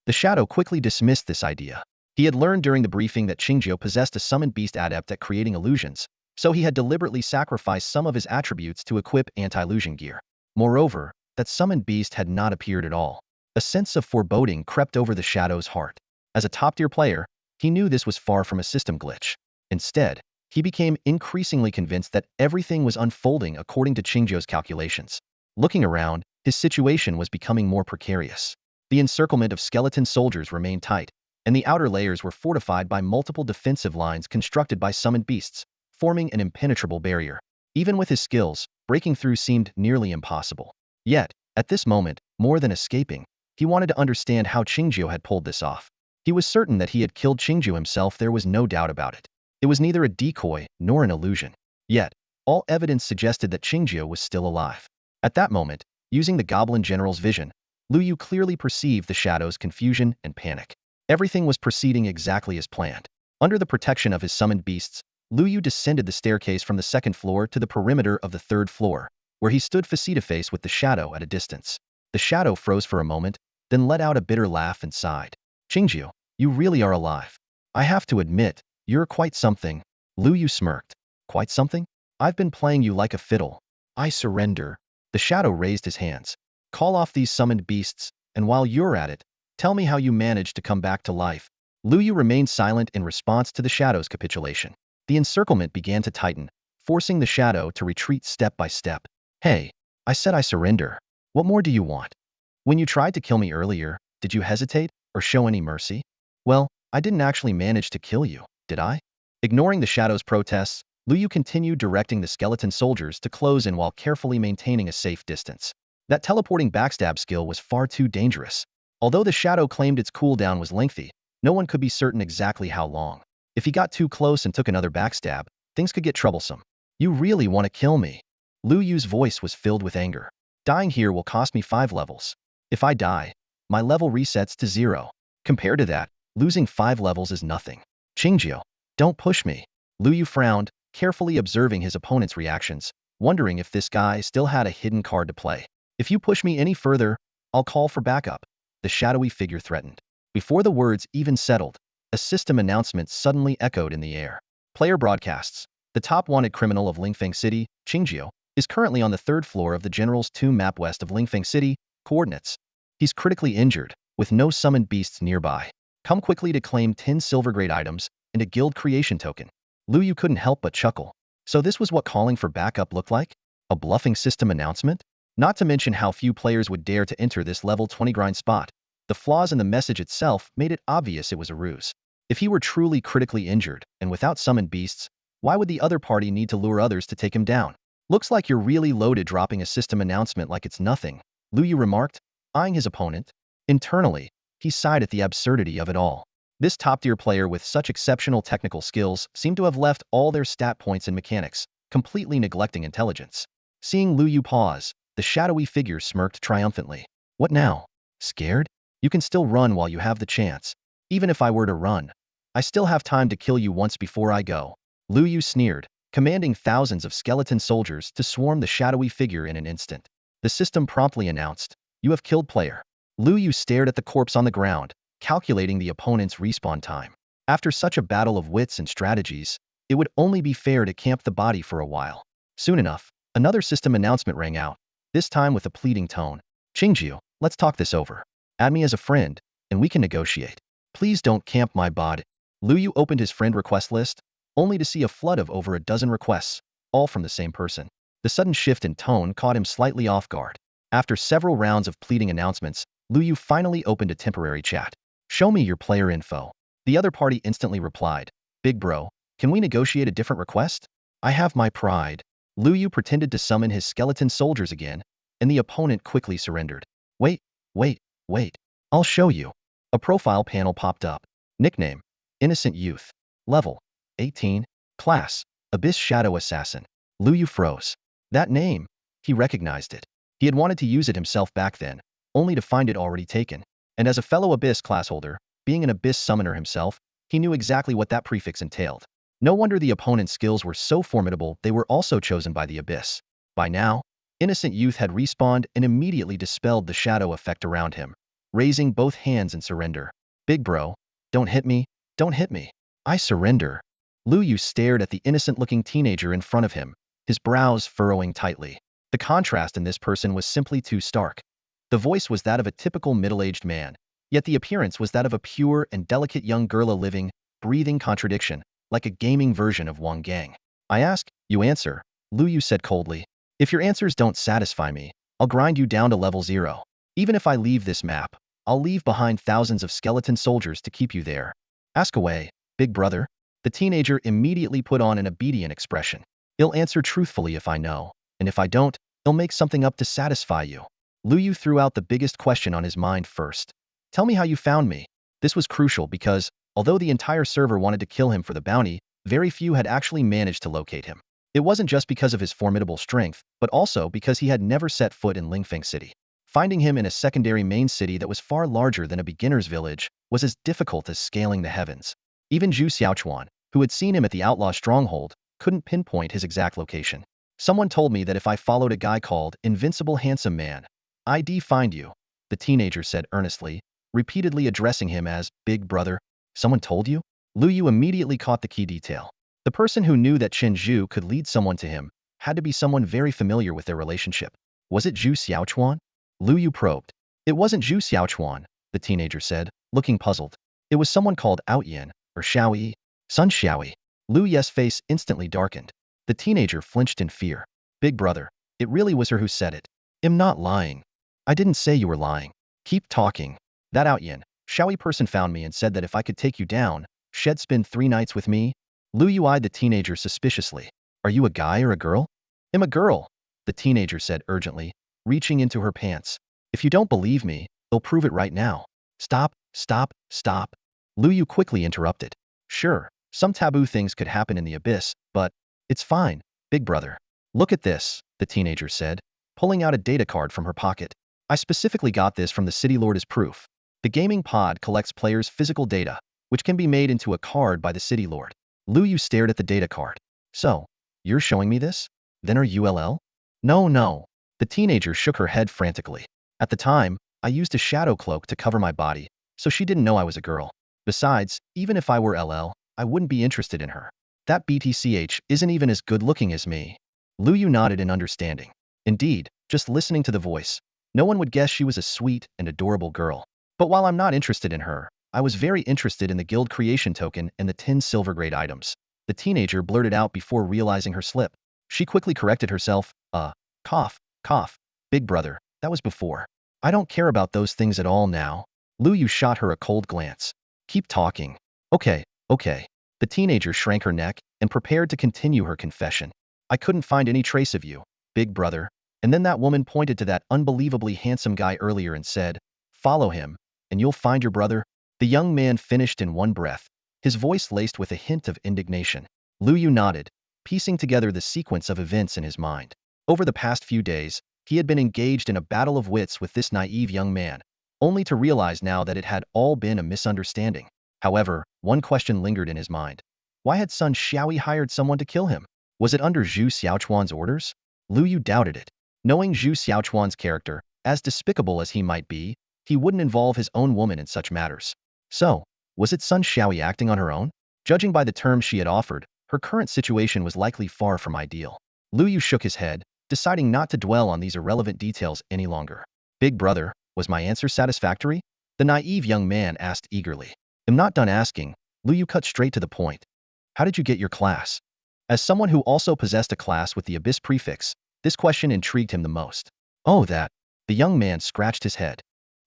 The shadow quickly dismissed this idea. He had learned during the briefing that Qingjiu possessed a summoned beast adept at creating illusions, so he had deliberately sacrificed some of his attributes to equip anti-illusion gear. Moreover, that summoned beast had not appeared at all. A sense of foreboding crept over the shadow's heart. As a top-tier player, he knew this was far from a system glitch. Instead, he became increasingly convinced that everything was unfolding according to Qingjiu's calculations. Looking around, his situation was becoming more precarious. The encirclement of skeleton soldiers remained tight, and the outer layers were fortified by multiple defensive lines constructed by summoned beasts, forming an impenetrable barrier. Even with his skills, breaking through seemed nearly impossible. Yet, at this moment, more than escaping, he wanted to understand how Qingjiu had pulled this off. He was certain that he had killed Qingjiu himself, there was no doubt about it. It was neither a decoy nor an illusion. Yet, all evidence suggested that Qingjiu was still alive. At that moment, using the goblin general's vision, Lu Yu clearly perceived the shadow's confusion and panic. Everything was proceeding exactly as planned. Under the protection of his summoned beasts, Lu Yu descended the staircase from the 2nd floor to the perimeter of the 3rd floor, where he stood face-to-face with the shadow at a distance. The shadow froze for a moment, then let out a bitter laugh and sighed. Qingjiu, you really are alive. I have to admit, you're quite something. Lu Yu smirked. Quite something? I've been playing you like a fiddle. I surrender. The shadow raised his hands. Call off these summoned beasts, and while you're at it, tell me how you managed to come back to life. Lu Yu remained silent in response to the shadow's capitulation. The encirclement began to tighten, forcing the shadow to retreat step by step. Hey, I said I surrender. What more do you want? When you tried to kill me earlier, did you hesitate or show any mercy? Well, I didn't actually manage to kill you, did I? Ignoring the shadow's protests, Lu Yu continued directing the skeleton soldiers to close in while carefully maintaining a safe distance. That teleporting backstab skill was far too dangerous. Although the shadow claimed its cooldown was lengthy, no one could be certain exactly how long. If he got too close and took another backstab, things could get troublesome. You really want to kill me? Lu Yu's voice was filled with anger. Dying here will cost me 5 levels. If I die, my level resets to 0. Compared to that, losing 5 levels is nothing. Qingjiu, don't push me. Lu Yu frowned, carefully observing his opponent's reactions, wondering if this guy still had a hidden card to play. If you push me any further, I'll call for backup, the shadowy figure threatened. Before the words even settled, a system announcement suddenly echoed in the air. Player broadcasts. The top wanted criminal of Lingfeng City, Qingjiu, is currently on the third floor of the General's tomb map west of Lingfeng City, coordinates. He's critically injured, with no summoned beasts nearby. Come quickly to claim 10 silver-grade items and a guild creation token. Lu Yu couldn't help but chuckle. So this was what calling for backup looked like? A bluffing system announcement? Not to mention how few players would dare to enter this level 20 grind spot. The flaws in the message itself made it obvious it was a ruse. If he were truly critically injured and without summoned beasts, why would the other party need to lure others to take him down? Looks like you're really loaded dropping a system announcement like it's nothing, Lu Yu remarked, eyeing his opponent. Internally, he sighed at the absurdity of it all. This top-tier player with such exceptional technical skills seemed to have left all their stat points in mechanics, completely neglecting intelligence. Seeing Lu Yu pause, the shadowy figure smirked triumphantly. What now? Scared? You can still run while you have the chance. Even if I were to run, I still have time to kill you once before I go. Lu Yu sneered, commanding thousands of skeleton soldiers to swarm the shadowy figure in an instant. The system promptly announced, "You have killed player." Lu Yu stared at the corpse on the ground, calculating the opponent's respawn time. After such a battle of wits and strategies, it would only be fair to camp the body for a while. Soon enough, another system announcement rang out, this time with a pleading tone. "Qingjiu, let's talk this over. Add me as a friend, and we can negotiate. Please don't camp my bod." Lu Yu opened his friend request list, only to see a flood of over a dozen requests, all from the same person. The sudden shift in tone caught him slightly off guard. After several rounds of pleading announcements, Lu Yu finally opened a temporary chat. "Show me your player info." The other party instantly replied, "Big bro, can we negotiate a different request? I have my pride." Lu Yu pretended to summon his skeleton soldiers again, and the opponent quickly surrendered. Wait, wait. I'll show you." A profile panel popped up. Nickname, Innocent Youth. Level, 18. Class, Abyss Shadow Assassin. Lu Yu froze. That name, he recognized it. He had wanted to use it himself back then, only to find it already taken. And as a fellow Abyss class holder, being an Abyss summoner himself, he knew exactly what that prefix entailed. No wonder the opponent's skills were so formidable they were also chosen by the Abyss. By now, Innocent Youth had respawned and immediately dispelled the shadow effect around him, raising both hands in surrender. "Big bro, don't hit me, don't hit me. I surrender." Lu Yu stared at the innocent-looking teenager in front of him, his brows furrowing tightly. The contrast in this person was simply too stark. The voice was that of a typical middle-aged man, yet the appearance was that of a pure and delicate young girl, a living, breathing contradiction, like a gaming version of Wang Gang. "I ask, you answer," Lu Yu said coldly. "If your answers don't satisfy me, I'll grind you down to level 0. Even if I leave this map, I'll leave behind thousands of skeleton soldiers to keep you there. Ask away, big brother." The teenager immediately put on an obedient expression. "I'll answer truthfully if I know, and if I don't, I'll make something up to satisfy you." Lu Yu threw out the biggest question on his mind first. "Tell me how you found me." This was crucial because, although the entire server wanted to kill him for the bounty, very few had actually managed to locate him. It wasn't just because of his formidable strength, but also because he had never set foot in Lingfeng City. Finding him in a secondary main city that was far larger than a beginner's village was as difficult as scaling the heavens. Even Zhu Xiaochuan, who had seen him at the outlaw stronghold, couldn't pinpoint his exact location. "Someone told me that if I followed a guy called Invincible Handsome Man, I'd find you," the teenager said earnestly, repeatedly addressing him as Big Brother. "Someone told you?" Lu Yu immediately caught the key detail. The person who knew that Chen Zhu could lead someone to him had to be someone very familiar with their relationship. Was it Zhu Xiaochuan? Lu Yu probed. "It wasn't Zhu Xiaochuan," the teenager said, looking puzzled. "It was someone called Outyin, or Xiaoyi. Sun Xiaoyi." Lu Ye's face instantly darkened. The teenager flinched in fear. "Big brother, it really was her who said it. I'm not lying." "I didn't say you were lying. Keep talking." "That Outyin, Xiaoyi person found me and said that if I could take you down, she'd spend 3 nights with me." Lu Yu eyed the teenager suspiciously. "Are you a guy or a girl?" "I'm a girl," the teenager said urgently, reaching into her pants. "If you don't believe me, I'll prove it right now." Stop. Lu Yu quickly interrupted. "Sure, some taboo things could happen in the Abyss, but it's fine, big brother. Look at this," the teenager said, pulling out a data card from her pocket. "I specifically got this from the City Lord as proof. The gaming pod collects players' physical data, which can be made into a card by the City Lord." Lu Yu stared at the data card. "So, you're showing me this? Then are you LL?" No. The teenager shook her head frantically. At the time, I used a shadow cloak to cover my body, so she didn't know I was a girl. Besides, even if I were LL, I wouldn't be interested in her. That BTCH isn't even as good looking as me. Lu Yu nodded in understanding. Indeed, just listening to the voice, no one would guess she was a sweet and adorable girl. But while I'm not interested in her, I was very interested in the guild creation token and the 10 silver grade items. The teenager blurted out before realizing her slip. She quickly corrected herself. Cough, cough. Big brother, that was before. I don't care about those things at all now. Lu Yu shot her a cold glance. Keep talking. Okay, okay. The teenager shrank her neck and prepared to continue her confession. I couldn't find any trace of you, big brother. And then that woman pointed to that unbelievably handsome guy earlier and said, follow him, and you'll find your brother. The young man finished in one breath, his voice laced with a hint of indignation. Lu Yu nodded, piecing together the sequence of events in his mind. Over the past few days, he had been engaged in a battle of wits with this naive young man, only to realize now that it had all been a misunderstanding. However, one question lingered in his mind. Why had Sun Xiaoyi hired someone to kill him? Was it under Zhu Xiaochuan's orders? Lu Yu doubted it. Knowing Zhu Xiaochuan's character, as despicable as he might be, he wouldn't involve his own woman in such matters. So, was it Sun Xiaoyi acting on her own? Judging by the terms she had offered, her current situation was likely far from ideal. Lu Yu shook his head, deciding not to dwell on these irrelevant details any longer. Big brother, was my answer satisfactory? The naive young man asked eagerly. I'm not done asking. Lu Yu cut straight to the point. How did you get your class? As someone who also possessed a class with the Abyss prefix, this question intrigued him the most. Oh, that. The young man scratched his head.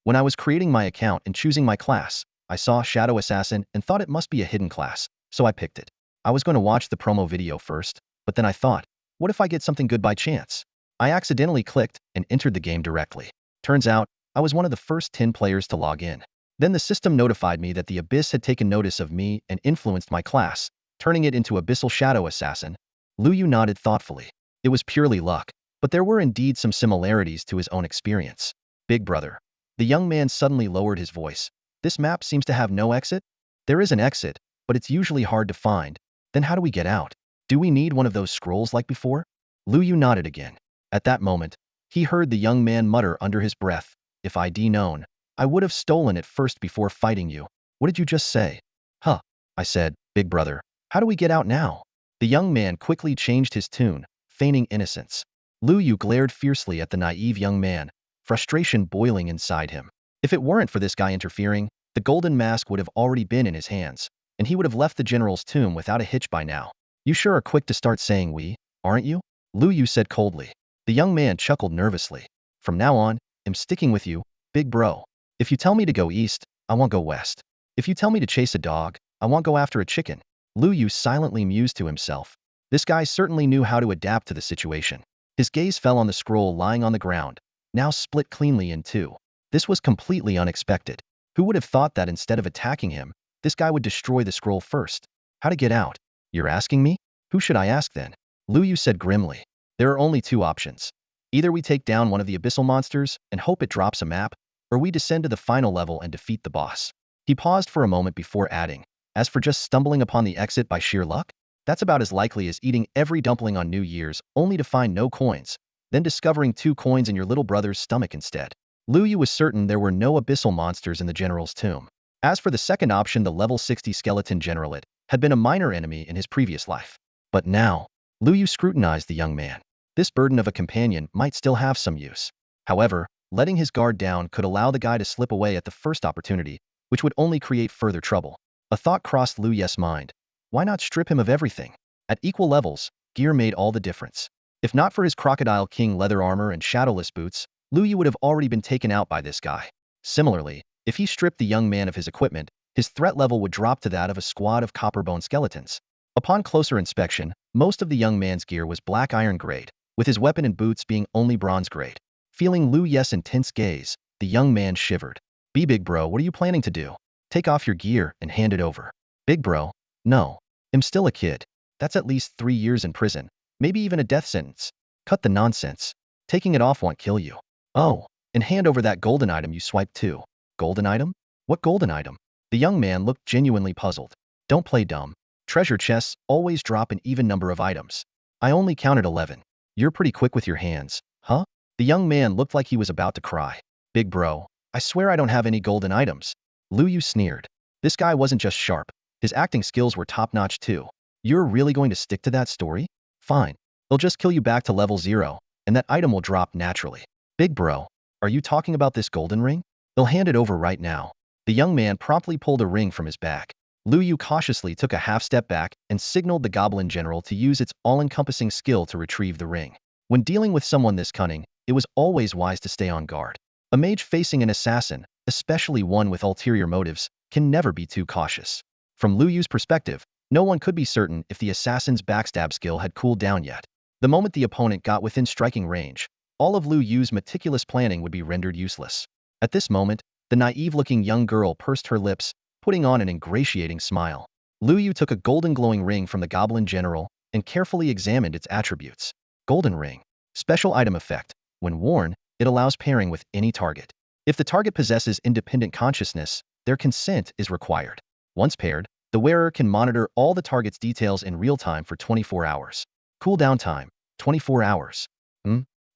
When I was creating my account and choosing my class, I saw Shadow Assassin and thought it must be a hidden class, so I picked it. I was going to watch the promo video first, but then I thought, what if I get something good by chance? I accidentally clicked and entered the game directly. Turns out, I was one of the first 10 players to log in. Then the system notified me that the Abyss had taken notice of me and influenced my class, turning it into Abyssal Shadow Assassin. Lu Yu nodded thoughtfully. It was purely luck, but there were indeed some similarities to his own experience. Big brother. The young man suddenly lowered his voice. This map seems to have no exit? There is an exit, but it's usually hard to find. Then how do we get out? Do we need one of those scrolls like before? Lu Yu nodded again. At that moment, he heard the young man mutter under his breath, if I'd known, I would have stolen it first before fighting you. What did you just say? Huh, I said, big brother. How do we get out now? The young man quickly changed his tune, feigning innocence. Lu Yu glared fiercely at the naive young man, frustration boiling inside him. If it weren't for this guy interfering, the golden mask would have already been in his hands, and he would have left the general's tomb without a hitch by now. You sure are quick to start saying we, aren't you? Lu Yu said coldly. The young man chuckled nervously. From now on, I'm sticking with you, big bro. If you tell me to go east, I won't go west. If you tell me to chase a dog, I won't go after a chicken. Lu Yu silently mused to himself. This guy certainly knew how to adapt to the situation. His gaze fell on the scroll lying on the ground, now split cleanly in two. This was completely unexpected. Who would have thought that instead of attacking him, this guy would destroy the scroll first? How to get out? You're asking me? Who should I ask then? Lu Yu said grimly. There are only two options. Either we take down one of the abyssal monsters and hope it drops a map, or we descend to the final level and defeat the boss. He paused for a moment before adding, as for just stumbling upon the exit by sheer luck, that's about as likely as eating every dumpling on New Year's only to find no coins, then discovering 2 coins in your little brother's stomach instead. Lu Yu was certain there were no abyssal monsters in the general's tomb. As for the second option, the level 60 skeleton generalate had been a minor enemy in his previous life. But now, Lu Yu scrutinized the young man. This burden of a companion might still have some use. However, letting his guard down could allow the guy to slip away at the first opportunity, which would only create further trouble. A thought crossed Lu Yu's mind. Why not strip him of everything? At equal levels, gear made all the difference. If not for his Crocodile King leather armor and shadowless boots, Lu Yu would have already been taken out by this guy. Similarly, if he stripped the young man of his equipment, his threat level would drop to that of a squad of copperbone skeletons. Upon closer inspection, most of the young man's gear was black iron grade, with his weapon and boots being only bronze grade. Feeling Lu Yu's intense gaze, the young man shivered. Big bro, what are you planning to do? Take off your gear and hand it over. Big bro, no. I'm still a kid. That's at least 3 years in prison, maybe even a death sentence. Cut the nonsense. Taking it off won't kill you. Oh, and hand over that golden item you swiped too. Golden item? What golden item? The young man looked genuinely puzzled. Don't play dumb. Treasure chests always drop an even number of items. I only counted 11. You're pretty quick with your hands, huh? The young man looked like he was about to cry. Big bro, I swear I don't have any golden items. Lu Yu sneered. This guy wasn't just sharp. His acting skills were top-notch too. You're really going to stick to that story? Fine. They'll just kill you back to level 0, and that item will drop naturally. Big bro, are you talking about this golden ring? They'll hand it over right now. The young man promptly pulled a ring from his back. Lu Yu cautiously took a half-step back and signaled the Goblin General to use its all-encompassing skill to retrieve the ring. When dealing with someone this cunning, it was always wise to stay on guard. A mage facing an assassin, especially one with ulterior motives, can never be too cautious. From Lu Yu's perspective, no one could be certain if the assassin's backstab skill had cooled down yet. The moment the opponent got within striking range, all of Lu Yu's meticulous planning would be rendered useless. At this moment, the naive-looking young girl pursed her lips, putting on an ingratiating smile. Lu Yu took a golden glowing ring from the Goblin General and carefully examined its attributes. Golden ring. Special item effect. When worn, it allows pairing with any target. If the target possesses independent consciousness, their consent is required. Once paired, the wearer can monitor all the target's details in real time for 24 hours. Cooldown time, 24 hours.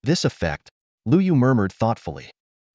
This effect, Lu Yu murmured thoughtfully.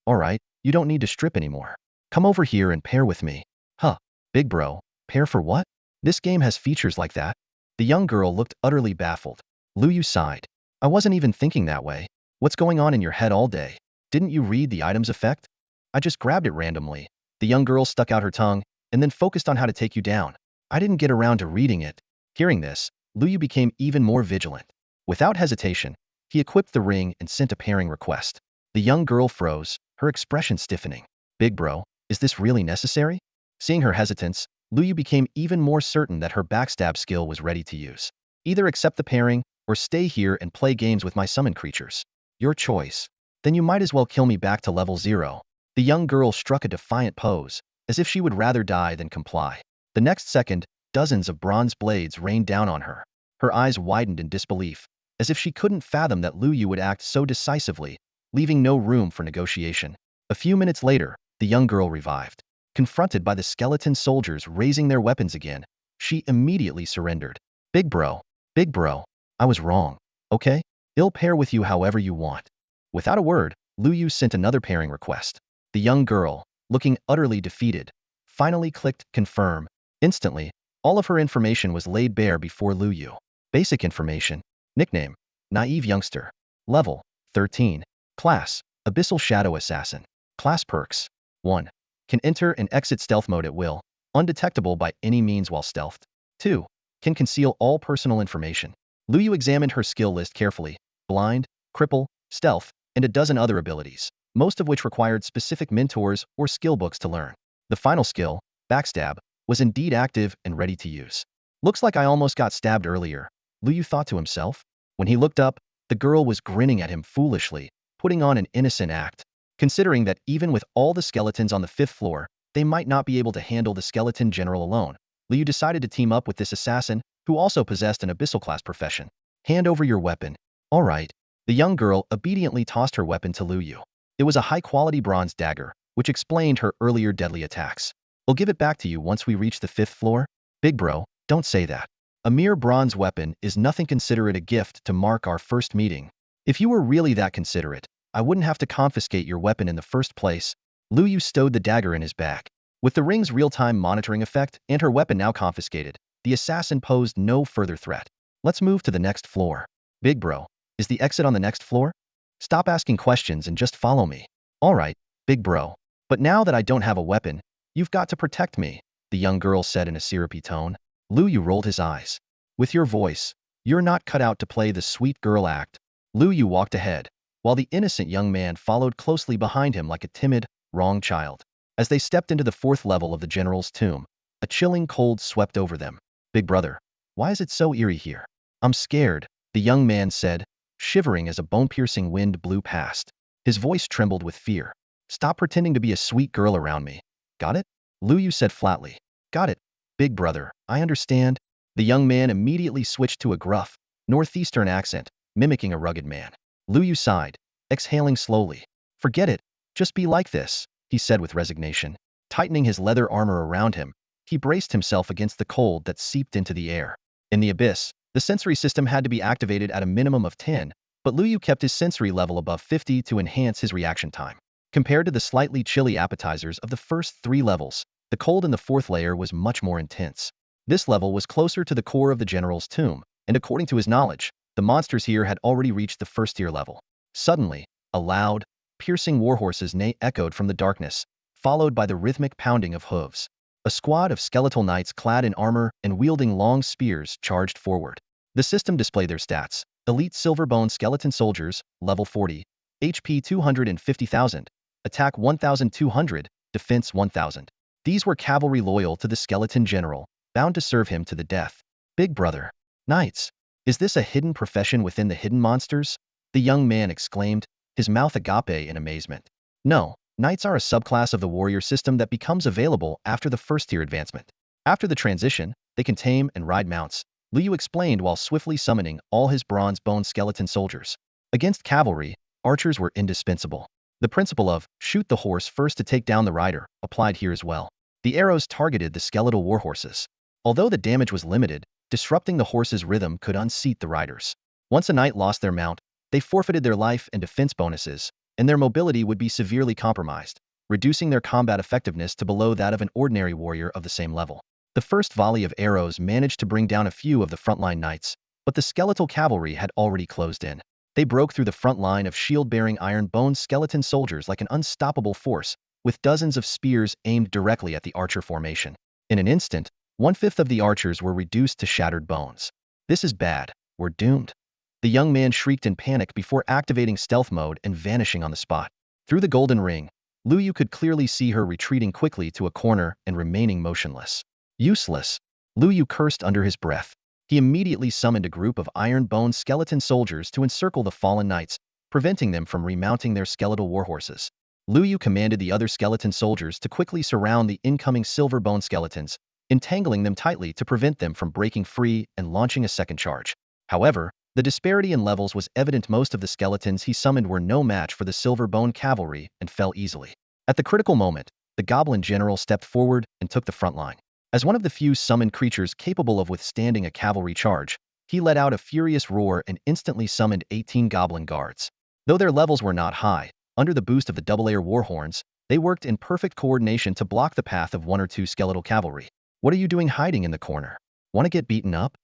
Alright, you don't need to strip anymore. Come over here and pair with me. Huh, big bro, pair for what? This game has features like that? The young girl looked utterly baffled. Lu Yu sighed. I wasn't even thinking that way. What's going on in your head all day? Didn't you read the item's effect? I just grabbed it randomly. The young girl stuck out her tongue and then focused on how to take you down. I didn't get around to reading it. Hearing this, Lu Yu became even more vigilant. Without hesitation, he equipped the ring and sent a pairing request. The young girl froze, her expression stiffening. Big bro, is this really necessary? Seeing her hesitance, Lu Yu became even more certain that her backstab skill was ready to use. Either accept the pairing, or stay here and play games with my summon creatures. Your choice. Then you might as well kill me back to level 0. The young girl struck a defiant pose, as if she would rather die than comply. The next second, dozens of bronze blades rained down on her. Her eyes widened in disbelief, as if she couldn't fathom that Lu Yu would act so decisively, leaving no room for negotiation. A few minutes later, the young girl revived. Confronted by the skeleton soldiers raising their weapons again, she immediately surrendered. Big bro, I was wrong, okay? I'll pair with you however you want. Without a word, Lu Yu sent another pairing request. The young girl, looking utterly defeated, finally clicked confirm. Instantly, all of her information was laid bare before Lu Yu. Basic information. Nickname, Naive Youngster. Level, 13. Class, Abyssal Shadow Assassin. Class perks. 1. Can enter and exit stealth mode at will, undetectable by any means while stealthed. 2. Can conceal all personal information. Lu Yu examined her skill list carefully. Blind, cripple, stealth, and a dozen other abilities, most of which required specific mentors or skill books to learn. The final skill, backstab, was indeed active and ready to use. Looks like I almost got stabbed earlier, Lu Yu thought to himself. When he looked up, the girl was grinning at him foolishly, putting on an innocent act. Considering that even with all the skeletons on the 5th floor, they might not be able to handle the skeleton general alone, Lu Yu decided to team up with this assassin, who also possessed an abyssal class profession. Hand over your weapon. All right. The young girl obediently tossed her weapon to Lu Yu. It was a high-quality bronze dagger, which explained her earlier deadly attacks. I'll give it back to you once we reach the 5th floor. Big bro, don't say that. A mere bronze weapon is nothing. Consider it a gift to mark our first meeting. If you were really that considerate, I wouldn't have to confiscate your weapon in the first place. Lu Yu stowed the dagger in his back. With the ring's real-time monitoring effect and her weapon now confiscated, the assassin posed no further threat. Let's move to the next floor. Big bro, is the exit on the next floor? Stop asking questions and just follow me. All right, big bro. But now that I don't have a weapon, you've got to protect me, the young girl said in a syrupy tone. Lu Yu rolled his eyes. With your voice, you're not cut out to play the sweet girl act. Lu Yu walked ahead, while the innocent young man followed closely behind him like a timid, wrong child. As they stepped into the 4th level of the general's tomb, a chilling cold swept over them. Big brother, why is it so eerie here? I'm scared, the young man said, shivering as a bone-piercing wind blew past. His voice trembled with fear. Stop pretending to be a sweet girl around me. Got it? Lu Yu said flatly. Got it, big brother, I understand. The young man immediately switched to a gruff, northeastern accent, mimicking a rugged man. Lu Yu sighed, exhaling slowly. Forget it, just be like this, he said with resignation. Tightening his leather armor around him, he braced himself against the cold that seeped into the air. In the abyss, the sensory system had to be activated at a minimum of 10, but Lu Yu kept his sensory level above 50 to enhance his reaction time. Compared to the slightly chilly appetizers of the first 3 levels, the cold in the 4th layer was much more intense. This level was closer to the core of the general's tomb, and according to his knowledge, the monsters here had already reached the 1st-tier level. Suddenly, a loud, piercing warhorse's neigh echoed from the darkness, followed by the rhythmic pounding of hooves. A squad of skeletal knights clad in armor and wielding long spears charged forward. The system displayed their stats: Elite Silverbone Skeleton Soldiers, level 40, HP 250,000, Attack 1,200, Defense 1,000. These were cavalry loyal to the skeleton general, bound to serve him to the death. Big brother. Knights. Is this a hidden profession within the hidden monsters? The young man exclaimed, his mouth agape in amazement. No, knights are a subclass of the warrior system that becomes available after the 1st-tier advancement. After the transition, they can tame and ride mounts, Liu explained while swiftly summoning all his bronze bone skeleton soldiers. Against cavalry, archers were indispensable. The principle of shoot the horse first to take down the rider applied here as well. The arrows targeted the skeletal warhorses. Although the damage was limited, disrupting the horse's rhythm could unseat the riders. Once a knight lost their mount, they forfeited their life and defense bonuses, and their mobility would be severely compromised, reducing their combat effectiveness to below that of an ordinary warrior of the same level. The first volley of arrows managed to bring down a few of the frontline knights, but the skeletal cavalry had already closed in. They broke through the front line of shield-bearing iron-boned skeleton soldiers like an unstoppable force, with dozens of spears aimed directly at the archer formation. In an instant, 1/5 of the archers were reduced to shattered bones. This is bad. We're doomed. The young man shrieked in panic before activating stealth mode and vanishing on the spot. Through the golden ring, Liu could clearly see her retreating quickly to a corner and remaining motionless. Useless. Liu cursed under his breath. He immediately summoned a group of iron-boned skeleton soldiers to encircle the fallen knights, preventing them from remounting their skeletal warhorses. Liu commanded the other skeleton soldiers to quickly surround the incoming silver-bone skeletons, entangling them tightly to prevent them from breaking free and launching a second charge. However, the disparity in levels was evident. Most of the skeletons he summoned were no match for the silver-bone cavalry and fell easily. At the critical moment, the goblin general stepped forward and took the front line. As one of the few summoned creatures capable of withstanding a cavalry charge, he let out a furious roar and instantly summoned 18 goblin guards. Though their levels were not high, under the boost of the double-layer warhorns, they worked in perfect coordination to block the path of 1 or 2 skeletal cavalry. What are you doing hiding in the corner? Want to get beaten up?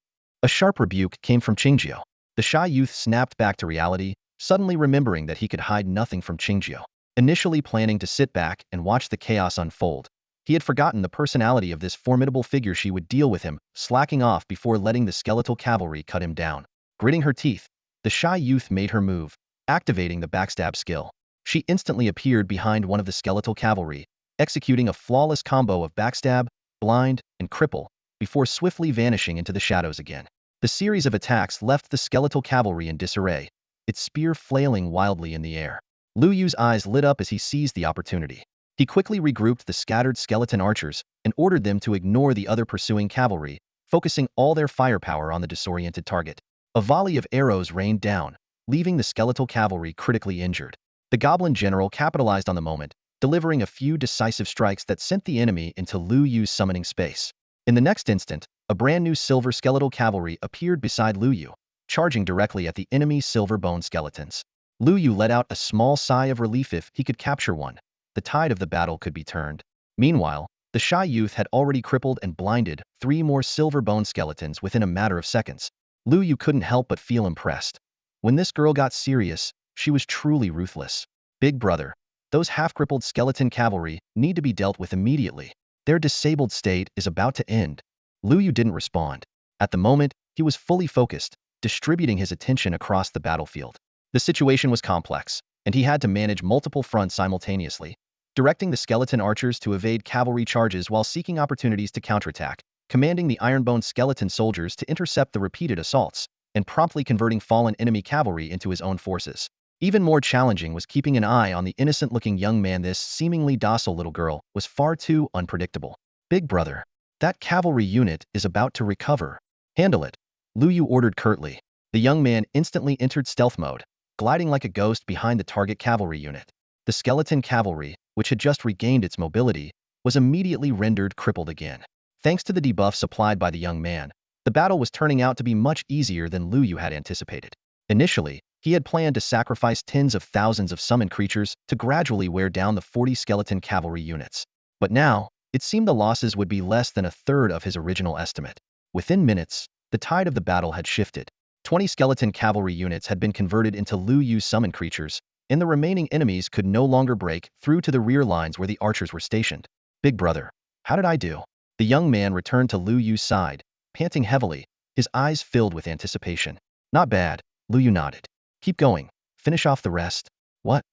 A sharp rebuke came from Qingjio. The shy youth snapped back to reality, suddenly remembering that he could hide nothing from Qingjio. Initially planning to sit back and watch the chaos unfold, he had forgotten the personality of this formidable figure. She would deal with him, slacking off before letting the skeletal cavalry cut him down. Gritting her teeth, the shy youth made her move, activating the backstab skill. She instantly appeared behind one of the skeletal cavalry, executing a flawless combo of backstab, blind, and cripple, before swiftly vanishing into the shadows again. The series of attacks left the skeletal cavalry in disarray, its spear flailing wildly in the air. Liu's eyes lit up as he seized the opportunity. He quickly regrouped the scattered skeleton archers and ordered them to ignore the other pursuing cavalry, focusing all their firepower on the disoriented target. A volley of arrows rained down, leaving the skeletal cavalry critically injured. The goblin general capitalized on the moment, delivering a few decisive strikes that sent the enemy into Liu's summoning space. In the next instant, a brand new silver skeletal cavalry appeared beside Liu, charging directly at the enemy's silver-bone skeletons. Liu let out a small sigh of relief. If he could capture one, the tide of the battle could be turned. Meanwhile, the shy youth had already crippled and blinded 3 more silver-bone skeletons within a matter of seconds. Liu couldn't help but feel impressed. When this girl got serious, she was truly ruthless. Big brother, those half-crippled skeleton cavalry need to be dealt with immediately. Their disabled state is about to end. Liu didn't respond. At the moment, he was fully focused, distributing his attention across the battlefield. The situation was complex, and he had to manage multiple fronts simultaneously, directing the skeleton archers to evade cavalry charges while seeking opportunities to counterattack, commanding the iron-boned skeleton soldiers to intercept the repeated assaults, and promptly converting fallen enemy cavalry into his own forces. Even more challenging was keeping an eye on the innocent-looking young man. This seemingly docile little girl was far too unpredictable. Big brother, that cavalry unit is about to recover. Handle it, Liu ordered curtly. The young man instantly entered stealth mode, gliding like a ghost behind the target cavalry unit. The skeleton cavalry, which had just regained its mobility, was immediately rendered crippled again. Thanks to the debuff supplied by the young man, the battle was turning out to be much easier than Liu had anticipated. Initially, He had planned to sacrifice tens of thousands of summoned creatures to gradually wear down the 40 skeleton cavalry units. But now, it seemed the losses would be less than a third of his original estimate. Within minutes, the tide of the battle had shifted. 20 skeleton cavalry units had been converted into Lu Yu's summoned creatures, and the remaining enemies could no longer break through to the rear lines where the archers were stationed. Big brother, how did I do? The young man returned to Lu Yu's side, panting heavily, his eyes filled with anticipation. Not bad, Lu Yu nodded. Keep going. Finish off the rest. What?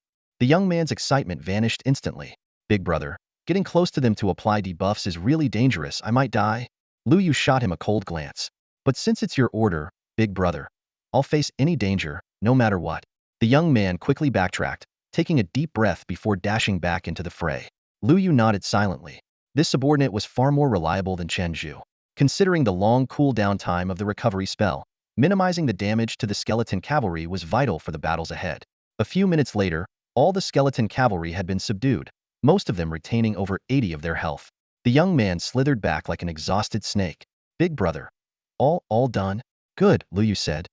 The young man's excitement vanished instantly. Big brother, getting close to them to apply debuffs is really dangerous. I might die. Lu Yu shot him a cold glance. But since it's your order, big brother, I'll face any danger, no matter what. The young man quickly backtracked, taking a deep breath before dashing back into the fray. Lu Yu nodded silently. This subordinate was far more reliable than Chen Zhu. Considering the long cooldown time of the recovery spell, minimizing the damage to the skeleton cavalry was vital for the battles ahead. A few minutes later, all the skeleton cavalry had been subdued, most of them retaining over 80 of their health. The young man slithered back like an exhausted snake. Big brother. All done? Good, Lu Yu said.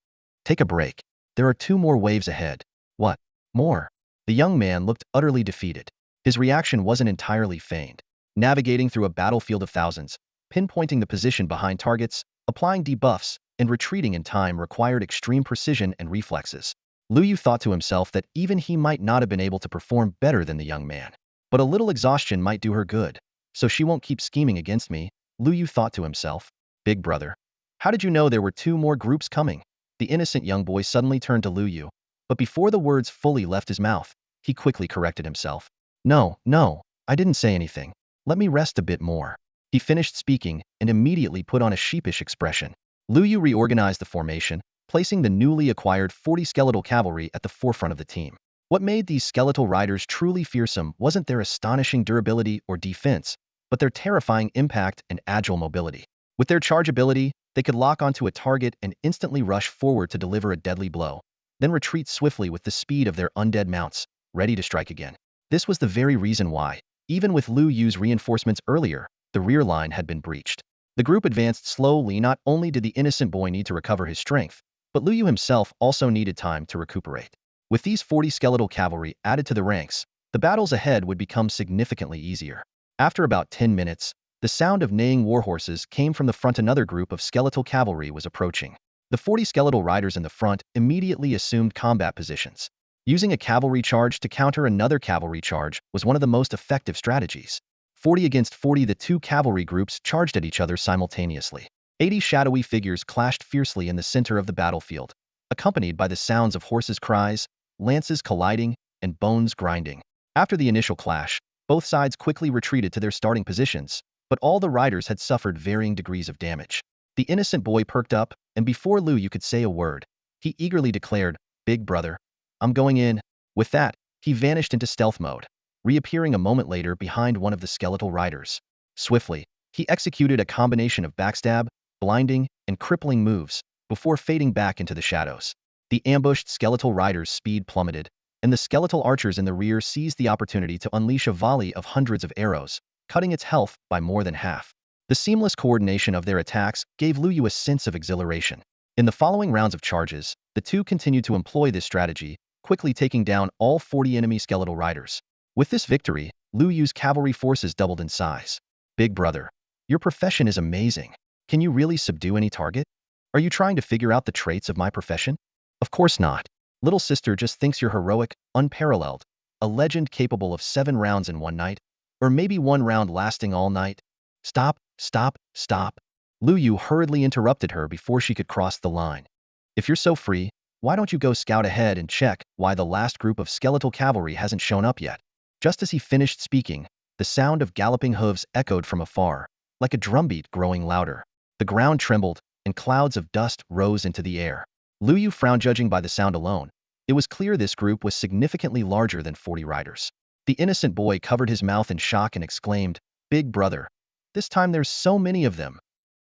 Take a break. There are 2 more waves ahead. What? More? The young man looked utterly defeated. His reaction wasn't entirely feigned. Navigating through a battlefield of thousands, pinpointing the position behind targets, applying debuffs, and retreating in time required extreme precision and reflexes. Lu Yu thought to himself that even he might not have been able to perform better than the young man. But a little exhaustion might do her good, so she won't keep scheming against me, Lu Yu thought to himself. Big brother, how did you know there were 2 more groups coming? The innocent young boy suddenly turned to Lu Yu, but before the words fully left his mouth, he quickly corrected himself. No, I didn't say anything. Let me rest a bit more. He finished speaking and immediately put on a sheepish expression. Lu Yu reorganized the formation, placing the newly acquired 40 skeletal cavalry at the forefront of the team. What made these skeletal riders truly fearsome wasn't their astonishing durability or defense, but their terrifying impact and agile mobility. With their charge ability, they could lock onto a target and instantly rush forward to deliver a deadly blow, then retreat swiftly with the speed of their undead mounts, ready to strike again. This was the very reason why, even with Lu Yu's reinforcements earlier, the rear line had been breached. The group advanced slowly. Not only did the innocent boy need to recover his strength, but Lu Yu himself also needed time to recuperate. With these 40 skeletal cavalry added to the ranks, the battles ahead would become significantly easier. After about 10 minutes, the sound of neighing warhorses came from the front. Another group of skeletal cavalry was approaching. The 40 skeletal riders in the front immediately assumed combat positions. Using a cavalry charge to counter another cavalry charge was one of the most effective strategies. 40 against 40, the 2 cavalry groups charged at each other simultaneously. 80 shadowy figures clashed fiercely in the center of the battlefield, accompanied by the sounds of horses' cries, lances colliding, and bones grinding. After the initial clash, both sides quickly retreated to their starting positions, but all the riders had suffered varying degrees of damage. The innocent boy perked up, and before Lu Yu could say a word, he eagerly declared, "Big brother, I'm going in." With that, he vanished into stealth mode, reappearing a moment later behind one of the skeletal riders. Swiftly, he executed a combination of backstab, blinding, and crippling moves, before fading back into the shadows. The ambushed skeletal rider's speed plummeted, and the skeletal archers in the rear seized the opportunity to unleash a volley of hundreds of arrows, cutting its health by more than half. The seamless coordination of their attacks gave Lu Yu a sense of exhilaration. In the following rounds of charges, the 2 continued to employ this strategy, quickly taking down all 40 enemy skeletal riders. With this victory, Lu Yu's cavalry forces doubled in size. Big brother, your profession is amazing. Can you really subdue any target? Are you trying to figure out the traits of my profession? Of course not. Little sister just thinks you're heroic, unparalleled, a legend capable of 7 rounds in one night, or maybe 1 round lasting all night. Stop. Lu Yu hurriedly interrupted her before she could cross the line. If you're so free, why don't you go scout ahead and check why the last group of skeletal cavalry hasn't shown up yet? Just as he finished speaking, the sound of galloping hooves echoed from afar, like a drumbeat growing louder. The ground trembled, and clouds of dust rose into the air. Lu Yu frowned. Judging by the sound alone, it was clear this group was significantly larger than 40 riders. The innocent boy covered his mouth in shock and exclaimed, "Big brother, this time there's so many of them."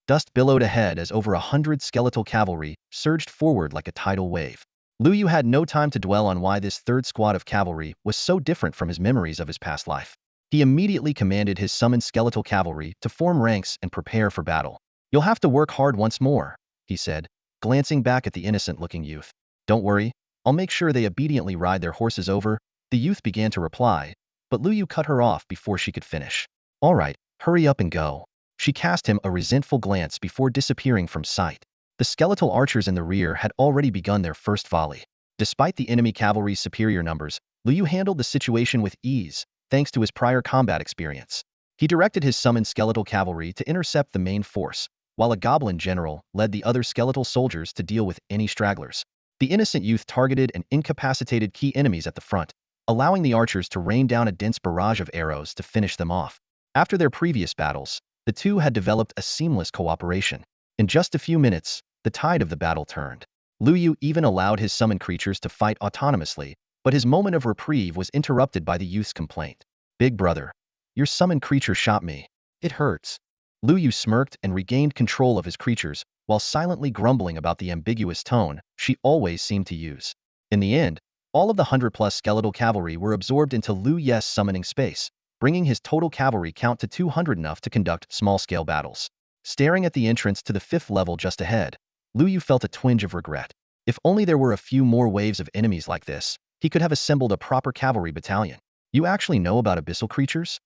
Dust billowed ahead as over 100 skeletal cavalry surged forward like a tidal wave. Lu Yu had no time to dwell on why this 3rd squad of cavalry was so different from his memories of his past life. He immediately commanded his summoned skeletal cavalry to form ranks and prepare for battle. "You'll have to work hard once more," he said, glancing back at the innocent-looking youth. "Don't worry, I'll make sure they obediently ride their horses over. The youth began to reply, but Lu Yu cut her off before she could finish. All right, hurry up and go. She cast him a resentful glance before disappearing from sight. The skeletal archers in the rear had already begun their first volley. Despite the enemy cavalry's superior numbers, Lu Yu handled the situation with ease, thanks to his prior combat experience. He directed his summoned skeletal cavalry to intercept the main force, while a goblin general led the other skeletal soldiers to deal with any stragglers. The innocent youth targeted and incapacitated key enemies at the front, allowing the archers to rain down a dense barrage of arrows to finish them off. After their previous battles, the two had developed a seamless cooperation. In just a few minutes, the tide of the battle turned. Lu Yu even allowed his summoned creatures to fight autonomously, but his moment of reprieve was interrupted by the youth's complaint. Big brother, your summoned creature shot me. It hurts. Lu Yu smirked and regained control of his creatures, while silently grumbling about the ambiguous tone she always seemed to use. In the end, all of the 100-plus skeletal cavalry were absorbed into Lu Yu's summoning space, bringing his total cavalry count to 200, enough to conduct small-scale battles. Staring at the entrance to the 5th level just ahead, Lu Yu felt a twinge of regret. If only there were a few more waves of enemies like this, he could have assembled a proper cavalry battalion. You actually know about abyssal creatures?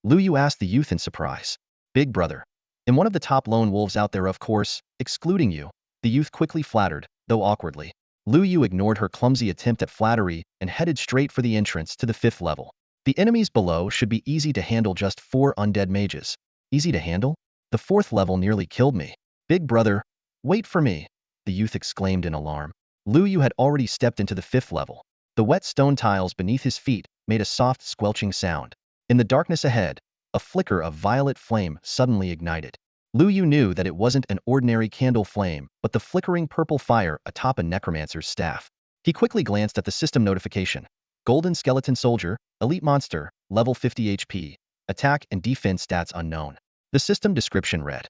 Lu Yu asked the youth in surprise. Big brother. And one of the top lone wolves out there, of course, excluding you. The youth quickly flattered, though awkwardly. Lu Yu ignored her clumsy attempt at flattery and headed straight for the entrance to the 5th level. The enemies below should be easy to handle, just 4 undead mages. Easy to handle? The 4th level nearly killed me. Big brother, wait for me, the youth exclaimed in alarm. Lu Yu had already stepped into the 5th level. The wet stone tiles beneath his feet made a soft squelching sound. In the darkness ahead, a flicker of violet flame suddenly ignited. Lu Yu knew that it wasn't an ordinary candle flame, but the flickering purple fire atop a necromancer's staff. He quickly glanced at the system notification. Golden Skeleton Soldier, Elite Monster, level 50 HP, attack and defense stats unknown. The system description read,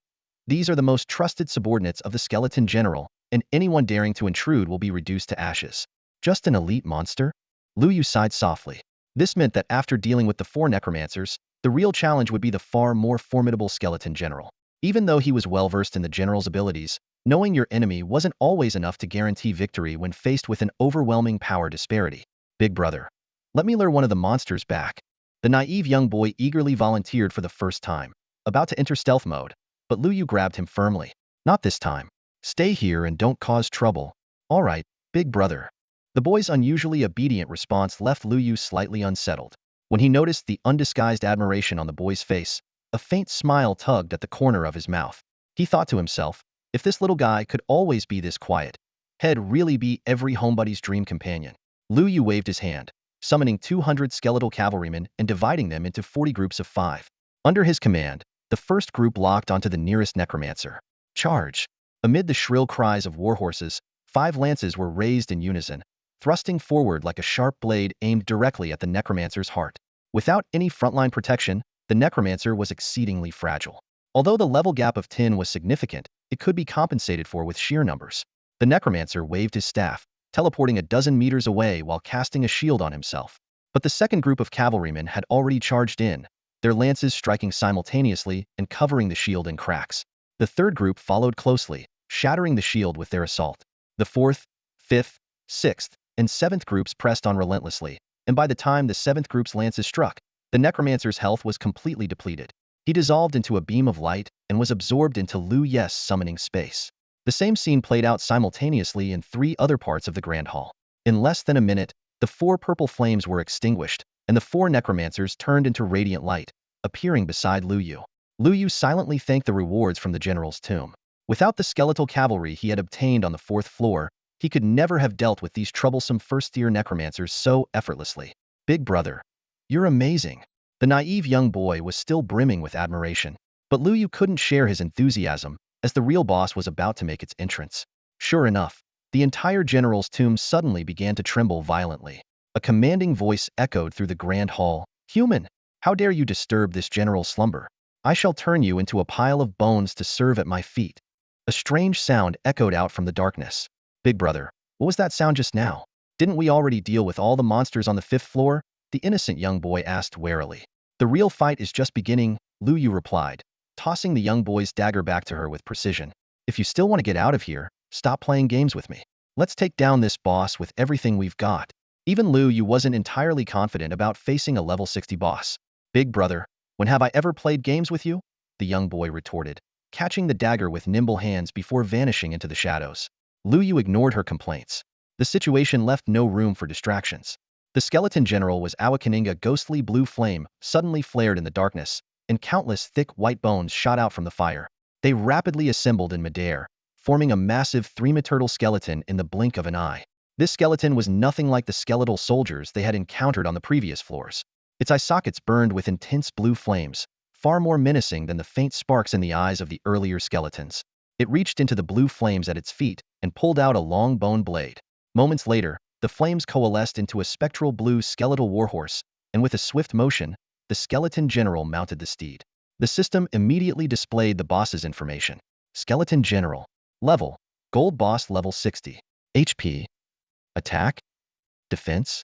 "These are the most trusted subordinates of the Skeleton General, and anyone daring to intrude will be reduced to ashes." Just an elite monster? Lu Yu sighed softly. This meant that after dealing with the 4 necromancers, the real challenge would be the far more formidable Skeleton General. Even though he was well-versed in the general's abilities, knowing your enemy wasn't always enough to guarantee victory when faced with an overwhelming power disparity. Big brother, let me lure one of the monsters back. The naive young boy eagerly volunteered for the first time, about to enter stealth mode, but Lu Yu grabbed him firmly. Not this time. Stay here and don't cause trouble. All right, big brother. The boy's unusually obedient response left Lu Yu slightly unsettled. When he noticed the undisguised admiration on the boy's face, a faint smile tugged at the corner of his mouth. He thought to himself, if this little guy could always be this quiet, he'd really be every homebuddy's dream companion. Lu Yu waved his hand, summoning 200 skeletal cavalrymen and dividing them into 40 groups of 5. Under his command, the first group locked onto the nearest necromancer. Charge! Amid the shrill cries of warhorses, 5 lances were raised in unison, thrusting forward like a sharp blade aimed directly at the necromancer's heart. Without any frontline protection, the necromancer was exceedingly fragile. Although the level gap of 10 was significant, it could be compensated for with sheer numbers. The necromancer waved his staff, teleporting a dozen meters away while casting a shield on himself. But the second group of cavalrymen had already charged in, their lances striking simultaneously and covering the shield in cracks. The third group followed closely, shattering the shield with their assault. The 4th, 5th, 6th, and 7th groups pressed on relentlessly, and by the time the 7th group's lances struck, the necromancer's health was completely depleted. He dissolved into a beam of light and was absorbed into Lu Yu's summoning space. The same scene played out simultaneously in 3 other parts of the Grand Hall. In less than a minute, the 4 purple flames were extinguished, and the 4 necromancers turned into radiant light, appearing beside Lu Yu. Lu Yu silently thanked the rewards from the general's tomb. Without the skeletal cavalry he had obtained on the 4th floor, he could never have dealt with these troublesome first-tier necromancers so effortlessly. Big brother, you're amazing. The naive young boy was still brimming with admiration, but Lu Yu couldn't share his enthusiasm, as the real boss was about to make its entrance. Sure enough, the entire general's tomb suddenly began to tremble violently. A commanding voice echoed through the grand hall. Human, how dare you disturb this general's slumber? I shall turn you into a pile of bones to serve at my feet. A strange sound echoed out from the darkness. Big brother, what was that sound just now? Didn't we already deal with all the monsters on the 5th floor? The innocent young boy asked warily. The real fight is just beginning, Lu Yu replied, tossing the young boy's dagger back to her with precision. If you still want to get out of here, stop playing games with me. Let's take down this boss with everything we've got. Even Liu Yu wasn't entirely confident about facing a level 60 boss. Big brother, when have I ever played games with you? The young boy retorted, catching the dagger with nimble hands before vanishing into the shadows. Liu Yu ignored her complaints. The situation left no room for distractions. The skeleton general was awakening a ghostly blue flame, suddenly flared in the darkness, and countless thick white bones shot out from the fire. They rapidly assembled in midair, forming a massive three-turtle skeleton in the blink of an eye. This skeleton was nothing like the skeletal soldiers they had encountered on the previous floors. Its eye sockets burned with intense blue flames, far more menacing than the faint sparks in the eyes of the earlier skeletons. It reached into the blue flames at its feet and pulled out a long bone blade. Moments later, the flames coalesced into a spectral blue skeletal warhorse, and with a swift motion, the skeleton general mounted the steed. The system immediately displayed the boss's information. Skeleton General. Level. Gold Boss level 60. HP. Attack. Defense.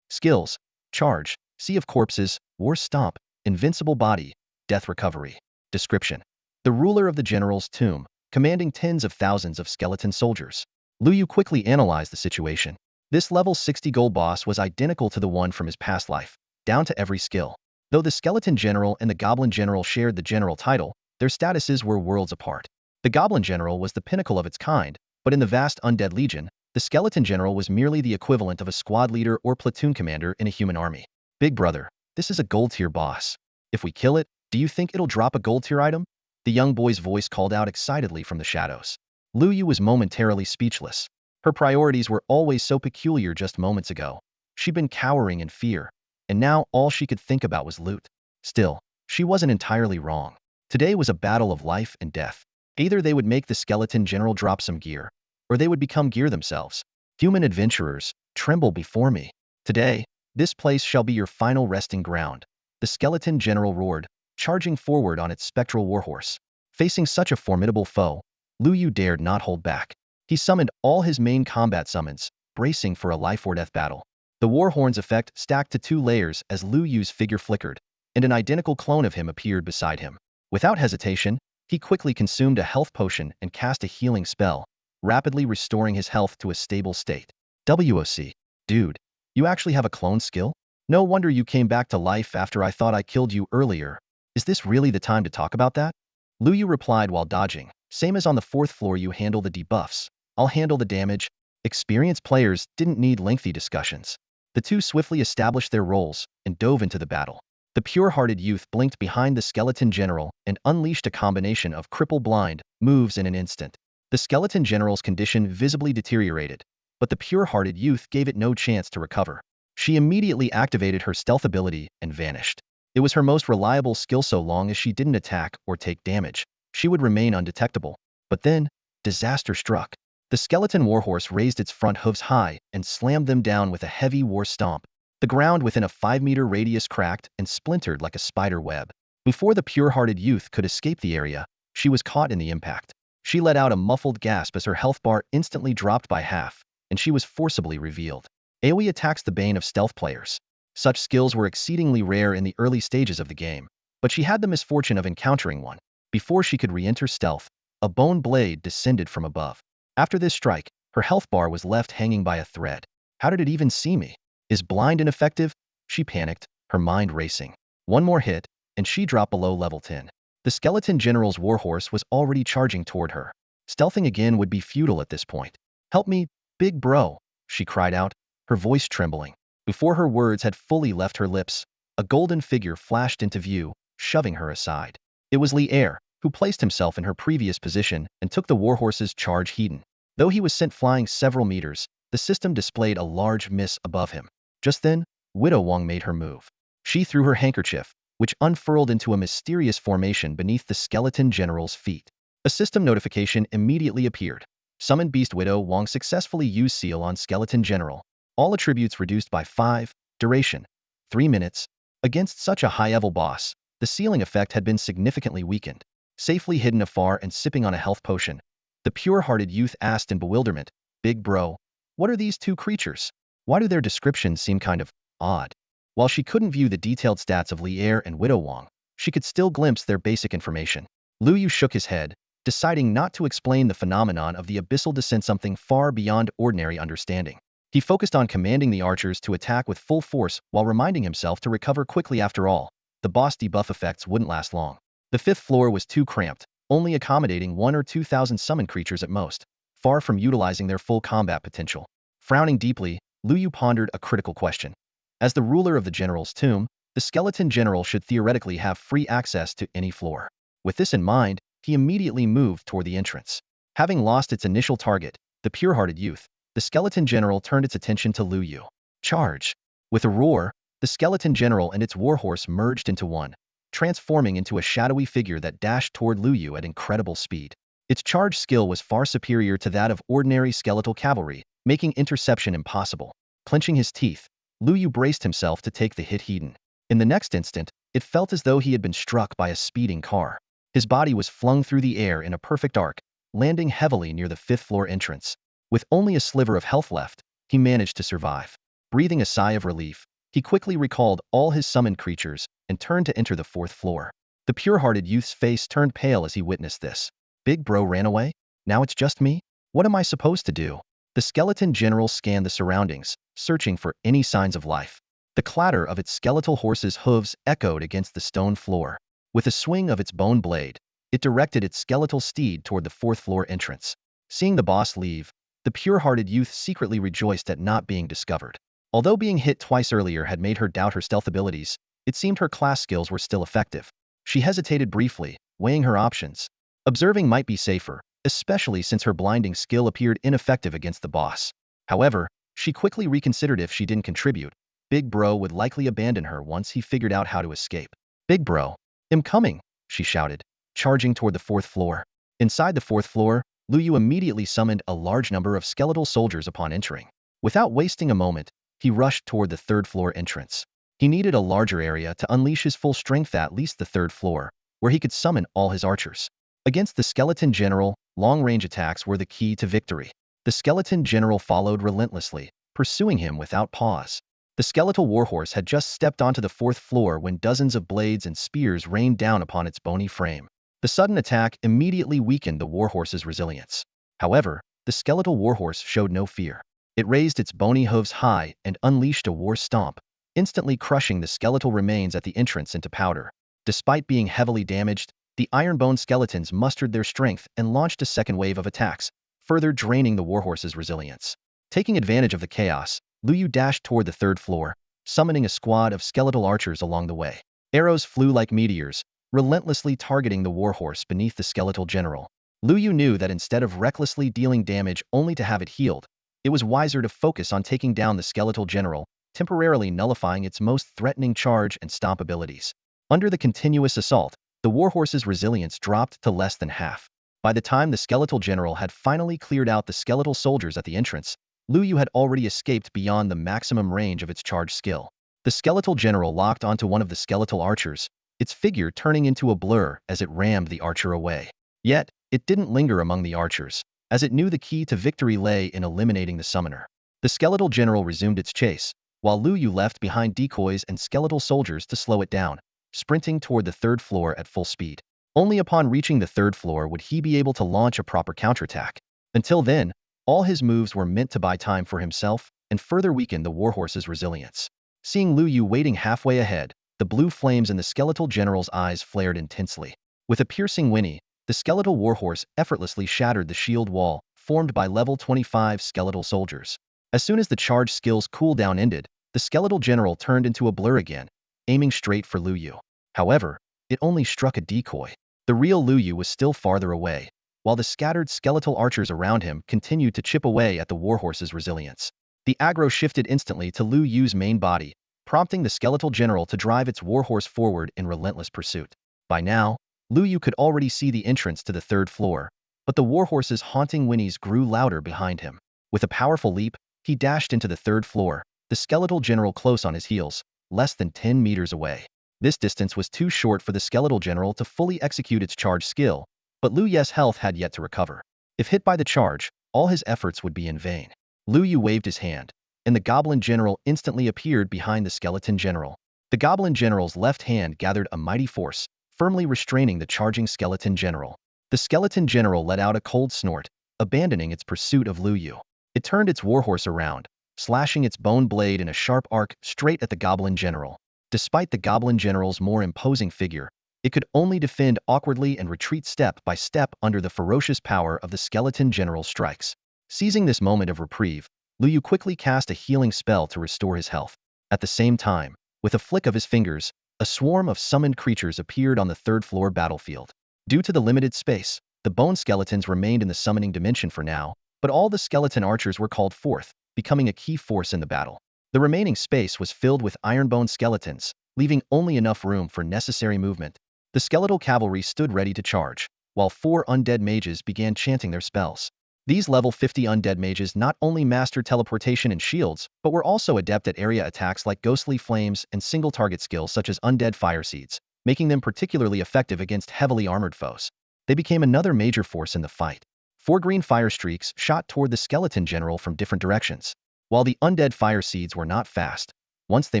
Skills. Charge. Sea of Corpses. War Stomp. Invincible Body. Death Recovery. Description. The ruler of the general's tomb, commanding tens of thousands of skeleton soldiers. Liu Yu quickly analyzed the situation. This level 60 gold boss was identical to the one from his past life, down to every skill. Though the skeleton general and the goblin general shared the general title, their statuses were worlds apart. The goblin general was the pinnacle of its kind, but in the vast undead legion, the skeleton general was merely the equivalent of a squad leader or platoon commander in a human army. Big brother, this is a gold tier boss. If we kill it, do you think it'll drop a gold tier item? The young boy's voice called out excitedly from the shadows. Liu Yu was momentarily speechless. Her priorities were always so peculiar just moments ago. She'd been cowering in fear, and now all she could think about was loot. Still, she wasn't entirely wrong. Today was a battle of life and death. Either they would make the skeleton general drop some gear, or they would become gear themselves. Human adventurers, tremble before me. Today, this place shall be your final resting ground. The skeleton general roared, charging forward on its spectral warhorse. Facing such a formidable foe, Liu Yu dared not hold back. He summoned all his main combat summons, bracing for a life-or-death battle. The Warhorn's effect stacked to 2 layers as Liu Yu's figure flickered, and an identical clone of him appeared beside him. Without hesitation, he quickly consumed a health potion and cast a healing spell, rapidly restoring his health to a stable state. WOC. Dude, you actually have a clone skill? No wonder you came back to life after I thought I killed you earlier. Is this really the time to talk about that? Liu Yu replied while dodging. Same as on the 4th floor, you handle the debuffs. I'll handle the damage. Experienced players didn't need lengthy discussions. The two swiftly established their roles and dove into the battle. The pure-hearted youth blinked behind the skeleton general and unleashed a combination of cripple blind moves in an instant. The skeleton general's condition visibly deteriorated, but the pure-hearted youth gave it no chance to recover. She immediately activated her stealth ability and vanished. It was her most reliable skill so long as she didn't attack or take damage. She would remain undetectable. But then, disaster struck. The skeleton warhorse raised its front hooves high and slammed them down with a heavy war stomp. The ground within a 5-meter radius cracked and splintered like a spider web. Before the pure-hearted youth could escape the area, she was caught in the impact. She let out a muffled gasp as her health bar instantly dropped by half, and she was forcibly revealed. AoE attacks, the bane of stealth players. Such skills were exceedingly rare in the early stages of the game, but she had the misfortune of encountering one. Before she could re-enter stealth, a bone blade descended from above. After this strike, her health bar was left hanging by a thread. How did it even see me? Is blind ineffective? She panicked, her mind racing. One more hit, and she dropped below level 10. The skeleton general's warhorse was already charging toward her. Stealthing again would be futile at this point. Help me, big bro, she cried out, her voice trembling. Before her words had fully left her lips, a golden figure flashed into view, shoving her aside. It was Li Er, who placed himself in her previous position and took the warhorse's charge heeding. Though he was sent flying several meters, the system displayed a large miss above him. Just then, Widow Wong made her move. She threw her handkerchief, which unfurled into a mysterious formation beneath the skeleton general's feet. A system notification immediately appeared. Summoned Beast Widow Wong successfully used Seal on Skeleton General. All attributes reduced by 5, duration, 3 minutes. Against such a high-level boss, the sealing effect had been significantly weakened. Safely hidden afar and sipping on a health potion, the pure-hearted youth asked in bewilderment, Big bro, what are these two creatures? Why do their descriptions seem kind of odd? While she couldn't view the detailed stats of Li Er and Widow Wong, she could still glimpse their basic information. Liu Yu shook his head, deciding not to explain the phenomenon of the abyssal descent something far beyond ordinary understanding. He focused on commanding the archers to attack with full force while reminding himself to recover quickly. After all, the boss debuff effects wouldn't last long. The fifth floor was too cramped, only accommodating 1 or 2,000 summoned creatures at most, far from utilizing their full combat potential. Frowning deeply, Lu Yu pondered a critical question. As the ruler of the general's tomb, the skeleton general should theoretically have free access to any floor. With this in mind, he immediately moved toward the entrance. Having lost its initial target, the pure-hearted youth, the skeleton general turned its attention to Lu Yu. Charge! With a roar, the skeleton general and its warhorse merged into one, transforming into a shadowy figure that dashed toward Lu Yu at incredible speed. Its charge skill was far superior to that of ordinary skeletal cavalry, making interception impossible. Clenching his teeth, Lu Yu braced himself to take the hit heeded. In the next instant, it felt as though he had been struck by a speeding car. His body was flung through the air in a perfect arc, landing heavily near the fifth-floor entrance. With only a sliver of health left, he managed to survive. Breathing a sigh of relief, he quickly recalled all his summoned creatures and turned to enter the fourth floor. The pure-hearted youth's face turned pale as he witnessed this. Big bro ran away? Now it's just me? What am I supposed to do? The skeleton general scanned the surroundings, searching for any signs of life. The clatter of its skeletal horse's hooves echoed against the stone floor. With a swing of its bone blade, it directed its skeletal steed toward the fourth-floor entrance. Seeing the boss leave, the pure-hearted youth secretly rejoiced at not being discovered. Although being hit twice earlier had made her doubt her stealth abilities, it seemed her class skills were still effective. She hesitated briefly, weighing her options. Observing might be safer, especially since her blinding skill appeared ineffective against the boss. However, she quickly reconsidered. If she didn't contribute, Big Bro would likely abandon her once he figured out how to escape. Big Bro, I'm coming, she shouted, charging toward the fourth floor. Inside the fourth floor, Lu Yu immediately summoned a large number of skeletal soldiers upon entering. Without wasting a moment, he rushed toward the third-floor entrance. He needed a larger area to unleash his full strength, at least the third floor, where he could summon all his archers. Against the skeleton general, long-range attacks were the key to victory. The skeleton general followed relentlessly, pursuing him without pause. The skeletal warhorse had just stepped onto the fourth floor when dozens of blades and spears rained down upon its bony frame. The sudden attack immediately weakened the warhorse's resilience. However, the skeletal warhorse showed no fear. It raised its bony hooves high and unleashed a war stomp, instantly crushing the skeletal remains at the entrance into powder. Despite being heavily damaged, the iron-bone skeletons mustered their strength and launched a second wave of attacks, further draining the warhorse's resilience. Taking advantage of the chaos, Lu Yu dashed toward the third floor, summoning a squad of skeletal archers along the way. Arrows flew like meteors, relentlessly targeting the warhorse beneath the skeletal general. Lu Yu knew that instead of recklessly dealing damage only to have it healed, it was wiser to focus on taking down the skeletal general, temporarily nullifying its most threatening charge and stomp abilities. Under the continuous assault, the warhorse's resilience dropped to less than half. By the time the skeletal general had finally cleared out the skeletal soldiers at the entrance, Lu Yu had already escaped beyond the maximum range of its charge skill. The skeletal general locked onto one of the skeletal archers, its figure turning into a blur as it rammed the archer away. Yet, it didn't linger among the archers, as it knew the key to victory lay in eliminating the summoner. The skeletal general resumed its chase, while Lu Yu left behind decoys and skeletal soldiers to slow it down, sprinting toward the third floor at full speed. Only upon reaching the third floor would he be able to launch a proper counterattack. Until then, all his moves were meant to buy time for himself and further weaken the warhorse's resilience. Seeing Lu Yu waiting halfway ahead, the blue flames in the skeletal general's eyes flared intensely. With a piercing whinny, the skeletal warhorse effortlessly shattered the shield wall formed by level 25 skeletal soldiers. As soon as the charge skill's cooldown ended, the skeletal general turned into a blur again, aiming straight for Lu Yu. However, it only struck a decoy. The real Lu Yu was still farther away, while the scattered skeletal archers around him continued to chip away at the warhorse's resilience. The aggro shifted instantly to Lu Yu's main body, prompting the skeletal general to drive its warhorse forward in relentless pursuit. By now, Lu Yu could already see the entrance to the third floor, but the warhorse's haunting whinnies grew louder behind him. With a powerful leap, he dashed into the third floor, the skeletal general close on his heels, less than 10 meters away. This distance was too short for the skeletal general to fully execute its charge skill, but Lu Yu's health had yet to recover. If hit by the charge, all his efforts would be in vain. Lu Yu waved his hand, and the goblin general instantly appeared behind the skeleton general. The goblin general's left hand gathered a mighty force, firmly restraining the charging skeleton general. The skeleton general let out a cold snort, abandoning its pursuit of Lu Yu. It turned its warhorse around, slashing its bone blade in a sharp arc straight at the goblin general. Despite the goblin general's more imposing figure, it could only defend awkwardly and retreat step by step under the ferocious power of the skeleton general's strikes. Seizing this moment of reprieve, Lu Yu quickly cast a healing spell to restore his health. At the same time, with a flick of his fingers, a swarm of summoned creatures appeared on the third-floor battlefield. Due to the limited space, the bone skeletons remained in the summoning dimension for now, but all the skeleton archers were called forth, becoming a key force in the battle. The remaining space was filled with ironbone skeletons, leaving only enough room for necessary movement. The skeletal cavalry stood ready to charge, while 4 undead mages began chanting their spells. These level 50 undead mages not only mastered teleportation and shields, but were also adept at area attacks like ghostly flames and single-target skills such as undead fire seeds, making them particularly effective against heavily armored foes. They became another major force in the fight. 4 green fire streaks shot toward the skeleton general from different directions. While the undead fire seeds were not fast, once they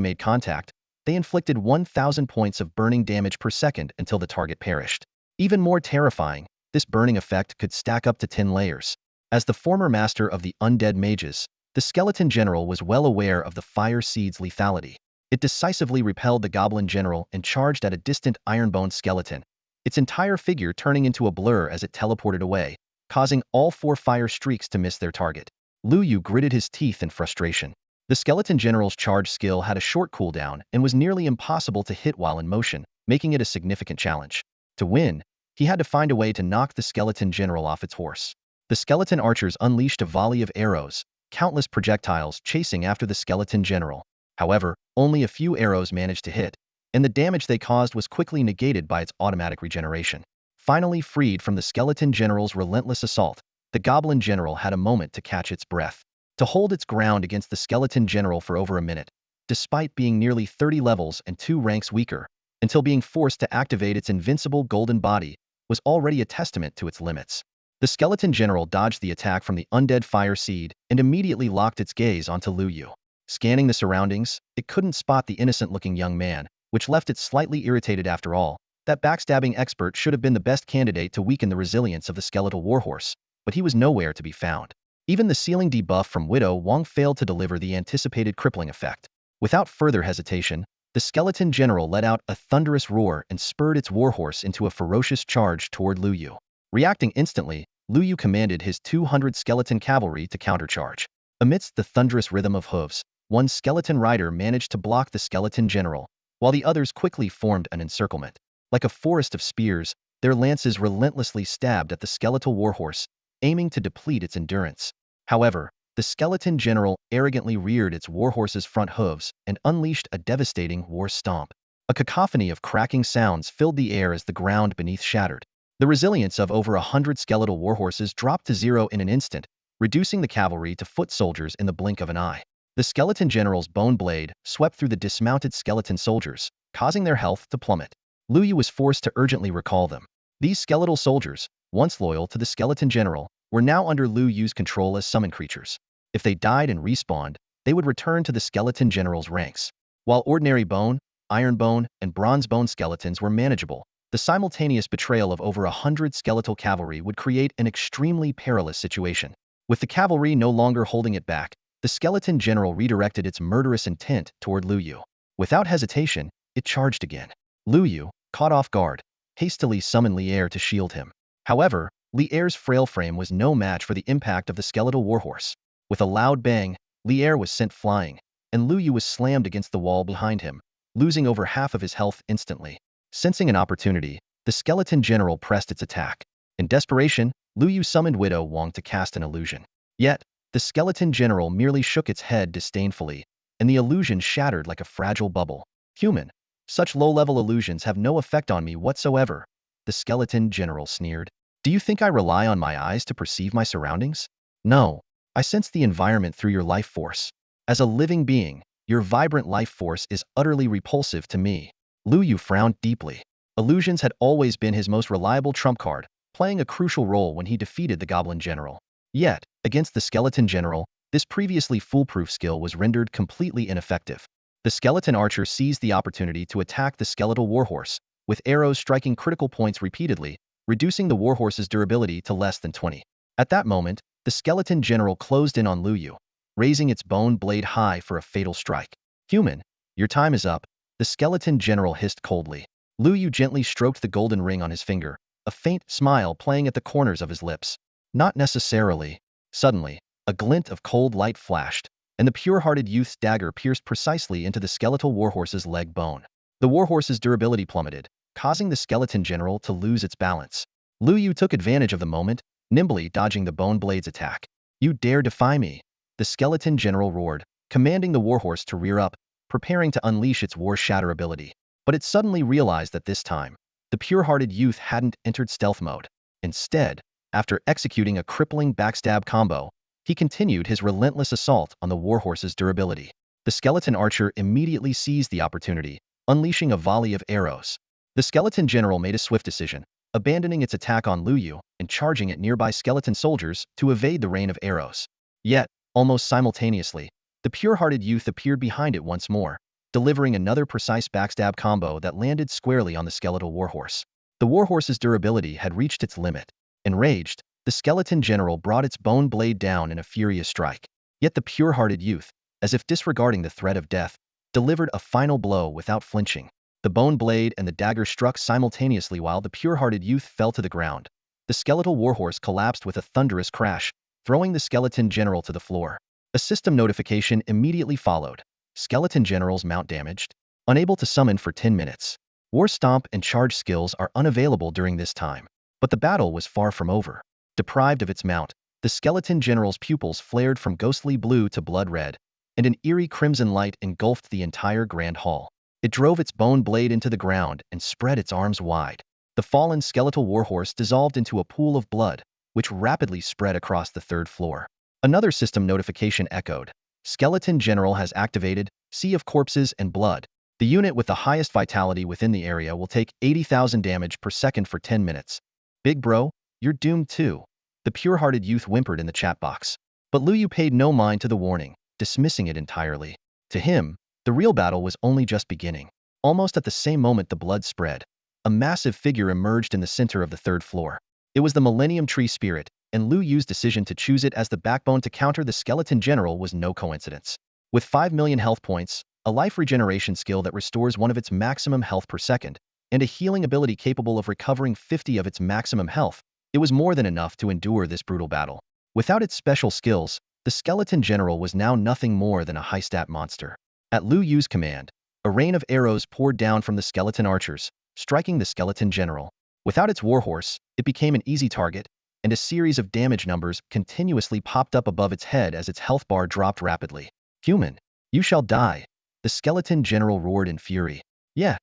made contact, they inflicted 1,000 points of burning damage per second until the target perished. Even more terrifying, this burning effect could stack up to 10 layers. As the former master of the undead mages, the skeleton general was well aware of the fire seed's lethality. It decisively repelled the goblin general and charged at a distant ironbone skeleton, its entire figure turning into a blur as it teleported away, causing all 4 fire streaks to miss their target. Lu Yu gritted his teeth in frustration. The skeleton general's charge skill had a short cooldown and was nearly impossible to hit while in motion, making it a significant challenge. To win, he had to find a way to knock the skeleton general off its horse. The skeleton archers unleashed a volley of arrows, countless projectiles chasing after the skeleton general. However, only a few arrows managed to hit, and the damage they caused was quickly negated by its automatic regeneration. Finally freed from the skeleton general's relentless assault, the goblin general had a moment to catch its breath. To hold its ground against the skeleton general for over a minute, despite being nearly 30 levels and 2 ranks weaker, until being forced to activate its invincible golden body, was already a testament to its limits. The skeleton general dodged the attack from the undead fire seed and immediately locked its gaze onto Lu Yu. Scanning the surroundings, it couldn't spot the innocent-looking young man, which left it slightly irritated after all. That backstabbing expert should have been the best candidate to weaken the resilience of the skeletal warhorse, but he was nowhere to be found. Even the ceiling debuff from Widow Wong failed to deliver the anticipated crippling effect. Without further hesitation, the skeleton general let out a thunderous roar and spurred its warhorse into a ferocious charge toward Lu Yu. Reacting instantly, Lu Yu commanded his 200 skeleton cavalry to countercharge. Amidst the thunderous rhythm of hooves, one skeleton rider managed to block the skeleton general, while the others quickly formed an encirclement. Like a forest of spears, their lances relentlessly stabbed at the skeletal warhorse, aiming to deplete its endurance. However, the skeleton general arrogantly reared its warhorse's front hooves and unleashed a devastating war stomp. A cacophony of cracking sounds filled the air as the ground beneath shattered. The resilience of over 100 skeletal warhorses dropped to 0 in an instant, reducing the cavalry to foot soldiers in the blink of an eye. The skeleton general's bone blade swept through the dismounted skeleton soldiers, causing their health to plummet. Lu Yu was forced to urgently recall them. These skeletal soldiers, once loyal to the skeleton general, were now under Lu Yu's control as summon creatures. If they died and respawned, they would return to the skeleton general's ranks. While ordinary bone, iron bone, and bronze bone skeletons were manageable, the simultaneous betrayal of over 100 skeletal cavalry would create an extremely perilous situation. With the cavalry no longer holding it back, the skeleton general redirected its murderous intent toward Lu Yu. Without hesitation, it charged again. Lu Yu, caught off guard, hastily summoned Li'er to shield him. However, Li'er's frail frame was no match for the impact of the skeletal warhorse. With a loud bang, Li'er was sent flying, and Lu Yu was slammed against the wall behind him, losing over half of his health instantly. Sensing an opportunity, the skeleton general pressed its attack. In desperation, Lu Yu summoned Widow Wong to cast an illusion. Yet, the skeleton general merely shook its head disdainfully, and the illusion shattered like a fragile bubble. Human, such low-level illusions have no effect on me whatsoever, the skeleton general sneered. Do you think I rely on my eyes to perceive my surroundings? No, I sense the environment through your life force. As a living being, your vibrant life force is utterly repulsive to me. Lu Yu frowned deeply. Illusions had always been his most reliable trump card, playing a crucial role when he defeated the goblin general. Yet, against the skeleton general, this previously foolproof skill was rendered completely ineffective. The skeleton archer seized the opportunity to attack the skeletal warhorse, with arrows striking critical points repeatedly, reducing the warhorse's durability to less than 20. At that moment, the skeleton general closed in on Lu Yu, raising its bone blade high for a fatal strike. Human, your time is up, the skeleton general hissed coldly. Lu Yu gently stroked the golden ring on his finger, a faint smile playing at the corners of his lips. Not necessarily. Suddenly, a glint of cold light flashed, and the pure-hearted youth's dagger pierced precisely into the skeletal warhorse's leg bone. The warhorse's durability plummeted, causing the skeleton general to lose its balance. Lu Yu took advantage of the moment, nimbly dodging the bone blade's attack. You dare defy me? The skeleton general roared, commanding the warhorse to rear up, preparing to unleash its war-shatter ability. But it suddenly realized that this time, the pure-hearted youth hadn't entered stealth mode. Instead, after executing a crippling backstab combo, he continued his relentless assault on the warhorse's durability. The skeleton archer immediately seized the opportunity, unleashing a volley of arrows. The skeleton general made a swift decision, abandoning its attack on Lu Yu and charging at nearby skeleton soldiers to evade the rain of arrows. Yet, almost simultaneously, the pure-hearted youth appeared behind it once more, delivering another precise backstab combo that landed squarely on the skeletal warhorse. The warhorse's durability had reached its limit. Enraged, the skeleton general brought its bone blade down in a furious strike. Yet the pure-hearted youth, as if disregarding the threat of death, delivered a final blow without flinching. The bone blade and the dagger struck simultaneously while the pure-hearted youth fell to the ground. The skeletal warhorse collapsed with a thunderous crash, throwing the skeleton general to the floor. A system notification immediately followed. Skeleton general's mount damaged. Unable to summon for 10 minutes. War Stomp and Charge skills are unavailable during this time. But the battle was far from over. Deprived of its mount, the skeleton general's pupils flared from ghostly blue to blood red, and an eerie crimson light engulfed the entire grand hall. It drove its bone blade into the ground and spread its arms wide. The fallen skeletal warhorse dissolved into a pool of blood, which rapidly spread across the third floor. Another system notification echoed. Skeleton General has activated Sea of Corpses and Blood. The unit with the highest vitality within the area will take 80,000 damage per second for 10 minutes. Big bro, you're doomed too. The pure-hearted youth whimpered in the chat box. But Lu Yu paid no mind to the warning, dismissing it entirely. To him, the real battle was only just beginning. Almost at the same moment the blood spread, a massive figure emerged in the center of the third floor. It was the Millennium Tree Spirit, and Lu Yu's decision to choose it as the backbone to counter the Skeleton General was no coincidence. With 5 million health points, a life regeneration skill that restores one of its maximum health per second, and a healing ability capable of recovering 50 of its maximum health, it was more than enough to endure this brutal battle. Without its special skills, the Skeleton General was now nothing more than a high-stat monster. At Lu Yu's command, a rain of arrows poured down from the skeleton archers, striking the Skeleton General. Without its warhorse, it became an easy target, and a series of damage numbers continuously popped up above its head as its health bar dropped rapidly. Human, you shall die. The Skeleton General roared in fury. Yeah,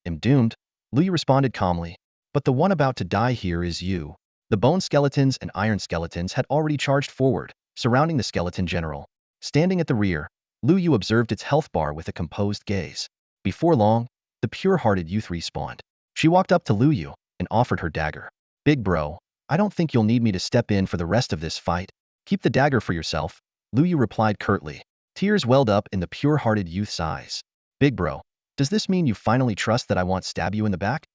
I'm doomed. Lu Yu responded calmly. But the one about to die here is you. The bone skeletons and iron skeletons had already charged forward, surrounding the Skeleton General. Standing at the rear, Lu Yu observed its health bar with a composed gaze. Before long, the pure-hearted youth respawned. She walked up to Lu Yu and offered her dagger. Big bro, I don't think you'll need me to step in for the rest of this fight. Keep the dagger for yourself, Lu Yu replied curtly. Tears welled up in the pure-hearted youth's eyes. Big bro, does this mean you finally trust that I won't stab you in the back?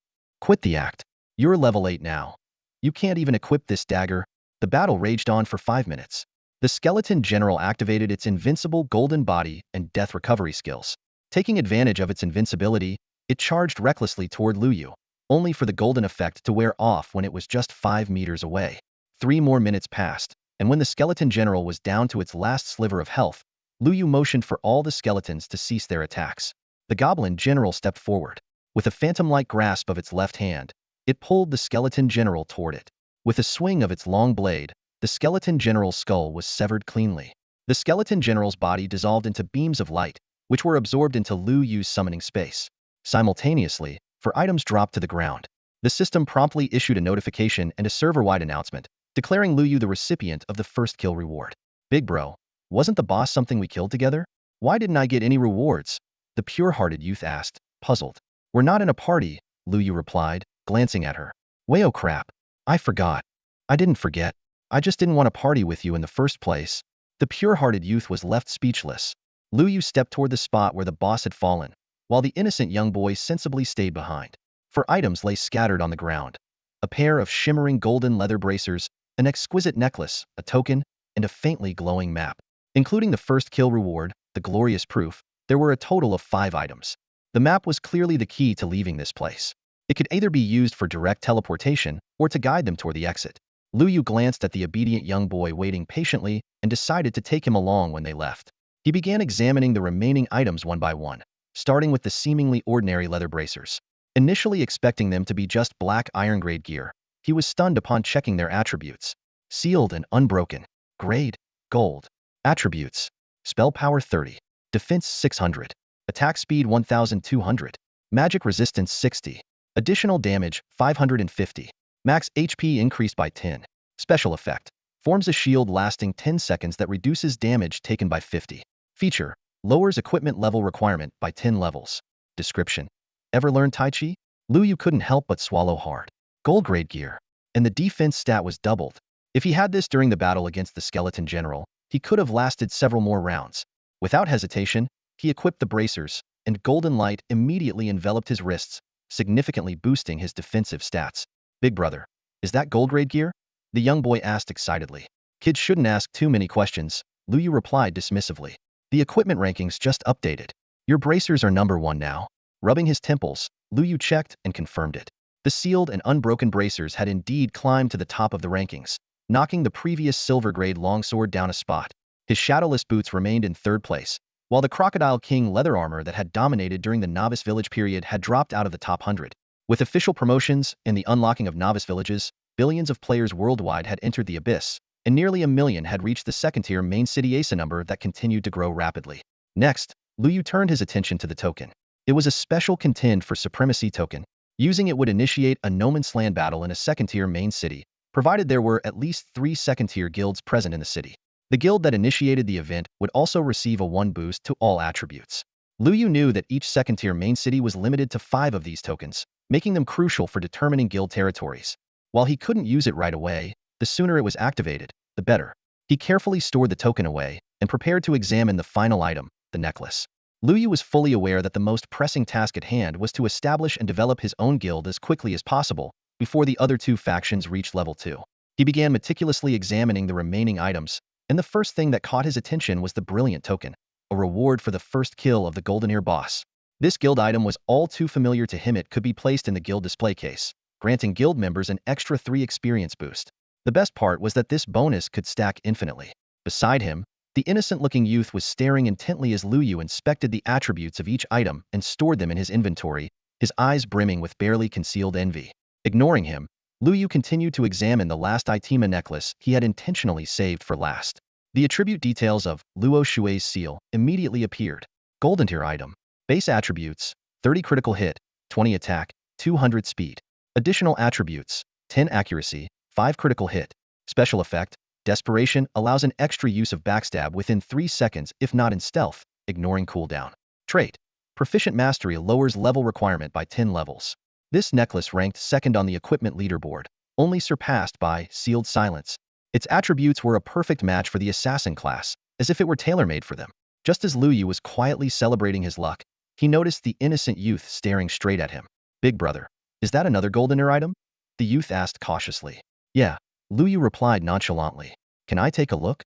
Quit the act. You're level 8 now. You can't even equip this dagger. The battle raged on for 5 minutes. The Skeleton General activated its invincible golden body and death recovery skills. Taking advantage of its invincibility, it charged recklessly toward Lu Yu, only for the golden effect to wear off when it was just 5 meters away. 3 more minutes passed, and when the Skeleton General was down to its last sliver of health, Lu Yu motioned for all the skeletons to cease their attacks. The Goblin General stepped forward. With a phantom-like grasp of its left hand, it pulled the Skeleton General toward it. With a swing of its long blade, the Skeleton General's skull was severed cleanly. The Skeleton General's body dissolved into beams of light, which were absorbed into Lu Yu's summoning space. Simultaneously, 4 items dropped to the ground. The system promptly issued a notification and a server-wide announcement, declaring Lu Yu the recipient of the first kill reward. Big bro, wasn't the boss something we killed together? Why didn't I get any rewards? The pure-hearted youth asked, puzzled. We're not in a party, Lu Yu replied, glancing at her. Wayo crap. I forgot. I didn't forget. I just didn't want to party with you in the first place. The pure-hearted youth was left speechless. Lu Yu stepped toward the spot where the boss had fallen, while the innocent young boy sensibly stayed behind. 4 items lay scattered on the ground. a pair of shimmering golden leather bracers, an exquisite necklace, a token, and a faintly glowing map. Including the first kill reward, the glorious proof, there were a total of 5 items. The map was clearly the key to leaving this place. It could either be used for direct teleportation or to guide them toward the exit. Lu Yu glanced at the obedient young boy waiting patiently and decided to take him along when they left. He began examining the remaining items one by one, starting with the seemingly ordinary leather bracers. Initially expecting them to be just black iron-grade gear, he was stunned upon checking their attributes. Sealed and unbroken. Grade: Gold. Attributes: Spell Power 30. Defense 600. Attack Speed 1200. Magic Resistance 60. Additional Damage 550. Max HP increased by 10. Special Effect: Forms a shield lasting 10 seconds that reduces damage taken by 50. Feature: Lowers equipment level requirement by 10 levels. Description: Ever learned Tai Chi? Lu Yu couldn't help but swallow hard. Gold grade gear. And the defense stat was doubled. If he had this during the battle against the skeleton general, he could have lasted several more rounds. Without hesitation, he equipped the bracers, and golden light immediately enveloped his wrists, significantly boosting his defensive stats. Big brother, is that gold grade gear? The young boy asked excitedly. Kids shouldn't ask too many questions, Lu Yu replied dismissively. The equipment rankings just updated. Your bracers are number 1 now. Rubbing his temples, Lu Yu checked and confirmed it. The sealed and unbroken bracers had indeed climbed to the top of the rankings, knocking the previous silver-grade longsword down a spot. His shadowless boots remained in 3rd place, while the Crocodile King leather armor that had dominated during the Novice Village period had dropped out of the top 100. With official promotions and the unlocking of Novice Villages, billions of players worldwide had entered the abyss, and nearly 1 million had reached the second-tier main city ASA number that continued to grow rapidly. Next, Lu Yu turned his attention to the token. It was a special contend for supremacy token. Using it would initiate a no man's land battle in a second-tier main city, provided there were at least 3 second-tier guilds present in the city. The guild that initiated the event would also receive a 1 boost to all attributes. Lu Yu knew that each second-tier main city was limited to 5 of these tokens, making them crucial for determining guild territories. While he couldn't use it right away, the sooner it was activated, the better. He carefully stored the token away and prepared to examine the final item, the necklace. Lu Yu was fully aware that the most pressing task at hand was to establish and develop his own guild as quickly as possible before the other 2 factions reached level 2. He began meticulously examining the remaining items, and the first thing that caught his attention was the brilliant token, a reward for the first kill of the Golden Ear boss. This guild item was all too familiar to him. It could be placed in the guild display case, granting guild members an extra 3 experience boost. The best part was that this bonus could stack infinitely. Beside him, the innocent-looking youth was staring intently as Lu Yu inspected the attributes of each item and stored them in his inventory, his eyes brimming with barely concealed envy. Ignoring him, Lu Yu continued to examine the last Itima necklace he had intentionally saved for last. The attribute details of Luo Shui's seal immediately appeared. Golden tier item. Base attributes: 30 critical hit, 20 attack, 200 speed. Additional attributes: 10 accuracy, 5 critical hit. Special effect: Desperation allows an extra use of backstab within 3 seconds if not in stealth, ignoring cooldown. Trait: Proficient Mastery lowers level requirement by 10 levels. This necklace ranked 2nd on the equipment leaderboard, only surpassed by Sealed Silence. Its attributes were a perfect match for the assassin class, as if it were tailor-made for them. Just as Lu Yu was quietly celebrating his luck, he noticed the innocent youth staring straight at him. Big brother, is that another golden ear item? The youth asked cautiously. Yeah, Lu Yu replied nonchalantly. Can I take a look?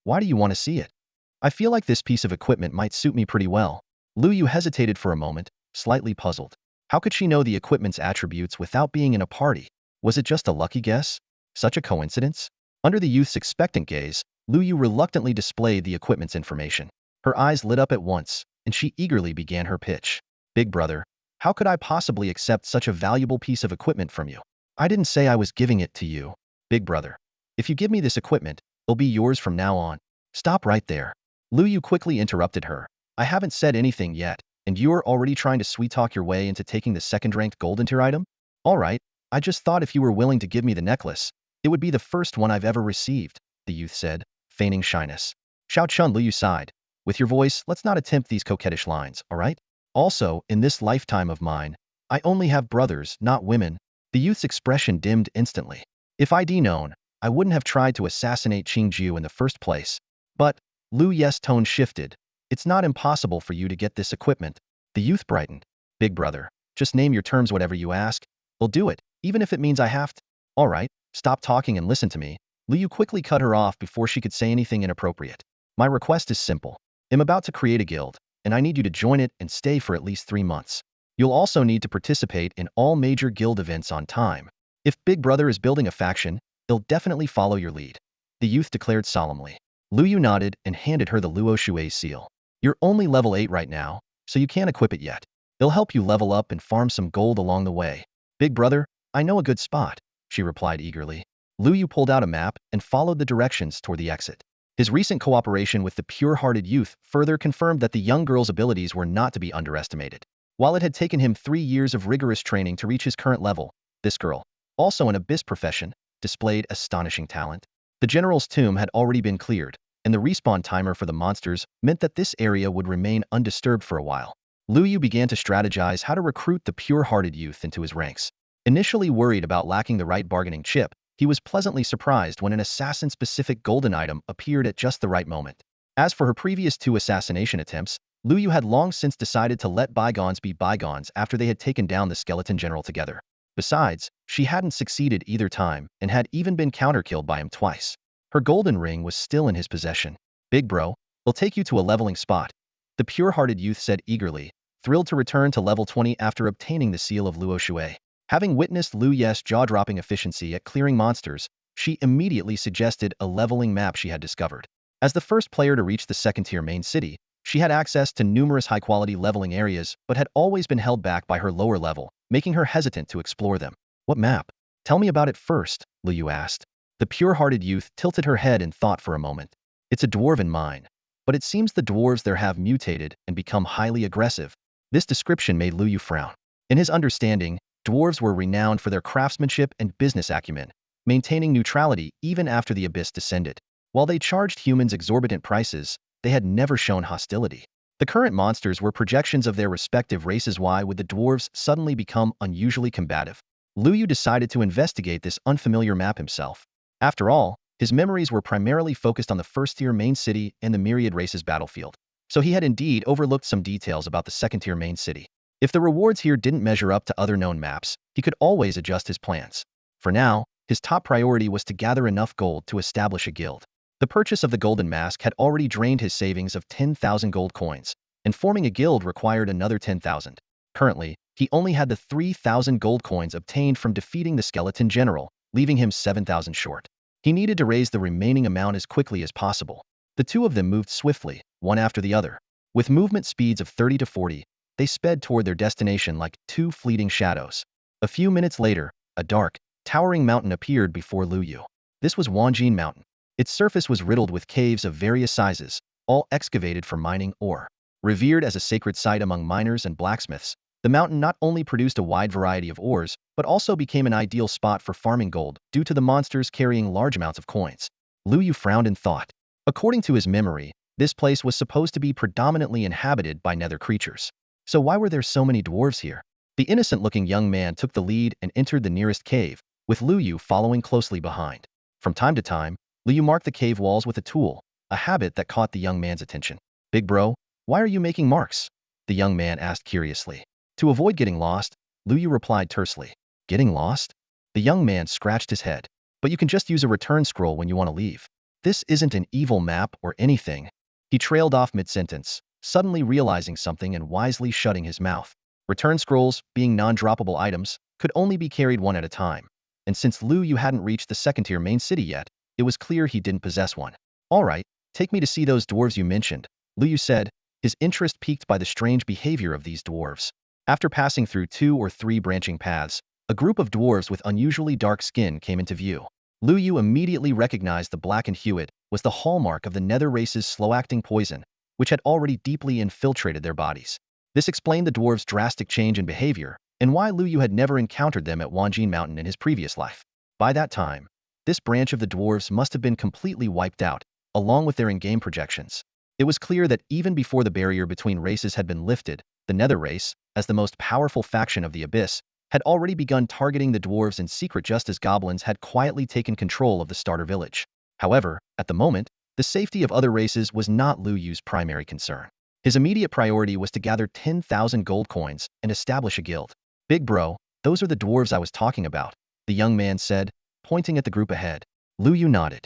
Why do you want to see it? I feel like this piece of equipment might suit me pretty well. Lu Yu hesitated for a moment, slightly puzzled. How could she know the equipment's attributes without being in a party? Was it just a lucky guess? Such a coincidence? Under the youth's expectant gaze, Lu Yu reluctantly displayed the equipment's information. Her eyes lit up at once, and she eagerly began her pitch. Big brother, how could I possibly accept such a valuable piece of equipment from you? I didn't say I was giving it to you. Big brother, if you give me this equipment, it'll be yours from now on. Stop right there. Lu Yu quickly interrupted her. I haven't said anything yet, and you're already trying to sweet-talk your way into taking the 2nd-ranked golden tier item? All right, I just thought if you were willing to give me the necklace, it would be the first one I've ever received, the youth said, feigning shyness. Xiao Chun. Lu Yu sighed. With your voice, let's not attempt these coquettish lines, all right? Also, in this lifetime of mine, I only have brothers, not women. The youth's expression dimmed instantly. If I'd known, I wouldn't have tried to assassinate Qingju in the first place. But, Lu Ye's tone shifted. It's not impossible for you to get this equipment. The youth brightened. Big brother, just name your terms whatever you ask. We'll do it, even if it means I have to. All right, stop talking and listen to me. Liu quickly cut her off before she could say anything inappropriate. My request is simple. I'm about to create a guild, and I need you to join it and stay for at least 3 months. You'll also need to participate in all major guild events on time. If Big Brother is building a faction, he'll definitely follow your lead. The youth declared solemnly. Liu nodded and handed her the Luo Shui seal. You're only level 8 right now, so you can't equip it yet. It'll help you level up and farm some gold along the way. Big Brother, I know a good spot, she replied eagerly. Liu pulled out a map and followed the directions toward the exit. His recent cooperation with the pure-hearted youth further confirmed that the young girl's abilities were not to be underestimated. While it had taken him 3 years of rigorous training to reach his current level, this girl, also an abyss profession, displayed astonishing talent. The general's tomb had already been cleared, and the respawn timer for the monsters meant that this area would remain undisturbed for a while. Liu began to strategize how to recruit the pure-hearted youth into his ranks. Initially worried about lacking the right bargaining chip, he was pleasantly surprised when an assassin-specific golden item appeared at just the right moment. As for her previous 2 assassination attempts, Liu had long since decided to let bygones be bygones after they had taken down the skeleton general together. Besides, she hadn't succeeded either time and had even been counter-killed by him twice. Her golden ring was still in his possession. Big bro, we'll take you to a leveling spot, the pure-hearted youth said eagerly, thrilled to return to level 20 after obtaining the seal of Luo Shui. Having witnessed Liu Ye's jaw-dropping efficiency at clearing monsters, she immediately suggested a leveling map she had discovered. As the first player to reach the second-tier main city, she had access to numerous high-quality leveling areas but had always been held back by her lower level, making her hesitant to explore them. What map? Tell me about it first, Liu asked. The pure-hearted youth tilted her head in thought for a moment. It's a dwarven mine, but it seems the dwarves there have mutated and become highly aggressive. This description made Liu frown. In his understanding, dwarves were renowned for their craftsmanship and business acumen, maintaining neutrality even after the abyss descended. While they charged humans exorbitant prices, they had never shown hostility. The current monsters were projections of their respective races. Why would the dwarves suddenly become unusually combative? Liu decided to investigate this unfamiliar map himself. After all, his memories were primarily focused on the first-tier main city and the myriad races battlefield, so he had indeed overlooked some details about the second-tier main city. If the rewards here didn't measure up to other known maps, he could always adjust his plans. For now, his top priority was to gather enough gold to establish a guild. The purchase of the golden mask had already drained his savings of 10,000 gold coins, and forming a guild required another 10,000. Currently, he only had the 3,000 gold coins obtained from defeating the skeleton general, leaving him 7,000 short. He needed to raise the remaining amount as quickly as possible. The two of them moved swiftly, one after the other. With movement speeds of 30 to 40, they sped toward their destination like 2 fleeting shadows. A few minutes later, a dark, towering mountain appeared before Liu. This was Wanjin Mountain. Its surface was riddled with caves of various sizes, all excavated for mining ore. Revered as a sacred site among miners and blacksmiths, the mountain not only produced a wide variety of ores, but also became an ideal spot for farming gold due to the monsters carrying large amounts of coins. Liu frowned in thought. According to his memory, this place was supposed to be predominantly inhabited by nether creatures. So why were there so many dwarves here? The innocent-looking young man took the lead and entered the nearest cave, with Liu following closely behind. From time to time, Liu marked the cave walls with a tool, a habit that caught the young man's attention. Big bro, why are you making marks? The young man asked curiously. To avoid getting lost, Liu replied tersely. Getting lost? The young man scratched his head. But you can just use a return scroll when you want to leave. This isn't an evil map or anything. He trailed off mid-sentence, suddenly realizing something and wisely shutting his mouth. Return scrolls, being non-droppable items, could only be carried one at a time. And since Liu hadn't reached the second-tier main city yet, it was clear he didn't possess one. All right, take me to see those dwarves you mentioned, Liu said, his interest piqued by the strange behavior of these dwarves. After passing through 2 or 3 branching paths, a group of dwarves with unusually dark skin came into view. Liu immediately recognized the blackened hewit was the hallmark of the nether race's slow-acting poison, which had already deeply infiltrated their bodies. This explained the dwarves' drastic change in behavior, and why Liu had never encountered them at Wanjin Mountain in his previous life. By that time, this branch of the dwarves must have been completely wiped out, along with their in-game projections. It was clear that even before the barrier between races had been lifted, the nether race, as the most powerful faction of the abyss, had already begun targeting the dwarves in secret just as goblins had quietly taken control of the starter village. However, at the moment, the safety of other races was not Liu's primary concern. His immediate priority was to gather 10,000 gold coins and establish a guild. Big bro, Those are the dwarves I was talking about, the young man said, pointing at the group ahead. Lu Yu nodded.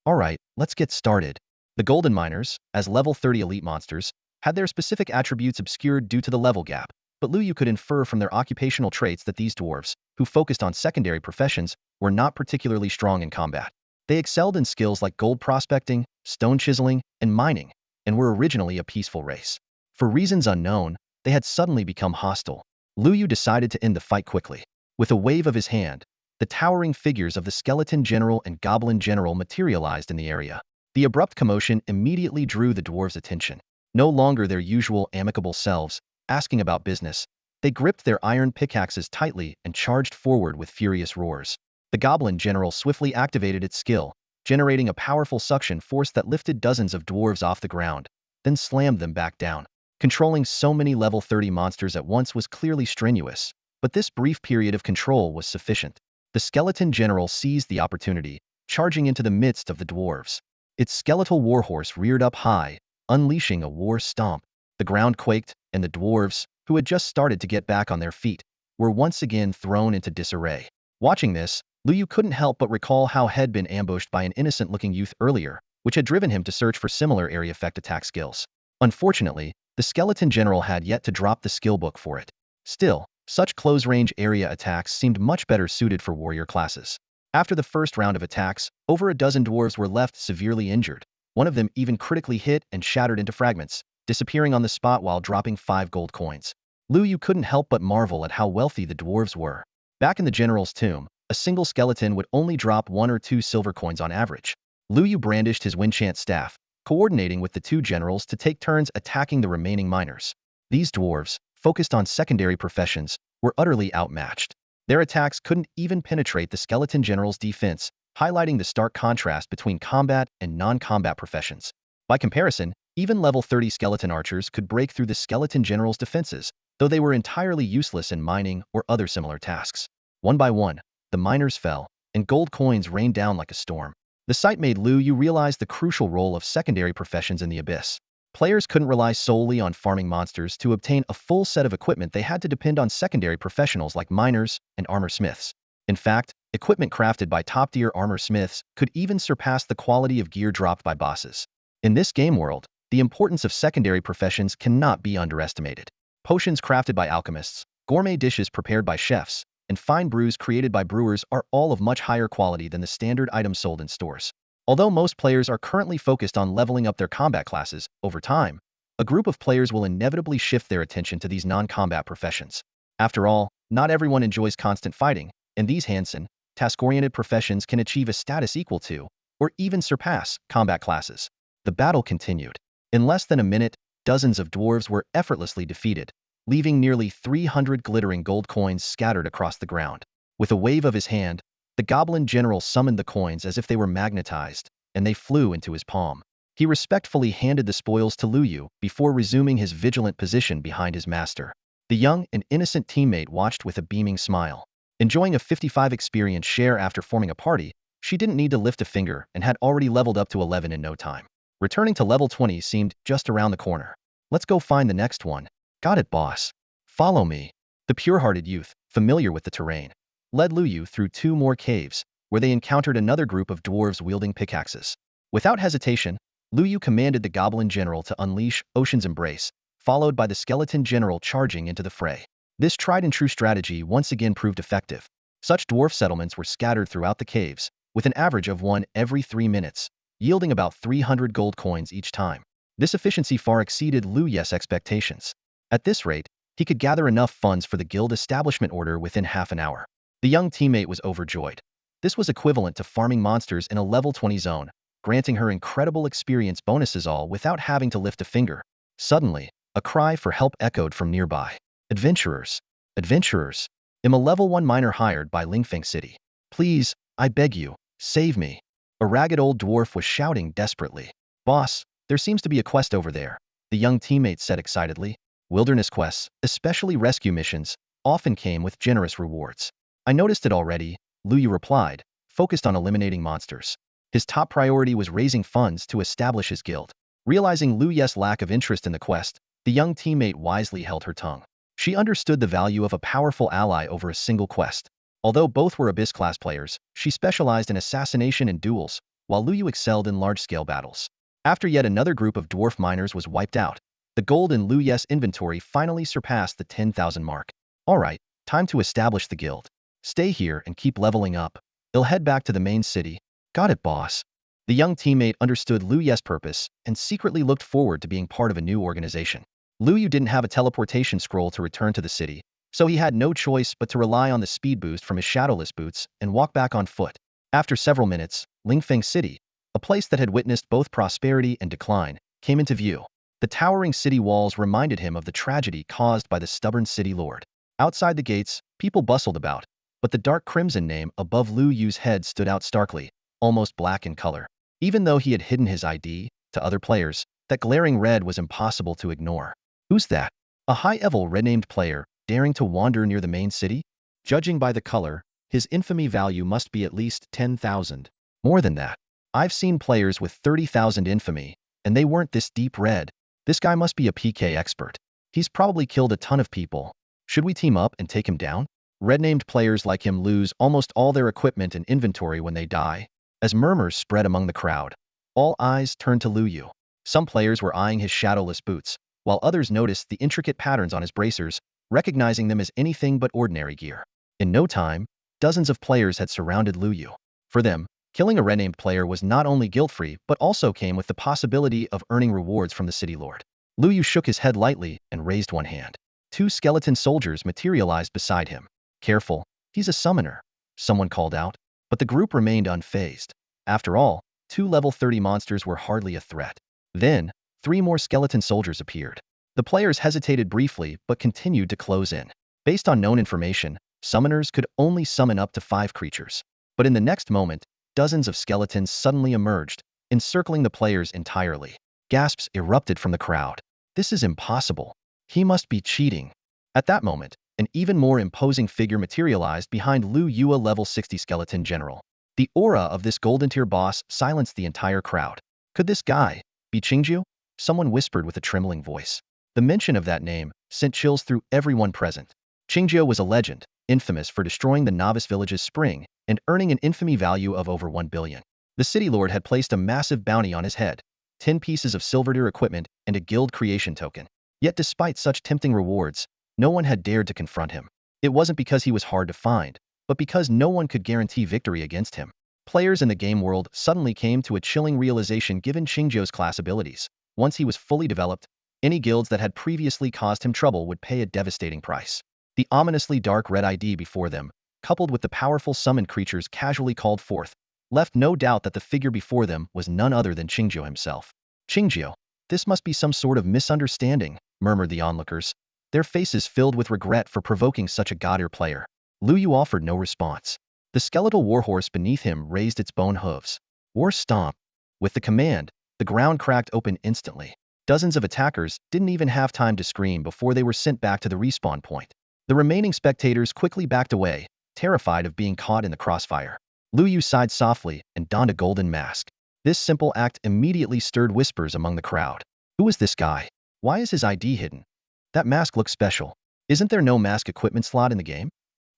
All right, let's get started. The Golden Miners, as level 30 elite monsters, had their specific attributes obscured due to the level gap, but Lu Yu could infer from their occupational traits that these dwarves, who focused on secondary professions, were not particularly strong in combat. They excelled in skills like gold prospecting, stone chiseling, and mining, and were originally a peaceful race. For reasons unknown, they had suddenly become hostile. Lu Yu decided to end the fight quickly. With a wave of his hand, the towering figures of the Skeleton General and Goblin General materialized in the area. The abrupt commotion immediately drew the dwarves' attention. No longer their usual amicable selves, asking about business, they gripped their iron pickaxes tightly and charged forward with furious roars. The Goblin General swiftly activated its skill, generating a powerful suction force that lifted dozens of dwarves off the ground, then slammed them back down. Controlling so many level 30 monsters at once was clearly strenuous, but this brief period of control was sufficient. The Skeleton General seized the opportunity, charging into the midst of the dwarves. Its skeletal warhorse reared up high, unleashing a war stomp. The ground quaked, and the dwarves, who had just started to get back on their feet, were once again thrown into disarray. Watching this, Lu Yu couldn't help but recall how he had been ambushed by an innocent-looking youth earlier, which had driven him to search for similar area effect attack skills. Unfortunately, the Skeleton General had yet to drop the skill book for it. Still, such close-range area attacks seemed much better suited for warrior classes. After the first round of attacks, over a dozen dwarves were left severely injured, one of them even critically hit and shattered into fragments, disappearing on the spot while dropping 5 gold coins. Lu Yu couldn't help but marvel at how wealthy the dwarves were. Back in the general's tomb, a single skeleton would only drop 1 or 2 silver coins on average. Lu Yu brandished his winchant staff, coordinating with the 2 generals to take turns attacking the remaining miners. These dwarves, focused on secondary professions, were utterly outmatched. Their attacks couldn't even penetrate the Skeleton General's defense, highlighting the stark contrast between combat and non-combat professions. By comparison, even level 30 skeleton archers could break through the Skeleton General's defenses, though they were entirely useless in mining or other similar tasks. One by one, the miners fell, and gold coins rained down like a storm. The sight made Lu Yu realize the crucial role of secondary professions in the abyss. Players couldn't rely solely on farming monsters to obtain a full set of equipment. They had to depend on secondary professionals like miners and armor smiths. In fact, equipment crafted by top-tier armor smiths could even surpass the quality of gear dropped by bosses. In this game world, the importance of secondary professions cannot be underestimated. Potions crafted by alchemists, gourmet dishes prepared by chefs, and fine brews created by brewers are all of much higher quality than the standard items sold in stores. Although most players are currently focused on leveling up their combat classes, over time, a group of players will inevitably shift their attention to these non-combat professions. After all, not everyone enjoys constant fighting, and these Hansen, task-oriented professions can achieve a status equal to, or even surpass, combat classes. The battle continued. In less than a minute, dozens of dwarves were effortlessly defeated, leaving nearly 300 glittering gold coins scattered across the ground. With a wave of his hand, the Goblin General summoned the coins as if they were magnetized, and they flew into his palm. He respectfully handed the spoils to Lu Yu before resuming his vigilant position behind his master. The young and innocent teammate watched with a beaming smile. Enjoying a 55 experience share after forming a party, she didn't need to lift a finger and had already leveled up to 11 in no time. Returning to level 20 seemed just around the corner. Let's go find the next one. Got it, boss. Follow me. The pure-hearted youth, familiar with the terrain, led Lu Yu through 2 more caves, where they encountered another group of dwarves wielding pickaxes. Without hesitation, Lu Yu commanded the Goblin General to unleash Ocean's Embrace, followed by the Skeleton General charging into the fray. This tried-and-true strategy once again proved effective. Such dwarf settlements were scattered throughout the caves, with an average of 1 every 3 minutes, yielding about 300 gold coins each time. This efficiency far exceeded Lu Yu's expectations. At this rate, he could gather enough funds for the guild establishment order within half an hour. The young teammate was overjoyed. This was equivalent to farming monsters in a level 20 zone, granting her incredible experience bonuses all without having to lift a finger. Suddenly, a cry for help echoed from nearby. Adventurers! Adventurers! I'm a level 1 miner hired by Lingfeng City. Please, I beg you, save me. A ragged old dwarf was shouting desperately. Boss, there seems to be a quest over there, the young teammate said excitedly. Wilderness quests, especially rescue missions, often came with generous rewards. I noticed it already, Lu Yu replied, focused on eliminating monsters. His top priority was raising funds to establish his guild. Realizing Lu Yu's lack of interest in the quest, the young teammate wisely held her tongue. She understood the value of a powerful ally over a single quest. Although both were Abyss-class players, she specialized in assassination and duels, while Lu Yu excelled in large-scale battles. After yet another group of dwarf miners was wiped out, the gold in Lu Yu's inventory finally surpassed the 10,000 mark. Alright, time to establish the guild. Stay here and keep leveling up. They'll head back to the main city. Got it, boss. The young teammate understood Lu Yu's purpose and secretly looked forward to being part of a new organization. Lu Yu didn't have a teleportation scroll to return to the city, so he had no choice but to rely on the speed boost from his shadowless boots and walk back on foot. After several minutes, Lingfeng City, a place that had witnessed both prosperity and decline, came into view. The towering city walls reminded him of the tragedy caused by the stubborn city lord. Outside the gates, people bustled about, but the dark crimson name above Lu Yu's head stood out starkly, almost black in color. Even though he had hidden his ID, to other players, that glaring red was impossible to ignore. Who's that? A high-level red-named player, daring to wander near the main city? Judging by the color, his infamy value must be at least 10,000. More than that. I've seen players with 30,000 infamy, and they weren't this deep red. This guy must be a PK expert. He's probably killed a ton of people. Should we team up and take him down? Red-named players like him lose almost all their equipment and inventory when they die. As murmurs spread among the crowd, all eyes turned to Lu Yu. Some players were eyeing his shadowless boots, while others noticed the intricate patterns on his bracers, recognizing them as anything but ordinary gear. In no time, dozens of players had surrounded Lu Yu. For them, killing a red-named player was not only guilt-free but also came with the possibility of earning rewards from the city lord. Lu Yu shook his head lightly and raised one hand. Two skeleton soldiers materialized beside him. Careful, he's a summoner, someone called out, but the group remained unfazed. After all, 2 level 30 monsters were hardly a threat. Then, 3 more skeleton soldiers appeared. The players hesitated briefly but continued to close in. Based on known information, summoners could only summon up to 5 creatures. But in the next moment, dozens of skeletons suddenly emerged, encircling the players entirely. Gasps erupted from the crowd. This is impossible. He must be cheating. At that moment, an even more imposing figure materialized behind Lu Yu, a level 60 skeleton general. The aura of this golden tier boss silenced the entire crowd. Could this guy be Qingjiu? Someone whispered with a trembling voice. The mention of that name sent chills through everyone present. Qingjiu was a legend, infamous for destroying the novice village's spring and earning an infamy value of over 1 billion. The city lord had placed a massive bounty on his head, 10 pieces of silver equipment and a guild creation token. Yet despite such tempting rewards, no one had dared to confront him. It wasn't because he was hard to find, but because no one could guarantee victory against him. Players in the game world suddenly came to a chilling realization given Qingjiu's class abilities. Once he was fully developed, any guilds that had previously caused him trouble would pay a devastating price. The ominously dark red ID before them, coupled with the powerful summoned creatures casually called forth, left no doubt that the figure before them was none other than Qingjiu himself. Qingjiu, this must be some sort of misunderstanding, murmured the onlookers, their faces filled with regret for provoking such a god-tier player. Lu Yu offered no response. The skeletal warhorse beneath him raised its bone hooves. War stomp. With the command, the ground cracked open instantly. Dozens of attackers didn't even have time to scream before they were sent back to the respawn point. The remaining spectators quickly backed away, terrified of being caught in the crossfire. Lu Yu sighed softly and donned a golden mask. This simple act immediately stirred whispers among the crowd. Who is this guy? Why is his ID hidden? That mask looks special. Isn't there no mask equipment slot in the game?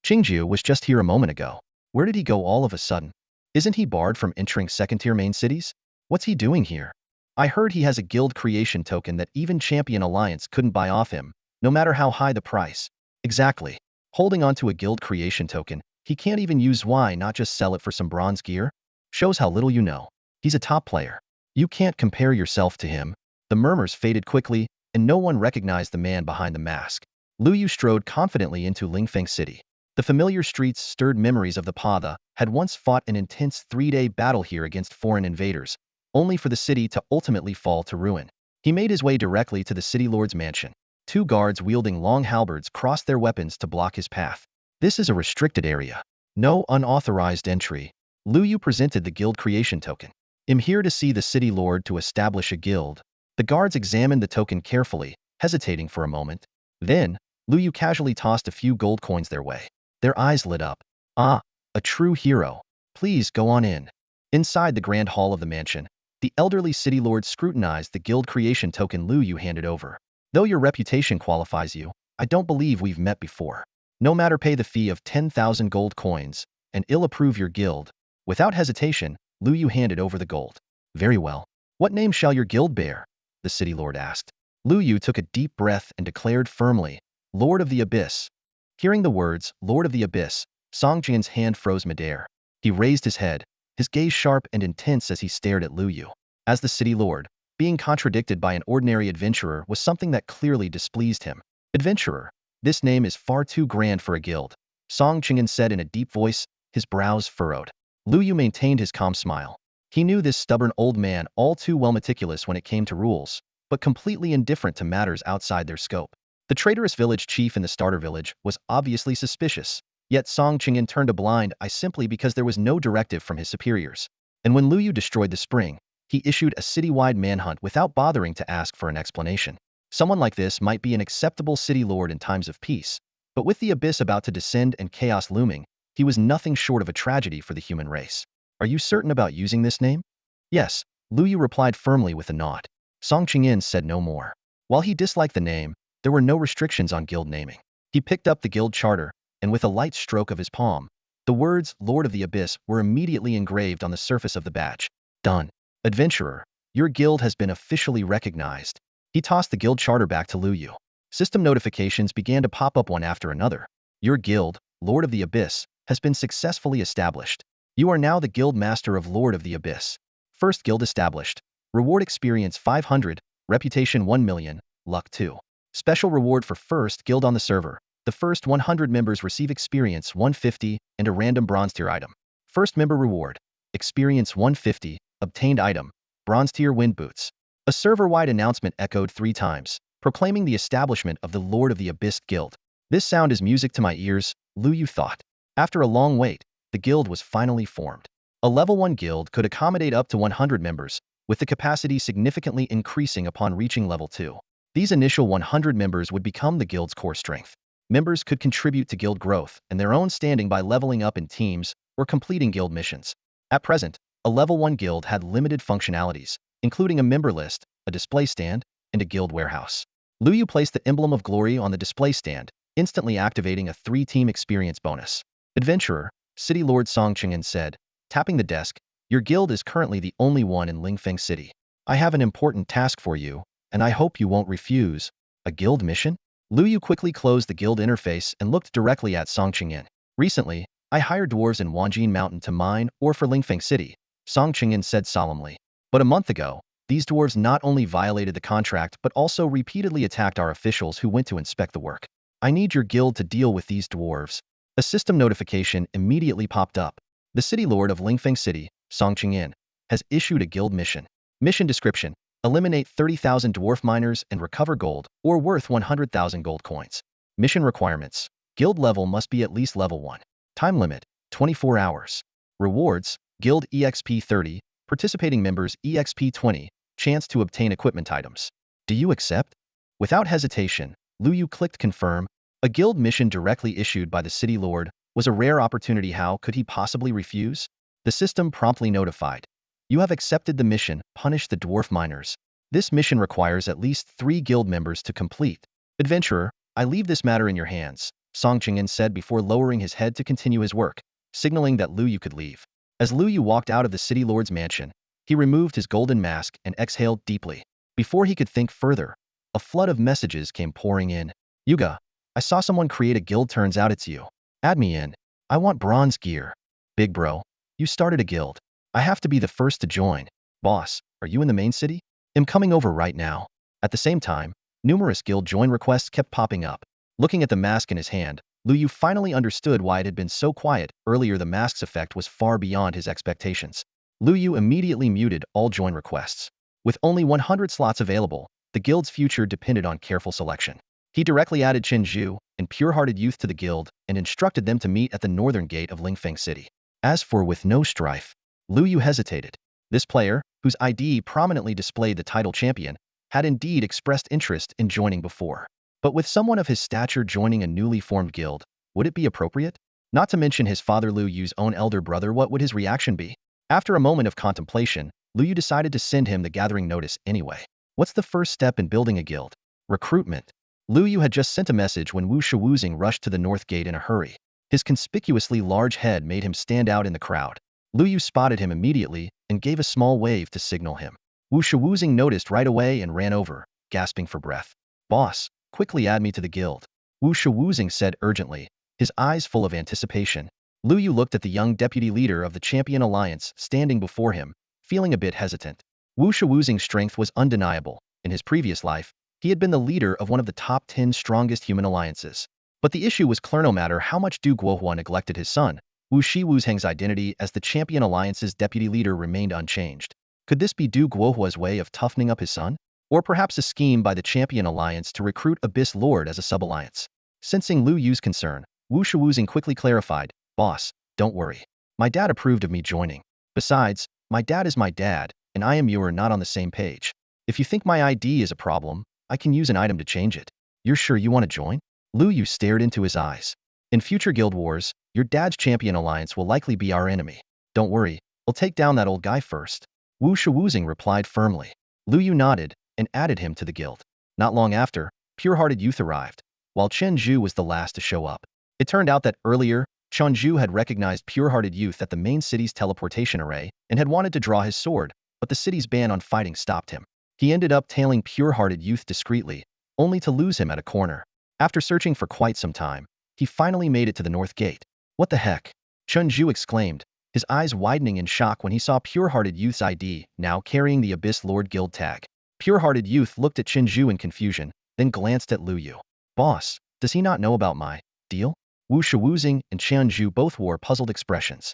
Qingjiu was just here a moment ago. Where did he go all of a sudden? Isn't he barred from entering second-tier main cities? What's he doing here? I heard he has a guild creation token that even Champion Alliance couldn't buy off him, no matter how high the price. Exactly. Holding onto a guild creation token, he can't even use why not just sell it for some bronze gear? Shows how little you know. He's a top player. You can't compare yourself to him. The murmurs faded quickly, and no one recognized the man behind the mask. Lu Yu strode confidently into Lingfeng City. The familiar streets stirred memories of the Pada had once fought an intense 3-day battle here against foreign invaders, only for the city to ultimately fall to ruin. He made his way directly to the city lord's mansion. 2 guards wielding long halberds crossed their weapons to block his path. This is a restricted area. No unauthorized entry. Lu Yu presented the guild creation token. I'm here to see the city lord to establish a guild. The guards examined the token carefully, hesitating for a moment. Then, Lu Yu casually tossed a few gold coins their way. Their eyes lit up. Ah, a true hero. Please go on in. Inside the grand hall of the mansion, the elderly city lord scrutinized the guild creation token Lu Yu handed over. Though your reputation qualifies you, I don't believe we've met before. No matter, pay the fee of 10,000 gold coins, and I'll approve your guild. Without hesitation, Lu Yu handed over the gold. Very well. What name shall your guild bear? The city lord asked. Lu Yu took a deep breath and declared firmly, Lord of the Abyss. Hearing the words, Lord of the Abyss, Song Jian's hand froze midair. He raised his head, his gaze sharp and intense as he stared at Lu Yu. As the city lord, being contradicted by an ordinary adventurer was something that clearly displeased him. Adventurer, this name is far too grand for a guild, Song Jian said in a deep voice, his brows furrowed. Lu Yu maintained his calm smile. He knew this stubborn old man all too well, meticulous when it came to rules, but completely indifferent to matters outside their scope. The traitorous village chief in the starter village was obviously suspicious, yet Song Jian turned a blind eye simply because there was no directive from his superiors. And when Lu Yu destroyed the spring, he issued a citywide manhunt without bothering to ask for an explanation. Someone like this might be an acceptable city lord in times of peace, but with the abyss about to descend and chaos looming, he was nothing short of a tragedy for the human race. Are you certain about using this name? Yes, Lu Yu replied firmly with a nod. Song Jian said no more. While he disliked the name, there were no restrictions on guild naming. He picked up the guild charter, and with a light stroke of his palm, the words Lord of the Abyss were immediately engraved on the surface of the badge. Done. Adventurer, your guild has been officially recognized. He tossed the guild charter back to Lu Yu. System notifications began to pop up one after another. Your guild, Lord of the Abyss, has been successfully established. You are now the guild master of Lord of the Abyss. First guild established. Reward experience 500, reputation 1 million, luck 2. Special reward for first guild on the server. The first 100 members receive experience 150 and a random bronze tier item. First member reward. Experience 150, obtained item, bronze tier wind boots. A server-wide announcement echoed 3 times, proclaiming the establishment of the Lord of the Abyss Guild. This sound is music to my ears, Lu Yu thought. After a long wait, the guild was finally formed. A level 1 guild could accommodate up to 100 members, with the capacity significantly increasing upon reaching level 2. These initial 100 members would become the guild's core strength. Members could contribute to guild growth and their own standing by leveling up in teams or completing guild missions. At present, a level 1 guild had limited functionalities, including a member list, a display stand, and a guild warehouse. Lu Yu placed the emblem of glory on the display stand, instantly activating a 3-team experience bonus. Adventurer, City Lord Song Jian said, tapping the desk, your guild is currently the only one in Lingfeng City. I have an important task for you, and I hope you won't refuse. A guild mission? Lu Yu quickly closed the guild interface and looked directly at Song Jian. Recently, I hired dwarves in Wanjin Mountain to mine or for Lingfeng City, Song Jian said solemnly. But a month ago, these dwarves not only violated the contract but also repeatedly attacked our officials who went to inspect the work. I need your guild to deal with these dwarves. A system notification immediately popped up. The city lord of Lingfeng City, Song Jian, has issued a guild mission. Mission description: eliminate 30,000 dwarf miners and recover gold, or worth 100,000 gold coins. Mission requirements: guild level must be at least level 1. Time limit: 24 hours. Rewards: guild EXP 30, participating members EXP 20, chance to obtain equipment items. Do you accept? Without hesitation, Lu Yu clicked confirm. A guild mission directly issued by the city lord was a rare opportunity. How could he possibly refuse? The system promptly notified. You have accepted the mission, punish the dwarf miners. This mission requires at least 3 guild members to complete. Adventurer, I leave this matter in your hands, Song Jian said before lowering his head to continue his work, signaling that Lu Yu could leave. As Lu Yu walked out of the city lord's mansion, he removed his golden mask and exhaled deeply. Before he could think further, a flood of messages came pouring in. Yuga, I saw someone create a guild, turns out it's you. Add me in. I want bronze gear. Big bro, you started a guild. I have to be the first to join. Boss, are you in the main city? I'm coming over right now. At the same time, numerous guild join requests kept popping up. Looking at the mask in his hand, Lu Yu finally understood why it had been so quiet. Earlier, the mask's effect was far beyond his expectations. Lu Yu immediately muted all join requests. With only 100 slots available, the guild's future depended on careful selection. He directly added Chen Zhu and pure-hearted youth to the guild and instructed them to meet at the northern gate of Lingfeng City. As for with no strife, Lu Yu hesitated. This player, whose ID prominently displayed the title champion, had indeed expressed interest in joining before. But with someone of his stature joining a newly formed guild, would it be appropriate? Not to mention his father Lu Yu's own elder brother, what would his reaction be? After a moment of contemplation, Lu Yu decided to send him the gathering notice anyway. What's the first step in building a guild? Recruitment. Lu Yu had just sent a message when Wu Shiwuzing rushed to the north gate in a hurry. His conspicuously large head made him stand out in the crowd. Lu Yu spotted him immediately and gave a small wave to signal him. Wu Shiwuzing noticed right away and ran over, gasping for breath. "Boss, quickly add me to the guild," Wu Shiwuzing said urgently, his eyes full of anticipation. Lu Yu looked at the young deputy leader of the Champion Alliance standing before him, feeling a bit hesitant. Wu Shiwuzing's strength was undeniable. In his previous life, he had been the leader of one of the top 10 strongest human alliances. But the issue was clear: no matter how much Du Guohua neglected his son, Wu Shiwuzheng's identity as the Champion Alliance's deputy leader remained unchanged. Could this be Du Guohua's way of toughening up his son? Or perhaps a scheme by the Champion Alliance to recruit Abyss Lord as a sub-alliance? Sensing Lu Yu's concern, Wu Shiwuzing quickly clarified, "Boss, don't worry. My dad approved of me joining. Besides, my dad is my dad, and I am you are not on the same page. If you think my ID is a problem, I can use an item to change it. You're sure you want to join?" Lu Yu stared into his eyes. "In future guild wars, your dad's Champion Alliance will likely be our enemy. Don't worry, I'll take down that old guy first," Wu Shiwuzing replied firmly. Lu Yu nodded and added him to the guild. Not long after, Pure-Hearted Youth arrived, while Chen Zhu was the last to show up. It turned out that earlier, Chen Zhu had recognized Pure-Hearted Youth at the main city's teleportation array and had wanted to draw his sword, but the city's ban on fighting stopped him. He ended up tailing Pure-Hearted Youth discreetly, only to lose him at a corner. After searching for quite some time, he finally made it to the north gate. "What the heck?" Chen Zhu exclaimed, his eyes widening in shock when he saw Pure-Hearted Youth's ID, now carrying the Abyss Lord Guild tag. Pure-Hearted Youth looked at Chen Zhu in confusion, then glanced at Lu Yu. "Boss, does he not know about my deal?" Wu Shiwuzing and Chen Zhu both wore puzzled expressions.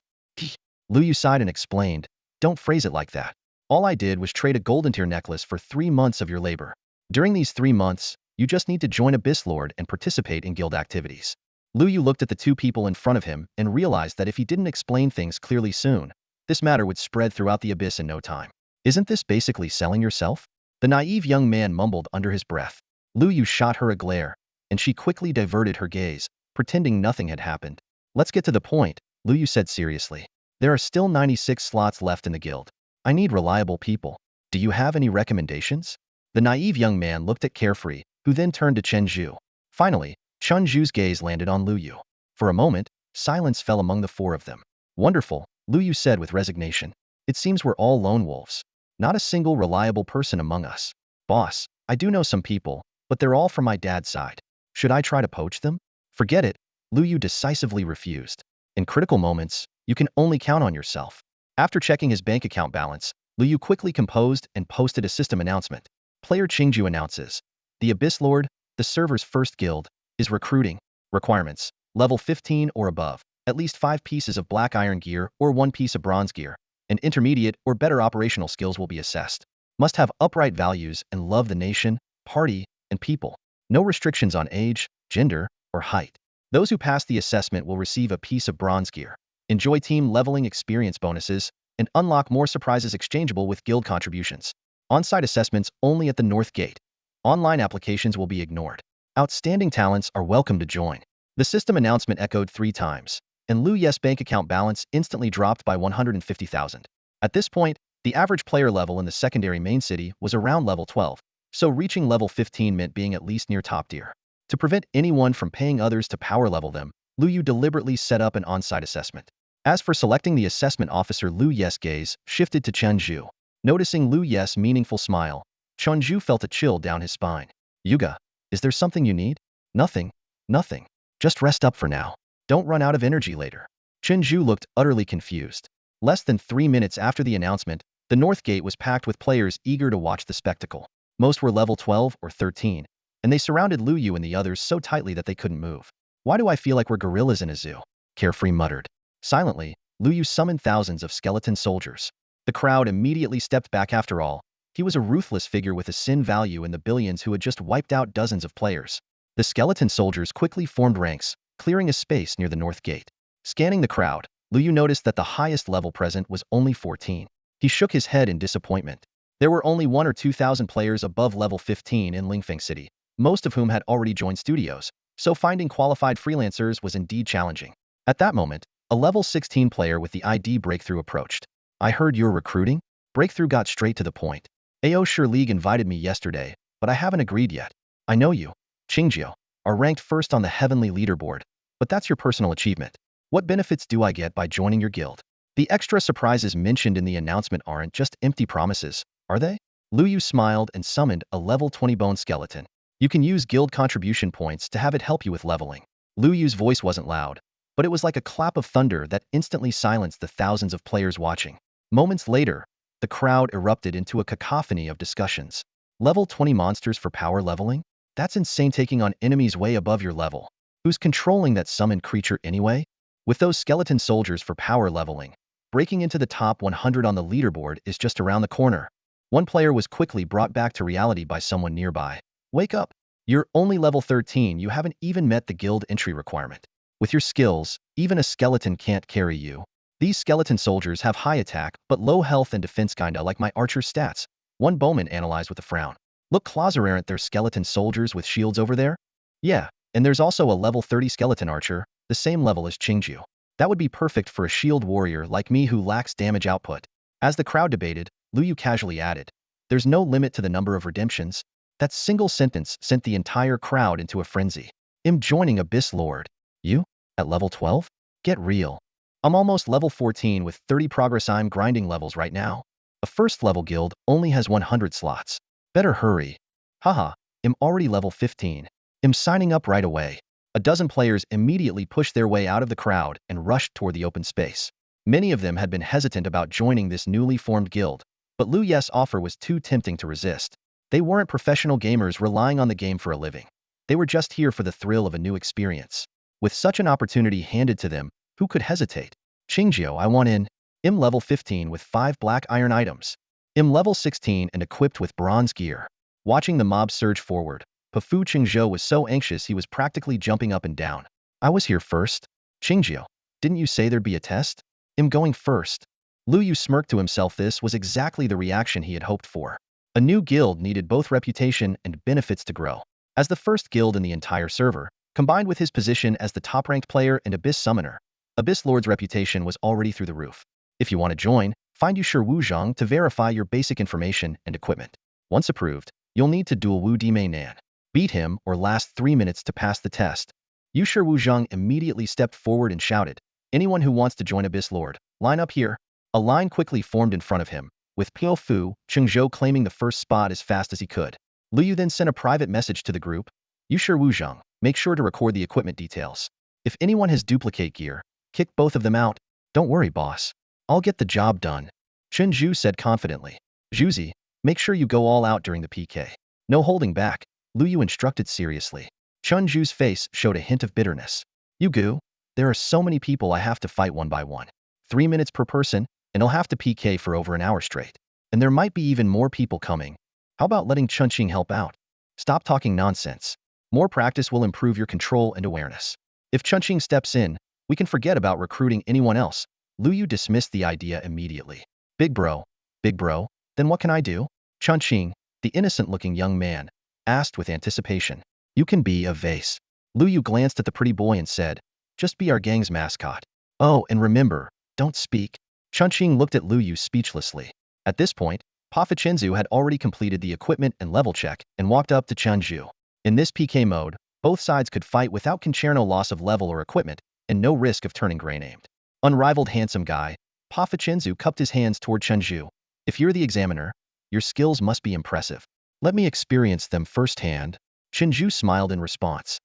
Lu Yu sighed and explained, "Don't phrase it like that. All I did was trade a golden tier necklace for 3 months of your labor. During these 3 months, you just need to join Abyss Lord and participate in guild activities." Lu Yu looked at the two people in front of him and realized that if he didn't explain things clearly soon, this matter would spread throughout the Abyss in no time. "Isn't this basically selling yourself?" The naive young man mumbled under his breath. Lu Yu shot her a glare, and she quickly diverted her gaze, pretending nothing had happened. "Let's get to the point," Lu Yu said seriously. "There are still 96 slots left in the guild. I need reliable people. Do you have any recommendations?" The naive young man looked at Carefree, who then turned to Chen Zhu. Finally, Chen Zhu's gaze landed on Lu Yu. For a moment, silence fell among the four of them. "Wonderful," Lu Yu said with resignation. "It seems we're all lone wolves. Not a single reliable person among us. Boss, I do know some people, but they're all from my dad's side. Should I try to poach them?" "Forget it," Lu Yu decisively refused. "In critical moments, you can only count on yourself." After checking his bank account balance, Lu Yu quickly composed and posted a system announcement. Player Qingju announces, "The Abyss Lord, the server's first guild, is recruiting. Requirements: level 15 or above, at least 5 pieces of black iron gear or 1 piece of bronze gear, and intermediate or better operational skills will be assessed. Must have upright values and love the nation, party, and people. No restrictions on age, gender, or height. Those who pass the assessment will receive a piece of bronze gear. Enjoy team leveling experience bonuses, and unlock more surprises exchangeable with guild contributions. On-site assessments only at the North Gate. Online applications will be ignored. Outstanding talents are welcome to join." The system announcement echoed 3 times, and Lu Yu's bank account balance instantly dropped by 150,000. At this point, the average player level in the secondary main city was around level 12, so reaching level 15 meant being at least near top tier. To prevent anyone from paying others to power level them, Lu Yu deliberately set up an on-site assessment. As for selecting the assessment officer, Lu Yu's gaze shifted to Chen Zhu. Noticing Lu Yu's meaningful smile, Chen Zhu felt a chill down his spine. "Yuga, is there something you need?" "Nothing. Nothing. Just rest up for now. Don't run out of energy later." Chen Zhu looked utterly confused. Less than 3 minutes after the announcement, the North Gate was packed with players eager to watch the spectacle. Most were level 12 or 13, and they surrounded Lu Yu and the others so tightly that they couldn't move. "Why do I feel like we're gorillas in a zoo?" Carefree muttered. Silently, Lu Yu summoned thousands of skeleton soldiers. The crowd immediately stepped back. After all, he was a ruthless figure with a sin value in the billions who had just wiped out dozens of players. The skeleton soldiers quickly formed ranks, clearing a space near the North Gate. Scanning the crowd, Lu Yu noticed that the highest level present was only 14. He shook his head in disappointment. There were only 1 or 2,000 players above level 15 in Lingfeng City, most of whom had already joined studios, so finding qualified freelancers was indeed challenging. At that moment, a level 16 player with the ID Breakthrough approached. "I heard you're recruiting?" Breakthrough got straight to the point. "AO Sure League invited me yesterday, but I haven't agreed yet." "I know you. Qingjio, are ranked first on the heavenly leaderboard, but that's your personal achievement. What benefits do I get by joining your guild? The extra surprises mentioned in the announcement aren't just empty promises, are they? Lu Yu smiled and summoned a level 20 bone skeleton. You can use guild contribution points to have it help you with leveling. Lu Yu's voice wasn't loud, but it was like a clap of thunder that instantly silenced the thousands of players watching. Moments later, the crowd erupted into a cacophony of discussions. Level 20 monsters for power leveling? That's insane, taking on enemies way above your level. Who's controlling that summoned creature anyway? With those skeleton soldiers for power leveling, breaking into the top 100 on the leaderboard is just around the corner. One player was quickly brought back to reality by someone nearby. Wake up! You're only level 13, you haven't even met the guild entry requirement. With your skills, even a skeleton can't carry you. These skeleton soldiers have high attack, but low health and defense, kinda like my archer's stats. One bowman analyzed with a frown. Look closer, aren't there skeleton soldiers with shields over there? Yeah, and there's also a level 30 skeleton archer, the same level as Qingju. That would be perfect for a shield warrior like me who lacks damage output. As the crowd debated, Lu Yu casually added, there's no limit to the number of redemptions. That single sentence sent the entire crowd into a frenzy. I'm joining Abyss Lord. You? At level 12? Get real. I'm almost level 14 with 30 progress. I'm grinding levels right now. A first level guild only has 100 slots. Better hurry. Haha, I'm already level 15. I'm signing up right away. A dozen players immediately pushed their way out of the crowd and rushed toward the open space. Many of them had been hesitant about joining this newly formed guild, but Lu Yu's offer was too tempting to resist. They weren't professional gamers relying on the game for a living. They were just here for the thrill of a new experience. With such an opportunity handed to them, who could hesitate? Qingjio, I want in. I'm level 15 with 5 black iron items. I'm level 16 and equipped with bronze gear. Watching the mob surge forward, Pafu Qingzhou was so anxious he was practically jumping up and down. I was here first. Qingjio, didn't you say there'd be a test? I'm going first. Lu Yu smirked to himself. This was exactly the reaction he had hoped for. A new guild needed both reputation and benefits to grow. As the first guild in the entire server, combined with his position as the top-ranked player and Abyss Summoner, Abyss Lord's reputation was already through the roof. If you want to join, find Yushi Wuzhong to verify your basic information and equipment. Once approved, you'll need to duel Wu Dimei Nan. Beat him or last 3 minutes to pass the test. Yushi Wuzhong immediately stepped forward and shouted, anyone who wants to join Abyss Lord, line up here. A line quickly formed in front of him, with Pio Fu Qingzhou claiming the first spot as fast as he could. Lu Yu then sent a private message to the group. Yushi Wuzhong, make sure to record the equipment details. If anyone has duplicate gear, kick both of them out. Don't worry, boss. I'll get the job done. Chen Zhu said confidently. Zhuzi, make sure you go all out during the PK. No holding back, Lu Yu instructed seriously. Chen Zhu's face showed a hint of bitterness. Yugu, there are so many people I have to fight one by one. 3 minutes per person, and I'll have to PK for over an hour straight. And there might be even more people coming. How about letting Chunqing help out? Stop talking nonsense. More practice will improve your control and awareness. If Chunqing steps in, we can forget about recruiting anyone else. Lu Yu dismissed the idea immediately. Big bro, then what can I do? Chunqing, the innocent-looking young man, asked with anticipation. You can be a vase. Lu Yu glanced at the pretty boy and said, just be our gang's mascot. Oh, and remember, don't speak. Chunqing looked at Lu Yu speechlessly. At this point, Pa Fichenzu had already completed the equipment and level check and walked up to Chunju. In this PK mode, both sides could fight without no loss of level or equipment, and no risk of turning gray-named. Unrivaled handsome guy, Pa Fichenzu cupped his hands toward Chunju. If you're the examiner, your skills must be impressive. Let me experience them firsthand. Chunju smiled in response.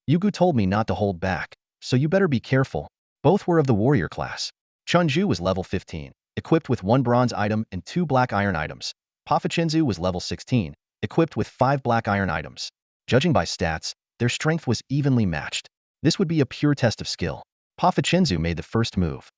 Yugu told me not to hold back, so you better be careful. Both were of the warrior class. Chunju was level 15, equipped with 1 bronze item and 2 black iron items. Pa Fichenzu was level 16, equipped with 5 black iron items. Judging by stats, their strength was evenly matched. This would be a pure test of skill. Pa Fichenzu made the first move.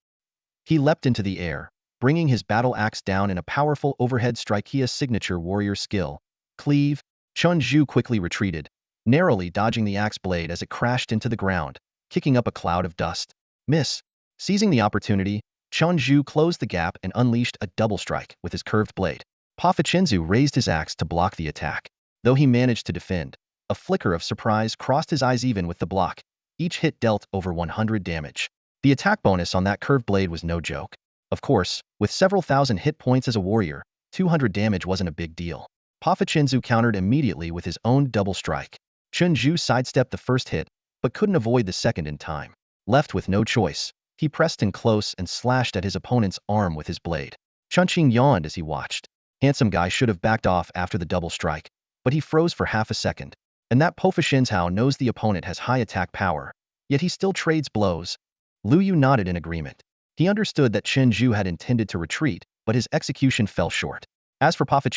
He leapt into the air, bringing his battle axe down in a powerful overhead strike. His signature warrior skill. Cleave. Chunju quickly retreated, narrowly dodging the axe blade as it crashed into the ground, kicking up a cloud of dust. Miss. Seizing the opportunity, Chunju closed the gap and unleashed a double strike with his curved blade. Pa Fichenzu raised his axe to block the attack. Though he managed to defend, a flicker of surprise crossed his eyes. Even with the block, each hit dealt over 100 damage. The attack bonus on that curved blade was no joke. Of course, with several thousand hit points as a warrior, 200 damage wasn't a big deal. Pa Fichenzu countered immediately with his own double strike. Chunju sidestepped the first hit, but couldn't avoid the second in time. Left with no choice, he pressed in close and slashed at his opponent's arm with his blade. Chunqing yawned as he watched. Handsome Guy should have backed off after the double strike, but he froze for half a second. And that Po Fa knows the opponent has high attack power, yet he still trades blows. Liu Yu nodded in agreement. He understood that Chen Zhu had intended to retreat, but his execution fell short. As for Pa Fa,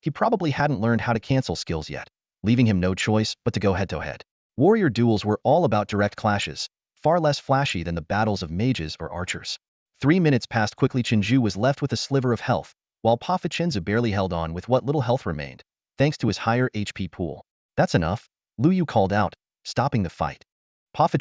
he probably hadn't learned how to cancel skills yet, leaving him no choice but to go head-to-head. Warrior duels were all about direct clashes, far less flashy than the battles of mages or archers. 3 minutes passed quickly. Chen Zhu was left with a sliver of health, while Pa Fa barely held on with what little health remained, thanks to his higher HP pool. That's enough, Liu Yu called out, stopping the fight. Pa Fa,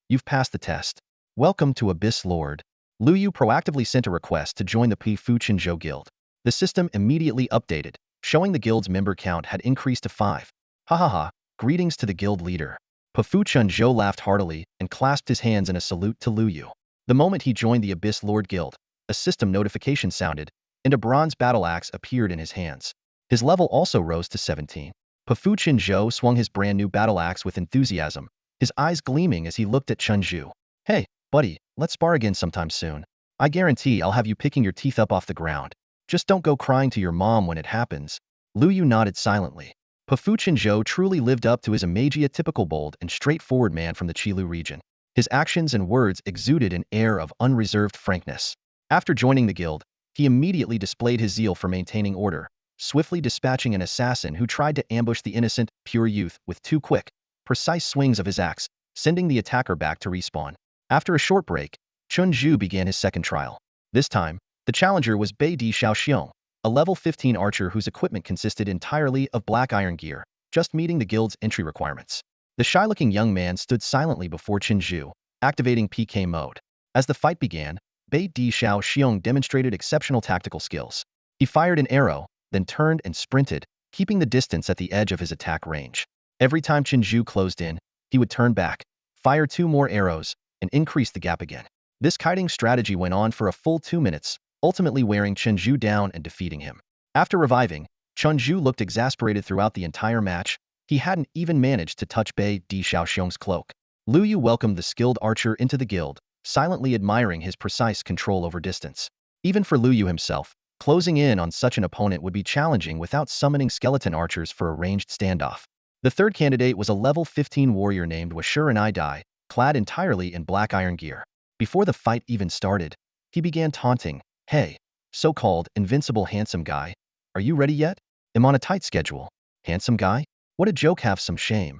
you've passed the test. Welcome to Abyss Lord. Liu Yu proactively sent a request to join the Fu Chinzhou Guild. The system immediately updated, showing the guild's member count had increased to 5. Ha ha ha, greetings to the guild leader. Fu Chinzhou laughed heartily and clasped his hands in a salute to Liu Yu. The moment he joined the Abyss Lord Guild, a system notification sounded, and a bronze battle axe appeared in his hands. His level also rose to 17. Fu Chinzhou swung his brand new battle axe with enthusiasm, his eyes gleaming as he looked at Chunju. Hey, buddy, let's spar again sometime soon. I guarantee I'll have you picking your teeth up off the ground. Just don't go crying to your mom when it happens. Liu Yu nodded silently. Fu Chinzhou truly lived up to his imagia typical bold and straightforward man from the Qilu region. His actions and words exuded an air of unreserved frankness. After joining the guild, he immediately displayed his zeal for maintaining order, swiftly dispatching an assassin who tried to ambush the innocent, pure youth with 2 quick, precise swings of his axe, sending the attacker back to respawn. After a short break, Chunju began his second trial. This time, the challenger was Bai Di Xiaoxiong, a level 15 archer whose equipment consisted entirely of black iron gear, just meeting the guild's entry requirements. The shy-looking young man stood silently before Chunju, activating PK mode. As the fight began, Bai Di Xiaoxiong demonstrated exceptional tactical skills. He fired an arrow, then turned and sprinted, keeping the distance at the edge of his attack range. Every time Chunju closed in, he would turn back, fire 2 more arrows, and increase the gap again. This kiting strategy went on for a full 2 minutes, ultimately wearing Chunju down and defeating him. After reviving, Chunju looked exasperated throughout the entire match. He hadn't even managed to touch Bai Di Xiaoxiong's cloak. Liu Yu welcomed the skilled archer into the guild, silently admiring his precise control over distance. Even for Liu Yu himself, closing in on such an opponent would be challenging without summoning skeleton archers for a ranged standoff. The third candidate was a level 15 warrior named Washur and Dai, clad entirely in black iron gear. Before the fight even started, he began taunting, "Hey, so-called invincible handsome guy, are you ready yet? I'm on a tight schedule. Handsome guy? What a joke, have some shame."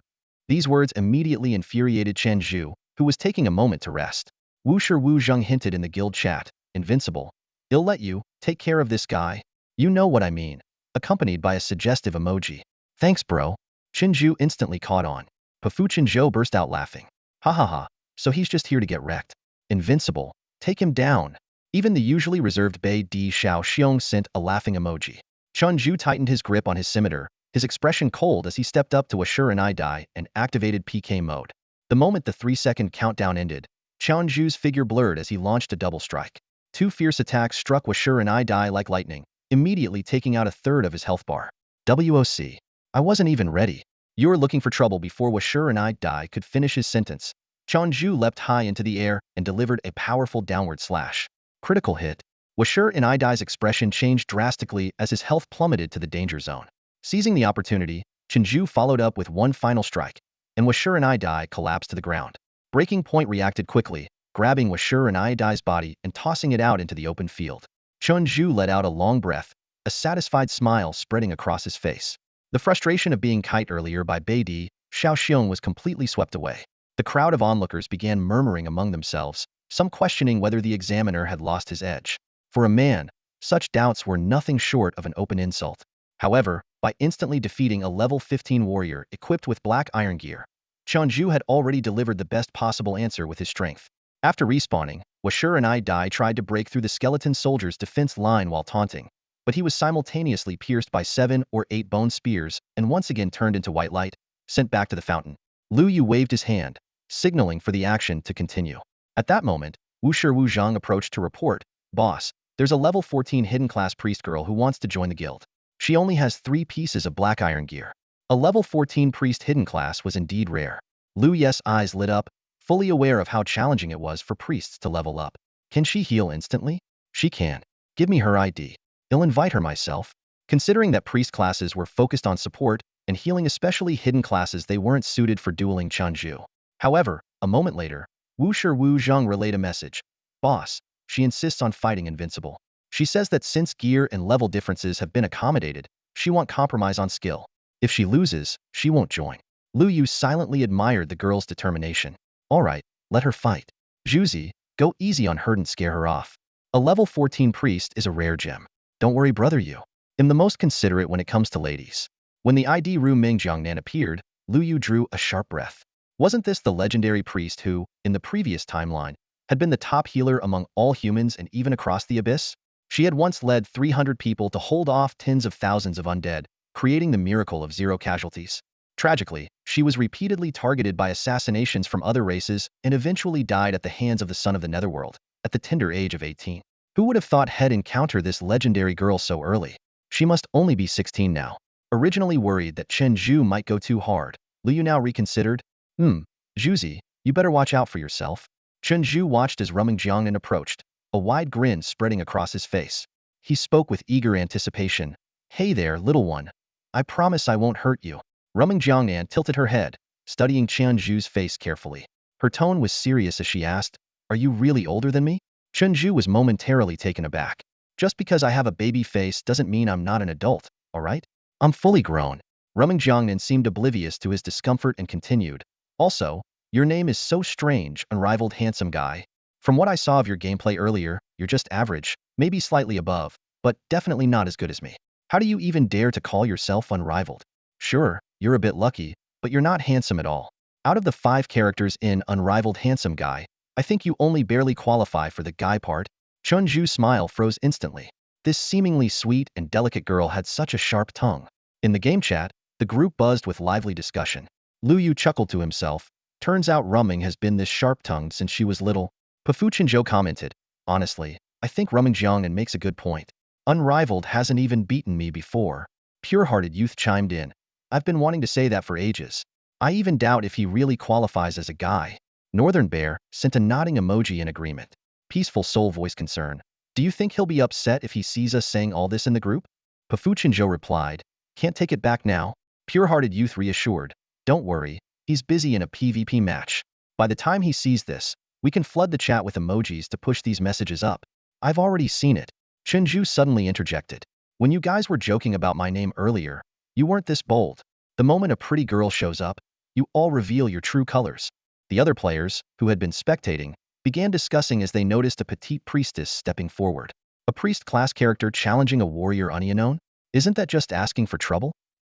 These words immediately infuriated Chen Zhu, who was taking a moment to rest. Wushir Wu Zheng hinted in the guild chat, "Invincible? I'll let you take care of this guy. You know what I mean," accompanied by a suggestive emoji. "Thanks, bro." Chinju instantly caught on. Fu Chinzhou burst out laughing. Ha ha ha, so he's just here to get wrecked. Invincible, take him down. Even the usually reserved Bai Di Xiaoxiong sent a laughing emoji. Chunju tightened his grip on his scimitar, his expression cold as he stepped up to Washur and Dai and activated PK mode. The moment the 3-second countdown ended, Chunju's figure blurred as he launched a double strike. 2 fierce attacks struck Washur and Dai like lightning, immediately taking out a third of his health bar. WOC. I wasn't even ready. You're looking for trouble. Before Washur and Dai could finish his sentence, Chunju leapt high into the air and delivered a powerful downward slash. Critical hit. Washur and Dai's expression changed drastically as his health plummeted to the danger zone. Seizing the opportunity, Chunju followed up with one final strike, and Washur and Dai collapsed to the ground. Breaking Point reacted quickly, grabbing Washur and Dai's body and tossing it out into the open field. Chunju let out a long breath, a satisfied smile spreading across his face. The frustration of being kite earlier by Bai Di Xiaoxiong was completely swept away. The crowd of onlookers began murmuring among themselves, some questioning whether the examiner had lost his edge. For a man, such doubts were nothing short of an open insult. However, by instantly defeating a level 15 warrior equipped with black iron gear, Chunju had already delivered the best possible answer with his strength. After respawning, Washur and Dai tried to break through the skeleton soldier's defense line while taunting, but he was simultaneously pierced by 7 or 8 bone spears and once again turned into white light, sent back to the fountain. Liu Yu waved his hand, signaling for the action to continue. At that moment, Wushir Wu Zhang approached to report, "Boss, there's a level 14 hidden class priest girl who wants to join the guild. She only has 3 pieces of black iron gear." A level 14 priest hidden class was indeed rare. Lu Ye's eyes lit up, fully aware of how challenging it was for priests to level up. Can she heal instantly? She can. Give me her ID. I'll invite her myself. Considering that priest classes were focused on support and healing, especially hidden classes, they weren't suited for dueling Chunju. However, a moment later, Wu Zhang relayed a message. Boss, she insists on fighting invincible. She says that since gear and level differences have been accommodated, she won't compromise on skill. If she loses, she won't join. Lu Yu silently admired the girl's determination. All right, let her fight. Juzi, go easy on her and scare her off. A level 14 priest is a rare gem. Don't worry, brother Yu. I'm the most considerate when it comes to ladies. When the ID Ru Mingjiangnan appeared, Lu Yu drew a sharp breath. Wasn't this the legendary priest who, in the previous timeline, had been the top healer among all humans and even across the abyss? She had once led 300 people to hold off tens of thousands of undead, creating the miracle of zero casualties. Tragically, she was repeatedly targeted by assassinations from other races and eventually died at the hands of the son of the Netherworld, at the tender age of 18. Who would have thought he'd encounter this legendary girl so early? She must only be 16 now. Originally worried that Chen Zhu might go too hard, Liu now reconsidered. Zhuzi, you better watch out for yourself. Chen Zhu watched as Ruming Jiangnan approached, a wide grin spreading across his face. He spoke with eager anticipation. Hey there, little one. I promise I won't hurt you. Ruming Jiangnan tilted her head, studying Chen Zhu's face carefully. Her tone was serious as she asked, Are you really older than me? Chen Zhu was momentarily taken aback. Just because I have a baby face doesn't mean I'm not an adult, all right? I'm fully grown. Ruming Jiangnan seemed oblivious to his discomfort and continued. Also, your name is so strange, unrivaled handsome guy. From what I saw of your gameplay earlier, you're just average, maybe slightly above, but definitely not as good as me. How do you even dare to call yourself unrivaled? Sure, you're a bit lucky, but you're not handsome at all. Out of the 5 characters in Unrivaled Handsome Guy, I think you only barely qualify for the guy part. Chun Zhu's smile froze instantly. This seemingly sweet and delicate girl had such a sharp tongue. In the game chat, the group buzzed with lively discussion. Lu Yu chuckled to himself. Turns out Rumming has been this sharp-tongued since she was little. Pafu Chenzhou commented. Honestly, I think Rumming Jiangnan makes a good point. Unrivaled hasn't even beaten me before. Pure-hearted youth chimed in. I've been wanting to say that for ages. I even doubt if he really qualifies as a guy. Northern Bear sent a nodding emoji in agreement. Peaceful Soul voiced concern. Do you think he'll be upset if he sees us saying all this in the group? Pafu Chenzhou replied. Can't take it back now. Pure-hearted youth reassured. Don't worry, he's busy in a PvP match. By the time he sees this, we can flood the chat with emojis to push these messages up. I've already seen it. Chenzhou suddenly interjected. When you guys were joking about my name earlier, you weren't this bold. The moment a pretty girl shows up, you all reveal your true colors. The other players, who had been spectating, began discussing as they noticed a petite priestess stepping forward. A priest class character challenging a warrior unknown? Isn't that just asking for trouble?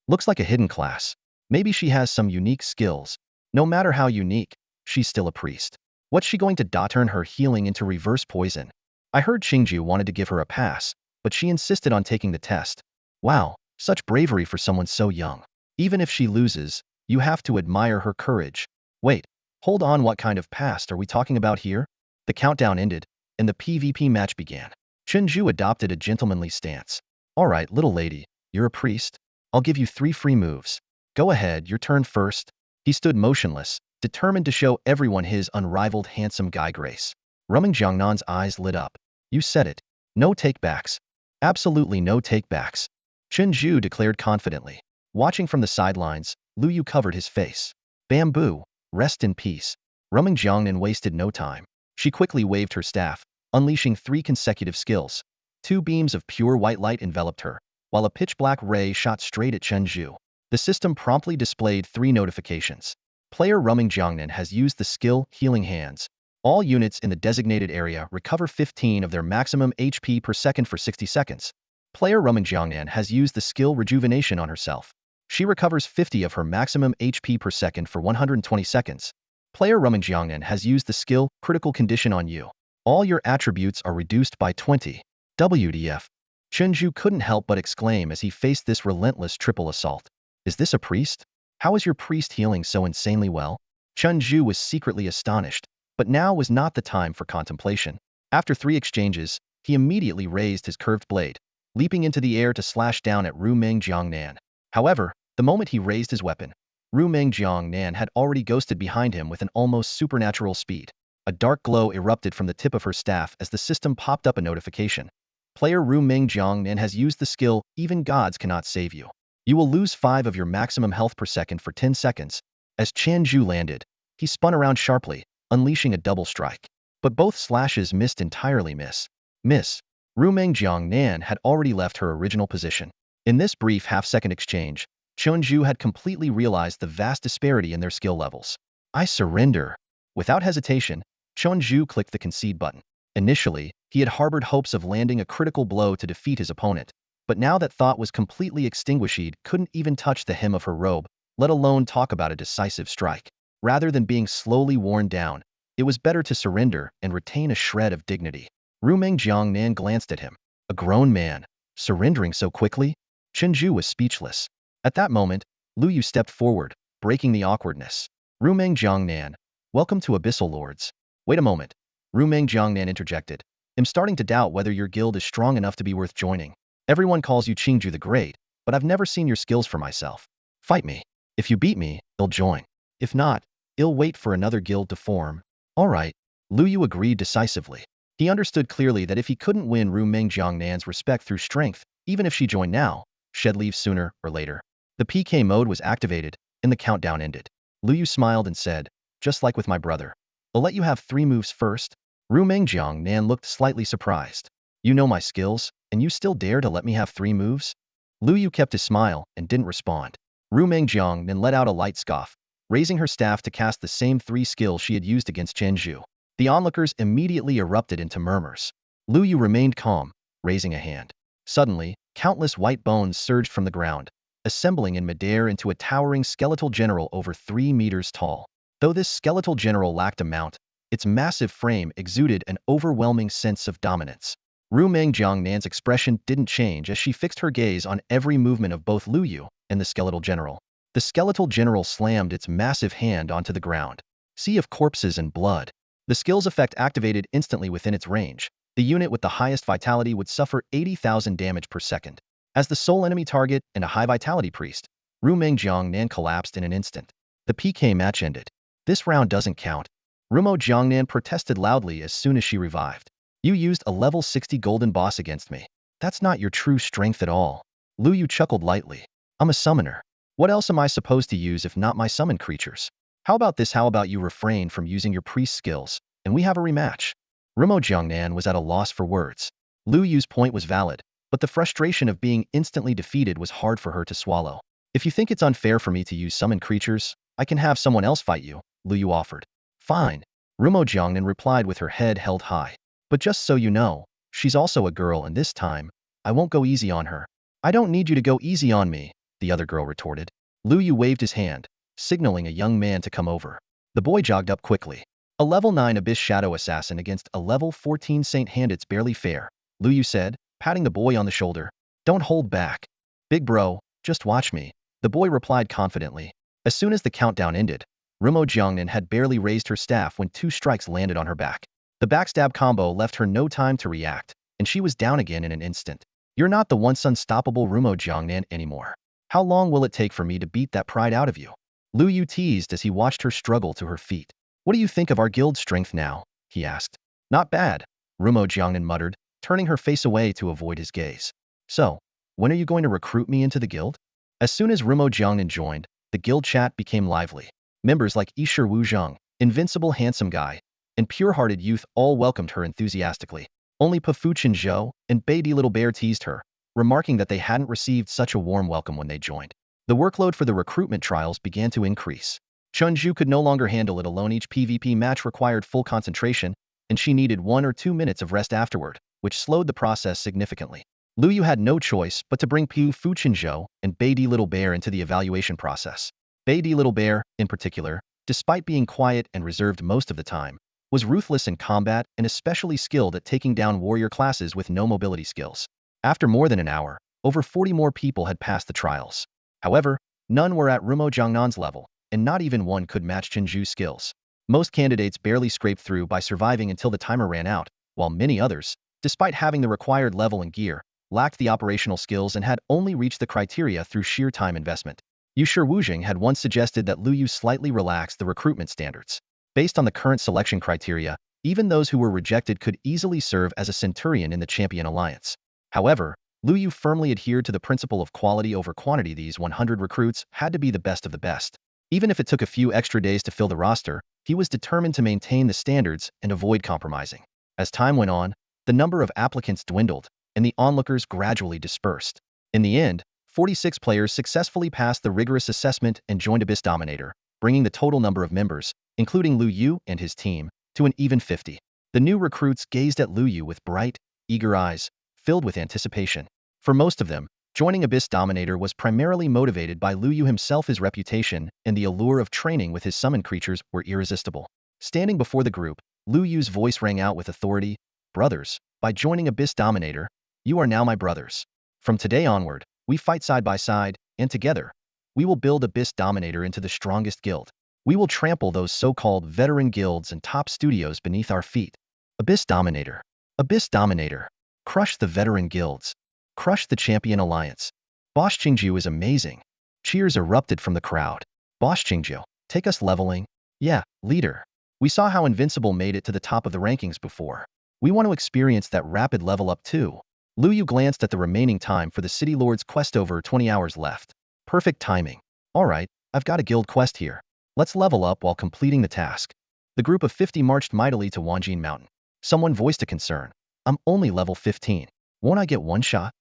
Looks like a hidden class. Maybe she has some unique skills. No matter how unique, she's still a priest. What's she going to turn her healing into reverse poison? I heard Qingju wanted to give her a pass, but she insisted on taking the test. Wow, such bravery for someone so young. Even if she loses, you have to admire her courage. Wait, hold on, what kind of past are we talking about here? The countdown ended, and the PvP match began. Chenju adopted a gentlemanly stance. All right, little lady, you're a priest. I'll give you 3 free moves. Go ahead, your turn first. He stood motionless, determined to show everyone his unrivaled handsome guy grace. Ruming Jiangnan's eyes lit up. You said it. No takebacks. Absolutely no takebacks. Chen Zhu declared confidently. Watching from the sidelines, Lu Yu covered his face. Bamboo, rest in peace. Ruming Jiangnan wasted no time. She quickly waved her staff, unleashing 3 consecutive skills. 2 beams of pure white light enveloped her, while a pitch-black ray shot straight at Chen Zhu. The system promptly displayed 3 notifications. Player Ruming Jiangnan has used the skill Healing Hands. All units in the designated area recover 15 of their maximum HP per second for 60 seconds. Player Ruming Jiangnan has used the skill Rejuvenation on herself. She recovers 50 of her maximum HP per second for 120 seconds. Player Ruming Jiangnan has used the skill Critical Condition on you. All your attributes are reduced by 20. WTF. Chenju couldn't help but exclaim as he faced this relentless triple assault. Is this a priest? How is your priest healing so insanely well? Chenju was secretly astonished, but now was not the time for contemplation. After 3 exchanges, he immediately raised his curved blade, leaping into the air to slash down at Ru Ming Jiangnan. However, The moment he raised his weapon, Ru Mengjiang Nan had already ghosted behind him with an almost supernatural speed. A dark glow erupted from the tip of her staff as the system popped up a notification. Player Ru Mengjiang Nan has used the skill, Even Gods Cannot Save You. You will lose 5 of your maximum health per second for 10 seconds. As Chen Zhu landed, he spun around sharply, unleashing a double strike. But both slashes missed entirely. Miss. Ru Mengjiang Nan had already left her original position. In this brief half-second exchange, Chen Zhu had completely realized the vast disparity in their skill levels. I surrender. Without hesitation, Chen Zhu clicked the concede button. Initially, he had harbored hopes of landing a critical blow to defeat his opponent, but now that thought was completely extinguished. He couldn't even touch the hem of her robe, let alone talk about a decisive strike. Rather than being slowly worn down, it was better to surrender and retain a shred of dignity. Ru Mengjiang Nan glanced at him. A grown man, surrendering so quickly? Chen Zhu was speechless. At that moment, Lu Yu stepped forward, breaking the awkwardness. Ru Mengjiang Nan, welcome to Abyssal Lords. Wait a moment. Ru Mengjiang Nan interjected. I'm starting to doubt whether your guild is strong enough to be worth joining. Everyone calls you Qingju the Great, but I've never seen your skills for myself. Fight me. If you beat me, I'll join. If not, I'll wait for another guild to form. All right. Lu Yu agreed decisively. He understood clearly that if he couldn't win Ru Mengjiang Nan's respect through strength, even if she joined now, she'd leave sooner or later. The PK mode was activated, and the countdown ended. Lu Yu smiled and said, just like with my brother. I'll let you have 3 moves first. Ru Mengjiang Nan looked slightly surprised. You know my skills, and you still dare to let me have 3 moves? Lu Yu kept his smile and didn't respond. Ru Mengjiang Nan let out a light scoff, raising her staff to cast the same 3 skills she had used against Chen Zhu. The onlookers immediately erupted into murmurs. Lu Yu remained calm, raising a hand. Suddenly, countless white bones surged from the ground, assembling in midair into a towering skeletal general over 3 meters tall. Though this skeletal general lacked a mount, its massive frame exuded an overwhelming sense of dominance. Ru Mengjiang Nan's expression didn't change as she fixed her gaze on every movement of both Lu Yu and the skeletal general. The skeletal general slammed its massive hand onto the ground. Sea of corpses and blood. The skill's effect activated instantly within its range. The unit with the highest vitality would suffer 80,000 damage per second. As the sole enemy target and a high vitality priest, Ru Mengjiang Nan collapsed in an instant. The PK match ended. This round doesn't count. Rumo Jiangnan protested loudly as soon as she revived. You used a level 60 golden boss against me. That's not your true strength at all. Lu Yu chuckled lightly. I'm a summoner. What else am I supposed to use if not my summon creatures? How about this? How about you refrain from using your priest skills, and we have a rematch? Rumo Jiangnan was at a loss for words. Lu Yu's point was valid, but the frustration of being instantly defeated was hard for her to swallow. If you think it's unfair for me to use summon creatures, I can have someone else fight you, Lu Yu offered. Fine. Rumo Jiangnan replied with her head held high. But just so you know, she's also a girl and this time, I won't go easy on her. I don't need you to go easy on me, the other girl retorted. Lu Yu waved his hand, signaling a young man to come over. The boy jogged up quickly. A level 9 Abyss Shadow Assassin against a level 14 Saint Hand, it's barely fair, Lu Yu said, patting the boy on the shoulder. Don't hold back. Big bro, just watch me, the boy replied confidently. As soon as the countdown ended, Rumo Jiangnan had barely raised her staff when 2 strikes landed on her back. The backstab combo left her no time to react, and she was down again in an instant. You're not the once unstoppable Rumo Jiangnan anymore. How long will it take for me to beat that pride out of you? Lu Yu teased as he watched her struggle to her feet. What do you think of our guild's strength now? He asked. Not bad, Rumo Jiangnan muttered, turning her face away to avoid his gaze. So, when are you going to recruit me into the guild? As soon as Rumo Jiangnan joined, the guild chat became lively. Members like Yishir Wu Zheng, Invincible Handsome Guy, and Pure-Hearted Youth all welcomed her enthusiastically. Only Pafu Zhou and Beidi Little Bear teased her, remarking that they hadn't received such a warm welcome when they joined. The workload for the recruitment trials began to increase. Chen Zhu could no longer handle it alone. Each PvP match required full concentration, and she needed 1 or 2 minutes of rest afterward, which slowed the process significantly. Lu Yu had no choice but to bring Pafu Zhou and Beidi Little Bear into the evaluation process. Beidi Little Bear, in particular, despite being quiet and reserved most of the time, was ruthless in combat and especially skilled at taking down warrior classes with no mobility skills. After more than an hour, over 40 more people had passed the trials. However, none were at Rumo Jiangnan's level, and not even one could match Chen Zhu's skills. Most candidates barely scraped through by surviving until the timer ran out, while many others, despite having the required level and gear, lacked the operational skills and had only reached the criteria through sheer time investment. Yu Wujing had once suggested that Lu Yu slightly relax the recruitment standards. Based on the current selection criteria, even those who were rejected could easily serve as a centurion in the Champion Alliance. However, Lu Yu firmly adhered to the principle of quality over quantity. These 100 recruits had to be the best of the best. Even if it took a few extra days to fill the roster, he was determined to maintain the standards and avoid compromising. As time went on, the number of applicants dwindled, and the onlookers gradually dispersed. In the end, 46 players successfully passed the rigorous assessment and joined Abyss Dominator, bringing the total number of members, including Lu Yu and his team, to an even 50. The new recruits gazed at Lu Yu with bright, eager eyes, filled with anticipation. For most of them, joining Abyss Dominator was primarily motivated by Lu Yu himself. His reputation and the allure of training with his summoned creatures were irresistible. Standing before the group, Lu Yu's voice rang out with authority. Brothers, by joining Abyss Dominator, you are now my brothers. From today onward, we fight side by side, and together, we will build Abyss Dominator into the strongest guild. We will trample those so-called veteran guilds and top studios beneath our feet. Abyss Dominator. Abyss Dominator. Crush the veteran guilds. Crush the Champion Alliance. Boss Qingjiu is amazing. Cheers erupted from the crowd. Boss Qingjiu, take us leveling. Yeah, leader. We saw how Invincible made it to the top of the rankings before. We want to experience that rapid level up too. Lu Yu glanced at the remaining time for the City Lord's quest. Over 20 hours left. Perfect timing. Alright, I've got a guild quest here. Let's level up while completing the task. The group of 50 marched mightily to Wanjin Mountain. Someone voiced a concern. I'm only level 15. Won't I get one shot?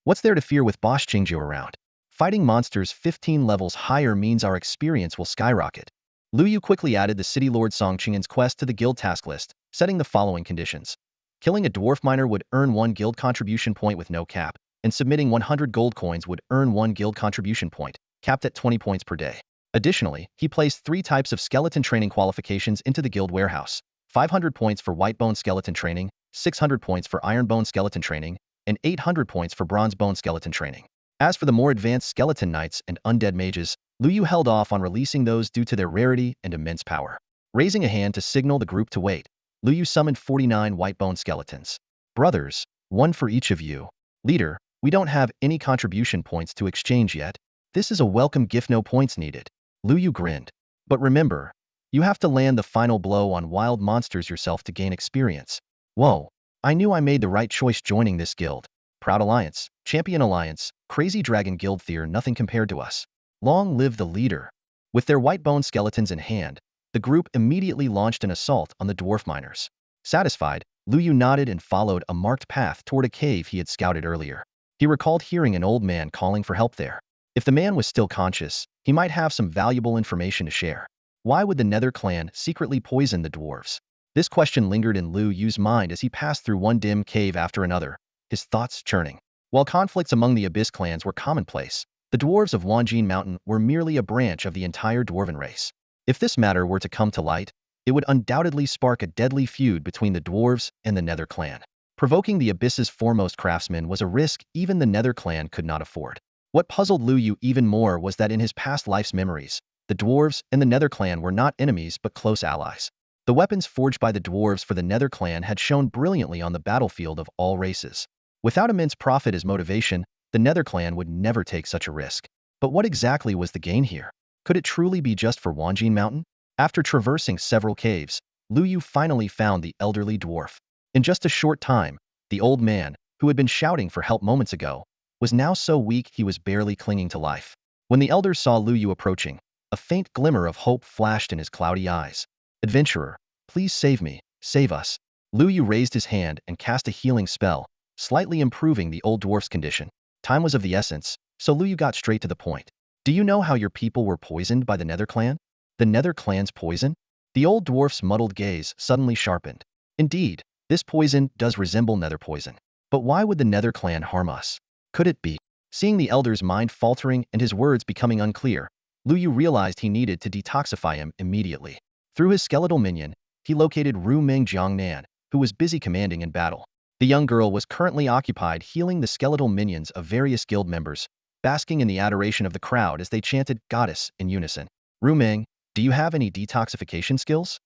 What's there to fear with Boss Qingjiu around? Fighting monsters 15 levels higher means our experience will skyrocket. Lu Yu quickly added the City Lord Song Qing'an's quest to the guild task list, setting the following conditions. Killing a dwarf miner would earn 1 guild contribution point with no cap, and submitting 100 gold coins would earn 1 guild contribution point, capped at 20 points per day. Additionally, he placed 3 types of skeleton training qualifications into the guild warehouse. 500 points for white bone skeleton training, 600 points for iron bone skeleton training, and 800 points for bronze bone skeleton training. As for the more advanced skeleton knights and undead mages, Lu Yu held off on releasing those due to their rarity and immense power. Raising a hand to signal the group to wait, Lu Yu summoned 49 white bone skeletons. Brothers, 1 for each of you. Leader, we don't have any contribution points to exchange yet. This is a welcome gift, no points needed. Lu Yu grinned. But remember, you have to land the final blow on wild monsters yourself to gain experience. Whoa, I knew I made the right choice joining this guild. Proud Alliance, Champion Alliance, Crazy Dragon Guild Fear, nothing compared to us. Long live the leader. With their white bone skeletons in hand, the group immediately launched an assault on the dwarf miners. Satisfied, Lu Yu nodded and followed a marked path toward a cave he had scouted earlier. He recalled hearing an old man calling for help there. If the man was still conscious, he might have some valuable information to share. Why would the Nether clan secretly poison the dwarves? This question lingered in Lu Yu's mind as he passed through one dim cave after another, his thoughts churning. While conflicts among the Abyss clans were commonplace, the dwarves of Wanjin Mountain were merely a branch of the entire dwarven race. If this matter were to come to light, it would undoubtedly spark a deadly feud between the dwarves and the Nether clan. Provoking the Abyss's foremost craftsman was a risk even the Nether clan could not afford. What puzzled Lu Yu even more was that in his past life's memories, the dwarves and the Nether clan were not enemies but close allies. The weapons forged by the dwarves for the Nether clan had shone brilliantly on the battlefield of all races. Without immense profit as motivation, the Nether clan would never take such a risk. But what exactly was the gain here? Could it truly be just for Wanjin Mountain? After traversing several caves, Lu Yu finally found the elderly dwarf. In just a short time, the old man, who had been shouting for help moments ago, was now so weak he was barely clinging to life. When the elders saw Lu Yu approaching, a faint glimmer of hope flashed in his cloudy eyes. Adventurer, please save me, save us. Lu Yu raised his hand and cast a healing spell, slightly improving the old dwarf's condition. Time was of the essence, so Lu Yu got straight to the point. Do you know how your people were poisoned by the Nether clan? The Nether clan's poison? The old dwarf's muddled gaze suddenly sharpened. Indeed, this poison does resemble Nether poison. But why would the Nether clan harm us? Could it be? Seeing the elder's mind faltering and his words becoming unclear, Lu Yu realized he needed to detoxify him immediately. Through his skeletal minion, he located Ru Meng Jiangnan, who was busy commanding in battle. The young girl was currently occupied healing the skeletal minions of various guild members, basking in the adoration of the crowd as they chanted "Goddess" in unison. Ru Meng, do you have any detoxification skills?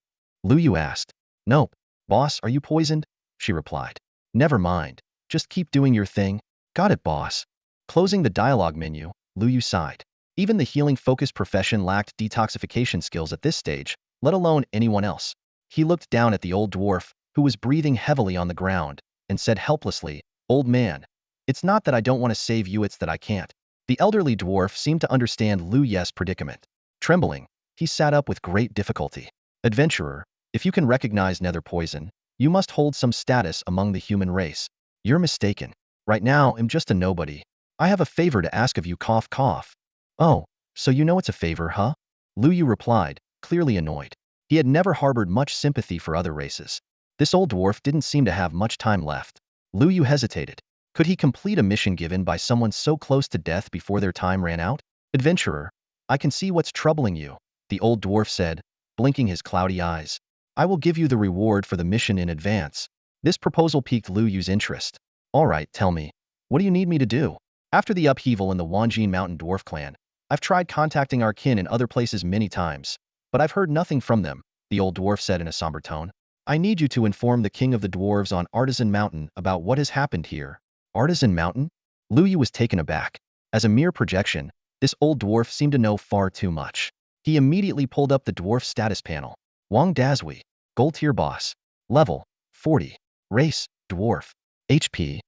Lu Yu asked. Nope. Boss, are you poisoned? She replied. Never mind. Just keep doing your thing. Got it, boss. Closing the dialogue menu, Lu Yu sighed. Even the healing-focused profession lacked detoxification skills at this stage, let alone anyone else. He looked down at the old dwarf, who was breathing heavily on the ground, and said helplessly, "Old man, it's not that I don't want to save you, it's that I can't." The elderly dwarf seemed to understand Lu Ye's predicament. Trembling, he sat up with great difficulty. "Adventurer, if you can recognize nether poison, you must hold some status among the human race. You're mistaken. Right now, I'm just a nobody. I have a favor to ask of you, cough cough." "Oh, so you know it's a favor, huh?" Lu Yu replied, clearly annoyed. He had never harbored much sympathy for other races. This old dwarf didn't seem to have much time left. Lu Yu hesitated. Could he complete a mission given by someone so close to death before their time ran out? "Adventurer, I can see what's troubling you," the old dwarf said, blinking his cloudy eyes. "I will give you the reward for the mission in advance." This proposal piqued Lu Yu's interest. "All right, tell me. What do you need me to do?" "After the upheaval in the Wanjin Mountain Dwarf clan, I've tried contacting our kin in other places many times, but I've heard nothing from them," the old dwarf said in a somber tone. "I need you to inform the king of the dwarves on Artisan Mountain about what has happened here." Artisan Mountain? Lu Yu was taken aback. As a mere projection, this old dwarf seemed to know far too much. He immediately pulled up the dwarf status panel. Wang Dazui, Gold Tier Boss. Level, 40. Race, Dwarf. HP.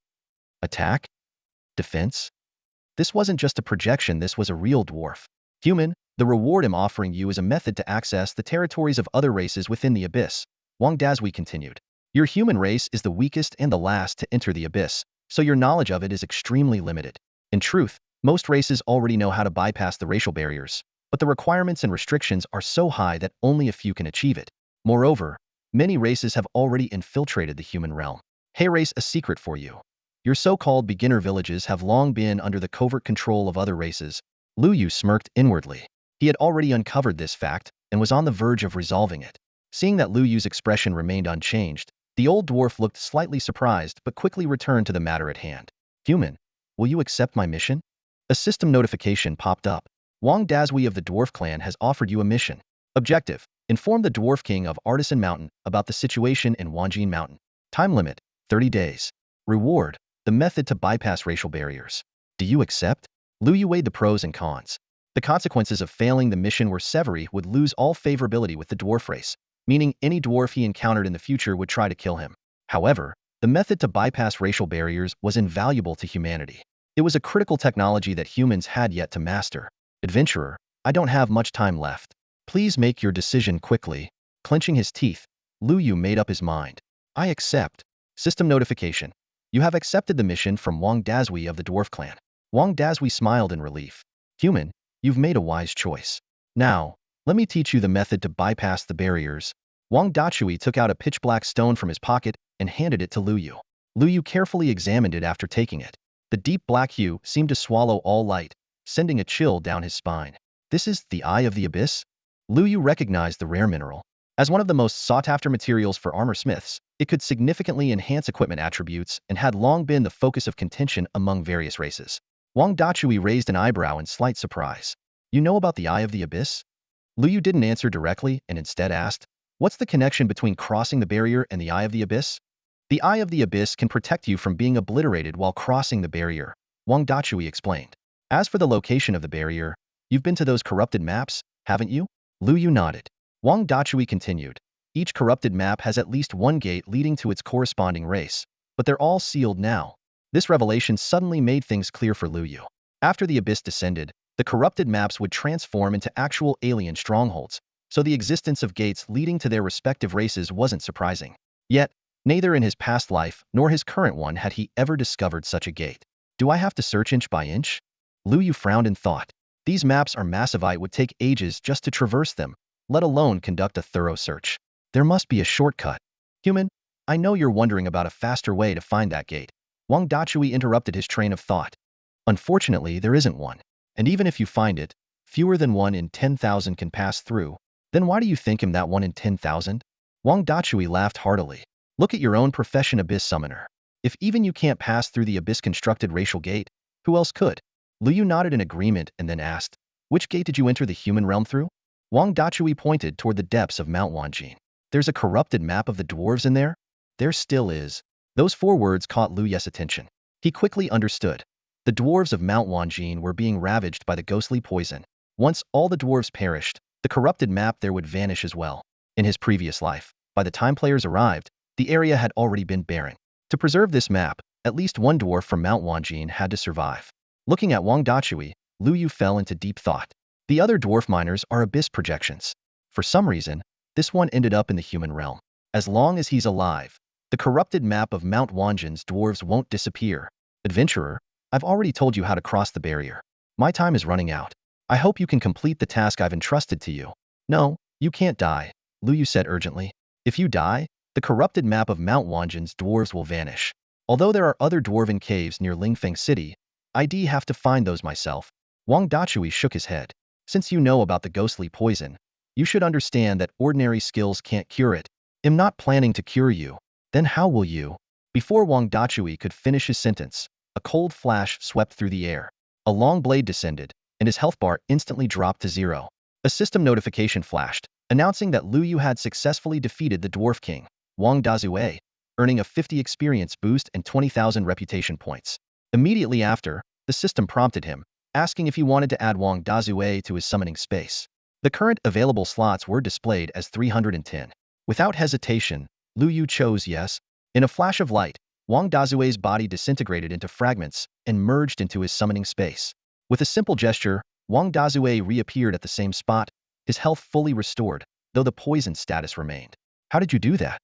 Attack? Defense? This wasn't just a projection, this was a real dwarf. "Human, the reward I'm offering you is a method to access the territories of other races within the Abyss," Wang Dazui continued. "Your human race is the weakest and the last to enter the Abyss, so your knowledge of it is extremely limited. In truth, most races already know how to bypass the racial barriers, but the requirements and restrictions are so high that only a few can achieve it. Moreover, many races have already infiltrated the human realm. Hey race, a secret for you. Your so-called beginner villages have long been under the covert control of other races." Lu Yu smirked inwardly. He had already uncovered this fact and was on the verge of resolving it. Seeing that Lu Yu's expression remained unchanged, the old dwarf looked slightly surprised but quickly returned to the matter at hand. "Human, will you accept my mission?" A system notification popped up. "Wang Dazui of the Dwarf Clan has offered you a mission. Objective: inform the Dwarf King of Artisan Mountain about the situation in Wanjin Mountain. Time limit: 30 days. Reward: the method to bypass racial barriers. Do you accept?" Lu Yu weighed the pros and cons. The consequences of failing the mission were Severi would lose all favorability with the dwarf race, meaning any dwarf he encountered in the future would try to kill him. However, the method to bypass racial barriers was invaluable to humanity. It was a critical technology that humans had yet to master. "Adventurer, I don't have much time left. Please make your decision quickly." Clenching his teeth, Lu Yu made up his mind. "I accept." System notification: "You have accepted the mission from Wang Dazui of the Dwarf Clan." Wang Dazui smiled in relief. "Human, you've made a wise choice. Now, let me teach you the method to bypass the barriers." Wang Dazui took out a pitch-black stone from his pocket and handed it to Lu Yu. Lu Yu carefully examined it after taking it. The deep black hue seemed to swallow all light, sending a chill down his spine. "This is the Eye of the Abyss?" Lu Yu recognized the rare mineral. As one of the most sought-after materials for armor smiths, it could significantly enhance equipment attributes and had long been the focus of contention among various races. Wang Dachui raised an eyebrow in slight surprise. "You know about the Eye of the Abyss?" Lu Yu didn't answer directly and instead asked, "What's the connection between crossing the barrier and the Eye of the Abyss?" "The Eye of the Abyss can protect you from being obliterated while crossing the barrier," Wang Dachui explained. "As for the location of the barrier, you've been to those corrupted maps, haven't you?" Lu Yu nodded. Wang Dachui continued, "Each corrupted map has at least one gate leading to its corresponding race, but they're all sealed now." This revelation suddenly made things clear for Lu Yu. After the Abyss descended, the corrupted maps would transform into actual alien strongholds, so the existence of gates leading to their respective races wasn't surprising. Yet, neither in his past life nor his current one had he ever discovered such a gate. "Do I have to search inch by inch?" Lu Yu frowned in thought. These maps are massive, it would take ages just to traverse them, let alone conduct a thorough search. There must be a shortcut. "Human, I know you're wondering about a faster way to find that gate." Wang Dachui interrupted his train of thought. "Unfortunately, there isn't one. And even if you find it, fewer than 1 in 10,000 can pass through. Then why do you think I'm that 1 in 10,000? Wang Dachui laughed heartily. "Look at your own profession, Abyss Summoner. If even you can't pass through the Abyss-constructed racial gate, who else could?" Lu Yu nodded in agreement and then asked, "Which gate did you enter the human realm through?" Wang Dachui pointed toward the depths of Mount Wanjin. "There's a corrupted map of the dwarves in there?" "There still is." Those 4 words caught Lu Ye's attention. He quickly understood. The dwarves of Mount Wanjin were being ravaged by the ghostly poison. Once all the dwarves perished, the corrupted map there would vanish as well. In his previous life, by the time players arrived, the area had already been barren. To preserve this map, at least one dwarf from Mount Wanjin had to survive. Looking at Wang Dachui, Lu Yu fell into deep thought. The other dwarf miners are abyss projections. For some reason, this one ended up in the human realm. As long as he's alive, the corrupted map of Mount Wanjin's dwarves won't disappear. Adventurer, I've already told you how to cross the barrier. My time is running out. I hope you can complete the task I've entrusted to you. No, you can't die, Lu Yu said urgently. If you die, the corrupted map of Mount Wanjin's dwarves will vanish. Although there are other dwarven caves near Lingfeng City, I'd have to find those myself. Wang Dachui shook his head. Since you know about the ghostly poison, you should understand that ordinary skills can't cure it. I'm not planning to cure you. Then how will you? Before Wang Dachui could finish his sentence, a cold flash swept through the air. A long blade descended, and his health bar instantly dropped to 0. A system notification flashed, announcing that Lu Yu had successfully defeated the Dwarf King, Wang Dazue, earning a 50 experience boost and 20,000 reputation points. Immediately after, the system prompted him, asking if he wanted to add Wang Dazue to his summoning space. The current available slots were displayed as 310. Without hesitation, Lu Yu chose yes. In a flash of light, Wang Dazue's body disintegrated into fragments and merged into his summoning space. With a simple gesture, Wang Dazue reappeared at the same spot, his health fully restored, though the poison status remained. How did you do that?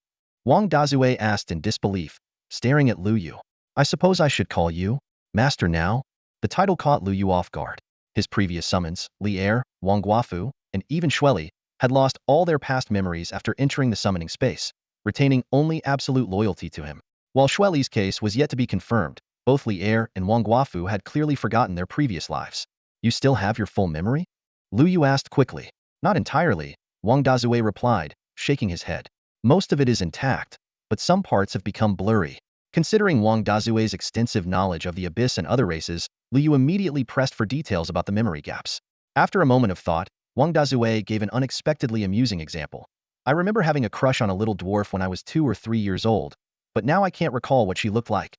Wang Dazue asked in disbelief, staring at Lu Yu. I suppose I should call you Master now? The title caught Lu Yu off guard. His previous summons, Li Er, Wang Guafu, and even Shueli, had lost all their past memories after entering the summoning space, retaining only absolute loyalty to him. While Shueli's case was yet to be confirmed, both Li Er and Wang Guafu had clearly forgotten their previous lives. You still have your full memory? Lu Yu asked quickly. Not entirely, Wang Dazue replied, shaking his head. Most of it is intact, but some parts have become blurry. Considering Wang Dazue's extensive knowledge of the Abyss and other races, Lu Yu immediately pressed for details about the memory gaps. After a moment of thought, Wang Dazue gave an unexpectedly amusing example. I remember having a crush on a little dwarf when I was 2 or 3 years old, but now I can't recall what she looked like.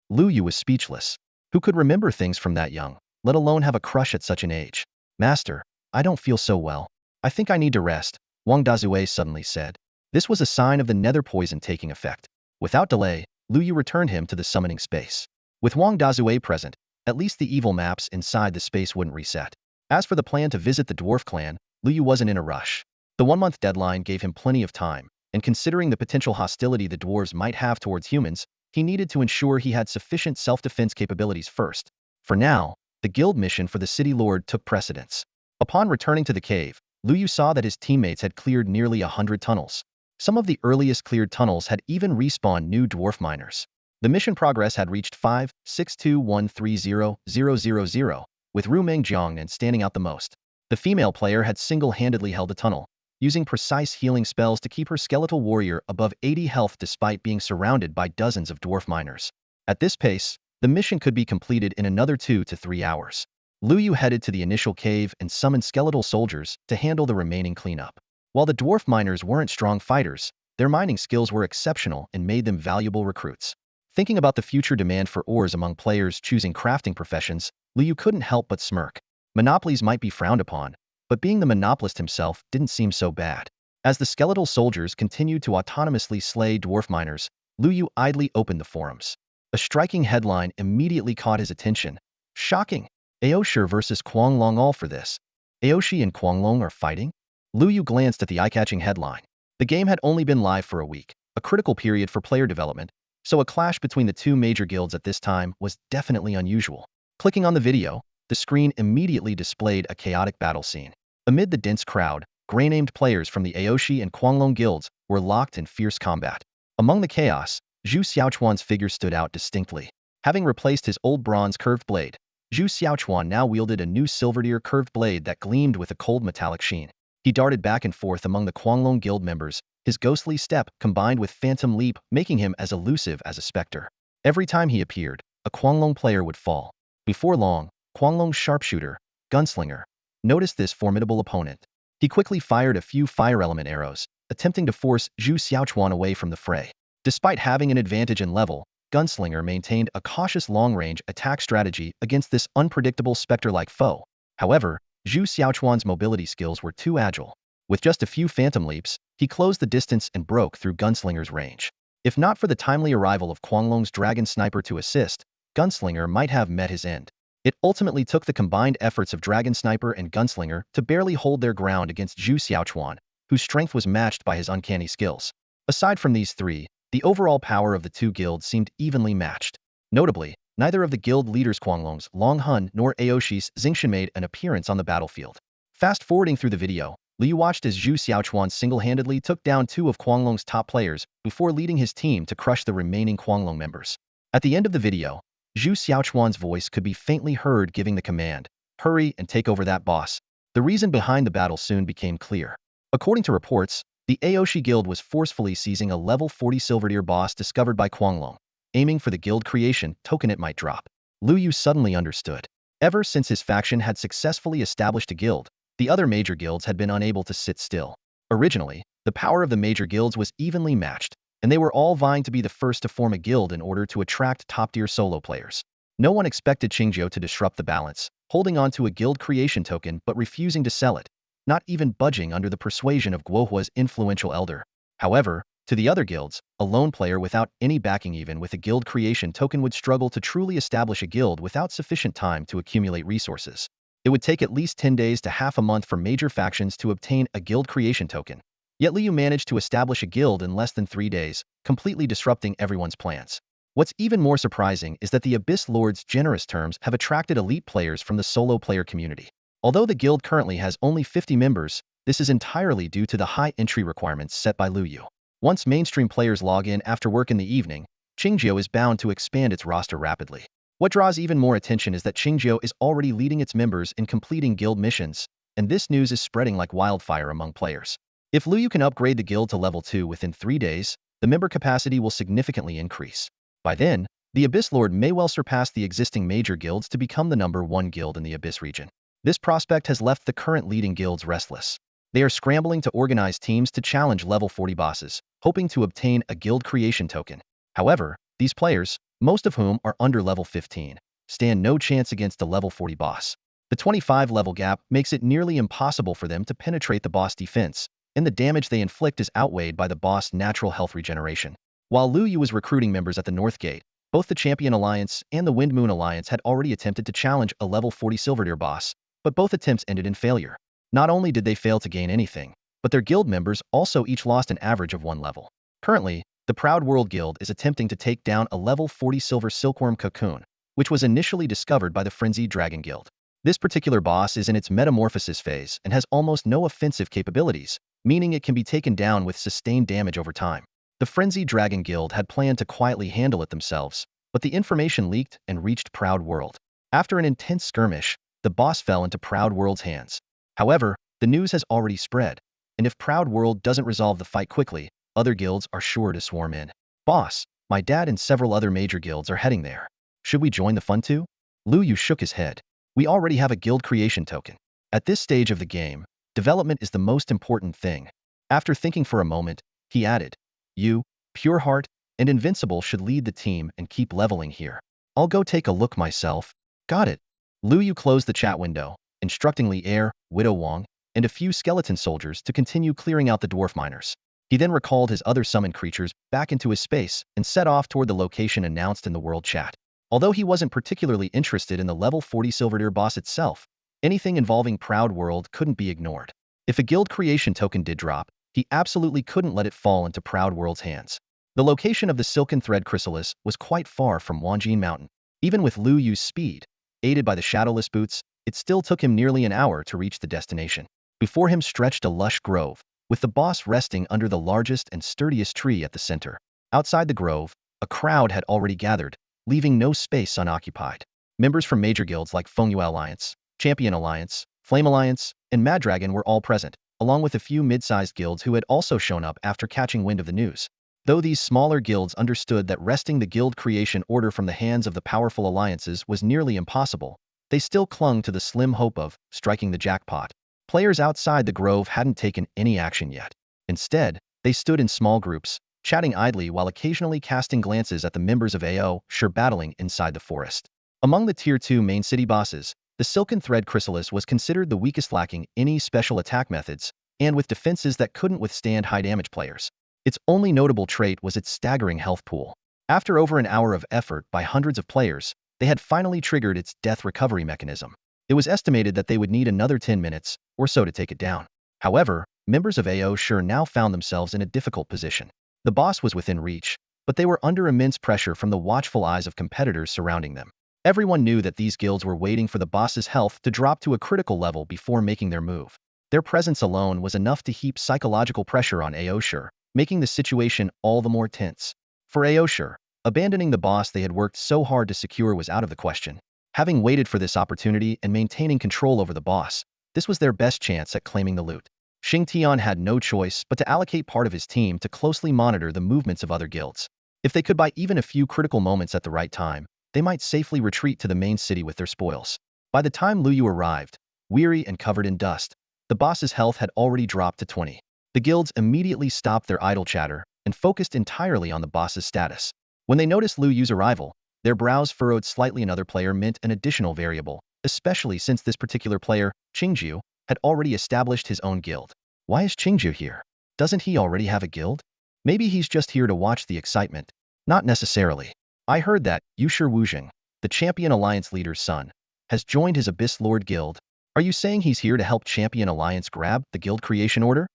Lu Yu was speechless. Who could remember things from that young, let alone have a crush at such an age? Master, I don't feel so well. I think I need to rest, Wang Dazue suddenly said. This was a sign of the nether poison taking effect. Without delay, Lu Yu returned him to the summoning space. With Wang Dazue present, at least the evil maps inside the space wouldn't reset. As for the plan to visit the dwarf clan, Lu Yu wasn't in a rush. The 1-month deadline gave him plenty of time, and considering the potential hostility the dwarves might have towards humans, he needed to ensure he had sufficient self-defense capabilities first. For now, the guild mission for the city lord took precedence. Upon returning to the cave, Lu Yu saw that his teammates had cleared nearly 100 tunnels. Some of the earliest cleared tunnels had even respawned new dwarf miners. The mission progress had reached 5,62130,000, with Ru Mengjiang standing out the most. The female player had single-handedly held a tunnel, using precise healing spells to keep her skeletal warrior above 80 health despite being surrounded by dozens of dwarf miners. At this pace, the mission could be completed in another 2 to 3 hours. Lu Yu headed to the initial cave and summoned skeletal soldiers to handle the remaining cleanup. While the dwarf miners weren't strong fighters, their mining skills were exceptional and made them valuable recruits. Thinking about the future demand for ores among players choosing crafting professions, Lu Yu couldn't help but smirk. Monopolies might be frowned upon, but being the monopolist himself didn't seem so bad. As the skeletal soldiers continued to autonomously slay dwarf miners, Lu Yu idly opened the forums. A striking headline immediately caught his attention. Shocking! Aoshi versus Quanglong, all for this. Aoshi and Quanglong are fighting? Lu Yu glanced at the eye-catching headline. The game had only been live for a week, a critical period for player development, so a clash between the two major guilds at this time was definitely unusual. Clicking on the video, the screen immediately displayed a chaotic battle scene. Amid the dense crowd, gray-named players from the Aoshi and Quanglong guilds were locked in fierce combat. Among the chaos, Zhu Xiaochuan's figure stood out distinctly. Having replaced his old bronze curved blade, Zhu Xiaochuan now wielded a new silver-deer curved blade that gleamed with a cold metallic sheen. He darted back and forth among the Quanglong guild members, his ghostly step combined with phantom leap making him as elusive as a specter. Every time he appeared, a Quanglong player would fall. Before long, Quanglong's sharpshooter, gunslinger, noticed this formidable opponent. He quickly fired a few fire element arrows, attempting to force Zhu Xiaochuan away from the fray. Despite having an advantage in level, Gunslinger maintained a cautious long-range attack strategy against this unpredictable specter-like foe. However, Zhu Xiaochuan's mobility skills were too agile. With just a few phantom leaps, he closed the distance and broke through Gunslinger's range. If not for the timely arrival of Quanglong's Dragon Sniper to assist, Gunslinger might have met his end. It ultimately took the combined efforts of Dragon Sniper and Gunslinger to barely hold their ground against Zhu Xiaochuan, whose strength was matched by his uncanny skills. Aside from these three, the overall power of the two guilds seemed evenly matched. Notably, neither of the guild leaders Quanglong's Long Hun nor Aoshi's Xingxin made an appearance on the battlefield. Fast-forwarding through the video, Liu watched as Zhu Xiaochuan single-handedly took down two of Quanglong's top players before leading his team to crush the remaining Quanglong members. At the end of the video, Zhu Xiaochuan's voice could be faintly heard giving the command, "Hurry and take over that boss." The reason behind the battle soon became clear. According to reports, the Aoshi Guild was forcefully seizing a level 40 silver tier boss discovered by Quanglong, aiming for the guild creation token it might drop. Liu Yu suddenly understood. Ever since his faction had successfully established a guild, the other major guilds had been unable to sit still. Originally, the power of the major guilds was evenly matched, and they were all vying to be the first to form a guild in order to attract top-tier solo players. No one expected Qingjiu to disrupt the balance, holding on to a guild creation token but refusing to sell it, not even budging under the persuasion of Guohua's influential elder. However, to the other guilds, a lone player without any backing even with a guild creation token would struggle to truly establish a guild without sufficient time to accumulate resources. It would take at least 10 days to half a month for major factions to obtain a guild creation token. Yet Liu managed to establish a guild in less than 3 days, completely disrupting everyone's plans. What's even more surprising is that the Abyss Lord's generous terms have attracted elite players from the solo player community. Although the guild currently has only 50 members, this is entirely due to the high entry requirements set by Liu Yu. Once mainstream players log in after work in the evening, Qingjiu is bound to expand its roster rapidly. What draws even more attention is that Qingjiu is already leading its members in completing guild missions, and this news is spreading like wildfire among players. If Liu Yu can upgrade the guild to level 2 within 3 days, the member capacity will significantly increase. By then, the Abyss Lord may well surpass the existing major guilds to become the #1 guild in the Abyss region. This prospect has left the current leading guilds restless. They are scrambling to organize teams to challenge level 40 bosses, hoping to obtain a guild creation token. However, these players, most of whom are under level 15, stand no chance against a level 40 boss. The 25 level gap makes it nearly impossible for them to penetrate the boss defense, and the damage they inflict is outweighed by the boss' natural health regeneration. While Liu Yu was recruiting members at the North Gate, both the Champion Alliance and the Wind Moon Alliance had already attempted to challenge a level 40 silver tier boss, but both attempts ended in failure. Not only did they fail to gain anything, but their guild members also each lost an average of 1 level. Currently, the Proud World Guild is attempting to take down a level 40 silver silkworm cocoon, which was initially discovered by the Frenzied Dragon Guild. This particular boss is in its metamorphosis phase and has almost no offensive capabilities, meaning it can be taken down with sustained damage over time. The Frenzied Dragon Guild had planned to quietly handle it themselves, but the information leaked and reached Proud World. After an intense skirmish, the boss fell into Proud World's hands. However, the news has already spread, and if Proud World doesn't resolve the fight quickly, other guilds are sure to swarm in. "Boss, my dad and several other major guilds are heading there. Should we join the fun too?" Liu Yu shook his head. "We already have a guild creation token. At this stage of the game, development is the most important thing." After thinking for a moment, he added, "You, Pure Heart, and Invincible should lead the team and keep leveling here. I'll go take a look myself." "Got it." Liu Yu closed the chat window, instructing Li Er, Widow Wang, and a few skeleton soldiers to continue clearing out the dwarf miners. He then recalled his other summoned creatures back into his space and set off toward the location announced in the world chat. Although he wasn't particularly interested in the level 40 silver tier boss itself, anything involving Proud World couldn't be ignored. If a guild creation token did drop, he absolutely couldn't let it fall into Proud World's hands. The location of the Silken Thread Chrysalis was quite far from Wanjin Mountain. Even with Liu Yu's speed, aided by the Shadowless Boots, it still took him nearly an hour to reach the destination. Before him stretched a lush grove, with the boss resting under the largest and sturdiest tree at the center. Outside the grove, a crowd had already gathered, leaving no space unoccupied. Members from major guilds like Fengyue Alliance, Champion Alliance, Flame Alliance, and Mad Dragon were all present, along with a few mid-sized guilds who had also shown up after catching wind of the news. Though these smaller guilds understood that wresting the guild creation order from the hands of the powerful alliances was nearly impossible, they still clung to the slim hope of striking the jackpot. Players outside the grove hadn't taken any action yet. Instead, they stood in small groups, chatting idly while occasionally casting glances at the members of AO sure battling inside the forest. Among the Tier 2 main city bosses, the Silken Thread Chrysalis was considered the weakest, lacking any special attack methods, and with defenses that couldn't withstand high-damage players. Its only notable trait was its staggering health pool. After over an hour of effort by hundreds of players, they had finally triggered its death recovery mechanism. It was estimated that they would need another 10 minutes or so to take it down. However, members of AO sure now found themselves in a difficult position. The boss was within reach, but they were under immense pressure from the watchful eyes of competitors surrounding them. Everyone knew that these guilds were waiting for the boss's health to drop to a critical level before making their move. Their presence alone was enough to heap psychological pressure on Aoshur, making the situation all the more tense. For Aoshur, abandoning the boss they had worked so hard to secure was out of the question. Having waited for this opportunity and maintaining control over the boss, this was their best chance at claiming the loot. Xingtian had no choice but to allocate part of his team to closely monitor the movements of other guilds. If they could buy even a few critical moments at the right time, they might safely retreat to the main city with their spoils. By the time Lu Yu arrived, weary and covered in dust, the boss's health had already dropped to 20. The guilds immediately stopped their idle chatter and focused entirely on the boss's status. When they noticed Lu Yu's arrival, their brows furrowed slightly. Another player meant an additional variable, especially since this particular player, Qingju, had already established his own guild. Why is Qingju here? Doesn't he already have a guild? Maybe he's just here to watch the excitement. Not necessarily. I heard that Yushir Wuzheng, the Champion Alliance leader's son, has joined his Abyss Lord Guild. Are you saying he's here to help Champion Alliance grab the guild creation order?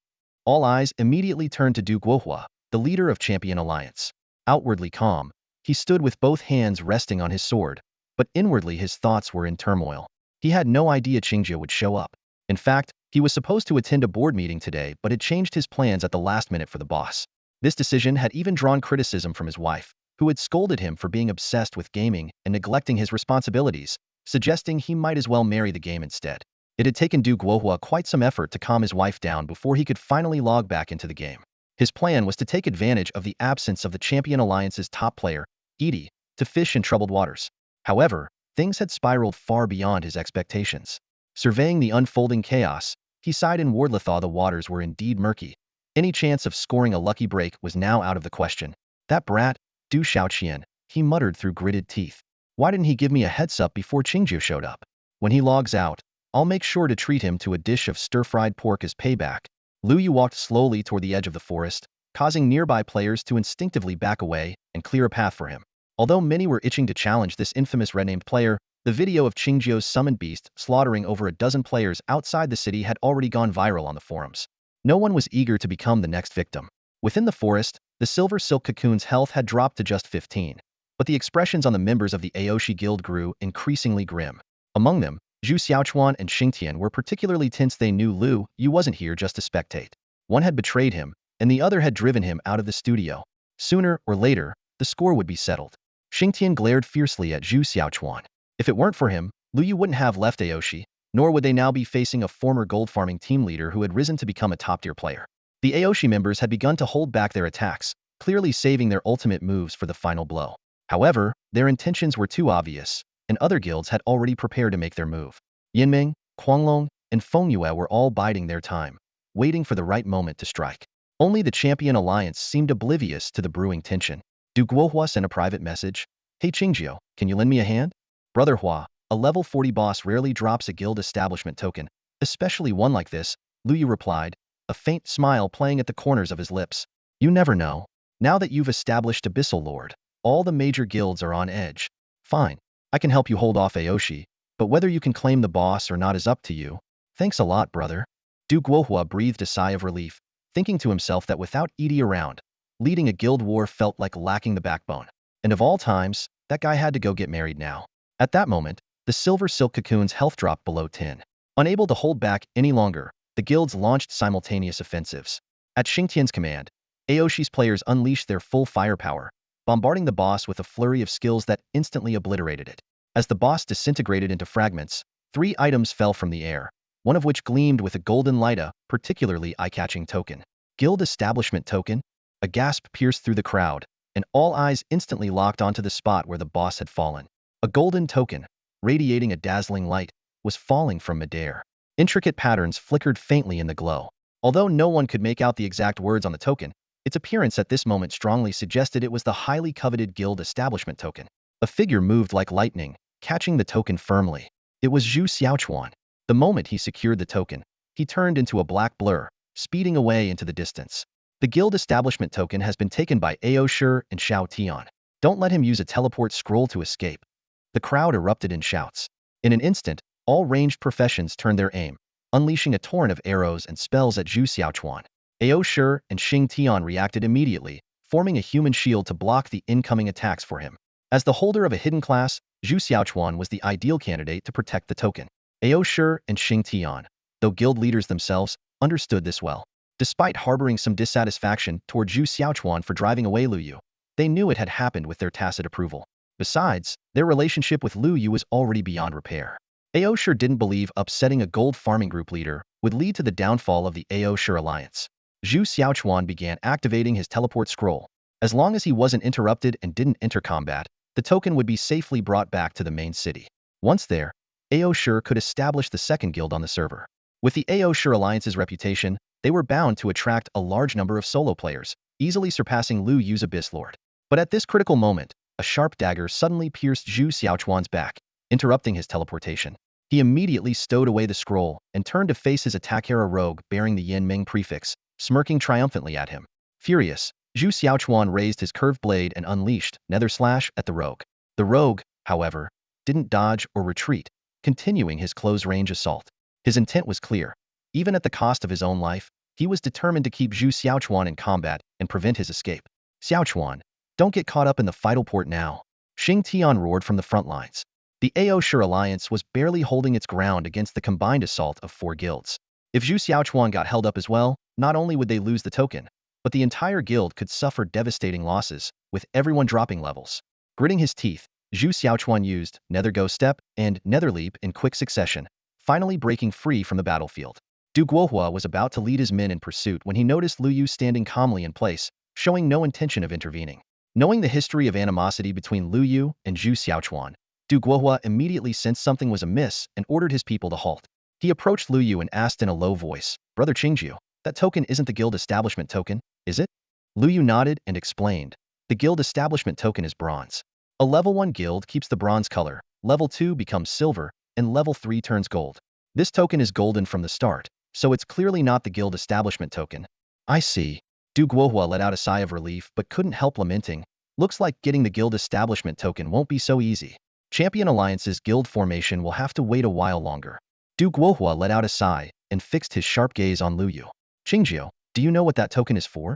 All eyes immediately turned to Du Guohua, the leader of Champion Alliance. Outwardly calm, he stood with both hands resting on his sword, but inwardly his thoughts were in turmoil. He had no idea Qingju would show up. In fact, he was supposed to attend a board meeting today but had changed his plans at the last minute for the boss. This decision had even drawn criticism from his wife, who had scolded him for being obsessed with gaming and neglecting his responsibilities, suggesting he might as well marry the game instead. It had taken Du Guohua quite some effort to calm his wife down before he could finally log back into the game. His plan was to take advantage of the absence of the Champion Alliance's top player, Edie, to fish in troubled waters. However, things had spiraled far beyond his expectations. Surveying the unfolding chaos, he sighed in Wardlethaw. The waters were indeed murky. Any chance of scoring a lucky break was now out of the question. That brat, Du Xiaoqian, he muttered through gritted teeth. Why didn't he give me a heads up before Qingju showed up? When he logs out, I'll make sure to treat him to a dish of stir-fried pork as payback. Lu Yu walked slowly toward the edge of the forest, causing nearby players to instinctively back away and clear a path for him. Although many were itching to challenge this infamous red-named player, the video of Qingju's summoned beast slaughtering over a dozen players outside the city had already gone viral on the forums. No one was eager to become the next victim. Within the forest, the Silver Silk Cocoon's health had dropped to just 15, but the expressions on the members of the Aoshi Guild grew increasingly grim. Among them, Zhu Xiaochuan and Xingtian were particularly tense. They knew Lu Yu wasn't here just to spectate. One had betrayed him, and the other had driven him out of the studio. Sooner or later, the score would be settled. Xingtian glared fiercely at Zhu Xiaochuan. If it weren't for him, Lu Yu wouldn't have left Aoshi, nor would they now be facing a former gold farming team leader who had risen to become a top-tier player. The Aoshi members had begun to hold back their attacks, clearly saving their ultimate moves for the final blow. However, their intentions were too obvious, and other guilds had already prepared to make their move. Yinming, Quanglong, and Fengyue were all biding their time, waiting for the right moment to strike. Only the Champion Alliance seemed oblivious to the brewing tension. Du Guohua sent a private message. Hey Qingju, can you lend me a hand? Brother Hua, a level 40 boss rarely drops a guild establishment token, especially one like this, Lu Yu replied, a faint smile playing at the corners of his lips. You never know. Now that you've established Abyssal Lord, all the major guilds are on edge. Fine, I can help you hold off Aoshi, but whether you can claim the boss or not is up to you. Thanks a lot, brother. Du Guohua breathed a sigh of relief, thinking to himself that without Edie around, leading a guild war felt like lacking the backbone. And of all times, that guy had to go get married now. At that moment, the Silver Silk Cocoon's health dropped below 10. Unable to hold back any longer, the guilds launched simultaneous offensives. At Xingtian's command, Aoshi's players unleashed their full firepower, bombarding the boss with a flurry of skills that instantly obliterated it. As the boss disintegrated into fragments, 3 items fell from the air, one of which gleamed with a golden light, a particularly eye-catching token. Guild Establishment Token? A gasp pierced through the crowd, and all eyes instantly locked onto the spot where the boss had fallen. A golden token, radiating a dazzling light, was falling from midair. Intricate patterns flickered faintly in the glow. Although no one could make out the exact words on the token, Its appearance at this moment strongly suggested it was the highly coveted guild establishment token. A figure moved like lightning, catching the token firmly. It was Zhu Xiaochuan. The moment he secured the token, he turned into a black blur, speeding away into the distance. The guild establishment token has been taken by Ao Shi and Xiao Tian. Don't let him use a teleport scroll to escape. The crowd erupted in shouts. In an instant, all ranged professions turned their aim, unleashing a torrent of arrows and spells at Zhu Xiaochuan. Ao Shi and Xing Tian reacted immediately, forming a human shield to block the incoming attacks for him. As the holder of a hidden class, Zhu Xiaochuan was the ideal candidate to protect the token. Ao Shi and Xing Tian, though guild leaders themselves, understood this well. Despite harboring some dissatisfaction toward Zhu Xiaochuan for driving away Lu Yu, they knew it had happened with their tacit approval. Besides, their relationship with Lu Yu was already beyond repair. Ao Shi didn't believe upsetting a gold farming group leader would lead to the downfall of the Ao Shi alliance. Zhu Xiaochuan began activating his teleport scroll. As long as he wasn't interrupted and didn't enter combat, the token would be safely brought back to the main city. Once there, Ao Shi could establish the second guild on the server. With the Ao Shi alliance's reputation, they were bound to attract a large number of solo players, easily surpassing Lu Yu's Abyss Lord. But at this critical moment, a sharp dagger suddenly pierced Zhu Xiaochuan's back, interrupting his teleportation. He immediately stowed away the scroll and turned to face his attacker, a rogue bearing the Yin Ming prefix, smirking triumphantly at him. Furious, Zhu Xiaochuan raised his curved blade and unleashed Nether Slash at the rogue. The rogue, however, didn't dodge or retreat, continuing his close-range assault. His intent was clear. Even at the cost of his own life, he was determined to keep Zhu Xiaochuan in combat and prevent his escape. Xiaochuan, don't get caught up in the fightal port now. Xing Tian roared from the front lines. The Ao Shi alliance was barely holding its ground against the combined assault of 4 guilds. If Zhu Xiaochuan got held up as well, not only would they lose the token, but the entire guild could suffer devastating losses, with everyone dropping levels. Gritting his teeth, Zhu Xiaochuan used Nether Go Step and Nether Leap in quick succession, finally breaking free from the battlefield. Du Guohua was about to lead his men in pursuit when he noticed Lu Yu standing calmly in place, showing no intention of intervening. Knowing the history of animosity between Lu Yu and Zhu Xiaochuan, Du Guohua immediately sensed something was amiss and ordered his people to halt. He approached Lu Yu and asked in a low voice, "Brother Qingjiu, that token isn't the guild establishment token, is it?" Lu Yu nodded and explained, "The guild establishment token is bronze. A level 1 guild keeps the bronze color, level 2 becomes silver, and level 3 turns gold. This token is golden from the start, so it's clearly not the guild establishment token." "I see." Du Guohua let out a sigh of relief but couldn't help lamenting, "Looks like getting the guild establishment token won't be so easy. Champion Alliance's guild formation will have to wait a while longer." Du Guohua let out a sigh and fixed his sharp gaze on Lu Yu. "Qingjiu, do you know what that token is for?"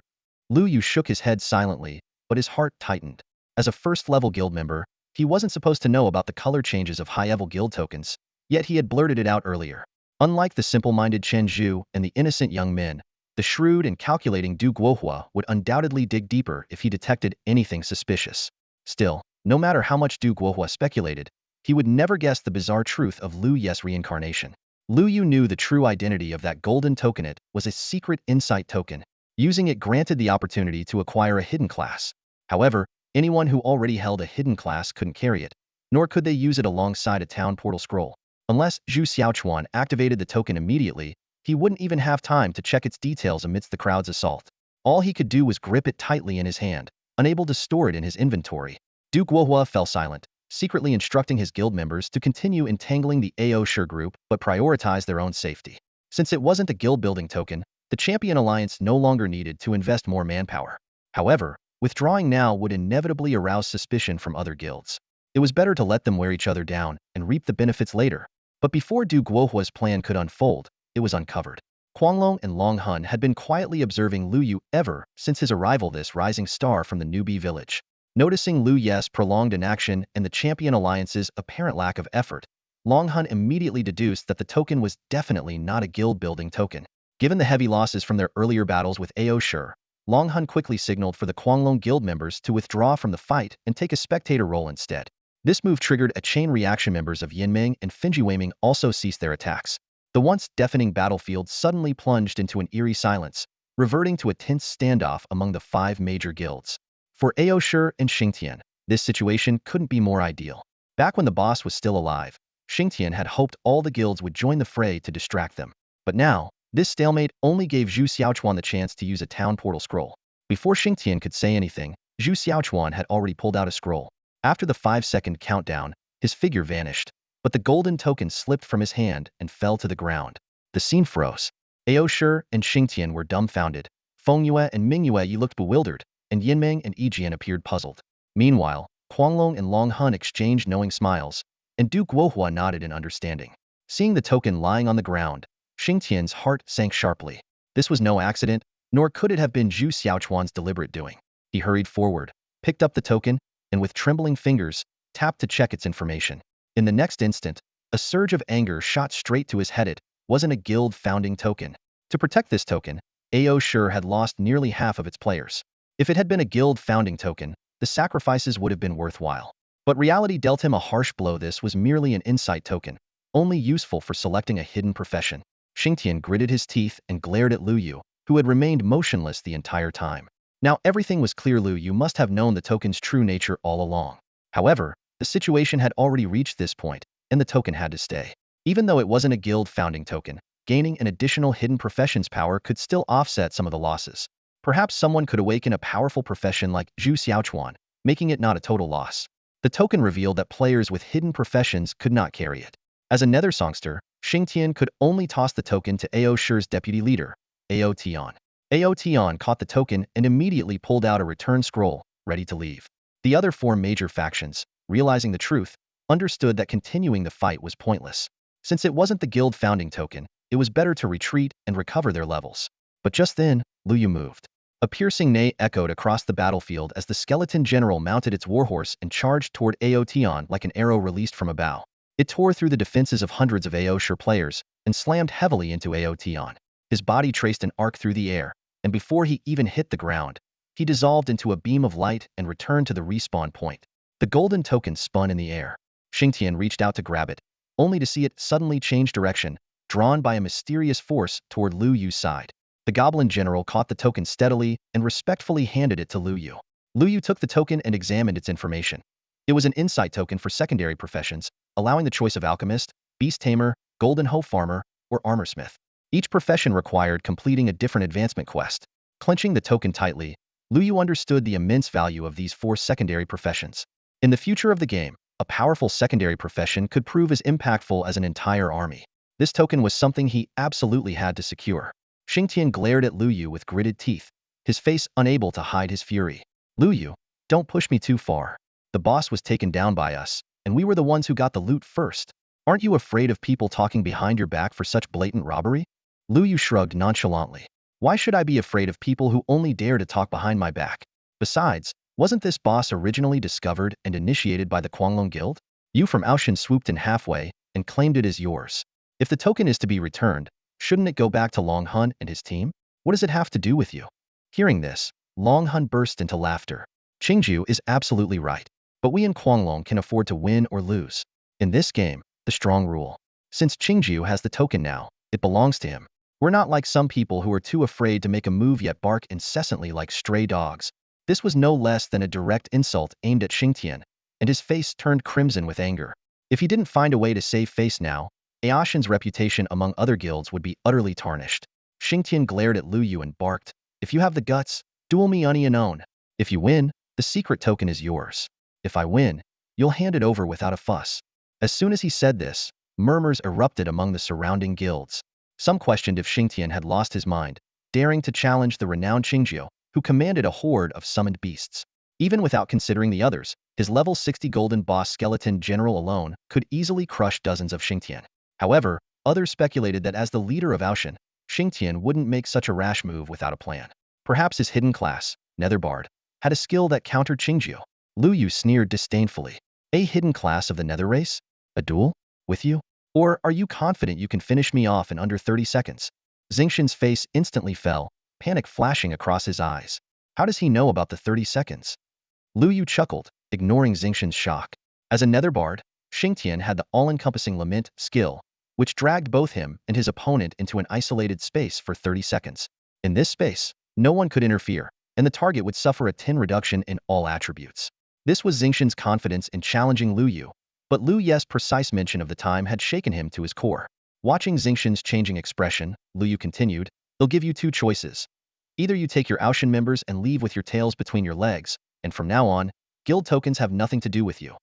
Lu Yu shook his head silently, but his heart tightened. As a first-level guild member, he wasn't supposed to know about the color changes of high-level guild tokens, yet he had blurted it out earlier. Unlike the simple-minded Chen Zhu and the innocent young men, the shrewd and calculating Du Guohua would undoubtedly dig deeper if he detected anything suspicious. Still, no matter how much Du Guohua speculated, he would never guess the bizarre truth of Lu Yu's reincarnation. Lu Yu knew the true identity of that golden tokenet was a secret insight token. Using it granted the opportunity to acquire a hidden class. However, anyone who already held a hidden class couldn't carry it, nor could they use it alongside a town portal scroll. Unless Zhu Xiaochuan activated the token immediately, he wouldn't even have time to check its details amidst the crowd's assault. All he could do was grip it tightly in his hand, unable to store it in his inventory. Du Guohua fell silent, secretly instructing his guild members to continue entangling the Ao Shi group but prioritize their own safety. Since it wasn't a guild-building token, the Champion Alliance no longer needed to invest more manpower. However, withdrawing now would inevitably arouse suspicion from other guilds. It was better to let them wear each other down and reap the benefits later. But before Du Guohua's plan could unfold, it was uncovered. Guanglong and Long Hun had been quietly observing Lu Yu ever since his arrival, this rising star from the newbie village. Noticing Lu Yu's prolonged inaction and the Champion Alliance's apparent lack of effort, Long Hun immediately deduced that the token was definitely not a guild-building token. Given the heavy losses from their earlier battles with Ao Shi, Long Hun quickly signaled for the Guanglong guild members to withdraw from the fight and take a spectator role instead. This move triggered a chain reaction. Members of Yinming and Finjiweiming also ceased their attacks. The once deafening battlefield suddenly plunged into an eerie silence, reverting to a tense standoff among the 5 major guilds. For Ao Shi and Xingtian, this situation couldn't be more ideal. Back when the boss was still alive, Xingtian had hoped all the guilds would join the fray to distract them. But now, this stalemate only gave Zhu Xiaochuan the chance to use a town portal scroll. Before Xingtian could say anything, Zhu Xiaochuan had already pulled out a scroll. After the 5-second countdown, his figure vanished, but the golden token slipped from his hand and fell to the ground. The scene froze. Ao Shi and Xingtian were dumbfounded. Feng Yue and Ming Yue looked bewildered, and Yinmeng and Yijian appeared puzzled. Meanwhile, Huanglong and Long Hun exchanged knowing smiles, and Duke Wohua nodded in understanding. Seeing the token lying on the ground, Xingtian's heart sank sharply. This was no accident, nor could it have been Zhu Xiaochuan's deliberate doing. He hurried forward, picked up the token, and with trembling fingers, tapped to check its information. In the next instant, a surge of anger shot straight to his head. It wasn't a guild founding token. To protect this token, Ao Shi had lost nearly half of its players. If it had been a guild founding token, the sacrifices would have been worthwhile. But reality dealt him a harsh blow. This was merely an insight token, only useful for selecting a hidden profession. Xingtian gritted his teeth and glared at Lu Yu, who had remained motionless the entire time. Now everything was clear. Lu Yu must have known the token's true nature all along. However, the situation had already reached this point, and the token had to stay. Even though it wasn't a guild founding token, gaining an additional hidden profession's power could still offset some of the losses. Perhaps someone could awaken a powerful profession like Zhu Xiaochuan, making it not a total loss. The token revealed that players with hidden professions could not carry it. As a nether songster, Xingtian could only toss the token to Ao Shi's deputy leader, Ao Tian. Ao Tian caught the token and immediately pulled out a return scroll, ready to leave. The other 4 major factions, realizing the truth, understood that continuing the fight was pointless. Since it wasn't the guild founding token, it was better to retreat and recover their levels. But just then, Lu Yu moved. A piercing neigh echoed across the battlefield as the skeleton general mounted its warhorse and charged toward Ao Tian like an arrow released from a bow. It tore through the defenses of hundreds of Ao Shi players and slammed heavily into Ao Tian. His body traced an arc through the air, and before he even hit the ground, he dissolved into a beam of light and returned to the respawn point. The golden token spun in the air. Xingtian reached out to grab it, only to see it suddenly change direction, drawn by a mysterious force toward Lu Yu's side. The goblin general caught the token steadily and respectfully handed it to Lu Yu. Lu Yu took the token and examined its information. It was an insight token for secondary professions, allowing the choice of alchemist, beast tamer, golden hoe farmer, or armorsmith. Each profession required completing a different advancement quest. Clenching the token tightly, Lu Yu understood the immense value of these 4 secondary professions. In the future of the game, a powerful secondary profession could prove as impactful as an entire army. This token was something he absolutely had to secure. Xingtian glared at Lu Yu with gritted teeth, his face unable to hide his fury. Lu Yu, don't push me too far. The boss was taken down by us, and we were the ones who got the loot first. Aren't you afraid of people talking behind your back for such blatant robbery? Lu Yu shrugged nonchalantly. Why should I be afraid of people who only dare to talk behind my back? Besides, wasn't this boss originally discovered and initiated by the Huanglong Guild? You from Aoshan swooped in halfway and claimed it as yours. If the token is to be returned, shouldn't it go back to Long Hun and his team? What does it have to do with you? Hearing this, Long Hun burst into laughter. Qingju is absolutely right. But we in Huanglong can afford to win or lose. In this game, the strong rule. Since Qingju has the token now, it belongs to him. We're not like some people who are too afraid to make a move yet bark incessantly like stray dogs. This was no less than a direct insult aimed at Xingtian, and his face turned crimson with anger. If he didn't find a way to save face now, Aoshan's reputation among other guilds would be utterly tarnished. Xingtian glared at Lu Yu and barked, "If you have the guts, duel me unknown. If you win, the secret token is yours. If I win, you'll hand it over without a fuss." As soon as he said this, murmurs erupted among the surrounding guilds. Some questioned if Xingtian had lost his mind, daring to challenge the renowned Qingjiu, who commanded a horde of summoned beasts. Even without considering the others, his level 60 golden boss skeleton general alone could easily crush dozens of Xingtian. However, others speculated that as the leader of Aoshan, Xingtian wouldn't make such a rash move without a plan. Perhaps his hidden class, Netherbard, had a skill that countered Qingjiu. Lu Yu sneered disdainfully. A hidden class of the Nether race? A duel? With you? Or are you confident you can finish me off in under 30 seconds? Xingshan's face instantly fell, panic flashing across his eyes. How does he know about the 30 seconds? Lu Yu chuckled, ignoring Xingshan's shock. As a Netherbard, Xingtian had the all-encompassing lament skill, which dragged both him and his opponent into an isolated space for 30 seconds. In this space, no one could interfere, and the target would suffer a 10 reduction in all attributes. This was Xingshan's confidence in challenging Lu Yu, but Lu Ye's precise mention of the time had shaken him to his core. Watching Xingshan's changing expression, Lu Yu continued, "They'll give you 2 choices. Either you take your Ocean members and leave with your tails between your legs, and from now on, guild tokens have nothing to do with you.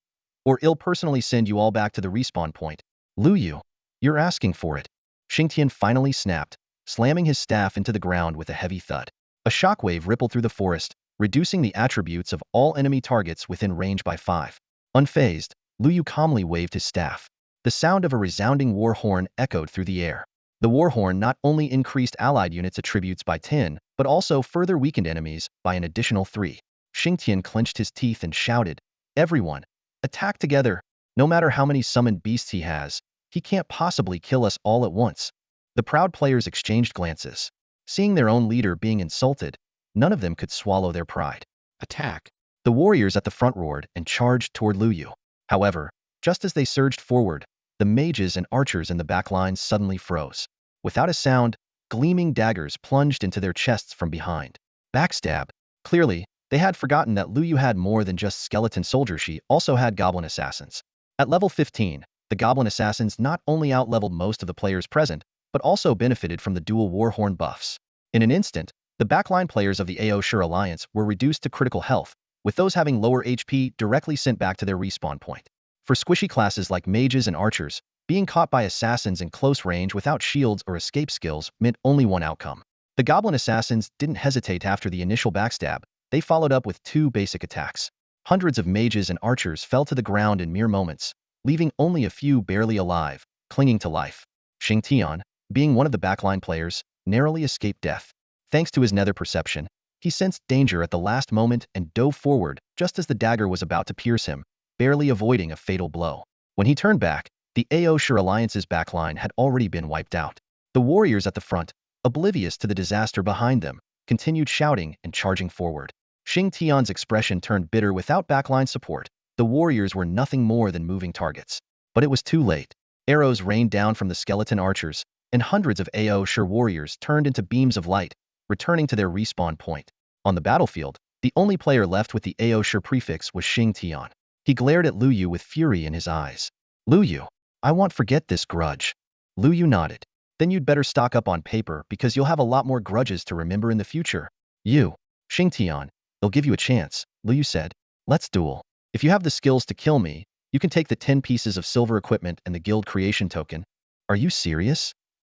Or I'll personally send you all back to the respawn point. Lu Yu, you're asking for it. Xingtian finally snapped, slamming his staff into the ground with a heavy thud. A shockwave rippled through the forest, reducing the attributes of all enemy targets within range by 5. Unfazed, Lu Yu calmly waved his staff. The sound of a resounding war horn echoed through the air. The war horn not only increased allied units' attributes by 10, but also further weakened enemies by an additional 3. Xingtian clenched his teeth and shouted, "Everyone, attack together! No matter how many summoned beasts he has, he can't possibly kill us all at once." The proud players exchanged glances. Seeing their own leader being insulted, none of them could swallow their pride. Attack! The warriors at the front roared and charged toward Lu Yu. However, just as they surged forward, the mages and archers in the back lines suddenly froze. Without a sound, gleaming daggers plunged into their chests from behind. Backstab. Clearly, they had forgotten that Lu Yu had more than just skeleton soldiers, she also had goblin assassins. At level 15, the goblin assassins not only outleveled most of the players present, but also benefited from the dual warhorn buffs. In an instant, the backline players of the AO Sure Alliance were reduced to critical health, with those having lower HP directly sent back to their respawn point. For squishy classes like mages and archers, being caught by assassins in close range without shields or escape skills meant only one outcome. The goblin assassins didn't hesitate after the initial backstab. They followed up with 2 basic attacks. Hundreds of mages and archers fell to the ground in mere moments, leaving only a few barely alive, clinging to life. Xingtian, being one of the backline players, narrowly escaped death. Thanks to his nether perception, he sensed danger at the last moment and dove forward just as the dagger was about to pierce him, barely avoiding a fatal blow. When he turned back, the AO Sure Alliance's backline had already been wiped out. The warriors at the front, oblivious to the disaster behind them, continued shouting and charging forward. Xingtian's expression turned bitter. Without backline support, the warriors were nothing more than moving targets. But it was too late. Arrows rained down from the skeleton archers, and hundreds of AO Sure warriors turned into beams of light, returning to their respawn point. On the battlefield, the only player left with the AO Sure prefix was Xingtian. He glared at Lu Yu with fury in his eyes. "Lu Yu, I won't forget this grudge." Lu Yu nodded. "Then you'd better stock up on paper because you'll have a lot more grudges to remember in the future." "You, Xingtian, they'll give you a chance," Lu Yu said. "Let's duel. If you have the skills to kill me, you can take the 10 pieces of silver equipment and the guild creation token." "Are you serious?"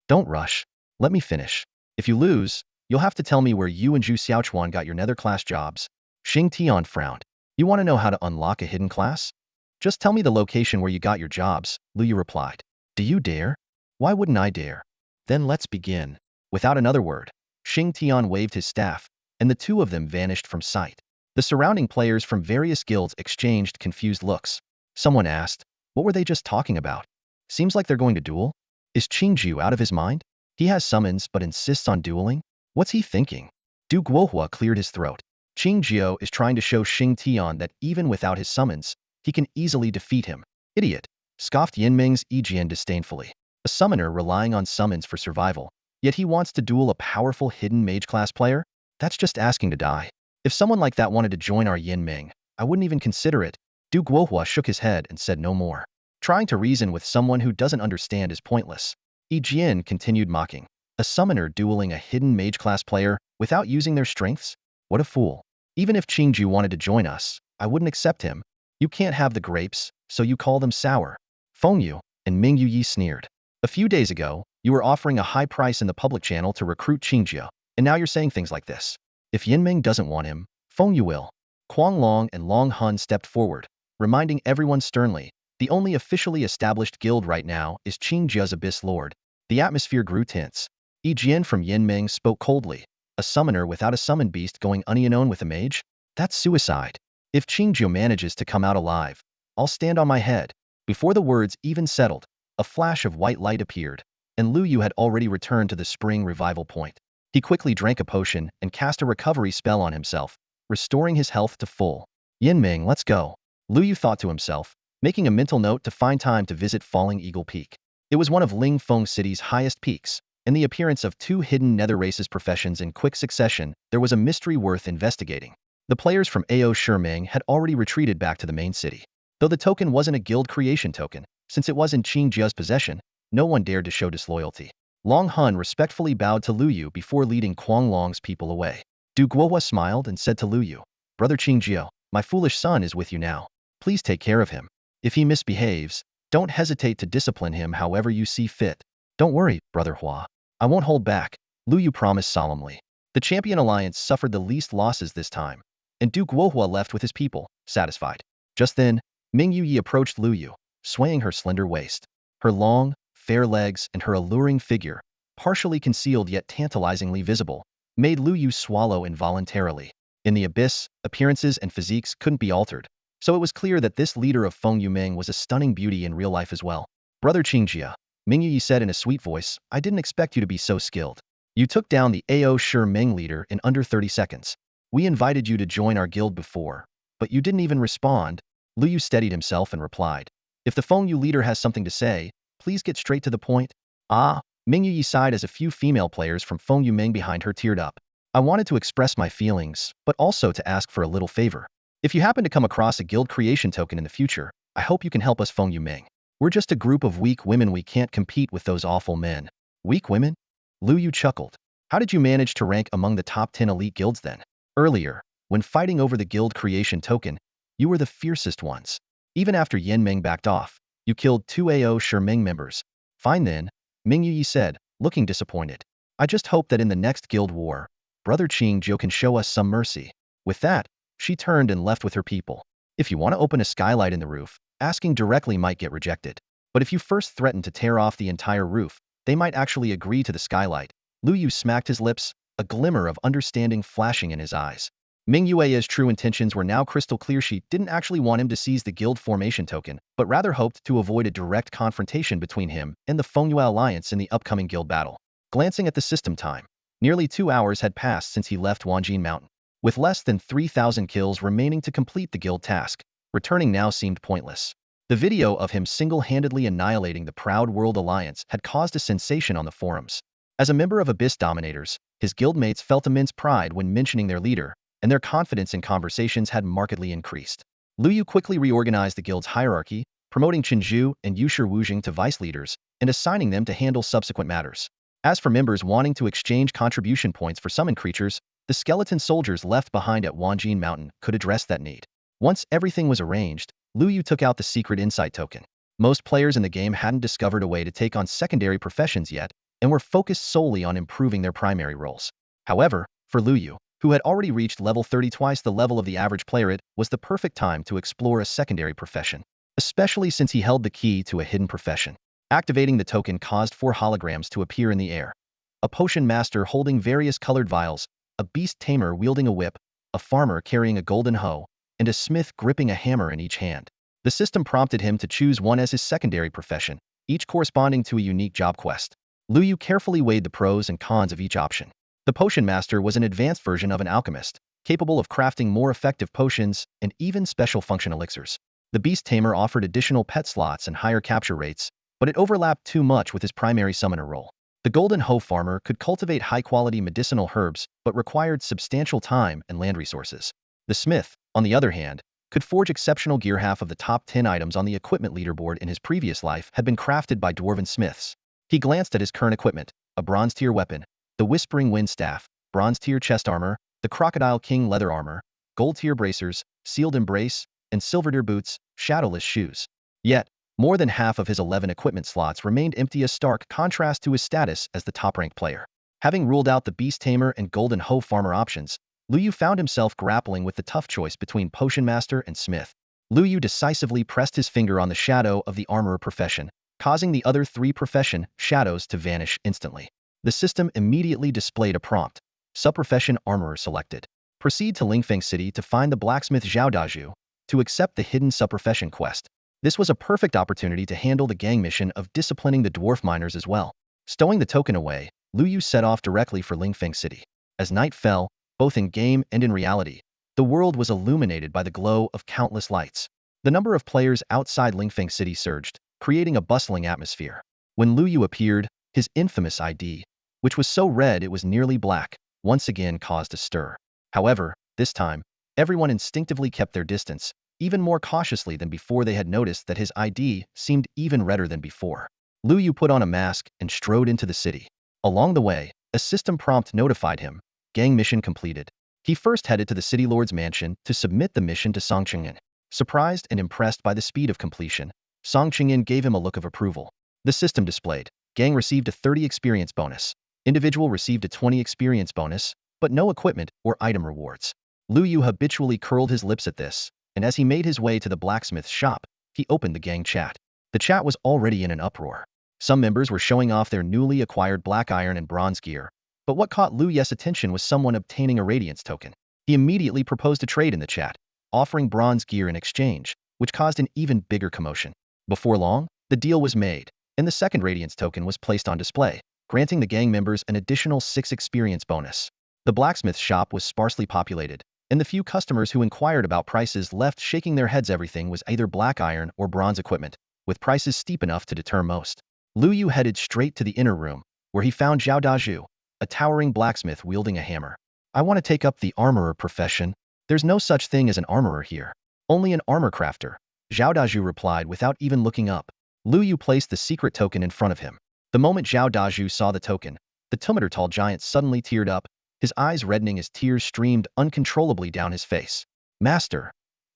"Don't rush. Let me finish. If you lose, you'll have to tell me where you and Zhu Xiaochuan got your nether class jobs." Xingtian frowned. "You want to know how to unlock a hidden class? Just tell me the location where you got your jobs," Lu Yu replied. "Do you dare?" "Why wouldn't I dare?" "Then let's begin." Without another word, Xingtian waved his staff, and the 2 of them vanished from sight. The surrounding players from various guilds exchanged confused looks. Someone asked, "What were they just talking about? Seems like they're going to duel. Is Qingjiu out of his mind? He has summons but insists on dueling? What's he thinking?" Du Guohua cleared his throat. "Qingjiu is trying to show Xingtian that even without his summons, he can easily defeat him." "Idiot," scoffed Yinming's Yijian disdainfully. "A summoner relying on summons for survival, yet he wants to duel a powerful hidden mage class player? That's just asking to die. If someone like that wanted to join our Yinming, I wouldn't even consider it." Du Guohua shook his head and said no more. "Trying to reason with someone who doesn't understand is pointless." Yijian continued mocking. "A summoner dueling a hidden mage class player without using their strengths? What a fool. Even if Qingjiu wanted to join us, I wouldn't accept him. You can't have the grapes, so you call them sour." Feng Yu and Ming Yu Yi sneered. "A few days ago, you were offering a high price in the public channel to recruit Qingjiu, and now you're saying things like this. If Yinming doesn't want him, Feng Yu will." Kuang Long and Long Hun stepped forward, reminding everyone sternly, the only officially established guild right now is Qingjiu's Abyss Lord. The atmosphere grew tense. Yijian from Yinming spoke coldly. "A summoner without a summon beast going unknown with a mage? That's suicide. If Qingjiu manages to come out alive, I'll stand on my head." Before the words even settled, a flash of white light appeared, and Lu Yu had already returned to the spring revival point. He quickly drank a potion and cast a recovery spell on himself, restoring his health to full. "Yinming, let's go," Lu Yu thought to himself, making a mental note to find time to visit Falling Eagle Peak. It was one of Lingfeng City's highest peaks, and the appearance of 2 hidden nether races professions in quick succession, there was a mystery worth investigating. The players from AO Shiming had already retreated back to the main city. Though the token wasn't a guild creation token, since it was in Qingjiu's possession, no one dared to show disloyalty. Long Hun respectfully bowed to Lu Yu before leading Kuang Long's people away. Du Guohua smiled and said to Lu Yu, "Brother Qingjiao, my foolish son is with you now. Please take care of him. If he misbehaves, don't hesitate to discipline him however you see fit. Don't worry, Brother Hua. I won't hold back," Lu Yu promised solemnly. The Champion Alliance suffered the least losses this time, and Duke Guohua left with his people, satisfied. Just then, Ming Yuyi approached Lu Yu, swaying her slender waist. Her long, fair legs and her alluring figure, partially concealed yet tantalizingly visible, made Lu Yu swallow involuntarily. In the abyss, appearances and physiques couldn't be altered, so it was clear that this leader of Feng Yuming was a stunning beauty in real life as well. "Brother Qingjia," Ming Yuyi said in a sweet voice, "I didn't expect you to be so skilled. You took down the Ao Shi Ming leader in under 30 seconds. We invited you to join our guild before, but you didn't even respond." Lu Yu steadied himself and replied, "If the Feng Yu leader has something to say, please get straight to the point." "Ah," Ming Yuyi sighed as a few female players from Feng Yuming behind her teared up. "I wanted to express my feelings, but also to ask for a little favor. If you happen to come across a guild creation token in the future, I hope you can help us Feng Yuming. We're just a group of weak women, we can't compete with those awful men." "Weak women?" Lu Yu chuckled. "How did you manage to rank among the top 10 elite guilds then? Earlier, when fighting over the guild creation token, you were the fiercest ones. Even after Yan Meng backed off, you killed 2 Ao Shi Ming members." "Fine then," Ming Yuyi said, looking disappointed. "I just hope that in the next guild war, Brother Qingjiao can show us some mercy." With that, she turned and left with her people. If you want to open a skylight in the roof, asking directly might get rejected. But if you first threaten to tear off the entire roof, they might actually agree to the skylight. Lu Yu smacked his lips, a glimmer of understanding flashing in his eyes. Ming Yue's true intentions were now crystal clear. She didn't actually want him to seize the guild formation token, but rather hoped to avoid a direct confrontation between him and the Fengyue Alliance in the upcoming guild battle. Glancing at the system time, nearly 2 hours had passed since he left Wanjin Mountain. With less than 3,000 kills remaining to complete the guild task, returning now seemed pointless. The video of him single-handedly annihilating the Proud World Alliance had caused a sensation on the forums. As a member of Abyss Dominators, his guildmates felt immense pride when mentioning their leader, and their confidence in conversations had markedly increased. Lu Yu quickly reorganized the guild's hierarchy, promoting Chenju and Yushi Wujing to vice leaders, and assigning them to handle subsequent matters. As for members wanting to exchange contribution points for summon creatures, the skeleton soldiers left behind at Wanjin Mountain could address that need. Once everything was arranged, Lu Yu took out the secret insight token. Most players in the game hadn't discovered a way to take on secondary professions yet, and were focused solely on improving their primary roles. However, for Lu Yu, who had already reached level 30, twice the level of the average player, it was the perfect time to explore a secondary profession, especially since he held the key to a hidden profession. Activating the token caused 4 holograms to appear in the air. A potion master holding various colored vials, a beast tamer wielding a whip, a farmer carrying a golden hoe, and a smith gripping a hammer in each hand. The system prompted him to choose one as his secondary profession, each corresponding to a unique job quest. Lu Yu carefully weighed the pros and cons of each option. The potion master was an advanced version of an alchemist, capable of crafting more effective potions and even special function elixirs. The beast tamer offered additional pet slots and higher capture rates, but it overlapped too much with his primary summoner role. The golden hoe farmer could cultivate high-quality medicinal herbs, but required substantial time and land resources. The smith, on the other hand, could forge exceptional gear. Half of the top 10 items on the equipment leaderboard in his previous life had been crafted by dwarven smiths. He glanced at his current equipment, a bronze-tier weapon, the Whispering Wind Staff, bronze-tier chest armor, the Crocodile King leather armor, gold-tier bracers, sealed embrace, and silver-tier boots, shadowless shoes. Yet, more than half of his 11 equipment slots remained empty, a stark contrast to his status as the top-ranked player. Having ruled out the beast tamer and golden hoe farmer options, Lu Yu found himself grappling with the tough choice between potion master and smith. Lu Yu decisively pressed his finger on the shadow of the armorer profession, causing the other 3 profession shadows to vanish instantly. The system immediately displayed a prompt. Subprofession armorer selected. Proceed to Lingfeng City to find the blacksmith Zhao Daju to accept the hidden subprofession quest. This was a perfect opportunity to handle the gang mission of disciplining the dwarf miners as well. Stowing the token away, Lu Yu set off directly for Lingfeng City. As night fell, both in game and in reality, the world was illuminated by the glow of countless lights. The number of players outside Lingfeng City surged, creating a bustling atmosphere. When Lu Yu appeared, his infamous ID, which was so red it was nearly black, once again caused a stir. However, this time, everyone instinctively kept their distance, even more cautiously than before. They had noticed that his ID seemed even redder than before. Lu Yu put on a mask and strode into the city. Along the way, a system prompt notified him, gang mission completed. He first headed to the city lord's mansion to submit the mission to Song Chingyin. Surprised and impressed by the speed of completion, Song Chingyin gave him a look of approval. The system displayed, gang received a 30 experience bonus. Individual received a 20 experience bonus, but no equipment or item rewards. Lu Yu habitually curled his lips at this, and as he made his way to the blacksmith's shop, he opened the gang chat. The chat was already in an uproar. Some members were showing off their newly acquired black iron and bronze gear, but what caught Lu Yu's attention was someone obtaining a radiance token. He immediately proposed a trade in the chat, offering bronze gear in exchange, which caused an even bigger commotion. Before long, the deal was made, and the second radiance token was placed on display, granting the gang members an additional 6 experience bonus. The blacksmith shop was sparsely populated, and the few customers who inquired about prices left shaking their heads. Everything was either black iron or bronze equipment, with prices steep enough to deter most. Lu Yu headed straight to the inner room, where he found Zhao Dazhu, a towering blacksmith wielding a hammer. I want to take up the armorer profession. There's no such thing as an armorer here. Only an armor crafter, Zhao Dazhu replied without even looking up. Lu Yu placed the secret token in front of him. The moment Zhao Dazhu saw the token, the 2-meter tall giant suddenly teared up, his eyes reddening as tears streamed uncontrollably down his face. Master,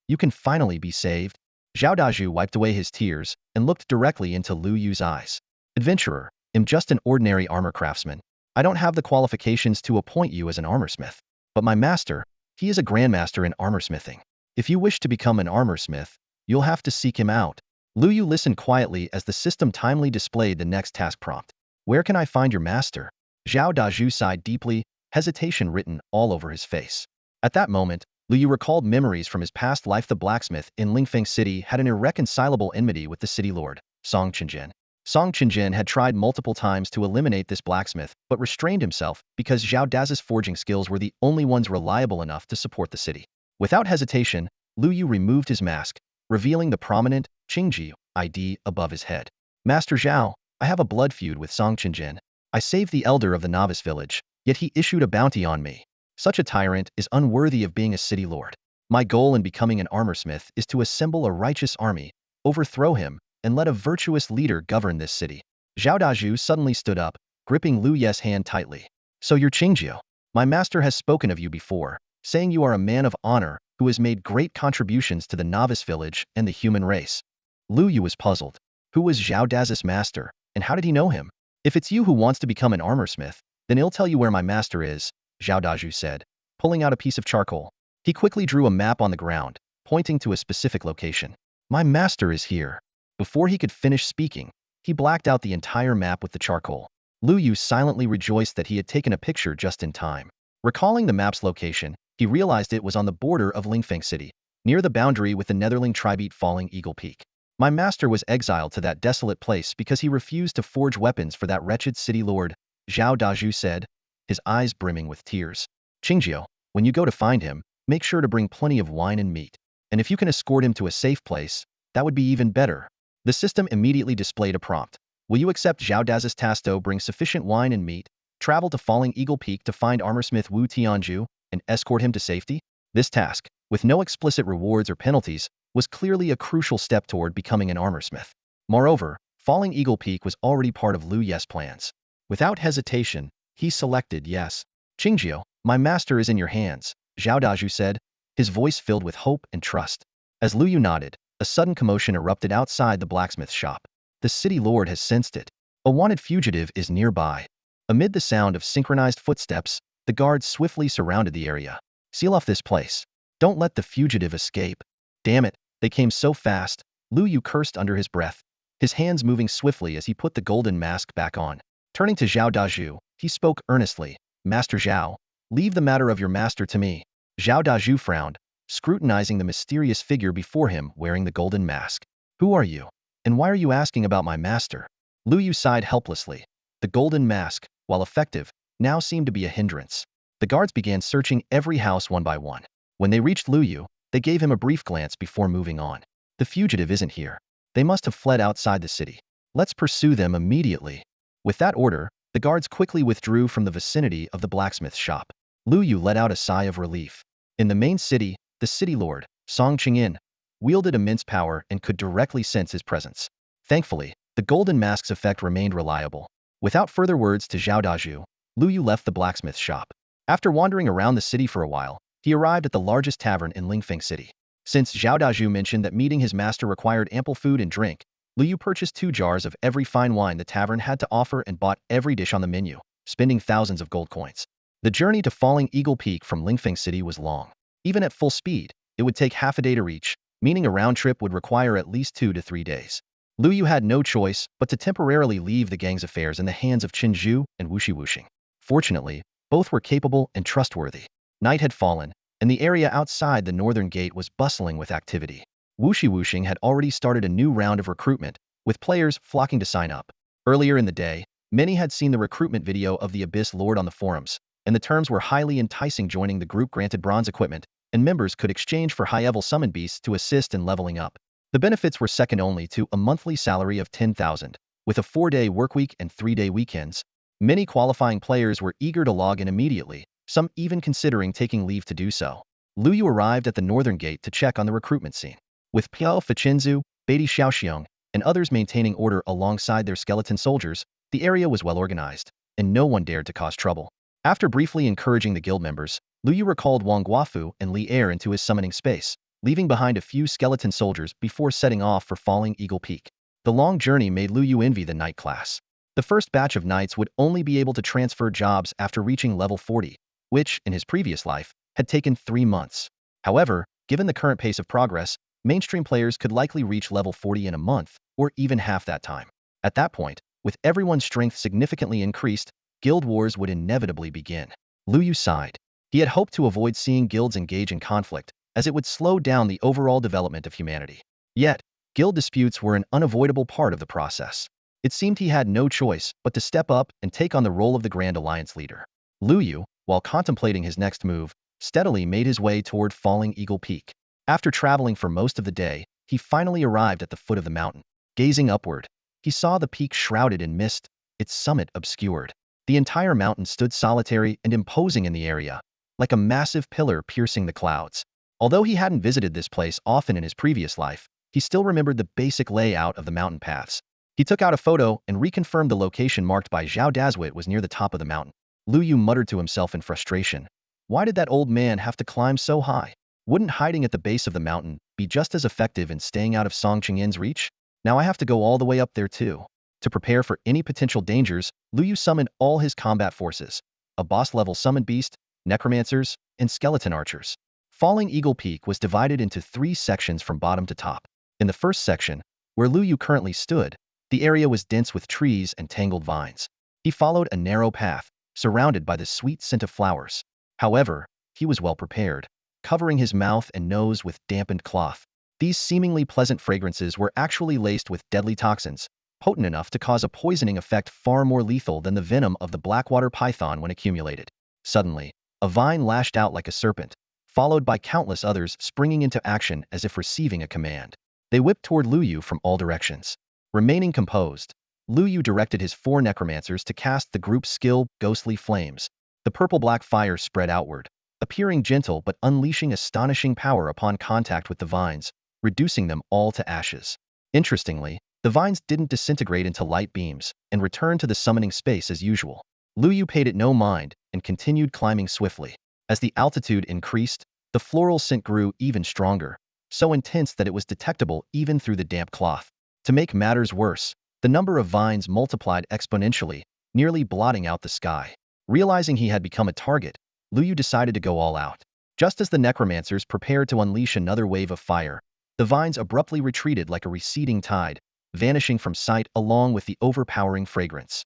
you can finally be saved. Zhao Dazhu wiped away his tears and looked directly into Lu Yu's eyes. Adventurer, I'm just an ordinary armor craftsman. I don't have the qualifications to appoint you as an armorsmith. But my master, he is a grandmaster in armorsmithing. If you wish to become an armorsmith, you'll have to seek him out. Lu Yu listened quietly as the system timely displayed the next task prompt. Where can I find your master? Zhao Dazhu sighed deeply, hesitation written all over his face. At that moment, Lu Yu recalled memories from his past life. The blacksmith in Lingfeng City had an irreconcilable enmity with the city lord, Song Qingjin. Song Qingjin had tried multiple times to eliminate this blacksmith, but restrained himself because Zhao Daz's forging skills were the only ones reliable enough to support the city. Without hesitation, Lu Yu removed his mask, revealing the prominent Qingji ID above his head. Master Zhao, I have a blood feud with Song Qingjin. I saved the elder of the novice village, yet he issued a bounty on me. Such a tyrant is unworthy of being a city lord. My goal in becoming an armorsmith is to assemble a righteous army, overthrow him, and let a virtuous leader govern this city. Zhao Dazhu suddenly stood up, gripping Lu Yu's hand tightly. So you're Qingjiu. My master has spoken of you before, saying you are a man of honor who has made great contributions to the novice village and the human race. Lu Yu was puzzled. Who was Zhao Daz's master, and how did he know him? If it's you who wants to become an armorsmith, then he'll tell you where my master is, Zhao Dazhu said, pulling out a piece of charcoal. He quickly drew a map on the ground, pointing to a specific location. My master is here. Before he could finish speaking, he blacked out the entire map with the charcoal. Lu Yu silently rejoiced that he had taken a picture just in time. Recalling the map's location, he realized it was on the border of Lingfeng City, near the boundary with the Netherling tribe Falling Eagle Peak. My master was exiled to that desolate place because he refused to forge weapons for that wretched city lord, Zhao Dazhu said, his eyes brimming with tears. Qingjiu, when you go to find him, make sure to bring plenty of wine and meat. And if you can escort him to a safe place, that would be even better. The system immediately displayed a prompt. Will you accept Zhao Daz's task to bring sufficient wine and meat, travel to Falling Eagle Peak to find armorsmith Wu Tianju, and escort him to safety? This task, with no explicit rewards or penalties, was clearly a crucial step toward becoming an armorsmith. Moreover, Falling Eagle Peak was already part of Lu Yu's plans. Without hesitation, he selected yes. Qingjiu, my master is in your hands, Zhao Dazhu said, his voice filled with hope and trust. As Lu Yu nodded, a sudden commotion erupted outside the blacksmith shop. The city lord has sensed it. A wanted fugitive is nearby. Amid the sound of synchronized footsteps, the guards swiftly surrounded the area. Seal off this place. Don't let the fugitive escape. Damn it, they came so fast, Lu Yu cursed under his breath, his hands moving swiftly as he put the golden mask back on. Turning to Zhao Dazhu, he spoke earnestly. Master Zhao, leave the matter of your master to me. Zhao Dazhu frowned, scrutinizing the mysterious figure before him wearing the golden mask. Who are you? And why are you asking about my master? Lu Yu sighed helplessly. The golden mask, while effective, now seemed to be a hindrance. The guards began searching every house one by one. When they reached Lu Yu, they gave him a brief glance before moving on. The fugitive isn't here. They must have fled outside the city. Let's pursue them immediately. With that order, the guards quickly withdrew from the vicinity of the blacksmith shop. Lu Yu let out a sigh of relief. In the main city, the city lord, Song Qingyin, wielded immense power and could directly sense his presence. Thankfully, the golden mask's effect remained reliable. Without further words to Zhao Dazhu, Lu Yu left the blacksmith's shop. After wandering around the city for a while, he arrived at the largest tavern in Lingfeng City. Since Zhao Dazhu mentioned that meeting his master required ample food and drink, Lu Yu purchased 2 jars of every fine wine the tavern had to offer and bought every dish on the menu, spending thousands of gold coins. The journey to Falling Eagle Peak from Lingfeng City was long. Even at full speed, it would take half a day to reach, meaning a round trip would require at least 2 to 3 days. Lu Yu had no choice but to temporarily leave the gang's affairs in the hands of Qin Zhu and Wuxi Wuxing. Fortunately, both were capable and trustworthy. Night had fallen, and the area outside the northern gate was bustling with activity. Wuxi Wuxing had already started a new round of recruitment, with players flocking to sign up. Earlier in the day, many had seen the recruitment video of the Abyss Lord on the forums, and the terms were highly enticing. Joining the group granted bronze equipment, and members could exchange for high-level summon beasts to assist in leveling up. The benefits were second only to a monthly salary of 10,000, with a 4-day workweek and 3-day weekends. Many qualifying players were eager to log in immediately, some even considering taking leave to do so. Lu Yu arrived at the northern gate to check on the recruitment scene. With Piao Fichenzu, Beatty Xiaoxiong, and others maintaining order alongside their skeleton soldiers, the area was well organized, and no one dared to cause trouble. After briefly encouraging the guild members, Lu Yu recalled Wang Guofu and Li Er into his summoning space, leaving behind a few skeleton soldiers before setting off for Falling Eagle Peak. The long journey made Lu Yu envy the knight class. The first batch of knights would only be able to transfer jobs after reaching level 40, which, in his previous life, had taken 3 months. However, given the current pace of progress, mainstream players could likely reach level 40 in a month, or even half that time. At that point, with everyone's strength significantly increased, guild wars would inevitably begin. Lu Yu sighed. He had hoped to avoid seeing guilds engage in conflict, as it would slow down the overall development of humanity. Yet, guild disputes were an unavoidable part of the process. It seemed he had no choice but to step up and take on the role of the Grand Alliance leader. Lu Yu, while contemplating his next move, steadily made his way toward Falling Eagle Peak. After traveling for most of the day, he finally arrived at the foot of the mountain. Gazing upward, he saw the peak shrouded in mist, its summit obscured. The entire mountain stood solitary and imposing in the area, like a massive pillar piercing the clouds. Although he hadn't visited this place often in his previous life, he still remembered the basic layout of the mountain paths. He took out a photo and reconfirmed the location marked by Zhao Dazwit was near the top of the mountain. Lu Yu muttered to himself in frustration. Why did that old man have to climb so high? Wouldn't hiding at the base of the mountain be just as effective in staying out of Song Qingyin's reach? Now I have to go all the way up there too. To prepare for any potential dangers, Lu Yu summoned all his combat forces, a boss-level summoned beast, necromancers, and skeleton archers. Falling Eagle Peak was divided into 3 sections from bottom to top. In the first section, where Lu Yu currently stood, the area was dense with trees and tangled vines. He followed a narrow path, surrounded by the sweet scent of flowers. However, he was well prepared, covering his mouth and nose with dampened cloth. These seemingly pleasant fragrances were actually laced with deadly toxins, potent enough to cause a poisoning effect far more lethal than the venom of the blackwater python when accumulated. Suddenly, a vine lashed out like a serpent, followed by countless others springing into action as if receiving a command. They whipped toward Lu Yu from all directions. Remaining composed, Lu Yu directed his 4 necromancers to cast the group's skill, Ghostly Flames. The purple-black fire spread outward, appearing gentle but unleashing astonishing power upon contact with the vines, reducing them all to ashes. Interestingly, the vines didn't disintegrate into light beams and returned to the summoning space as usual. Lu Yu paid it no mind and continued climbing swiftly. As the altitude increased, the floral scent grew even stronger, so intense that it was detectable even through the damp cloth. To make matters worse, the number of vines multiplied exponentially, nearly blotting out the sky. Realizing he had become a target, Lu Yu decided to go all out. Just as the necromancers prepared to unleash another wave of fire, the vines abruptly retreated like a receding tide, vanishing from sight along with the overpowering fragrance.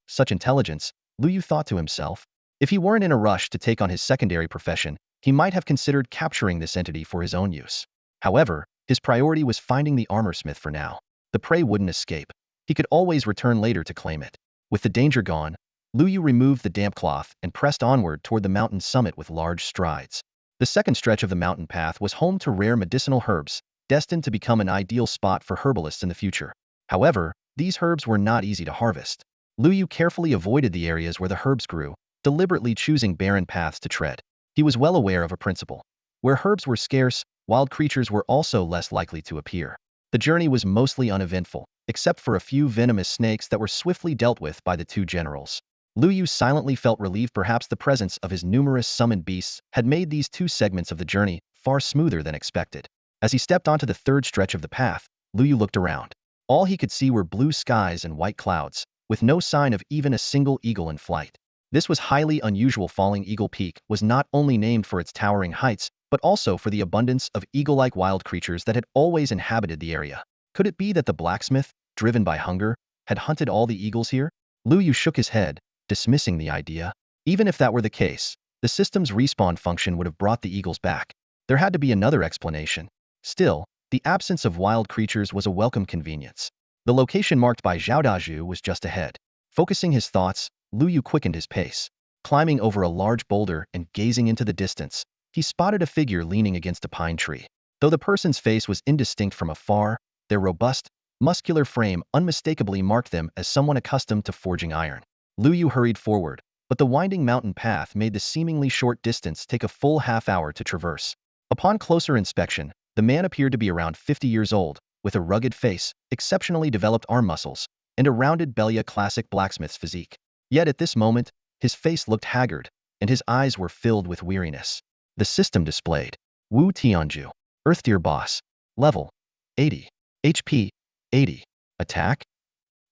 Such intelligence, Lu Yu thought to himself. If he weren't in a rush to take on his secondary profession, he might have considered capturing this entity for his own use. However, his priority was finding the armorsmith for now. The prey wouldn't escape. He could always return later to claim it. With the danger gone, Lu Yu removed the damp cloth and pressed onward toward the mountain summit with large strides. The second stretch of the mountain path was home to rare medicinal herbs, destined to become an ideal spot for herbalists in the future. However, these herbs were not easy to harvest. Lu Yu carefully avoided the areas where the herbs grew, deliberately choosing barren paths to tread. He was well aware of a principle. Where herbs were scarce, wild creatures were also less likely to appear. The journey was mostly uneventful, except for a few venomous snakes that were swiftly dealt with by the two generals. Lu Yu silently felt relieved. Perhaps the presence of his numerous summoned beasts had made these two segments of the journey far smoother than expected. As he stepped onto the third stretch of the path, Lu Yu looked around. All he could see were blue skies and white clouds, with no sign of even a single eagle in flight. This was highly unusual. Falling Eagle Peak was not only named for its towering heights, but also for the abundance of eagle-like wild creatures that had always inhabited the area. Could it be that the blacksmith, driven by hunger, had hunted all the eagles here? Lu Yu shook his head, dismissing the idea. Even if that were the case, the system's respawn function would have brought the eagles back. There had to be another explanation. Still, the absence of wild creatures was a welcome convenience. The location marked by Zhao Daju was just ahead. Focusing his thoughts, Lu Yu quickened his pace. Climbing over a large boulder and gazing into the distance, he spotted a figure leaning against a pine tree. Though the person's face was indistinct from afar, their robust, muscular frame unmistakably marked them as someone accustomed to forging iron. Lu Yu hurried forward, but the winding mountain path made the seemingly short distance take a full half-hour to traverse. Upon closer inspection, the man appeared to be around 50 years old, with a rugged face, exceptionally developed arm muscles, and a rounded belly, a classic blacksmith's physique. Yet at this moment, his face looked haggard, and his eyes were filled with weariness. The system displayed: Wu Tianju, Earth Tier Boss, Level 80, HP 80, Attack,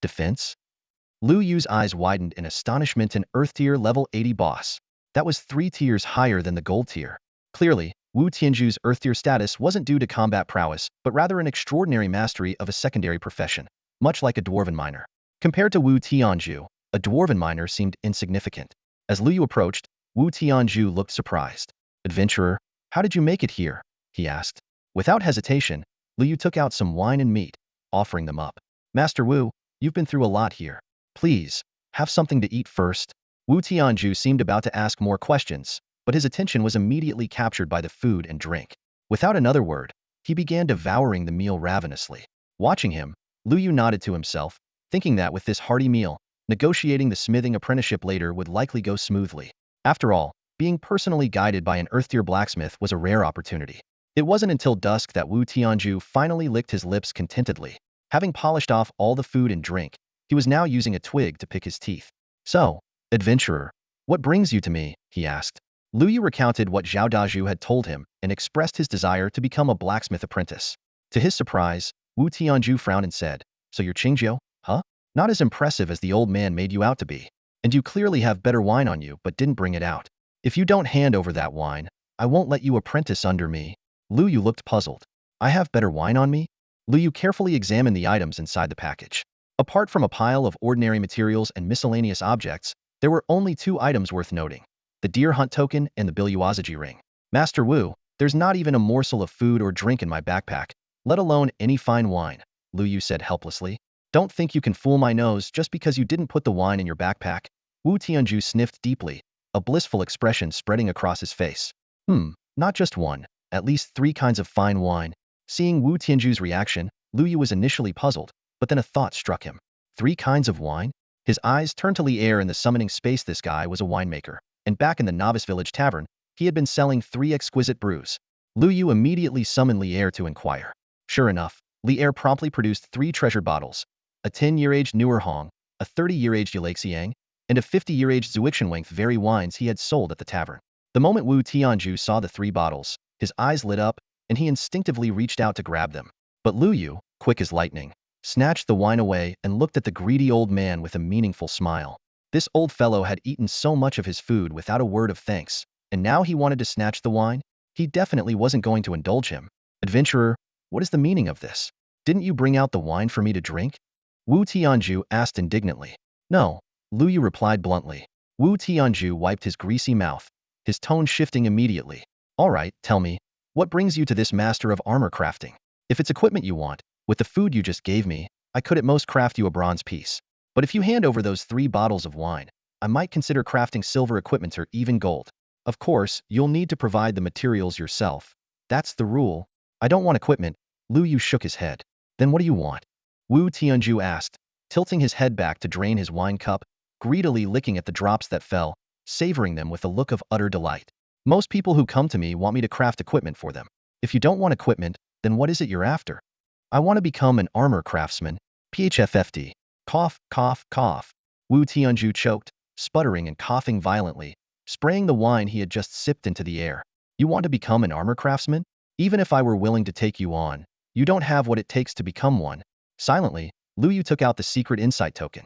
Defense. Lu Yu's eyes widened in astonishment. An Earth Tier Level 80 boss. That was 3 tiers higher than the Gold Tier. Clearly, Wu Tianju's Earth Tier status wasn't due to combat prowess, but rather an extraordinary mastery of a secondary profession, much like a dwarven miner. Compared to Wu Tianju, a dwarven miner seemed insignificant. As Lu Yu approached, Wu Tianju looked surprised. "Adventurer, how did you make it here?" he asked. Without hesitation, Lu Yu took out some wine and meat, offering them up. "Master Wu, you've been through a lot here. Please, have something to eat first." Wu Tianju seemed about to ask more questions, but his attention was immediately captured by the food and drink. Without another word, he began devouring the meal ravenously. Watching him, Lu Yu nodded to himself, thinking that with this hearty meal, negotiating the smithing apprenticeship later would likely go smoothly. After all, being personally guided by an Earth-tier blacksmith was a rare opportunity. It wasn't until dusk that Wu Tianju finally licked his lips contentedly. Having polished off all the food and drink, he was now using a twig to pick his teeth. "So, adventurer, what brings you to me?" he asked. Lu Yu recounted what Zhao Daju had told him and expressed his desire to become a blacksmith apprentice. To his surprise, Wu Tianju frowned and said, "So you're Qingjiu, huh? Not as impressive as the old man made you out to be. And you clearly have better wine on you but didn't bring it out. If you don't hand over that wine, I won't let you apprentice under me." Lu Yu looked puzzled. "I have better wine on me?" Lu Yu carefully examined the items inside the package. Apart from a pile of ordinary materials and miscellaneous objects, there were only 2 items worth noting: the deer hunt token and the Biluazaji ring. "Master Wu, there's not even a morsel of food or drink in my backpack, let alone any fine wine," Lu Yu said helplessly. "Don't think you can fool my nose just because you didn't put the wine in your backpack." Wu Tianju sniffed deeply, a blissful expression spreading across his face. Not just one, at least 3 kinds of fine wine." Seeing Wu Tianju's reaction, Lu Yu was initially puzzled, but then a thought struck him. 3 kinds of wine? His eyes turned to Li Air in the summoning space. This guy was a winemaker, and back in the Novice Village Tavern, he had been selling 3 exquisite brews. Lu Yu immediately summoned Li Air to inquire. Sure enough, Li Air promptly produced 3 treasured bottles: a 10-year-aged Hong, a 30-year-aged Yulaxiang, and a 50-year-aged Zuixinwangth, very wines he had sold at the tavern. The moment Wu Tianju saw the 3 bottles, his eyes lit up, and he instinctively reached out to grab them. But Lu Yu, quick as lightning, snatched the wine away and looked at the greedy old man with a meaningful smile. This old fellow had eaten so much of his food without a word of thanks, and now he wanted to snatch the wine? He definitely wasn't going to indulge him. "Adventurer, what is the meaning of this? Didn't you bring out the wine for me to drink?" Wu Tianju asked indignantly. "No," Lu Yu replied bluntly. Wu Tianju wiped his greasy mouth, his tone shifting immediately. "All right, tell me, what brings you to this master of armor crafting? If it's equipment you want, with the food you just gave me, I could at most craft you a bronze piece. But if you hand over those 3 bottles of wine, I might consider crafting silver equipment or even gold. Of course, you'll need to provide the materials yourself. That's the rule." "I don't want equipment." Lu Yu shook his head. "Then what do you want?" Wu Tianju asked, tilting his head back to drain his wine cup, greedily licking at the drops that fell, savoring them with a look of utter delight. "Most people who come to me want me to craft equipment for them. If you don't want equipment, then what is it you're after?" "I want to become an armor craftsman." PHFFD. Cough, cough, cough. Wu Tianju choked, sputtering and coughing violently, spraying the wine he had just sipped into the air. You want to become an armor craftsman? Even if I were willing to take you on, you don't have what it takes to become one. Silently, Lu Yu took out the secret insight token.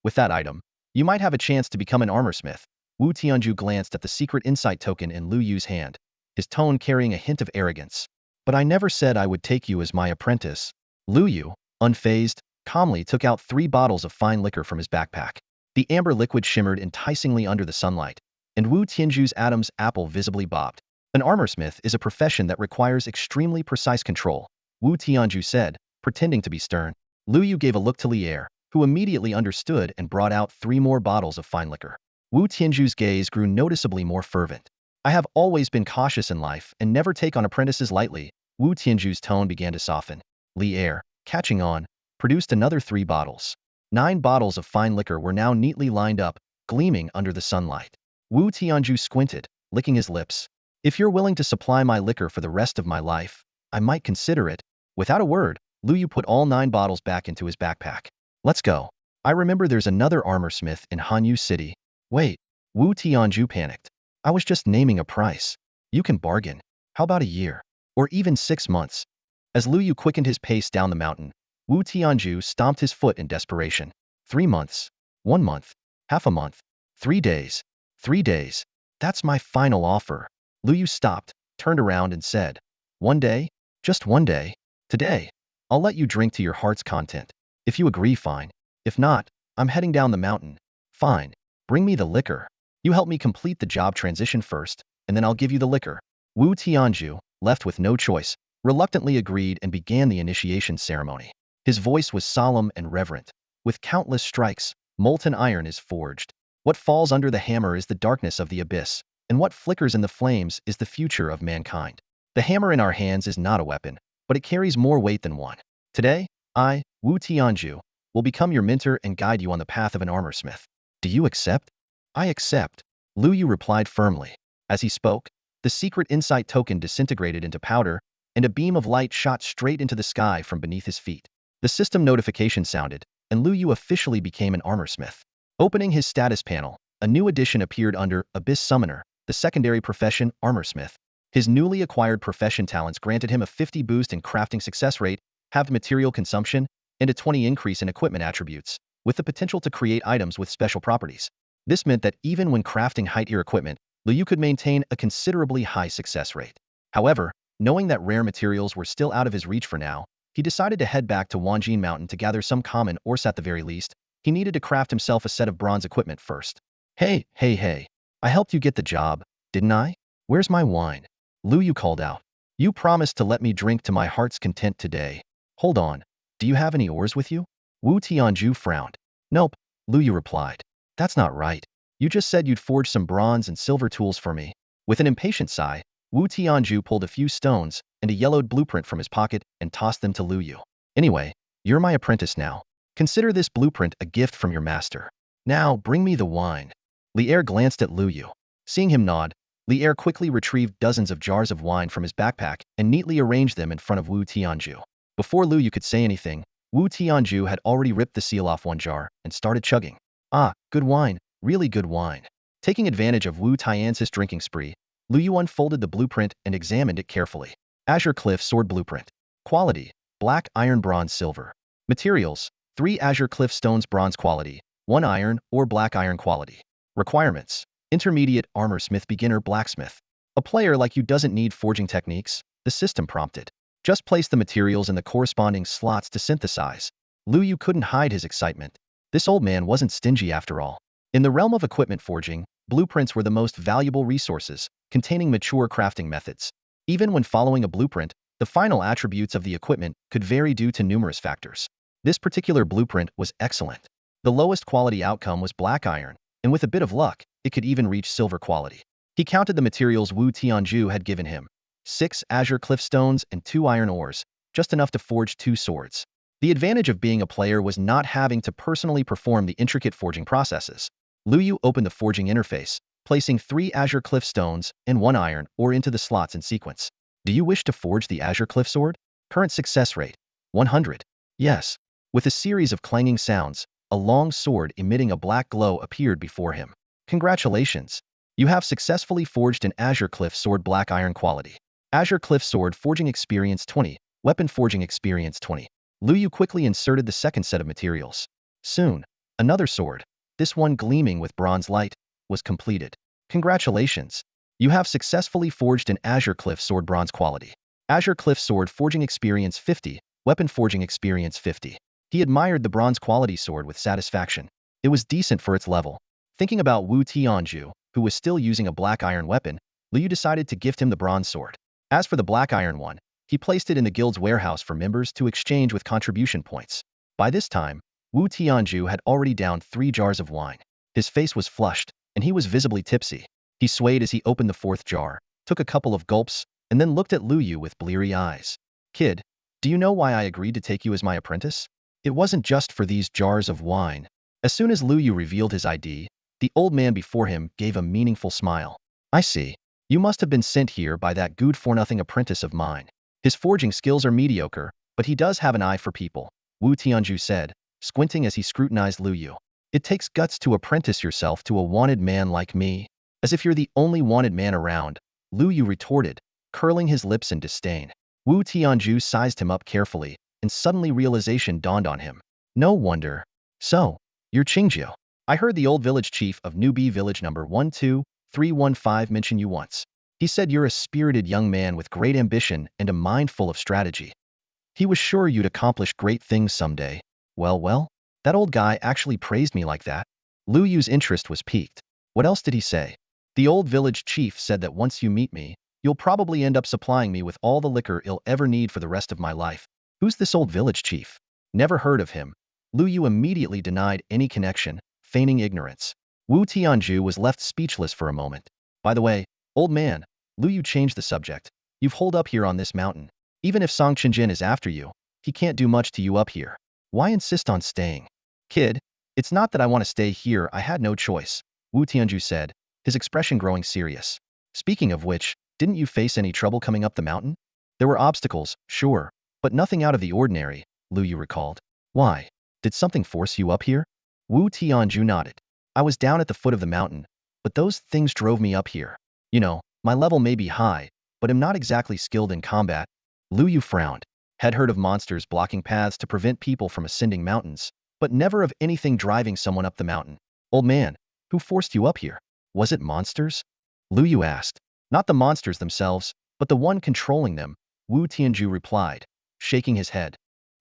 With that item, you might have a chance to become an armorsmith. Wu Tianju glanced at the secret insight token in Lu Yu's hand, his tone carrying a hint of arrogance. But I never said I would take you as my apprentice. Lu Yu, unfazed, calmly took out 3 bottles of fine liquor from his backpack. The amber liquid shimmered enticingly under the sunlight, and Wu Tianju's Adam's apple visibly bobbed. An armorsmith is a profession that requires extremely precise control, Wu Tianju said, pretending to be stern. Lu Yu gave a look to Lier, who immediately understood and brought out 3 more bottles of fine liquor. Wu Tianju's gaze grew noticeably more fervent. I have always been cautious in life and never take on apprentices lightly. Wu Tianju's tone began to soften. Lier, catching on, produced another 3 bottles. 9 bottles of fine liquor were now neatly lined up, gleaming under the sunlight. Wu Tianju squinted, licking his lips. If you're willing to supply my liquor for the rest of my life, I might consider it. Without a word, Lu Yu put all 9 bottles back into his backpack. Let's go. I remember there's another armorsmith in Hanyu City. Wait, Wu Tianju panicked. I was just naming a price. You can bargain. How about a year? Or even 6 months? As Lu Yu quickened his pace down the mountain, Wu Tianju stomped his foot in desperation. 3 months. 1 month. Half a month. 3 days. 3 days. That's my final offer. Lu Yu stopped, turned around and said, 1 day? Just 1 day? Today. I'll let you drink to your heart's content. If you agree, fine. If not, I'm heading down the mountain. Fine. Bring me the liquor. You help me complete the job transition first, and then I'll give you the liquor. Wu Tianju, left with no choice, reluctantly agreed and began the initiation ceremony. His voice was solemn and reverent. With countless strikes, molten iron is forged. What falls under the hammer is the darkness of the abyss, and what flickers in the flames is the future of mankind. The hammer in our hands is not a weapon, but it carries more weight than one. Today, I, Wu Tianju, will become your mentor and guide you on the path of an armorsmith. Do you accept? I accept, Lu Yu replied firmly. As he spoke, the secret insight token disintegrated into powder, and a beam of light shot straight into the sky from beneath his feet. The system notification sounded, and Lu Yu officially became an armorsmith. Opening his status panel, a new addition appeared under Abyss Summoner, the secondary profession, armorsmith. His newly acquired profession talents granted him a 50 boost in crafting success rate, halved material consumption, and a 20 increase in equipment attributes, with the potential to create items with special properties. This meant that even when crafting high-tier equipment, Lu Yu could maintain a considerably high success rate. However, knowing that rare materials were still out of his reach for now, he decided to head back to Wanjin Mountain to gather some common ores. At the very least, he needed to craft himself a set of bronze equipment first. Hey, I helped you get the job, didn't I? Where's my wine? Lu Yu called out. You promised to let me drink to my heart's content today. Hold on, do you have any ores with you? Wu Tianju frowned. Nope, Lu Yu replied. That's not right. You just said you'd forge some bronze and silver tools for me. With an impatient sigh, Wu Tianju pulled a few stones and a yellowed blueprint from his pocket and tossed them to Lu Yu. Anyway, you're my apprentice now. Consider this blueprint a gift from your master. Now, bring me the wine. Lier glanced at Lu Yu. Seeing him nod, Lier quickly retrieved dozens of jars of wine from his backpack and neatly arranged them in front of Wu Tianju. Before Lu Yu could say anything, Wu Tianju had already ripped the seal off one jar and started chugging. Ah, good wine, really good wine. Taking advantage of Wu Tian's drinking spree, Lu Yu unfolded the blueprint and examined it carefully. Azure Cliff Sword Blueprint. Quality: black iron, bronze, silver. Materials: 3 Azure Cliff stones, bronze quality, 1 iron or black iron quality. Requirements: intermediate armorsmith, beginner blacksmith. A player like you doesn't need forging techniques, the system prompted. Just place the materials in the corresponding slots to synthesize. Lu Yu couldn't hide his excitement. This old man wasn't stingy after all. In the realm of equipment forging, blueprints were the most valuable resources, containing mature crafting methods. Even when following a blueprint, the final attributes of the equipment could vary due to numerous factors. This particular blueprint was excellent. The lowest quality outcome was black iron, and with a bit of luck, it could even reach silver quality. He counted the materials Wu Tianju had given him: 6 azure cliff stones and 2 iron ores, just enough to forge 2 swords. The advantage of being a player was not having to personally perform the intricate forging processes. Lu Yu opened the forging interface, placing 3 azure cliff stones and 1 iron ore into the slots in sequence. Do you wish to forge the azure cliff sword? Current success rate: 100. Yes. With a series of clanging sounds, a long sword emitting a black glow appeared before him. Congratulations! You have successfully forged an Azure Cliff Sword Black Iron quality. Azure Cliff Sword Forging Experience 20, Weapon Forging Experience 20. Lu Yu quickly inserted the second set of materials. Soon, another sword, this one gleaming with bronze light, was completed. Congratulations! You have successfully forged an Azure Cliff Sword Bronze quality. Azure Cliff Sword Forging Experience 50, Weapon Forging Experience 50. He admired the bronze quality sword with satisfaction. It was decent for its level. Thinking about Wu Tianju, who was still using a black iron weapon, Liu Yu decided to gift him the bronze sword. As for the black iron one, he placed it in the guild's warehouse for members to exchange with contribution points. By this time, Wu Tianju had already downed 3 jars of wine. His face was flushed, and he was visibly tipsy. He swayed as he opened the 4th jar, took a couple of gulps, and then looked at Lu Yu with bleary eyes. Kid, do you know why I agreed to take you as my apprentice? It wasn't just for these jars of wine. As soon as Lu Yu revealed his ID, the old man before him gave a meaningful smile. I see. You must have been sent here by that good-for-nothing apprentice of mine. His forging skills are mediocre, but he does have an eye for people, Wu Tianju said, squinting as he scrutinized Lu Yu. It takes guts to apprentice yourself to a wanted man like me. As if you're the only wanted man around, Lu Yu retorted, curling his lips in disdain. Wu Tianju sized him up carefully, and suddenly realization dawned on him. No wonder. So, you're Qingjiu. I heard the old village chief of Newbie village number 12315 mention you once. He said you're a spirited young man with great ambition and a mind full of strategy. He was sure you'd accomplish great things someday. Well, that old guy actually praised me like that. Lu Yu's interest was piqued. What else did he say? The old village chief said that once you meet me, you'll probably end up supplying me with all the liquor I'll ever need for the rest of my life. Who's this old village chief? Never heard of him. Lu Yu immediately denied any connection, feigning ignorance. Wu Tianju was left speechless for a moment. By the way, old man, Lu Yu changed the subject. You've holed up here on this mountain. Even if Song Qingjin is after you, he can't do much to you up here. Why insist on staying? Kid, it's not that I want to stay here, I had no choice, Wu Tianju said, his expression growing serious. Speaking of which, didn't you face any trouble coming up the mountain? There were obstacles, sure, but nothing out of the ordinary, Lu Yu recalled. Why? Did something force you up here? Wu Tianju nodded. I was down at the foot of the mountain, but those things drove me up here. You know, my level may be high, but I'm not exactly skilled in combat. Lu Yu frowned. Had heard of monsters blocking paths to prevent people from ascending mountains, but never of anything driving someone up the mountain. Old man, who forced you up here? Was it monsters? Lu Yu asked. Not the monsters themselves, but the one controlling them, Wu Tianju replied, shaking his head.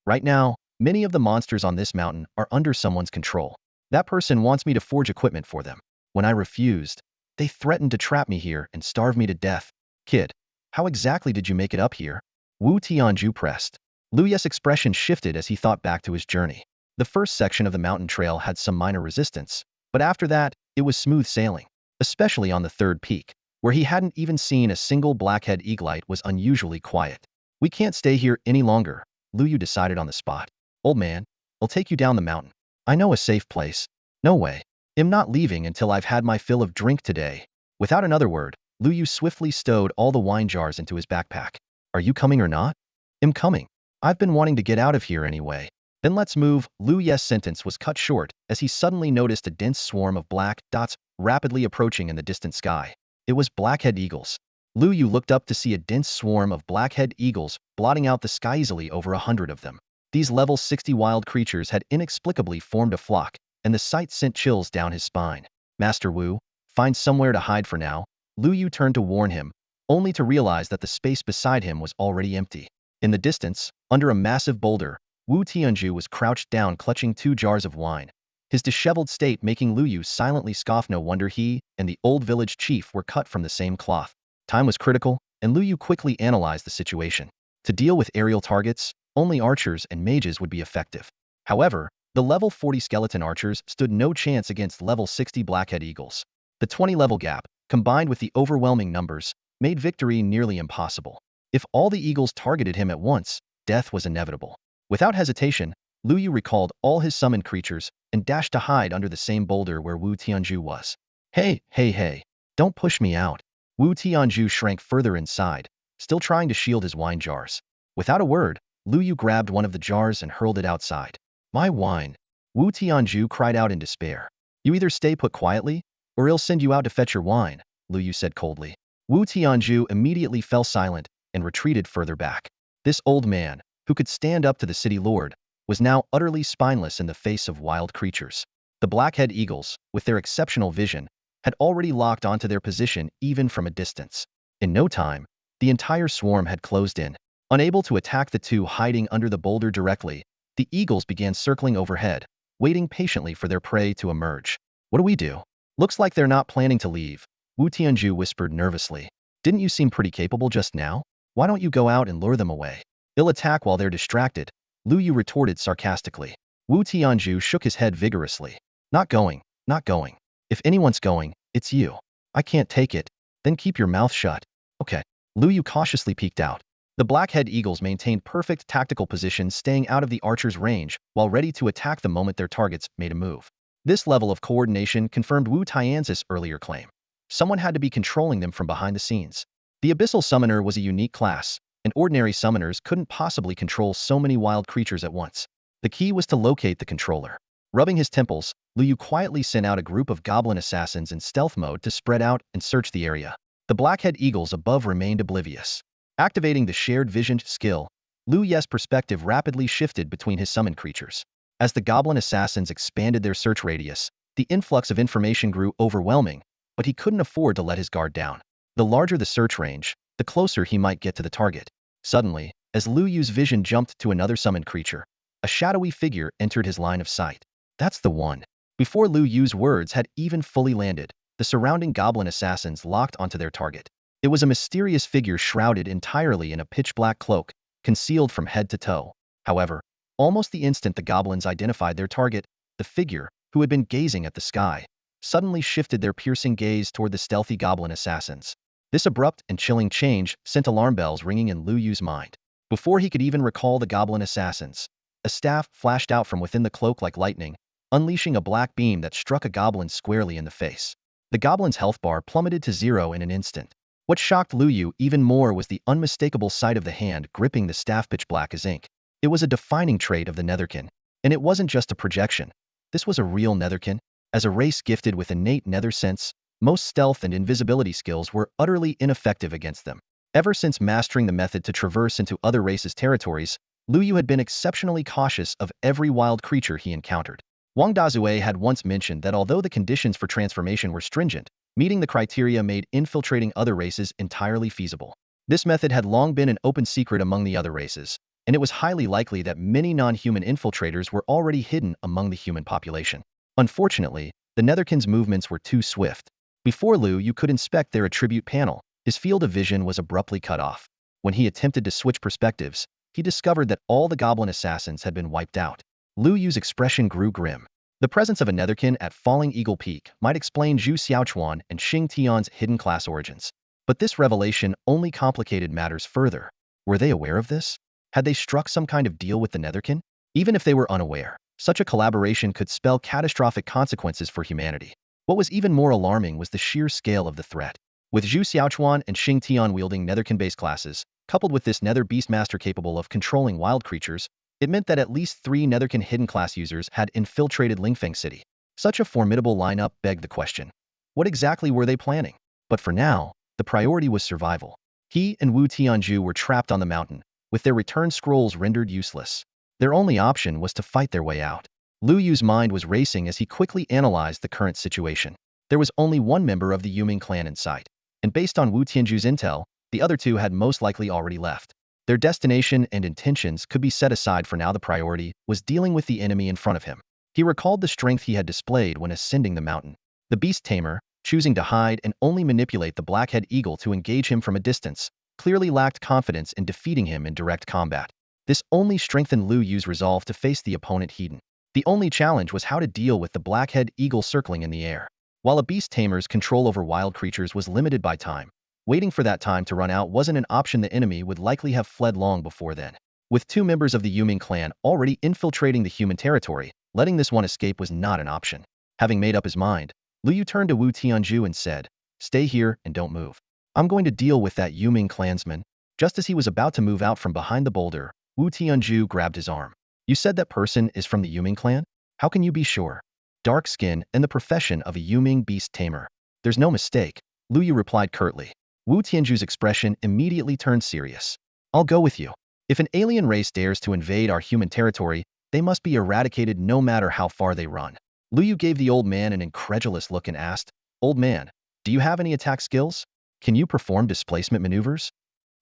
Right now, many of the monsters on this mountain are under someone's control. That person wants me to forge equipment for them. When I refused, they threatened to trap me here and starve me to death. Kid, how exactly did you make it up here? Wu Tianju pressed. Lu Yu's expression shifted as he thought back to his journey. The first section of the mountain trail had some minor resistance, but after that, it was smooth sailing. Especially on the 3rd peak, where he hadn't even seen a single blackhead eaglite was unusually quiet. We can't stay here any longer, Lu Yu decided on the spot. Old man, I'll take you down the mountain. I know a safe place. No way. I'm not leaving until I've had my fill of drink today. Without another word, Lu Yu swiftly stowed all the wine jars into his backpack. Are you coming or not? I'm coming. I've been wanting to get out of here anyway. Then let's move. Lu Yu's sentence was cut short as he suddenly noticed a dense swarm of black dots rapidly approaching in the distant sky. It was blackhead eagles. Lu Yu looked up to see a dense swarm of blackhead eagles blotting out the sky, easily over 100 of them. These level 60 wild creatures had inexplicably formed a flock, and the sight sent chills down his spine. Master Wu, find somewhere to hide for now. Lu Yu turned to warn him, only to realize that the space beside him was already empty. In the distance, under a massive boulder, Wu Tianju was crouched down clutching 2 jars of wine. His disheveled state making Lu Yu silently scoff. No wonder he and the old village chief were cut from the same cloth. Time was critical, and Lu Yu quickly analyzed the situation. To deal with aerial targets, only archers and mages would be effective. However, the level 40 skeleton archers stood no chance against level 60 blackhead eagles. The 20-level gap, combined with the overwhelming numbers, made victory nearly impossible. If all the eagles targeted him at once, death was inevitable. Without hesitation, Lu Yu recalled all his summoned creatures and dashed to hide under the same boulder where Wu Tianju was. Hey, don't push me out. Wu Tianju shrank further inside, still trying to shield his wine jars. Without a word, Lu Yu grabbed one of the jars and hurled it outside. My wine. Wu Tianju cried out in despair. You either stay put quietly, or I'll send you out to fetch your wine, Lu Yu said coldly. Wu Tianju immediately fell silent and retreated further back. This old man, who could stand up to the city lord, was now utterly spineless in the face of wild creatures. The blackhead eagles, with their exceptional vision, had already locked onto their position even from a distance. In no time, the entire swarm had closed in. Unable to attack the two hiding under the boulder directly, the eagles began circling overhead, waiting patiently for their prey to emerge. What do we do? Looks like they're not planning to leave, Wu Tianju whispered nervously. Didn't you seem pretty capable just now? Why don't you go out and lure them away? They'll attack while they're distracted, Lu Yu retorted sarcastically. Wu Tianju shook his head vigorously. Not going, not going. If anyone's going, it's you. I can't take it. Then keep your mouth shut. Okay. Lu Yu cautiously peeked out. The blackhead eagles maintained perfect tactical positions, staying out of the archer's range while ready to attack the moment their targets made a move. This level of coordination confirmed Wu Tianz's earlier claim. Someone had to be controlling them from behind the scenes. The Abyssal Summoner was a unique class, and ordinary summoners couldn't possibly control so many wild creatures at once. The key was to locate the controller. Rubbing his temples, Lu Yu quietly sent out a group of goblin assassins in stealth mode to spread out and search the area. The blackhead eagles above remained oblivious. Activating the shared vision skill, Lu Yu's perspective rapidly shifted between his summoned creatures. As the goblin assassins expanded their search radius, the influx of information grew overwhelming, but he couldn't afford to let his guard down. The larger the search range, the closer he might get to the target. Suddenly, as Lu Yu's vision jumped to another summoned creature, a shadowy figure entered his line of sight. That's the one. Before Lu Yu's words had even fully landed, the surrounding goblin assassins locked onto their target. It was a mysterious figure shrouded entirely in a pitch-black cloak, concealed from head to toe. However, almost the instant the goblins identified their target, the figure, who had been gazing at the sky, suddenly shifted their piercing gaze toward the stealthy goblin assassins. This abrupt and chilling change sent alarm bells ringing in Lu Yu's mind. Before he could even recall the goblin assassins, a staff flashed out from within the cloak like lightning, unleashing a black beam that struck a goblin squarely in the face. The goblin's health bar plummeted to 0 in an instant. What shocked Lu Yu even more was the unmistakable sight of the hand gripping the staff pitch black as ink. It was a defining trait of the Netherkin, and it wasn't just a projection. This was a real Netherkin. As a race gifted with innate nether sense, most stealth and invisibility skills were utterly ineffective against them. Ever since mastering the method to traverse into other races' territories, Lu Yu had been exceptionally cautious of every wild creature he encountered. Wang Dazue had once mentioned that although the conditions for transformation were stringent, meeting the criteria made infiltrating other races entirely feasible. This method had long been an open secret among the other races, and it was highly likely that many non-human infiltrators were already hidden among the human population. Unfortunately, the Netherkin's movements were too swift. Before Lu Yu could inspect their attribute panel, his field of vision was abruptly cut off. When he attempted to switch perspectives, he discovered that all the goblin assassins had been wiped out. Lu Yu's expression grew grim. The presence of a Netherkin at Falling Eagle Peak might explain Zhu Xiaochuan and Xing Tian's hidden class origins. But this revelation only complicated matters further. Were they aware of this? Had they struck some kind of deal with the Netherkin? Even if they were unaware, such a collaboration could spell catastrophic consequences for humanity. What was even more alarming was the sheer scale of the threat. With Zhu Xiaochuan and Xing Tian wielding Netherkin-based classes, coupled with this Nether Beastmaster capable of controlling wild creatures, it meant that at least 3 Netherkin hidden class users had infiltrated Lingfeng City. Such a formidable lineup begged the question. What exactly were they planning? But for now, the priority was survival. He and Wu Tianju were trapped on the mountain, with their return scrolls rendered useless. Their only option was to fight their way out. Lu Yu's mind was racing as he quickly analyzed the current situation. There was only one member of the Yuming clan in sight, and based on Wu Tianju's intel, the other 2 had most likely already left. Their destination and intentions could be set aside for now. The priority was dealing with the enemy in front of him. He recalled the strength he had displayed when ascending the mountain. The beast tamer, choosing to hide and only manipulate the blackhead eagle to engage him from a distance, clearly lacked confidence in defeating him in direct combat. This only strengthened Lu Yu's resolve to face the opponent head-on. The only challenge was how to deal with the blackhead eagle circling in the air. While a beast tamer's control over wild creatures was limited by time, waiting for that time to run out wasn't an option. The enemy would likely have fled long before then. With 2 members of the Yuming clan already infiltrating the human territory, letting this one escape was not an option. Having made up his mind, Lu Yu turned to Wu Tianju and said, "Stay here and don't move. I'm going to deal with that Yuming clansman." Just as he was about to move out from behind the boulder, Wu Tianju grabbed his arm. You said that person is from the Yuming clan? How can you be sure? Dark skin and the profession of a Yuming beast tamer. There's no mistake, Lu Yu replied curtly. Wu Tianju's expression immediately turned serious. I'll go with you. If an alien race dares to invade our human territory, they must be eradicated no matter how far they run. Lu Yu gave the old man an incredulous look and asked, Old man, do you have any attack skills? Can you perform displacement maneuvers?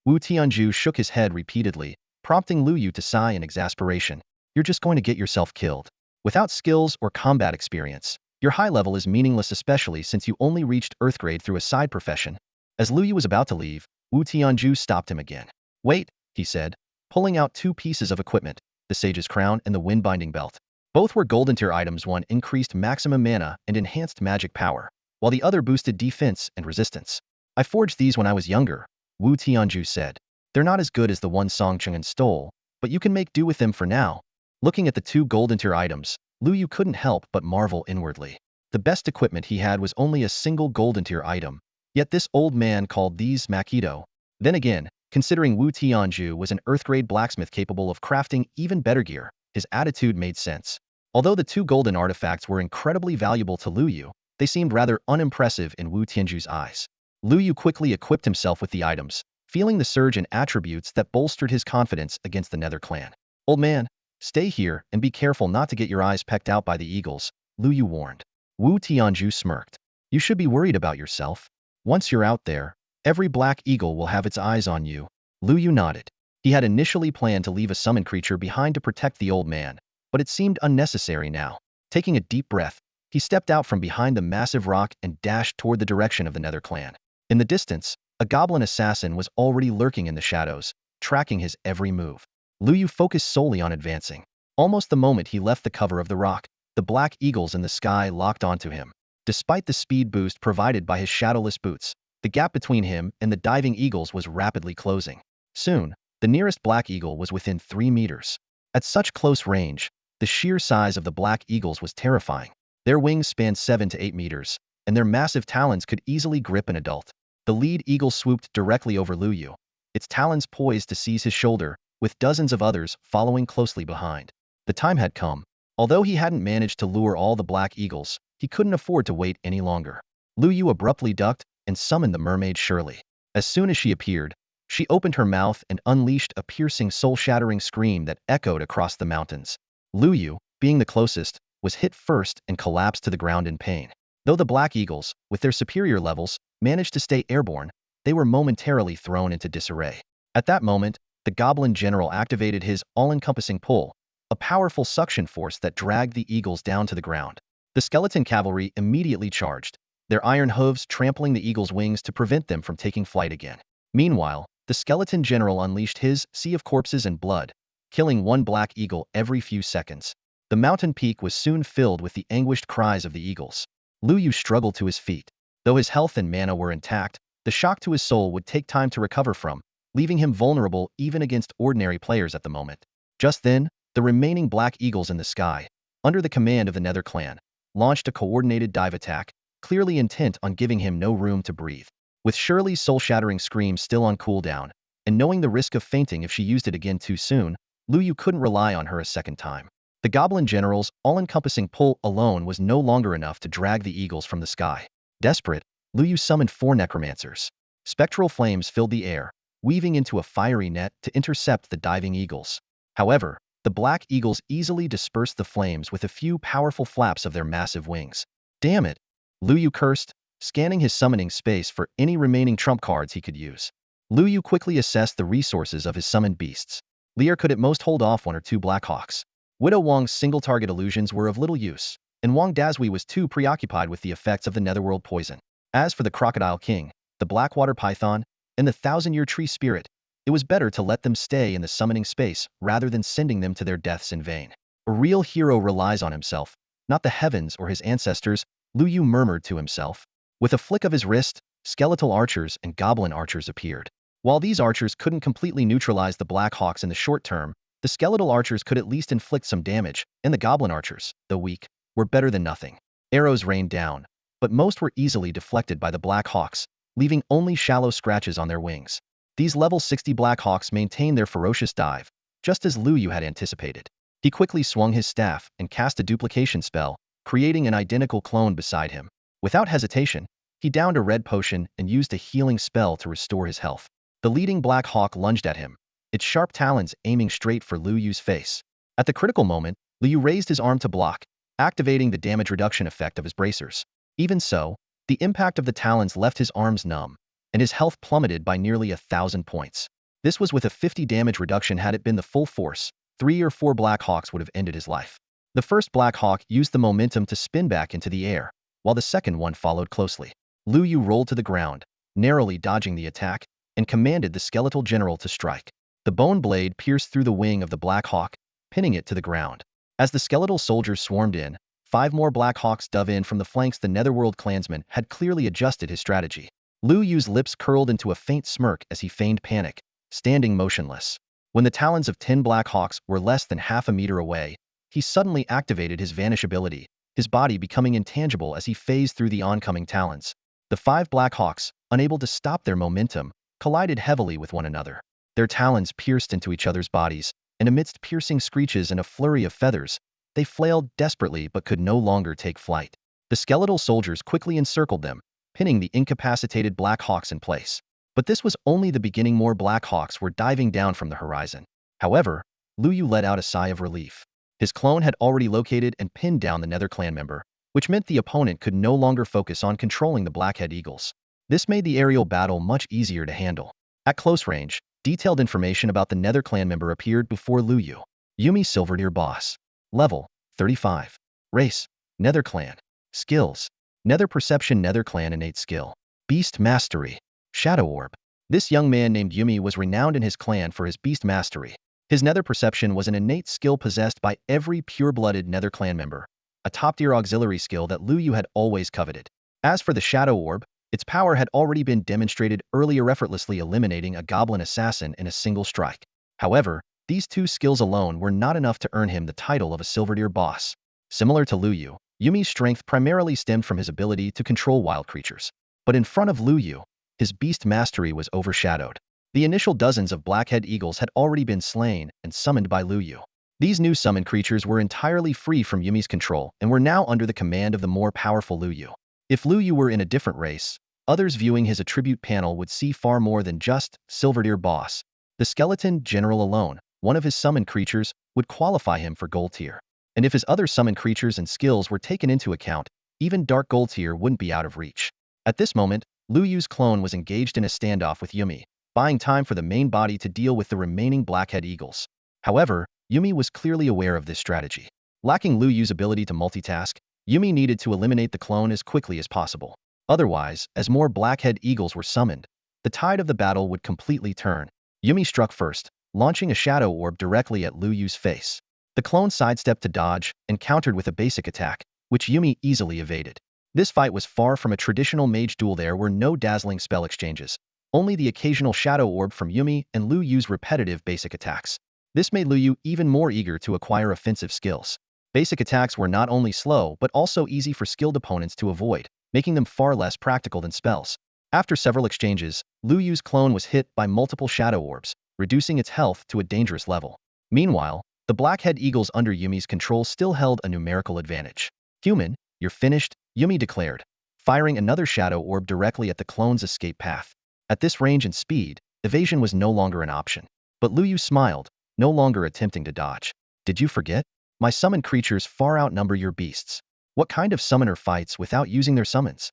Wu Tianju shook his head repeatedly, prompting Lu Yu to sigh in exasperation. You're just going to get yourself killed. Without skills or combat experience, your high level is meaningless, especially since you only reached Earth grade through a side profession. As Lu Yu was about to leave, Wu Tianju stopped him again. Wait, he said, pulling out two pieces of equipment, the Sage's Crown and the Wind-Binding Belt. Both were golden tier items. One increased maximum mana and enhanced magic power, while the other boosted defense and resistance. I forged these when I was younger, Wu Tianju said. They're not as good as the one Song Cheng'an stole, but you can make do with them for now. Looking at the two golden tier items, Lu Yu couldn't help but marvel inwardly. The best equipment he had was only a single golden tier item, yet this old man called these Makito. Then again, considering Wu Tianju was an Earth-grade blacksmith capable of crafting even better gear, his attitude made sense. Although the two golden artifacts were incredibly valuable to Lu Yu, they seemed rather unimpressive in Wu Tianju's eyes. Lu Yu quickly equipped himself with the items, feeling the surge in attributes that bolstered his confidence against the Nether clan. Old man, stay here and be careful not to get your eyes pecked out by the eagles, Lu Yu warned. Wu Tianju smirked. You should be worried about yourself. Once you're out there, every black eagle will have its eyes on you. Lu Yu nodded. He had initially planned to leave a summoned creature behind to protect the old man, but it seemed unnecessary now. Taking a deep breath, he stepped out from behind the massive rock and dashed toward the direction of the Nether clan. In the distance, a goblin assassin was already lurking in the shadows, tracking his every move. Lu Yu focused solely on advancing. Almost the moment he left the cover of the rock, the black eagles in the sky locked onto him. Despite the speed boost provided by his shadowless boots, the gap between him and the diving eagles was rapidly closing. Soon, the nearest black eagle was within 3 meters. At such close range, the sheer size of the black eagles was terrifying. Their wings spanned 7 to 8 meters, and their massive talons could easily grip an adult. The lead eagle swooped directly over Lu Yu, its talons poised to seize his shoulder, with dozens of others following closely behind. The time had come. Although he hadn't managed to lure all the black eagles, he couldn't afford to wait any longer. Lu Yu abruptly ducked and summoned the mermaid Shirley. As soon as she appeared, she opened her mouth and unleashed a piercing, soul-shattering scream that echoed across the mountains. Lu Yu, being the closest, was hit first and collapsed to the ground in pain. Though the black eagles, with their superior levels, managed to stay airborne, they were momentarily thrown into disarray. At that moment, the goblin general activated his all-encompassing pull, a powerful suction force that dragged the eagles down to the ground. The skeleton cavalry immediately charged, their iron hooves trampling the eagles' wings to prevent them from taking flight again. Meanwhile, the skeleton general unleashed his sea of corpses and blood, killing one black eagle every few seconds. The mountain peak was soon filled with the anguished cries of the eagles. Lu Yu struggled to his feet. Though his health and mana were intact, the shock to his soul would take time to recover from, leaving him vulnerable even against ordinary players at the moment. Just then, the remaining black eagles in the sky, under the command of the Nether clan, launched a coordinated dive attack, clearly intent on giving him no room to breathe. With Shirley's soul-shattering scream still on cooldown, and knowing the risk of fainting if she used it again too soon, Lu Yu couldn't rely on her a second time. The goblin general's all-encompassing pull alone was no longer enough to drag the eagles from the sky. Desperate, Lu Yu summoned 4 necromancers. Spectral flames filled the air, weaving into a fiery net to intercept the diving eagles. However, the black eagles easily dispersed the flames with a few powerful flaps of their massive wings. Damn it! Lu Yu cursed, scanning his summoning space for any remaining trump cards he could use. Lu Yu quickly assessed the resources of his summoned beasts. Lear could at most hold off 1 or 2 Blackhawks. Widow Wang's single-target illusions were of little use, and Wang Dazhui was too preoccupied with the effects of the Netherworld poison. As for the Crocodile King, the Blackwater Python, and the Thousand-Year Tree Spirit, it was better to let them stay in the summoning space rather than sending them to their deaths in vain. A real hero relies on himself, not the heavens or his ancestors, Lu Yu murmured to himself. With a flick of his wrist, skeletal archers and goblin archers appeared. While these archers couldn't completely neutralize the Black Hawks in the short term, the skeletal archers could at least inflict some damage, and the goblin archers, though weak, were better than nothing. Arrows rained down, but most were easily deflected by the Black Hawks, leaving only shallow scratches on their wings. These level 60 Black Hawks maintained their ferocious dive, just as Lu Yu had anticipated. He quickly swung his staff and cast a duplication spell, creating an identical clone beside him. Without hesitation, he downed a red potion and used a healing spell to restore his health. The leading Black Hawk lunged at him, its sharp talons aiming straight for Lu Yu's face. At the critical moment, Lu Yu raised his arm to block, activating the damage reduction effect of his bracers. Even so, the impact of the talons left his arms numb, and his health plummeted by nearly 1,000 points. This was with a 50 damage reduction. Had it been the full force, 3 or 4 Black Hawks would have ended his life. The first Black Hawk used the momentum to spin back into the air, while the second one followed closely. Lu Yu rolled to the ground, narrowly dodging the attack, and commanded the skeletal general to strike. The bone blade pierced through the wing of the Black Hawk, pinning it to the ground. As the skeletal soldiers swarmed in, 5 more Black Hawks dove in from the flanks. The Netherworld clansman had clearly adjusted his strategy. Lu Yu's lips curled into a faint smirk as he feigned panic, standing motionless. When the talons of 10 Black Hawks were less than half a meter away, he suddenly activated his vanish ability, his body becoming intangible as he phased through the oncoming talons. The 5 Black Hawks, unable to stop their momentum, collided heavily with one another. Their talons pierced into each other's bodies, and amidst piercing screeches and a flurry of feathers, they flailed desperately but could no longer take flight. The skeletal soldiers quickly encircled them, pinning the incapacitated Black Hawks in place. But this was only the beginning. More Black Hawks were diving down from the horizon. However, Lu Yu let out a sigh of relief. His clone had already located and pinned down the Nether clan member, which meant the opponent could no longer focus on controlling the Blackhead Eagles. This made the aerial battle much easier to handle. At close range, detailed information about the Nether clan member appeared before Lu Yu. Yumi Silverdeer Boss. Level 35. Race Nether clan. Skills: Nether Perception, Nether clan innate skill. Beast Mastery. Shadow Orb. This young man named Yumi was renowned in his clan for his beast mastery. His Nether Perception was an innate skill possessed by every pure-blooded Nether clan member, a top-tier auxiliary skill that Lu Yu had always coveted. As for the Shadow Orb, its power had already been demonstrated earlier, effortlessly eliminating a goblin assassin in a single strike. However, these 2 skills alone were not enough to earn him the title of a Silverdeer Boss. Similar to Lu Yu, Yumi's strength primarily stemmed from his ability to control wild creatures. But in front of Lu Yu, his beast mastery was overshadowed. The initial dozens of Blackhead Eagles had already been slain and summoned by Lu Yu. These new summoned creatures were entirely free from Yumi's control and were now under the command of the more powerful Lu Yu. If Lu Yu were in a different race, others viewing his attribute panel would see far more than just Silverdeer Boss. The Skeleton General alone, one of his summoned creatures, would qualify him for Gold Tier. And if his other summoned creatures and skills were taken into account, even Dark Gold Tier wouldn't be out of reach. At this moment, Lu Yu's clone was engaged in a standoff with Yumi, buying time for the main body to deal with the remaining Blackhead Eagles. However, Yumi was clearly aware of this strategy. Lacking Lu Yu's ability to multitask, Yumi needed to eliminate the clone as quickly as possible. Otherwise, as more Blackhead Eagles were summoned, the tide of the battle would completely turn. Yumi struck first, launching a Shadow Orb directly at Lu Yu's face. The clone sidestepped to dodge and countered with a basic attack, which Yumi easily evaded. This fight was far from a traditional mage duel. There were no dazzling spell exchanges, only the occasional Shadow Orb from Yumi and Lu Yu's repetitive basic attacks. This made Lu Yu even more eager to acquire offensive skills. Basic attacks were not only slow but also easy for skilled opponents to avoid, making them far less practical than spells. After several exchanges, Lu Yu's clone was hit by multiple Shadow Orbs, reducing its health to a dangerous level. Meanwhile, the Blackhead Eagles under Yumi's control still held a numerical advantage. "Human, you're finished," Yumi declared, firing another Shadow Orb directly at the clone's escape path. At this range and speed, evasion was no longer an option. But Lu Yu smiled, no longer attempting to dodge. "Did you forget? My summoned creatures far outnumber your beasts. What kind of summoner fights without using their summons?"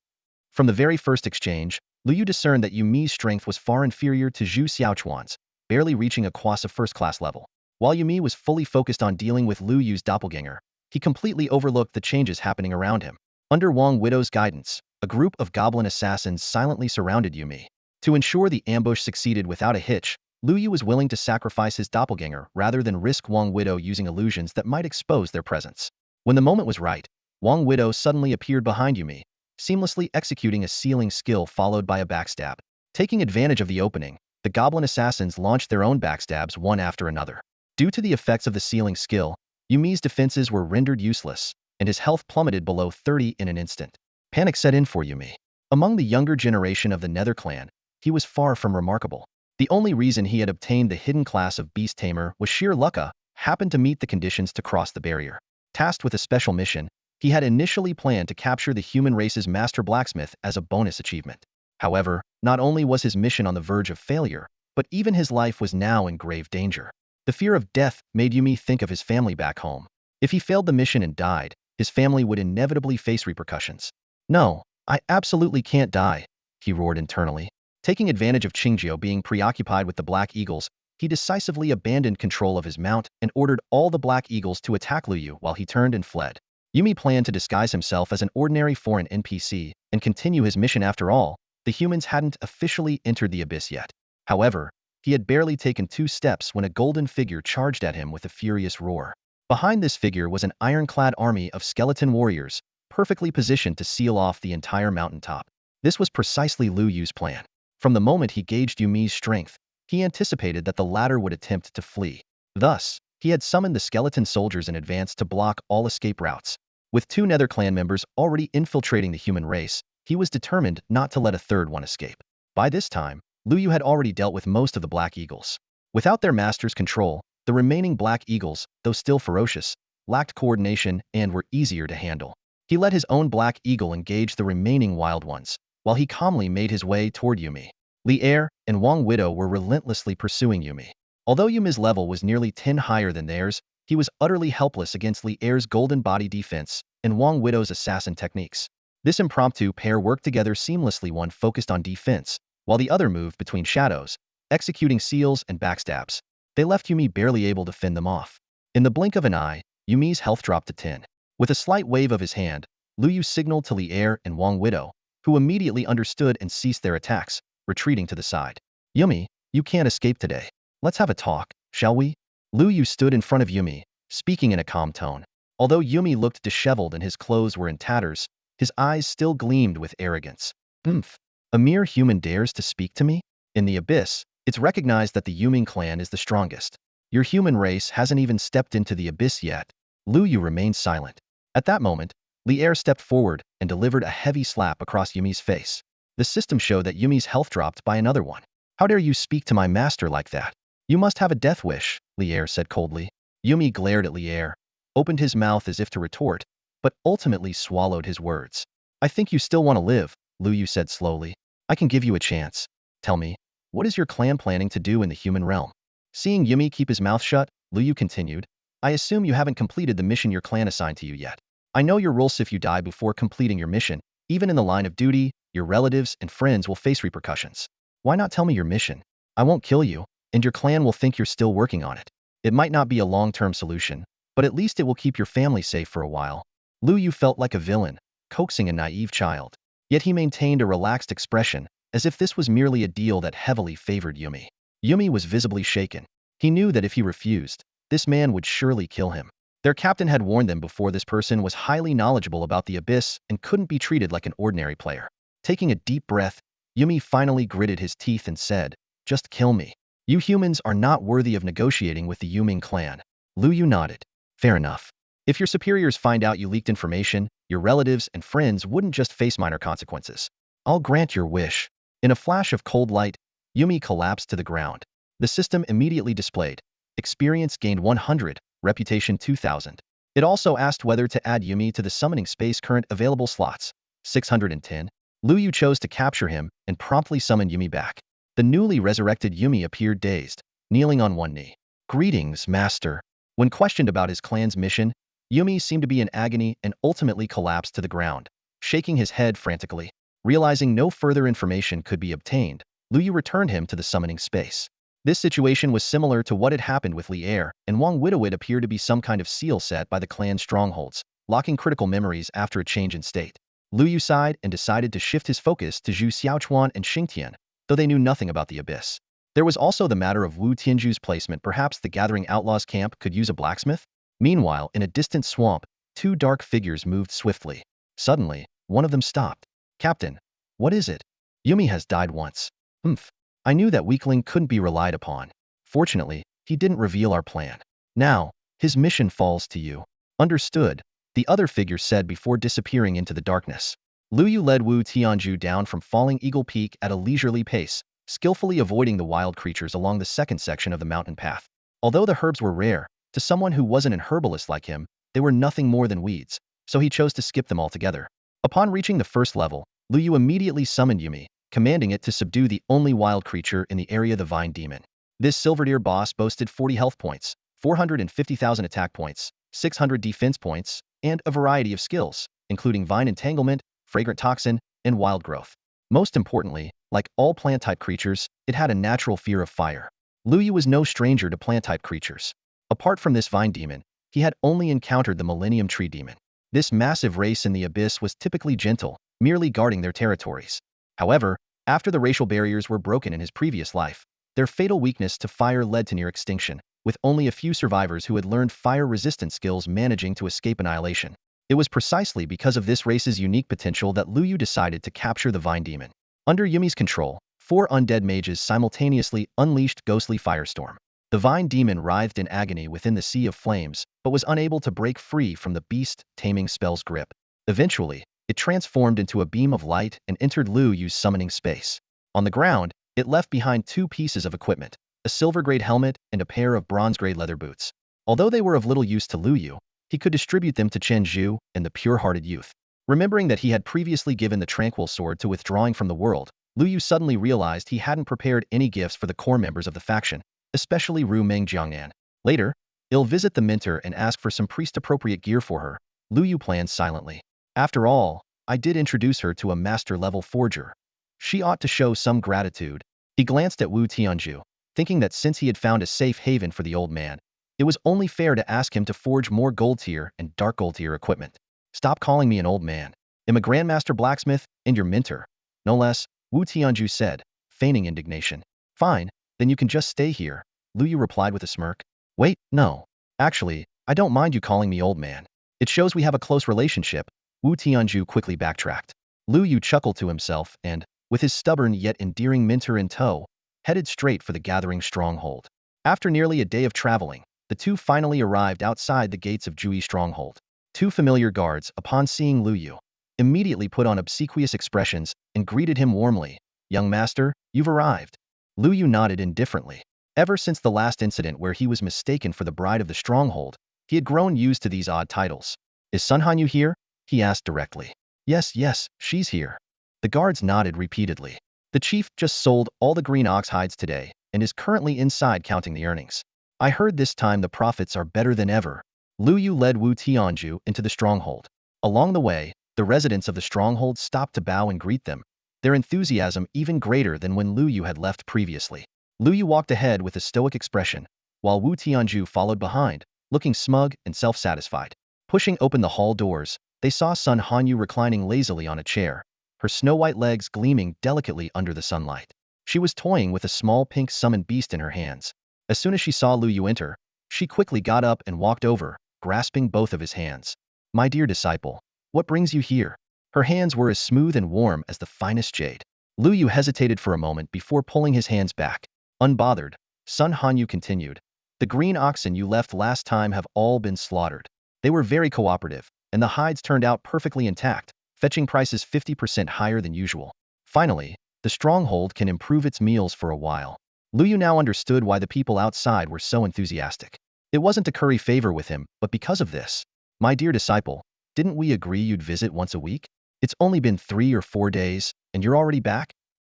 From the very first exchange, Lu Yu discerned that Yumi's strength was far inferior to Zhu Xiaochuan's, barely reaching a Quasa first-class level. While Yumi was fully focused on dealing with Lu Yu's doppelganger, he completely overlooked the changes happening around him. Under Wang Widow's guidance, a group of goblin assassins silently surrounded Yumi. To ensure the ambush succeeded without a hitch, Lu Yu was willing to sacrifice his doppelganger rather than risk Wang Widow using illusions that might expose their presence. When the moment was right, Wang Widow suddenly appeared behind Yumi, seamlessly executing a sealing skill followed by a backstab. Taking advantage of the opening, the goblin assassins launched their own backstabs one after another. Due to the effects of the sealing skill, Yumi's defenses were rendered useless, and his health plummeted below 30 in an instant. Panic set in for Yumi. Among the younger generation of the Nether clan, he was far from remarkable. The only reason he had obtained the hidden class of Beast Tamer was sheer luck. happened to meet the conditions to cross the barrier. Tasked with a special mission, he had initially planned to capture the human race's master blacksmith as a bonus achievement. However, not only was his mission on the verge of failure, but even his life was now in grave danger. The fear of death made Yumi think of his family back home. If he failed the mission and died, his family would inevitably face repercussions. "No, I absolutely can't die," he roared internally. Taking advantage of Qingjiu being preoccupied with the Black Eagles, he decisively abandoned control of his mount and ordered all the Black Eagles to attack Liu while he turned and fled. Yumi planned to disguise himself as an ordinary foreign NPC and continue his mission. After all, the humans hadn't officially entered the abyss yet. However, he had barely taken 2 steps when a golden figure charged at him with a furious roar. Behind this figure was an ironclad army of skeleton warriors, perfectly positioned to seal off the entire mountaintop. This was precisely Liu Yu's plan. From the moment he gauged Yumi's strength, he anticipated that the latter would attempt to flee. Thus, he had summoned the skeleton soldiers in advance to block all escape routes. With 2 Nether clan members already infiltrating the human race, he was determined not to let a third one escape. By this time, Liu Yu had already dealt with most of the Black Eagles. Without their master's control, the remaining Black Eagles, though still ferocious, lacked coordination and were easier to handle. He let his own Black Eagle engage the remaining wild ones, while he calmly made his way toward Yumi. Li Er and Wang Widow were relentlessly pursuing Yumi. Although Yumi's level was nearly 10 higher than theirs, he was utterly helpless against Li Er's golden body defense and Wang Widow's assassin techniques. This impromptu pair worked together seamlessly. One focused on defense, while the other moved between shadows, executing seals and backstabs. They left Yumi barely able to fend them off. In the blink of an eye, Yumi's health dropped to 10. With a slight wave of his hand, Liu Yu signaled to Li Er and Wang Widow, who immediately understood and ceased their attacks, retreating to the side. "Yumi, you can't escape today. Let's have a talk, shall we?" Liu Yu stood in front of Yumi, speaking in a calm tone. Although Yumi looked disheveled and his clothes were in tatters, his eyes still gleamed with arrogance. "Humph. A mere human dares to speak to me? In the abyss, it's recognized that the Yuming clan is the strongest. Your human race hasn't even stepped into the abyss yet." Liu Yu remained silent. At that moment, Li Er stepped forward and delivered a heavy slap across Yumi's face. The system showed that Yumi's health dropped by another one. "How dare you speak to my master like that? You must have a death wish," Li Er said coldly. Yumi glared at Li Er, opened his mouth as if to retort, but ultimately swallowed his words. "I think you still want to live," Liu Yu said slowly. "I can give you a chance. Tell me, what is your clan planning to do in the human realm?" Seeing Yumi keep his mouth shut, Liu Yu continued, "I assume you haven't completed the mission your clan assigned to you yet. I know your rules. If you die before completing your mission, even in the line of duty, your relatives and friends will face repercussions. Why not tell me your mission? I won't kill you, and your clan will think you're still working on it. It might not be a long-term solution, but at least it will keep your family safe for a while." Liu Yu felt like a villain, coaxing a naive child. Yet he maintained a relaxed expression, as if this was merely a deal that heavily favored Yumi. Yumi was visibly shaken. He knew that if he refused, this man would surely kill him. Their captain had warned them before. This person was highly knowledgeable about the abyss and couldn't be treated like an ordinary player. Taking a deep breath, Yumi finally gritted his teeth and said, "Just kill me. You humans are not worthy of negotiating with the Yuming clan." Liu Yu nodded. "Fair enough. If your superiors find out you leaked information, your relatives and friends wouldn't just face minor consequences. I'll grant your wish." In a flash of cold light, Yumi collapsed to the ground. The system immediately displayed, experience gained 100, reputation 2000. It also asked whether to add Yumi to the summoning space. Current available slots, 610. Liu Yu chose to capture him and promptly summoned Yumi back. The newly resurrected Yumi appeared dazed, kneeling on one knee. "Greetings, master." When questioned about his clan's mission, Yumi seemed to be in agony and ultimately collapsed to the ground, shaking his head frantically. Realizing no further information could be obtained, Liu Yu returned him to the summoning space. This situation was similar to what had happened with Li Er and Wang Widow. It appeared to be some kind of seal set by the clan's strongholds, locking critical memories after a change in state. Liu Yu sighed and decided to shift his focus to Zhu Xiaochuan and Xingtian, though they knew nothing about the abyss. There was also the matter of Wu Tianju's placement. Perhaps the gathering outlaws camp could use a blacksmith? Meanwhile, in a distant swamp, 2 dark figures moved swiftly. Suddenly, one of them stopped. "Captain, what is it?" "Yumi has died once." "Humph. I knew that weakling couldn't be relied upon. Fortunately, he didn't reveal our plan. Now, his mission falls to you." "Understood," the other figure said before disappearing into the darkness. Liu Yu led Wu Tianju down from Falling Eagle Peak at a leisurely pace, skillfully avoiding the wild creatures along the second section of the mountain path. Although the herbs were rare, To someone who wasn't an herbalist like him, they were nothing more than weeds, so he chose to skip them altogether. Upon reaching the first level, Lu Yu immediately summoned Yumi, commanding it to subdue the only wild creature in the area, the Vine Demon. This silver-deer boss boasted 40 health points, 450,000 attack points, 600 defense points, and a variety of skills, including vine entanglement, fragrant toxin, and wild growth. Most importantly, like all plant-type creatures, it had a natural fear of fire. Lu Yu was no stranger to plant-type creatures. Apart from this vine demon, he had only encountered the Millennium Tree Demon. This massive race in the abyss was typically gentle, merely guarding their territories. However, after the racial barriers were broken in his previous life, their fatal weakness to fire led to near extinction, with only a few survivors who had learned fire-resistant skills managing to escape annihilation. It was precisely because of this race's unique potential that Lu Yu decided to capture the Vine Demon. Under Yumi's control, 4 undead mages simultaneously unleashed ghostly firestorm. The Vine Demon writhed in agony within the sea of flames, but was unable to break free from the beast-taming spell's grip. Eventually, it transformed into a beam of light and entered Lu Yu's summoning space. On the ground, it left behind 2 pieces of equipment, a silver-grade helmet and a pair of bronze-grade leather boots. Although they were of little use to Lu Yu, he could distribute them to Chen Zhu and the pure-hearted youth. Remembering that he had previously given the Tranquil Sword to withdrawing from the world, Lu Yu suddenly realized he hadn't prepared any gifts for the core members of the faction, especially Ru Meng Jiangnan. Later, he'll visit the mentor and ask for some priest-appropriate gear for her. Lu Yu planned silently. After all, I did introduce her to a master-level forger. She ought to show some gratitude. He glanced at Wu Tianzhu, thinking that since he had found a safe haven for the old man, it was only fair to ask him to forge more gold-tier and dark gold-tier equipment. Stop calling me an old man. I'm a grandmaster blacksmith and your mentor. No less, Wu Tianzhu said, feigning indignation. Fine, then you can just stay here, Lu Yu replied with a smirk. Wait, no. Actually, I don't mind you calling me old man. It shows we have a close relationship. Wu Tianzhu quickly backtracked. Lu Yu chuckled to himself and, with his stubborn yet endearing mentor in tow, headed straight for the gathering stronghold. After nearly a day of traveling, the two finally arrived outside the gates of Jui Stronghold. 2 familiar guards, upon seeing Lu Yu, immediately put on obsequious expressions and greeted him warmly. Young master, you've arrived. Lu Yu nodded indifferently. Ever since the last incident where he was mistaken for the bride of the stronghold, he had grown used to these odd titles. Is Sun Hanyu here? He asked directly. Yes, she's here. The guards nodded repeatedly. The chief just sold all the green ox hides today and is currently inside counting the earnings. I heard this time the profits are better than ever. Lu Yu led Wu Tianzhu into the stronghold. Along the way, the residents of the stronghold stopped to bow and greet them, their enthusiasm even greater than when Lu Yu had left previously. Lu Yu walked ahead with a stoic expression, while Wu Tianzhu followed behind, looking smug and self-satisfied. Pushing open the hall doors, they saw Sun Hanyu reclining lazily on a chair, her snow-white legs gleaming delicately under the sunlight. She was toying with a small pink summoned beast in her hands. As soon as she saw Lu Yu enter, she quickly got up and walked over, grasping both of his hands. My dear disciple, what brings you here? Her hands were as smooth and warm as the finest jade. Lu Yu hesitated for a moment before pulling his hands back. Unbothered, Sun Hanyu continued. The green oxen you left last time have all been slaughtered. They were very cooperative, and the hides turned out perfectly intact, fetching prices 50% higher than usual. Finally, the stronghold can improve its meals for a while. Lu Yu now understood why the people outside were so enthusiastic. It wasn't to curry favor with him, but because of this. My dear disciple, didn't we agree you'd visit once a week? It's only been 3 or 4 days, and you're already back?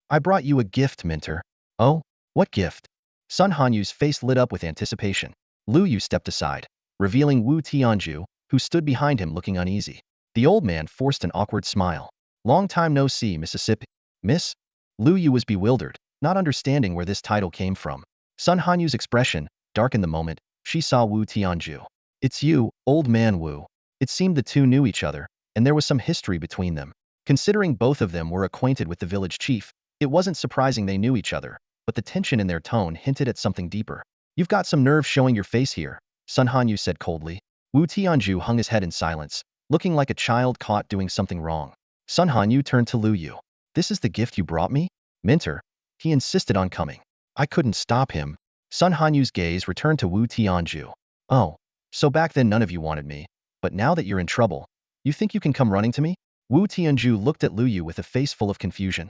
I brought you a gift, mentor. Oh? What gift? Sun Hanyu's face lit up with anticipation. Lu Yu stepped aside, revealing Wu Tianzhu, who stood behind him looking uneasy. The old man forced an awkward smile. Long time no see, Mississippi. Miss? Lu Yu was bewildered, not understanding where this title came from. Sun Hanyu's expression darkened the moment she saw Wu Tianzhu. It's you, old man Wu. It seemed the two knew each other, and there was some history between them. Considering both of them were acquainted with the village chief, it wasn't surprising they knew each other, but the tension in their tone hinted at something deeper. You've got some nerve showing your face here, Sun Hanyu said coldly. Wu Tianzhu hung his head in silence, looking like a child caught doing something wrong. Sun Hanyu turned to Lu Yu. This is the gift you brought me? Mentor. He insisted on coming. I couldn't stop him. Sun Hanyu's gaze returned to Wu Tianzhu. Oh, so back then none of you wanted me, but now that you're in trouble, you think you can come running to me? Wu Tianzhu looked at Lu Yu with a face full of confusion.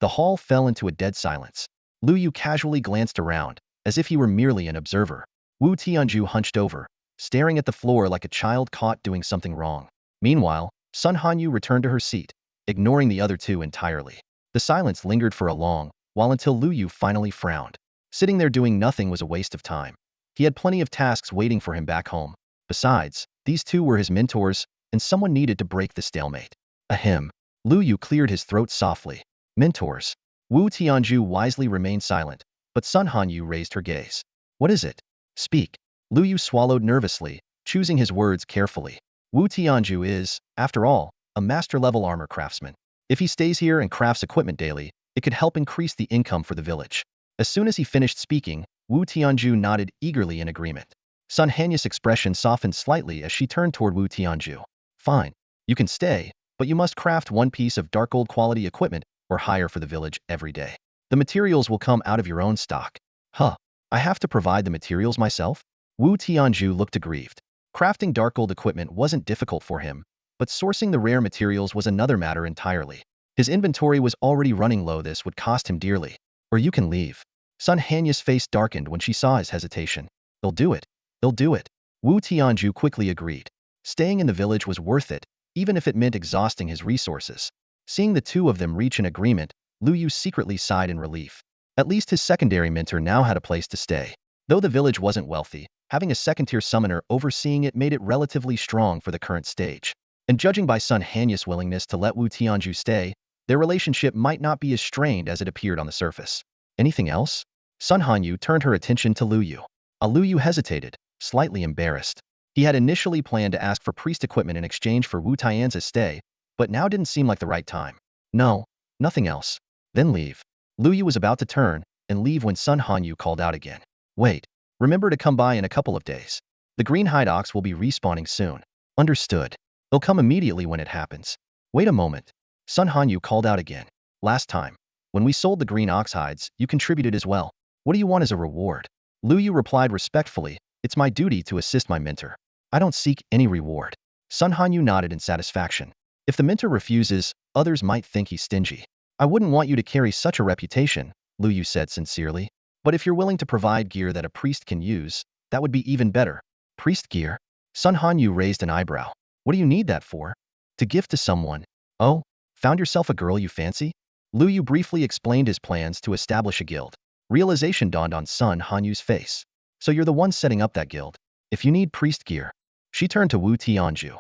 The hall fell into a dead silence. Lu Yu casually glanced around, as if he were merely an observer. Wu Tianju hunched over, staring at the floor like a child caught doing something wrong. Meanwhile, Sun Hanyu returned to her seat, ignoring the other two entirely. The silence lingered for a long while until Lu Yu finally frowned. Sitting there doing nothing was a waste of time. He had plenty of tasks waiting for him back home. Besides, these two were his mentors, and someone needed to break the stalemate. Ahem. Lu Yu cleared his throat softly. Mentors. Wu Tianju wisely remained silent, but Sun Hanyu raised her gaze. What is it? Speak. Lu Yu swallowed nervously, choosing his words carefully. Wu Tianju is, after all, a master-level armor craftsman. If he stays here and crafts equipment daily, it could help increase the income for the village. As soon as he finished speaking, Wu Tianju nodded eagerly in agreement. Sun Hanyu's expression softened slightly as she turned toward Wu Tianju. Fine. You can stay, but you must craft one piece of dark gold quality equipment or hire for the village every day. The materials will come out of your own stock. Huh. I have to provide the materials myself? Wu Tianju looked aggrieved. Crafting dark gold equipment wasn't difficult for him, but sourcing the rare materials was another matter entirely. His inventory was already running low. This would cost him dearly. Or you can leave. Sun Hanyu's face darkened when she saw his hesitation. They'll do it. They'll do it. Wu Tianju quickly agreed. Staying in the village was worth it, even if it meant exhausting his resources. Seeing the two of them reach an agreement, Lu Yu secretly sighed in relief. At least his secondary mentor now had a place to stay. Though the village wasn't wealthy, having a second-tier summoner overseeing it made it relatively strong for the current stage. And judging by Sun Hanyu's willingness to let Wu Tianju stay, their relationship might not be as strained as it appeared on the surface. Anything else? Sun Hanyu turned her attention to Lu Yu. Lu Yu hesitated, slightly embarrassed. He had initially planned to ask for priest equipment in exchange for Wu Tianzu's stay, but now didn't seem like the right time. No, nothing else. Then leave. Lu Yu was about to turn and leave when Sun Hanyu called out again. Wait, remember to come by in a couple of days. The green hide ox will be respawning soon. Understood. They'll come immediately when it happens. Wait a moment. Sun Hanyu called out again. Last time, when we sold the green ox hides, you contributed as well. What do you want as a reward? Lu Yu replied respectfully, it's my duty to assist my mentor. I don't seek any reward. Sun Hanyu nodded in satisfaction. If the mentor refuses, others might think he's stingy. I wouldn't want you to carry such a reputation, Lu Yu said sincerely. But if you're willing to provide gear that a priest can use, that would be even better. Priest gear? Sun Hanyu raised an eyebrow. What do you need that for? To gift to someone. Oh, found yourself a girl you fancy? Lu Yu briefly explained his plans to establish a guild. Realization dawned on Sun Hanyu's face. So you're the one setting up that guild. If you need priest gear. She turned to Wu Tianju.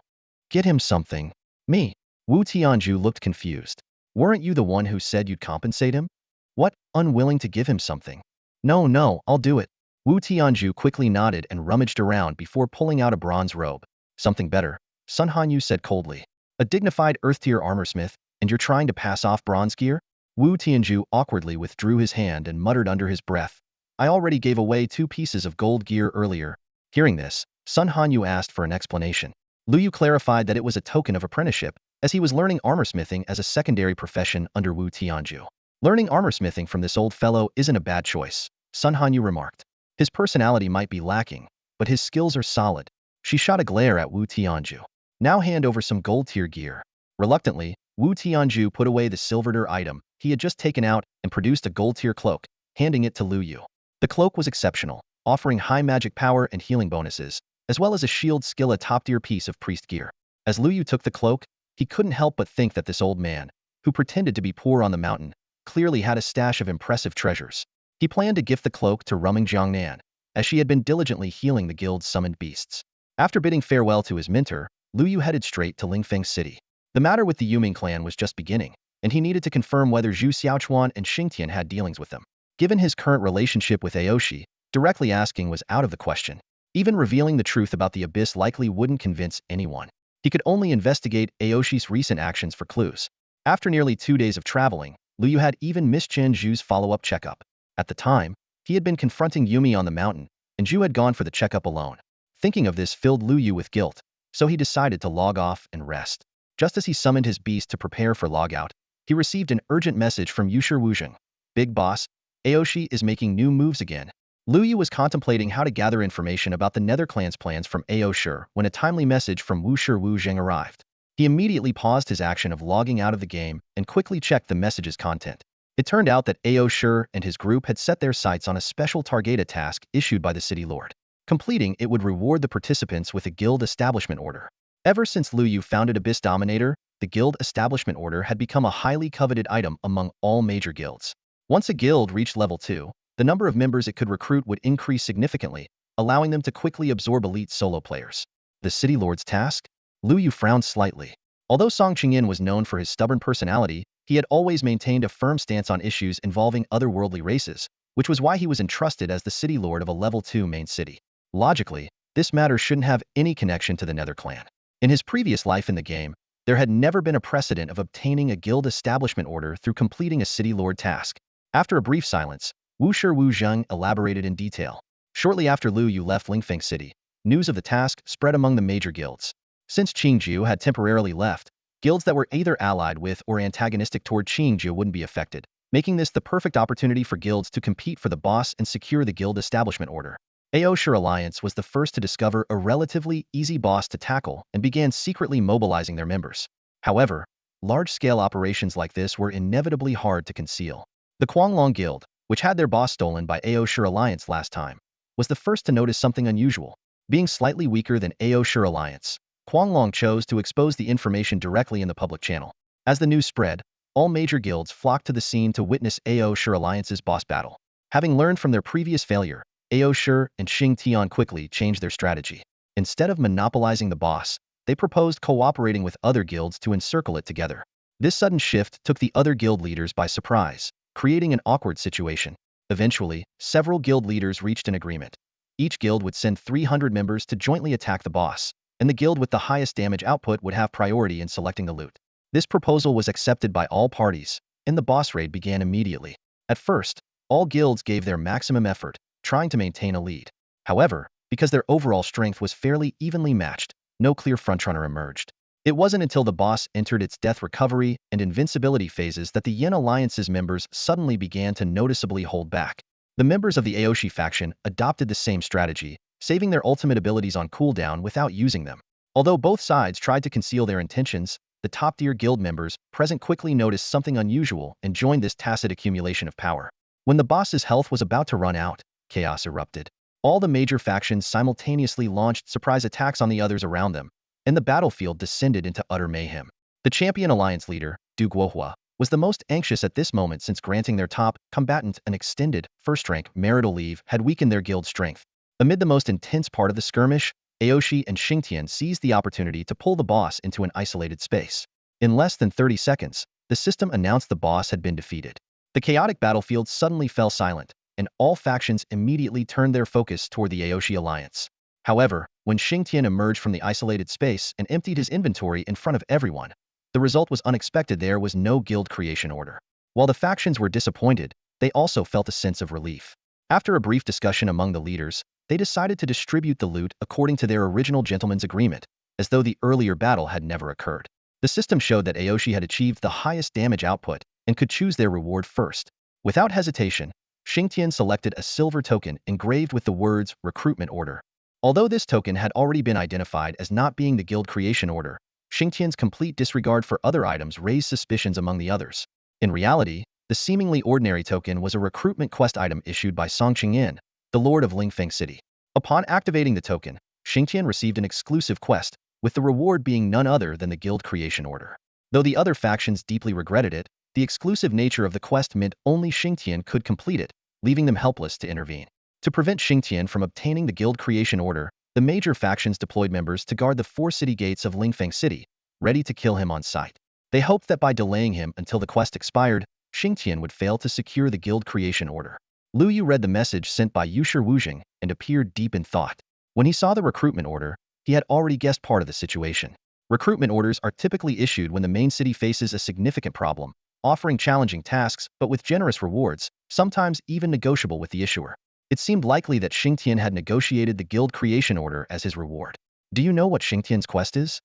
Get him something. Me. Wu Tianju looked confused. Weren't you the one who said you'd compensate him? What, unwilling to give him something? No, I'll do it. Wu Tianju quickly nodded and rummaged around before pulling out a bronze robe. Something better, Sun Hanyu said coldly. A dignified earth-tier armorsmith, and you're trying to pass off bronze gear? Wu Tianju awkwardly withdrew his hand and muttered under his breath. I already gave away 2 pieces of gold gear earlier. Hearing this, Sun Hanyu asked for an explanation. Lu Yu clarified that it was a token of apprenticeship, as he was learning armorsmithing as a secondary profession under Wu Tianju. Learning armorsmithing from this old fellow isn't a bad choice, Sun Hanyu remarked. His personality might be lacking, but his skills are solid. She shot a glare at Wu Tianju. Now hand over some gold-tier gear. Reluctantly, Wu Tianju put away the silver-tier item he had just taken out and produced a gold-tier cloak, handing it to Lu Yu. The cloak was exceptional, offering high magic power and healing bonuses, as well as a shield skill, a top-tier piece of priest gear. As Lu Yu took the cloak, he couldn't help but think that this old man, who pretended to be poor on the mountain, clearly had a stash of impressive treasures. He planned to gift the cloak to Ruming Jiangnan, as she had been diligently healing the guild's summoned beasts. After bidding farewell to his mentor, Lu Yu headed straight to Lingfeng City. The matter with the Yuming clan was just beginning, and he needed to confirm whether Zhu Xiaochuan and Xingtian had dealings with them. Given his current relationship with Aoshi, directly asking was out of the question. Even revealing the truth about the abyss likely wouldn't convince anyone. He could only investigate Aoshi's recent actions for clues. After nearly 2 days of traveling, Lu Yu had even missed Chen Zhu's follow-up checkup. At the time, he had been confronting Yumi on the mountain, and Zhu had gone for the checkup alone. Thinking of this filled Lu Yu with guilt, so he decided to log off and rest. Just as he summoned his beast to prepare for logout, he received an urgent message from Yushi Wuzheng. Big boss, Aoshi is making new moves again. Lu Yu was contemplating how to gather information about the Nether Clan's plans from Aoshi when a timely message from Yushi Wuzheng arrived. He immediately paused his action of logging out of the game and quickly checked the message's content. It turned out that Aoshi and his group had set their sights on a special Targeta task issued by the city lord. Completing it would reward the participants with a guild establishment order. Ever since Liu Yu founded Abyss Dominator, the guild establishment order had become a highly coveted item among all major guilds. Once a guild reached level 2, the number of members it could recruit would increase significantly, allowing them to quickly absorb elite solo players. The City Lord's task? Liu Yu frowned slightly. Although Song Qingyan was known for his stubborn personality, he had always maintained a firm stance on issues involving otherworldly races, which was why he was entrusted as the City Lord of a level 2 main city. Logically, this matter shouldn't have any connection to the Nether clan. In his previous life in the game, there had never been a precedent of obtaining a guild establishment order through completing a City Lord task. After a brief silence, Wu Shi Wu Zheng elaborated in detail. Shortly after Liu Yu left Lingfeng City, news of the task spread among the major guilds. Since Qingjiu had temporarily left, guilds that were either allied with or antagonistic toward Qingjiu wouldn't be affected, making this the perfect opportunity for guilds to compete for the boss and secure the guild establishment order. Aoshire Alliance was the first to discover a relatively easy boss to tackle and began secretly mobilizing their members. However, large-scale operations like this were inevitably hard to conceal. The Quanglong Guild, which had their boss stolen by Aoshire Alliance last time, was the first to notice something unusual. Being slightly weaker than Aoshire Alliance, Quanglong chose to expose the information directly in the public channel. As the news spread, all major guilds flocked to the scene to witness Aoshire Alliance's boss battle. Having learned from their previous failure, Aoshire and Xing Tian quickly changed their strategy. Instead of monopolizing the boss, they proposed cooperating with other guilds to encircle it together. This sudden shift took the other guild leaders by surprise, creating an awkward situation. Eventually, several guild leaders reached an agreement. Each guild would send 300 members to jointly attack the boss, and the guild with the highest damage output would have priority in selecting the loot. This proposal was accepted by all parties, and the boss raid began immediately. At first, all guilds gave their maximum effort, trying to maintain a lead. However, because their overall strength was fairly evenly matched, no clear frontrunner emerged. It wasn't until the boss entered its death recovery and invincibility phases that the Yin Alliance's members suddenly began to noticeably hold back. The members of the Aoshi faction adopted the same strategy, saving their ultimate abilities on cooldown without using them. Although both sides tried to conceal their intentions, the top-tier guild members present quickly noticed something unusual and joined this tacit accumulation of power. When the boss's health was about to run out, chaos erupted. All the major factions simultaneously launched surprise attacks on the others around them, and the battlefield descended into utter mayhem. The champion alliance leader, Du Guohua, was the most anxious at this moment since granting their top combatant an extended, first-rank marital leave had weakened their guild strength. Amid the most intense part of the skirmish, Aoshi and Xingtian seized the opportunity to pull the boss into an isolated space. In less than 30 seconds, the system announced the boss had been defeated. The chaotic battlefield suddenly fell silent, and all factions immediately turned their focus toward the Aoshi alliance. However, when Xingtian emerged from the isolated space and emptied his inventory in front of everyone, the result was unexpected. There was no guild creation order. While the factions were disappointed, they also felt a sense of relief. After a brief discussion among the leaders, they decided to distribute the loot according to their original gentleman's agreement, as though the earlier battle had never occurred. The system showed that Aoshi had achieved the highest damage output and could choose their reward first. Without hesitation, Xingtian selected a silver token engraved with the words recruitment order. Although this token had already been identified as not being the guild creation order, Xingtian's complete disregard for other items raised suspicions among the others. In reality, the seemingly ordinary token was a recruitment quest item issued by Song Qingyan, the Lord of Lingfeng City. Upon activating the token, Xingtian received an exclusive quest, with the reward being none other than the guild creation order. Though the other factions deeply regretted it, the exclusive nature of the quest meant only Xingtian could complete it, leaving them helpless to intervene. To prevent Xingtian from obtaining the guild creation order, the major factions deployed members to guard the 4 city gates of Lingfeng City, ready to kill him on sight. They hoped that by delaying him until the quest expired, Xingtian would fail to secure the guild creation order. Liu Yu read the message sent by Wu Shi Wu Zheng and appeared deep in thought. When he saw the recruitment order, he had already guessed part of the situation. Recruitment orders are typically issued when the main city faces a significant problem, offering challenging tasks but with generous rewards, sometimes even negotiable with the issuer. It seemed likely that Xingtian had negotiated the guild creation order as his reward. Do you know what Xingtian's quest is?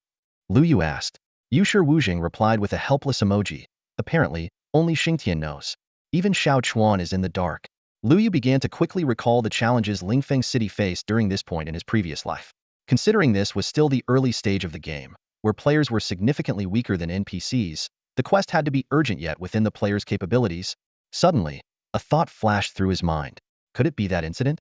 Liu Yu asked. Wu Shi Wu Zheng replied with a helpless emoji. Apparently, only Xingtian knows. Even Xiao Chuan is in the dark. Liu Yu began to quickly recall the challenges Lingfeng City faced during this point in his previous life. Considering this was still the early stage of the game, where players were significantly weaker than NPCs, the quest had to be urgent yet within the player's capabilities. Suddenly, a thought flashed through his mind. Could it be that incident?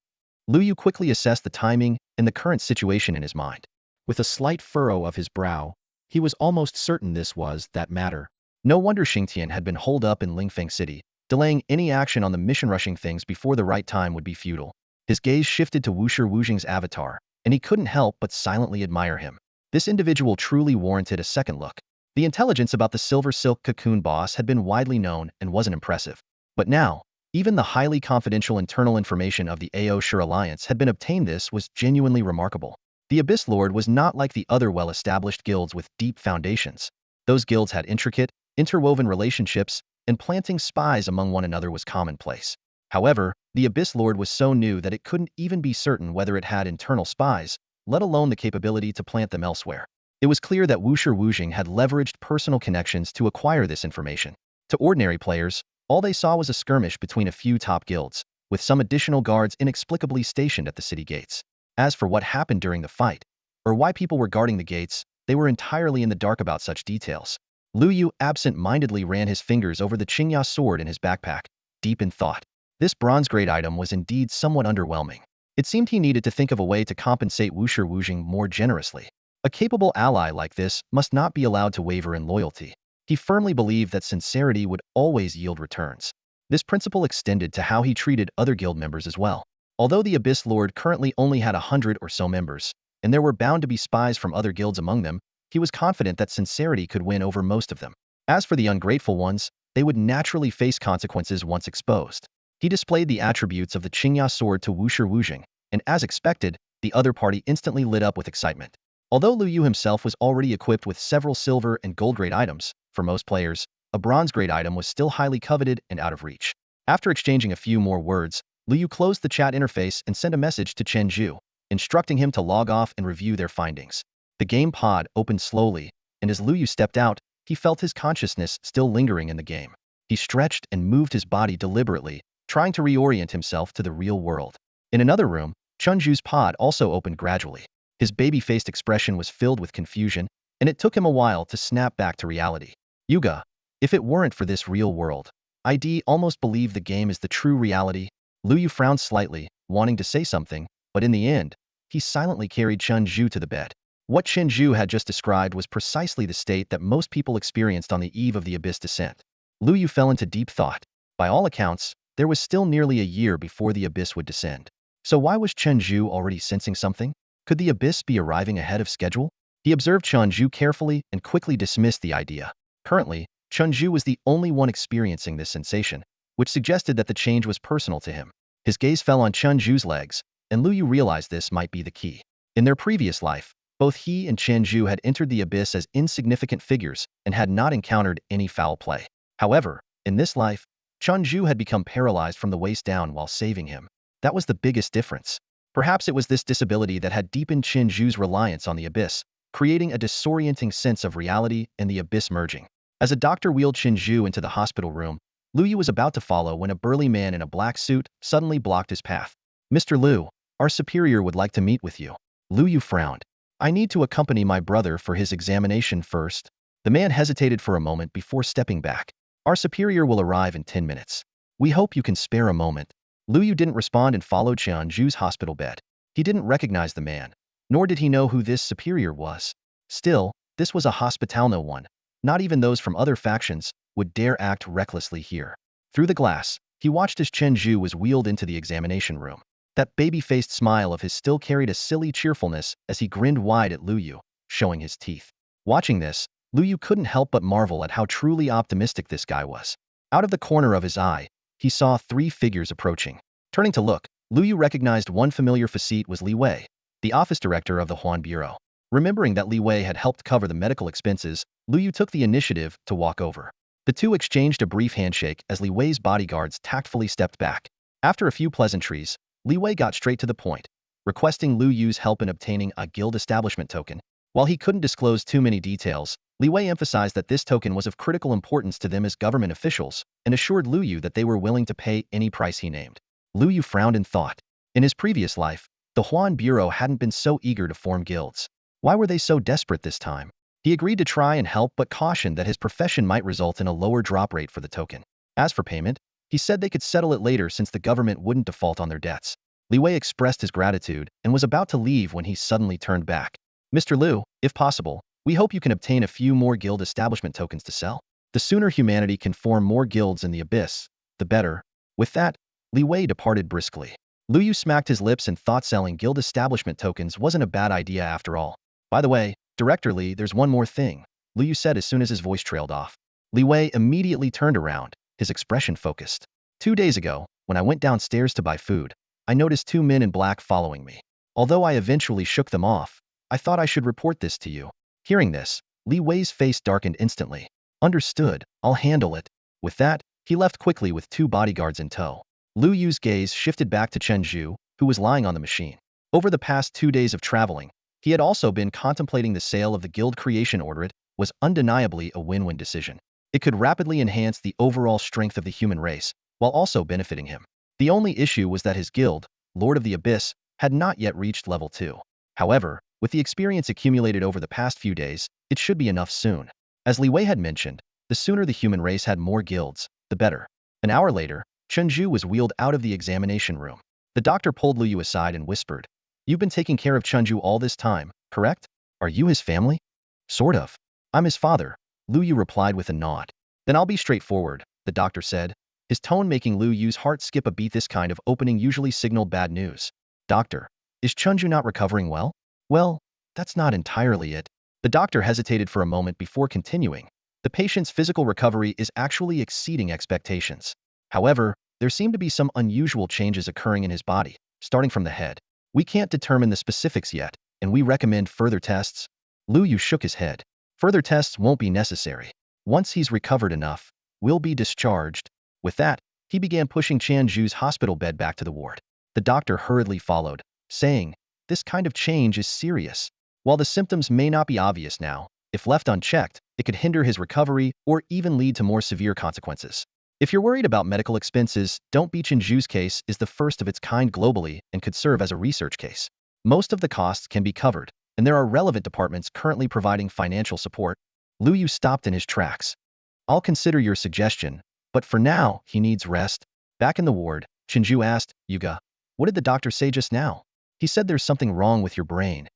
Lu Yu quickly assessed the timing and the current situation in his mind. With a slight furrow of his brow, he was almost certain this was that matter. No wonder Xingtian had been holed up in Lingfeng City. Delaying any action on the mission, rushing things before the right time would be futile. His gaze shifted to Wushi Wujing's avatar, and he couldn't help but silently admire him. This individual truly warranted a second look. The intelligence about the Silver Silk Cocoon boss had been widely known and wasn't impressive. But now, even the highly confidential internal information of the AO Sure Alliance had been obtained. This was genuinely remarkable. The Abyss Lord was not like the other well-established guilds with deep foundations. Those guilds had intricate, interwoven relationships, and planting spies among one another was commonplace. However, the Abyss Lord was so new that it couldn't even be certain whether it had internal spies, let alone the capability to plant them elsewhere. It was clear that Wushi Wujing had leveraged personal connections to acquire this information. To ordinary players, all they saw was a skirmish between a few top guilds, with some additional guards inexplicably stationed at the city gates. As for what happened during the fight, or why people were guarding the gates, they were entirely in the dark about such details. Lu Yu absent-mindedly ran his fingers over the Qingya sword in his backpack, deep in thought. This bronze-grade item was indeed somewhat underwhelming. It seemed he needed to think of a way to compensate Wushi Wujing more generously. A capable ally like this must not be allowed to waver in loyalty. He firmly believed that sincerity would always yield returns. This principle extended to how he treated other guild members as well. Although the Abyss Lord currently only had 100 or so members, and there were bound to be spies from other guilds among them, he was confident that sincerity could win over most of them. As for the ungrateful ones, they would naturally face consequences once exposed. He displayed the attributes of the Qingya sword to Wushi Wujing, and as expected, the other party instantly lit up with excitement. Although Lu Yu himself was already equipped with several silver and gold-grade items, for most players, a bronze-grade item was still highly coveted and out of reach. After exchanging a few more words, Lu Yu closed the chat interface and sent a message to Chen Zhu, instructing him to log off and review their findings. The game pod opened slowly, and as Lu Yu stepped out, he felt his consciousness still lingering in the game. He stretched and moved his body deliberately, trying to reorient himself to the real world. In another room, Chen Zhu's pod also opened gradually. His baby-faced expression was filled with confusion, and it took him a while to snap back to reality. Yuga, if it weren't for this real world, I'd almost believe the game is the true reality. Lu Yu frowned slightly, wanting to say something, but in the end, he silently carried Chen Zhu to the bed. What Chen Zhu had just described was precisely the state that most people experienced on the eve of the Abyss descent. Lu Yu fell into deep thought. By all accounts, there was still nearly a year before the Abyss would descend. So why was Chen Zhu already sensing something? Could the Abyss be arriving ahead of schedule? He observed Chen Zhu carefully and quickly dismissed the idea. Currently, Chen Zhu was the only one experiencing this sensation, which suggested that the change was personal to him. His gaze fell on Chen Zhu's legs, and Lu Yu realized this might be the key. In their previous life, both he and Chen Zhu had entered the Abyss as insignificant figures and had not encountered any foul play. However, in this life, Chen Zhu had become paralyzed from the waist down while saving him. That was the biggest difference. Perhaps it was this disability that had deepened Chen Zhu's reliance on the Abyss, creating a disorienting sense of reality and the Abyss merging. As a doctor wheeled Chen Zhu into the hospital room, Lu Yu was about to follow when a burly man in a black suit suddenly blocked his path. "Mr. Lu, our superior would like to meet with you." Lu Yu frowned. "I need to accompany my brother for his examination first." The man hesitated for a moment before stepping back. "Our superior will arrive in 10 minutes. We hope you can spare a moment." Lu Yu didn't respond and followed Chen Zhu's hospital bed. He didn't recognize the man, nor did he know who this superior was. Still, this was a hospital no one, not even those from other factions, would dare act recklessly here. Through the glass, he watched as Chen Zhu was wheeled into the examination room. That baby-faced smile of his still carried a silly cheerfulness as he grinned wide at Lu Yu, showing his teeth. Watching this, Lu Yu couldn't help but marvel at how truly optimistic this guy was. Out of the corner of his eye, he saw 3 figures approaching. Turning to look, Lu Yu recognized one familiar facete was Li Wei, the office director of the Huan Bureau. Remembering that Li Wei had helped cover the medical expenses, Lu Yu took the initiative to walk over. The two exchanged a brief handshake as Li Wei's bodyguards tactfully stepped back. After a few pleasantries, Li Wei got straight to the point, requesting Lu Yu's help in obtaining a guild establishment token. While he couldn't disclose too many details, Li Wei emphasized that this token was of critical importance to them as government officials, and assured Lu Yu that they were willing to pay any price he named. Lu Yu frowned in thought. In his previous life, the Huan Bureau hadn't been so eager to form guilds. Why were they so desperate this time? He agreed to try and help but cautioned that his profession might result in a lower drop rate for the token. As for payment, he said they could settle it later since the government wouldn't default on their debts. Li Wei expressed his gratitude and was about to leave when he suddenly turned back. Mr. Liu, if possible, we hope you can obtain a few more guild establishment tokens to sell. The sooner humanity can form more guilds in the abyss, the better. With that, Li Wei departed briskly. Lu Yu smacked his lips and thought selling guild establishment tokens wasn't a bad idea after all. By the way, Director Li, there's one more thing, Lu Yu said as soon as his voice trailed off. Li Wei immediately turned around, his expression focused. 2 days ago, when I went downstairs to buy food, I noticed 2 men in black following me. Although I eventually shook them off, I thought I should report this to you. Hearing this, Li Wei's face darkened instantly. Understood, I'll handle it. With that, he left quickly with 2 bodyguards in tow. Lu Yu's gaze shifted back to Chen Zhu, who was lying on the machine. Over the past 2 days of traveling, he had also been contemplating the sale of the guild creation order. It was undeniably a win-win decision. It could rapidly enhance the overall strength of the human race, while also benefiting him. The only issue was that his guild, Lord of the Abyss, had not yet reached level 2. However, with the experience accumulated over the past few days, it should be enough soon. As Li Wei had mentioned, the sooner the human race had more guilds, the better. An hour later, Chen Zhu was wheeled out of the examination room. The doctor pulled Lu Yu aside and whispered, "You've been taking care of Chen Zhu all this time, correct? Are you his family?" "Sort of. I'm his father," Lu Yu replied with a nod. "Then I'll be straightforward," the doctor said, his tone making Lu Yu's heart skip a beat. This kind of opening usually signaled bad news. "Doctor, is Chen Zhu not recovering well?" "Well, that's not entirely it." The doctor hesitated for a moment before continuing. "The patient's physical recovery is actually exceeding expectations. However, there seem to be some unusual changes occurring in his body, starting from the head. We can't determine the specifics yet, and we recommend further tests." Lu Yu shook his head. "Further tests won't be necessary. Once he's recovered enough, we'll be discharged." With that, he began pushing Chen Zhu's hospital bed back to the ward. The doctor hurriedly followed, saying, "This kind of change is serious. While the symptoms may not be obvious now, if left unchecked, it could hinder his recovery or even lead to more severe consequences. If you're worried about medical expenses, don't be. Chen Zhu's case is the first of its kind globally and could serve as a research case. Most of the costs can be covered, and there are relevant departments currently providing financial support." Lu Yu stopped in his tracks. "I'll consider your suggestion, but for now, he needs rest." Back in the ward, Chen Zhu asked, "Yuga, what did the doctor say just now?" "He said there's something wrong with your brain."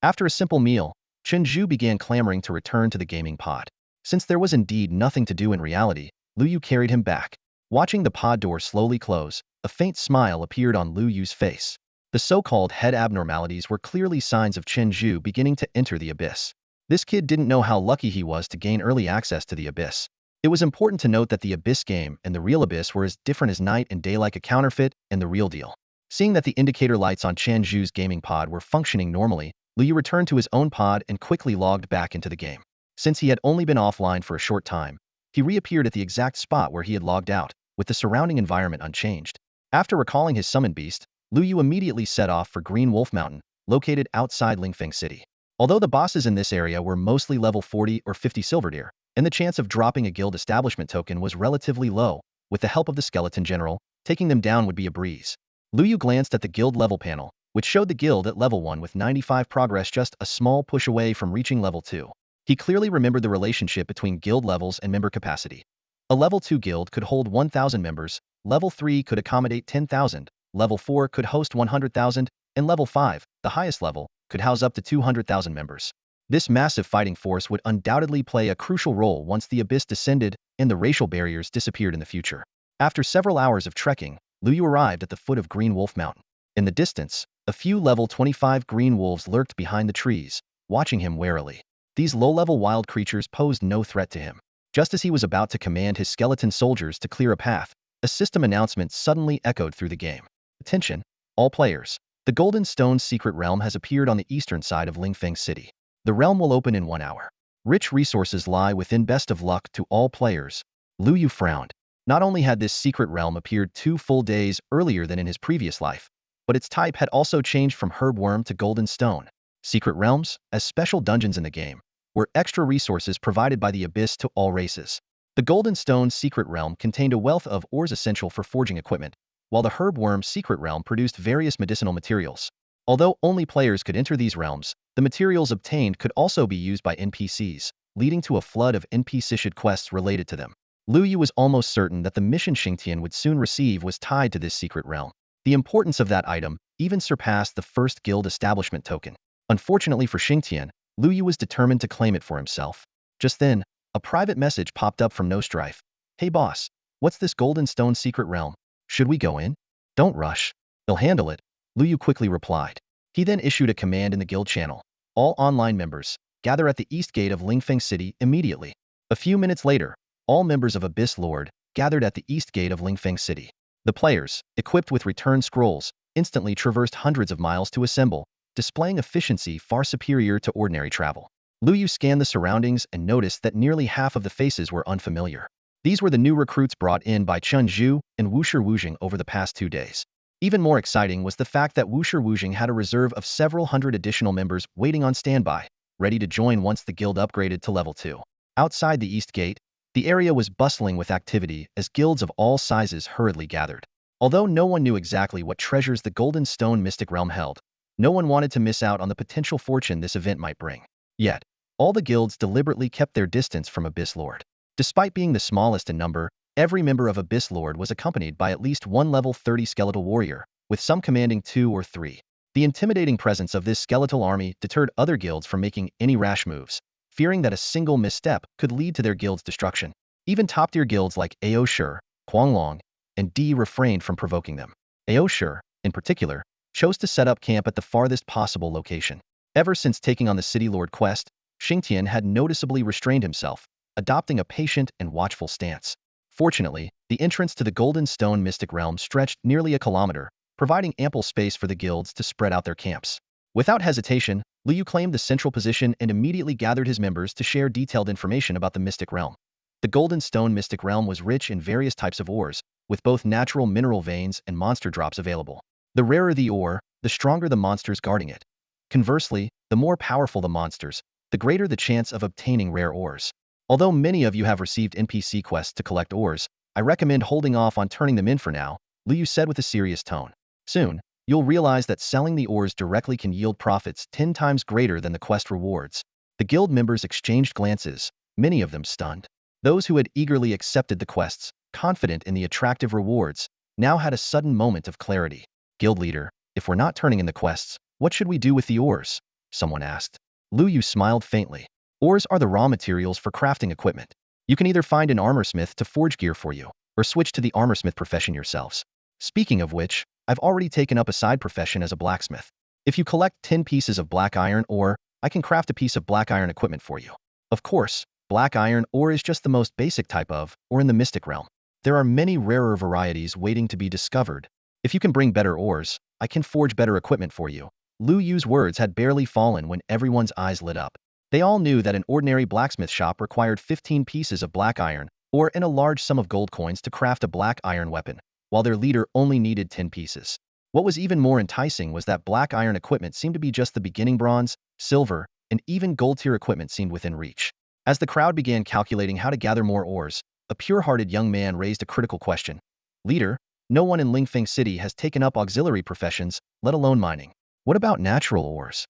After a simple meal, Chen Zhu began clamoring to return to the gaming pod. Since there was indeed nothing to do in reality, Lu Yu carried him back. Watching the pod door slowly close, a faint smile appeared on Lu Yu's face. The so-called head abnormalities were clearly signs of Chen Zhu beginning to enter the abyss. This kid didn't know how lucky he was to gain early access to the abyss. It was important to note that the abyss game and the real abyss were as different as night and day, like a counterfeit and the real deal. Seeing that the indicator lights on Chen Zhu's gaming pod were functioning normally, Lu Yu returned to his own pod and quickly logged back into the game. Since he had only been offline for a short time, he reappeared at the exact spot where he had logged out, with the surrounding environment unchanged. After recalling his summoned beast, Lu Yu immediately set off for Green Wolf Mountain, located outside Lingfeng City. Although the bosses in this area were mostly level 40 or 50 silver deer, and the chance of dropping a guild establishment token was relatively low, with the help of the skeleton general, taking them down would be a breeze. Lu Yu glanced at the guild level panel, which showed the guild at level 1 with 95 progress, just a small push away from reaching level 2. He clearly remembered the relationship between guild levels and member capacity. A level 2 guild could hold 1,000 members, level 3 could accommodate 10,000, level 4 could host 100,000, and level 5, the highest level, could house up to 200,000 members. This massive fighting force would undoubtedly play a crucial role once the abyss descended and the racial barriers disappeared in the future. After several hours of trekking, Lu Yu arrived at the foot of Green Wolf Mountain. In the distance, a few level 25 green wolves lurked behind the trees, watching him warily. These low-level wild creatures posed no threat to him. Just as he was about to command his skeleton soldiers to clear a path, a system announcement suddenly echoed through the game. "Attention, all players. The Golden Stone's secret realm has appeared on the eastern side of Lingfeng City. The realm will open in 1 hour. Rich resources lie within. Best of luck to all players." Lu Yu frowned. Not only had this secret realm appeared 2 full days earlier than in his previous life, but its type had also changed from Herbworm to Golden Stone. Secret realms, as special dungeons in the game, were extra resources provided by the Abyss to all races. The Golden Stone's secret realm contained a wealth of ores essential for forging equipment, while the Herbworm's secret realm produced various medicinal materials. Although only players could enter these realms, the materials obtained could also be used by NPCs, leading to a flood of NPC-issued quests related to them. Lu Yu was almost certain that the mission Xingtian would soon receive was tied to this secret realm. The importance of that item even surpassed the first guild establishment token. Unfortunately for Xingtian, Lu Yu was determined to claim it for himself. Just then, a private message popped up from No Strife. Hey boss, what's this Golden Stone secret realm? Should we go in? Don't rush. They'll handle it, Lu Yu quickly replied. He then issued a command in the guild channel. All online members, gather at the east gate of Lingfeng City immediately. A few minutes later, all members of Abyss Lord gathered at the east gate of Lingfeng City. The players, equipped with return scrolls, instantly traversed hundreds of miles to assemble, displaying efficiency far superior to ordinary travel. Lu Yu scanned the surroundings and noticed that nearly half of the faces were unfamiliar. These were the new recruits brought in by Chun Zhu and Wushi Wujing over the past 2 days. Even more exciting was the fact that Wushi Wujing had a reserve of several hundred additional members waiting on standby, ready to join once the guild upgraded to level 2. Outside the east gate, the area was bustling with activity as guilds of all sizes hurriedly gathered. Although no one knew exactly what treasures the Golden Stone Mystic Realm held, no one wanted to miss out on the potential fortune this event might bring. Yet, all the guilds deliberately kept their distance from Abyss Lord. Despite being the smallest in number, every member of Abyss Lord was accompanied by at least one level 30 skeletal warrior, with some commanding 2 or 3. The intimidating presence of this skeletal army deterred other guilds from making any rash moves, fearing that a single misstep could lead to their guild's destruction. Even top-tier guilds like Ao Shi, Huanglong, and D refrained from provoking them. Ao Shi, in particular, chose to set up camp at the farthest possible location. Ever since taking on the City Lord quest, Xingtian had noticeably restrained himself, adopting a patient and watchful stance. Fortunately, the entrance to the Golden Stone Mystic Realm stretched nearly a kilometer, providing ample space for the guilds to spread out their camps. Without hesitation, Lu Yu claimed the central position and immediately gathered his members to share detailed information about the Mystic Realm. The Golden Stone Mystic Realm was rich in various types of ores, with both natural mineral veins and monster drops available. The rarer the ore, the stronger the monsters guarding it. Conversely, the more powerful the monsters, the greater the chance of obtaining rare ores. Although many of you have received NPC quests to collect ores, I recommend holding off on turning them in for now, Lu Yu said with a serious tone. Soon, you'll realize that selling the ores directly can yield profits 10 times greater than the quest rewards. The guild members exchanged glances, many of them stunned. Those who had eagerly accepted the quests, confident in the attractive rewards, now had a sudden moment of clarity. Guild leader, if we're not turning in the quests, what should we do with the ores? Someone asked. Lu Yu smiled faintly. Ores are the raw materials for crafting equipment. You can either find an armorsmith to forge gear for you, or switch to the armorsmith profession yourselves. Speaking of which, I've already taken up a side profession as a blacksmith. If you collect 10 pieces of black iron ore, I can craft a piece of black iron equipment for you. Of course, black iron ore is just the most basic type of ore in the Mystic Realm. There are many rarer varieties waiting to be discovered. If you can bring better ores, I can forge better equipment for you. Lu Yu's words had barely fallen when everyone's eyes lit up. They all knew that an ordinary blacksmith shop required 15 pieces of black iron ore and a large sum of gold coins to craft a black iron weapon, while their leader only needed 10 pieces. What was even more enticing was that black iron equipment seemed to be just the beginning. Bronze, silver, and even gold-tier equipment seemed within reach. As the crowd began calculating how to gather more ores, a pure-hearted young man raised a critical question. Leader, no one in Lingfeng City has taken up auxiliary professions, let alone mining. What about natural ores?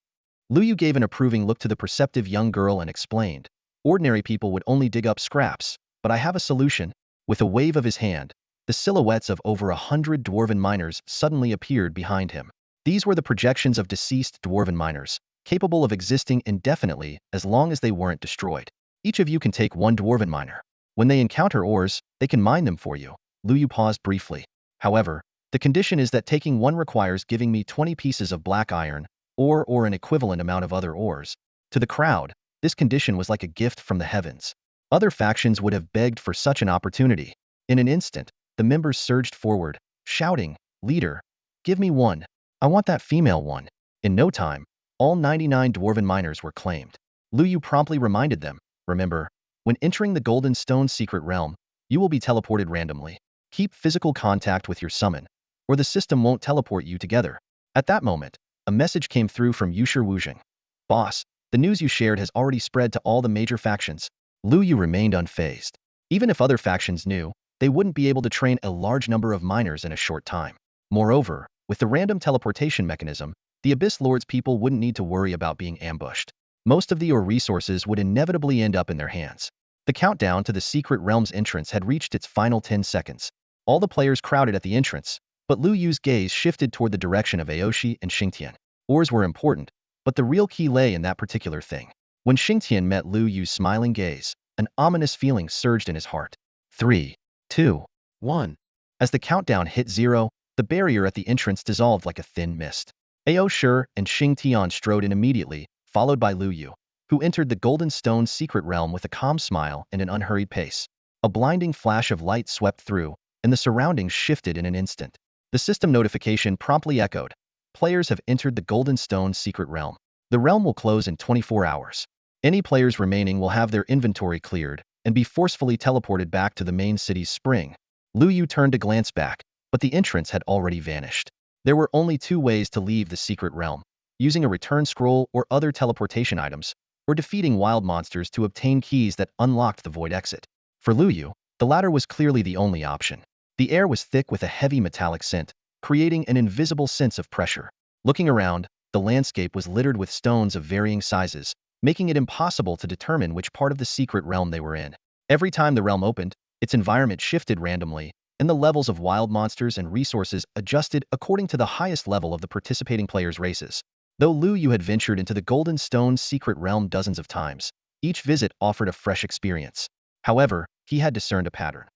Lu Yu gave an approving look to the perceptive young girl and explained. Ordinary people would only dig up scraps, but I have a solution. With a wave of his hand, the silhouettes of over 100 dwarven miners suddenly appeared behind him. These were the projections of deceased dwarven miners, capable of existing indefinitely as long as they weren't destroyed. Each of you can take one dwarven miner. When they encounter ores, they can mine them for you. Lu Yu paused briefly. However, the condition is that taking one requires giving me 20 pieces of black iron, or an equivalent amount of other ores. To the crowd, this condition was like a gift from the heavens. Other factions would have begged for such an opportunity. In an instant, the members surged forward, shouting, Leader, give me one. I want that female one. In no time, all 99 dwarven miners were claimed. Lu Yu promptly reminded them, remember, when entering the Golden Stone secret realm, you will be teleported randomly. Keep physical contact with your summon, or the system won't teleport you together. At that moment, a message came through from Wushi Wujing. Boss, the news you shared has already spread to all the major factions. Lu Yu remained unfazed. Even if other factions knew, they wouldn't be able to train a large number of miners in a short time. Moreover, with the random teleportation mechanism, the Abyss Lord's people wouldn't need to worry about being ambushed. Most of the ore resources would inevitably end up in their hands. The countdown to the secret realm's entrance had reached its final 10 seconds. All the players crowded at the entrance, But Lu Yu's gaze shifted toward the direction of Aoshi and Xingtian. Ores were important, but the real key lay in that particular thing. When Xingtian met Lu Yu's smiling gaze, an ominous feeling surged in his heart. 3, 2, 1. As the countdown hit 0, the barrier at the entrance dissolved like a thin mist. Aoshi and Xingtian strode in immediately, followed by Lu Yu, who entered the Golden Stone's secret realm with a calm smile and an unhurried pace. A blinding flash of light swept through, and the surroundings shifted in an instant. The system notification promptly echoed. Players have entered the Golden Stone's secret realm. The realm will close in 24 hours. Any players remaining will have their inventory cleared and be forcefully teleported back to the main city's spring. Lu Yu turned to glance back, but the entrance had already vanished. There were only 2 ways to leave the secret realm: using a return scroll or other teleportation items, or defeating wild monsters to obtain keys that unlocked the void exit. For Lu Yu, the latter was clearly the only option. The air was thick with a heavy metallic scent, creating an invisible sense of pressure. Looking around, the landscape was littered with stones of varying sizes, making it impossible to determine which part of the secret realm they were in. Every time the realm opened, its environment shifted randomly, and the levels of wild monsters and resources adjusted according to the highest level of the participating players' races. Though Lu Yu had ventured into the Golden Stone's secret realm dozens of times, each visit offered a fresh experience. However, he had discerned a pattern.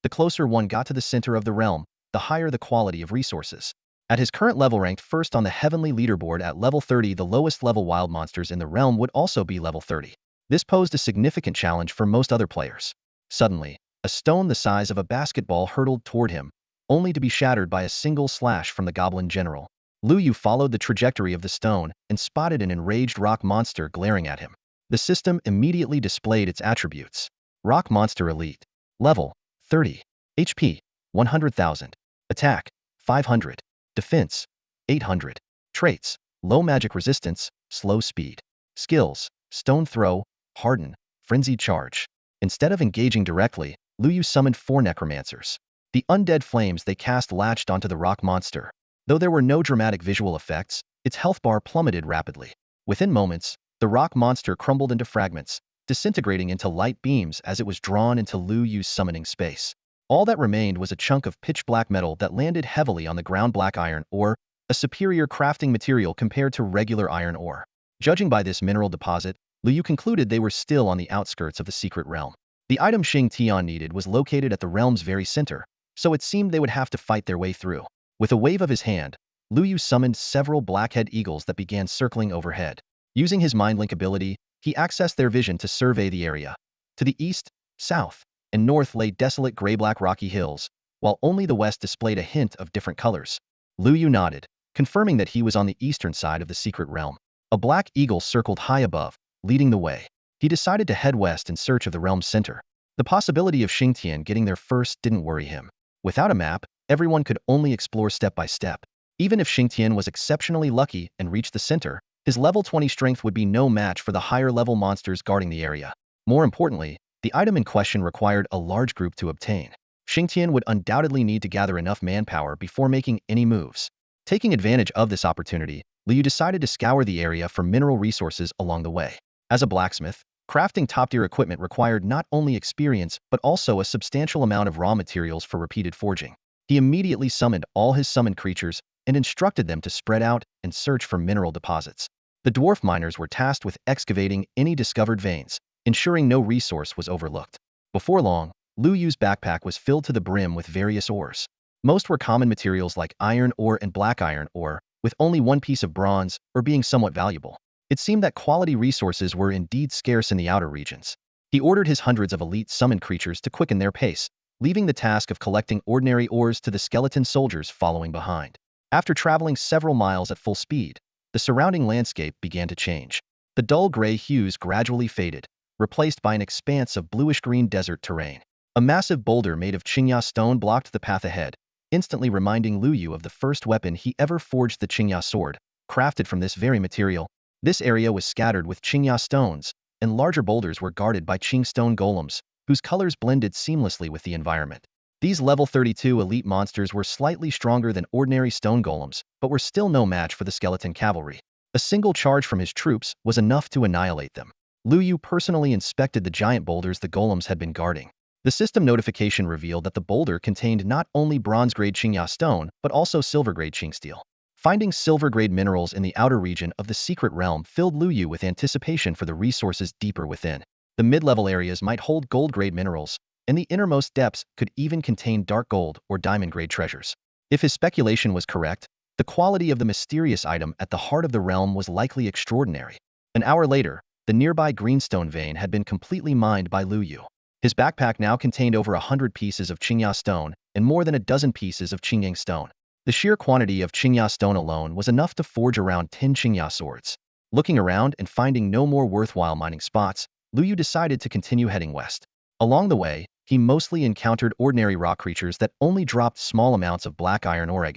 The closer one got to the center of the realm, the higher the quality of resources. At his current level, ranked first on the heavenly leaderboard at level 30, the lowest level wild monsters in the realm would also be level 30. This posed a significant challenge for most other players. Suddenly, a stone the size of a basketball hurtled toward him, only to be shattered by a single slash from the goblin general. Lu Yu followed the trajectory of the stone and spotted an enraged rock monster glaring at him. The system immediately displayed its attributes. Rock Monster Elite. Level 30. HP 100,000. Attack 500. Defense 800. Traits: low magic resistance, slow speed. Skills: Stone Throw, Harden, Frenzied Charge. Instead of engaging directly, Lu Yu summoned 4 necromancers. The undead flames they cast latched onto the rock monster. Though there were no dramatic visual effects, its health bar plummeted rapidly. Within moments, the rock monster crumbled into fragments, disintegrating into light beams as it was drawn into Lu Yu's summoning space. All that remained was a chunk of pitch-black metal that landed heavily on the ground. Black iron ore, a superior crafting material compared to regular iron ore. Judging by this mineral deposit, Lu Yu concluded they were still on the outskirts of the secret realm. The item Xingtian needed was located at the realm's very center, so it seemed they would have to fight their way through. With a wave of his hand, Lu Yu summoned several blackhead eagles that began circling overhead. Using his mind link ability, he accessed their vision to survey the area. To the east, south, and north lay desolate gray-black rocky hills, while only the west displayed a hint of different colors. Lu Yu nodded, confirming that he was on the eastern side of the secret realm. A black eagle circled high above, leading the way. He decided to head west in search of the realm's center. The possibility of Xingtian getting there first didn't worry him. Without a map, everyone could only explore step by step. Even if Xingtian was exceptionally lucky and reached the center, his level 20 strength would be no match for the higher-level monsters guarding the area. More importantly, the item in question required a large group to obtain. Xingtian would undoubtedly need to gather enough manpower before making any moves. Taking advantage of this opportunity, Lu Yu decided to scour the area for mineral resources along the way. As a blacksmith, crafting top-tier equipment required not only experience but also a substantial amount of raw materials for repeated forging. He immediately summoned all his summoned creatures and instructed them to spread out and search for mineral deposits. The dwarf miners were tasked with excavating any discovered veins, ensuring no resource was overlooked. Before long, Lu Yu's backpack was filled to the brim with various ores. Most were common materials like iron ore and black iron ore, with only one piece of bronze, or being somewhat valuable. It seemed that quality resources were indeed scarce in the outer regions. He ordered his hundreds of elite summoned creatures to quicken their pace, leaving the task of collecting ordinary ores to the skeleton soldiers following behind. After traveling several miles at full speed, the surrounding landscape began to change. The dull gray hues gradually faded, replaced by an expanse of bluish-green desert terrain. A massive boulder made of Qingya stone blocked the path ahead, instantly reminding Lu Yu of the first weapon he ever forged, the Qingya sword, crafted from this very material. This area was scattered with Qingya stones, and larger boulders were guarded by Qing stone golems, whose colors blended seamlessly with the environment. These level 32 elite monsters were slightly stronger than ordinary stone golems, but were still no match for the skeleton cavalry. A single charge from his troops was enough to annihilate them. Lu Yu personally inspected the giant boulders the golems had been guarding. The system notification revealed that the boulder contained not only bronze-grade Qingya stone, but also silver-grade Qing steel. Finding silver-grade minerals in the outer region of the secret realm filled Lu Yu with anticipation for the resources deeper within. The mid-level areas might hold gold-grade minerals, and the innermost depths could even contain dark gold or diamond-grade treasures. If his speculation was correct, the quality of the mysterious item at the heart of the realm was likely extraordinary. An hour later, the nearby greenstone vein had been completely mined by Lu Yu. His backpack now contained over 100 pieces of Qingya stone and more than a dozen pieces of Qingyang stone. The sheer quantity of Qingya stone alone was enough to forge around 10 Qingya swords. Looking around and finding no more worthwhile mining spots, Lu Yu decided to continue heading west. Along the way, he mostly encountered ordinary rock creatures that only dropped small amounts of black iron ore.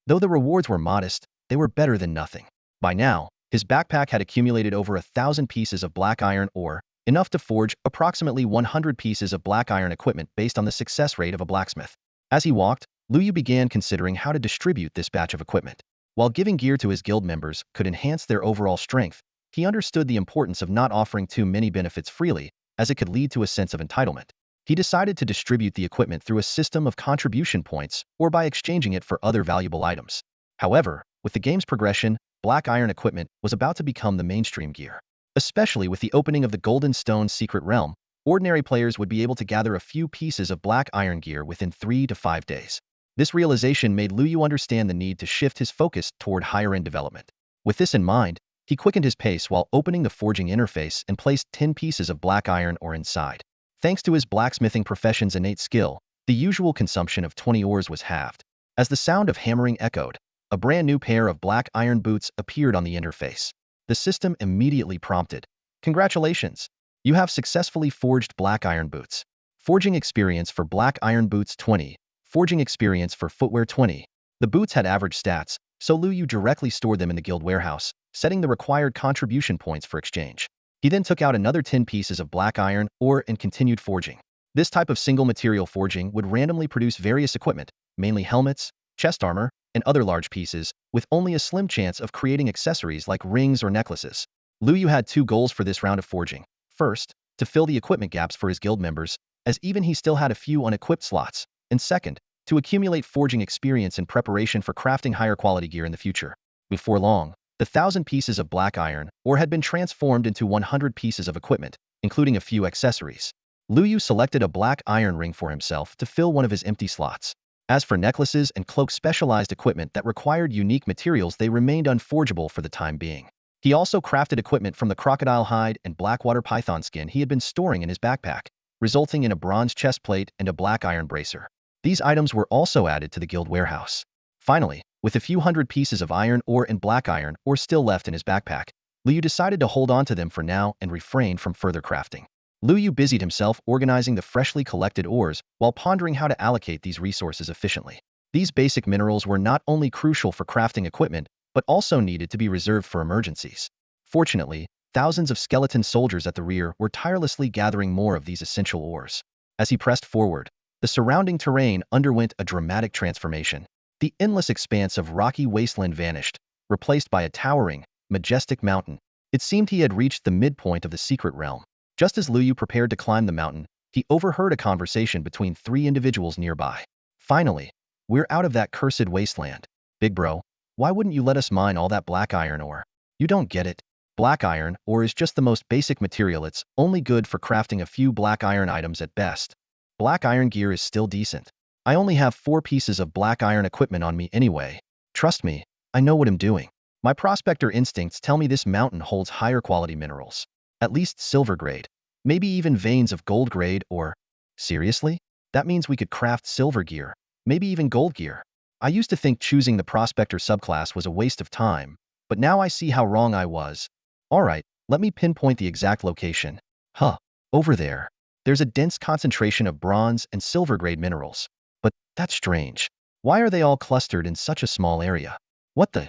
Though the rewards were modest, they were better than nothing. By now, his backpack had accumulated over 1,000 pieces of black iron ore, enough to forge approximately 100 pieces of black iron equipment based on the success rate of a blacksmith. As he walked, Lu Yu began considering how to distribute this batch of equipment. While giving gear to his guild members could enhance their overall strength, he understood the importance of not offering too many benefits freely, as it could lead to a sense of entitlement. He decided to distribute the equipment through a system of contribution points or by exchanging it for other valuable items. However, with the game's progression, black iron equipment was about to become the mainstream gear. Especially with the opening of the Golden Stone Secret Realm, ordinary players would be able to gather a few pieces of black iron gear within 3 to 5 days. This realization made Lu Yu understand the need to shift his focus toward higher-end development. With this in mind, he quickened his pace while opening the forging interface and placed 10 pieces of black iron ore inside. Thanks to his blacksmithing profession's innate skill, the usual consumption of 20 ores was halved. As the sound of hammering echoed, a brand new pair of black iron boots appeared on the interface. The system immediately prompted, "Congratulations! You have successfully forged black iron boots. Forging experience for black iron boots 20, forging experience for footwear 20. The boots had average stats, so Lu Yu directly stored them in the guild warehouse, setting the required contribution points for exchange. He then took out another 10 pieces of black iron ore and continued forging. This type of single material forging would randomly produce various equipment, mainly helmets, chest armor, and other large pieces, with only a slim chance of creating accessories like rings or necklaces. Lu Yu had 2 goals for this round of forging. First, to fill the equipment gaps for his guild members, as even he still had a few unequipped slots, and second, to accumulate forging experience in preparation for crafting higher quality gear in the future. Before long, the 1,000 pieces of black iron ore had been transformed into 100 pieces of equipment, including a few accessories. Lu Yu selected a black iron ring for himself to fill one of his empty slots. As for necklaces and cloak specialized equipment that required unique materials, they remained unforgeable for the time being. He also crafted equipment from the crocodile hide and blackwater python skin he had been storing in his backpack, resulting in a bronze chest plate and a black iron bracer. These items were also added to the guild warehouse. Finally, with a few hundred pieces of iron ore and black iron ore still left in his backpack, Lu Yu decided to hold on to them for now and refrain from further crafting. Lu Yu busied himself organizing the freshly collected ores while pondering how to allocate these resources efficiently. These basic minerals were not only crucial for crafting equipment, but also needed to be reserved for emergencies. Fortunately, thousands of skeleton soldiers at the rear were tirelessly gathering more of these essential ores. As he pressed forward, the surrounding terrain underwent a dramatic transformation. The endless expanse of rocky wasteland vanished, replaced by a towering, majestic mountain. It seemed he had reached the midpoint of the secret realm. Just as Lu Yu prepared to climb the mountain, he overheard a conversation between 3 individuals nearby. "Finally, we're out of that cursed wasteland. Big bro, why wouldn't you let us mine all that black iron ore? You don't get it. Black iron ore is just the most basic material. It's only good for crafting a few black iron items at best. Black iron gear is still decent. I only have 4 pieces of black iron equipment on me anyway. Trust me, I know what I'm doing. My prospector instincts tell me this mountain holds higher quality minerals. At least silver grade. Maybe even veins of gold grade or..." Seriously? That means we could craft silver gear. Maybe even gold gear. I used to think choosing the prospector subclass was a waste of time, but now I see how wrong I was. Alright, let me pinpoint the exact location. Over there. There's a dense concentration of bronze and silver grade minerals. But that's strange. Why are they all clustered in such a small area? What the?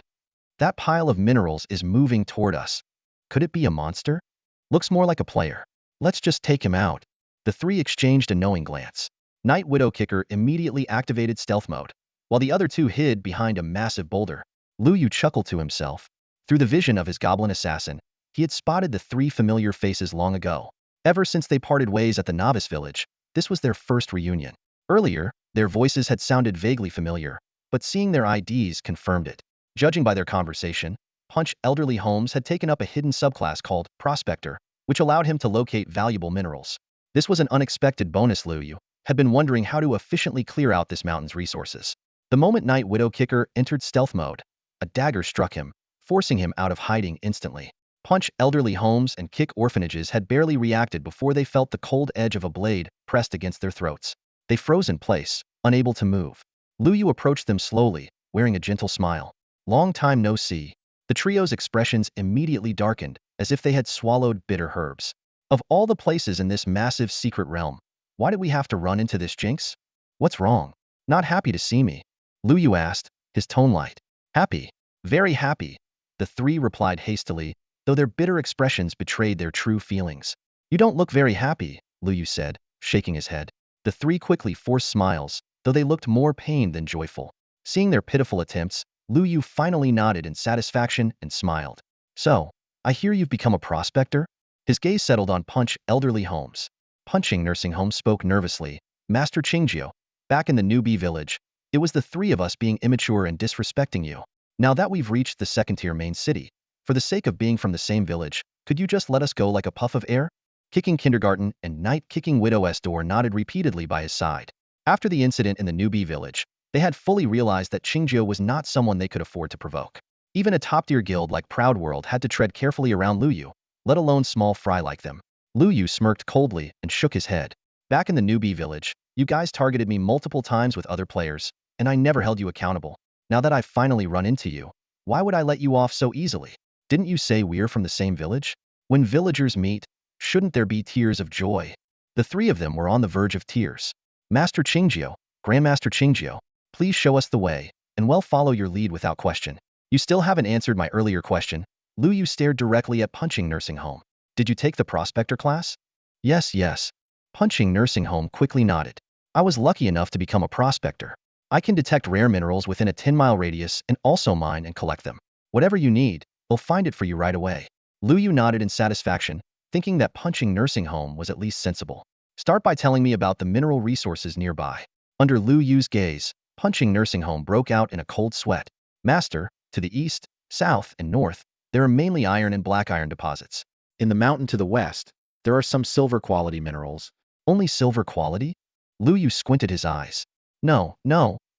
That pile of minerals is moving toward us. Could it be a monster? Looks more like a player. Let's just take him out. The 3 exchanged a knowing glance. Night Widow Kicker immediately activated stealth mode, while the other 2 hid behind a massive boulder. Lu Yu chuckled to himself. Through the vision of his goblin assassin, he had spotted the 3 familiar faces long ago. Ever since they parted ways at the novice village, This was their first reunion. Earlier, their voices had sounded vaguely familiar, but seeing their IDs confirmed it. Judging by their conversation, Punch Elderly Holmes had taken up a hidden subclass called Prospector, which allowed him to locate valuable minerals. This was an unexpected bonus. Liu had been wondering how to efficiently clear out this mountain's resources. The moment Night Widow Kicker entered stealth mode, a dagger struck him, forcing him out of hiding instantly. Punch Elderly Homes and Kick Orphanages had barely reacted before they felt the cold edge of a blade pressed against their throats. They froze in place, unable to move. Liu approached them slowly, wearing a gentle smile. Long time no see. The trio's expressions immediately darkened, as if they had swallowed bitter herbs. Of all the places in this massive secret realm, why did we have to run into this jinx? What's wrong? Not happy to see me? Liu asked, his tone light. Happy. Very happy. The three replied hastily, though their bitter expressions betrayed their true feelings. You don't look very happy, Liu said, shaking his head. The three quickly forced smiles, though they looked more pained than joyful. Seeing their pitiful attempts, Liu finally nodded in satisfaction and smiled. So, I hear you've become a prospector? His gaze settled on Punch Elderly Homes. Punching Nursing Home spoke nervously. Master Qingjio, back in the newbie village, it was the three of us being immature and disrespecting you. Now that we've reached the second-tier main city, for the sake of being from the same village, could you just let us go like a puff of air? Kicking Kindergarten and Night Kicking Widow's door nodded repeatedly by his side. After the incident in the newbie village, they had fully realized that Qingjio was not someone they could afford to provoke. Even a top-tier guild like Proud World had to tread carefully around Liu, let alone small fry like them. Liu smirked coldly and shook his head. Back in the newbie village, you guys targeted me multiple times with other players, and I never held you accountable. Now that I've finally run into you, why would I let you off so easily? Didn't you say we're from the same village? When villagers meet, shouldn't there be tears of joy? The three of them were on the verge of tears. Master Qingjio, Grandmaster Qingjio, please show us the way, and we'll follow your lead without question. You still haven't answered my earlier question. Liu stared directly at Punching Nursing Home. Did you take the Prospector class? Yes. Punching Nursing Home quickly nodded. I was lucky enough to become a prospector. I can detect rare minerals within a 10-mile radius and also mine and collect them. Whatever you need, we'll find it for you right away. Liu nodded in satisfaction, thinking that Punching Nursing Home was at least sensible. Start by telling me about the mineral resources nearby. Under Liu's gaze, Punching Nursing Home broke out in a cold sweat. Master, to the east, south, and north, there are mainly iron and black iron deposits. In the mountain to the west, there are some silver quality minerals. Only silver quality? Liu squinted his eyes. No,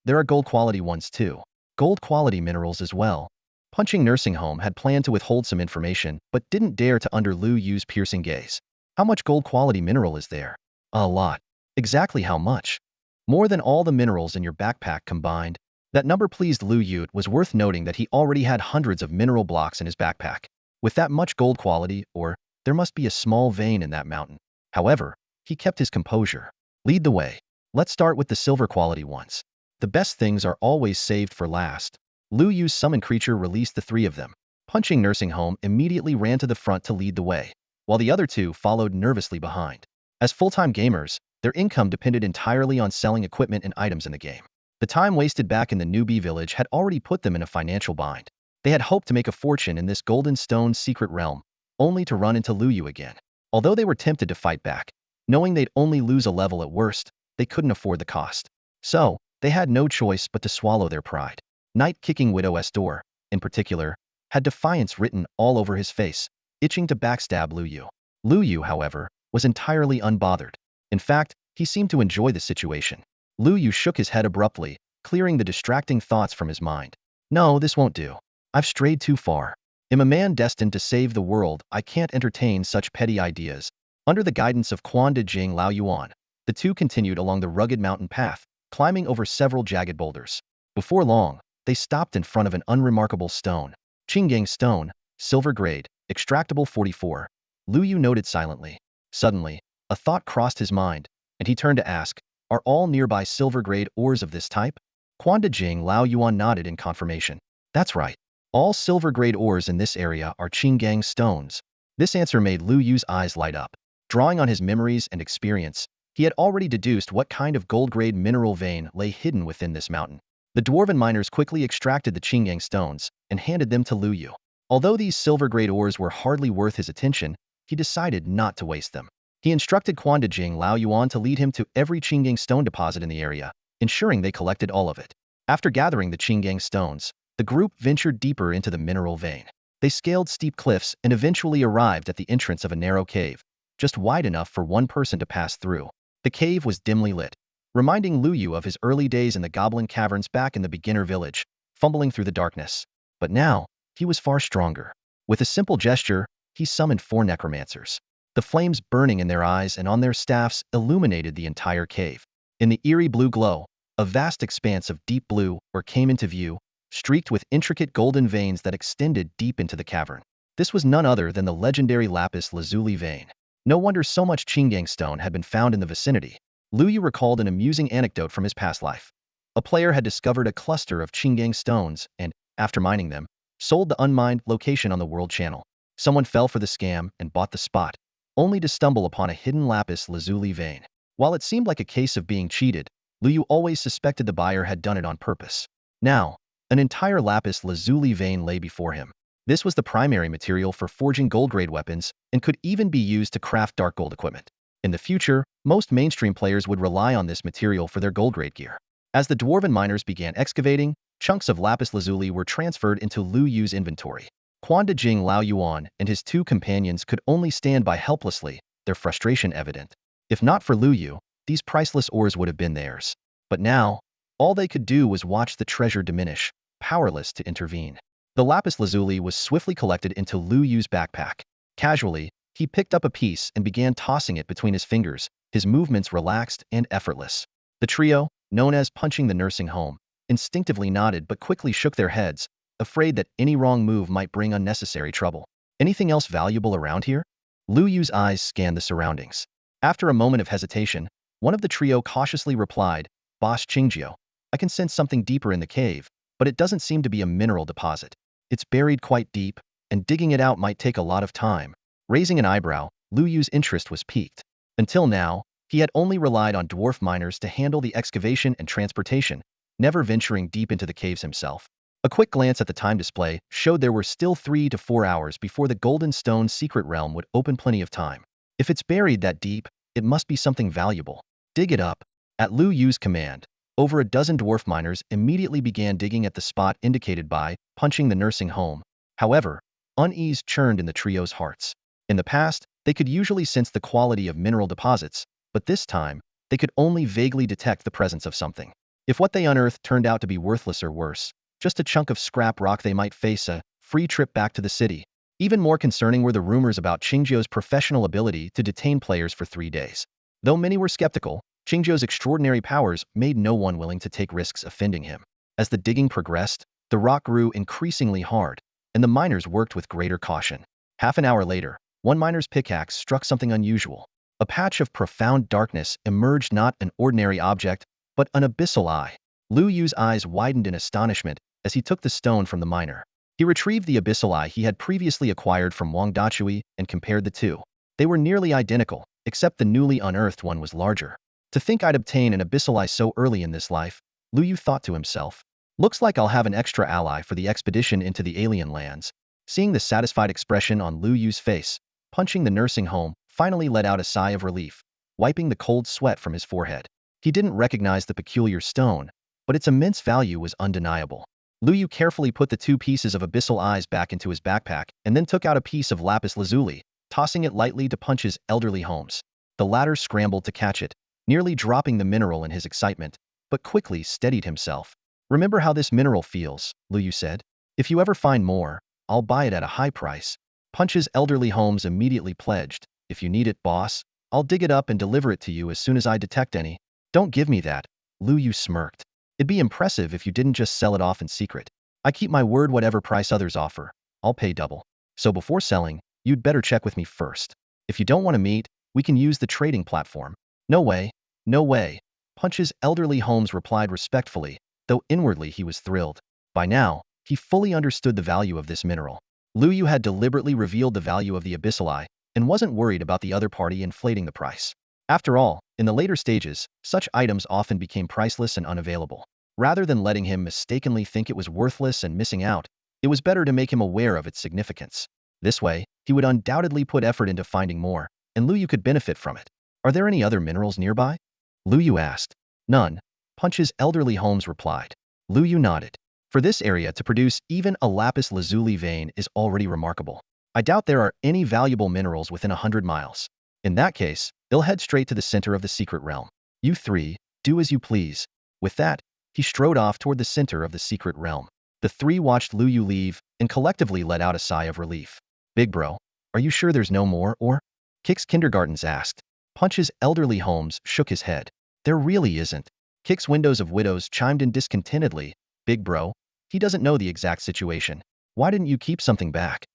there are gold quality ones too. Gold quality minerals as well. Punching Nursing Home had planned to withhold some information, but didn't dare to under Liu's piercing gaze. How much gold quality mineral is there? A lot. Exactly how much? More than all the minerals in your backpack combined. That number pleased Liu. It was worth noting that he already had hundreds of mineral blocks in his backpack. With that much gold quality, or there must be a small vein in that mountain. However, he kept his composure. Lead the way. Let's start with the silver quality ones. The best things are always saved for last. Liu's summon creature released the three of them. Punching Nursing Home immediately ran to the front to lead the way, while the other two followed nervously behind. As full-time gamers, their income depended entirely on selling equipment and items in the game. The time wasted back in the newbie village had already put them in a financial bind. They had hoped to make a fortune in this Golden Stone secret realm, only to run into Liu again. Although they were tempted to fight back, knowing they'd only lose a level at worst, they couldn't afford the cost. So, they had no choice but to swallow their pride. Night Kicking Widow's door, in particular, had defiance written all over his face, itching to backstab Liu. Liu, however, was entirely unbothered. In fact, he seemed to enjoy the situation. Liu shook his head abruptly, clearing the distracting thoughts from his mind. No, this won't do. I've strayed too far. Am a man destined to save the world? I can't entertain such petty ideas. Under the guidance of Quan De Jing Lao Yuan, the two continued along the rugged mountain path, climbing over several jagged boulders. Before long, they stopped in front of an unremarkable stone. Qinggang stone, silver grade, extractable 44. Liu noted silently. Suddenly, a thought crossed his mind, and he turned to ask, are all nearby silver-grade ores of this type? Quan De Jing Lao Yuan nodded in confirmation. That's right. All silver-grade ores in this area are Qinggang stones. This answer made Liu's eyes light up. Drawing on his memories and experience, he had already deduced what kind of gold-grade mineral vein lay hidden within this mountain. The dwarven miners quickly extracted the Qinggang stones and handed them to Liu. Although these silver-grade ores were hardly worth his attention, he decided not to waste them. He instructed Quan de Jing Lao Yuan to lead him to every Qinggang stone deposit in the area, ensuring they collected all of it. After gathering the Qinggang stones, the group ventured deeper into the mineral vein. They scaled steep cliffs and eventually arrived at the entrance of a narrow cave, just wide enough for one person to pass through. The cave was dimly lit, reminding Lu Yu of his early days in the goblin caverns back in the beginner village, fumbling through the darkness. But now, he was far stronger. With a simple gesture, he summoned 4 necromancers. The flames burning in their eyes and on their staffs illuminated the entire cave. In the eerie blue glow, a vast expanse of deep blue came into view, streaked with intricate golden veins that extended deep into the cavern. This was none other than the legendary lapis lazuli vein. No wonder so much Qinggang stone had been found in the vicinity. Lu Yu recalled an amusing anecdote from his past life. A player had discovered a cluster of Qinggang stones and, after mining them, sold the unmined location on the World Channel. Someone fell for the scam and bought the spot, only to stumble upon a hidden lapis lazuli vein. While it seemed like a case of being cheated, Lu Yu always suspected the buyer had done it on purpose. Now, an entire lapis lazuli vein lay before him. This was the primary material for forging gold-grade weapons and could even be used to craft dark gold equipment. In the future, most mainstream players would rely on this material for their gold-grade gear. As the dwarven miners began excavating, chunks of lapis lazuli were transferred into Lu Yu's inventory. Quan de Jing Lao Yuan and his 2 companions could only stand by helplessly, their frustration evident. If not for Lu Yu, these priceless ores would have been theirs. But now, all they could do was watch the treasure diminish, powerless to intervene. The lapis lazuli was swiftly collected into Lu Yu's backpack. Casually, he picked up a piece and began tossing it between his fingers, his movements relaxed and effortless. The trio, known as punching the nursing home, instinctively nodded but quickly shook their heads, afraid that any wrong move might bring unnecessary trouble. Anything else valuable around here? Lu Yu's eyes scanned the surroundings. After a moment of hesitation, one of the trio cautiously replied, "Boss Qingjiu, I can sense something deeper in the cave, but it doesn't seem to be a mineral deposit. It's buried quite deep, and digging it out might take a lot of time." Raising an eyebrow, Lu Yu's interest was piqued. Until now, he had only relied on dwarf miners to handle the excavation and transportation, never venturing deep into the caves himself. A quick glance at the time display showed there were still 3 to 4 hours before the Golden Stone secret realm would open. Plenty of time. If it's buried that deep, it must be something valuable. Dig it up. At Lu Yu's command, over a dozen dwarf miners immediately began digging at the spot indicated by punching the nursing home. However, unease churned in the trio's hearts. In the past, they could usually sense the quality of mineral deposits, but this time, they could only vaguely detect the presence of something. If what they unearthed turned out to be worthless or worse, just a chunk of scrap rock, they might face a free trip back to the city. Even more concerning were the rumors about Qingjiu's professional ability to detain players for 3 days. Though many were skeptical, Qingjiu's extraordinary powers made no one willing to take risks offending him. As the digging progressed, the rock grew increasingly hard, and the miners worked with greater caution. Half an hour later, one miner's pickaxe struck something unusual. A patch of profound darkness emerged, not an ordinary object, but an abyssal eye. Lu Yu's eyes widened in astonishment as he took the stone from the miner. He retrieved the abyssal eye he had previously acquired from Wang Dachui and compared the two. They were nearly identical, except the newly unearthed one was larger. To think I'd obtain an abyssal eye so early in this life, Lu Yu thought to himself. Looks like I'll have an extra ally for the expedition into the alien lands. Seeing the satisfied expression on Lu Yu's face, punching the nursing home finally let out a sigh of relief, wiping the cold sweat from his forehead. He didn't recognize the peculiar stone, but its immense value was undeniable. Lu Yu carefully put the 2 pieces of abyssal eyes back into his backpack and then took out a piece of lapis lazuli, tossing it lightly to Punch's elderly Holmes. The latter scrambled to catch it, nearly dropping the mineral in his excitement, but quickly steadied himself. "Remember how this mineral feels," Lu Yu said. "If you ever find more, I'll buy it at a high price." Punch's elderly Holmes immediately pledged, "If you need it, boss, I'll dig it up and deliver it to you as soon as I detect any." "Don't give me that," Lu Yu smirked. "It'd be impressive if you didn't just sell it off in secret. I keep my word, whatever price others offer, I'll pay double. So before selling, you'd better check with me first. If you don't want to meet, we can use the trading platform." "No way, no way," Punch's elderly Holmes replied respectfully, though inwardly he was thrilled. By now, he fully understood the value of this mineral. Lu Yu had deliberately revealed the value of the abyssal eye and wasn't worried about the other party inflating the price. After all, in the later stages, such items often became priceless and unavailable. Rather than letting him mistakenly think it was worthless and missing out, it was better to make him aware of its significance. This way, he would undoubtedly put effort into finding more, and Lu Yu could benefit from it. Are there any other minerals nearby? Lu Yu asked. None, Punch's elderly Holmes replied. Lu Yu nodded. For this area to produce even a lapis lazuli vein is already remarkable. I doubt there are any valuable minerals within 100 miles. In that case, they'll head straight to the center of the secret realm. You three, do as you please. With that, he strode off toward the center of the secret realm. The three watched Lu Yu leave and collectively let out a sigh of relief. Big bro, are you sure there's no more, or? Kix Kindergartens asked. Punch's elderly Holmes shook his head. There really isn't. Kix Windows of Widows chimed in discontentedly. Big bro, he doesn't know the exact situation. Why didn't you keep something back?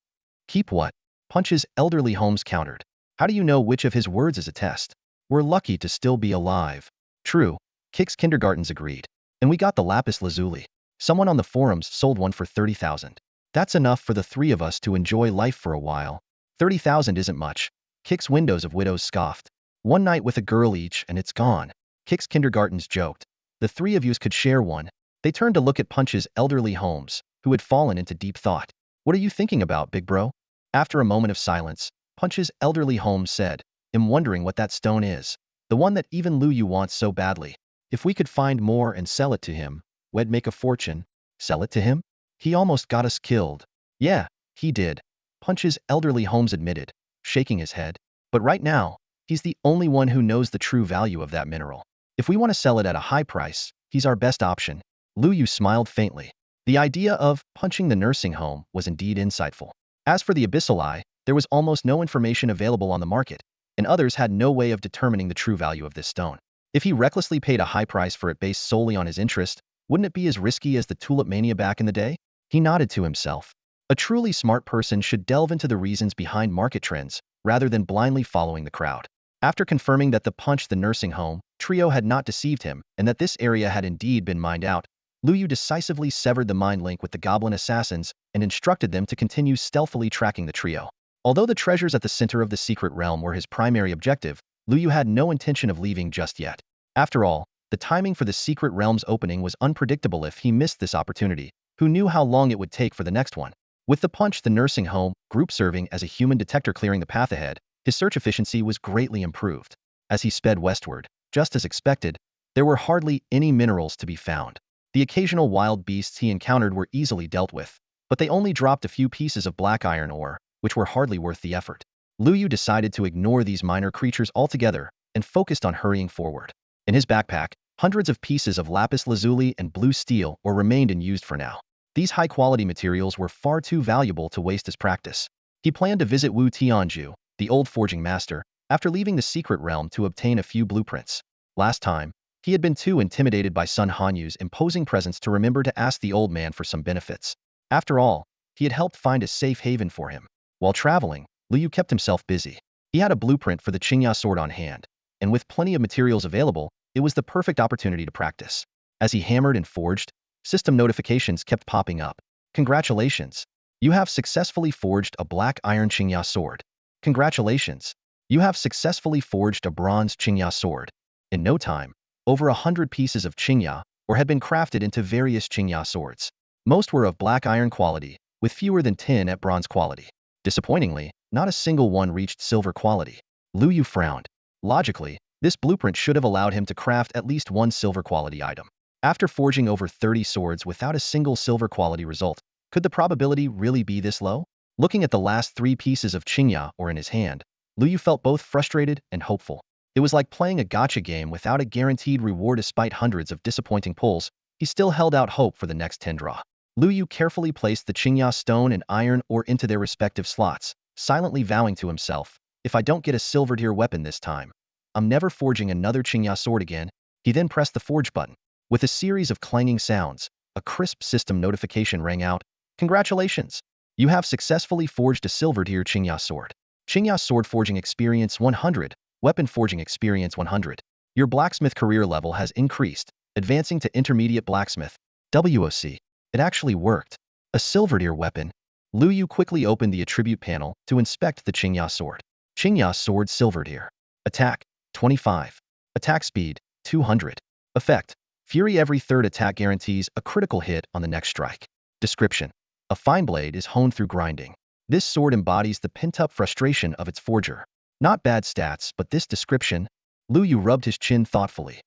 Keep what? Punch's elderly Holmes countered. How do you know which of his words is a test? We're lucky to still be alive. True, Kix Kindergartens agreed. And we got the lapis lazuli. Someone on the forums sold one for 30,000. That's enough for the three of us to enjoy life for a while. 30,000 isn't much. Kix Windows of Widows scoffed. One night with a girl each and it's gone. Kix Kindergartens joked. The three of yous could share one. They turned to look at Punch's elderly Holmes, who had fallen into deep thought. What are you thinking about, big bro? After a moment of silence, Punch's elderly Holmes said, I'm wondering what that stone is. The one that even Lu Yu wants so badly. If we could find more and sell it to him, we'd make a fortune. Sell it to him? He almost got us killed. Yeah, he did. Punch's elderly Holmes admitted, shaking his head. But right now, he's the only one who knows the true value of that mineral. If we want to sell it at a high price, he's our best option. Lu Yu smiled faintly. The idea of punching the nursing home was indeed insightful. As for the abyssal eye, there was almost no information available on the market, and others had no way of determining the true value of this stone. If he recklessly paid a high price for it based solely on his interest, wouldn't it be as risky as the tulip mania back in the day? He nodded to himself. A truly smart person should delve into the reasons behind market trends, rather than blindly following the crowd. After confirming that the punch the nursing home trio had not deceived him and that this area had indeed been mined out, Lu Yu decisively severed the mind link with the goblin assassins and instructed them to continue stealthily tracking the trio. Although the treasures at the center of the secret realm were his primary objective, Lu Yu had no intention of leaving just yet. After all, the timing for the secret realm's opening was unpredictable. If he missed this opportunity, who knew how long it would take for the next one? With the punch the nursing home group serving as a human detector clearing the path ahead, his search efficiency was greatly improved. As he sped westward, just as expected, there were hardly any minerals to be found. The occasional wild beasts he encountered were easily dealt with, but they only dropped a few pieces of black iron ore, which were hardly worth the effort. Lu Yu decided to ignore these minor creatures altogether and focused on hurrying forward. In his backpack, hundreds of pieces of lapis lazuli and blue steel ore remained unused for now. These high-quality materials were far too valuable to waste as practice. He planned to visit Wu Tianju, the old forging master, after leaving the secret realm to obtain a few blueprints. Last time, he had been too intimidated by Sun Hanyu's imposing presence to remember to ask the old man for some benefits. After all, he had helped find a safe haven for him. While traveling, Lu Yu kept himself busy. He had a blueprint for the Qingya sword on hand, and with plenty of materials available, it was the perfect opportunity to practice. As he hammered and forged, system notifications kept popping up. Congratulations! You have successfully forged a black iron Qingya sword. Congratulations! You have successfully forged a bronze Qingya sword. In no time, over 100 pieces of Qingya ore had been crafted into various Qingya swords. Most were of black iron quality, with fewer than 10 at bronze quality. Disappointingly, not a single one reached silver quality. Lu Yu frowned. Logically, this blueprint should have allowed him to craft at least one silver quality item. After forging over 30 swords without a single silver quality result, could the probability really be this low? Looking at the last 3 pieces of Qingya ore in his hand, Lu Yu felt both frustrated and hopeful. It was like playing a gacha game without a guaranteed reward. Despite hundreds of disappointing pulls, he still held out hope for the next 10 draw. Lu Yu carefully placed the Qingya stone and iron ore into their respective slots, silently vowing to himself, if I don't get a silver tier weapon this time, I'm never forging another Qingya sword again. He then pressed the forge button. With a series of clanging sounds, a crisp system notification rang out. Congratulations! You have successfully forged a silver tier Qingya sword. Qingya sword forging experience 100, weapon forging experience 100. Your blacksmith career level has increased, advancing to intermediate blacksmith. WOC. It actually worked. A silver tier weapon. Lu Yu quickly opened the attribute panel to inspect the Qingya sword. Qingya sword silver tier. Attack, 25. Attack speed, 200. Effect, Fury. Every third attack guarantees a critical hit on the next strike. Description. A fine blade is honed through grinding. This sword embodies the pent-up frustration of its forger. Not bad stats, but this description? Lu Yu rubbed his chin thoughtfully.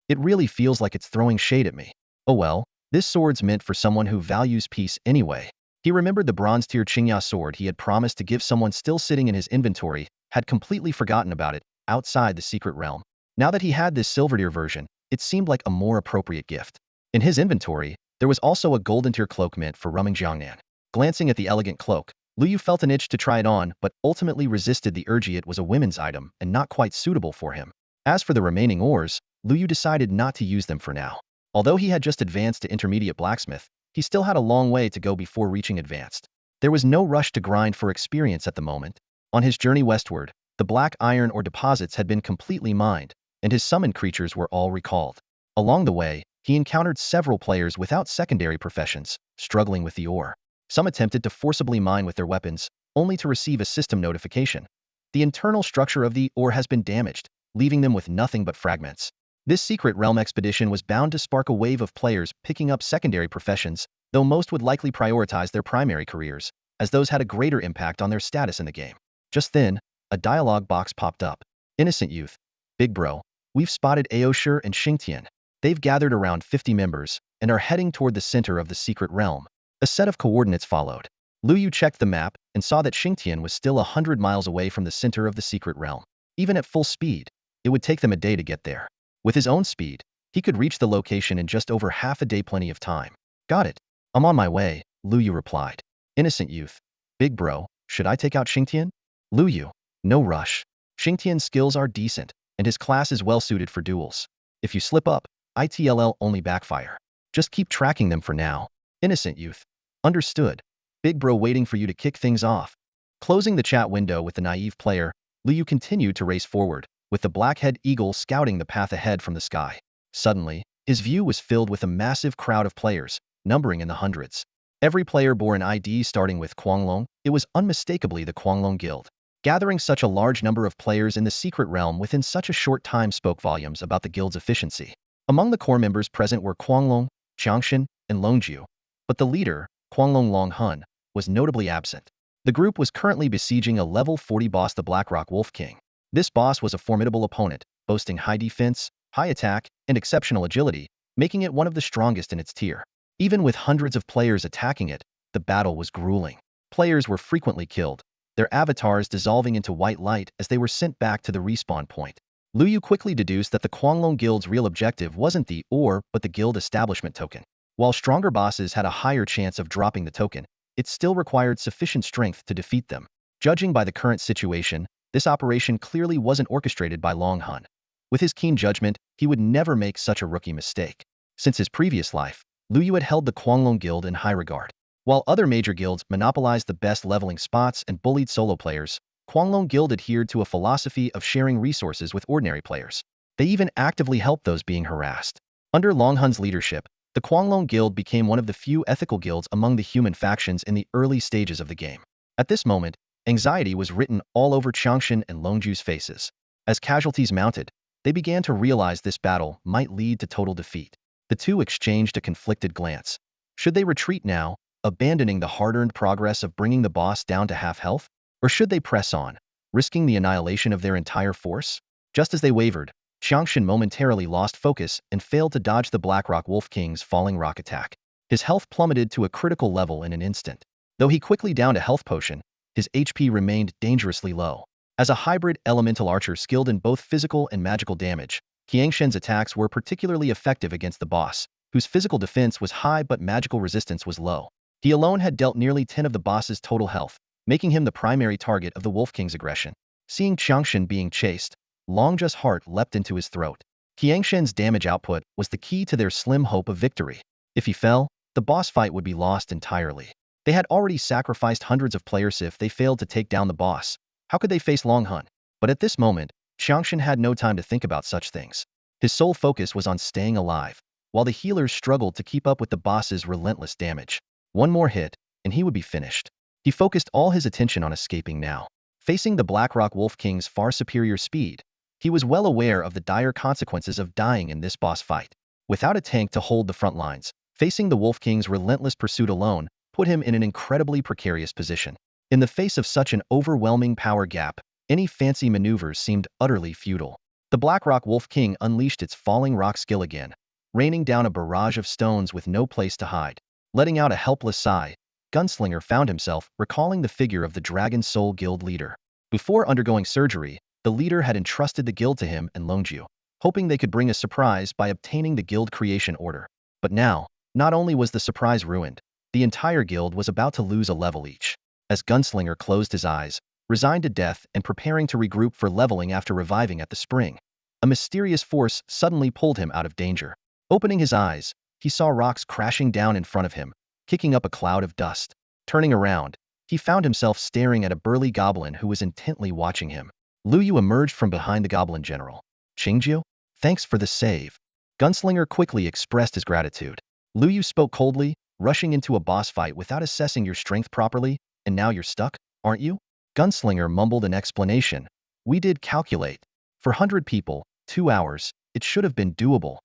It really feels like it's throwing shade at me. Oh well, this sword's meant for someone who values peace anyway. He remembered the bronze-tier Qingya sword he had promised to give someone still sitting in his inventory, had completely forgotten about it, outside the secret realm. Now that he had this silver-tier version, it seemed like a more appropriate gift. In his inventory, there was also a golden-tier cloak meant for Ruming Jiangnan. Glancing at the elegant cloak, Lu Yu felt an itch to try it on, but ultimately resisted the urge. It was a women's item and not quite suitable for him. As for the remaining ores, Lu Yu decided not to use them for now. Although he had just advanced to intermediate blacksmith, he still had a long way to go before reaching advanced. There was no rush to grind for experience at the moment. On his journey westward, the black iron ore deposits had been completely mined, and his summoned creatures were all recalled. Along the way, he encountered several players without secondary professions, struggling with the ore. Some attempted to forcibly mine with their weapons, only to receive a system notification. The internal structure of the ore has been damaged, leaving them with nothing but fragments. This secret realm expedition was bound to spark a wave of players picking up secondary professions, though most would likely prioritize their primary careers, as those had a greater impact on their status in the game. Just then, a dialogue box popped up. Innocent youth. Big bro, we've spotted Aoshir and Xingtian. They've gathered around 50 members, and are heading toward the center of the secret realm. A set of coordinates followed. Lu Yu checked the map and saw that Xingtian was still 100 miles away from the center of the secret realm. Even at full speed, it would take them a day to get there. With his own speed, he could reach the location in just over half a day. Plenty of time. Got it. I'm on my way, Lu Yu replied. Innocent youth. Big bro, should I take out Xingtian? Lu Yu. No rush. Xingtian's skills are decent, and his class is well suited for duels. If you slip up, it'll only backfire. Just keep tracking them for now. Innocent youth. Understood. Big bro waiting for you to kick things off. Closing the chat window with the naive player, Lu Yu continued to race forward, with the black-head eagle scouting the path ahead from the sky. Suddenly, his view was filled with a massive crowd of players, numbering in the hundreds. Every player bore an ID starting with Quanglong. It was unmistakably the Quanglong Guild. Gathering such a large number of players in the secret realm within such a short time spoke volumes about the guild's efficiency. Among the core members present were Quanglong, Changshan, and Longju, but the leader, Quanglong Longhun, was notably absent. The group was currently besieging a level 40 boss, the Blackrock Wolf King. This boss was a formidable opponent, boasting high defense, high attack, and exceptional agility, making it one of the strongest in its tier. Even with hundreds of players attacking it, the battle was grueling. Players were frequently killed, their avatars dissolving into white light as they were sent back to the respawn point. Lu Yu quickly deduced that the Quanglong Guild's real objective wasn't the ore but the guild establishment token. While stronger bosses had a higher chance of dropping the token, it still required sufficient strength to defeat them. Judging by the current situation, this operation clearly wasn't orchestrated by Longhun. With his keen judgment, he would never make such a rookie mistake. Since his previous life, Lu Yu had held the Quanglong Guild in high regard. While other major guilds monopolized the best leveling spots and bullied solo players, Quanglong Guild adhered to a philosophy of sharing resources with ordinary players. They even actively helped those being harassed. Under Longhun's leadership, the Quanglong Guild became one of the few ethical guilds among the human factions in the early stages of the game. At this moment, anxiety was written all over Changshan and Longju's faces. As casualties mounted, they began to realize this battle might lead to total defeat. The two exchanged a conflicted glance. Should they retreat now, abandoning the hard-earned progress of bringing the boss down to half health? Or should they press on, risking the annihilation of their entire force? Just as they wavered, Changshan momentarily lost focus and failed to dodge the Blackrock Wolf King's falling rock attack. His health plummeted to a critical level in an instant. Though he quickly downed a health potion, his HP remained dangerously low. As a hybrid elemental archer skilled in both physical and magical damage, Qiangshen's attacks were particularly effective against the boss, whose physical defense was high but magical resistance was low. He alone had dealt nearly 10 of the boss's total health, making him the primary target of the Wolf King's aggression. Seeing Changshan being chased, Longju's heart leapt into his throat. Qiangshen's damage output was the key to their slim hope of victory. If he fell, the boss fight would be lost entirely. They had already sacrificed hundreds of players if they failed to take down the boss. How could they face Longhun? But at this moment, Changshan had no time to think about such things. His sole focus was on staying alive, while the healers struggled to keep up with the boss's relentless damage. One more hit, and he would be finished. He focused all his attention on escaping now. Facing the Blackrock Wolf King's far superior speed, he was well aware of the dire consequences of dying in this boss fight. Without a tank to hold the front lines, facing the Wolf King's relentless pursuit alone put him in an incredibly precarious position. In the face of such an overwhelming power gap, Any fancy maneuvers seemed utterly futile. The Blackrock Wolf King unleashed its falling rock skill again, raining down a barrage of stones with no place to hide. Letting out a helpless sigh, Gunslinger found himself recalling the figure of the Dragon Soul Guild leader. Before undergoing surgery, the leader had entrusted the guild to him and Longju, hoping they could bring a surprise by obtaining the guild creation order. But now, not only was the surprise ruined, the entire guild was about to lose a level each. As Gunslinger closed his eyes, resigned to death and preparing to regroup for leveling after reviving at the spring, a mysterious force suddenly pulled him out of danger. Opening his eyes, he saw rocks crashing down in front of him, kicking up a cloud of dust. Turning around, he found himself staring at a burly goblin who was intently watching him. Lu Yu emerged from behind the goblin general. Qingjiu, thanks for the save. Gunslinger quickly expressed his gratitude. Lu Yu spoke coldly, rushing into a boss fight without assessing your strength properly, and now you're stuck, aren't you? Gunslinger mumbled an explanation. We did calculate. For 100 people, 2 hours, it should have been doable.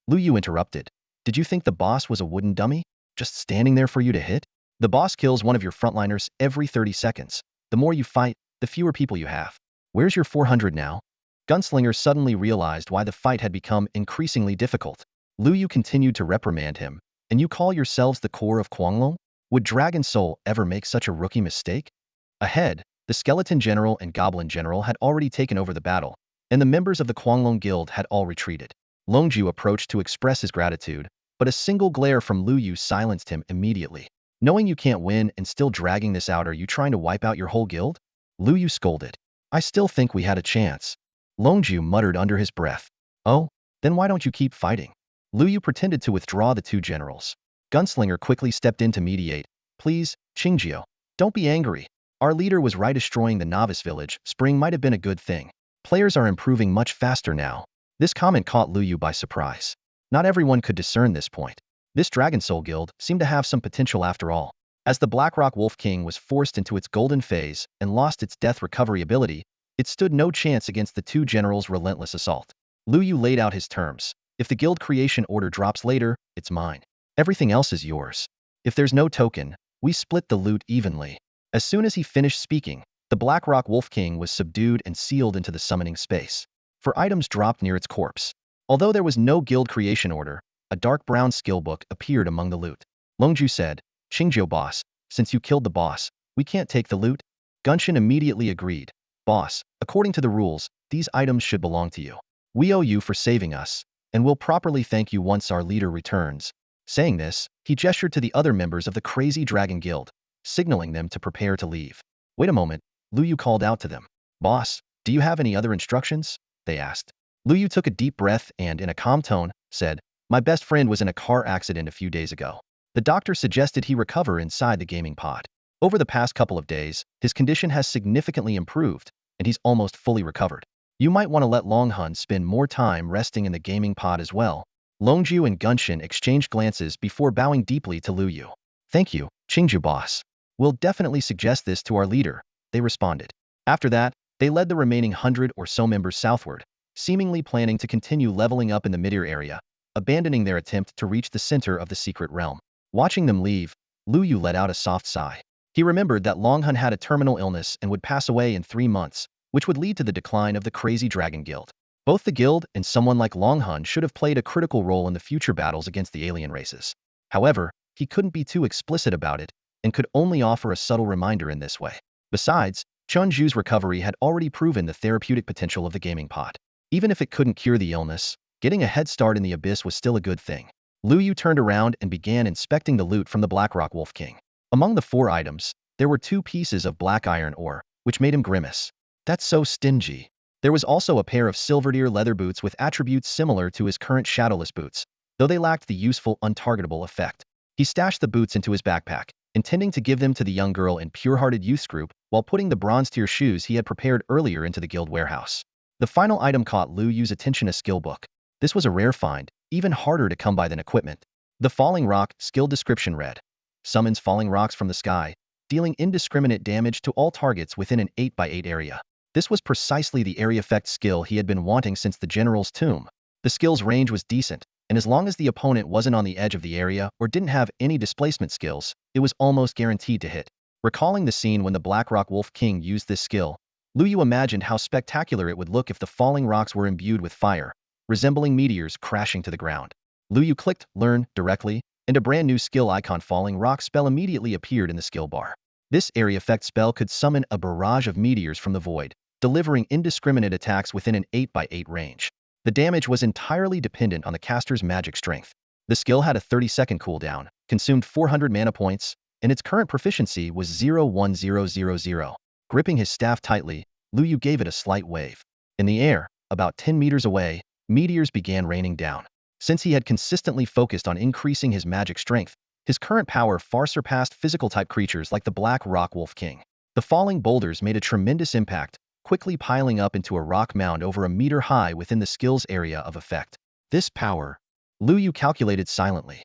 Lu Yu interrupted. Did you think the boss was a wooden dummy? Just standing there for you to hit? The boss kills one of your frontliners every 30 seconds. The more you fight, the fewer people you have. Where's your 400 now? Gunslinger suddenly realized why the fight had become increasingly difficult. Lu Yu continued to reprimand him. And you call yourselves the core of Kuanglong? Would Dragon Soul ever make such a rookie mistake? Ahead, the Skeleton General and Goblin General had already taken over the battle, and the members of the Kuanglong Guild had all retreated. Longju approached to express his gratitude, but a single glare from Lu Yu silenced him immediately. Knowing you can't win and still dragging this out, are you trying to wipe out your whole guild? Lu Yu scolded. I still think we had a chance. Longju muttered under his breath. Oh, then why don't you keep fighting? Lu Yu pretended to withdraw the two generals. Gunslinger quickly stepped in to mediate. Please, Qingjiu, don't be angry. Our leader was right. Destroying the novice village spring might have been a good thing. Players are improving much faster now. This comment caught Lu Yu by surprise. Not everyone could discern this point. This Dragon Soul Guild seemed to have some potential after all. As the Blackrock Wolf King was forced into its golden phase and lost its death recovery ability, it stood no chance against the two generals' relentless assault. Lu Yu laid out his terms. If the guild creation order drops later, it's mine. Everything else is yours. If there's no token, we split the loot evenly. As soon as he finished speaking, the Blackrock Wolf King was subdued and sealed into the summoning space. For items dropped near its corpse. Although there was no guild creation order, a dark brown skill book appeared among the loot. Longju said, Qingjiu boss, since you killed the boss, we can't take the loot? Gunshin immediately agreed. Boss, according to the rules, these items should belong to you. We owe you for saving us, and we'll properly thank you once our leader returns. Saying this, he gestured to the other members of the Crazy Dragon Guild, signaling them to prepare to leave. Wait a moment, Lu Yu called out to them. Boss, do you have any other instructions? They asked. Lu Yu took a deep breath and, in a calm tone, said, My best friend was in a car accident a few days ago. The doctor suggested he recover inside the gaming pod. Over the past couple of days, his condition has significantly improved, and he's almost fully recovered. You might want to let Longhun spend more time resting in the gaming pod as well. Longju and Gunshin exchanged glances before bowing deeply to Lu Yu. Thank you, Qingjiu boss. We'll definitely suggest this to our leader, they responded. After that, they led the remaining 100 or so members southward, seemingly planning to continue leveling up in the mid-ear area, abandoning their attempt to reach the center of the secret realm. Watching them leave, Lu Yu let out a soft sigh. He remembered that Longhun had a terminal illness and would pass away in 3 months, which would lead to the decline of the Crazy Dragon Guild. Both the guild and someone like Longhun should have played a critical role in the future battles against the alien races. However, he couldn't be too explicit about it, and could only offer a subtle reminder in this way. Besides, Chunju's recovery had already proven the therapeutic potential of the gaming pod. Even if it couldn't cure the illness, getting a head start in the abyss was still a good thing. Lu Yu turned around and began inspecting the loot from the Blackrock Wolf King. Among the 4 items, there were 2 pieces of black iron ore, which made him grimace. That's so stingy. There was also a pair of silverdeer leather boots with attributes similar to his current shadowless boots, though they lacked the useful untargetable effect. He stashed the boots into his backpack, intending to give them to the young girl in Pure-Hearted Youth's group while putting the bronze-tier shoes he had prepared earlier into the guild warehouse. The final item caught Lu Yu's attention, a skill book. This was a rare find, even harder to come by than equipment. The Falling Rock skill description read, Summons falling rocks from the sky, dealing indiscriminate damage to all targets within an 8x8 area. This was precisely the area effect skill he had been wanting since the General's Tomb. The skill's range was decent, and as long as the opponent wasn't on the edge of the area or didn't have any displacement skills, it was almost guaranteed to hit. Recalling the scene when the Blackrock Wolf King used this skill, Lu Yu imagined how spectacular it would look if the falling rocks were imbued with fire, resembling meteors crashing to the ground. Lu Yu clicked Learn directly, and a brand new skill icon Falling Rock spell immediately appeared in the skill bar. This area effect spell could summon a barrage of meteors from the void, delivering indiscriminate attacks within an 8x8 range. The damage was entirely dependent on the caster's magic strength. The skill had a 30-second cooldown, consumed 400 mana points, and its current proficiency was 01000. Gripping his staff tightly, Lu Yu gave it a slight wave. In the air, about 10 meters away, meteors began raining down. Since he had consistently focused on increasing his magic strength, his current power far surpassed physical-type creatures like the Black Rock Wolf King. The falling boulders made a tremendous impact, quickly piling up into a rock mound over a meter high within the skill's area of effect. This power, Lu Yu calculated silently.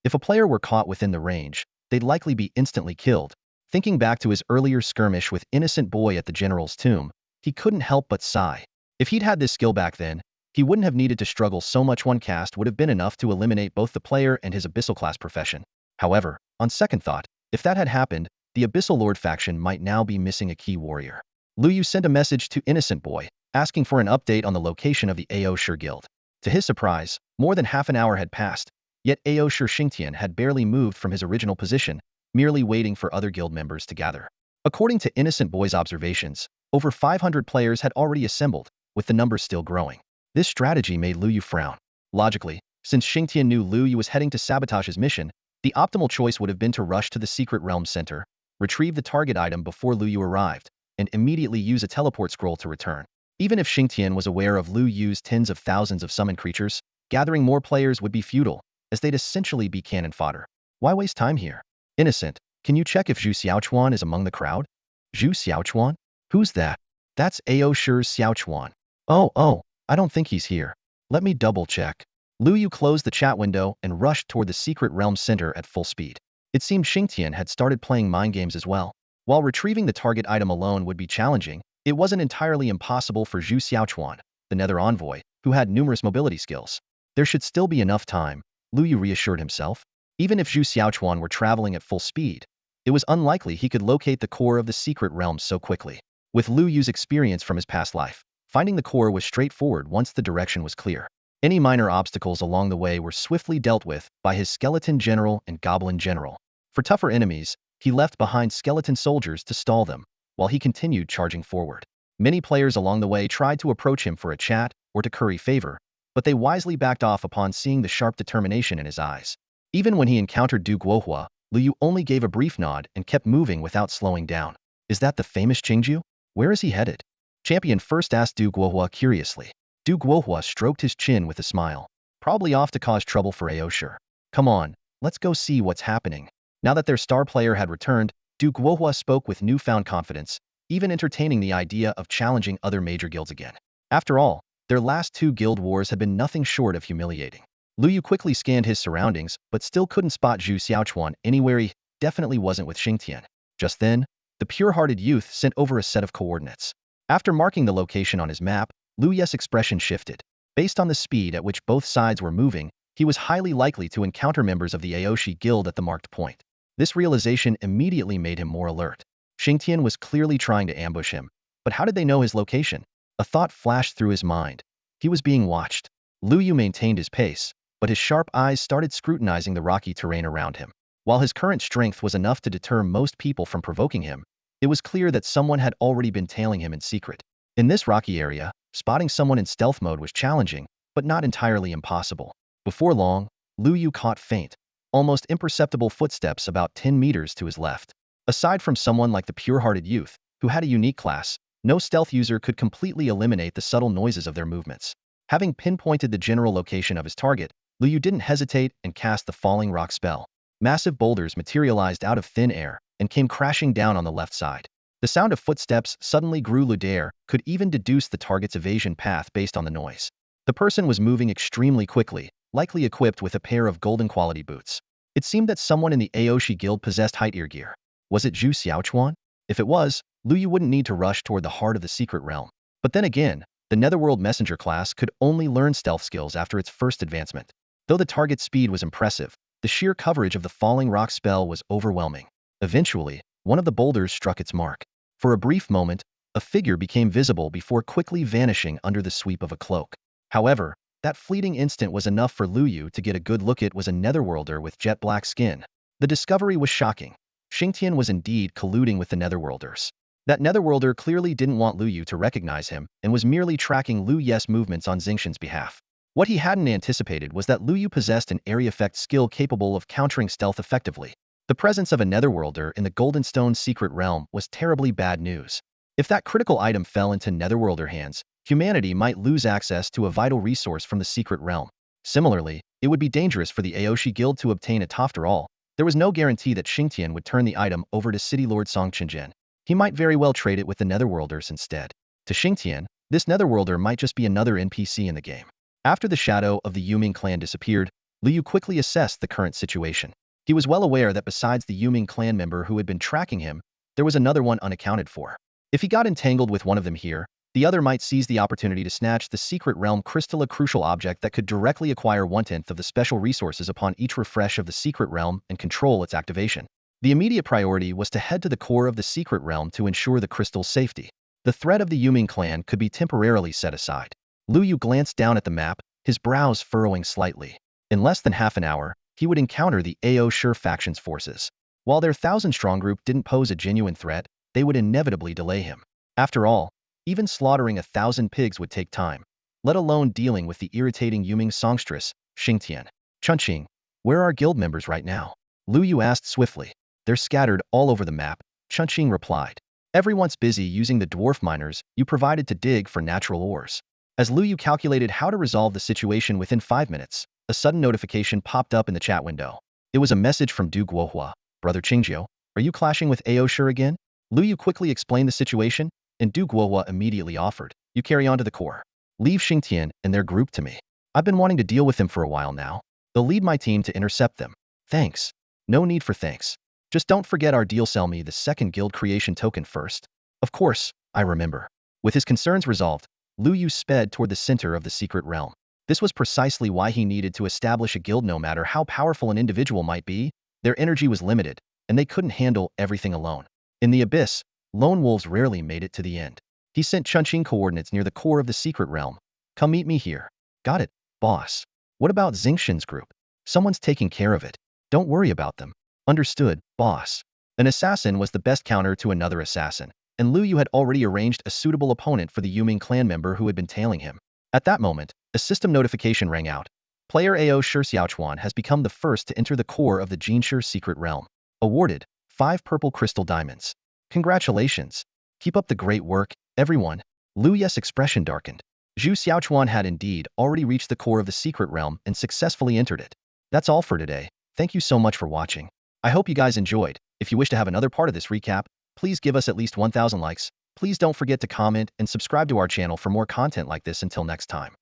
If a player were caught within the range, they'd likely be instantly killed. Thinking back to his earlier skirmish with Innocent Boy at the General's tomb, he couldn't help but sigh. If he'd had this skill back then, he wouldn't have needed to struggle so much. One cast would have been enough to eliminate both the player and his Abyssal class profession. However, on second thought, if that had happened, the Abyssal Lord faction might now be missing a key warrior. Lu Yu sent a message to Innocent Boy, asking for an update on the location of the Aoshur Guild. To his surprise, more than half an hour had passed, yet Aoshur Xingtian had barely moved from his original position, merely waiting for other guild members to gather. According to Innocent Boy's observations, over 500 players had already assembled, with the number still growing. This strategy made Lu Yu frown. Logically, since Xingtian knew Lu Yu was heading to sabotage his mission, the optimal choice would have been to rush to the Secret Realm Center, retrieve the target item before Lu Yu arrived, and immediately use a teleport scroll to return. Even if Xingtian was aware of Lu Yu's tens of thousands of summoned creatures, gathering more players would be futile, as they'd essentially be cannon fodder. Why waste time here? Innocent, can you check if Zhu Xiaochuan is among the crowd? Zhu Xiaochuan? Who's that? That's Aoshur's Xiaochuan. Oh, I don't think he's here. Let me double check. Lu Yu closed the chat window and rushed toward the Secret Realm Center at full speed. It seemed Xingtian had started playing mind games as well. While retrieving the target item alone would be challenging, it wasn't entirely impossible for Zhu Xiaochuan, the Nether Envoy, who had numerous mobility skills. There should still be enough time, Lu Yu reassured himself. Even if Zhu Xiaochuan were traveling at full speed, it was unlikely he could locate the core of the Secret Realm so quickly. With Lu Yu's experience from his past life, finding the core was straightforward once the direction was clear. Any minor obstacles along the way were swiftly dealt with by his Skeleton General and Goblin General. For tougher enemies, he left behind skeleton soldiers to stall them, while he continued charging forward. Many players along the way tried to approach him for a chat or to curry favor, but they wisely backed off upon seeing the sharp determination in his eyes. Even when he encountered Du Guohua, Lu Yu only gave a brief nod and kept moving without slowing down. Is that the famous Qingju? Where is he headed? Champion first asked Du Guohua curiously. Du Guohua stroked his chin with a smile. Probably off to cause trouble for Aoshur. Come on, let's go see what's happening. Now that their star player had returned, Du Guohua spoke with newfound confidence, even entertaining the idea of challenging other major guilds again. After all, their last two guild wars had been nothing short of humiliating. Lu Yu quickly scanned his surroundings, but still couldn't spot Zhu Xiaochuan anywhere. He definitely wasn't with Xingtian. Just then, the pure-hearted youth sent over a set of coordinates. After marking the location on his map, Lu Yu's expression shifted. Based on the speed at which both sides were moving, he was highly likely to encounter members of the Aoshi Guild at the marked point. This realization immediately made him more alert. Xingtian was clearly trying to ambush him, but how did they know his location? A thought flashed through his mind. He was being watched. Lu Yu maintained his pace, but his sharp eyes started scrutinizing the rocky terrain around him. While his current strength was enough to deter most people from provoking him, it was clear that someone had already been tailing him in secret. In this rocky area, spotting someone in stealth mode was challenging, but not entirely impossible. Before long, Lu Yu caught faint, almost imperceptible footsteps about 10 meters to his left. Aside from someone like the pure-hearted youth, who had a unique class, no stealth user could completely eliminate the subtle noises of their movements. Having pinpointed the general location of his target, Lu Yu didn't hesitate and cast the Falling Rock spell. Massive boulders materialized out of thin air and came crashing down on the left side. The sound of footsteps suddenly grew louder, could even deduce the target's evasion path based on the noise. The person was moving extremely quickly, likely equipped with a pair of golden quality boots. It seemed that someone in the Aoshi Guild possessed height ear gear. Was it Zhu Xiaochuan? If it was, Lu Yu wouldn't need to rush toward the heart of the secret realm. But then again, the Netherworld Messenger class could only learn stealth skills after its first advancement. Though the target's speed was impressive, the sheer coverage of the Falling Rock spell was overwhelming. Eventually, one of the boulders struck its mark. For a brief moment, a figure became visible before quickly vanishing under the sweep of a cloak. However, that fleeting instant was enough for Lu Yu to get a good look. It was a netherworlder with jet black skin. The discovery was shocking. Xingtian was indeed colluding with the netherworlders. That netherworlder clearly didn't want Lu Yu to recognize him and was merely tracking Lu Yu's movements on Xingtian's behalf. What he hadn't anticipated was that Lu Yu possessed an area effect skill capable of countering stealth effectively. The presence of a netherworlder in the Golden Stone's secret realm was terribly bad news. If that critical item fell into netherworlder hands, humanity might lose access to a vital resource from the secret realm. Similarly, it would be dangerous for the Aoshi Guild to obtain it. After all, there was no guarantee that Xingtian would turn the item over to City Lord Song Qinjian. He might very well trade it with the netherworlders instead. To Xingtian, this netherworlder might just be another NPC in the game. After the shadow of the Yuming clan disappeared, Lu Yu quickly assessed the current situation. He was well aware that besides the Yuming clan member who had been tracking him, there was another one unaccounted for. If he got entangled with one of them here, the other might seize the opportunity to snatch the secret realm crystal, a crucial object that could directly acquire 1/10 of the special resources upon each refresh of the secret realm and control its activation. The immediate priority was to head to the core of the secret realm to ensure the crystal's safety. The threat of the Yuming clan could be temporarily set aside. Lu Yu glanced down at the map, his brows furrowing slightly. In less than half an hour, he would encounter the Ao Shur faction's forces. While their 1,000-strong group didn't pose a genuine threat, they would inevitably delay him. After all, even slaughtering 1,000 pigs would take time, let alone dealing with the irritating Yuming songstress, Xingtian. Chunqing, where are guild members right now? Lu Yu asked swiftly. They're scattered all over the map, Chunqing replied. Everyone's busy using the dwarf miners you provided to dig for natural ores. As Lu Yu calculated how to resolve the situation within 5 minutes, a sudden notification popped up in the chat window. It was a message from Du Guohua. Brother Qingjiu, are you clashing with Ao Shur again? Lu Yu quickly explained the situation, and Du Guohua immediately offered, you carry on to the core. Leave Xingtian and their group to me. I've been wanting to deal with them for a while now. They'll lead my team to intercept them. Thanks. No need for thanks. Just don't forget our deal. Sell me the second guild creation token first. Of course, I remember. With his concerns resolved, Lu Yu sped toward the center of the secret realm. This was precisely why he needed to establish a guild. No matter how powerful an individual might be, their energy was limited, and they couldn't handle everything alone. In the abyss, lone wolves rarely made it to the end. He sent Chunqing coordinates near the core of the secret realm. Come meet me here. Got it, boss. What about Xingtian's group? Someone's taking care of it. Don't worry about them. Understood, boss. An assassin was the best counter to another assassin, and Lu Yu had already arranged a suitable opponent for the Yuming clan member who had been tailing him. At that moment, a system notification rang out. Player Ao Shur Xiaochuan has become the first to enter the core of the Jinshi secret realm. Awarded 5 purple crystal diamonds. Congratulations. Keep up the great work, everyone. Lu Yu's expression darkened. Zhu Xiaochuan had indeed already reached the core of the secret realm and successfully entered it. That's all for today. Thank you so much for watching. I hope you guys enjoyed. If you wish to have another part of this recap, please give us at least 1,000 likes. Please don't forget to comment and subscribe to our channel for more content like this. Until next time.